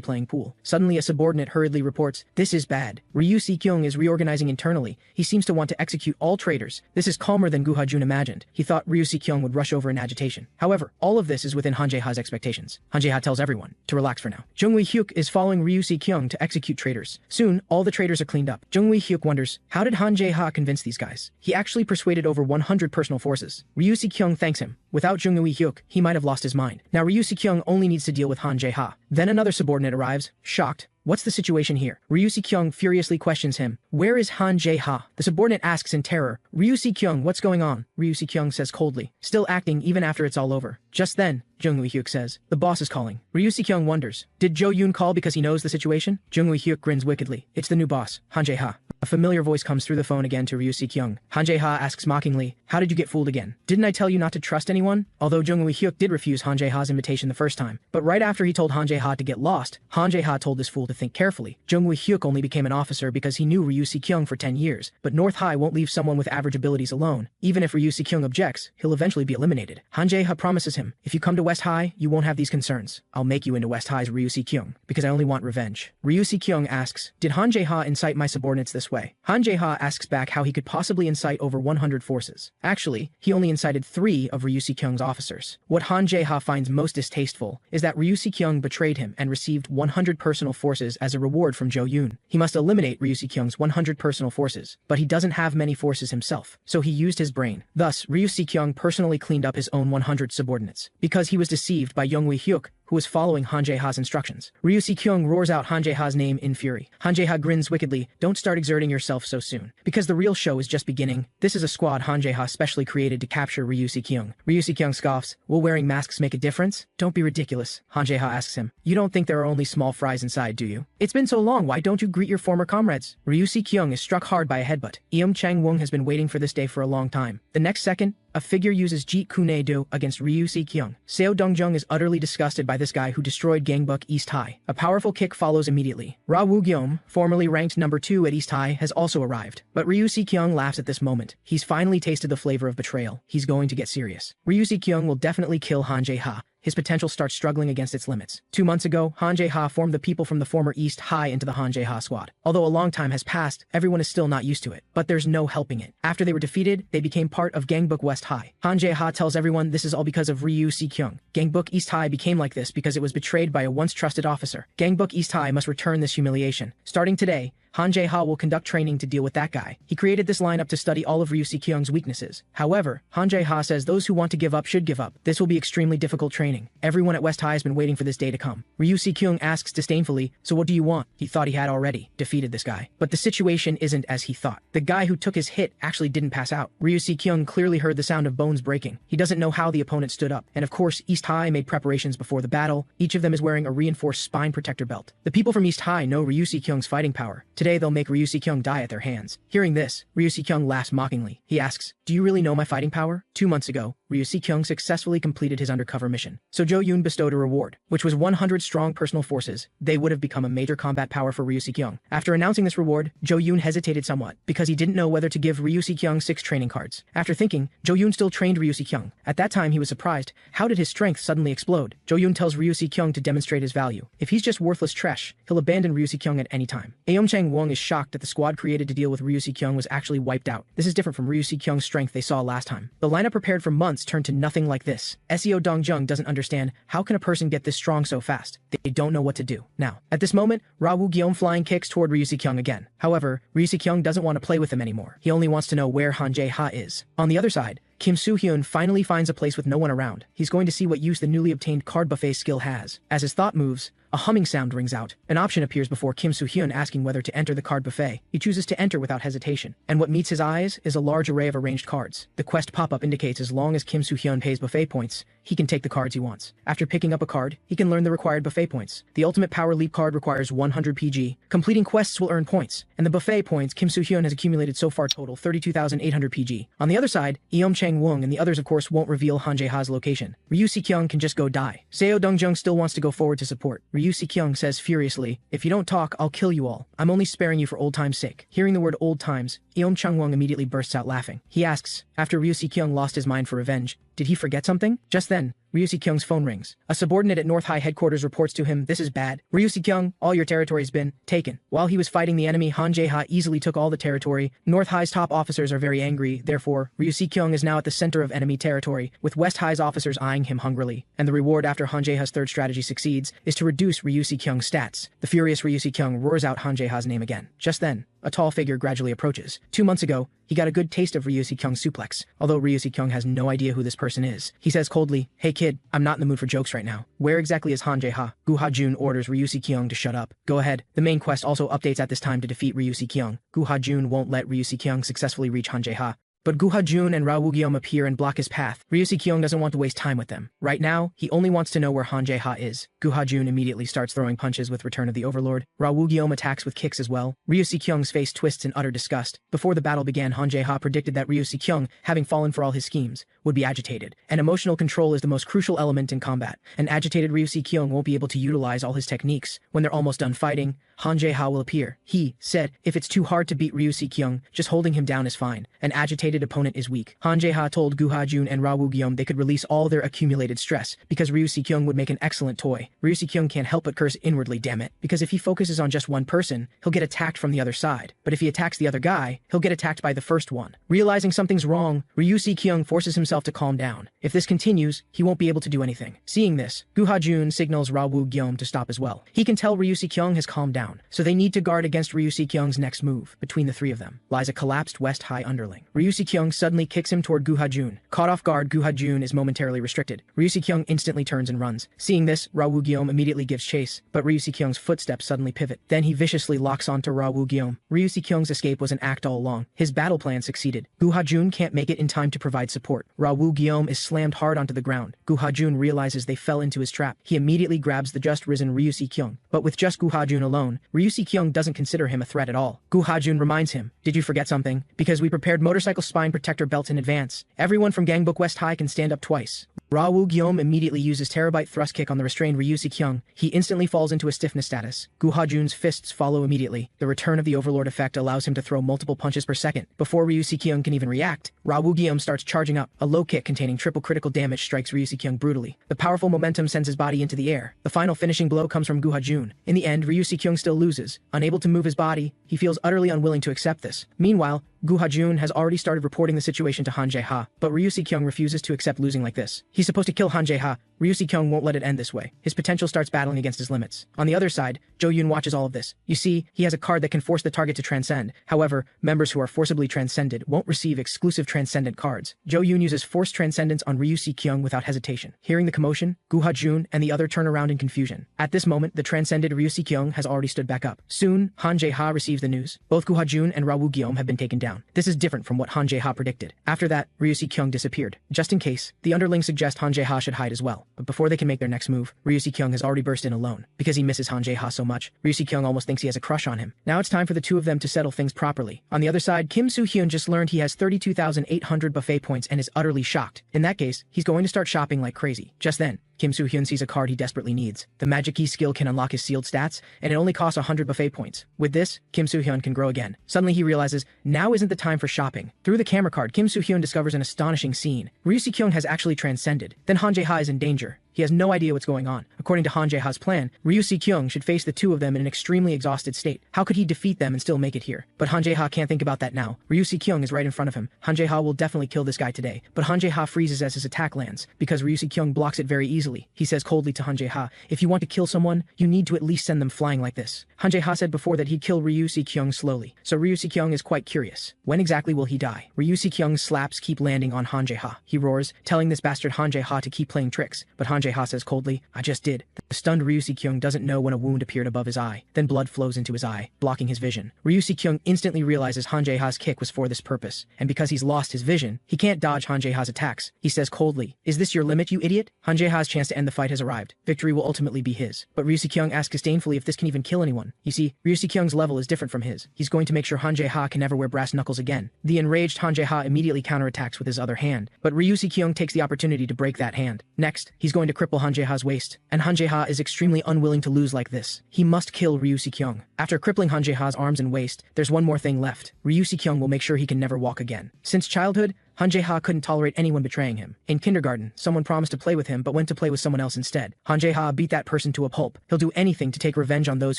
playing pool. Suddenly a subordinate hurriedly reports, "This is bad. Ryu Si-kyung is reorganizing internally. He seems to want to execute all traitors." This is calmer than Gu Ha-jun imagined. He thought Ryu Si-kyung would rush over in agitation. However, all of this is within Han-jae-ha's expectations. Han-jae-ha tells everyone to relax for now. Jung Ui-hyuk is following Ryu Si-kyung to execute traitors. Soon, all the traitors are cleaned up. Jung Ui-hyuk wonders, how did Han-jae-ha convince these guys? He actually persuaded over 100 personal forces. Ryu Si-kyung thanks him. Without Jung Ui-hyuk, he might have lost his mind. Now Ryu Si-kyung only needs to deal with Han-jae-ha. Then another subordinate arrives, shocked. "What's the situation here?" Ryu Si-kyung furiously questions him. "Where is Han-jae-ha?" The subordinate asks in terror. "Ryu Si-kyung, what's going on?" Ryu Si-kyung says coldly, still acting even after it's all over. Just then, Jung Ui-hyuk says, "The boss is calling." Ryu Si-kyung wonders, did Jo-yoon call because he knows the situation? Jung Ui-hyuk grins wickedly. It's the new boss, Han-jae-ha. A familiar voice comes through the phone again to Ryu Si-kyung. Han-jae-ha asks mockingly, "How did you get fooled again? Didn't I tell you not to trust anyone?" Although Jung Ui-hyuk did refuse Han-jae-ha's invitation the first time, but right after he told Han-jae-ha to get lost, Han-jae-ha told this fool to think carefully. Jung Ui-hyuk only became an officer because he knew Ryu Si-kyung for 10 years, but North High won't leave someone with average abilities alone. Even if Ryu Si-kyung objects, he'll eventually be eliminated. Han-jae-ha promises him, "If you come to West High, you won't have these concerns. I'll make you into West High's Ryu Si-kyung, because I only want revenge." Ryu Si-kyung asks, "Did Han-jae-ha incite my subordinates this way?" Han-jae-ha asks back how he could possibly incite over 100 forces. Actually, he only incited 3 of Ryu Si-kyung's officers. What Han-jae-ha finds most distasteful is that Ryu Si-kyung betrayed him and received 100 personal forces as a reward from Jo-yoon. He must eliminate Ryu Si-kyung's 100 personal forces, but he doesn't have many forces himself, so he used his brain. Thus, Ryu Si-kyung personally cleaned up his own 100 subordinates. Because he was deceived by Jung Ui-hyuk, who was following Han-jae-ha's instructions. Ryu Si-kyung roars out Han-jae-ha's name in fury. Han-jae-ha grins wickedly, "Don't start exerting yourself so soon, because the real show is just beginning. This is a squad Han-jae-ha specially created to capture Ryu Si-kyung." Ryu Si-kyung scoffs, "Will wearing masks make a difference? Don't be ridiculous." Han-jae-ha asks him, "You don't think there are only small fries inside, do you? It's been so long, why don't you greet your former comrades?" Ryu Si-kyung is struck hard by a headbutt. Eum Chang-woong has been waiting for this day for a long time. The next second, a figure uses Jeet Kune-do against Ryu Si-kyung. Seo Dong-jung is utterly disgusted by this guy who destroyed Gangbuk East High. A powerful kick follows immediately. Ra Woo-gyeom, formerly ranked number 2 at East High, has also arrived. But Ryu Si-kyung laughs at this moment. He's finally tasted the flavor of betrayal. He's going to get serious. Ryu Si-kyung will definitely kill Han-jae-ha. His potential starts struggling against its limits. 2 months ago, Han-jae-ha formed the people from the former East High into the Han-jae-ha squad. Although a long time has passed, everyone is still not used to it. But there's no helping it. After they were defeated, they became part of Gangbuk West High. Han-jae-ha tells everyone this is all because of Ryu Si-kyung. Gangbuk East High became like this because it was betrayed by a once trusted officer. Gangbuk East High must return this humiliation. Starting today, Han-jae-ha will conduct training to deal with that guy. He created this lineup to study all of Ryu Si-kyung's weaknesses. However, Han-jae-ha says those who want to give up should give up. This will be extremely difficult training. Everyone at West High has been waiting for this day to come. Ryu Si-kyung asks disdainfully, "So what do you want?" He thought he had already defeated this guy. But the situation isn't as he thought. The guy who took his hit actually didn't pass out. Ryu Si-kyung clearly heard the sound of bones breaking. He doesn't know how the opponent stood up. And of course, East High made preparations before the battle. Each of them is wearing a reinforced spine protector belt. The people from East High know Ryu Si-kyung's fighting power. Today they'll make Ryu Si-kyung die at their hands. Hearing this, Ryu Si-kyung laughs mockingly. He asks, "Do you really know my fighting power?" 2 months ago, Ryu Si-kyung successfully completed his undercover mission. So Jo-yoon bestowed a reward, which was 100 strong personal forces. They would have become a major combat power for Ryu Si-kyung. After announcing this reward, Jo-yoon hesitated somewhat, because he didn't know whether to give Ryu Si-kyung 6 training cards. After thinking, Jo-yoon still trained Ryu Si-kyung. At that time he was surprised. How did his strength suddenly explode? Jo-yoon tells Ryu Si-kyung to demonstrate his value. If he's just worthless trash, he'll abandon Ryu Si-kyung at any time. Eum Chang-woong is shocked that the squad created to deal with Ryu Si-kyung was actually wiped out. This is different from Ryu Si-kyung's strength they saw last time. The lineup prepared for months cards turn to nothing like this. Seo Dongjung doesn't understand how can a person get this strong so fast. They don't know what to do. Now, at this moment, Ra Woo-gyeom flying kicks toward Ryu Si-kyung again. However, Ryu Si-kyung doesn't want to play with him anymore. He only wants to know where Han Jae-ha is. On the other side, Kim Soo-hyun finally finds a place with no one around. He's going to see what use the newly obtained card buffet skill has. As his thought moves, a humming sound rings out. An option appears before Kim Soo-hyun asking whether to enter the card buffet. He chooses to enter without hesitation, and what meets his eyes is a large array of arranged cards. The quest pop-up indicates as long as Kim Soo-hyun pays buffet points, he can take the cards he wants. After picking up a card, he can learn the required buffet points. The Ultimate Power Leap card requires 100 PG. Completing quests will earn points, and the buffet points Kim Soo-hyun has accumulated so far total 32,800 PG. On the other side, Eom Chang-woong and the others of course won't reveal Han Jae-ha's location. Ryu Si-kyung can just go die. Seo Dongjung still wants to go forward to support. Ryu Si-kyung says furiously, "If you don't talk, I'll kill you all. I'm only sparing you for old time's sake." Hearing the word old times, Eom Chang-woong immediately bursts out laughing. He asks, after Ryu Si-kyung lost his mind for revenge, did he forget something? Just then, Ryu Si-kyung's phone rings. A subordinate at North High headquarters reports to him, "This is bad. Ryu Si-kyung, all your territory has been taken." While he was fighting the enemy, Han Jae-ha easily took all the territory. North High's top officers are very angry, therefore, Ryu Si-kyung is now at the center of enemy territory, with West High's officers eyeing him hungrily. And the reward after Han Jae-ha's third strategy succeeds is to reduce Ryu Si-kyung's stats. The furious Ryu Si-kyung roars out Han Jae-ha's name again. Just then, a tall figure gradually approaches. 2 months ago, he got a good taste of Ryu Si-kyung's suplex. Although Ryu Si-kyung has no idea who this person is, he says coldly, "Hey kid, I'm not in the mood for jokes right now." Where exactly is Han Jae-ha? Gu Ha-jun orders Ryu Si-kyung to shut up. Go ahead. The main quest also updates at this time to defeat Ryu Si-kyung. Gu Ha-jun won't let Ryu Si-kyung successfully reach Han Jae-ha. But Gu Ha-jun and Ra Woo-gyeom appear and block his path. Ryu Si-kyung doesn't want to waste time with them. Right now, he only wants to know where Han Jae-ha is. Gu Ha-jun immediately starts throwing punches with Return of the Overlord. Ra Woo-gyeom attacks with kicks as well. Ryu Si-kyung's face twists in utter disgust. Before the battle began, Han Jae-ha predicted that Ryu Si-kyung, having fallen for all his schemes, would be agitated. And emotional control is the most crucial element in combat. An agitated Ryu Si-kyung won't be able to utilize all his techniques. When they're almost done fighting, Han Jae-ha will appear. He said, if it's too hard to beat Ryu Si-kyung, just holding him down is fine. An agitated opponent is weak. Han Jae-ha told Gu Ha-jun and Ra Woo-gyeom they could release all their accumulated stress, because Ryu Si-kyung would make an excellent toy. Ryu Si-kyung can't help but curse inwardly, damn it. Because if he focuses on just one person, he'll get attacked from the other side. But if he attacks the other guy, he'll get attacked by the first one. Realizing something's wrong, Ryu Si-kyung forces himself to calm down. If this continues, he won't be able to do anything. Seeing this, Gu Ha-jun signals Ra Woo-gyeom to stop as well. He can tell Ryu Si-kyung has calmed down, so they need to guard against Ryu Si-kyung's next move. Between the three of them lies a collapsed West High underling. Ryu Si-kyung suddenly kicks him toward Gu Ha-jun. Caught off guard, Gu Ha-jun is momentarily restricted. Ryu Si-kyung instantly turns and runs. Seeing this, Ra Woo-gyeom immediately gives chase, but Ryu Si-kyung's footsteps suddenly pivot. Then he viciously locks onto Ra Woo-gyeom. Ryu Si-kyung's escape was an act all along. His battle plan succeeded. Gu Ha-jun can't make it in time to provide support. Ra Woo-gyeom is slammed hard onto the ground. Gu Ha-jun realizes they fell into his trap. He immediately grabs the just risen Ryu Si-kyung. But with just Gu Ha-jun alone, Ryu Si-kyung doesn't consider him a threat at all. Gu Ha-jun reminds him, "Did you forget something? Because we prepared motorcycle spine protector belts in advance. Everyone from Gangbook West High can stand up twice." Ra Woo-gyeom immediately uses terabyte thrust kick on the restrained Ryu Si-kyung. He instantly falls into a stiffness status. Gu Ha-jun's fists follow immediately. The Return of the Overlord effect allows him to throw multiple punches per second. Before Ryu Si-kyung can even react, Ra Woo-gyeom starts charging up. A low kick containing triple critical damage strikes Ryu Si-kyung brutally. The powerful momentum sends his body into the air. The final finishing blow comes from Gu Ha-jun. In the end, Ryu Si-kyung still loses. Unable to move his body, he feels utterly unwilling to accept this. Meanwhile, Gu Ha-jun has already started reporting the situation to Han Jae-ha, but Ryu Si-kyung refuses to accept losing like this. He's supposed to kill Han Jae-ha. Ryu Si-kyung won't let it end this way. His potential starts battling against his limits. On the other side, Jo-yoon watches all of this. You see, he has a card that can force the target to transcend. However, members who are forcibly transcended won't receive exclusive transcendent cards. Jo-yoon uses forced transcendence on Ryu Si-kyung without hesitation. Hearing the commotion, Gu Ha-jun and the other turn around in confusion. At this moment, the transcended Ryu Si-kyung has already stood back up. Soon, Han Jae-ha receives the news. Both Gu Ha-jun and Ra Woo-gyeom have been taken down. This is different from what Han Jae-ha predicted. After that, Ryu Si-kyung disappeared. Just in case, the underlings suggest Han Jae-ha should hide as well. But before they can make their next move, Ryu Si-kyung has already burst in alone. Because he misses Han Jae-ha so much, Ryu Si-kyung almost thinks he has a crush on him. Now it's time for the two of them to settle things properly. On the other side, Kim Soo-hyun just learned he has 32,800 buffet points and is utterly shocked. In that case, he's going to start shopping like crazy. Just then, Kim Soo-hyun sees a card he desperately needs. The Magic Key skill can unlock his sealed stats, and it only costs 100 buffet points. With this, Kim Soo-hyun can grow again. Suddenly he realizes, now isn't the time for shopping. Through the camera card, Kim Soo-hyun discovers an astonishing scene. Ryu Si-kyung has actually transcended. Then Han Jae-ha is in danger. He has no idea what's going on. According to Han Jae-ha's plan, Ryu Si-kyung should face the two of them in an extremely exhausted state. How could he defeat them and still make it here? But Han Jae-ha can't think about that now. Ryu Si-kyung is right in front of him. Han Jae-ha will definitely kill this guy today. But Han Jae-ha freezes as his attack lands, because Ryu Si-kyung blocks it very easily. He says coldly to Han Jae-ha, if you want to kill someone, you need to at least send them flying like this. Han Jae-ha said before that he'd kill Ryu Si-kyung slowly, so Ryu Si-kyung is quite curious. When exactly will he die? Ryu Si-kyung's slaps keep landing on Han Jae-ha. He roars, telling this bastard Han Jae-ha to keep playing tricks, but Han Jae-ha says coldly, I just did. The stunned Ryu Si-kyung doesn't know when a wound appeared above his eye. Then blood flows into his eye, blocking his vision. Ryu Si-kyung instantly realizes Han Jae-ha's kick was for this purpose, and because he's lost his vision, he can't dodge Han Jae-ha's attacks. He says coldly, is this your limit, you idiot? Han Jae-ha's chance to end the fight has arrived. Victory will ultimately be his. But Ryu Si-kyung asks disdainfully if this can even kill anyone. You see, Ryu Si-kyung's level is different from his. He's going to make sure Han Jae-ha can never wear brass knuckles again. The enraged Han Jae-ha immediately counterattacks with his other hand, but Ryu Si-kyung takes the opportunity to break that hand. Next, he's going to cripple Han Jae-ha's waist, and Han Jae-ha is extremely unwilling to lose like this. He must kill Ryu Si-kyung. After crippling Han Jae-ha's arms and waist, there's one more thing left. Ryu Si-kyung will make sure he can never walk again. Since childhood, Han Jae-ha couldn't tolerate anyone betraying him. In kindergarten, someone promised to play with him but went to play with someone else instead. Han Jae-ha beat that person to a pulp. He'll do anything to take revenge on those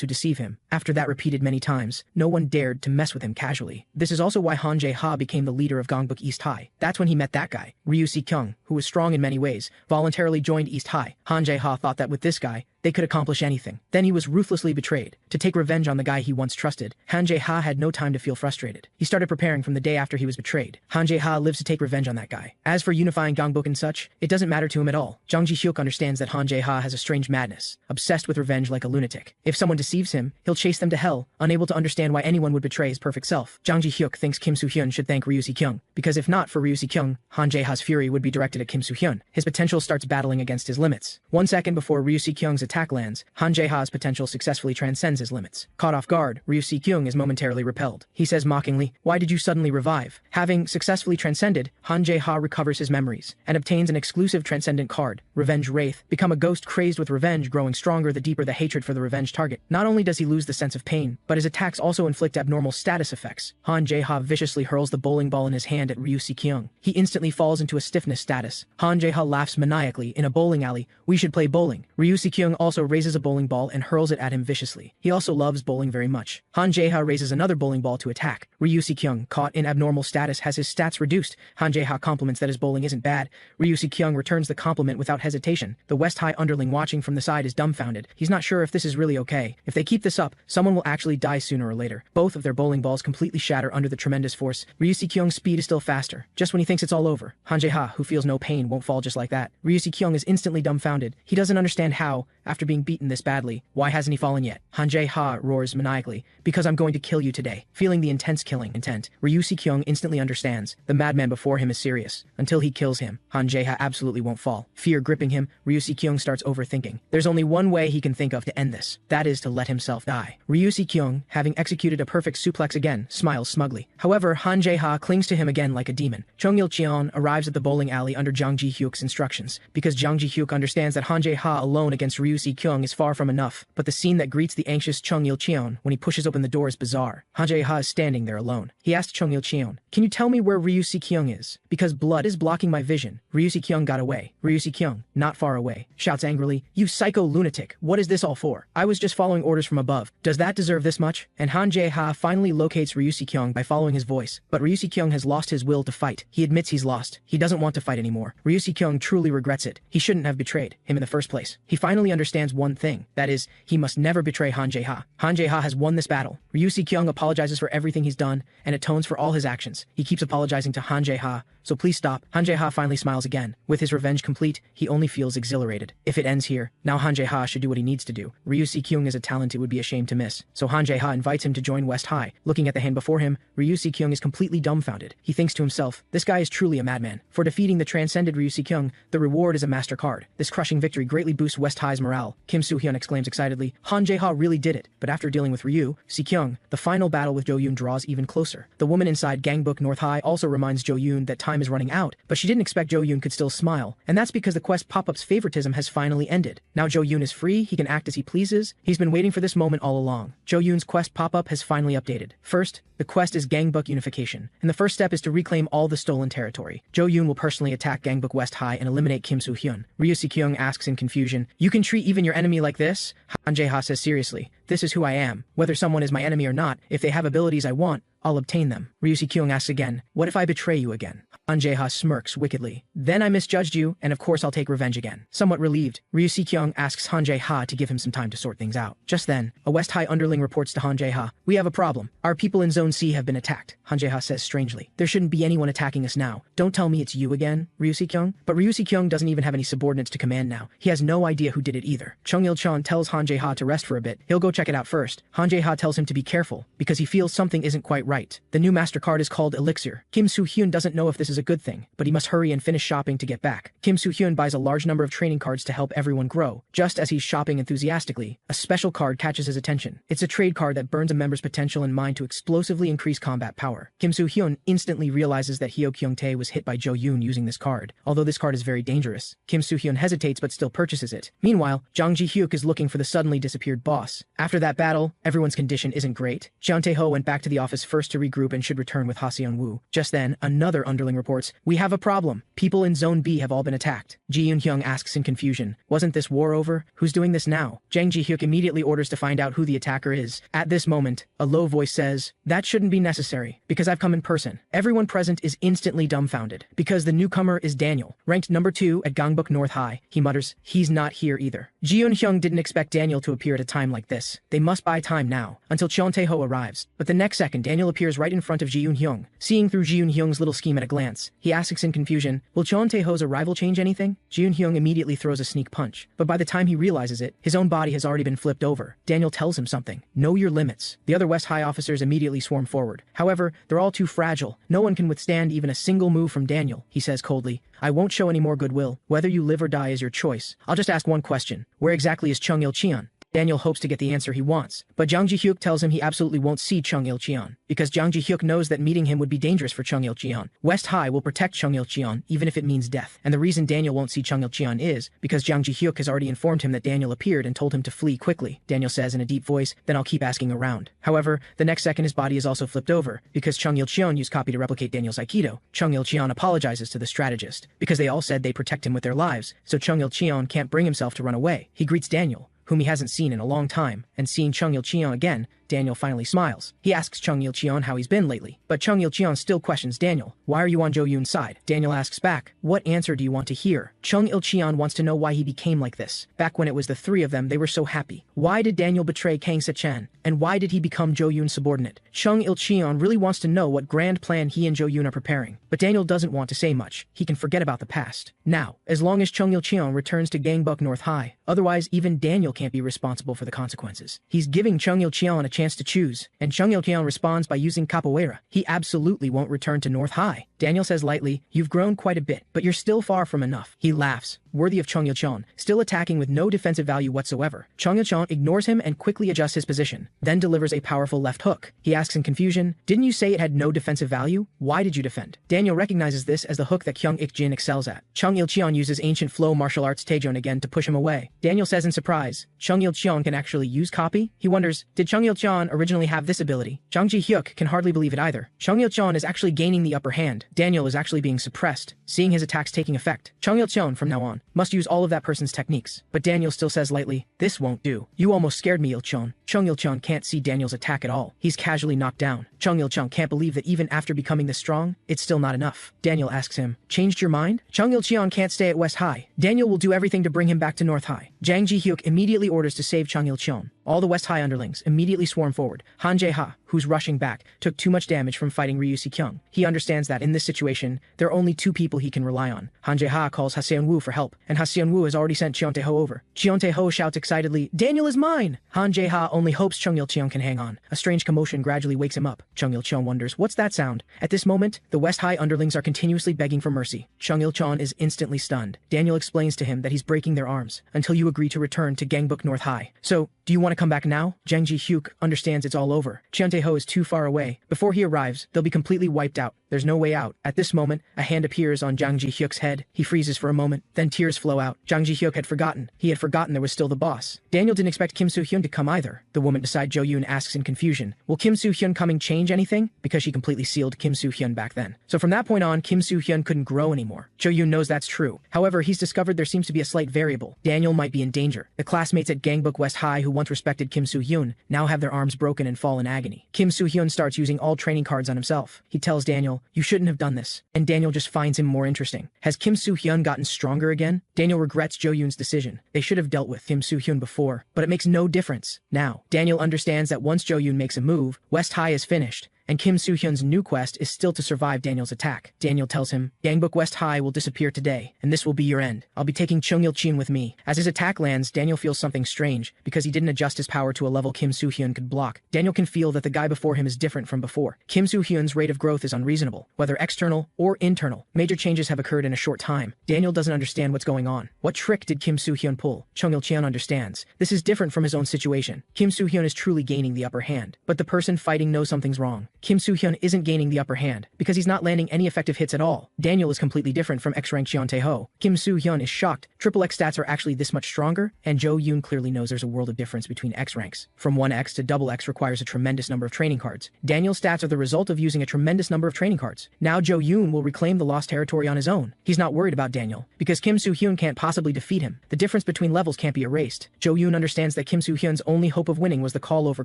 who deceive him. After that repeated many times, no one dared to mess with him casually. This is also why Han Jae-ha became the leader of Gongbuk East High. That's when he met that guy, Ryu Si-kyung, who was strong in many ways, voluntarily joined East High. Han Jae-ha thought that with this guy, they could accomplish anything. Then he was ruthlessly betrayed. To take revenge on the guy he once trusted, Han Jae-ha had no time to feel frustrated. He started preparing from the day after he was betrayed. Han Jae-ha lives to take revenge on that guy. As for unifying Gongbuk and such, it doesn't matter to him at all. Jang Ji-hyuk understands that Han Jae-ha has a strange madness, obsessed with revenge like a lunatic. If someone deceives him, he'll chase them to hell, unable to understand why anyone would betray his perfect self. Jang Ji-hyuk thinks Kim Soo-hyun should thank Ryu Si-kyung, because if not for Ryu Si-kyung, Han Jae-ha's fury would be directed at Kim Soo-hyun. His potential starts battling against his limits. 1 second before Ryu Si-kyung's attack lands, Han Jae-ha's potential successfully transcends his limits. Caught off guard, Ryu Si-kyung is momentarily repelled. He says mockingly, why did you suddenly revive? Having successfully transcended, Han Jae-ha recovers his memories, and obtains an exclusive transcendent card, Revenge Wraith, become a ghost crazed with revenge, growing stronger the deeper the hatred for the revenge target. Not only does he lose the sense of pain, but his attacks also inflict abnormal status effects. Han Jae-ha viciously hurls the bowling ball in his hand at Ryu Si-kyung. He instantly falls into a stiffness status. Han Jae-ha laughs maniacally in a bowling alley. We should play bowling. Ryu Si-kyung also raises a bowling ball and hurls it at him viciously. He also loves bowling very much. Han Jae-ha raises another bowling ball to attack. Ryu Si-kyung, caught in abnormal status, has his stats reduced. Han Jae-ha compliments that his bowling isn't bad. Ryu Si-kyung returns the compliment without hesitation. The West High underling watching from the side is dumbfounded. He's not sure if this is really okay. If they keep this up, someone will actually die sooner or later. Both of their bowling balls completely shatter under the tremendous force. Ryu Si-kyung's speed is still faster. Just when he thinks it's all over, Han Jae-ha, who feels no pain, won't fall just like that. Ryu Si-kyung is instantly dumbfounded. He doesn't understand how, after being beaten this badly, why hasn't he fallen yet? Han Jae-ha roars maniacally, because I'm going to kill you today. Feeling the intense killing intent, Ryu Si-kyung instantly understands. The madman before him is serious. Until he kills him, Han Jae-ha absolutely won't fall. Fear gripping him, Ryu Si-kyung starts overthinking. There's only one way he can think of to end this. That is to let himself die. Ryu Si-kyung, having executed a perfect suplex again, smiles smugly. However, Han Jae-ha clings to him again like a demon. Chung Il-cheon arrives at the bowling alley under Jang Ji-hyuk's instructions, because Jang Ji-hyuk understands that Han Jae-ha alone against Ryu Si-kyung is far from enough. But the scene that greets the anxious Chung Il-cheon when he pushes open the door is bizarre. Han Jae-ha is standing there alone. He asks Chung Il-cheon, can you tell me where Ryu Si-kyung is? Because blood is blocking my vision. Ryu Si-kyung got away. Ryu Si-kyung, not far away, shouts angrily, you psycho lunatic, what is this all for? I was just following orders from above. Does that deserve this much? And Han Jae-ha finally locates Ryu Si-kyung by following his voice. But Ryu Si-kyung has lost his will to fight. He admits he's lost. He doesn't want to fight anymore. Ryu Si-kyung truly regrets it. He shouldn't have betrayed him in the first place. He finally understands one thing. That is, he must never betray Han Jae-ha. Han Jae-ha has won this battle. Ryu Si-kyung apologizes for everything he's done and atones for all his actions. He keeps apologizing to Han Jae-ha, so please stop. Han Jae-ha finally smiles again. With his revenge complete, he only feels exhilarated. If it ends here, now Han Jae-ha should do what he needs to do. Ryu Si-kyung is a talent it would be a shame to miss. So Han Jae-ha invites him to join West High. Looking at the hand before him, Ryu Si-kyung is completely dumbfounded. He thinks to himself, this guy is truly a madman. For defeating the transcended Ryu Si-kyung, the reward is a master card. This crushing victory greatly boosts West High's morale. Kim Soo-hyun exclaims excitedly, Han Jae-ha really did it. But after dealing with Ryu Si-kyung, the final battle with Jo-yoon draws even closer. The woman inside Gangbuk North High also reminds Jo-yoon that time is running out, but she didn't expect Jo-yoon could still smile, and that's because the quest pop-up's favoritism has finally ended. Now Jo-yoon is free, he can act as he pleases. He's been waiting for this moment all along. Jo-yoon's quest pop-up has finally updated. First, the quest is Gangbuk unification, and the first step is to reclaim all the stolen territory. Jo Yoon will personally attack Gangbuk West High and eliminate Kim Soo Hyun. Ryu Si Kyung asks in confusion, "You can treat even your enemy like this?" Han Jae-ha says seriously, "This is who I am. Whether someone is my enemy or not, if they have abilities I want, I'll obtain them." Ryu Si Kyung asks again, "What if I betray you again?" Han Jae-ha smirks wickedly. "Then I misjudged you, and of course I'll take revenge again." Somewhat relieved, Ryu Si Kyung asks Han Jae-ha to give him some time to sort things out. Just then, a West High underling reports to Han Jae-ha, "We have a problem. Our people in Zone C have been attacked." Han Jae-ha says strangely, "There shouldn't be anyone attacking us now. Don't tell me it's you again, Ryu Si Kyung." But Ryu Si Kyung doesn't even have any subordinates to command now. He has no idea who did it either. Chung Il-cheon tells Han Jae-ha to rest for a bit. He'll go check it out first. Han Jae-ha tells him to be careful, because he feels something isn't quite right. The new MasterCard is called Elixir. Kim Soo Hyun doesn't know if this is a good thing, but he must hurry and finish shopping to get back. Kim Soo Hyun buys a large number of training cards to help everyone grow. Just as he's shopping enthusiastically, a special card catches his attention. It's a trade card that burns a member's potential and mind to explosively increase combat power. Kim Soo Hyun instantly realizes that Hyo Kyung-tae was hit by Jo Yoon using this card. Although this card is very dangerous, Kim Soo Hyun hesitates but still purchases it. Meanwhile, Jang Ji-hyuk is looking for the suddenly disappeared boss. After that battle, everyone's condition isn't great. Jeon Tae-ho went back to the office first to regroup and should return with Ha Seon-woo. Just then, another underling reports, "We have a problem. People in Zone B have all been attacked." Ji Yoon-hyung asks in confusion, "Wasn't this war over? Who's doing this now?" Jang Ji-hyuk immediately orders to find out who the attacker is. At this moment, a low voice says, "That shouldn't be necessary, because I've come in person." Everyone present is instantly dumbfounded, because the newcomer is Daniel, ranked number 2 at Gangbuk North High. He mutters, "He's not here either." Ji Yoon-hyung didn't expect Daniel to appear at a time like this. They must buy time now, until Cheon Tae-ho arrives. But the next second, Daniel appears right in front of Ji Yoon-hyung. Seeing through Ji Yoon-hyung's little scheme at a glance, he asks in confusion, "Will Cheon Tae-ho's arrival change anything?" Ji Yoon-hyung immediately throws a sneak punch, but by the time he realizes it, his own body has already been flipped over. Daniel tells him something. "Know your limits." The other West High officers immediately swarm forward. However, they're all too fragile. No one can withstand even a single move from Daniel. He says coldly, "I won't show any more goodwill. Whether you live or die is your choice. I'll just ask one question. Where exactly is Chung Il-cheon?" Daniel hopes to get the answer he wants, but Jang Ji-hyuk tells him he absolutely won't see Chung Il-cheon, because Jang Ji-hyuk knows that meeting him would be dangerous for Chung Il-cheon. West High will protect Chung Il-cheon, even if it means death. And the reason Daniel won't see Chung Il-cheon is because Jang Ji-hyuk has already informed him that Daniel appeared and told him to flee quickly. Daniel says in a deep voice, "Then I'll keep asking around." However, the next second his body is also flipped over, because Chung Il-cheon used copy to replicate Daniel's Aikido. Chung Il-cheon apologizes to the strategist, because they all said they protect him with their lives, so Chung Il-cheon can't bring himself to run away. He greets Daniel, whom he hasn't seen in a long time, and seeing Chung Il-cheon again, Daniel finally smiles. He asks Chung Il-cheon how he's been lately, but Chung Il-cheon still questions Daniel. "Why are you on Jo Yoon's side?" Daniel asks back, "What answer do you want to hear?" Chung Il-cheon wants to know why he became like this. Back when it was the three of them, they were so happy. Why did Daniel betray Kang Se-chan? And why did he become Jo Yoon's subordinate? Chung Il-cheon really wants to know what grand plan he and Jo Yoon are preparing. But Daniel doesn't want to say much. He can forget about the past. Now, as long as Chung Il-cheon returns to Gangbuk North High, otherwise even Daniel can't be responsible for the consequences. He's giving Chung Il-cheon a chance to choose, and Chung Il-cheon responds by using capoeira. He absolutely won't return to North High. Daniel says lightly, "You've grown quite a bit, but you're still far from enough." He laughs, worthy of Chung Il-cheon, still attacking with no defensive value whatsoever. Chung Il-cheon ignores him and quickly adjusts his position, then delivers a powerful left hook. He asks in confusion, "Didn't you say it had no defensive value? Why did you defend?" Daniel recognizes this as the hook that Kyung Ik-jin excels at. Chung Il-cheon uses ancient flow martial arts Taejon again to push him away. Daniel says in surprise, Chung Il-cheon can actually use copy? He wonders, did Chung Il-cheon originally have this ability? Jang Ji-hyuk can hardly believe it either. Chung Il-cheon is actually gaining the upper hand. Daniel is actually being suppressed, seeing his attacks taking effect. Chung Il-cheon, from now on, must use all of that person's techniques. But Daniel still says lightly, "This won't do. You almost scared me, Il-cheon." Chung Il-cheon can't see Daniel's attack at all. He's casually knocked down. Chung Il-cheon can't believe that even after becoming this strong, it's still not enough. Daniel asks him, "Changed your mind?" Chung Il-cheon can't stay at West High. Daniel will do everything to bring him back to North High. Jang Ji-hyuk immediately orders to save Chung Il-cheon. All the West High underlings immediately swarm forward. Han Jae-ha, who's rushing back, took too much damage from fighting Ryu Si-kyung. He understands that in this situation, there are only two people he can rely on. Han Jae-ha calls Ha Seon-woo for help, and Ha Seon-woo has already sent Cheon Tae-ho over. Cheon Tae-ho shouts excitedly, "Daniel is mine!" Han Jae-ha only hopes Chung Il-cheon can hang on. A strange commotion gradually wakes him up. Chung Il-cheon wonders, what's that sound? At this moment, the West High underlings are continuously begging for mercy. Chung Il-cheon is instantly stunned. Daniel explains to him that he's breaking their arms, until you agree to return to Gangbuk North High. So, do you want to come back now? Jang Ji-hyuk understands it's all over. Cheon Tae-ho is too far away. Before he arrives, they'll be completely wiped out. there's no way out. At this moment, a hand appears on Jang Ji-hyuk's head. He freezes for a moment, then tears flow out. Jang Ji-hyuk had forgotten. He had forgotten there was still the boss. Daniel didn't expect Kim Soo-hyun to come either. The woman beside Jo-yoon asks in confusion, will Kim Soo-hyun coming change anything? Because she completely sealed Kim Soo-hyun back then. So from that point on, Kim Soo-hyun couldn't grow anymore. Jo-yoon knows that's true. However, he's discovered there seems to be a slight variable. Daniel might be in danger. The classmates at Gangbuk West High who once respected Kim Soo-hyun now have their arms broken and fall in agony. Kim Soo-hyun starts using all training cards on himself. He tells Daniel, you shouldn't have done this. And Daniel just finds him more interesting. Has Kim Soo-hyun gotten stronger again? Daniel regrets Jo-yoon's decision. They should have dealt with Kim Soo-hyun before, but it makes no difference now. Daniel understands that once Jo-yoon makes a move, West High is finished, and Kim Soo-hyun's new quest is still to survive Daniel's attack. Daniel tells him, Gangbuk West High will disappear today, and this will be your end. I'll be taking Chung-il-chin with me. As his attack lands, Daniel feels something strange, because he didn't adjust his power to a level Kim Soo-hyun could block. Daniel can feel that the guy before him is different from before. Kim Soo-hyun's rate of growth is unreasonable, whether external or internal. Major changes have occurred in a short time. Daniel doesn't understand what's going on. What trick did Kim Soo-hyun pull? Chung-il-chin understands. This is different from his own situation. Kim Soo-hyun is truly gaining the upper hand, but the person fighting knows something's wrong. Kim Soo-hyun isn't gaining the upper hand, because he's not landing any effective hits at all. Daniel is completely different from X-rank Jeon Tae-ho. Kim Soo-hyun is shocked. Triple X stats are actually this much stronger, and Jo-yoon clearly knows there's a world of difference between X ranks. From 1X to double X requires a tremendous number of training cards. Daniel's stats are the result of using a tremendous number of training cards. Now Jo-yoon will reclaim the lost territory on his own. He's not worried about Daniel, because Kim Soo-hyun can't possibly defeat him. The difference between levels can't be erased. Jo-yoon understands that Kim Soo-hyun's only hope of winning was the call-over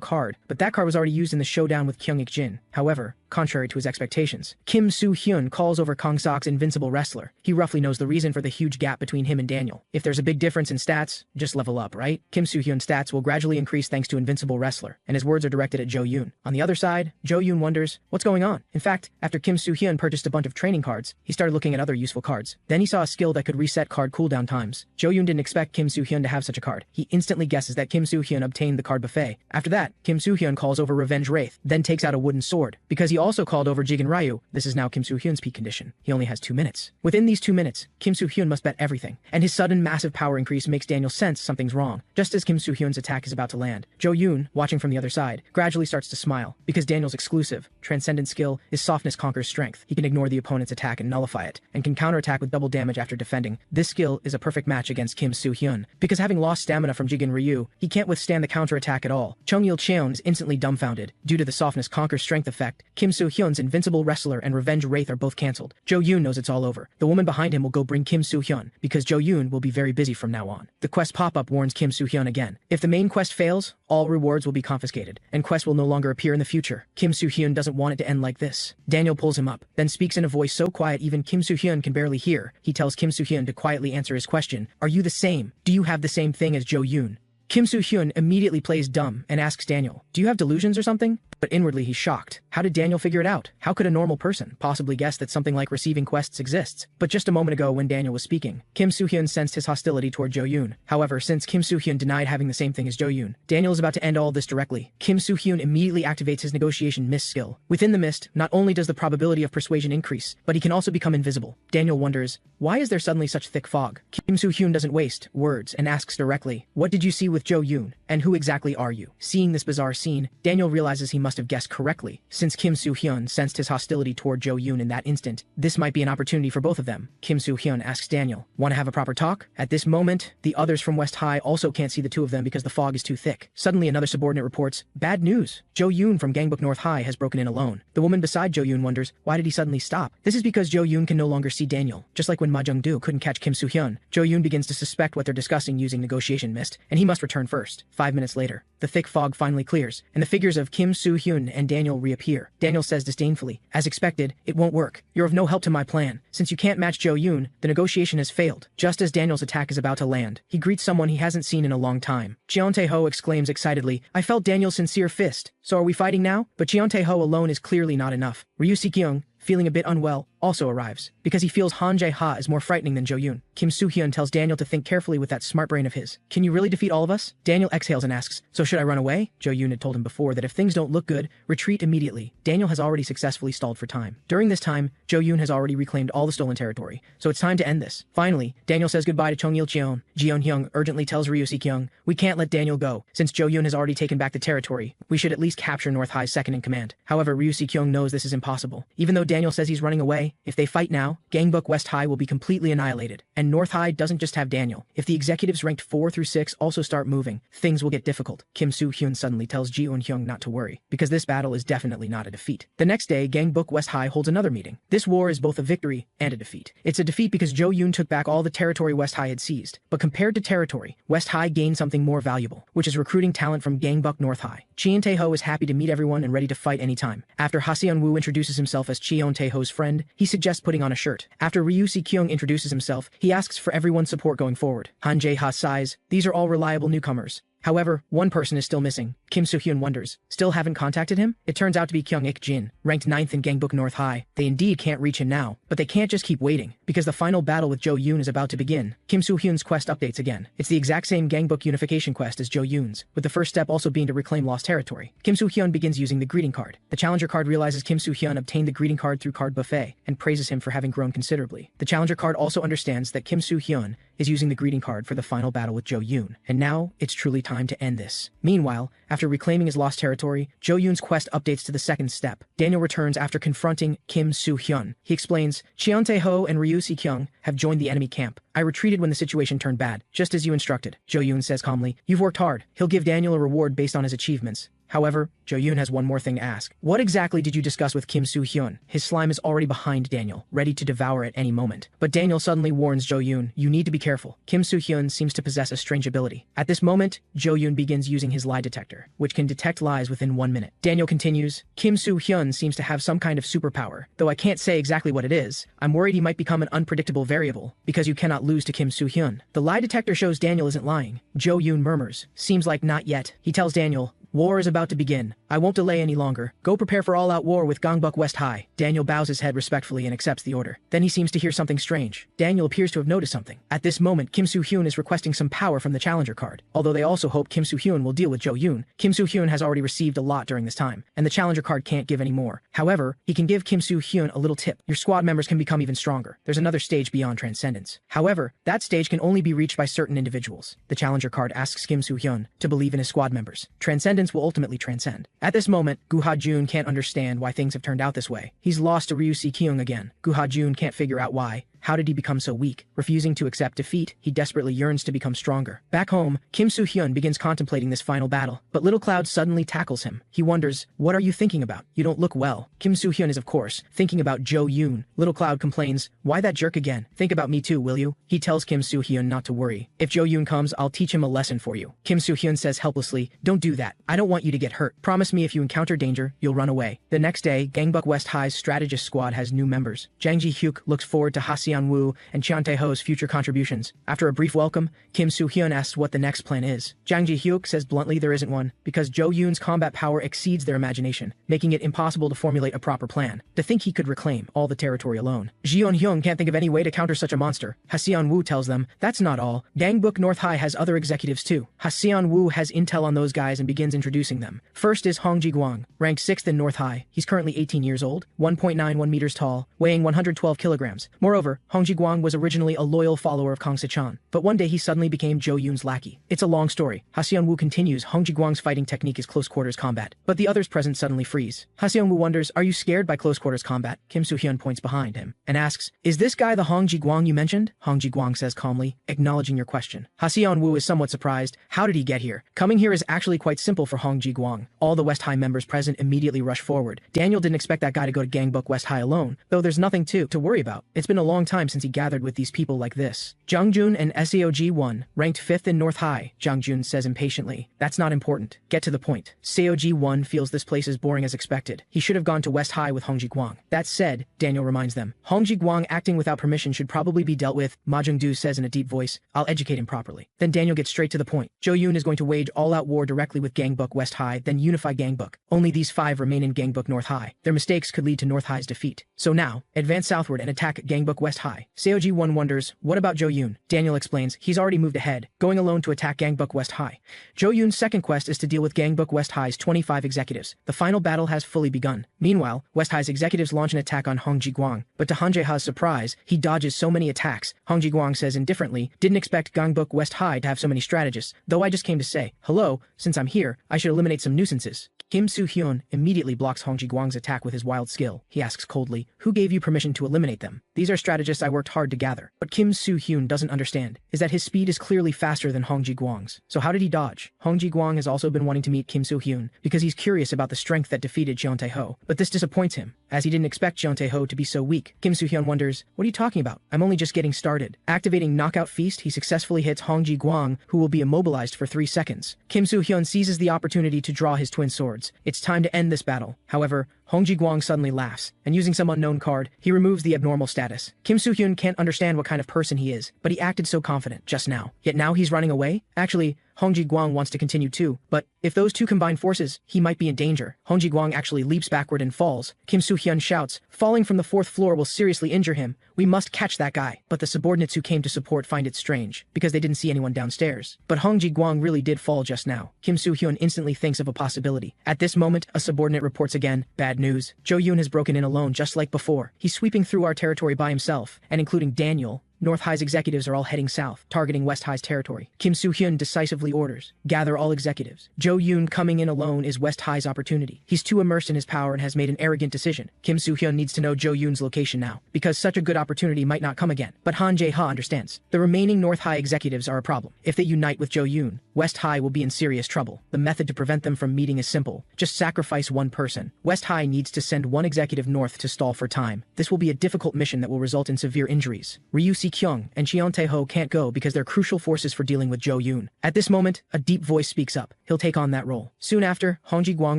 card, but that card was already used in the showdown with Kyung-ik-jin. However, contrary to his expectations, Kim Soo-hyun calls over Kang Sok's invincible wrestler. He roughly knows the reason for the huge gap between him and Daniel. If there's a big difference in stats, just level up, right? Kim Soo-hyun's stats will gradually increase thanks to invincible wrestler, and his words are directed at Jo-yoon. On the other side, Jo-yoon wonders, what's going on? In fact, after Kim Soo-hyun purchased a bunch of training cards, he started looking at other useful cards. Then he saw a skill that could reset card cooldown times. Jo-yoon didn't expect Kim Soo-hyun to have such a card. He instantly guesses that Kim Soo-hyun obtained the card buffet. After that, Kim Soo-hyun calls over Revenge Wraith, then takes out a wooden sword. Because he also called over Jigen Ryu, this is now Kim Soo-hyun's peak condition. He only has 2 minutes. Within these 2 minutes, Kim Soo-hyun must bet everything, and his sudden massive power increase makes Daniel sense something's wrong. Just as Kim Soo-hyun's attack is about to land, Jo-yoon, watching from the other side, gradually starts to smile, because Daniel's exclusive, transcendent skill is softness conquers strength. He can ignore the opponent's attack and nullify it, and can counterattack with double damage after defending. This skill is a perfect match against Kim Soo-hyun, because having lost stamina from Jigen Ryu, he can't withstand the counterattack at all. Chung-il-cheon is instantly dumbfounded. Due to the softness conquers strength effect, Kim Soo-hyun's invincible wrestler and Revenge Wraith are both cancelled. Jo-yoon knows it's all over. The woman behind him will go bring Kim Soo-hyun, because Jo-yoon will be very busy from now on. The quest pop-up warns Kim Soo-hyun again. If the main quest fails, all rewards will be confiscated, and quests will no longer appear in the future. Kim Soo-hyun doesn't want it to end like this. Daniel pulls him up, then speaks in a voice so quiet even Kim Soo-hyun can barely hear. He tells Kim Soo-hyun to quietly answer his question. Are you the same? Do you have the same thing as Jo-yoon? Kim Soo-hyun immediately plays dumb and asks Daniel, do you have delusions or something? But inwardly he's shocked. How did Daniel figure it out? How could a normal person possibly guess that something like receiving quests exists? But just a moment ago when Daniel was speaking, Kim Soo-hyun sensed his hostility toward Jo-yoon. However, since Kim Soo-hyun denied having the same thing as Jo-yoon, Daniel is about to end all this directly. Kim Soo-hyun immediately activates his negotiation mist skill. Within the mist, not only does the probability of persuasion increase, but he can also become invisible. Daniel wonders, why is there suddenly such thick fog? Kim Soo-hyun doesn't waste words and asks directly, what did you see with Jo-yoon? And who exactly are you? Seeing this bizarre scene, Daniel realizes he must have guessed correctly. Since Kim Soo-hyun sensed his hostility toward Jo-yoon in that instant, this might be an opportunity for both of them. Kim Soo-hyun asks Daniel, want to have a proper talk? At this moment, the others from West High also can't see the two of them because the fog is too thick. Suddenly another subordinate reports, bad news. Jo-yoon from Gangbuk North High has broken in alone. The woman beside Jo-yoon wonders, why did he suddenly stop? This is because Jo-yoon can no longer see Daniel. Just like when Ma Jung-do couldn't catch Kim Soo-hyun, Jo-yoon begins to suspect what they're discussing using negotiation mist, and he must return first. 5 minutes later, the thick fog finally clears, and the figures of Kim Soo-hyun and Daniel reappear. Daniel says disdainfully, as expected, it won't work. You're of no help to my plan. Since you can't match Jo-yoon, the negotiation has failed. Just as Daniel's attack is about to land, he greets someone he hasn't seen in a long time. Jeon Tae-ho exclaims excitedly, I felt Daniel's sincere fist. So are we fighting now? But Jeon Tae-ho alone is clearly not enough. Ryu Si-kyung, feeling a bit unwell, also arrives, because he feels Han Jae-ha is more frightening than Jo-yoon. Kim Soo-hyun tells Daniel to think carefully with that smart brain of his. Can you really defeat all of us? Daniel exhales and asks, so should I run away? Jo-yoon had told him before that if things don't look good, retreat immediately. Daniel has already successfully stalled for time. During this time, Jo-yoon has already reclaimed all the stolen territory, so it's time to end this. Finally, Daniel says goodbye to Chung-il Cheon. Jeon-hyung urgently tells Ryu Si-kyung, we can't let Daniel go. Since Jo-yoon has already taken back the territory, we should at least capture North High's second in command. However, Ryu Si-kyung knows this is impossible. Even though Daniel says he's running away, if they fight now, Gangbuk West High will be completely annihilated. And North High doesn't just have Daniel. If the executives ranked 4 through 6 also start moving, things will get difficult. Kim Soo-hyun suddenly tells Jeon-hyung not to worry, because this battle is definitely not a defeat. The next day, Gangbuk West High holds another meeting. This war is both a victory and a defeat. It's a defeat because Jo-yoon took back all the territory West High had seized, but compared to territory, West High gained something more valuable, which is recruiting talent from Gangbuk North High. Cheon Tae-ho is happy to meet everyone and ready to fight anytime. After Ha-seon-woo introduces himself as Cheon Tae-ho's friend, he suggests putting on a shirt. After Ryu Si-kyung introduces himself, he asks for everyone's support going forward. Han Jae-ha sighs, these are all reliable newcomers. However, one person is still missing. Kim Soo-hyun wonders, still haven't contacted him? It turns out to be Kyung-ik Jin, ranked 9th in Gangbuk North High. They indeed can't reach him now, but they can't just keep waiting, because the final battle with Jo-yoon is about to begin. Kim Soo-hyun's quest updates again. It's the exact same Gangbuk unification quest as Jo-yoon's, with the first step also being to reclaim lost territory. Kim Soo-hyun begins using the greeting card. The challenger card realizes Kim Soo-hyun obtained the greeting card through Card Buffet, and praises him for having grown considerably. The challenger card also understands that Kim Soo-hyun is using the greeting card for the final battle with Jo-yoon, and now it's truly time to end this. Meanwhile, after reclaiming his lost territory, Jo-yoon's quest updates to the second step. Daniel returns after confronting Kim Soo-hyun. He explains, Cheon Tae-ho and Ryu Si-kyung have joined the enemy camp. I retreated when the situation turned bad, just as you instructed. Jo-yoon says calmly, you've worked hard. He'll give Daniel a reward based on his achievements. However, Jo-yoon has one more thing to ask. What exactly did you discuss with Kim Soo-hyun? His slime is already behind Daniel, ready to devour at any moment. But Daniel suddenly warns Jo-yoon, you need to be careful. Kim Soo-hyun seems to possess a strange ability. At this moment, Jo-yoon begins using his lie detector, which can detect lies within 1 minute. Daniel continues, Kim Soo-hyun seems to have some kind of superpower, though I can't say exactly what it is. I'm worried he might become an unpredictable variable, because you cannot lose to Kim Soo-hyun. The lie detector shows Daniel isn't lying. Jo-yoon murmurs, seems like not yet. He tells Daniel, war is about to begin. I won't delay any longer. Go prepare for all-out war with Gangbuk West High. Daniel bows his head respectfully and accepts the order. Then he seems to hear something strange. Daniel appears to have noticed something. At this moment, Kim Soo-hyun is requesting some power from the challenger card. Although they also hope Kim Soo-hyun will deal with Jo-yoon, Kim Soo-hyun has already received a lot during this time, and the challenger card can't give any more. However, he can give Kim Soo-hyun a little tip. Your squad members can become even stronger. There's another stage beyond transcendence. However, that stage can only be reached by certain individuals. The challenger card asks Kim Soo-hyun to believe in his squad members. Transcendence will ultimately transcend. At this moment, Gu Ha-jun can't understand why things have turned out this way. He's lost to Ryu Si-kyung again. Gu Ha-jun can't figure out why. How did he become so weak? Refusing to accept defeat, he desperately yearns to become stronger. Back home, Kim Soo-hyun begins contemplating this final battle, but Little Cloud suddenly tackles him. He wonders, what are you thinking about? You don't look well. Kim Soo-hyun is, of course, thinking about Jo-yoon. Little Cloud complains, why that jerk again? Think about me too, will you? He tells Kim Soo-hyun not to worry. If Jo-yoon comes, I'll teach him a lesson for you. Kim Soo-hyun says helplessly, don't do that. I don't want you to get hurt. Promise me if you encounter danger, you'll run away. The next day, Gangbuk West High's strategist squad has new members. Jang Ji-hyuk looks forward to Ha-seon-woo and Cheon Tae-ho's future contributions. After a brief welcome, Kim Soo-hyun asks what the next plan is. Jang Ji-hyuk says bluntly there isn't one, because Jo-yoon's combat power exceeds their imagination, making it impossible to formulate a proper plan. To think he could reclaim all the territory alone. Jeon-hyung can't think of any way to counter such a monster. Ha-seon-woo tells them, that's not all. Gangbuk North High has other executives too. Ha-seon-woo has intel on those guys and begins introducing them. First is Hong Ji-gwang, ranked 6th in North High. He's currently 18 years old, 1.91 meters tall, weighing 112 kilograms. Moreover, Hong Ji-gwang was originally a loyal follower of Kang Se-chan, but one day he suddenly became Jo-yoon's lackey. It's a long story. Ha-seon-woo continues Hong Ji-gwang's fighting technique is close quarters combat, but the others present suddenly freeze. Ha-seon-woo wonders, are you scared by close quarters combat? Kim Soo-hyun points behind him and asks, is this guy the Hong Ji-gwang you mentioned? Hong Ji-gwang says calmly, acknowledging your question. Ha-seon-woo is somewhat surprised. How did he get here? Coming here is actually quite simple for Hong Ji-gwang. All the West High members present immediately rush forward. Daniel didn't expect that guy to go to Gangbuk West High alone, though there's nothing to worry about. It's been a long time time since he gathered with these people like this. Jungjun and SAOG-1, ranked 5th in North High, Jungjun says impatiently. That's not important. Get to the point. SAOG-1 feels this place is boring as expected. He should have gone to West High with Hong Ji-guang. That said, Daniel reminds them, Hong Ji-guang acting without permission should probably be dealt with, Ma Jung-do says in a deep voice. I'll educate him properly. Then Daniel gets straight to the point. Jo-yoon is going to wage all-out war directly with Gangbuk West High, then unify Gangbuk. Only these 5 remain in Gangbuk North High. Their mistakes could lead to North High's defeat. So now, advance southward and attack Gangbuk West High. SAOG-1 wonders, what about Jo-yoon? Daniel explains, he's already moved ahead, going alone to attack Gangbuk West High. Jo-yoon's second quest is to deal with Gangbuk West High's 25 executives. The final battle has fully begun. Meanwhile, West High's executives launch an attack on Hong Ji-guang, but to Han Jae-ha's surprise, he dodges so many attacks. Hong Ji-guang says indifferently, didn't expect Gangbuk West High to have so many strategists, though I just came to say, hello, since I'm here, I should eliminate some nuisances. Kim Soo-hyun immediately blocks Hong Ji-guang's attack with his wild skill. He asks coldly, who gave you permission to eliminate them? These are strategists I worked hard to gather. What Kim Soo-hyun doesn't understand is that his speed is clearly faster than Hong Ji-guang's. So how did he dodge? Hong Ji-guang has also been wanting to meet Kim Soo-hyun because he's curious about the strength that defeated Jeon Tae-ho. But this disappoints him, as he didn't expect Jeon Tae-ho to be so weak. Kim Soo-hyun wonders, what are you talking about? I'm only just getting started. Activating Knockout Feast, he successfully hits Hong Ji-guang, who will be immobilized for 3 seconds. Kim Soo-hyun seizes the opportunity to draw his twin swords. It's time to end this battle. However, Hong Ji-guang suddenly laughs, and using some unknown card, he removes the abnormal status. Kim Soo-hyun can't understand what kind of person he is, but he acted so confident just now. Yet now he's running away? Actually, Hong Ji-guang wants to continue too, but if those two combine forces, he might be in danger. Hong Ji-guang actually leaps backward and falls. Kim Soo-hyun shouts, falling from the 4th floor will seriously injure him. We must catch that guy. But the subordinates who came to support find it strange, because they didn't see anyone downstairs. But Hong Ji-guang really did fall just now. Kim Soo-hyun instantly thinks of a possibility. At this moment, a subordinate reports again, bad news. Jo-yoon has broken in alone just like before. He's sweeping through our territory by himself, and including Daniel. North High's executives are all heading south, targeting West High's territory. Kim Soo-hyun decisively orders, gather all executives. Jo-yoon coming in alone is West High's opportunity. He's too immersed in his power and has made an arrogant decision. Kim Soo-hyun needs to know Jo-yoon's location now, because such a good opportunity might not come again. But Han Jae-ha understands. The remaining North High executives are a problem. If they unite with Jo-yoon, West High will be in serious trouble. The method to prevent them from meeting is simple. Just sacrifice one person. West High needs to send one executive north to stall for time. This will be a difficult mission that will result in severe injuries. Ryu Si-kyung and Jeon Tae-ho can't go because they're crucial forces for dealing with Jo-yoon. At this moment, a deep voice speaks up. He'll take on that role. Soon after, Hong Ji-guang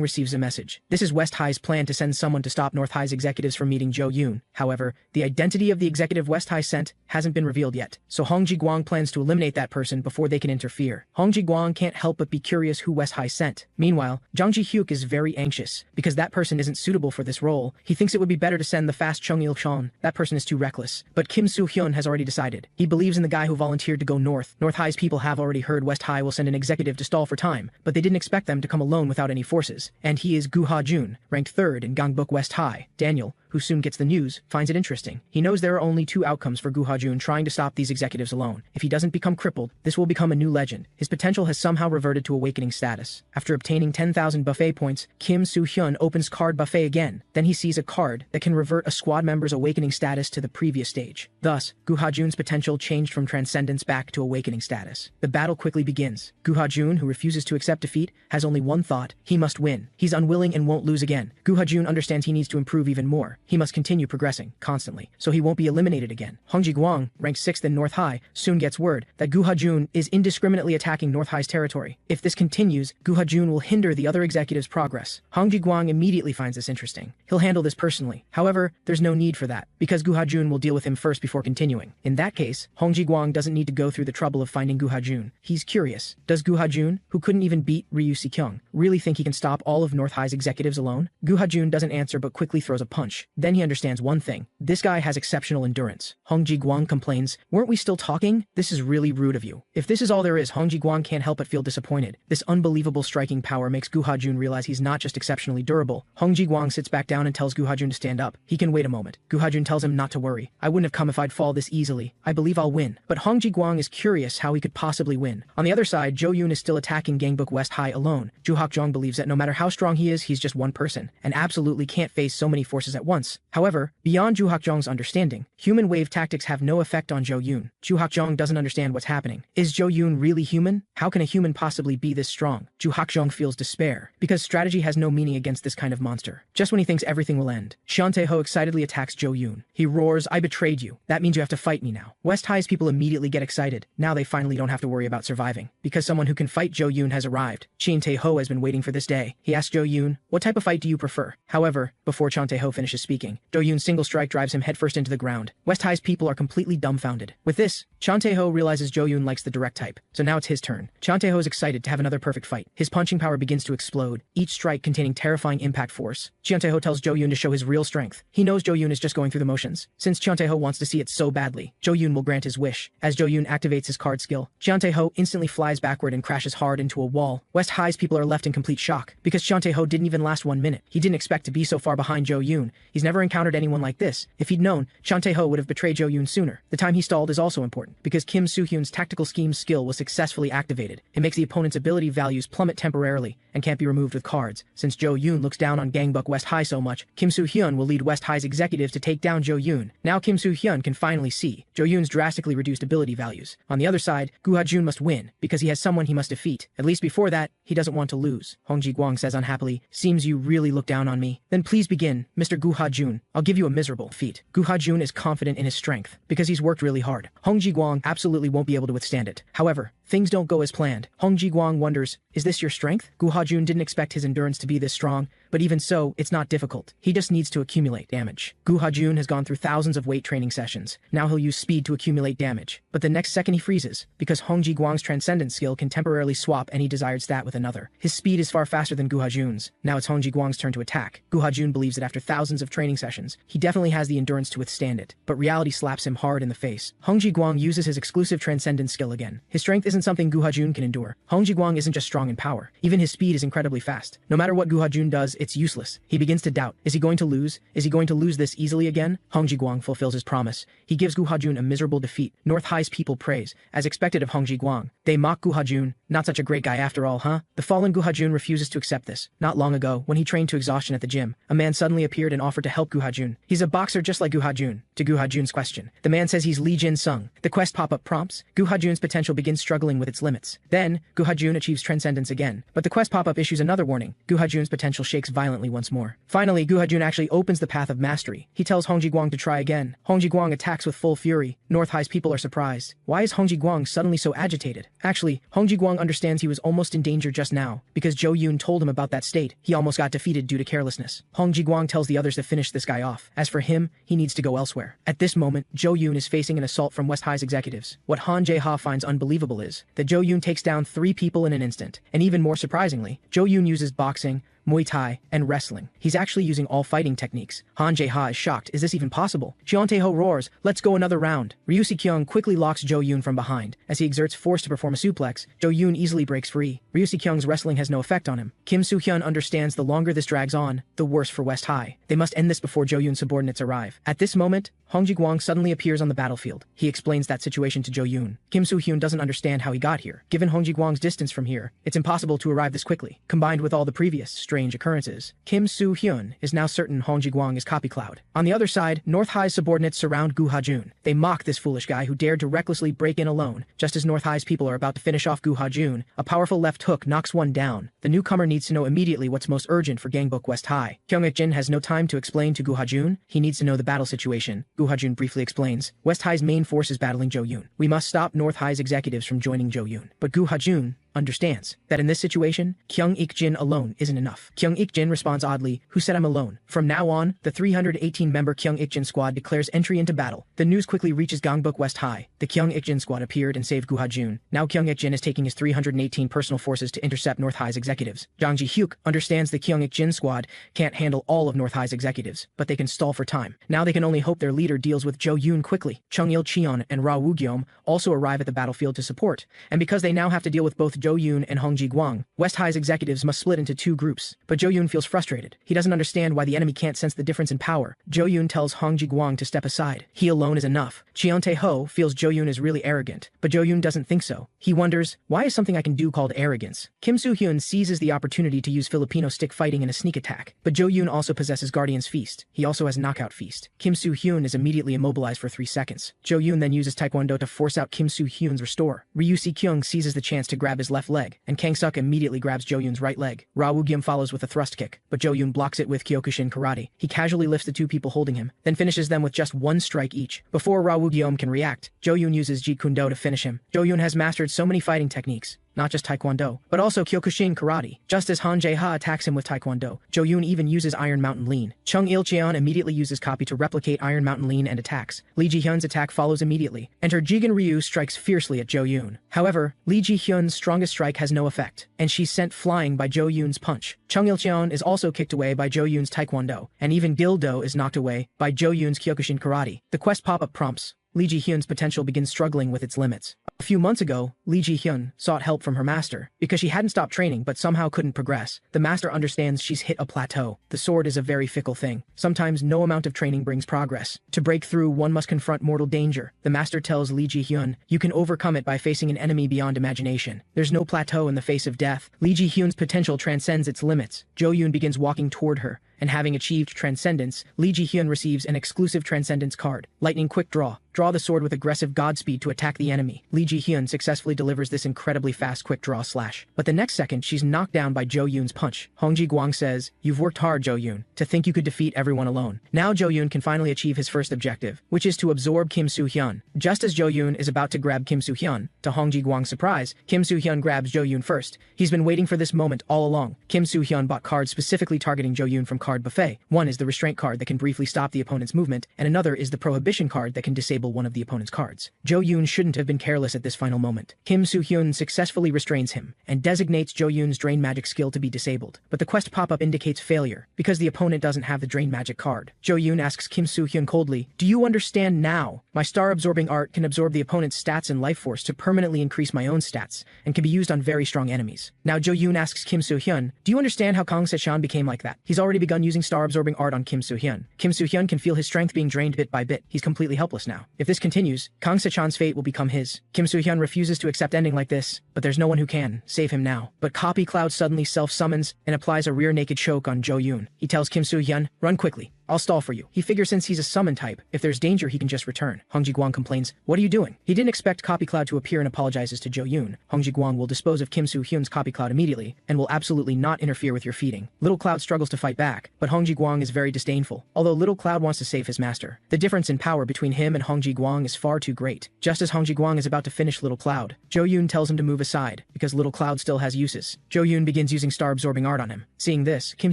receives a message. This is West High's plan to send someone to stop North High's executives from meeting Jo-yoon. However, the identity of the executive West High sent hasn't been revealed yet, so Hong Ji-guang plans to eliminate that person before they can interfere. Hong Ji-guang can't help but be curious who West High sent. Meanwhile, Jang Ji-hyuk is very anxious because that person isn't suitable for this role. He thinks it would be better to send the fast Chung Il-chon. That person is too reckless. But Kim Soo-hyun has already decided. He believes in the guy who volunteered to go north. North High's people have already heard West High will send an executive to stall for time, but they didn't expect them to come alone without any forces. And he is Gu Ha-jun, ranked 3rd in Gangbuk West High. Daniel, who soon gets the news, finds it interesting. He knows there are only 2 outcomes for Gu Ha-jun trying to stop these executives alone. If he doesn't become crippled, this will become a new legend. His potential has somehow reverted to awakening status. After obtaining 10,000 buffet points, Kim Soo-hyun opens card buffet again. Then he sees a card that can revert a squad member's awakening status to the previous stage. Thus, Gu Ha-jun's potential changed from transcendence back to awakening status. The battle quickly begins. Gu Ha-jun, who refuses to accept defeat, has only one thought: he must win. He's unwilling and won't lose again. Gu Ha-jun understands he needs to improve even more. He must continue progressing, constantly, so he won't be eliminated again. Hong Ji-guang, ranked 6th in North High, soon gets word that Gu Ha-jun is indiscriminately attacking North High's territory. If this continues, Gu Ha-jun will hinder the other executives' progress. Hong Ji-guang immediately finds this interesting. He'll handle this personally. However, there's no need for that, because Gu Ha-jun will deal with him first before continuing. In that case, Hong Ji-guang doesn't need to go through the trouble of finding Gu Ha-jun. He's curious. Does Gu Ha-jun, who couldn't even beat Ryu Si-kyung, really think he can stop all of North High's executives alone? Gu Ha-jun doesn't answer but quickly throws a punch. Then he understands one thing. This guy has exceptional endurance. Hong Ji-guang complains, weren't we still talking? This is really rude of you. If this is all there is, Hong Ji-guang can't help but feel disappointed. This unbelievable striking power makes Gu Ha-jun realize he's not just exceptionally durable. Hong Ji-guang sits back down and tells Gu Ha-jun to stand up. He can wait a moment. Gu Ha-jun tells him not to worry. I wouldn't have come if I'd fall this easily. I believe I'll win. But Hong Ji-guang is curious how he could possibly win. On the other side, Jo-yoon is still attacking Gangbuk West High alone. Ju Hak-jong believes that no matter how strong he is, he's just one person, and absolutely can't face so many forces at once. months. However, beyond Ju Hakjong's understanding, human wave tactics have no effect on Zhou Yun. Ju Hakjong doesn't understand what's happening. Is Zhou Yun really human? How can a human possibly be this strong? Ju Hakjong feels despair, because strategy has no meaning against this kind of monster. Just when he thinks everything will end, Xian Taeho excitedly attacks Zhou Yun. He roars, "I betrayed you. That means you have to fight me now." West High's people immediately get excited. Now they finally don't have to worry about surviving, because someone who can fight Zhou Yun has arrived. Xian Taeho has been waiting for this day. He asks Zhou Yun, "What type of fight do you prefer?" However, before Xian Taeho finishes speaking, Zhou Yun's single strike drives him headfirst into the ground. West High's people are completely dumbfounded. With this, Xian Taeho realizes Zhou Yun likes the direct type, so now it's his turn. Xian Taeho is excited to have another perfect fight. His punching power begins to explode, each strike containing terrifying impact force. Xian Taeho tells Zhou Yun to show his real strength. He knows Zhou Yun is just going through the motions. Since Xian Taeho wants to see it so badly, Zhou Yun will grant his wish. As Zhou Yun activates his card skill, Xian Taeho instantly flies backward and crashes hard into a wall. West High's people are left in complete shock, because Xian Taeho didn't even last 1 minute. He didn't expect to be so far behind Zhou Yun. He's never encountered anyone like this. If he'd known, Xian Taeho would have betrayed Zhou Yun sooner. The time he stalled is also important, because Kim Soo-hyun's tactical scheme skill was successfully activated. It makes the opponent's ability values plummet temporarily, and can't be removed with cards. Since Zhou Yun looks down on Gangbuk West High so much, Kim Soo-hyun will lead West High's executives to take down Zhou Yun. Now Kim Soo-hyun can finally see Zhou Yun's drastically reduced ability values. On the other side, Gu Ha-jun must win, because he has someone he must defeat. At least before that, he doesn't want to lose. Hong Ji-guang says unhappily, "Seems you really look down on me. Then please begin, Mr. Gu Ha-jun. I'll give you a miserable defeat." Gu Ha-jun is confident in his strength, because he's worked really hard. Hong Ji-guang absolutely won't be able to withstand it. However, things don't go as planned. Hong Ji-guang wonders, is this your strength? Gu Ha-jun didn't expect his endurance to be this strong, but even so, it's not difficult. He just needs to accumulate damage. Gu Ha-jun has gone through thousands of weight training sessions. Now he'll use speed to accumulate damage. But the next second he freezes, because Hong Ji-guang's transcendence skill can temporarily swap any desired stat with another. His speed is far faster than Gu Ha-jun's. Now it's Hong Ji-guang's turn to attack. Gu Ha-jun believes that after thousands of training sessions, he definitely has the endurance to withstand it. But reality slaps him hard in the face. Hong Ji-guang uses his exclusive transcendence skill again. His strength isn't something Gu Ha-jun can endure. Hong Ji-guang isn't just strong in power. Even his speed is incredibly fast. No matter what Gu Ha-jun does, it's useless. He begins to doubt. Is he going to lose? Is he going to lose this easily again? Hong Ji-guang fulfills his promise. He gives Gu Ha-jun a miserable defeat. North High's people praise, as expected of Hong Ji-guang. They mock Gu Ha-jun. Not such a great guy after all, huh? The fallen Gu Ha-jun refuses to accept this. Not long ago, when he trained to exhaustion at the gym, a man suddenly appeared and offered to help Gu Ha-jun. He's a boxer just like Gu Ha-jun. To Gu Ha-jun's question, the man says he's Lee Jin-sung. The quest pop-up prompts. Gu Ha-jun's potential begins struggling with its limits. Then, Gu Ha-jun achieves transcendence again. But the quest pop-up issues another warning. Gu Ha-jun's potential shakes violently once more. Finally, Gu Ha-jun actually opens the path of mastery. He tells Hong Ji-guang to try again. Hong Ji-guang attacks with full fury. North High's people are surprised. Why is Hong Ji-guang suddenly so agitated? Actually, Hong Ji-guang understands he was almost in danger just now, because Zhou Yun told him about that state. He almost got defeated due to carelessness. Hong Ji-guang tells the others to finish this guy off. As for him, he needs to go elsewhere. At this moment, Zhou Yun is facing an assault from West High's executives. What Han Jae-ha finds unbelievable is that Zhou Yun takes down 3 people in an instant. And even more surprisingly, Zhou Yun uses boxing, Muay Thai, and wrestling. He's actually using all fighting techniques. Han Jae-ha is shocked. Is this even possible? Xian Taeho roars, "Let's go another round." Ryu Si-kyung quickly locks Zhou Yun from behind. As he exerts force to perform a suplex, Zhou Yun easily breaks free. Ryu Si-kyung's wrestling has no effect on him. Kim Soo-hyun understands the longer this drags on, the worse for West High. They must end this before Zhou Yun's subordinates arrive. At this moment, Hong Ji-guang suddenly appears on the battlefield. He explains that situation to Zhou Yun. Kim Soo-hyun doesn't understand how he got here. Given Hong Ji-guang's distance from here, it's impossible to arrive this quickly. Combined with all the previous strange occurrences, Kim Soo-hyun is now certain Hong Ji-guang is Copy Cloud. On the other side, North High's subordinates surround Gu Ha-jun. They mock this foolish guy who dared to recklessly break in alone. Just as North High's people are about to finish off Gu Ha-jun, a powerful left hook knocks one down. The newcomer needs to know immediately what's most urgent for Gangbuk West High. Kyung Ik-jin has no time to explain to Gu Ha-jun. He needs to know the battle situation. Gu Ha-jun briefly explains, West High's main force is battling Zhou Yun. We must stop North High's executives from joining Zhou Yun. But Gu Ha-jun understands that in this situation, Kyung Ik-jin alone isn't enough. Kyung Ik-jin responds oddly, "Who said I'm alone?" From now on, the 318-member Kyung Ik-jin squad declares entry into battle. The news quickly reaches Gangbuk West High. The Kyung Ik-jin squad appeared and saved Gu Ha-jun. Now Kyung Ik-jin is taking his 318 personal forces to intercept North High's executives. Jang Ji-hyuk understands the Kyung Ik-jin squad can't handle all of North High's executives, but they can stall for time. Now they can only hope their leader deals with Zhou Yun quickly. Chung Il-cheon and Ra Woo-gyeom also arrive at the battlefield to support, and because they now have to deal with both Jo Yoon and Hong Ji-guang. West High's executives must split into two groups, but Jo Yoon feels frustrated. He doesn't understand why the enemy can't sense the difference in power. Jo Yoon tells Hong Ji-guang to step aside. He alone is enough. Cheon Tae-ho feels Jo Yoon is really arrogant, but Jo Yoon doesn't think so. He wonders, why is something I can do called arrogance? Kim Soo-hyun seizes the opportunity to use Filipino stick fighting in a sneak attack, but Jo Yoon also possesses Guardian's Feast. He also has Knockout Feast. Kim Soo-hyun is immediately immobilized for 3 seconds. Jo Yoon then uses Taekwondo to force out Kim Soo-hyun's restore. Ryu Si-kyung seizes the chance to grab his left leg, and Kang-suk immediately grabs Jo Yoon's right leg. Ra Woo-gyum follows with a thrust kick, but Jo Yoon blocks it with Kyokushin Karate. He casually lifts the two people holding him, then finishes them with just 1 strike each. Before Ra Woo-gyum can react, Jo Yoon uses Jeet Kune Do to finish him. Jo Yoon has mastered so many fighting techniques, not just Taekwondo, but also Kyokushin Karate. Just as Han Jae-ha attacks him with Taekwondo, Jo Yoon even uses Iron Mountain Lean. Chung Il-cheon immediately uses copy to replicate Iron Mountain Lean and attacks. Lee Ji-hyun's attack follows immediately, and her Jigen Ryu strikes fiercely at Jo Yoon. However, Lee Ji-hyun's strongest strike has no effect, and she's sent flying by Jo Yoon's punch. Chung Il-cheon is also kicked away by Jo Yoon's Taekwondo, and even Gil-do is knocked away by Jo Yoon's Kyokushin Karate. The quest pop-up prompts. Lee Ji-hyun's potential begins struggling with its limits. A few months ago, Lee Ji-hyun sought help from her master because she hadn't stopped training but somehow couldn't progress. The master understands she's hit a plateau. The sword is a very fickle thing. Sometimes no amount of training brings progress. To break through, one must confront mortal danger. The master tells Lee Ji-hyun, you can overcome it by facing an enemy beyond imagination. There's no plateau in the face of death. Lee Ji-hyun's potential transcends its limits. Jo Yoon begins walking toward her, and having achieved transcendence, Lee Ji-hyun receives an exclusive transcendence card. Lightning Quick Draw. Draw the sword with aggressive god speed to attack the enemy. Lee Ji-hyun successfully delivers this incredibly fast quick draw slash. But the next second, she's knocked down by Jo Yoon's punch. Hong Ji-guang says, you've worked hard, Jo Yoon, to think you could defeat everyone alone. Now Jo Yoon can finally achieve his first objective, which is to absorb Kim Soo-hyun. Just as Jo Yoon is about to grab Kim Soo-hyun, to Hong Ji-guang's surprise, Kim Soo-hyun grabs Jo Yoon first. He's been waiting for this moment all along. Kim Soo-hyun bought cards specifically targeting Jo Yoon from Card Buffet. One is the restraint card that can briefly stop the opponent's movement, and another is the prohibition card that can disable one of the opponent's cards. Jo Yoon shouldn't have been careless at this final moment. Kim Soo-hyun successfully restrains him, and designates Jo Yoon's Drain Magic skill to be disabled. But the quest pop-up indicates failure, because the opponent doesn't have the Drain Magic card. Jo Yoon asks Kim Soo-hyun coldly, do you understand now? My star-absorbing art can absorb the opponent's stats and life force to permanently increase my own stats, and can be used on very strong enemies. Now Jo Yoon asks Kim Soo-hyun, do you understand how Kang Se-chan became like that? He's already begun using star-absorbing art on Kim Soo-hyun. Kim Soo-hyun can feel his strength being drained bit by bit. He's completely helpless now. If this continues, Kang Se-chan's fate will become his. Kim Soo-hyun refuses to accept ending like this, but there's no one who can save him now. But Copy Cloud suddenly self-summons and applies a rear naked choke on Jo Yoon. He tells Kim Soo-hyun, run quickly. I'll stall for you. He figures since he's a summon type, if there's danger he can just return. Hong Ji-guang complains, what are you doing? He didn't expect Copy Cloud to appear and apologizes to Jo Yoon. Hong Ji-guang will dispose of Kim Soo-hyun's Copy Cloud immediately, and will absolutely not interfere with your feeding. Little Cloud struggles to fight back, but Hong Ji-guang is very disdainful, although Little Cloud wants to save his master. The difference in power between him and Hong Ji-guang is far too great. Just as Hong Ji-guang is about to finish Little Cloud, Jo Yoon tells him to move aside, because Little Cloud still has uses. Jo Yoon begins using star-absorbing art on him. Seeing this, Kim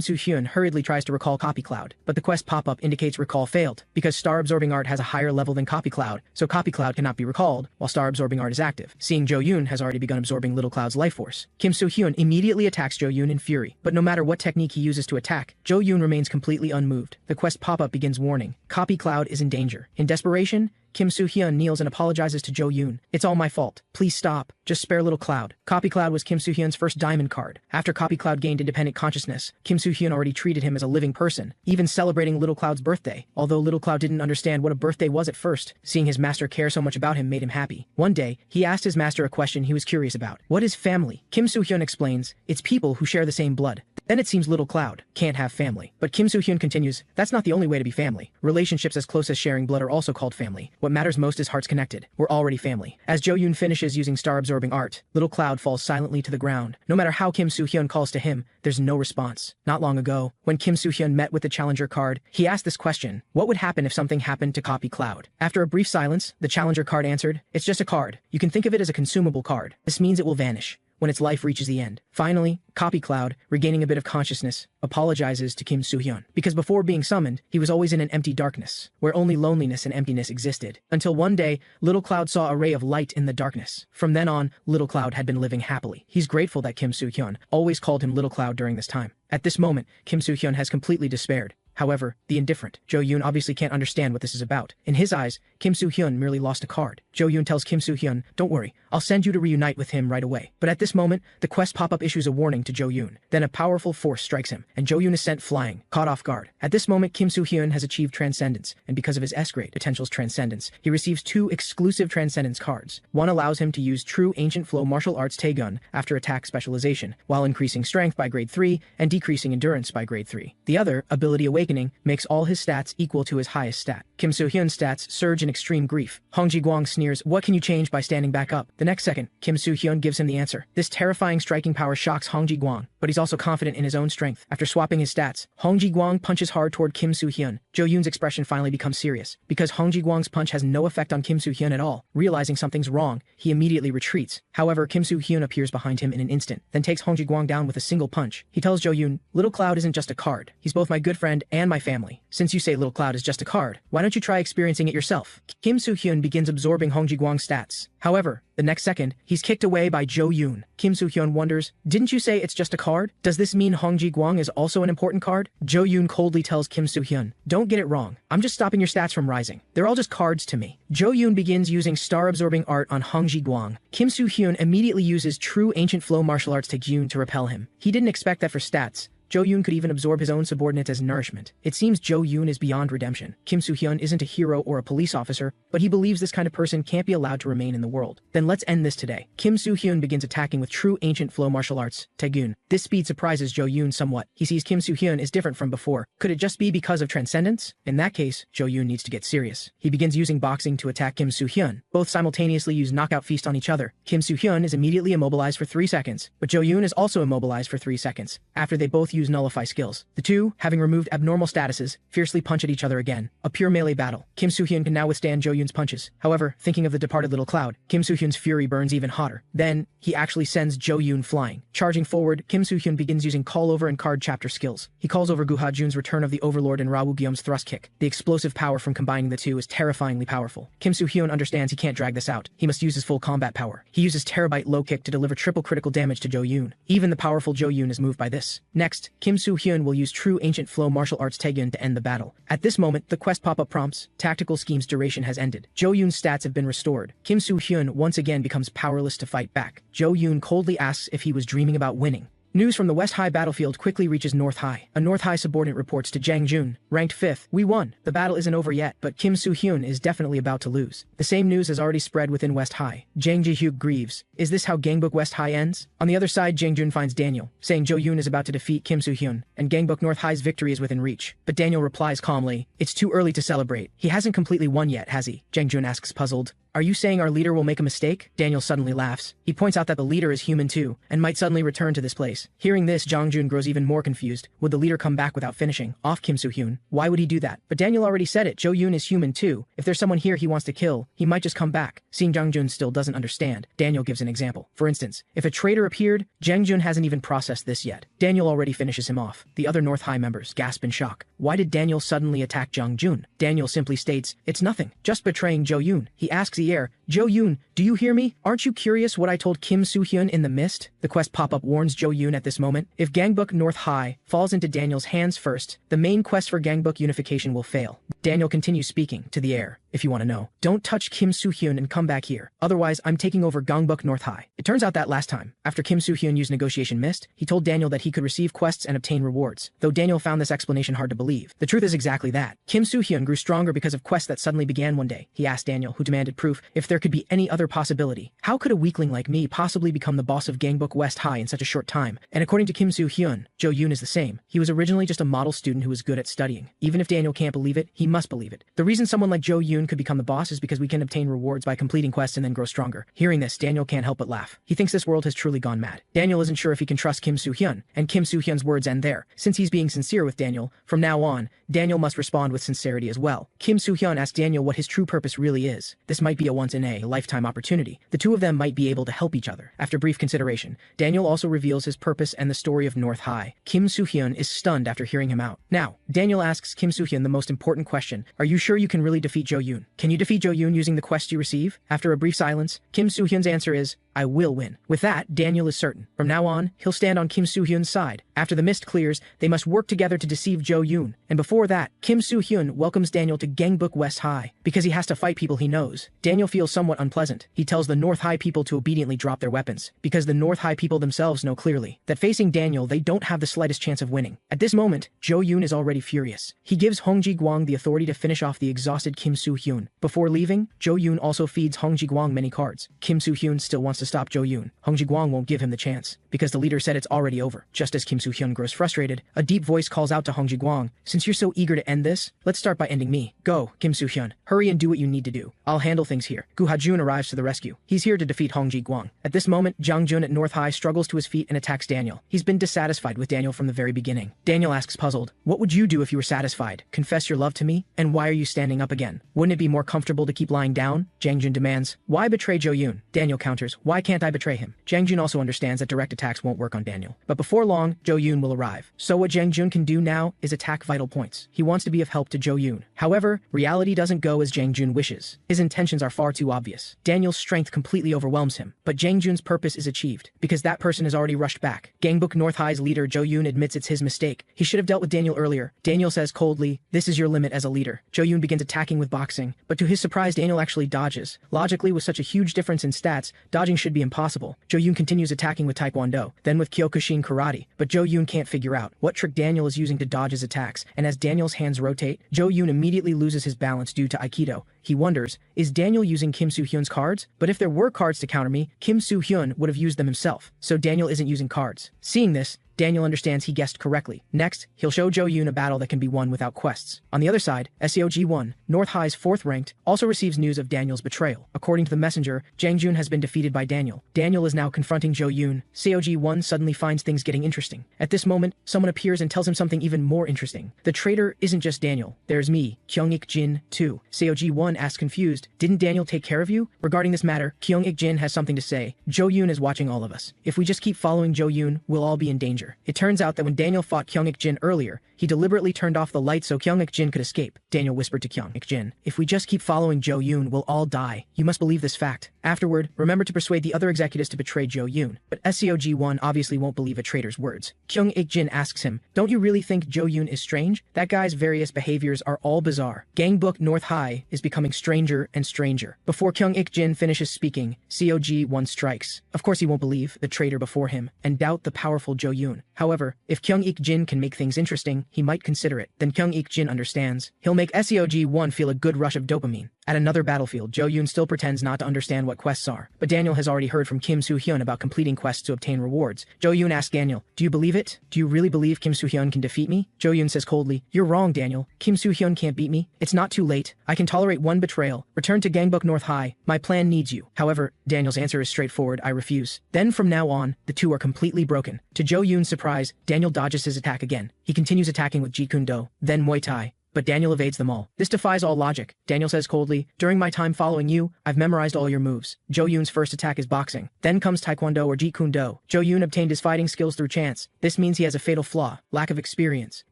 Soo-hyun hurriedly tries to recall Copy Cloud, but the quest pop-up indicates recall failed, because star-absorbing art has a higher level than Copy Cloud, so Copy Cloud cannot be recalled, while star-absorbing art is active. Seeing Jo Yoon has already begun absorbing Little Cloud's life force, Kim Soo-hyun immediately attacks Jo Yoon in fury, but no matter what technique he uses to attack, Jo Yoon remains completely unmoved. The quest pop-up begins warning, Copy Cloud is in danger. In desperation, Kim Soo-hyun kneels and apologizes to Jo Yoon. It's all my fault. Please stop. Just spare Little Cloud. Copy Cloud was Kim Soo-hyun's first diamond card. After Copy Cloud gained independent consciousness, Kim Soo-hyun already treated him as a living person, even celebrating Little Cloud's birthday. Although Little Cloud didn't understand what a birthday was at first, seeing his master care so much about him made him happy. One day, he asked his master a question he was curious about. What is family? Kim Soo-hyun explains, it's people who share the same blood. Then it seems Little Cloud can't have family. But Kim Soo-hyun continues, that's not the only way to be family. Relationships as close as sharing blood are also called family. What matters most is hearts connected. We're already family. As Jo Yoon finishes using star-absorbing art, Little Cloud falls silently to the ground. No matter how Kim Soo-hyun calls to him, there's no response. Not long ago, when Kim Soo-hyun met with the Challenger card, he asked this question, what would happen if something happened to Copy Cloud? After a brief silence, the Challenger card answered, it's just a card. You can think of it as a consumable card. This means it will vanish when its life reaches the end. Finally, Copy Cloud, regaining a bit of consciousness, apologizes to Kim Soo-hyun, because before being summoned, he was always in an empty darkness, where only loneliness and emptiness existed. Until one day, Little Cloud saw a ray of light in the darkness. From then on, Little Cloud had been living happily. He's grateful that Kim Soo-hyun always called him Little Cloud during this time. At this moment, Kim Soo-hyun has completely despaired. However, the indifferent Jo-yoon obviously can't understand what this is about. In his eyes, Kim Soo-hyun merely lost a card. Jo-yoon tells Kim Soo-hyun, "Don't worry, I'll send you to reunite with him right away." But at this moment, the quest pop-up issues a warning to Jo-yoon. Then a powerful force strikes him, and Jo-yoon is sent flying, caught off guard. At this moment, Kim Soo-hyun has achieved transcendence, and because of his S-grade potential's transcendence, he receives 2 exclusive transcendence cards. One allows him to use true ancient flow martial arts Taegun after attack specialization, while increasing strength by grade 3 and decreasing endurance by grade 3. The other, ability awakening, makes all his stats equal to his highest stat. Kim Soo-hyun's stats surge in extreme grief. Hong Ji-gwang sneers, "What can you change by standing back up?" The next second, Kim Soo-hyun gives him the answer. This terrifying striking power shocks Hong Ji-gwang, but he's also confident in his own strength. After swapping his stats, Hong Ji-gwang punches hard toward Kim Soo-hyun. Jo-yoon's expression finally becomes serious. Because Hong Ji-gwang's punch has no effect on Kim Soo-hyun at all, realizing something's wrong, he immediately retreats. However, Kim Soo-hyun appears behind him in an instant, then takes Hong Ji-gwang down with a single punch. He tells Jo-yoon, "Little Cloud isn't just a card. He's both my good friend and my family. Since you say Little Cloud is just a card, why don't you try experiencing it yourself?" Kim Soo-hyun begins absorbing Hong Ji-gwang's stats. However, the next second, he's kicked away by Jo-yoon. Kim Soo-hyun wonders, "Didn't you say it's just a card? Does this mean Hong Ji-gwang is also an important card?" Jo-yoon coldly tells Kim Soo-hyun, "Don't get it wrong. I'm just stopping your stats from rising. They're all just cards to me." Jo-yoon begins using star-absorbing art on Hong Ji-gwang. Kim Soo-hyun immediately uses true ancient flow martial arts Taegun to repel him. He didn't expect that for stats. Jo-yoon could even absorb his own subordinates as nourishment. It seems Jo-yoon is beyond redemption. Kim Soo-hyun isn't a hero or a police officer, but he believes this kind of person can't be allowed to remain in the world. Then let's end this today. Kim Soo-hyun begins attacking with true ancient flow martial arts, Taegun. This speed surprises Jo-yoon somewhat. He sees Kim Soo-hyun is different from before. Could it just be because of transcendence? In that case, Jo-yoon needs to get serious. He begins using boxing to attack Kim Soo-hyun. Both simultaneously use knockout feast on each other. Kim Soo-hyun is immediately immobilized for 3 seconds, but Jo-yoon is also immobilized for 3 seconds, after they both use nullify skills. The two, having removed abnormal statuses, fiercely punch at each other again. A pure melee battle. Kim Soo-hyun can now withstand Jo-yoon's punches. However, thinking of the departed Little Cloud, Kim Soo-hyun's fury burns even hotter. Then, he actually sends Jo-yoon flying. Charging forward, Kim Soo-hyun begins using call over and card chapter skills. He calls over Gu Ha-jun's return of the Overlord and Rawu Guillaume's thrust kick. The explosive power from combining the two is terrifyingly powerful. Kim Soo-hyun understands he can't drag this out. He must use his full combat power. He uses terabyte low kick to deliver triple critical damage to Jo-yoon. Even the powerful Jo-yoon is moved by this. Next, Kim Soo-hyun will use true ancient flow martial arts Taegun to end the battle. At this moment, the quest pop-up prompts, "Tactical scheme's duration has ended. Jo-yoon's stats have been restored." Kim Soo-hyun once again becomes powerless to fight back. Jo-yoon coldly asks if he was dreaming about winning. News from the West High battlefield quickly reaches North High. A North High subordinate reports to Jang Jun, ranked 5th. "We won. The battle isn't over yet, but Kim Soo-hyun is definitely about to lose." The same news has already spread within West High. Jang Ji-hyuk grieves. Is this how Gangbuk West High ends? On the other side, Jang Jun finds Daniel, saying Jo-yoon is about to defeat Kim Soo-hyun, and Gangbuk North High's victory is within reach. But Daniel replies calmly, "It's too early to celebrate. He hasn't completely won yet, has he?" Jang Jun asks puzzled. "Are you saying our leader will make a mistake?" Daniel suddenly laughs. He points out that the leader is human too, and might suddenly return to this place. Hearing this, Jang Jun grows even more confused. Would the leader come back without finishing off Kim Soo-hyun? Why would he do that? But Daniel already said it, Jo-yoon is human too. If there's someone here he wants to kill, he might just come back. Seeing Jang Jun still doesn't understand, Daniel gives an example. For instance, if a traitor appeared, Jang Jun hasn't even processed this yet. Daniel already finishes him off. The other North High members gasp in shock. Why did Daniel suddenly attack Jang Jun? Daniel simply states, "It's nothing, just betraying Jo-yoon." He asks the heir, "Jo-yoon, do you hear me? Aren't you curious what I told Kim Soo-hyun in the mist?" The quest pop-up warns Jo-yoon at this moment. If Gangbuk North High falls into Daniel's hands first, the main quest for Gangbuk unification will fail. Daniel continues speaking to the heir. "If you want to know, don't touch Kim Soo-hyun and come back here. Otherwise, I'm taking over Gangbuk North High." It turns out that last time, after Kim Soo-hyun used negotiation mist, he told Daniel that he could receive quests and obtain rewards. Though Daniel found this explanation hard to believe. The truth is exactly that. Kim Soo-hyun grew stronger because of quests that suddenly began one day. He asked Daniel, who demanded proof, if there could be any other possibility. How could a weakling like me possibly become the boss of Gangbuk West High in such a short time? And according to Kim Soo-hyun, Jo-yoon is the same. He was originally just a model student who was good at studying. Even if Daniel can't believe it, he must believe it. The reason someone like Jo-yoon could become the boss is because we can obtain rewards by completing quests and then grow stronger. Hearing this, Daniel can't help but laugh. He thinks this world has truly gone mad. Daniel isn't sure if he can trust Kim Soo-hyun, and Kim Soo-hyun's words end there. Since he's being sincere with Daniel, from now on, Daniel must respond with sincerity as well. Kim Soo-hyun asks Daniel what his true purpose really is. This might be a once-in-a-lifetime opportunity. The two of them might be able to help each other. After brief consideration, Daniel also reveals his purpose and the story of North High. Kim Soo-hyun is stunned after hearing him out. Now, Daniel asks Kim Soo-hyun the most important question. Are you sure you can really defeat Jo-yoon? Can you defeat Jo-yoon using the quest you receive? After a brief silence, Kim Soo-hyun's answer is, I will win. With that, Daniel is certain. From now on, he'll stand on Kim Soo-hyun's side. After the mist clears, they must work together to deceive Jo-yoon. And before that, Kim Soo-hyun welcomes Daniel to Gangbuk West High. Because he has to fight people he knows, Daniel feels somewhat unpleasant. He tells the North High people to obediently drop their weapons, because the North High people themselves know clearly that facing Daniel they don't have the slightest chance of winning. At this moment, Jo-yoon is already furious. He gives Hong Ji-gwang the authority to finish off the exhausted Kim Soo-hyun. Before leaving, Jo-yoon also feeds Hong Ji-gwang many cards. Kim Soo-hyun still wants to stop Jo-yoon. Hong Ji-gwang won't give him the chance, because the leader said it's already over. Just as Kim Soo-hyun grows frustrated, a deep voice calls out to Hong Ji-gwang, "Since you're so eager to end this, let's start by ending me. Go, Kim Soo-hyun. Hurry and do what you need to do. I'll handle things here." Gu Ha-jun arrives to the rescue. He's here to defeat Hong Ji-gwang. At this moment, Jang Jun at North High struggles to his feet and attacks Daniel. He's been dissatisfied with Daniel from the very beginning. Daniel asks puzzled, "What would you do if you were satisfied? Confess your love to me? And why are you standing up again? Wouldn't it be more comfortable to keep lying down?" Jang Jun demands, "Why betray Jo-yoon?" Daniel counters, "Why can't I betray him?" Jang Jun also understands that direct attacks won't work on Daniel. But before long, Jo-yoon will arrive. So what Jang Jun can do now is attack vital points. He wants to be of help to Jo-yoon. However, reality doesn't go as Jang Jun wishes. His intentions are far too obvious. Daniel's strength completely overwhelms him. But Jang Jun's purpose is achieved, because that person has already rushed back. Gangbuk North High's leader Jo-yoon admits it's his mistake. He should have dealt with Daniel earlier. Daniel says coldly, "This is your limit as a leader." Jo-yoon begins attacking with boxing, but to his surprise Daniel actually dodges. Logically, with such a huge difference in stats, dodging should be impossible. Jo-yoon continues attacking with Taekwondo, then with Kyokushin Karate, but Jo-yoon can't figure out what trick Daniel is using to dodge his attacks, and as Daniel's hands rotate, Jo-yoon immediately loses his balance due to Aikido. He wonders, is Daniel using Kim Soo-hyun's cards? But if there were cards to counter me, Kim Soo-hyun would have used them himself, so Daniel isn't using cards. Seeing this, Daniel understands he guessed correctly. Next, he'll show Jo-yoon a battle that can be won without quests. On the other side, SEOG-1, North High's 4th ranked, also receives news of Daniel's betrayal. According to the messenger, Jang Jun has been defeated by Daniel. Daniel is now confronting Jo-yoon. SEOG-1 suddenly finds things getting interesting. At this moment, someone appears and tells him something even more interesting. The traitor isn't just Daniel. There's me, Kyung-ik-jin, too. SEOG-1 asks confused, "Didn't Daniel take care of you?" Regarding this matter, Kyung-ik-jin has something to say. Jo-yoon is watching all of us. If we just keep following Jo-yoon, we'll all be in danger. It turns out that when Daniel fought Kyung-ik-jin earlier, he deliberately turned off the light so Kyung-ik-jin could escape. Daniel whispered to Kyung-ik-jin, "If we just keep following Jo-yoon, we'll all die. You must believe this fact. Afterward, remember to persuade the other executives to betray Jo-yoon." But SEOG-1 obviously won't believe a traitor's words. Kyung-ik-jin asks him, "Don't you really think Jo-yoon is strange? That guy's various behaviors are all bizarre." Gangbuk North High is becoming stranger and stranger. Before Kyung-ik-jin finishes speaking, SEOG-1 strikes. Of course he won't believe the traitor before him, and doubt the powerful Jo-yoon. However, if Kyung-ik-jin can make things interesting, he might consider it. Then Kyung-ik-jin understands. He'll make SEOG-1 feel a good rush of dopamine. At another battlefield, Jo-yoon still pretends not to understand what quests are, but Daniel has already heard from Kim Soo-hyun about completing quests to obtain rewards. Jo-yoon asks Daniel, "Do you believe it? Do you really believe Kim Soo-hyun can defeat me?" Jo-yoon says coldly, "You're wrong, Daniel. Kim Soo-hyun can't beat me. It's not too late. I can tolerate one betrayal. Return to Gangbuk North High. My plan needs you." However, Daniel's answer is straightforward, "I refuse." Then from now on, the two are completely broken. To Jo-yoon's surprise, Daniel dodges his attack again. He continues attacking with Jeet Kune Do, then Muay Thai. But Daniel evades them all. This defies all logic. Daniel says coldly, "During my time following you, I've memorized all your moves." Jo-yoon's first attack is boxing. Then comes Taekwondo or Jeet Kune Do. Jo-yoon obtained his fighting skills through chance. This means he has a fatal flaw, lack of experience.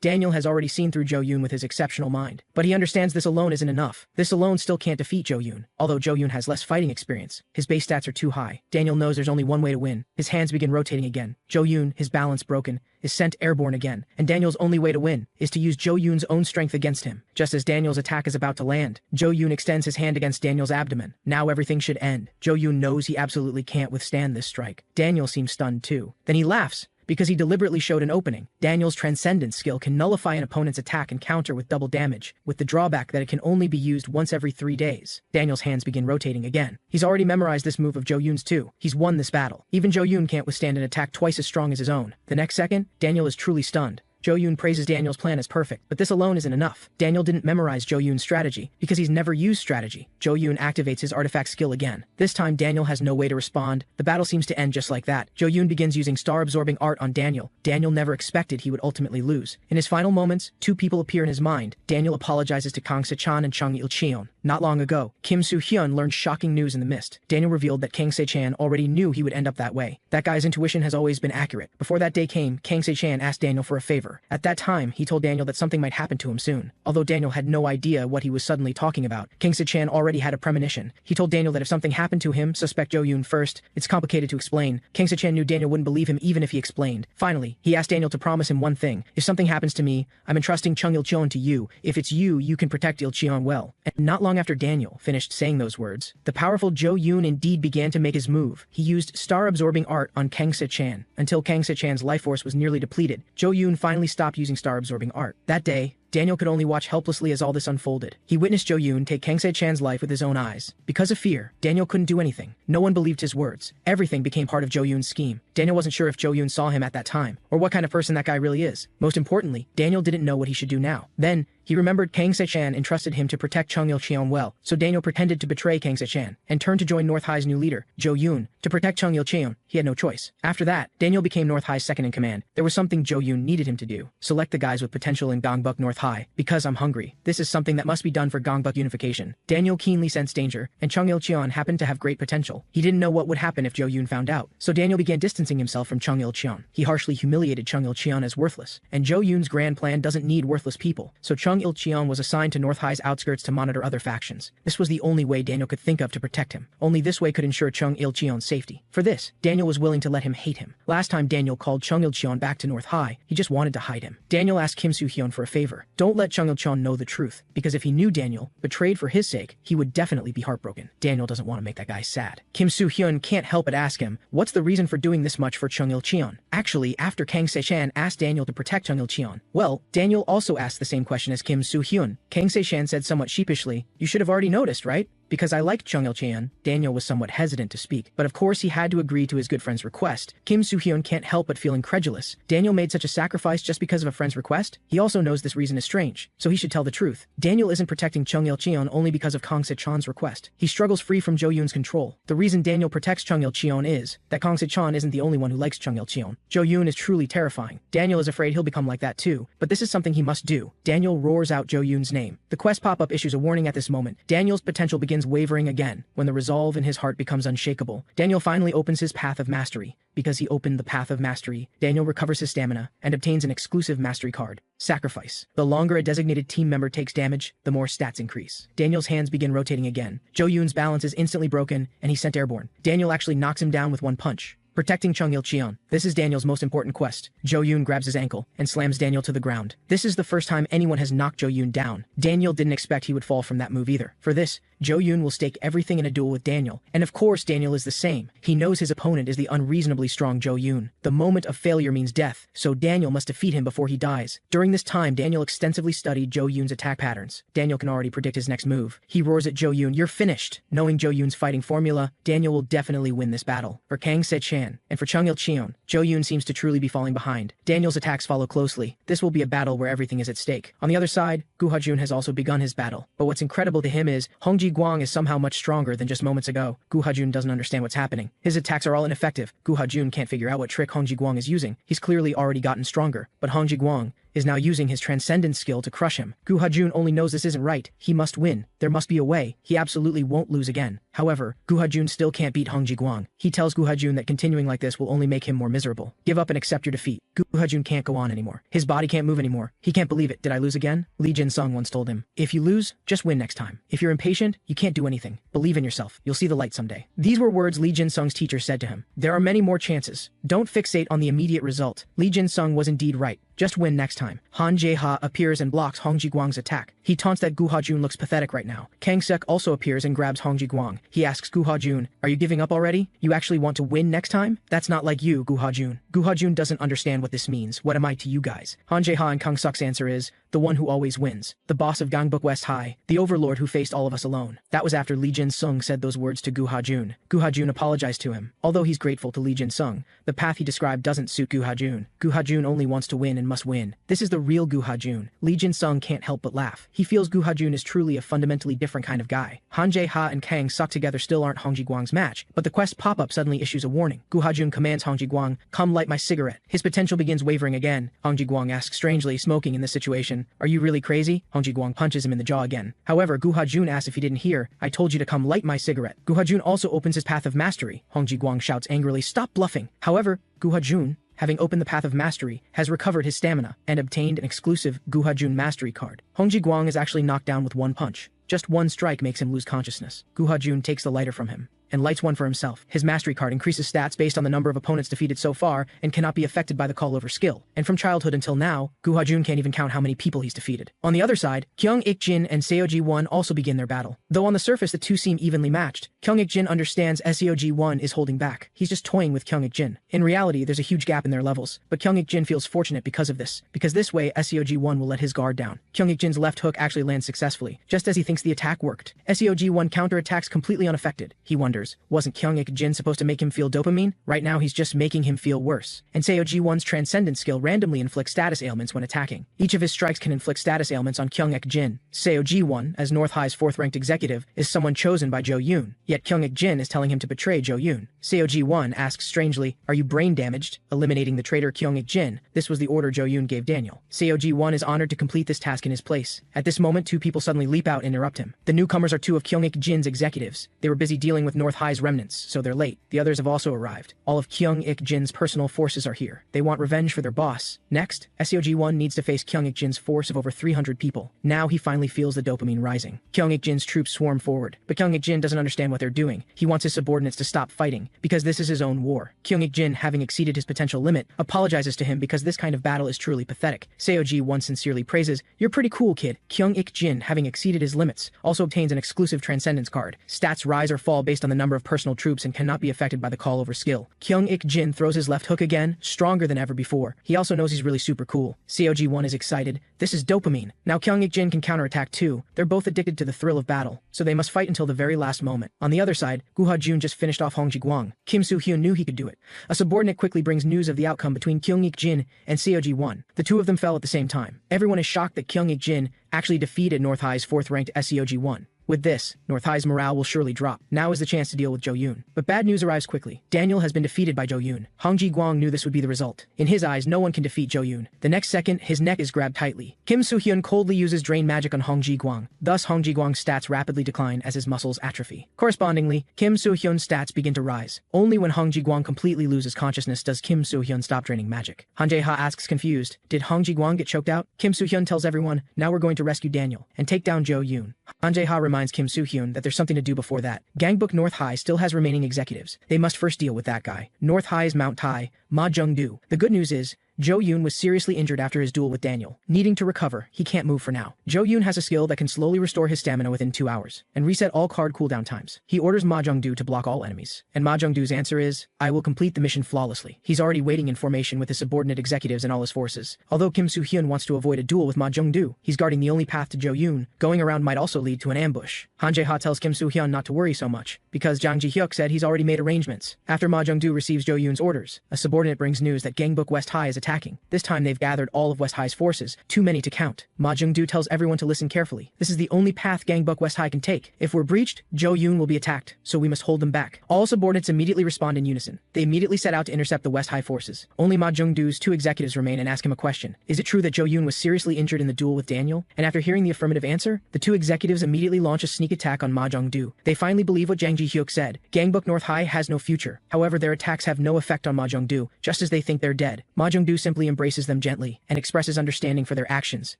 Daniel has already seen through Jo-yoon with his exceptional mind. But he understands this alone isn't enough. This alone still can't defeat Jo-yoon. Although Jo-yoon has less fighting experience, his base stats are too high. Daniel knows there's only one way to win. His hands begin rotating again. Jo-yoon, his balance broken, is sent airborne again, and Daniel's only way to win is to use Jo-yoon's own strength against him. Just as Daniel's attack is about to land, Jo-yoon extends his hand against Daniel's abdomen. Now everything should end. Jo-yoon knows he absolutely can't withstand this strike. Daniel seems stunned too. Then he laughs, because he deliberately showed an opening. Daniel's transcendence skill can nullify an opponent's attack and counter with double damage, with the drawback that it can only be used once every 3 days. Daniel's hands begin rotating again. He's already memorized this move of Jo-yoon's too. He's won this battle. Even Jo-yoon can't withstand an attack twice as strong as his own. The next second, Daniel is truly stunned. Jo-yoon praises Daniel's plan as perfect, but this alone isn't enough. Daniel didn't memorize Jo-yoon's strategy, because he's never used strategy. Jo-yoon activates his artifact skill again. This time Daniel has no way to respond. The battle seems to end just like that. Jo-yoon begins using star-absorbing art on Daniel. Daniel never expected he would ultimately lose. In his final moments, 2 people appear in his mind. Daniel apologizes to Kang Se-chan and Chung Il-cheon. Not long ago, Kim Soo-hyun learned shocking news in the mist. Daniel revealed that Kang Se-chan already knew he would end up that way. That guy's intuition has always been accurate. Before that day came, Kang Se-chan asked Daniel for a favor. power. At that time, he told Daniel that something might happen to him soon. Although Daniel had no idea what he was suddenly talking about, King Se-chan already had a premonition. He told Daniel that if something happened to him, suspect Jo-yoon first. It's complicated to explain. King Se-chan knew Daniel wouldn't believe him even if he explained. Finally, he asked Daniel to promise him one thing. If something happens to me, I'm entrusting Chung Il-cheon to you. If it's you, you can protect Il-cheon well. And not long after Daniel finished saying those words, the powerful Jo-yoon indeed began to make his move. He used star-absorbing art on Kang Se-chan. Until Kang Se-chan's life force was nearly depleted, Jo-yoon finally stopped using star-absorbing art. That day, Daniel could only watch helplessly as all this unfolded. He witnessed Jo-yoon take Kang Se-chan's life with his own eyes. Because of fear, Daniel couldn't do anything. No one believed his words. Everything became part of Jo-yoon's scheme. Daniel wasn't sure if Jo-yoon saw him at that time, or what kind of person that guy really is. Most importantly, Daniel didn't know what he should do now. Then, he remembered Kang Se-chan entrusted him to protect Chung Il-cheon well, so Daniel pretended to betray Kang Se-chan, and turned to join North High's new leader, Jo-yoon, to protect Chung Il-cheon. He had no choice. After that, Daniel became North High's second-in-command. There was something Jo-yoon needed him to do. Select the guys with potential in Gongbuk North High. Because I'm hungry. This is something that must be done for Gongbuk unification. Daniel keenly sensed danger, and Chung Il-cheon happened to have great potential. He didn't know what would happen if Jo-yoon found out, so Daniel began distancing himself from Chung Il-cheon. He harshly humiliated Chung Il-cheon as worthless, and Jo-yoon's grand plan doesn't need worthless people, so Chung Il-cheon was assigned to North High's outskirts to monitor other factions. This was the only way Daniel could think of to protect him. Only this way could ensure Chung Il-cheon's safety. For this, Daniel was willing to let him hate him. Last time Daniel called Chung Il-cheon back to North High, he just wanted to hide him. Daniel asked Kim Soo-hyun for a favor. Don't let Chung Il-cheon know the truth, because if he knew Daniel betrayed for his sake, he would definitely be heartbroken. Daniel doesn't want to make that guy sad. Kim Soo-hyun can't help but ask him, what's the reason for doing this much for Chung Il-cheon? Actually, after Kang Se-chan asked Daniel to protect Chung Il-cheon, well, Daniel also asked the same question as Kim Soo-hyun. Kang Se-chan said somewhat sheepishly, you should have already noticed, right? Because I liked Chung Il-cheon. Daniel was somewhat hesitant to speak, but of course he had to agree to his good friend's request. Kim Soo-hyun can't help but feel incredulous. Daniel made such a sacrifice just because of a friend's request? He also knows this reason is strange, so he should tell the truth. Daniel isn't protecting Chung Il-cheon only because of Kang Se-chan's request. He struggles free from Jo-yoon's control. The reason Daniel protects Chung Il-cheon is that Kang Se-chan isn't the only one who likes Chung Il-cheon. Jo-yoon is truly terrifying. Daniel is afraid he'll become like that too, but this is something he must do. Daniel roars out Jo-yoon's name. The quest pop-up issues a warning at this moment. Daniel's potential begins wavering again. When the resolve in his heart becomes unshakable, Daniel finally opens his path of mastery. Because he opened the path of mastery, Daniel recovers his stamina and obtains an exclusive mastery card. Sacrifice. The longer a designated team member takes damage, the more stats increase. Daniel's hands begin rotating again. Jo-yoon's balance is instantly broken, and he's sent airborne. Daniel actually knocks him down with one punch. Protecting Chung Il-cheon. This is Daniel's most important quest. Jo-yoon grabs his ankle and slams Daniel to the ground. This is the first time anyone has knocked Jo-yoon down. Daniel didn't expect he would fall from that move either. For this, Jo-yoon will stake everything in a duel with Daniel. And of course Daniel is the same. He knows his opponent is the unreasonably strong Jo-yoon. The moment of failure means death, so Daniel must defeat him before he dies. During this time, Daniel extensively studied Jo-yoon's attack patterns. Daniel can already predict his next move. He roars at Jo-yoon, "You're finished!" Knowing Jo-yoon's fighting formula, Daniel will definitely win this battle. For Kang Se-chan, and for Chung Il-cheon, Jo-yoon seems to truly be falling behind. Daniel's attacks follow closely. This will be a battle where everything is at stake. On the other side, Gu Ha-jun has also begun his battle. But what's incredible to him is, Hong Ji-guang is somehow much stronger than just moments ago. Gu Ha-jun doesn't understand what's happening. His attacks are all ineffective. Gu Ha-jun can't figure out what trick Hong Ji-guang is using. He's clearly already gotten stronger, but Hong Ji-guang is now using his transcendence skill to crush him. Gu Ha-jun only knows this isn't right. He must win. There must be a way. He absolutely won't lose again. However, Gu Ha-jun still can't beat Hong Ji-guang. He tells Gu Ha-jun that continuing like this will only make him more miserable. Give up and accept your defeat. Gu Ha-jun can't go on anymore. His body can't move anymore. He can't believe it. Did I lose again? Lee Jin-sung once told him, if you lose, just win next time. If you're impatient, you can't do anything. Believe in yourself. You'll see the light someday. These were words Lee Jin-sung's teacher said to him. There are many more chances. Don't fixate on the immediate result. Lee Jin-sung was indeed right. Just win next time. Han Jae-ha appears and blocks Hong Ji-guang's attack. He taunts that Gu Ha-jun looks pathetic right now. Kang Sek also appears and grabs Hong Ji-guang. He asks Gu Ha-jun, are you giving up already? You actually want to win next time? That's not like you, Gu Ha-jun. Gu Ha-jun doesn't understand what this means. What am I to you guys? Han Jae-ha and Kang Sek's answer is, the one who always wins. The boss of Gangbuk West High. The overlord who faced all of us alone. That was after Lee Jin-sung said those words to Gu Ha-jun. Gu Ha-jun apologized to him. Although he's grateful to Lee Jin-sung, the path he described doesn't suit Gu Ha-jun. Gu Ha-jun only wants to win and must win. This is the real Gu Ha-jun. Lee Jin-sung can't help but laugh. He feels Gu Ha-jun is truly a fundamentally different kind of guy. Han Jae-ha and Kang Suk together still aren't Hong Ji-guang's match, but the quest pop-up suddenly issues a warning. Gu Ha-jun commands Hong Ji-guang, come light my cigarette. His potential begins wavering again. Hong Ji-guang asks strangely, smoking in this situation, are you really crazy? Hong Ji-guang punches him in the jaw again. However, Gu Ha-jun asks if he didn't hear, I told you to come light my cigarette. Gu Ha-jun also opens his path of mastery. Hong Ji-guang shouts angrily, stop bluffing. However, Gu Ha-jun having opened the path of mastery, has recovered his stamina, and obtained an exclusive Guhajun mastery card. Hong Ji-guang is actually knocked down with one punch. Just one strike makes him lose consciousness. Guhajun takes the lighter from him and lights one for himself. His mastery card increases stats based on the number of opponents defeated so far and cannot be affected by the call-over skill. And from childhood until now, Guhajun can't even count how many people he's defeated. On the other side, Kyung Ik-jin and Seoji-won also begin their battle. Though on the surface the two seem evenly matched, Kyung Ik-jin understands Seoji-won is holding back. He's just toying with Kyung Ik-jin. In reality, there's a huge gap in their levels, but Kyung Ik-jin feels fortunate because of this, because this way Seoji-won will let his guard down. Kyung Ik-jin's left hook actually lands successfully, just as he thinks the attack worked. Seoji-won counterattacks completely unaffected. He wonders, wasn't Kyung Ik-jin supposed to make him feel dopamine? Right now he's just making him feel worse. And Seoji-won's transcendent skill randomly inflicts status ailments when attacking. Each of his strikes can inflict status ailments on Kyung Ik-jin. Seoji-won, as North High's fourth-ranked executive, is someone chosen by Jo Yoon. Yet Kyung Ik-jin is telling him to betray Jo Yoon. Seoji-won asks strangely, "Are you brain damaged?" Eliminating the traitor Kyung Ik-jin. This was the order Jo Yoon gave Daniel. Seoji-won is honored to complete this task in his place. At this moment, two people suddenly leap out and interrupt him. The newcomers are two of Kyung Ik-jin's executives. They were busy dealing with North High's remnants, so they're late. The others have also arrived. All of Kyung Ik-jin's personal forces are here. They want revenge for their boss. Next, Seoji-won needs to face Kyung Ik-jin's force of over 300 people. Now he finally feels the dopamine rising. Kyung Ik-jin's troops swarm forward, but Kyung Ik-jin doesn't understand what they're doing. He wants his subordinates to stop fighting, because this is his own war. Kyung Ik-jin, having exceeded his potential limit, apologizes to him because this kind of battle is truly pathetic. Seoji-won sincerely praises, "You're pretty cool, kid." Kyung Ik-jin, having exceeded his limits, also obtains an exclusive transcendence card. Stats rise or fall based on the number of personal troops and cannot be affected by the call-over skill. Kyung Ik-jin throws his left hook again, stronger than ever before. He also knows he's really super cool. Seoji-won is excited. This is dopamine. Now Kyung Ik-jin can counterattack too. They're both addicted to the thrill of battle, so they must fight until the very last moment. On the other side, Guhajun just finished off Hong Ji-guang. Kim Soo-hyun knew he could do it. A subordinate quickly brings news of the outcome between Kyung Ik-jin and Seoji-won. The two of them fell at the same time. Everyone is shocked that Kyung Ik-jin actually defeated North High's fourth-ranked Seoji-won. With this, North High's morale will surely drop. Now is the chance to deal with Jo Yoon. But bad news arrives quickly. Daniel has been defeated by Jo Yoon. Hong Ji-guang knew this would be the result. In his eyes, no one can defeat Jo Yoon. The next second, his neck is grabbed tightly. Kim Soo-hyun coldly uses drain magic on Hong Ji-guang. Thus, Hong Ji-guang's stats rapidly decline as his muscles atrophy. Correspondingly, Kim Soo-hyun's stats begin to rise. Only when Hong Ji-guang completely loses consciousness does Kim Soo-hyun stop draining magic. Han Jae-ha asks confused, "Did Hong Ji-guang get choked out?" Kim Soo-hyun tells everyone, "Now we're going to rescue Daniel and take down Jo Yoon." Han Jae-ha reminds Kim Soo-hyun that there's something to do before that. Gangbook North High still has remaining executives. They must first deal with that guy. North High's Mount Tai, Ma Jung-do. The good news is, Jo Yoon was seriously injured after his duel with Daniel. Needing to recover, he can't move for now. Jo Yoon has a skill that can slowly restore his stamina within 2 hours, and reset all card cooldown times. He orders Ma Jung-do to block all enemies, and Ma Jung-do's answer is, "I will complete the mission flawlessly." He's already waiting in formation with his subordinate executives and all his forces. Although Kim Soo-hyun wants to avoid a duel with Ma Jung-do, he's guarding the only path to Jo Yoon. Going around might also lead to an ambush. Han Jae-ha tells Kim Soo-hyun not to worry so much, because Jang Ji-hyuk said he's already made arrangements. After Ma Jung-do receives Jo Yoon's orders, a subordinate brings news that Gangbook West High is attacking. This time they've gathered all of West High's forces, too many to count. Ma Jung-do tells everyone to listen carefully. This is the only path Gangbook West High can take. If we're breached, Jo Yoon will be attacked, so we must hold them back. All subordinates immediately respond in unison. They immediately set out to intercept the West High forces. Only Ma Jung-do's two executives remain and ask him a question. Is it true that Jo Yoon was seriously injured in the duel with Daniel? And after hearing the affirmative answer, the two executives immediately launch a sneak attack on Ma Jung-do. They finally believe what Jang Ji-hyuk said. Gangbook North High has no future. However, their attacks have no effect on Ma Jung-do, just as they think they're dead. Ma Jung-do simply embraces them gently and expresses understanding for their actions.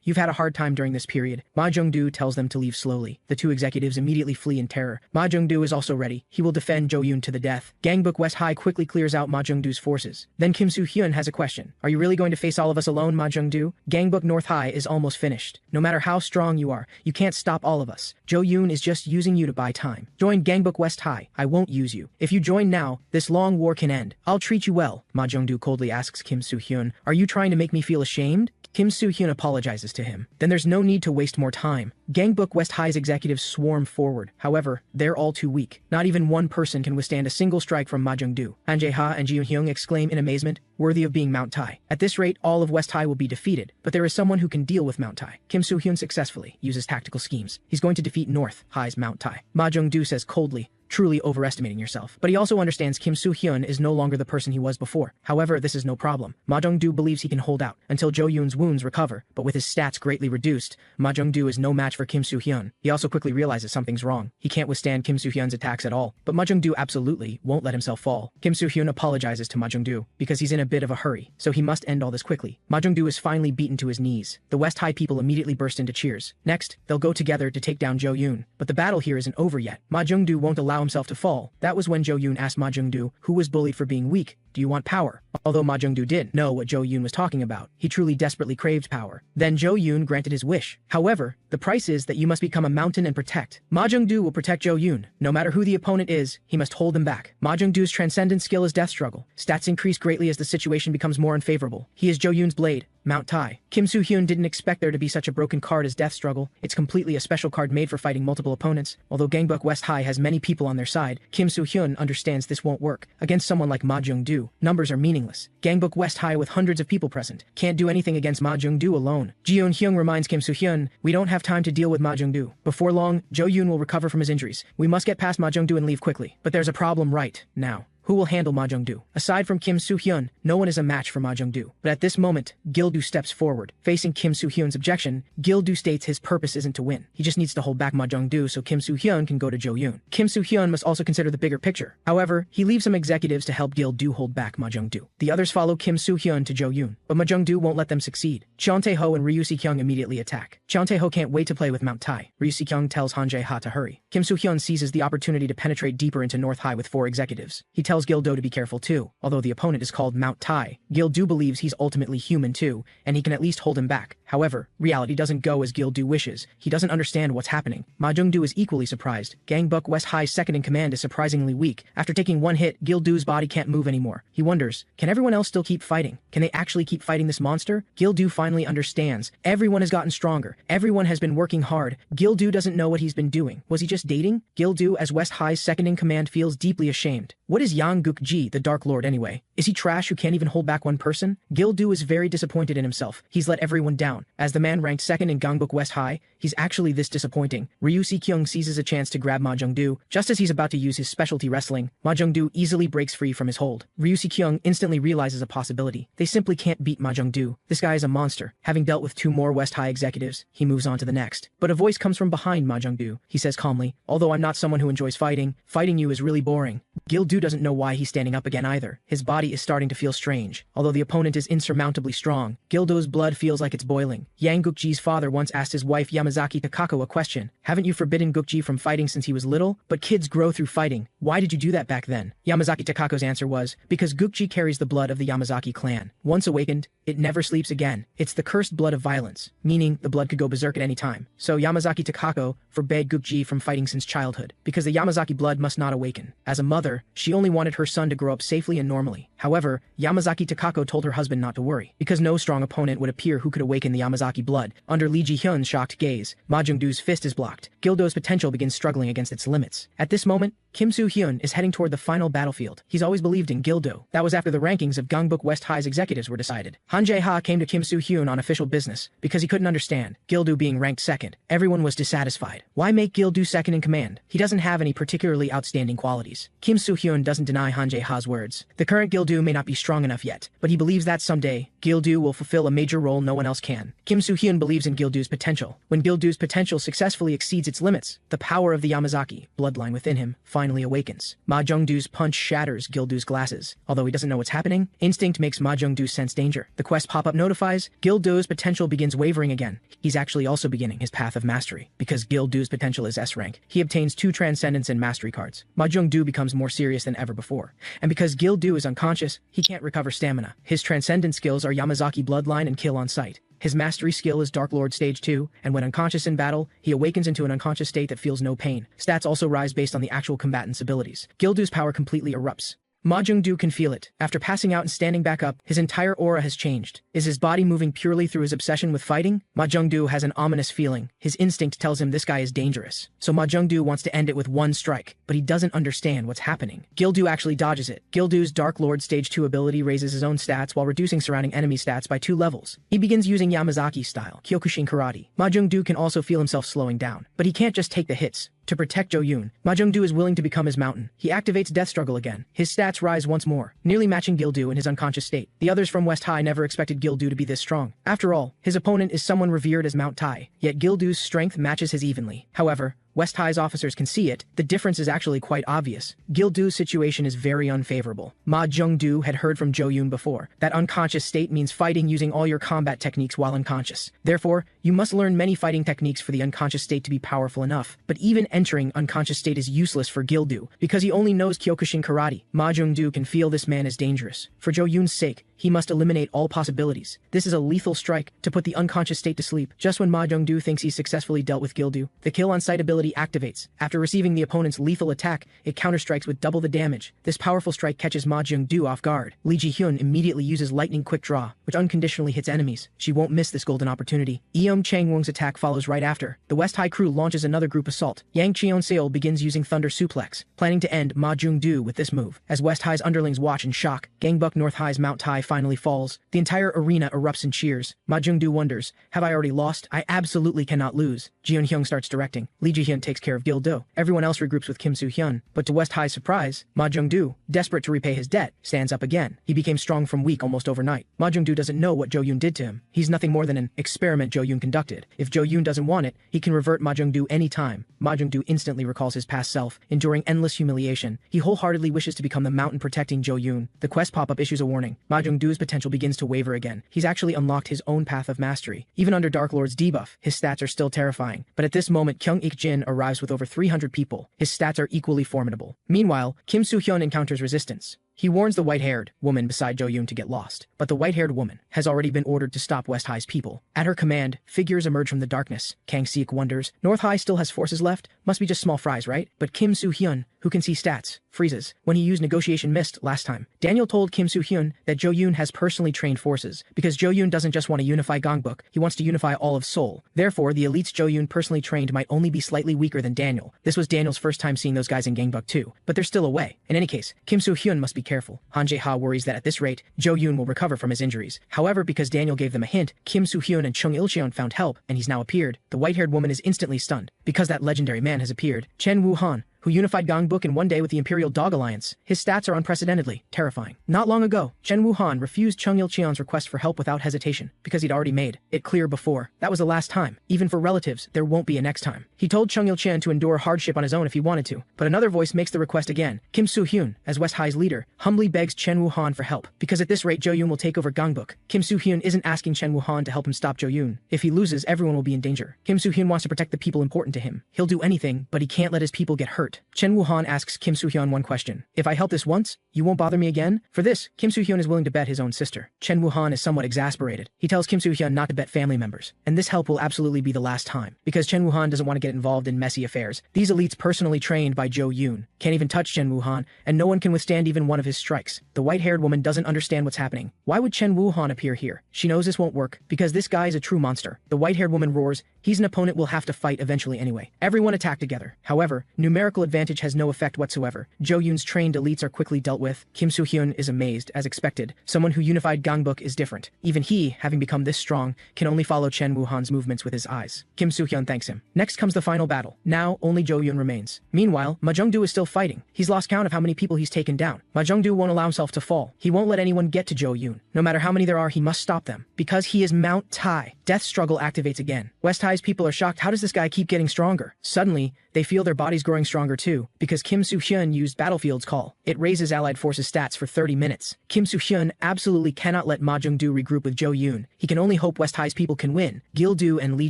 "You've had a hard time during this period." Ma Jung-do tells them to leave slowly. The two executives immediately flee in terror. Ma Jung-do is also ready. He will defend Jo Yoon to the death. Gangbook West High quickly clears out Ma Jung-do's forces. Then Kim Soo-hyun has a question. "Are you really going to face all of us alone, Ma Jung-do? Gangbook North High is almost finished. No matter how strong you are, you can't stop all of us. Jo Yoon is just using you to buy time. Join Gangbook West High. I won't use you. If you join now, this long war can end. I'll treat you well." Ma Jung-do coldly asks Kim Soo-hyun, "Are you trying to make me feel ashamed?" Kim Soo-hyun apologizes to him. Then there's no need to waste more time. Gangbook West High's executives swarm forward. However, they're all too weak. Not even one person can withstand a single strike from Ma Jung-do. Han Jae-ha and Ji Hyung exclaim in amazement, "Worthy of being Mount Tai." At this rate, all of West High will be defeated, but there is someone who can deal with Mount Tai. Kim Soo-hyun successfully uses tactical schemes. He's going to defeat North High's Mount Tai. Ma Jung-do says coldly, truly overestimating yourself. But he also understands Kim Soo-hyun is no longer the person he was before. However, this is no problem. Ma Jung-do believes he can hold out until Jo Yoon's wounds recover, but with his stats greatly reduced, Ma Jung-do is no match for Kim Soo-hyun. He also quickly realizes something's wrong. He can't withstand Kim Soo-hyun's attacks at all, but Ma Jung-do absolutely won't let himself fall. Kim Soo-hyun apologizes to Ma Jung-do because he's in a bit of a hurry, so he must end all this quickly. Ma Jung-do is finally beaten to his knees. The West High people immediately burst into cheers. Next, they'll go together to take down Jo Yoon, but the battle here isn't over yet. Ma Jung-do won't allow himself to fall. That was when Jo Yoon asked Ma Jung-do, who was bullied for being weak, "Do you want power?" Although Ma Jung-do did know what Jo Yoon was talking about, he truly desperately craved power. Then Jo Yoon granted his wish. However, the price is that you must become a mountain and protect. Ma Jung-do will protect Jo Yoon. No matter who the opponent is, he must hold them back. Ma Jung-do's transcendent skill is death struggle. Stats increase greatly as the situation becomes more unfavorable. He is Jo Yoon's blade, Mount Tai. Kim Soo-hyun didn't expect there to be such a broken card as Death Struggle. It's completely a special card made for fighting multiple opponents. Although Gangbuk West High has many people on their side, Kim Soo-hyun understands this won't work. Against someone like Ma Jung-do, numbers are meaningless. Gangbuk West High with hundreds of people present can't do anything against Ma Jung-do alone. Ji-eun-hyung reminds Kim Soo-hyun, "We don't have time to deal with Ma Jung-do. Before long, Jo Yoon will recover from his injuries. We must get past Ma Jung-do and leave quickly." But there's a problem right now. Who will handle Ma Jung-do? Aside from Kim Soo-hyun, no one is a match for Ma Jung-do. But at this moment, Gil-do steps forward. Facing Kim Soo-hyun's objection, Gil-do states his purpose isn't to win. He just needs to hold back Ma Jung-do so Kim Soo-hyun can go to Jo Yoon. Kim Soo-hyun must also consider the bigger picture. However, he leaves some executives to help Gil-do hold back Ma Jung-do. The others follow Kim Soo-hyun to Jo Yoon, but Ma Jung-do won't let them succeed. Cheon Tae-ho and Ryu Si-kyung immediately attack. Cheon Tae-ho can't wait to play with Mount Tai. Ryu Si-kyung tells Han Jae-ha to hurry. Kim Soo-hyun seizes the opportunity to penetrate deeper into North High with 4 executives. He tells Gil-do to be careful too. Although the opponent is called Mount Tai, Gil-do believes he's ultimately human too, and he can at least hold him back. However, reality doesn't go as Gil-do wishes. He doesn't understand what's happening. Ma Jung-do is equally surprised. Gangbuk West High's second-in-command is surprisingly weak. After taking one hit, Gil-do's body can't move anymore. He wonders, can everyone else still keep fighting? Can they actually keep fighting this monster? Gil-do finally understands. Everyone has gotten stronger. Everyone has been working hard. Gil-do doesn't know what he's been doing. Was he just dating? Gil-do, as West High's second-in-command, feels deeply ashamed. What is Yang-guk-ji, the Dark Lord, anyway? Is he trash who can't even hold back one person? Gil-do is very disappointed in himself. He's let everyone down. As the man ranked second in Gangbuk West High, he's actually this disappointing. Ryu Si-kyung seizes a chance to grab Ma Jung-do. Just as he's about to use his specialty wrestling, Ma Jung-do easily breaks free from his hold. Ryu Si-kyung instantly realizes a possibility. They simply can't beat Ma Jung-do. This guy is a monster. Having dealt with 2 more West High executives, he moves on to the next. But a voice comes from behind Ma Jung-do. He says calmly, "Although I'm not someone who enjoys fighting you is really boring." Gil-do doesn't know why he's standing up again either. His body is starting to feel strange. Although the opponent is insurmountably strong, Gil-do's blood feels like it's boiling. Yang Guk-ji's father once asked his wife Yamazaki Takako a question. "Haven't you forbidden Guk-ji from fighting since he was little? But kids grow through fighting. Why did you do that back then?" Yamazaki Takako's answer was, "Because Guk-ji carries the blood of the Yamazaki clan. Once awakened, it never sleeps again. It's the cursed blood of violence, meaning the blood could go berserk at any time. So Yamazaki Takako forbade Guk-ji from fighting since childhood, because the Yamazaki blood must not awaken. As a mother, she only wanted her son to grow up safely and normally. However, Yamazaki Takako told her husband not to worry, because no strong opponent would appear who could awaken the Yamazaki blood." Under Lee Ji-hyun's shocked gaze, Ma Jung-do's fist is blocked. Gil-do's potential begins struggling against its limits. At this moment, Kim Soo-hyun is heading toward the final battlefield. He's always believed in Gil-do. That was after the rankings of Gangbuk West High's executives were decided. Han Jae-ha came to Kim Soo-hyun on official business, because he couldn't understand Gil-do being ranked second. Everyone was dissatisfied. Why make Gil-do second in command? He doesn't have any particularly outstanding qualities. Kim Soo-hyun doesn't deny Han Jae-ha's words. The current Gil-do may not be strong enough yet, but he believes that someday, Gil-do will fulfill a major role no one else can. Kim Soo-hyun believes in Gil-do's potential. When Gil-do's potential successfully exceeds its limits, the power of the Yamazaki bloodline within him finally awakens. Ma Jung-do's punch shatters Gil-do's glasses. Although he doesn't know what's happening, instinct makes Ma Jung-do sense danger. The quest pop-up notifies, Gil-do's potential begins wavering again. He's actually also beginning his path of mastery. Because Gil-do's potential is S rank, he obtains 2 transcendence and mastery cards. Ma Jung-do becomes more serious than ever before. And because Gil-do is unconscious, he can't recover stamina. His transcendent skills are Yamazaki bloodline and kill on sight. His mastery skill is Dark Lord Stage 2, and when unconscious in battle, he awakens into an unconscious state that feels no pain. Stats also rise based on the actual combatant's abilities. Gil-do's power completely erupts. Ma Jung-do can feel it. After passing out and standing back up, his entire aura has changed. Is his body moving purely through his obsession with fighting? Ma Jung-do has an ominous feeling. His instinct tells him this guy is dangerous. So Ma Jung-do wants to end it with one strike, but he doesn't understand what's happening. Gil-do actually dodges it. Gil-do's Dark Lord Stage 2 ability raises his own stats while reducing surrounding enemy stats by 2 levels. He begins using Yamazaki style, Kyokushin karate. Ma Jung-do can also feel himself slowing down, but he can't just take the hits. To protect Jo-yoon, Ma Jung-do is willing to become his mountain. He activates Death Struggle again. His stats rise once more, nearly matching Gil-do in his unconscious state. The others from West High never expected Gil-do to be this strong. After all, his opponent is someone revered as Mount Tai, yet Gil-do's strength matches his evenly. However, West High's officers can see it. The difference is actually quite obvious. Gil-do's situation is very unfavorable. Ma Jung-do had heard from Jo-yoon before that unconscious state means fighting using all your combat techniques while unconscious. Therefore, you must learn many fighting techniques for the unconscious state to be powerful enough. But even entering unconscious state is useless for Gil-do because he only knows Kyokushin karate. Ma Jung-do can feel this man is dangerous. For Jo-yoon's sake, he must eliminate all possibilities. This is a lethal strike to put the unconscious state to sleep. Just when Ma Jung-do thinks he's successfully dealt with Gil-do, the kill on sight ability activates. After receiving the opponent's lethal attack, it counterstrikes with double the damage. This powerful strike catches Ma Jung-do off guard. Lee Ji-hyun immediately uses lightning quick draw, which unconditionally hits enemies. She won't miss this golden opportunity. Eom Chang-woong's attack follows right after. The West High crew launches another group assault. Yang Cheon-seol begins using Thunder Suplex, planning to end Ma Jung-do with this move. As West High's underlings watch in shock, Gangbuk North High's Mount Tai finally falls. The entire arena erupts in cheers. Ma Jung-do wonders, have I already lost? I absolutely cannot lose. Jeon-hyung starts directing. Lee Ji-hyun takes care of Gil-do. Everyone else regroups with Kim Soo-hyun. But to West High's surprise, Ma Jung-do, desperate to repay his debt, stands up again. He became strong from weak almost overnight. Ma Jung-do doesn't know what Jo-yoon did to him. He's nothing more than an experiment Jo-yoon conducted. If Jo-yoon doesn't want it, he can revert Ma Jung-do any time. Ma Jung-do instantly recalls his past self, enduring endless humiliation. He wholeheartedly wishes to become the mountain protecting Jo-yoon. The quest pop-up issues a warning. Ma Jung-do's potential begins to waver again. He's actually unlocked his own path of mastery. Even under Dark Lord's debuff, his stats are still terrifying. But at this moment, Kyung-ik-jin arrives with over 300 people. His stats are equally formidable. Meanwhile, Kim Soo-hyun encounters resistance. He warns the white-haired woman beside Jo-yoon to get lost, but the white-haired woman has already been ordered to stop West High's people. At her command, figures emerge from the darkness. Kang Seok wonders, North High still has forces left? Must be just small fries, right? But Kim Soo-hyun, who can see stats, freezes when he used Negotiation Mist last time. Daniel told Kim Soo-hyun that Jo-yoon has personally trained forces, because Jo-yoon doesn't just want to unify Gangbuk, he wants to unify all of Seoul. Therefore, the elites Jo-yoon personally trained might only be slightly weaker than Daniel. This was Daniel's first time seeing those guys in Gangbuk too, but they're still away. In any case, Kim Soo-hyun must be careful. Han Jae-ha worries that at this rate, Jo-yoon will recover from his injuries. However, because Daniel gave them a hint, Kim Soo-hyun and Chung Il-cheon found help, and he's now appeared. The white-haired woman is instantly stunned. Because that legendary man has appeared, Chen Woo-han, who unified Gangbuk in one day with the Imperial Dog Alliance. His stats are unprecedentedly terrifying. Not long ago, Chen Woo-han refused Chung Il-cheon's request for help without hesitation, because he'd already made it clear before. That was the last time. Even for relatives, there won't be a next time. He told Chung Il-cheon to endure hardship on his own if he wanted to, but another voice makes the request again. Kim Soo-hyun, as West High's leader, humbly begs Chen Woo-han for help, because at this rate Jo-yoon will take over Gangbuk. Kim Soo-hyun isn't asking Chen Woo-han to help him stop Jo-yoon. If he loses, everyone will be in danger. Kim Soo-hyun wants to protect the people important to him. He'll do anything, but he can't let his people get hurt. Chen Woo-han asks Kim Soo-hyun one question. If I help this once, you won't bother me again? For this, Kim Soo-hyun is willing to bet his own sister. Chen Woo-han is somewhat exasperated. He tells Kim Soo-hyun not to bet family members, and this help will absolutely be the last time, because Chen Woo-han doesn't want to get involved in messy affairs. These elites personally trained by Jo-yoon can't even touch Chen Woo-han, and no one can withstand even one of his strikes. The white-haired woman doesn't understand what's happening. Why would Chen Woo-han appear here? She knows this won't work, because this guy is a true monster. The white-haired woman roars, he's an opponent we'll have to fight eventually anyway. Everyone attack together. However, numerical advantage has no effect whatsoever. Jo-yoon's trained elites are quickly dealt with. Kim Soo-hyun is amazed, as expected. Someone who unified Gangbuk is different. Even he, having become this strong, can only follow Chen Woo-han's movements with his eyes. Kim Soo-hyun thanks him. Next comes the final battle. Now, only Jo-yoon remains. Meanwhile, Ma Jung-do is still fighting. He's lost count of how many people he's taken down. Ma Jung-do won't allow himself to fall. He won't let anyone get to Jo-yoon. No matter how many there are, he must stop them. Because he is Mount Tai. Death struggle activates again. West High's people are shocked. How does this guy keep getting stronger? Suddenly, they feel their bodies growing stronger too, because Kim Soo-hyun used Battlefield's Call. It raises allied forces stats for 30 minutes. Kim Soo-hyun absolutely cannot let Ma Jung-do regroup with Jo-yoon. He can only hope West High's people can win. Gil-do and Lee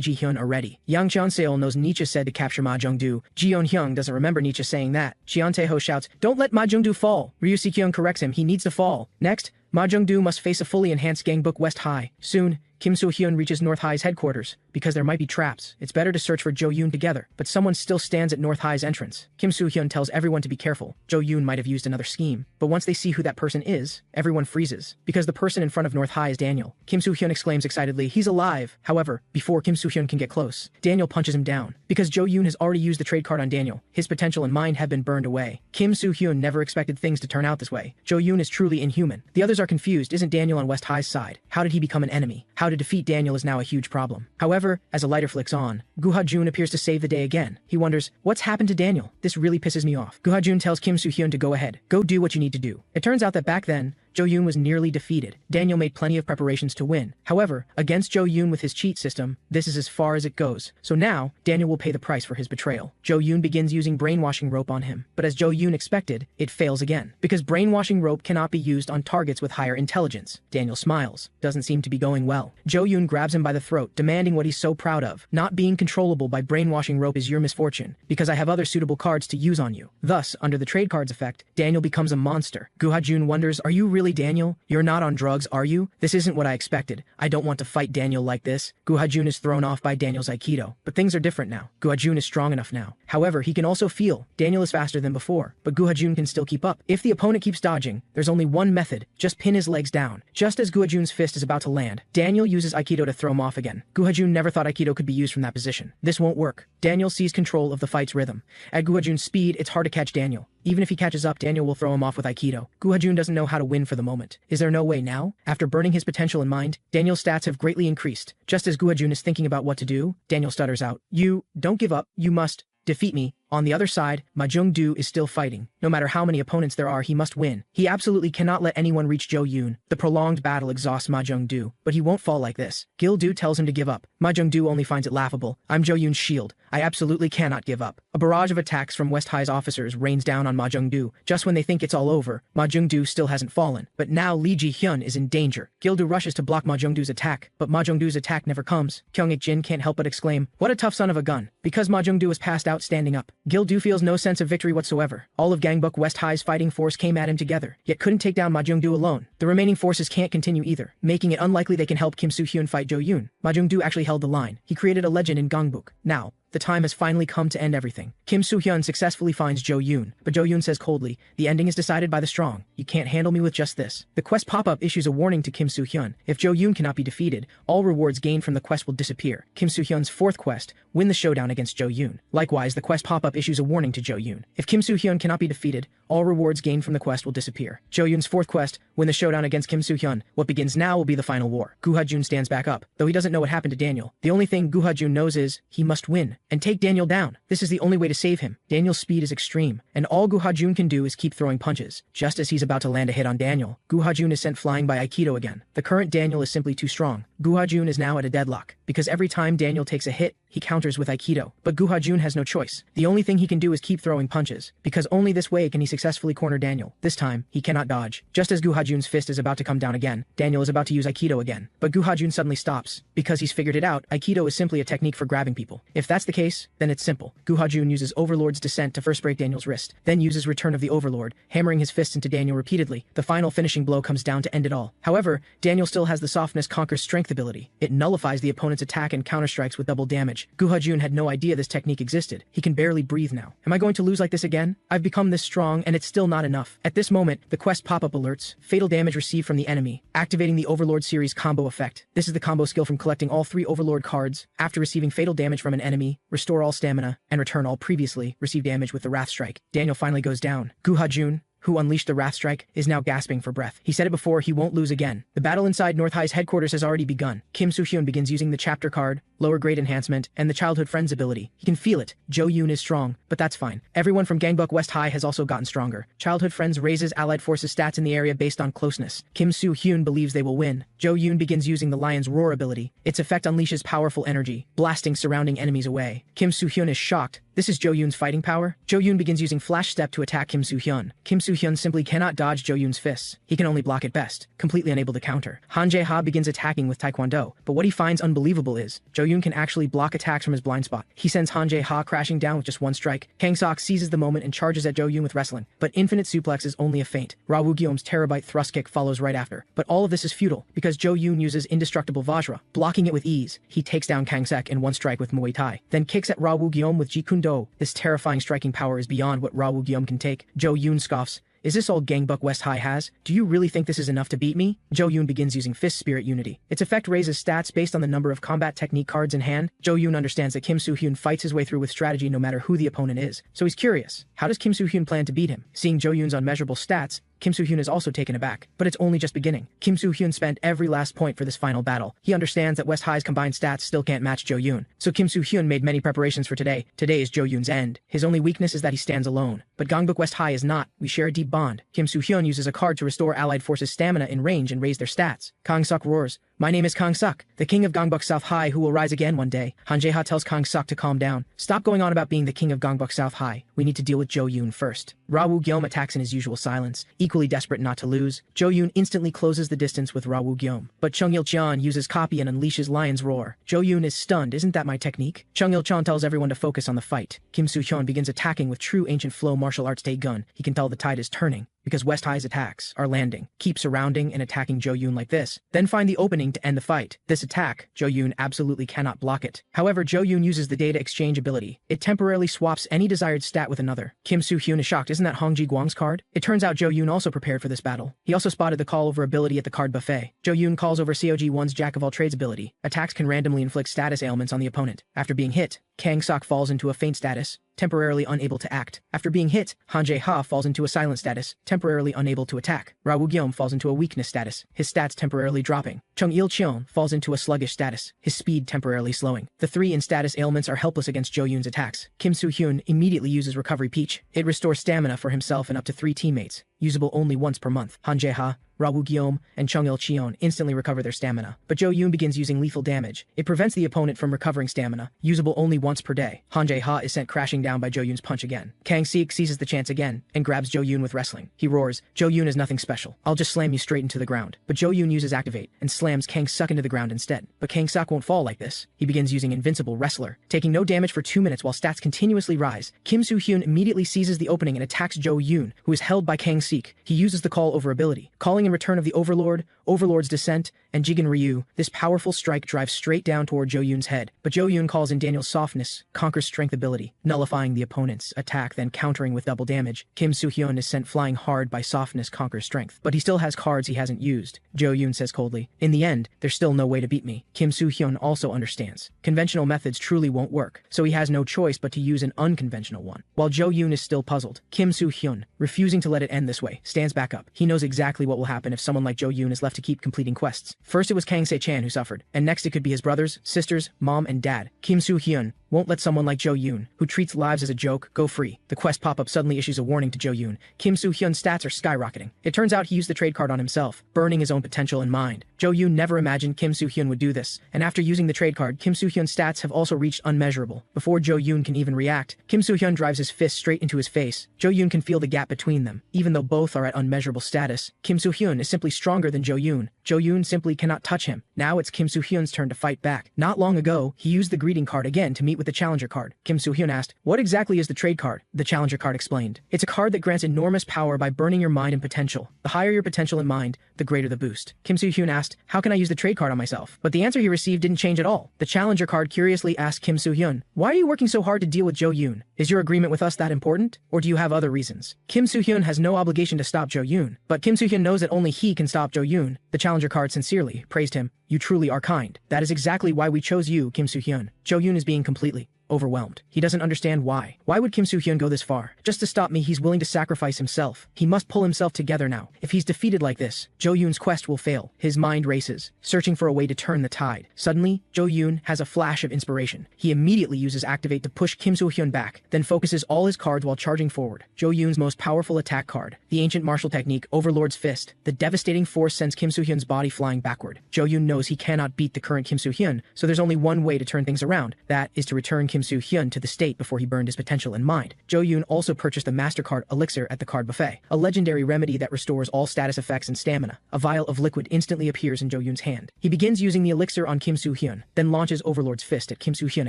Ji-hyun are ready. Yang Cheon-seol knows Nietzsche said to capture Ma Jung-do. Jeon-hyung doesn't remember Nietzsche saying that. Cheon Tae-ho shouts, "Don't let Ma Jung-do fall." Ryu Si-kyung corrects him, he needs to fall. Next, Ma Jung-do must face a fully enhanced Gangbuk West High. Soon, Kim Soo-hyun reaches North High's headquarters. Because there might be traps, it's better to search for Jo-yoon together. But someone still stands at North High's entrance. Kim Soo-hyun tells everyone to be careful. Jo-yoon might have used another scheme. But once they see who that person is, everyone freezes. Because the person in front of North High is Daniel. Kim Soo-hyun exclaims excitedly, "He's alive!" However, before Kim Soo-hyun can get close, Daniel punches him down. Because Jo-yoon has already used the trade card on Daniel, his potential and mind have been burned away. Kim Soo-hyun never expected things to turn out this way. Jo-yoon is truly inhuman. The others are confused. Isn't Daniel on West High's side? How did he become an enemy? How to defeat Daniel is now a huge problem. However, as a lighter flicks on, Guha-jun appears to save the day again. He wonders, what's happened to Daniel? This really pisses me off. Guha-jun tells Kim Soo-hyun to go ahead. Go do what you need to do. It turns out that back then, Jo-yoon was nearly defeated. Daniel made plenty of preparations to win. However, against Jo-yoon with his cheat system, this is as far as it goes. So now, Daniel will pay the price for his betrayal. Jo-yoon begins using brainwashing rope on him. But as Jo-yoon expected, it fails again. Because brainwashing rope cannot be used on targets with higher intelligence. Daniel smiles. Doesn't seem to be going well. Jo-yoon grabs him by the throat, demanding what he's so proud of. Not being controllable by brainwashing rope is your misfortune, because I have other suitable cards to use on you. Thus, under the trade cards effect, Daniel becomes a monster. Guha-jun wonders, are you really Daniel? You're not on drugs, are you? This isn't what I expected. I don't want to fight Daniel like this. Guha-jun is thrown off by Daniel's Aikido. But things are different now. Guha-jun is strong enough now. However, he can also feel. Daniel is faster than before, but Guha-jun can still keep up. If the opponent keeps dodging, there's only one method. Just pin his legs down. Just as Guha-jun's fist is about to land, Daniel uses Aikido to throw him off again. Guha-jun never thought Aikido could be used from that position. This won't work. Daniel sees control of the fight's rhythm. At Guha-jun's speed, it's hard to catch Daniel. Even if he catches up, Daniel will throw him off with Aikido. Guha-jun doesn't know how to win for the moment. Is there no way now? After burning his potential in mind, Daniel's stats have greatly increased. Just as Guha-jun is thinking about what to do, Daniel stutters out. You don't give up. You must defeat me. On the other side, Ma Jung-do is still fighting. No matter how many opponents there are, he must win. He absolutely cannot let anyone reach Jo-yoon. The prolonged battle exhausts Ma Jung-do, but he won't fall like this. Gil-do tells him to give up. Ma Jung-do only finds it laughable. I'm Jo-yoon's shield. I absolutely cannot give up. A barrage of attacks from West High's officers rains down on Ma Jung-do. Just when they think it's all over, Ma Jung-do still hasn't fallen. But now Lee Ji-hyun is in danger. Gil-do rushes to block Ma Jung-do's attack, but Ma Jung-do's attack never comes. Kyung-ik-jin can't help but exclaim, what a tough son of a gun. Because Ma Jung-do is passed out standing up, Gil-do feels no sense of victory whatsoever. All of Gangbuk West High's fighting force came at him together, yet couldn't take down Ma Jung-do alone. The remaining forces can't continue either, making it unlikely they can help Kim Soo-hyun fight Jo-yoon. Ma Jung-do actually held the line. He created a legend in Gangbuk. Now, the time has finally come to end everything. Kim Soo-hyun successfully finds Jo-yoon, but Jo-yoon says coldly, the ending is decided by the strong. You can't handle me with just this. The quest pop-up issues a warning to Kim Soo-hyun. If Jo-yoon cannot be defeated, all rewards gained from the quest will disappear. Kim Soo-hyun's fourth quest, win the showdown against Jo-yoon. Likewise, the quest pop-up issues a warning to Jo-yoon. If Kim Soo-hyun cannot be defeated, all rewards gained from the quest will disappear. Jo-yoon's fourth quest, win the showdown against Kim Soo-hyun. What begins now will be the final war. Guha-jun stands back up, though he doesn't know what happened to Daniel. The only thing Guha-jun knows is, he must win, and take Daniel down. This is the only way to save him. Daniel's speed is extreme, and all Guha-jun can do is keep throwing punches. Just as he's about to land a hit on Daniel, Guha-jun is sent flying by Aikido again. The current Daniel is simply too strong. Guha-jun is now at a deadlock, because every time Daniel takes a hit, he counters with Aikido. But Guha-jun has no choice. The only thing he can do is keep throwing punches, because only this way can he successfully corner Daniel. This time, he cannot dodge. Just as Guha-jun's fist is about to come down again, Daniel is about to use Aikido again. But Guha-jun suddenly stops. Because he's figured it out, Aikido is simply a technique for grabbing people. If that's the case, then it's simple. Guha-jun uses Overlord's Descent to first break Daniel's wrist, then uses Return of the Overlord, hammering his fists into Daniel repeatedly. The final finishing blow comes down to end it all. However, Daniel still has the Softness Conquers Strength ability. It nullifies the opponent's attack and counterstrikes with double damage. Guha-jun had no idea this technique existed. He can barely breathe now. Am I going to lose like this again? I've become this strong, and it's still not enough. At this moment, the quest pop-up alerts, fatal damage received from the enemy, activating the Overlord series combo effect. This is the combo skill from collecting all 3 Overlord cards. After receiving fatal damage from an enemy, restore all stamina, and return all previously received damage with the Wrath Strike. Daniel finally goes down. Guha-jun, who unleashed the Wrath Strike, is now gasping for breath. He said it before, he won't lose again. The battle inside North High's headquarters has already begun. Kim Soo-hyun begins using the chapter card, lower grade enhancement, and the childhood friends ability. He can feel it. Jo-yoon is strong, but that's fine. Everyone from Gangbuk West High has also gotten stronger. Childhood friends raises allied forces stats in the area based on closeness. Kim Soo-hyun believes they will win. Jo-yoon begins using the Lion's Roar ability. Its effect unleashes powerful energy, blasting surrounding enemies away. Kim Soo-hyun is shocked. This is Jo-yoon's fighting power? Jo-yoon begins using Flash Step to attack Kim Soo-hyun. Kim Soo-hyun simply cannot dodge Jo-yoon's fists. He can only block at best, completely unable to counter. Han Jae-ha begins attacking with Taekwondo, but what he finds unbelievable is, Jo-yoon Yoon can actually block attacks from his blind spot. He sends Han Jae-ha crashing down with just one strike. Kang Sok seizes the moment and charges at Jo Yoon with wrestling, but infinite suplex is only a feint. Ra Woo Gyeom's terabyte thrust kick follows right after, but all of this is futile because Jo Yoon uses indestructible Vajra, blocking it with ease. He takes down Kang Sek in one strike with Muay Thai, then kicks at Ra Woo Gyeom with Jeet Kune Do. This terrifying striking power is beyond what Ra Woo Gyeom can take. Jo Yoon scoffs. Is this all Gangbuk West High has? Do you really think this is enough to beat me? Jo Yoon begins using Fist Spirit Unity. Its effect raises stats based on the number of combat technique cards in hand. Jo Yoon understands that Kim Soo-hyun fights his way through with strategy no matter who the opponent is, so he's curious. How does Kim Soo-hyun plan to beat him? Seeing Jo Yoon's unmeasurable stats, Kim Soo-hyun is also taken aback, but it's only just beginning. Kim Soo-hyun spent every last point for this final battle. He understands that West High's combined stats still can't match Jo Yoon, so Kim Soo-hyun made many preparations for today. Today is Jo Yoon's end. His only weakness is that he stands alone, but Gangbuk West High is not. We share a deep bond. Kim Soo-hyun uses a card to restore allied forces' stamina in range and raise their stats. Kang Sok roars. My name is Kang Sok, the king of Gangbuk South High who will rise again one day. Han Jae-ha tells Kang Sok to calm down. Stop going on about being the king of Gangbuk South High. We need to deal with Jo Yoon first. Ra Woo Gyeom attacks in his usual silence, equally desperate not to lose. Jo Yoon instantly closes the distance with Ra Woo Gyeom, but Chung Il-cheon uses copy and unleashes Lion's Roar. Jo Yoon is stunned. Isn't that my technique? Chung Il-cheon tells everyone to focus on the fight. Kim Soo-hyun begins attacking with true ancient flow martial arts Tae-gun. He can tell the tide is turning, because West High's attacks are landing. Keep surrounding and attacking Jo Yoon like this, then find the opening to end the fight. This attack, Jo Yoon absolutely cannot block it. However, Jo Yoon uses the data exchange ability. It temporarily swaps any desired stat with another. Kim Soo-hyun is shocked. Isn't that Hong Ji-gwang's card? It turns out Jo Yoon also prepared for this battle. He also spotted the call over ability at the card buffet. Jo Yoon calls over COG-1's Jack of all trades ability. Attacks can randomly inflict status ailments on the opponent. After being hit, Kang Sok falls into a faint status, temporarily unable to act. After being hit, Han Jae-ha falls into a silent status, temporarily unable to attack. Ra Woo Gyeom falls into a weakness status, his stats temporarily dropping. Chung Il-cheon falls into a sluggish status, his speed temporarily slowing. The three in status ailments are helpless against Jo Yoon's attacks. Kim Soo-hyun immediately uses Recovery Peach. It restores stamina for himself and up to 3 teammates, usable only once per month. Han Jae-ha, Ra Woo Gyeom, and Chung Il-cheon instantly recover their stamina, but Jo Yoon begins using lethal damage. It prevents the opponent from recovering stamina, usable only once per day. Han Jae-ha is sent crashing down by Jo Yoon's punch again. Kang Sik seizes the chance again, and grabs Jo Yoon with wrestling. He roars, Jo Yoon is nothing special. I'll just slam you straight into the ground. But Jo Yoon uses Activate, and slams Kang Sok into the ground instead. But Kang Sok won't fall like this. He begins using Invincible Wrestler, taking no damage for 2 minutes while stats continuously rise. Kim Soo-hyun immediately seizes the opening and attacks Jo Yoon, who is held by Kang Sik. He uses the call over ability, calling in return of the Overlord, Overlord's Descent, and Jigen Ryu. This powerful strike drives straight down toward Jo Yoon's head, but Jo Yoon calls in Daniel's Softness, Conquer's Strength ability, nullifying the opponent's attack then countering with double damage. Kim Soo-hyun is sent flying hard by Softness, Conquer's Strength, but he still has cards he hasn't used. Jo Yoon says coldly, in the end, there's still no way to beat me. Kim Soo-hyun also understands. Conventional methods truly won't work, so he has no choice but to use an unconventional one. While Jo Yoon is still puzzled, Kim Soo-hyun, refusing to let it end this way, stands back up. He knows exactly what will happen if someone like Jo Yoon is left to keep completing quests. First it was Kang Se-chan who suffered, and next it could be his brothers, sisters, mom, and dad. Kim Soo-hyun won't let someone like Jo Yoon, who treats lives as a joke, go free. The quest pop-up suddenly issues a warning to Jo Yoon. Kim Soo-hyun's stats are skyrocketing. It turns out he used the trade card on himself, burning his own potential in mind. Jo Yoon never imagined Kim Soo-hyun would do this, and after using the trade card, Kim Soo-hyun's stats have also reached unmeasurable. Before Jo Yoon can even react, Kim Soo-hyun drives his fist straight into his face. Jo Yoon can feel the gap between them. Even though both are at unmeasurable status, Kim Soo-hyun is simply stronger than Jo Yoon. Jo Yoon simply cannot touch him. Now it's Kim Soo-hyun's turn to fight back. Not long ago, he used the greeting card again to meet with the challenger card. Kim Soo-hyun asked, what exactly is the trade card? The challenger card explained. It's a card that grants enormous power by burning your mind and potential. The higher your potential and mind, the greater the boost. Kim Soo-hyun asked, how can I use the trade card on myself? But the answer he received didn't change at all. The challenger card curiously asked Kim Soo-hyun, why are you working so hard to deal with Jo Yoon? Is your agreement with us that important? Or do you have other reasons? Kim Soo-hyun has no obligation to stop Jo Yoon, but Kim Soo-hyun knows that only he can stop Jo Yoon. The challenger card sincerely praised him. You truly are kind. That is exactly why we chose you, Kim Soo-hyun. Jo Yoon is being completely overwhelmed. He doesn't understand why. Why would Kim Soo-hyun go this far? Just to stop me, he's willing to sacrifice himself. He must pull himself together now. If he's defeated like this, Jo Yoon's quest will fail. His mind races, searching for a way to turn the tide. Suddenly, Jo Yoon has a flash of inspiration. He immediately uses Activate to push Kim Soo-hyun back, then focuses all his cards while charging forward. Jo Yoon's most powerful attack card, the ancient martial technique Overlord's Fist. The devastating force sends Kim Soo-hyun's body flying backward. Jo Yoon knows he cannot beat the current Kim Soo-hyun, so there's only one way to turn things around. That is to return Kim Kim Soo-hyun to the state before he burned his potential and mind. Jo-yoon also purchased the MasterCard elixir at the card buffet, a legendary remedy that restores all status effects and stamina. A vial of liquid instantly appears in Jo-yoon's hand. He begins using the elixir on Kim Soo-hyun, then launches Overlord's fist at Kim Soo-hyun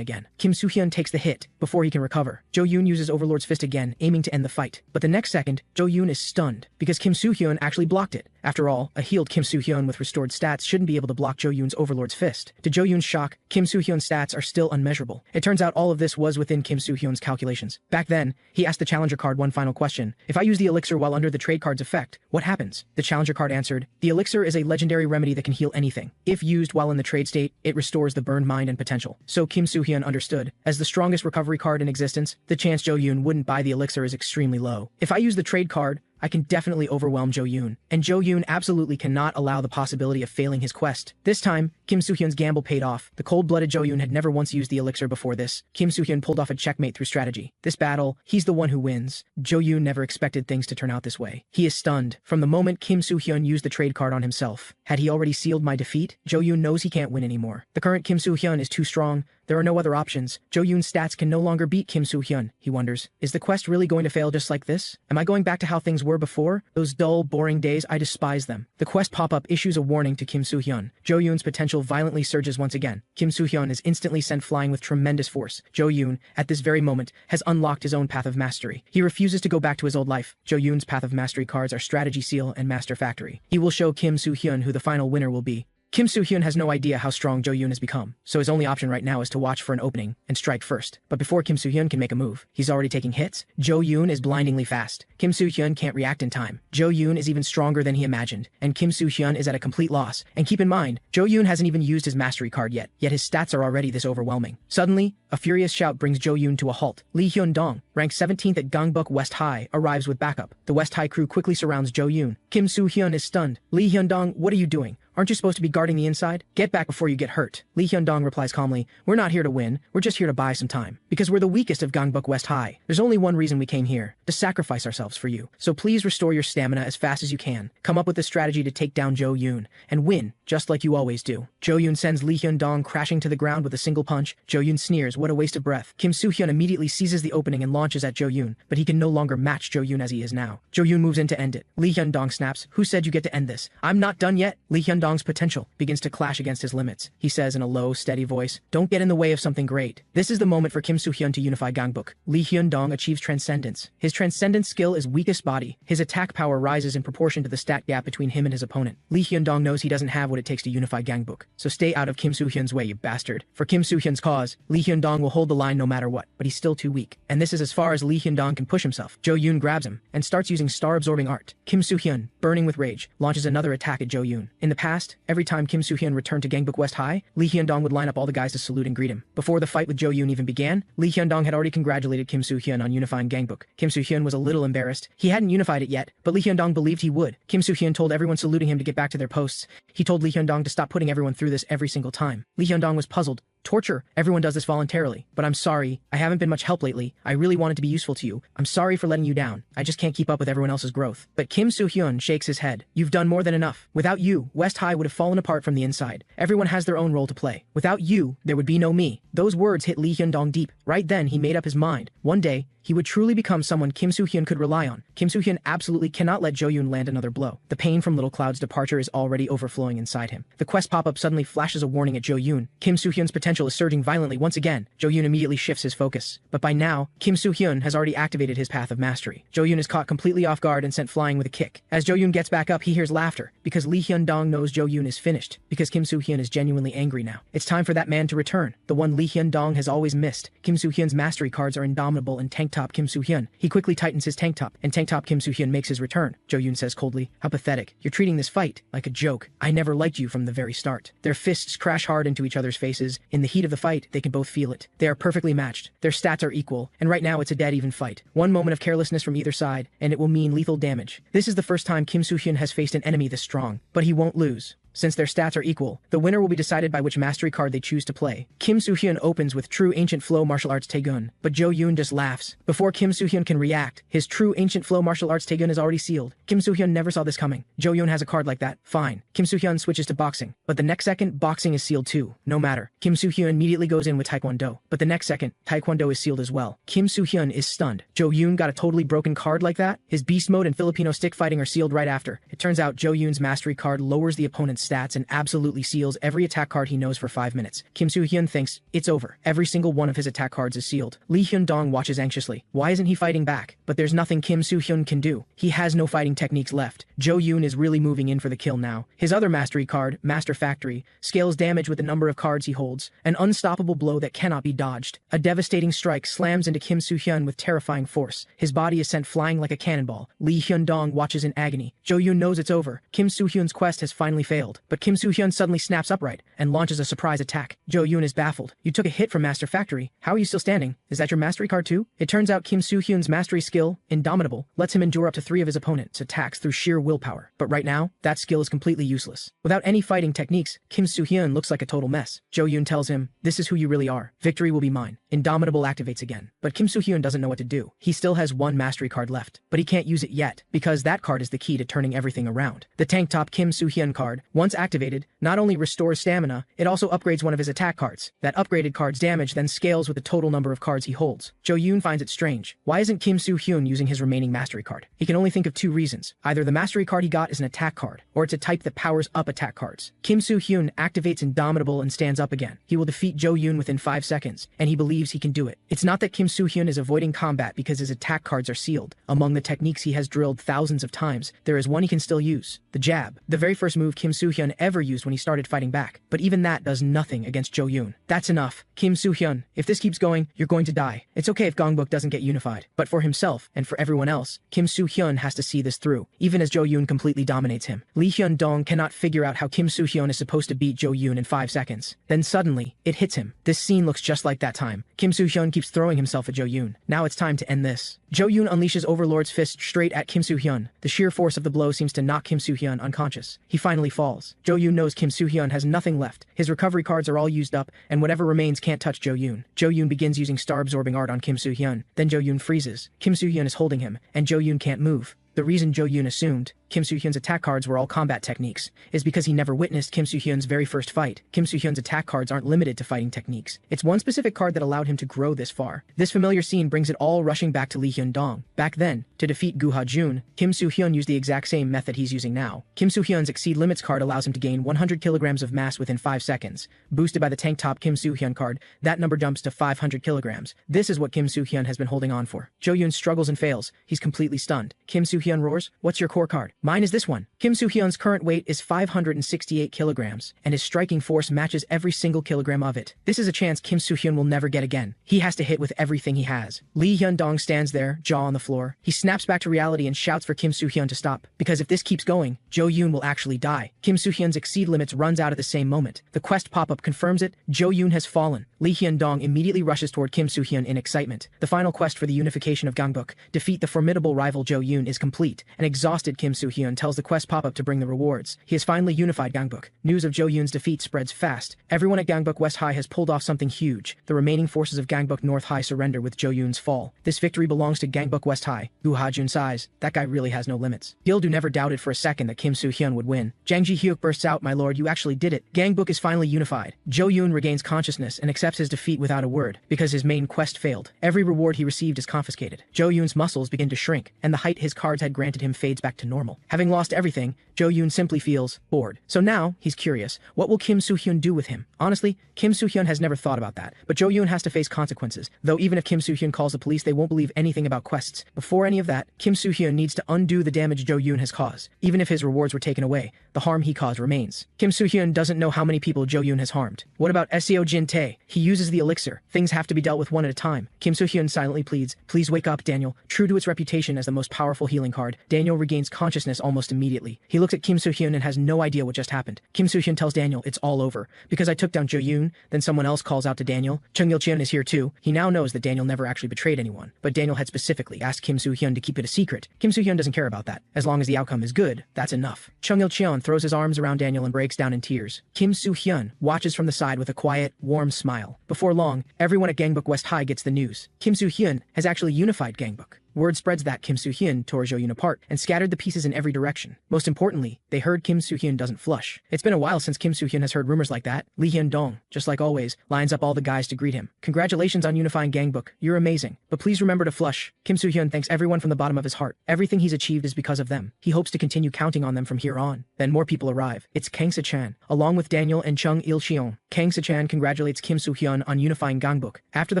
again. Kim Soo-hyun takes the hit before he can recover. Jo-yoon uses Overlord's fist again, aiming to end the fight. But the next second, Jo-yoon is stunned because Kim Soo-hyun actually blocked it. After all, a healed Kim Soo-hyun with restored stats shouldn't be able to block Jo-yoon's Overlord's fist. To Jo-yoon's shock, Kim Soo-hyun's stats are still unmeasurable. It turns out all of this was within Kim Soo-hyun's calculations. Back then, he asked the challenger card one final question. If I use the elixir while under the trade card's effect, what happens? The challenger card answered, the elixir is a legendary remedy that can heal anything. If used while in the trade state, it restores the burned mind and potential. So Kim Soo-hyun understood. As the strongest recovery card in existence, the chance Jo-yoon wouldn't buy the elixir is extremely low. If I use the trade card, I can definitely overwhelm Jo-yoon, and Jo-yoon absolutely cannot allow the possibility of failing his quest. This time, Kim Soo-hyun's gamble paid off. The cold-blooded Jo-yoon had never once used the elixir before this. Kim Soo-hyun pulled off a checkmate through strategy. This battle, he's the one who wins. Jo-yoon never expected things to turn out this way. He is stunned from the moment Kim Soo-hyun used the trade card on himself. Had he already sealed my defeat? Jo-yoon knows he can't win anymore. The current Kim Soo-hyun is too strong. There are no other options. Jo-yoon's stats can no longer beat Kim Soo-hyun, he wonders. Is the quest really going to fail just like this? Am I going back to how things were before? Those dull, boring days, I despise them. The quest pop-up issues a warning to Kim Soo-hyun. Jo-yoon's potential violently surges once again. Kim Soo-hyun is instantly sent flying with tremendous force. Jo-yoon, at this very moment, has unlocked his own path of mastery. He refuses to go back to his old life. Jo-yoon's path of mastery cards are Strategy Seal and Master Factory. He will show Kim Soo-hyun who the final winner will be. Kim Soo-hyun has no idea how strong Jo-yoon has become, so his only option right now is to watch for an opening and strike first. But before Kim Soo-hyun can make a move, he's already taking hits. Jo-yoon is blindingly fast. Kim Soo-hyun can't react in time. Jo-yoon is even stronger than he imagined, and Kim Soo-hyun is at a complete loss. And keep in mind, Jo-yoon hasn't even used his mastery card yet his stats are already this overwhelming. Suddenly, a furious shout brings Jo-yoon to a halt. Lee Hyun-dong, ranked 17th at Gangbuk West High, arrives with backup. The West High crew quickly surrounds Jo-yoon. Kim Soo-hyun is stunned. Lee Hyun-dong, what are you doing? Aren't you supposed to be guarding the inside? Get back before you get hurt. Lee Hyun-dong replies calmly, we're not here to win, we're just here to buy some time. Because we're the weakest of Gangbuk West High. There's only one reason we came here, to sacrifice ourselves for you. So please restore your stamina as fast as you can. Come up with a strategy to take down Jo-yoon, and win, just like you always do. Jo-yoon sends Lee Hyun-dong crashing to the ground with a single punch. Jo-yoon sneers, what a waste of breath. Kim Soo-hyun immediately seizes the opening and launches at Jo-yoon, but he can no longer match Jo-yoon as he is now. Jo-yoon moves in to end it. Lee Hyun-dong snaps, who said you get to end this? I'm not done yet. Lee Hyun-dong's potential begins to clash against his limits. He says in a low, steady voice, don't get in the way of something great. This is the moment for Kim Soo-hyun to unify Gangbuk. Lee Hyun-dong achieves transcendence. His transcendence skill is weakest body. His attack power rises in proportion to the stat gap between him and his opponent. Lee Hyun-dong knows he doesn't have what it takes to unify Gangbuk, so stay out of Kim Soo-hyun's way, you bastard. For Kim Soo-hyun's cause, Lee Hyun-dong will hold the line no matter what, but he's still too weak. And this is as far as Lee Hyun-dong can push himself. Jo-yoon grabs him and starts using star-absorbing art. Kim Soo-hyun, burning with rage, launches another attack at Jo-yoon. In the past, every time Kim Soo-hyun returned to Gangbuk West High, Lee Hyun-dong would line up all the guys to salute and greet him. Before the fight with Jo-yoon even began, Lee Hyun-dong had already congratulated Kim Soo-hyun on unifying Gangbuk. Kim Soo-hyun was a little embarrassed. He hadn't unified it yet, but Lee Hyun-dong believed he would. Kim Soo-hyun told everyone saluting him to get back to their posts. He told Lee Hyun-dong to stop putting everyone through this every single time. Lee Hyun-dong was puzzled. Torture. Everyone does this voluntarily. But I'm sorry. I haven't been much help lately. I really wanted to be useful to you. I'm sorry for letting you down. I just can't keep up with everyone else's growth. But Kim Soo-hyun shakes his head. You've done more than enough. Without you, West High would have fallen apart from the inside. Everyone has their own role to play. Without you, there would be no me. Those words hit Lee Hyun-dong deep. Right then, he made up his mind. One day, he would truly become someone Kim Soo-hyun could rely on. Kim Soo-hyun absolutely cannot let Jo-yoon land another blow. The pain from Little Cloud's departure is already overflowing inside him. The quest pop-up suddenly flashes a warning at Jo-yoon. Kim Soo-hyun's potential is surging violently once again. Jo-yoon immediately shifts his focus. But by now, Kim Soo-hyun has already activated his path of mastery. Jo-yoon is caught completely off guard and sent flying with a kick. As Jo-yoon gets back up, he hears laughter, because Lee Hyun-dong knows Jo-yoon is finished, because Kim Soo-hyun is genuinely angry now. It's time for that man to return, the one Lee Hyun-dong has always missed. Kim Soo-hyun's mastery cards are indomitable and tank top Kim Soo-hyun. He quickly tightens his tank top, and tank top Kim Soo-hyun makes his return. Jo-yoon says coldly, how pathetic. You're treating this fight like a joke. I never liked you from the very start. Their fists crash hard into each other's faces. In the heat of the fight, they can both feel it. They are perfectly matched. Their stats are equal, and right now it's a dead even fight. One moment of carelessness from either side, and it will mean lethal damage. This is the first time Kim Soo-hyun has faced an enemy this strong, but he won't lose. Since their stats are equal, the winner will be decided by which mastery card they choose to play. Kim Soo-hyun opens with True Ancient Flow Martial Arts Taegun, but Jo-yoon just laughs. Before Kim Soo-hyun can react, his True Ancient Flow Martial Arts Taegun is already sealed. Kim Soo-hyun never saw this coming. Jo-yoon has a card like that, fine. Kim Soo-hyun switches to boxing, but the next second, boxing is sealed too. No matter. Kim Soo-hyun immediately goes in with Taekwondo, but the next second, Taekwondo is sealed as well. Kim Soo-hyun is stunned. Jo-yoon got a totally broken card like that? His Beast Mode and Filipino Stick Fighting are sealed right after. It turns out Jo-yoon's mastery card lowers the opponent's stats and absolutely seals every attack card he knows for 5 minutes. Kim Soo-hyun thinks, it's over. Every single one of his attack cards is sealed. Lee Hyun-dong watches anxiously. Why isn't he fighting back? But there's nothing Kim Soo-hyun can do. He has no fighting techniques left. Jo-yoon is really moving in for the kill now. His other mastery card, Master Factory, scales damage with the number of cards he holds. An unstoppable blow that cannot be dodged. A devastating strike slams into Kim Soo-hyun with terrifying force. His body is sent flying like a cannonball. Lee Hyun-dong watches in agony. Jo-yoon knows it's over. Kim Soo-hyun's quest has finally failed. But Kim Soo-hyun suddenly snaps upright and launches a surprise attack. Jo-yoon is baffled. You took a hit from Master Factory. How are you still standing? Is that your mastery card too? It turns out Kim Soo-hyun's mastery skill, Indomitable, lets him endure up to 3 of his opponent's attacks through sheer willpower. But right now, that skill is completely useless. Without any fighting techniques, Kim Soo-hyun looks like a total mess. Jo-yoon tells him, this is who you really are. Victory will be mine. Indomitable activates again. But Kim Soo-hyun doesn't know what to do. He still has 1 mastery card left, but he can't use it yet, because that card is the key to turning everything around. The Tank Top Kim Soo-hyun card, once activated, not only restores stamina, it also upgrades one of his attack cards. That upgraded card's damage then scales with the total number of cards he holds. Jo-yoon finds it strange. Why isn't Kim Soo-hyun using his remaining mastery card? He can only think of 2 reasons. Either the mastery card he got is an attack card, or it's a type that powers up attack cards. Kim Soo-hyun activates Indomitable and stands up again. He will defeat Jo-yoon within 5 seconds, and he believes he can do it. It's not that Kim Soo-hyun is avoiding combat because his attack cards are sealed. Among the techniques he has drilled thousands of times, there is one he can still use. The jab. The very first move Kim Soo-hyun ever used when he started fighting back. But even that does nothing against Jo-yoon. That's enough. Kim Soo-hyun, if this keeps going, you're going to die. It's okay if Gongbuk doesn't get unified. But for himself, and for everyone else, Kim Soo-hyun has to see this through, even as Jo-yoon completely dominates him. Lee Hyun-dong cannot figure out how Kim Soo-hyun is supposed to beat Jo-yoon in 5 seconds. Then suddenly, it hits him. This scene looks just like that time. Kim Soo-hyun keeps throwing himself at Jo-yoon. Now it's time to end this. Jo-yoon unleashes Overlord's fist straight at Kim Soo-hyun. The sheer force of the blow seems to knock Kim Soo-hyun unconscious. He finally falls. Jo-yoon knows Kim Soo-hyun has nothing left. His recovery cards are all used up, and whatever remains can't touch Jo-yoon. Jo-yoon begins using star-absorbing art on Kim Soo-hyun. Then Jo-yoon freezes. Kim Soo-hyun is holding him, and Jo-yoon can't move. The reason Jo-yoon assumed Kim Soo-hyun's attack cards were all combat techniques is because he never witnessed Kim Soo-hyun's very first fight. Kim Soo-hyun's attack cards aren't limited to fighting techniques. It's one specific card that allowed him to grow this far. This familiar scene brings it all rushing back to Lee Hyun-dong. Back then, to defeat Gu Ha-jun, Kim Soo-hyun used the exact same method he's using now. Kim Soo-hyun's Exceed Limits card allows him to gain 100 kilograms of mass within 5 seconds. Boosted by the Tank Top Kim Soo-hyun card, that number jumps to 500 kilograms. This is what Kim Soo-hyun has been holding on for. Jo-yoon struggles and fails. He's completely stunned. Kim Soo-hyun roars, "What's your core card?" "Mine is this one." Kim Soo-hyun's current weight is 568 kilograms, and his striking force matches every single kilogram of it. This is a chance Kim Soo-hyun will never get again. He has to hit with everything he has. Lee Hyun-dong stands there, jaw on the floor. He snaps back to reality and shouts for Kim Soo-hyun to stop, because if this keeps going, Jo-yoon will actually die. Kim Soo-hyun's Exceed Limits runs out at the same moment. The quest pop-up confirms it. Jo-yoon has fallen. Lee Hyun-dong immediately rushes toward Kim Soo-hyun in excitement. The final quest for the unification of Gangbuk, defeat the formidable rival Jo-yoon, is complete. An exhausted Kim Soo-hyun tells the quest pop-up to bring the rewards. He has finally unified Gangbuk. News of Jo-yoon's defeat spreads fast. Everyone at Gangbuk West High has pulled off something huge. The remaining forces of Gangbuk North High surrender with Jo-yoon's fall. This victory belongs to Gangbuk West High. Gu Ha-jun sighs. That guy really has no limits. Gildu never doubted for a second that Kim Soo-hyun would win. Jang Ji-hyuk bursts out, "My lord, you actually did it. Gangbuk is finally unified." Jo-yoon regains consciousness and accepts his defeat without a word, because his main quest failed. Every reward he received is confiscated. Jo-yoon's muscles begin to shrink, and the height his cards had granted him fades back to normal. Having lost everything, Jo-yoon simply feels bored. So now, he's curious, what will Kim Soo-hyun do with him? Honestly, Kim Soo-hyun has never thought about that, but Jo-yoon has to face consequences, though even if Kim Soo-hyun calls the police, they won't believe anything about quests. Before any of that, Kim Soo-hyun needs to undo the damage Jo-yoon has caused. Even if his rewards were taken away, the harm he caused remains. Kim Soo-hyun doesn't know how many people Jo-yoon has harmed. What about Seo Jin-tae? He uses the elixir. Things have to be dealt with one at a time. Kim Soo-hyun silently pleads, "Please wake up, Daniel." True to its reputation as the most powerful healing card, Daniel regains consciousness consciousness almost immediately. He looks at Kim Soo-hyun and has no idea what just happened. Kim Soo-hyun tells Daniel it's all over. Because I took down Jo-yoon, then someone else calls out to Daniel. Chung Il-cheon is here too. He now knows that Daniel never actually betrayed anyone. But Daniel had specifically asked Kim Soo-hyun to keep it a secret. Kim Soo-hyun doesn't care about that. As long as the outcome is good, that's enough. Chung Il-cheon throws his arms around Daniel and breaks down in tears. Kim Soo-hyun watches from the side with a quiet, warm smile. Before long, everyone at Gangbuk West High gets the news. Kim Soo-hyun has actually unified Gangbuk. Word spreads that Kim Soo-hyun tore Jo-yoon apart and scattered the pieces in every direction. Most importantly, they heard Kim Soo-hyun doesn't flush. It's been a while since Kim Soo-hyun has heard rumors like that. Lee Hyun-dong, just like always, lines up all the guys to greet him. Congratulations on unifying Gangbuk. You're amazing. But please remember to flush. Kim Soo-hyun thanks everyone from the bottom of his heart. Everything he's achieved is because of them. He hopes to continue counting on them from here on. Then more people arrive. It's Kang Se-chan, along with Daniel and Chung Il-cheon. Kang Se-chan congratulates Kim Soo-hyun on unifying Gangbuk. After the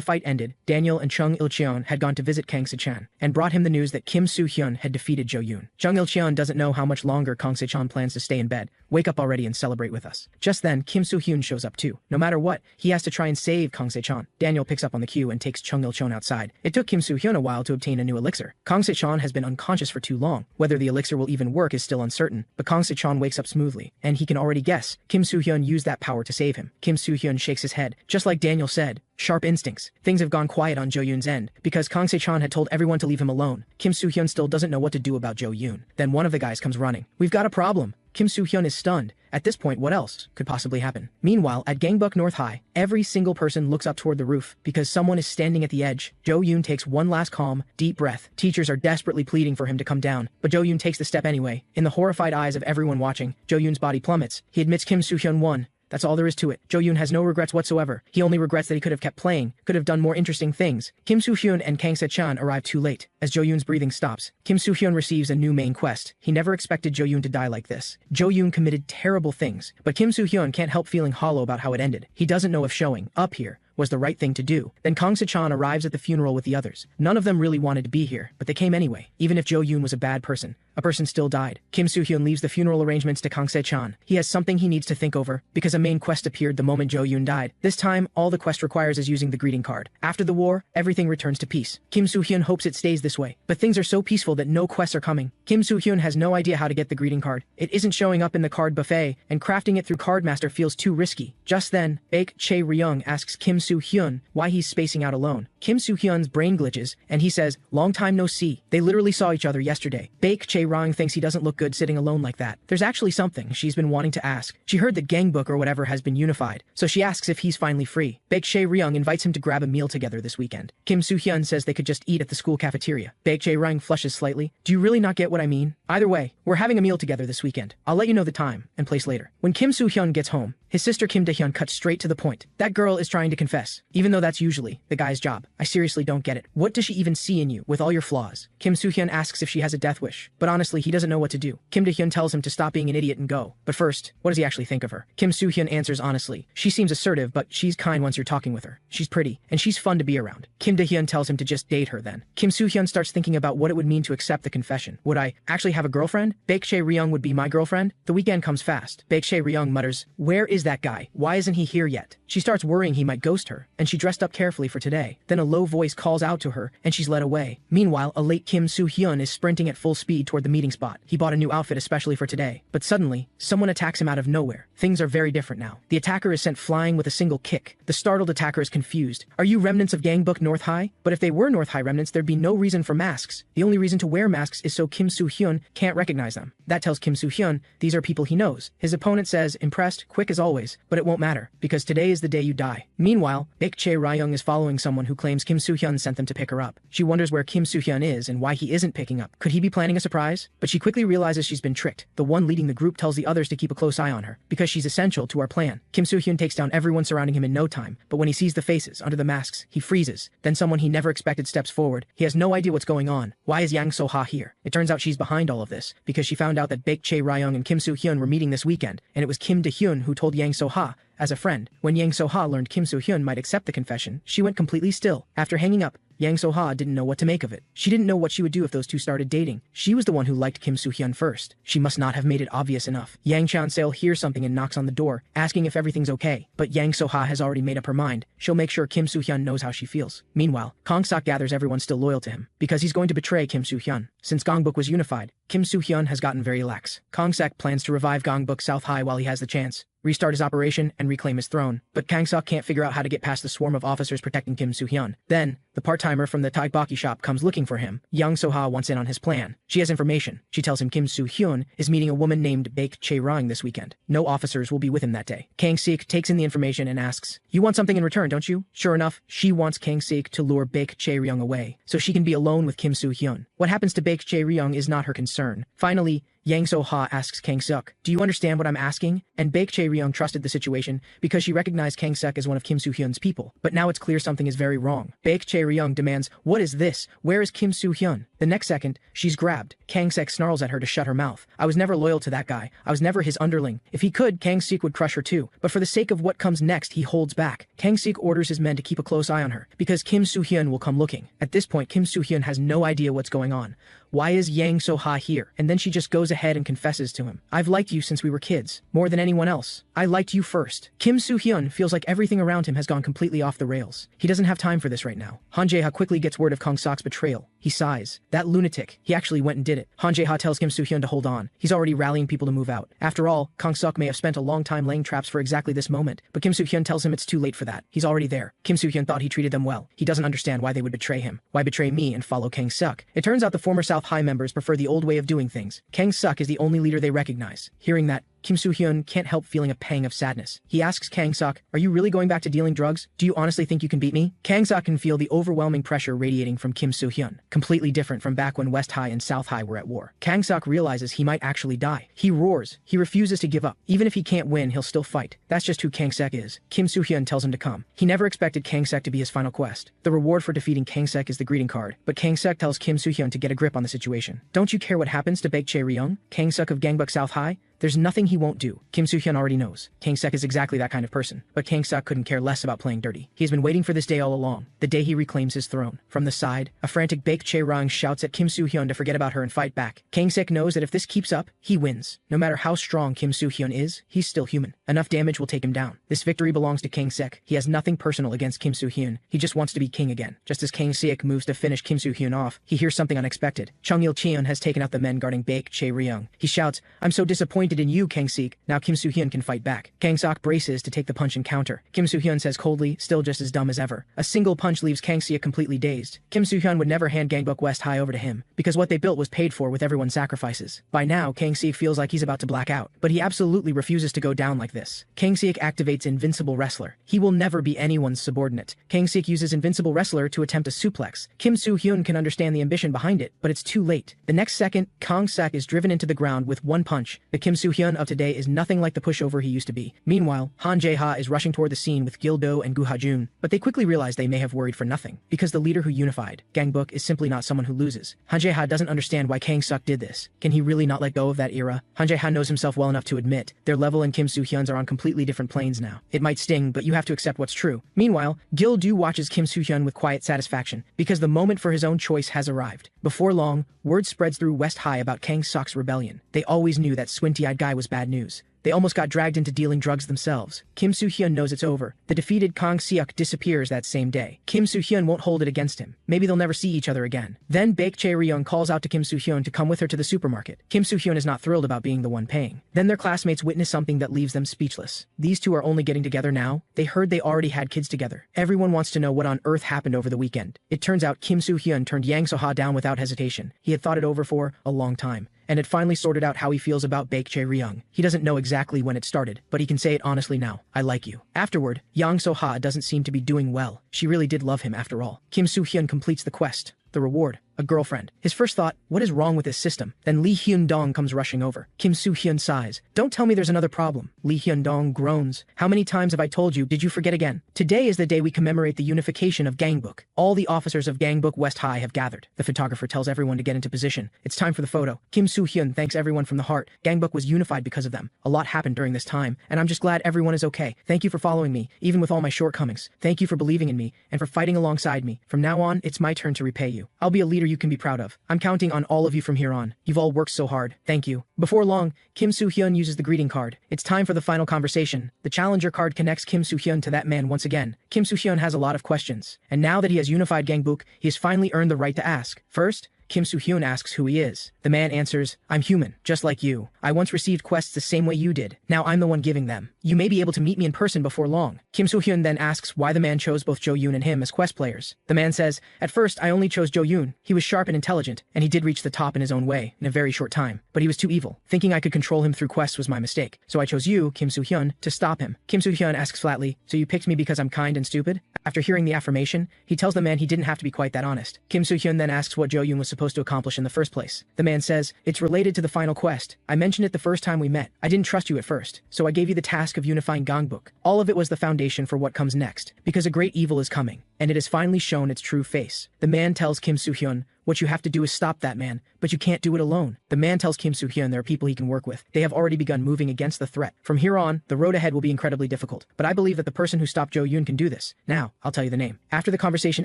fight ended, Daniel and Chung Il-cheon had gone to visit Kang Se-chan and brought him the news that Kim Soo-hyun had defeated Jo-yoon. Chung Il-cheon doesn't know how much longer Kang Se-chan plans to stay in bed. Wake up already and celebrate with us. Just then, Kim Soo-hyun shows up too. No matter what, he has to try and save Kang Se-chan. Daniel picks up on the cue and takes Chung Il-cheon outside. It took Kim Soo-hyun a while to obtain a new elixir. Kang Se-chan has been unconscious for too long. Whether the elixir will even work is still uncertain, but Kang Se-chan wakes up smoothly, and he can already guess Kim Soo-hyun used that power to save him. Kim Soo-hyun shakes his head. Just like Daniel said, sharp instincts. Things have gone quiet on Jo-yoon's end, because Kang Se-chan had told everyone to leave him alone. Kim Soo-hyun still doesn't know what to do about Jo-yoon. Then one of the guys comes running. We've got a problem. Kim Soo-hyun is stunned. At this point, what else could possibly happen? Meanwhile, at Gangbuk North High, every single person looks up toward the roof because someone is standing at the edge. Jo-yoon takes one last calm, deep breath. Teachers are desperately pleading for him to come down, but Jo-yoon takes the step anyway. In the horrified eyes of everyone watching, Jo-yoon's body plummets. He admits Kim Soo-hyun won. That's all there is to it. Jo-yoon has no regrets whatsoever. He only regrets that he could have kept playing, could have done more interesting things. Kim Soo-hyun and Kang Se-chan arrive too late. As Jo-yoon's breathing stops, Kim Soo-hyun receives a new main quest. He never expected Jo-yoon to die like this. Jo-yoon committed terrible things, but Kim Soo-hyun can't help feeling hollow about how it ended. He doesn't know if showing up here was the right thing to do. Then Kang Se-chan arrives at the funeral with the others. None of them really wanted to be here, but they came anyway. Even if Jo-yoon was a bad person, a person still died. Kim Soo-hyun leaves the funeral arrangements to Kang Se-chan. He has something he needs to think over, because a main quest appeared the moment Jo-yoon died. This time, all the quest requires is using the greeting card. After the war, everything returns to peace. Kim Soo-hyun hopes it stays this way, but things are so peaceful that no quests are coming. Kim Soo-hyun has no idea how to get the greeting card. It isn't showing up in the card buffet, and crafting it through Cardmaster feels too risky. Just then, Baek Chae-ryung asks Kim Soo-hyun why he's spacing out alone. Kim Soo-hyun's brain glitches, and he says, "Long time no see. They literally saw each other yesterday." Baek Chae-ryung thinks he doesn't look good sitting alone like that. There's actually something she's been wanting to ask. She heard that Gangbuk or whatever has been unified, so she asks if he's finally free. Baek Chae-ryung invites him to grab a meal together this weekend. Kim Soo-hyun says they could just eat at the school cafeteria. Baek Chae-ryung flushes slightly. Do you really not get what I mean? Either way, we're having a meal together this weekend. I'll let you know the time and place later. When Kim Soo-hyun gets home, his sister Kim Da-hyun cuts straight to the point. That girl is trying to confess, even though that's usually the guy's job. I seriously don't get it. What does she even see in you, with all your flaws? Kim Soo-hyun asks if she has a death wish, but honestly, he doesn't know what to do. Kim Da-hyun tells him to stop being an idiot and go. But first, what does he actually think of her? Kim Soo-hyun answers honestly. She seems assertive, but she's kind once you're talking with her. She's pretty, and she's fun to be around. Kim Da-hyun tells him to just date her then. Kim Soo-hyun starts thinking about what it would mean to accept the confession. Would I actually have a girlfriend? Baek Chae-ryung would be my girlfriend? The weekend comes fast. Baek Chae-ryung mutters, "Where is that guy? Why isn't he here yet?" She starts worrying he might ghost her, and she dressed up carefully for today. Then a low voice calls out to her, and she's led away. Meanwhile, a late Kim Soo-hyun is sprinting at full speed toward the meeting spot. He bought a new outfit especially for today. But suddenly, someone attacks him out of nowhere. Things are very different now. The attacker is sent flying with a single kick. The startled attacker is confused. Are you remnants of Gangbuk North High? But if they were North High remnants, there'd be no reason for masks. The only reason to wear masks is so Kim Soo-hyun can't recognize them. That tells Kim Soo-hyun these are people he knows. His opponent says, impressed, quick as always, but it won't matter, because today is the day you die. Meanwhile, Baek Chae-ryung is following someone who claims Kim Soo-hyun sent them to pick her up. She wonders where Kim Soo-hyun is and why he isn't picking up. Could he be planning a surprise? But she quickly realizes she's been tricked. The one leading the group tells the others to keep a close eye on her, because she's essential to our plan. Kim Soo-hyun takes down everyone surrounding him in no time, but when he sees the faces under the masks, he freezes. Then someone he never expected steps forward. He has no idea what's going on. Why is Yang So-ha here? It turns out she's behind all of this, because she found out that Baek Chae-ryung and Kim Soo-hyun were meeting this weekend, and it was Kim Da-hyun who told Yang So-ha as a friend. When Yang So-ha learned Kim Soo-hyun might accept the confession, she went completely still. After hanging up, Yang So-ha didn't know what to make of it. She didn't know what she would do if those two started dating. She was the one who liked Kim Soo-hyun first. She must not have made it obvious enough. Yang Chanseo hears something and knocks on the door, asking if everything's okay. But Yang So-ha has already made up her mind. She'll make sure Kim Soo-hyun knows how she feels. Meanwhile, Kang-sok gathers everyone still loyal to him, because he's going to betray Kim Soo-hyun. Since Gongbuk was unified, Kim Soo-hyun has gotten very lax. Kang-sok plans to revive Gongbuk South High while he has the chance, restart his operation, and reclaim his throne. But Kang-sok can't figure out how to get past the swarm of officers protecting Kim Soo-hyun. Then, the part-timer from the taekbaki shop comes looking for him. Yang So-ha wants in on his plan. She has information. She tells him Kim Soo-hyun is meeting a woman named Baek Chae-rang this weekend. No officers will be with him that day. Kang-sik takes in the information and asks, "You want something in return, don't you?" Sure enough, she wants Kang-sik to lure Baek Chae-ryung away, so she can be alone with Kim Soo-hyun. What happens to Baek Chae-ryung is not her concern. Finally, Yang So-ha asks Kang-suk, "Do you understand what I'm asking?" And Baek Chae-ryung trusted the situation because she recognized Kang-suk as one of Kim Soo-hyun's people. But now it's clear something is very wrong. Baek Chae-ryung demands, "What is this? Where is Kim Soo-hyun?" The next second, she's grabbed. Kang-suk snarls at her to shut her mouth. "I was never loyal to that guy. I was never his underling." If he could, Kang-sik would crush her too. But for the sake of what comes next, he holds back. Kang-sik orders his men to keep a close eye on her, because Kim Soo-hyun will come looking. At this point, Kim Soo-hyun has no idea what's going on. Why is Yang So-ha here? And then she just goes ahead and confesses to him. "I've liked you since we were kids, more than anyone else. I liked you first." Kim Soo-hyun feels like everything around him has gone completely off the rails. He doesn't have time for this right now. Han Jae-ha quickly gets word of Kang-sok's betrayal. He sighs. That lunatic. He actually went and did it. Han Jae-ha tells Kim Soo-hyun to hold on. He's already rallying people to move out. After all, Kang-sok may have spent a long time laying traps for exactly this moment, but Kim Soo-hyun tells him it's too late for that. He's already there. Kim Soo-hyun thought he treated them well. He doesn't understand why they would betray him. Why betray me and follow Kang-suk? It turns out the former South High members prefer the old way of doing things. Kang-suk is the only leader they recognize. Hearing that, Kim Soo-hyun can't help feeling a pang of sadness. He asks Kang-suk, "Are you really going back to dealing drugs? Do you honestly think you can beat me?" Kang-suk can feel the overwhelming pressure radiating from Kim Soo-hyun, completely different from back when West High and South High were at war. Kang-suk realizes he might actually die. He roars. He refuses to give up. Even if he can't win, he'll still fight. That's just who Kang-suk is. Kim Soo-hyun tells him to come. He never expected Kang-suk to be his final quest. The reward for defeating Kang-suk is the greeting card, but Kang-suk tells Kim Soo-hyun to get a grip on the situation. "Don't you care what happens to Baek Chae-ryung, Kang-suk of Gangbuk South High? There's nothing he won't do." Kim Soo-hyun already knows. Kang-suk is exactly that kind of person, but Kang-suk couldn't care less about playing dirty. He's been waiting for this day all along, the day he reclaims his throne. From the side, a frantic Baek Chae-ryung shouts at Kim Soo-hyun to forget about her and fight back. Kang-suk knows that if this keeps up, he wins. No matter how strong Kim Soo-hyun is, he's still human. Enough damage will take him down. This victory belongs to Kang-suk. He has nothing personal against Kim Soo-hyun. He just wants to be king again. Just as Kang-suk moves to finish Kim Soo-hyun off, he hears something unexpected. Chung Il-cheon has taken out the men guarding Baek Chae-ryung. He shouts, "I'm so disappointed in you, Kang-suk." Now Kim Soo-hyun can fight back. Kang-suk braces to take the punch and counter. Kim Soo-hyun says coldly, still just as dumb as ever. A single punch leaves Kang-suk completely dazed. Kim Soo-hyun would never hand Gangbuk West High over to him, because what they built was paid for with everyone's sacrifices. By now, Kang-suk feels like he's about to black out, but he absolutely refuses to go down like this. Kang-suk activates Invincible Wrestler. He will never be anyone's subordinate. Kang-suk uses Invincible Wrestler to attempt a suplex. Kim Soo-hyun can understand the ambition behind it, but it's too late. The next second, Kang-suk is driven into the ground with one punch. The Kim Soo-hyun of today is nothing like the pushover he used to be. Meanwhile, Han Jae-ha is rushing toward the scene with Gil-do and Gu Ha-jun, but they quickly realize they may have worried for nothing, because the leader who unified Gangbuk is simply not someone who loses. Han Jae-ha doesn't understand why Kang-suk did this. Can he really not let go of that era? Han Jae-ha knows himself well enough to admit their level and Kim Soo-hyun's are on completely different planes now. It might sting, but you have to accept what's true. Meanwhile, Gil-do watches Kim Soo-hyun with quiet satisfaction, because the moment for his own choice has arrived. Before long, word spreads through West High about Kang-suk's rebellion. They always knew that squinty-eyed guy was bad news. They almost got dragged into dealing drugs themselves. Kim Soo-hyun knows it's over. The defeated Kang-suk disappears that same day. Kim Soo-hyun won't hold it against him. Maybe they'll never see each other again. Then Baek Chae-ryung calls out to Kim Soo-hyun to come with her to the supermarket. Kim Soo-hyun is not thrilled about being the one paying. Then their classmates witness something that leaves them speechless. These two are only getting together now. They heard they already had kids together. Everyone wants to know what on earth happened over the weekend. It turns out Kim Soo-hyun turned Yang So-ha down without hesitation. He had thought it over for a long time, and had finally sorted out how he feels about Baek Chae-ryung. He doesn't know exactly when it started, but he can say it honestly now. "I like you." Afterward, Yang So-ha doesn't seem to be doing well. She really did love him after all. Kim Soo-hyun completes the quest. The reward, a girlfriend. His first thought, what is wrong with this system? Then Lee Hyun-dong comes rushing over. Kim Soo-hyun sighs. Don't tell me there's another problem. Lee Hyun-dong groans. How many times have I told you, did you forget again? Today is the day we commemorate the unification of Gangbuk. All the officers of Gangbuk West High have gathered. The photographer tells everyone to get into position. It's time for the photo. Kim Soo-hyun thanks everyone from the heart. Gangbuk was unified because of them. A lot happened during this time, and I'm just glad everyone is okay. Thank you for following me, even with all my shortcomings. Thank you for believing in me, and for fighting alongside me. From now on, it's my turn to repay you. I'll be a leader you can be proud of. I'm counting on all of you from here on. You've all worked so hard. Thank you. Before long, Kim Soo-hyun uses the greeting card. It's time for the final conversation. The challenger card connects Kim Soo-hyun to that man once again. Kim Soo-hyun has a lot of questions, and now that he has unified Gangbuk, he has finally earned the right to ask. First, Kim Soo-hyun asks who he is. The man answers, I'm human, just like you. I once received quests the same way you did. Now I'm the one giving them. You may be able to meet me in person before long. Kim Soo-hyun then asks why the man chose both Jo-yoon and him as quest players. The man says, at first I only chose Jo-yoon. He was sharp and intelligent, and he did reach the top in his own way in a very short time. But he was too evil. Thinking I could control him through quests was my mistake. So I chose you, Kim Soo-hyun, to stop him. Kim Soo-hyun asks flatly, so you picked me because I'm kind and stupid? After hearing the affirmation, he tells the man he didn't have to be quite that honest. Kim Soo-hyun then asks what Jo-yoon was supposed to accomplish in the first place. The man says, it's related to the final quest. I mentioned it the first time we met. I didn't trust you at first, so I gave you the task of unifying Gangbuk. All of it was the foundation for what comes next, because a great evil is coming, and it has finally shown its true face. The man tells Kim Soo-hyun, what you have to do is stop that man, but you can't do it alone. The man tells Kim Soo-hyun there are people he can work with. They have already begun moving against the threat. From here on, the road ahead will be incredibly difficult, but I believe that the person who stopped Jo-yoon can do this. Now, I'll tell you the name. After the conversation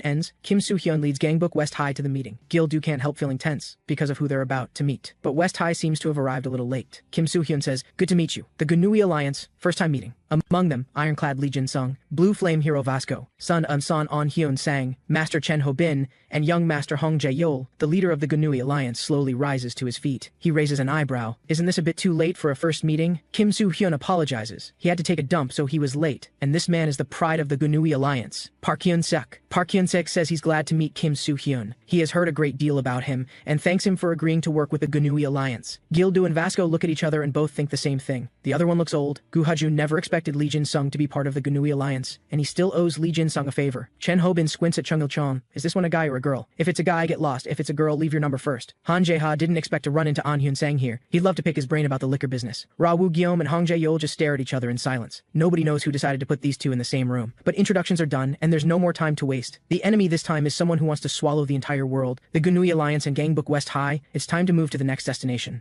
ends, Kim Soo-hyun leads Gangbuk West High to the meeting. Gil-do can't help feeling tense because of who they're about to meet, but West High seems to have arrived a little late. Kim Soo-hyun says, good to meet you. The Gunui Alliance, first time meeting. Among them, Ironclad Lee Jin-sung, Blue Flame Hero Vasco, Sun Unsan On Hyun Sang, Master Chen Ho Bin, and young Master Hong Jae-yol. The leader of the Gunui Alliance slowly rises to his feet. He raises an eyebrow. Isn't this a bit too late for a first meeting? Kim Soo-hyun apologizes. He had to take a dump, so he was late, and this man is the pride of the Gunui Alliance. Park Hyun-sek. Park Hyun-sek says he's glad to meet Kim Soo-hyun. He has heard a great deal about him, and thanks him for agreeing to work with the Gunui Alliance. Gil-do and Vasco look at each other and both think the same thing. The other one looks old. Gu Ha-jun never expected Lee Jin-sung to be part of the Gunui Alliance, and he still owes Lee Jin-sung a favor. Chen Ho-bin squints at Chung Il-chon. Is this one a guy or a girl? If it's a guy, get lost. If it's a girl, leave your number first. Han Jae-ha didn't expect to run into An Hyun-sang here. He'd love to pick his brain about the liquor business. Ra Woo-gyeom and Hong Jae-yol just stare at each other in silence. Nobody knows who decided to put these two in the same room. But introductions are done, and there's no more time to waste. The enemy this time is someone who wants to swallow the entire world. The Gunui Alliance and Gangbuk West High. It's time to move to the next destination.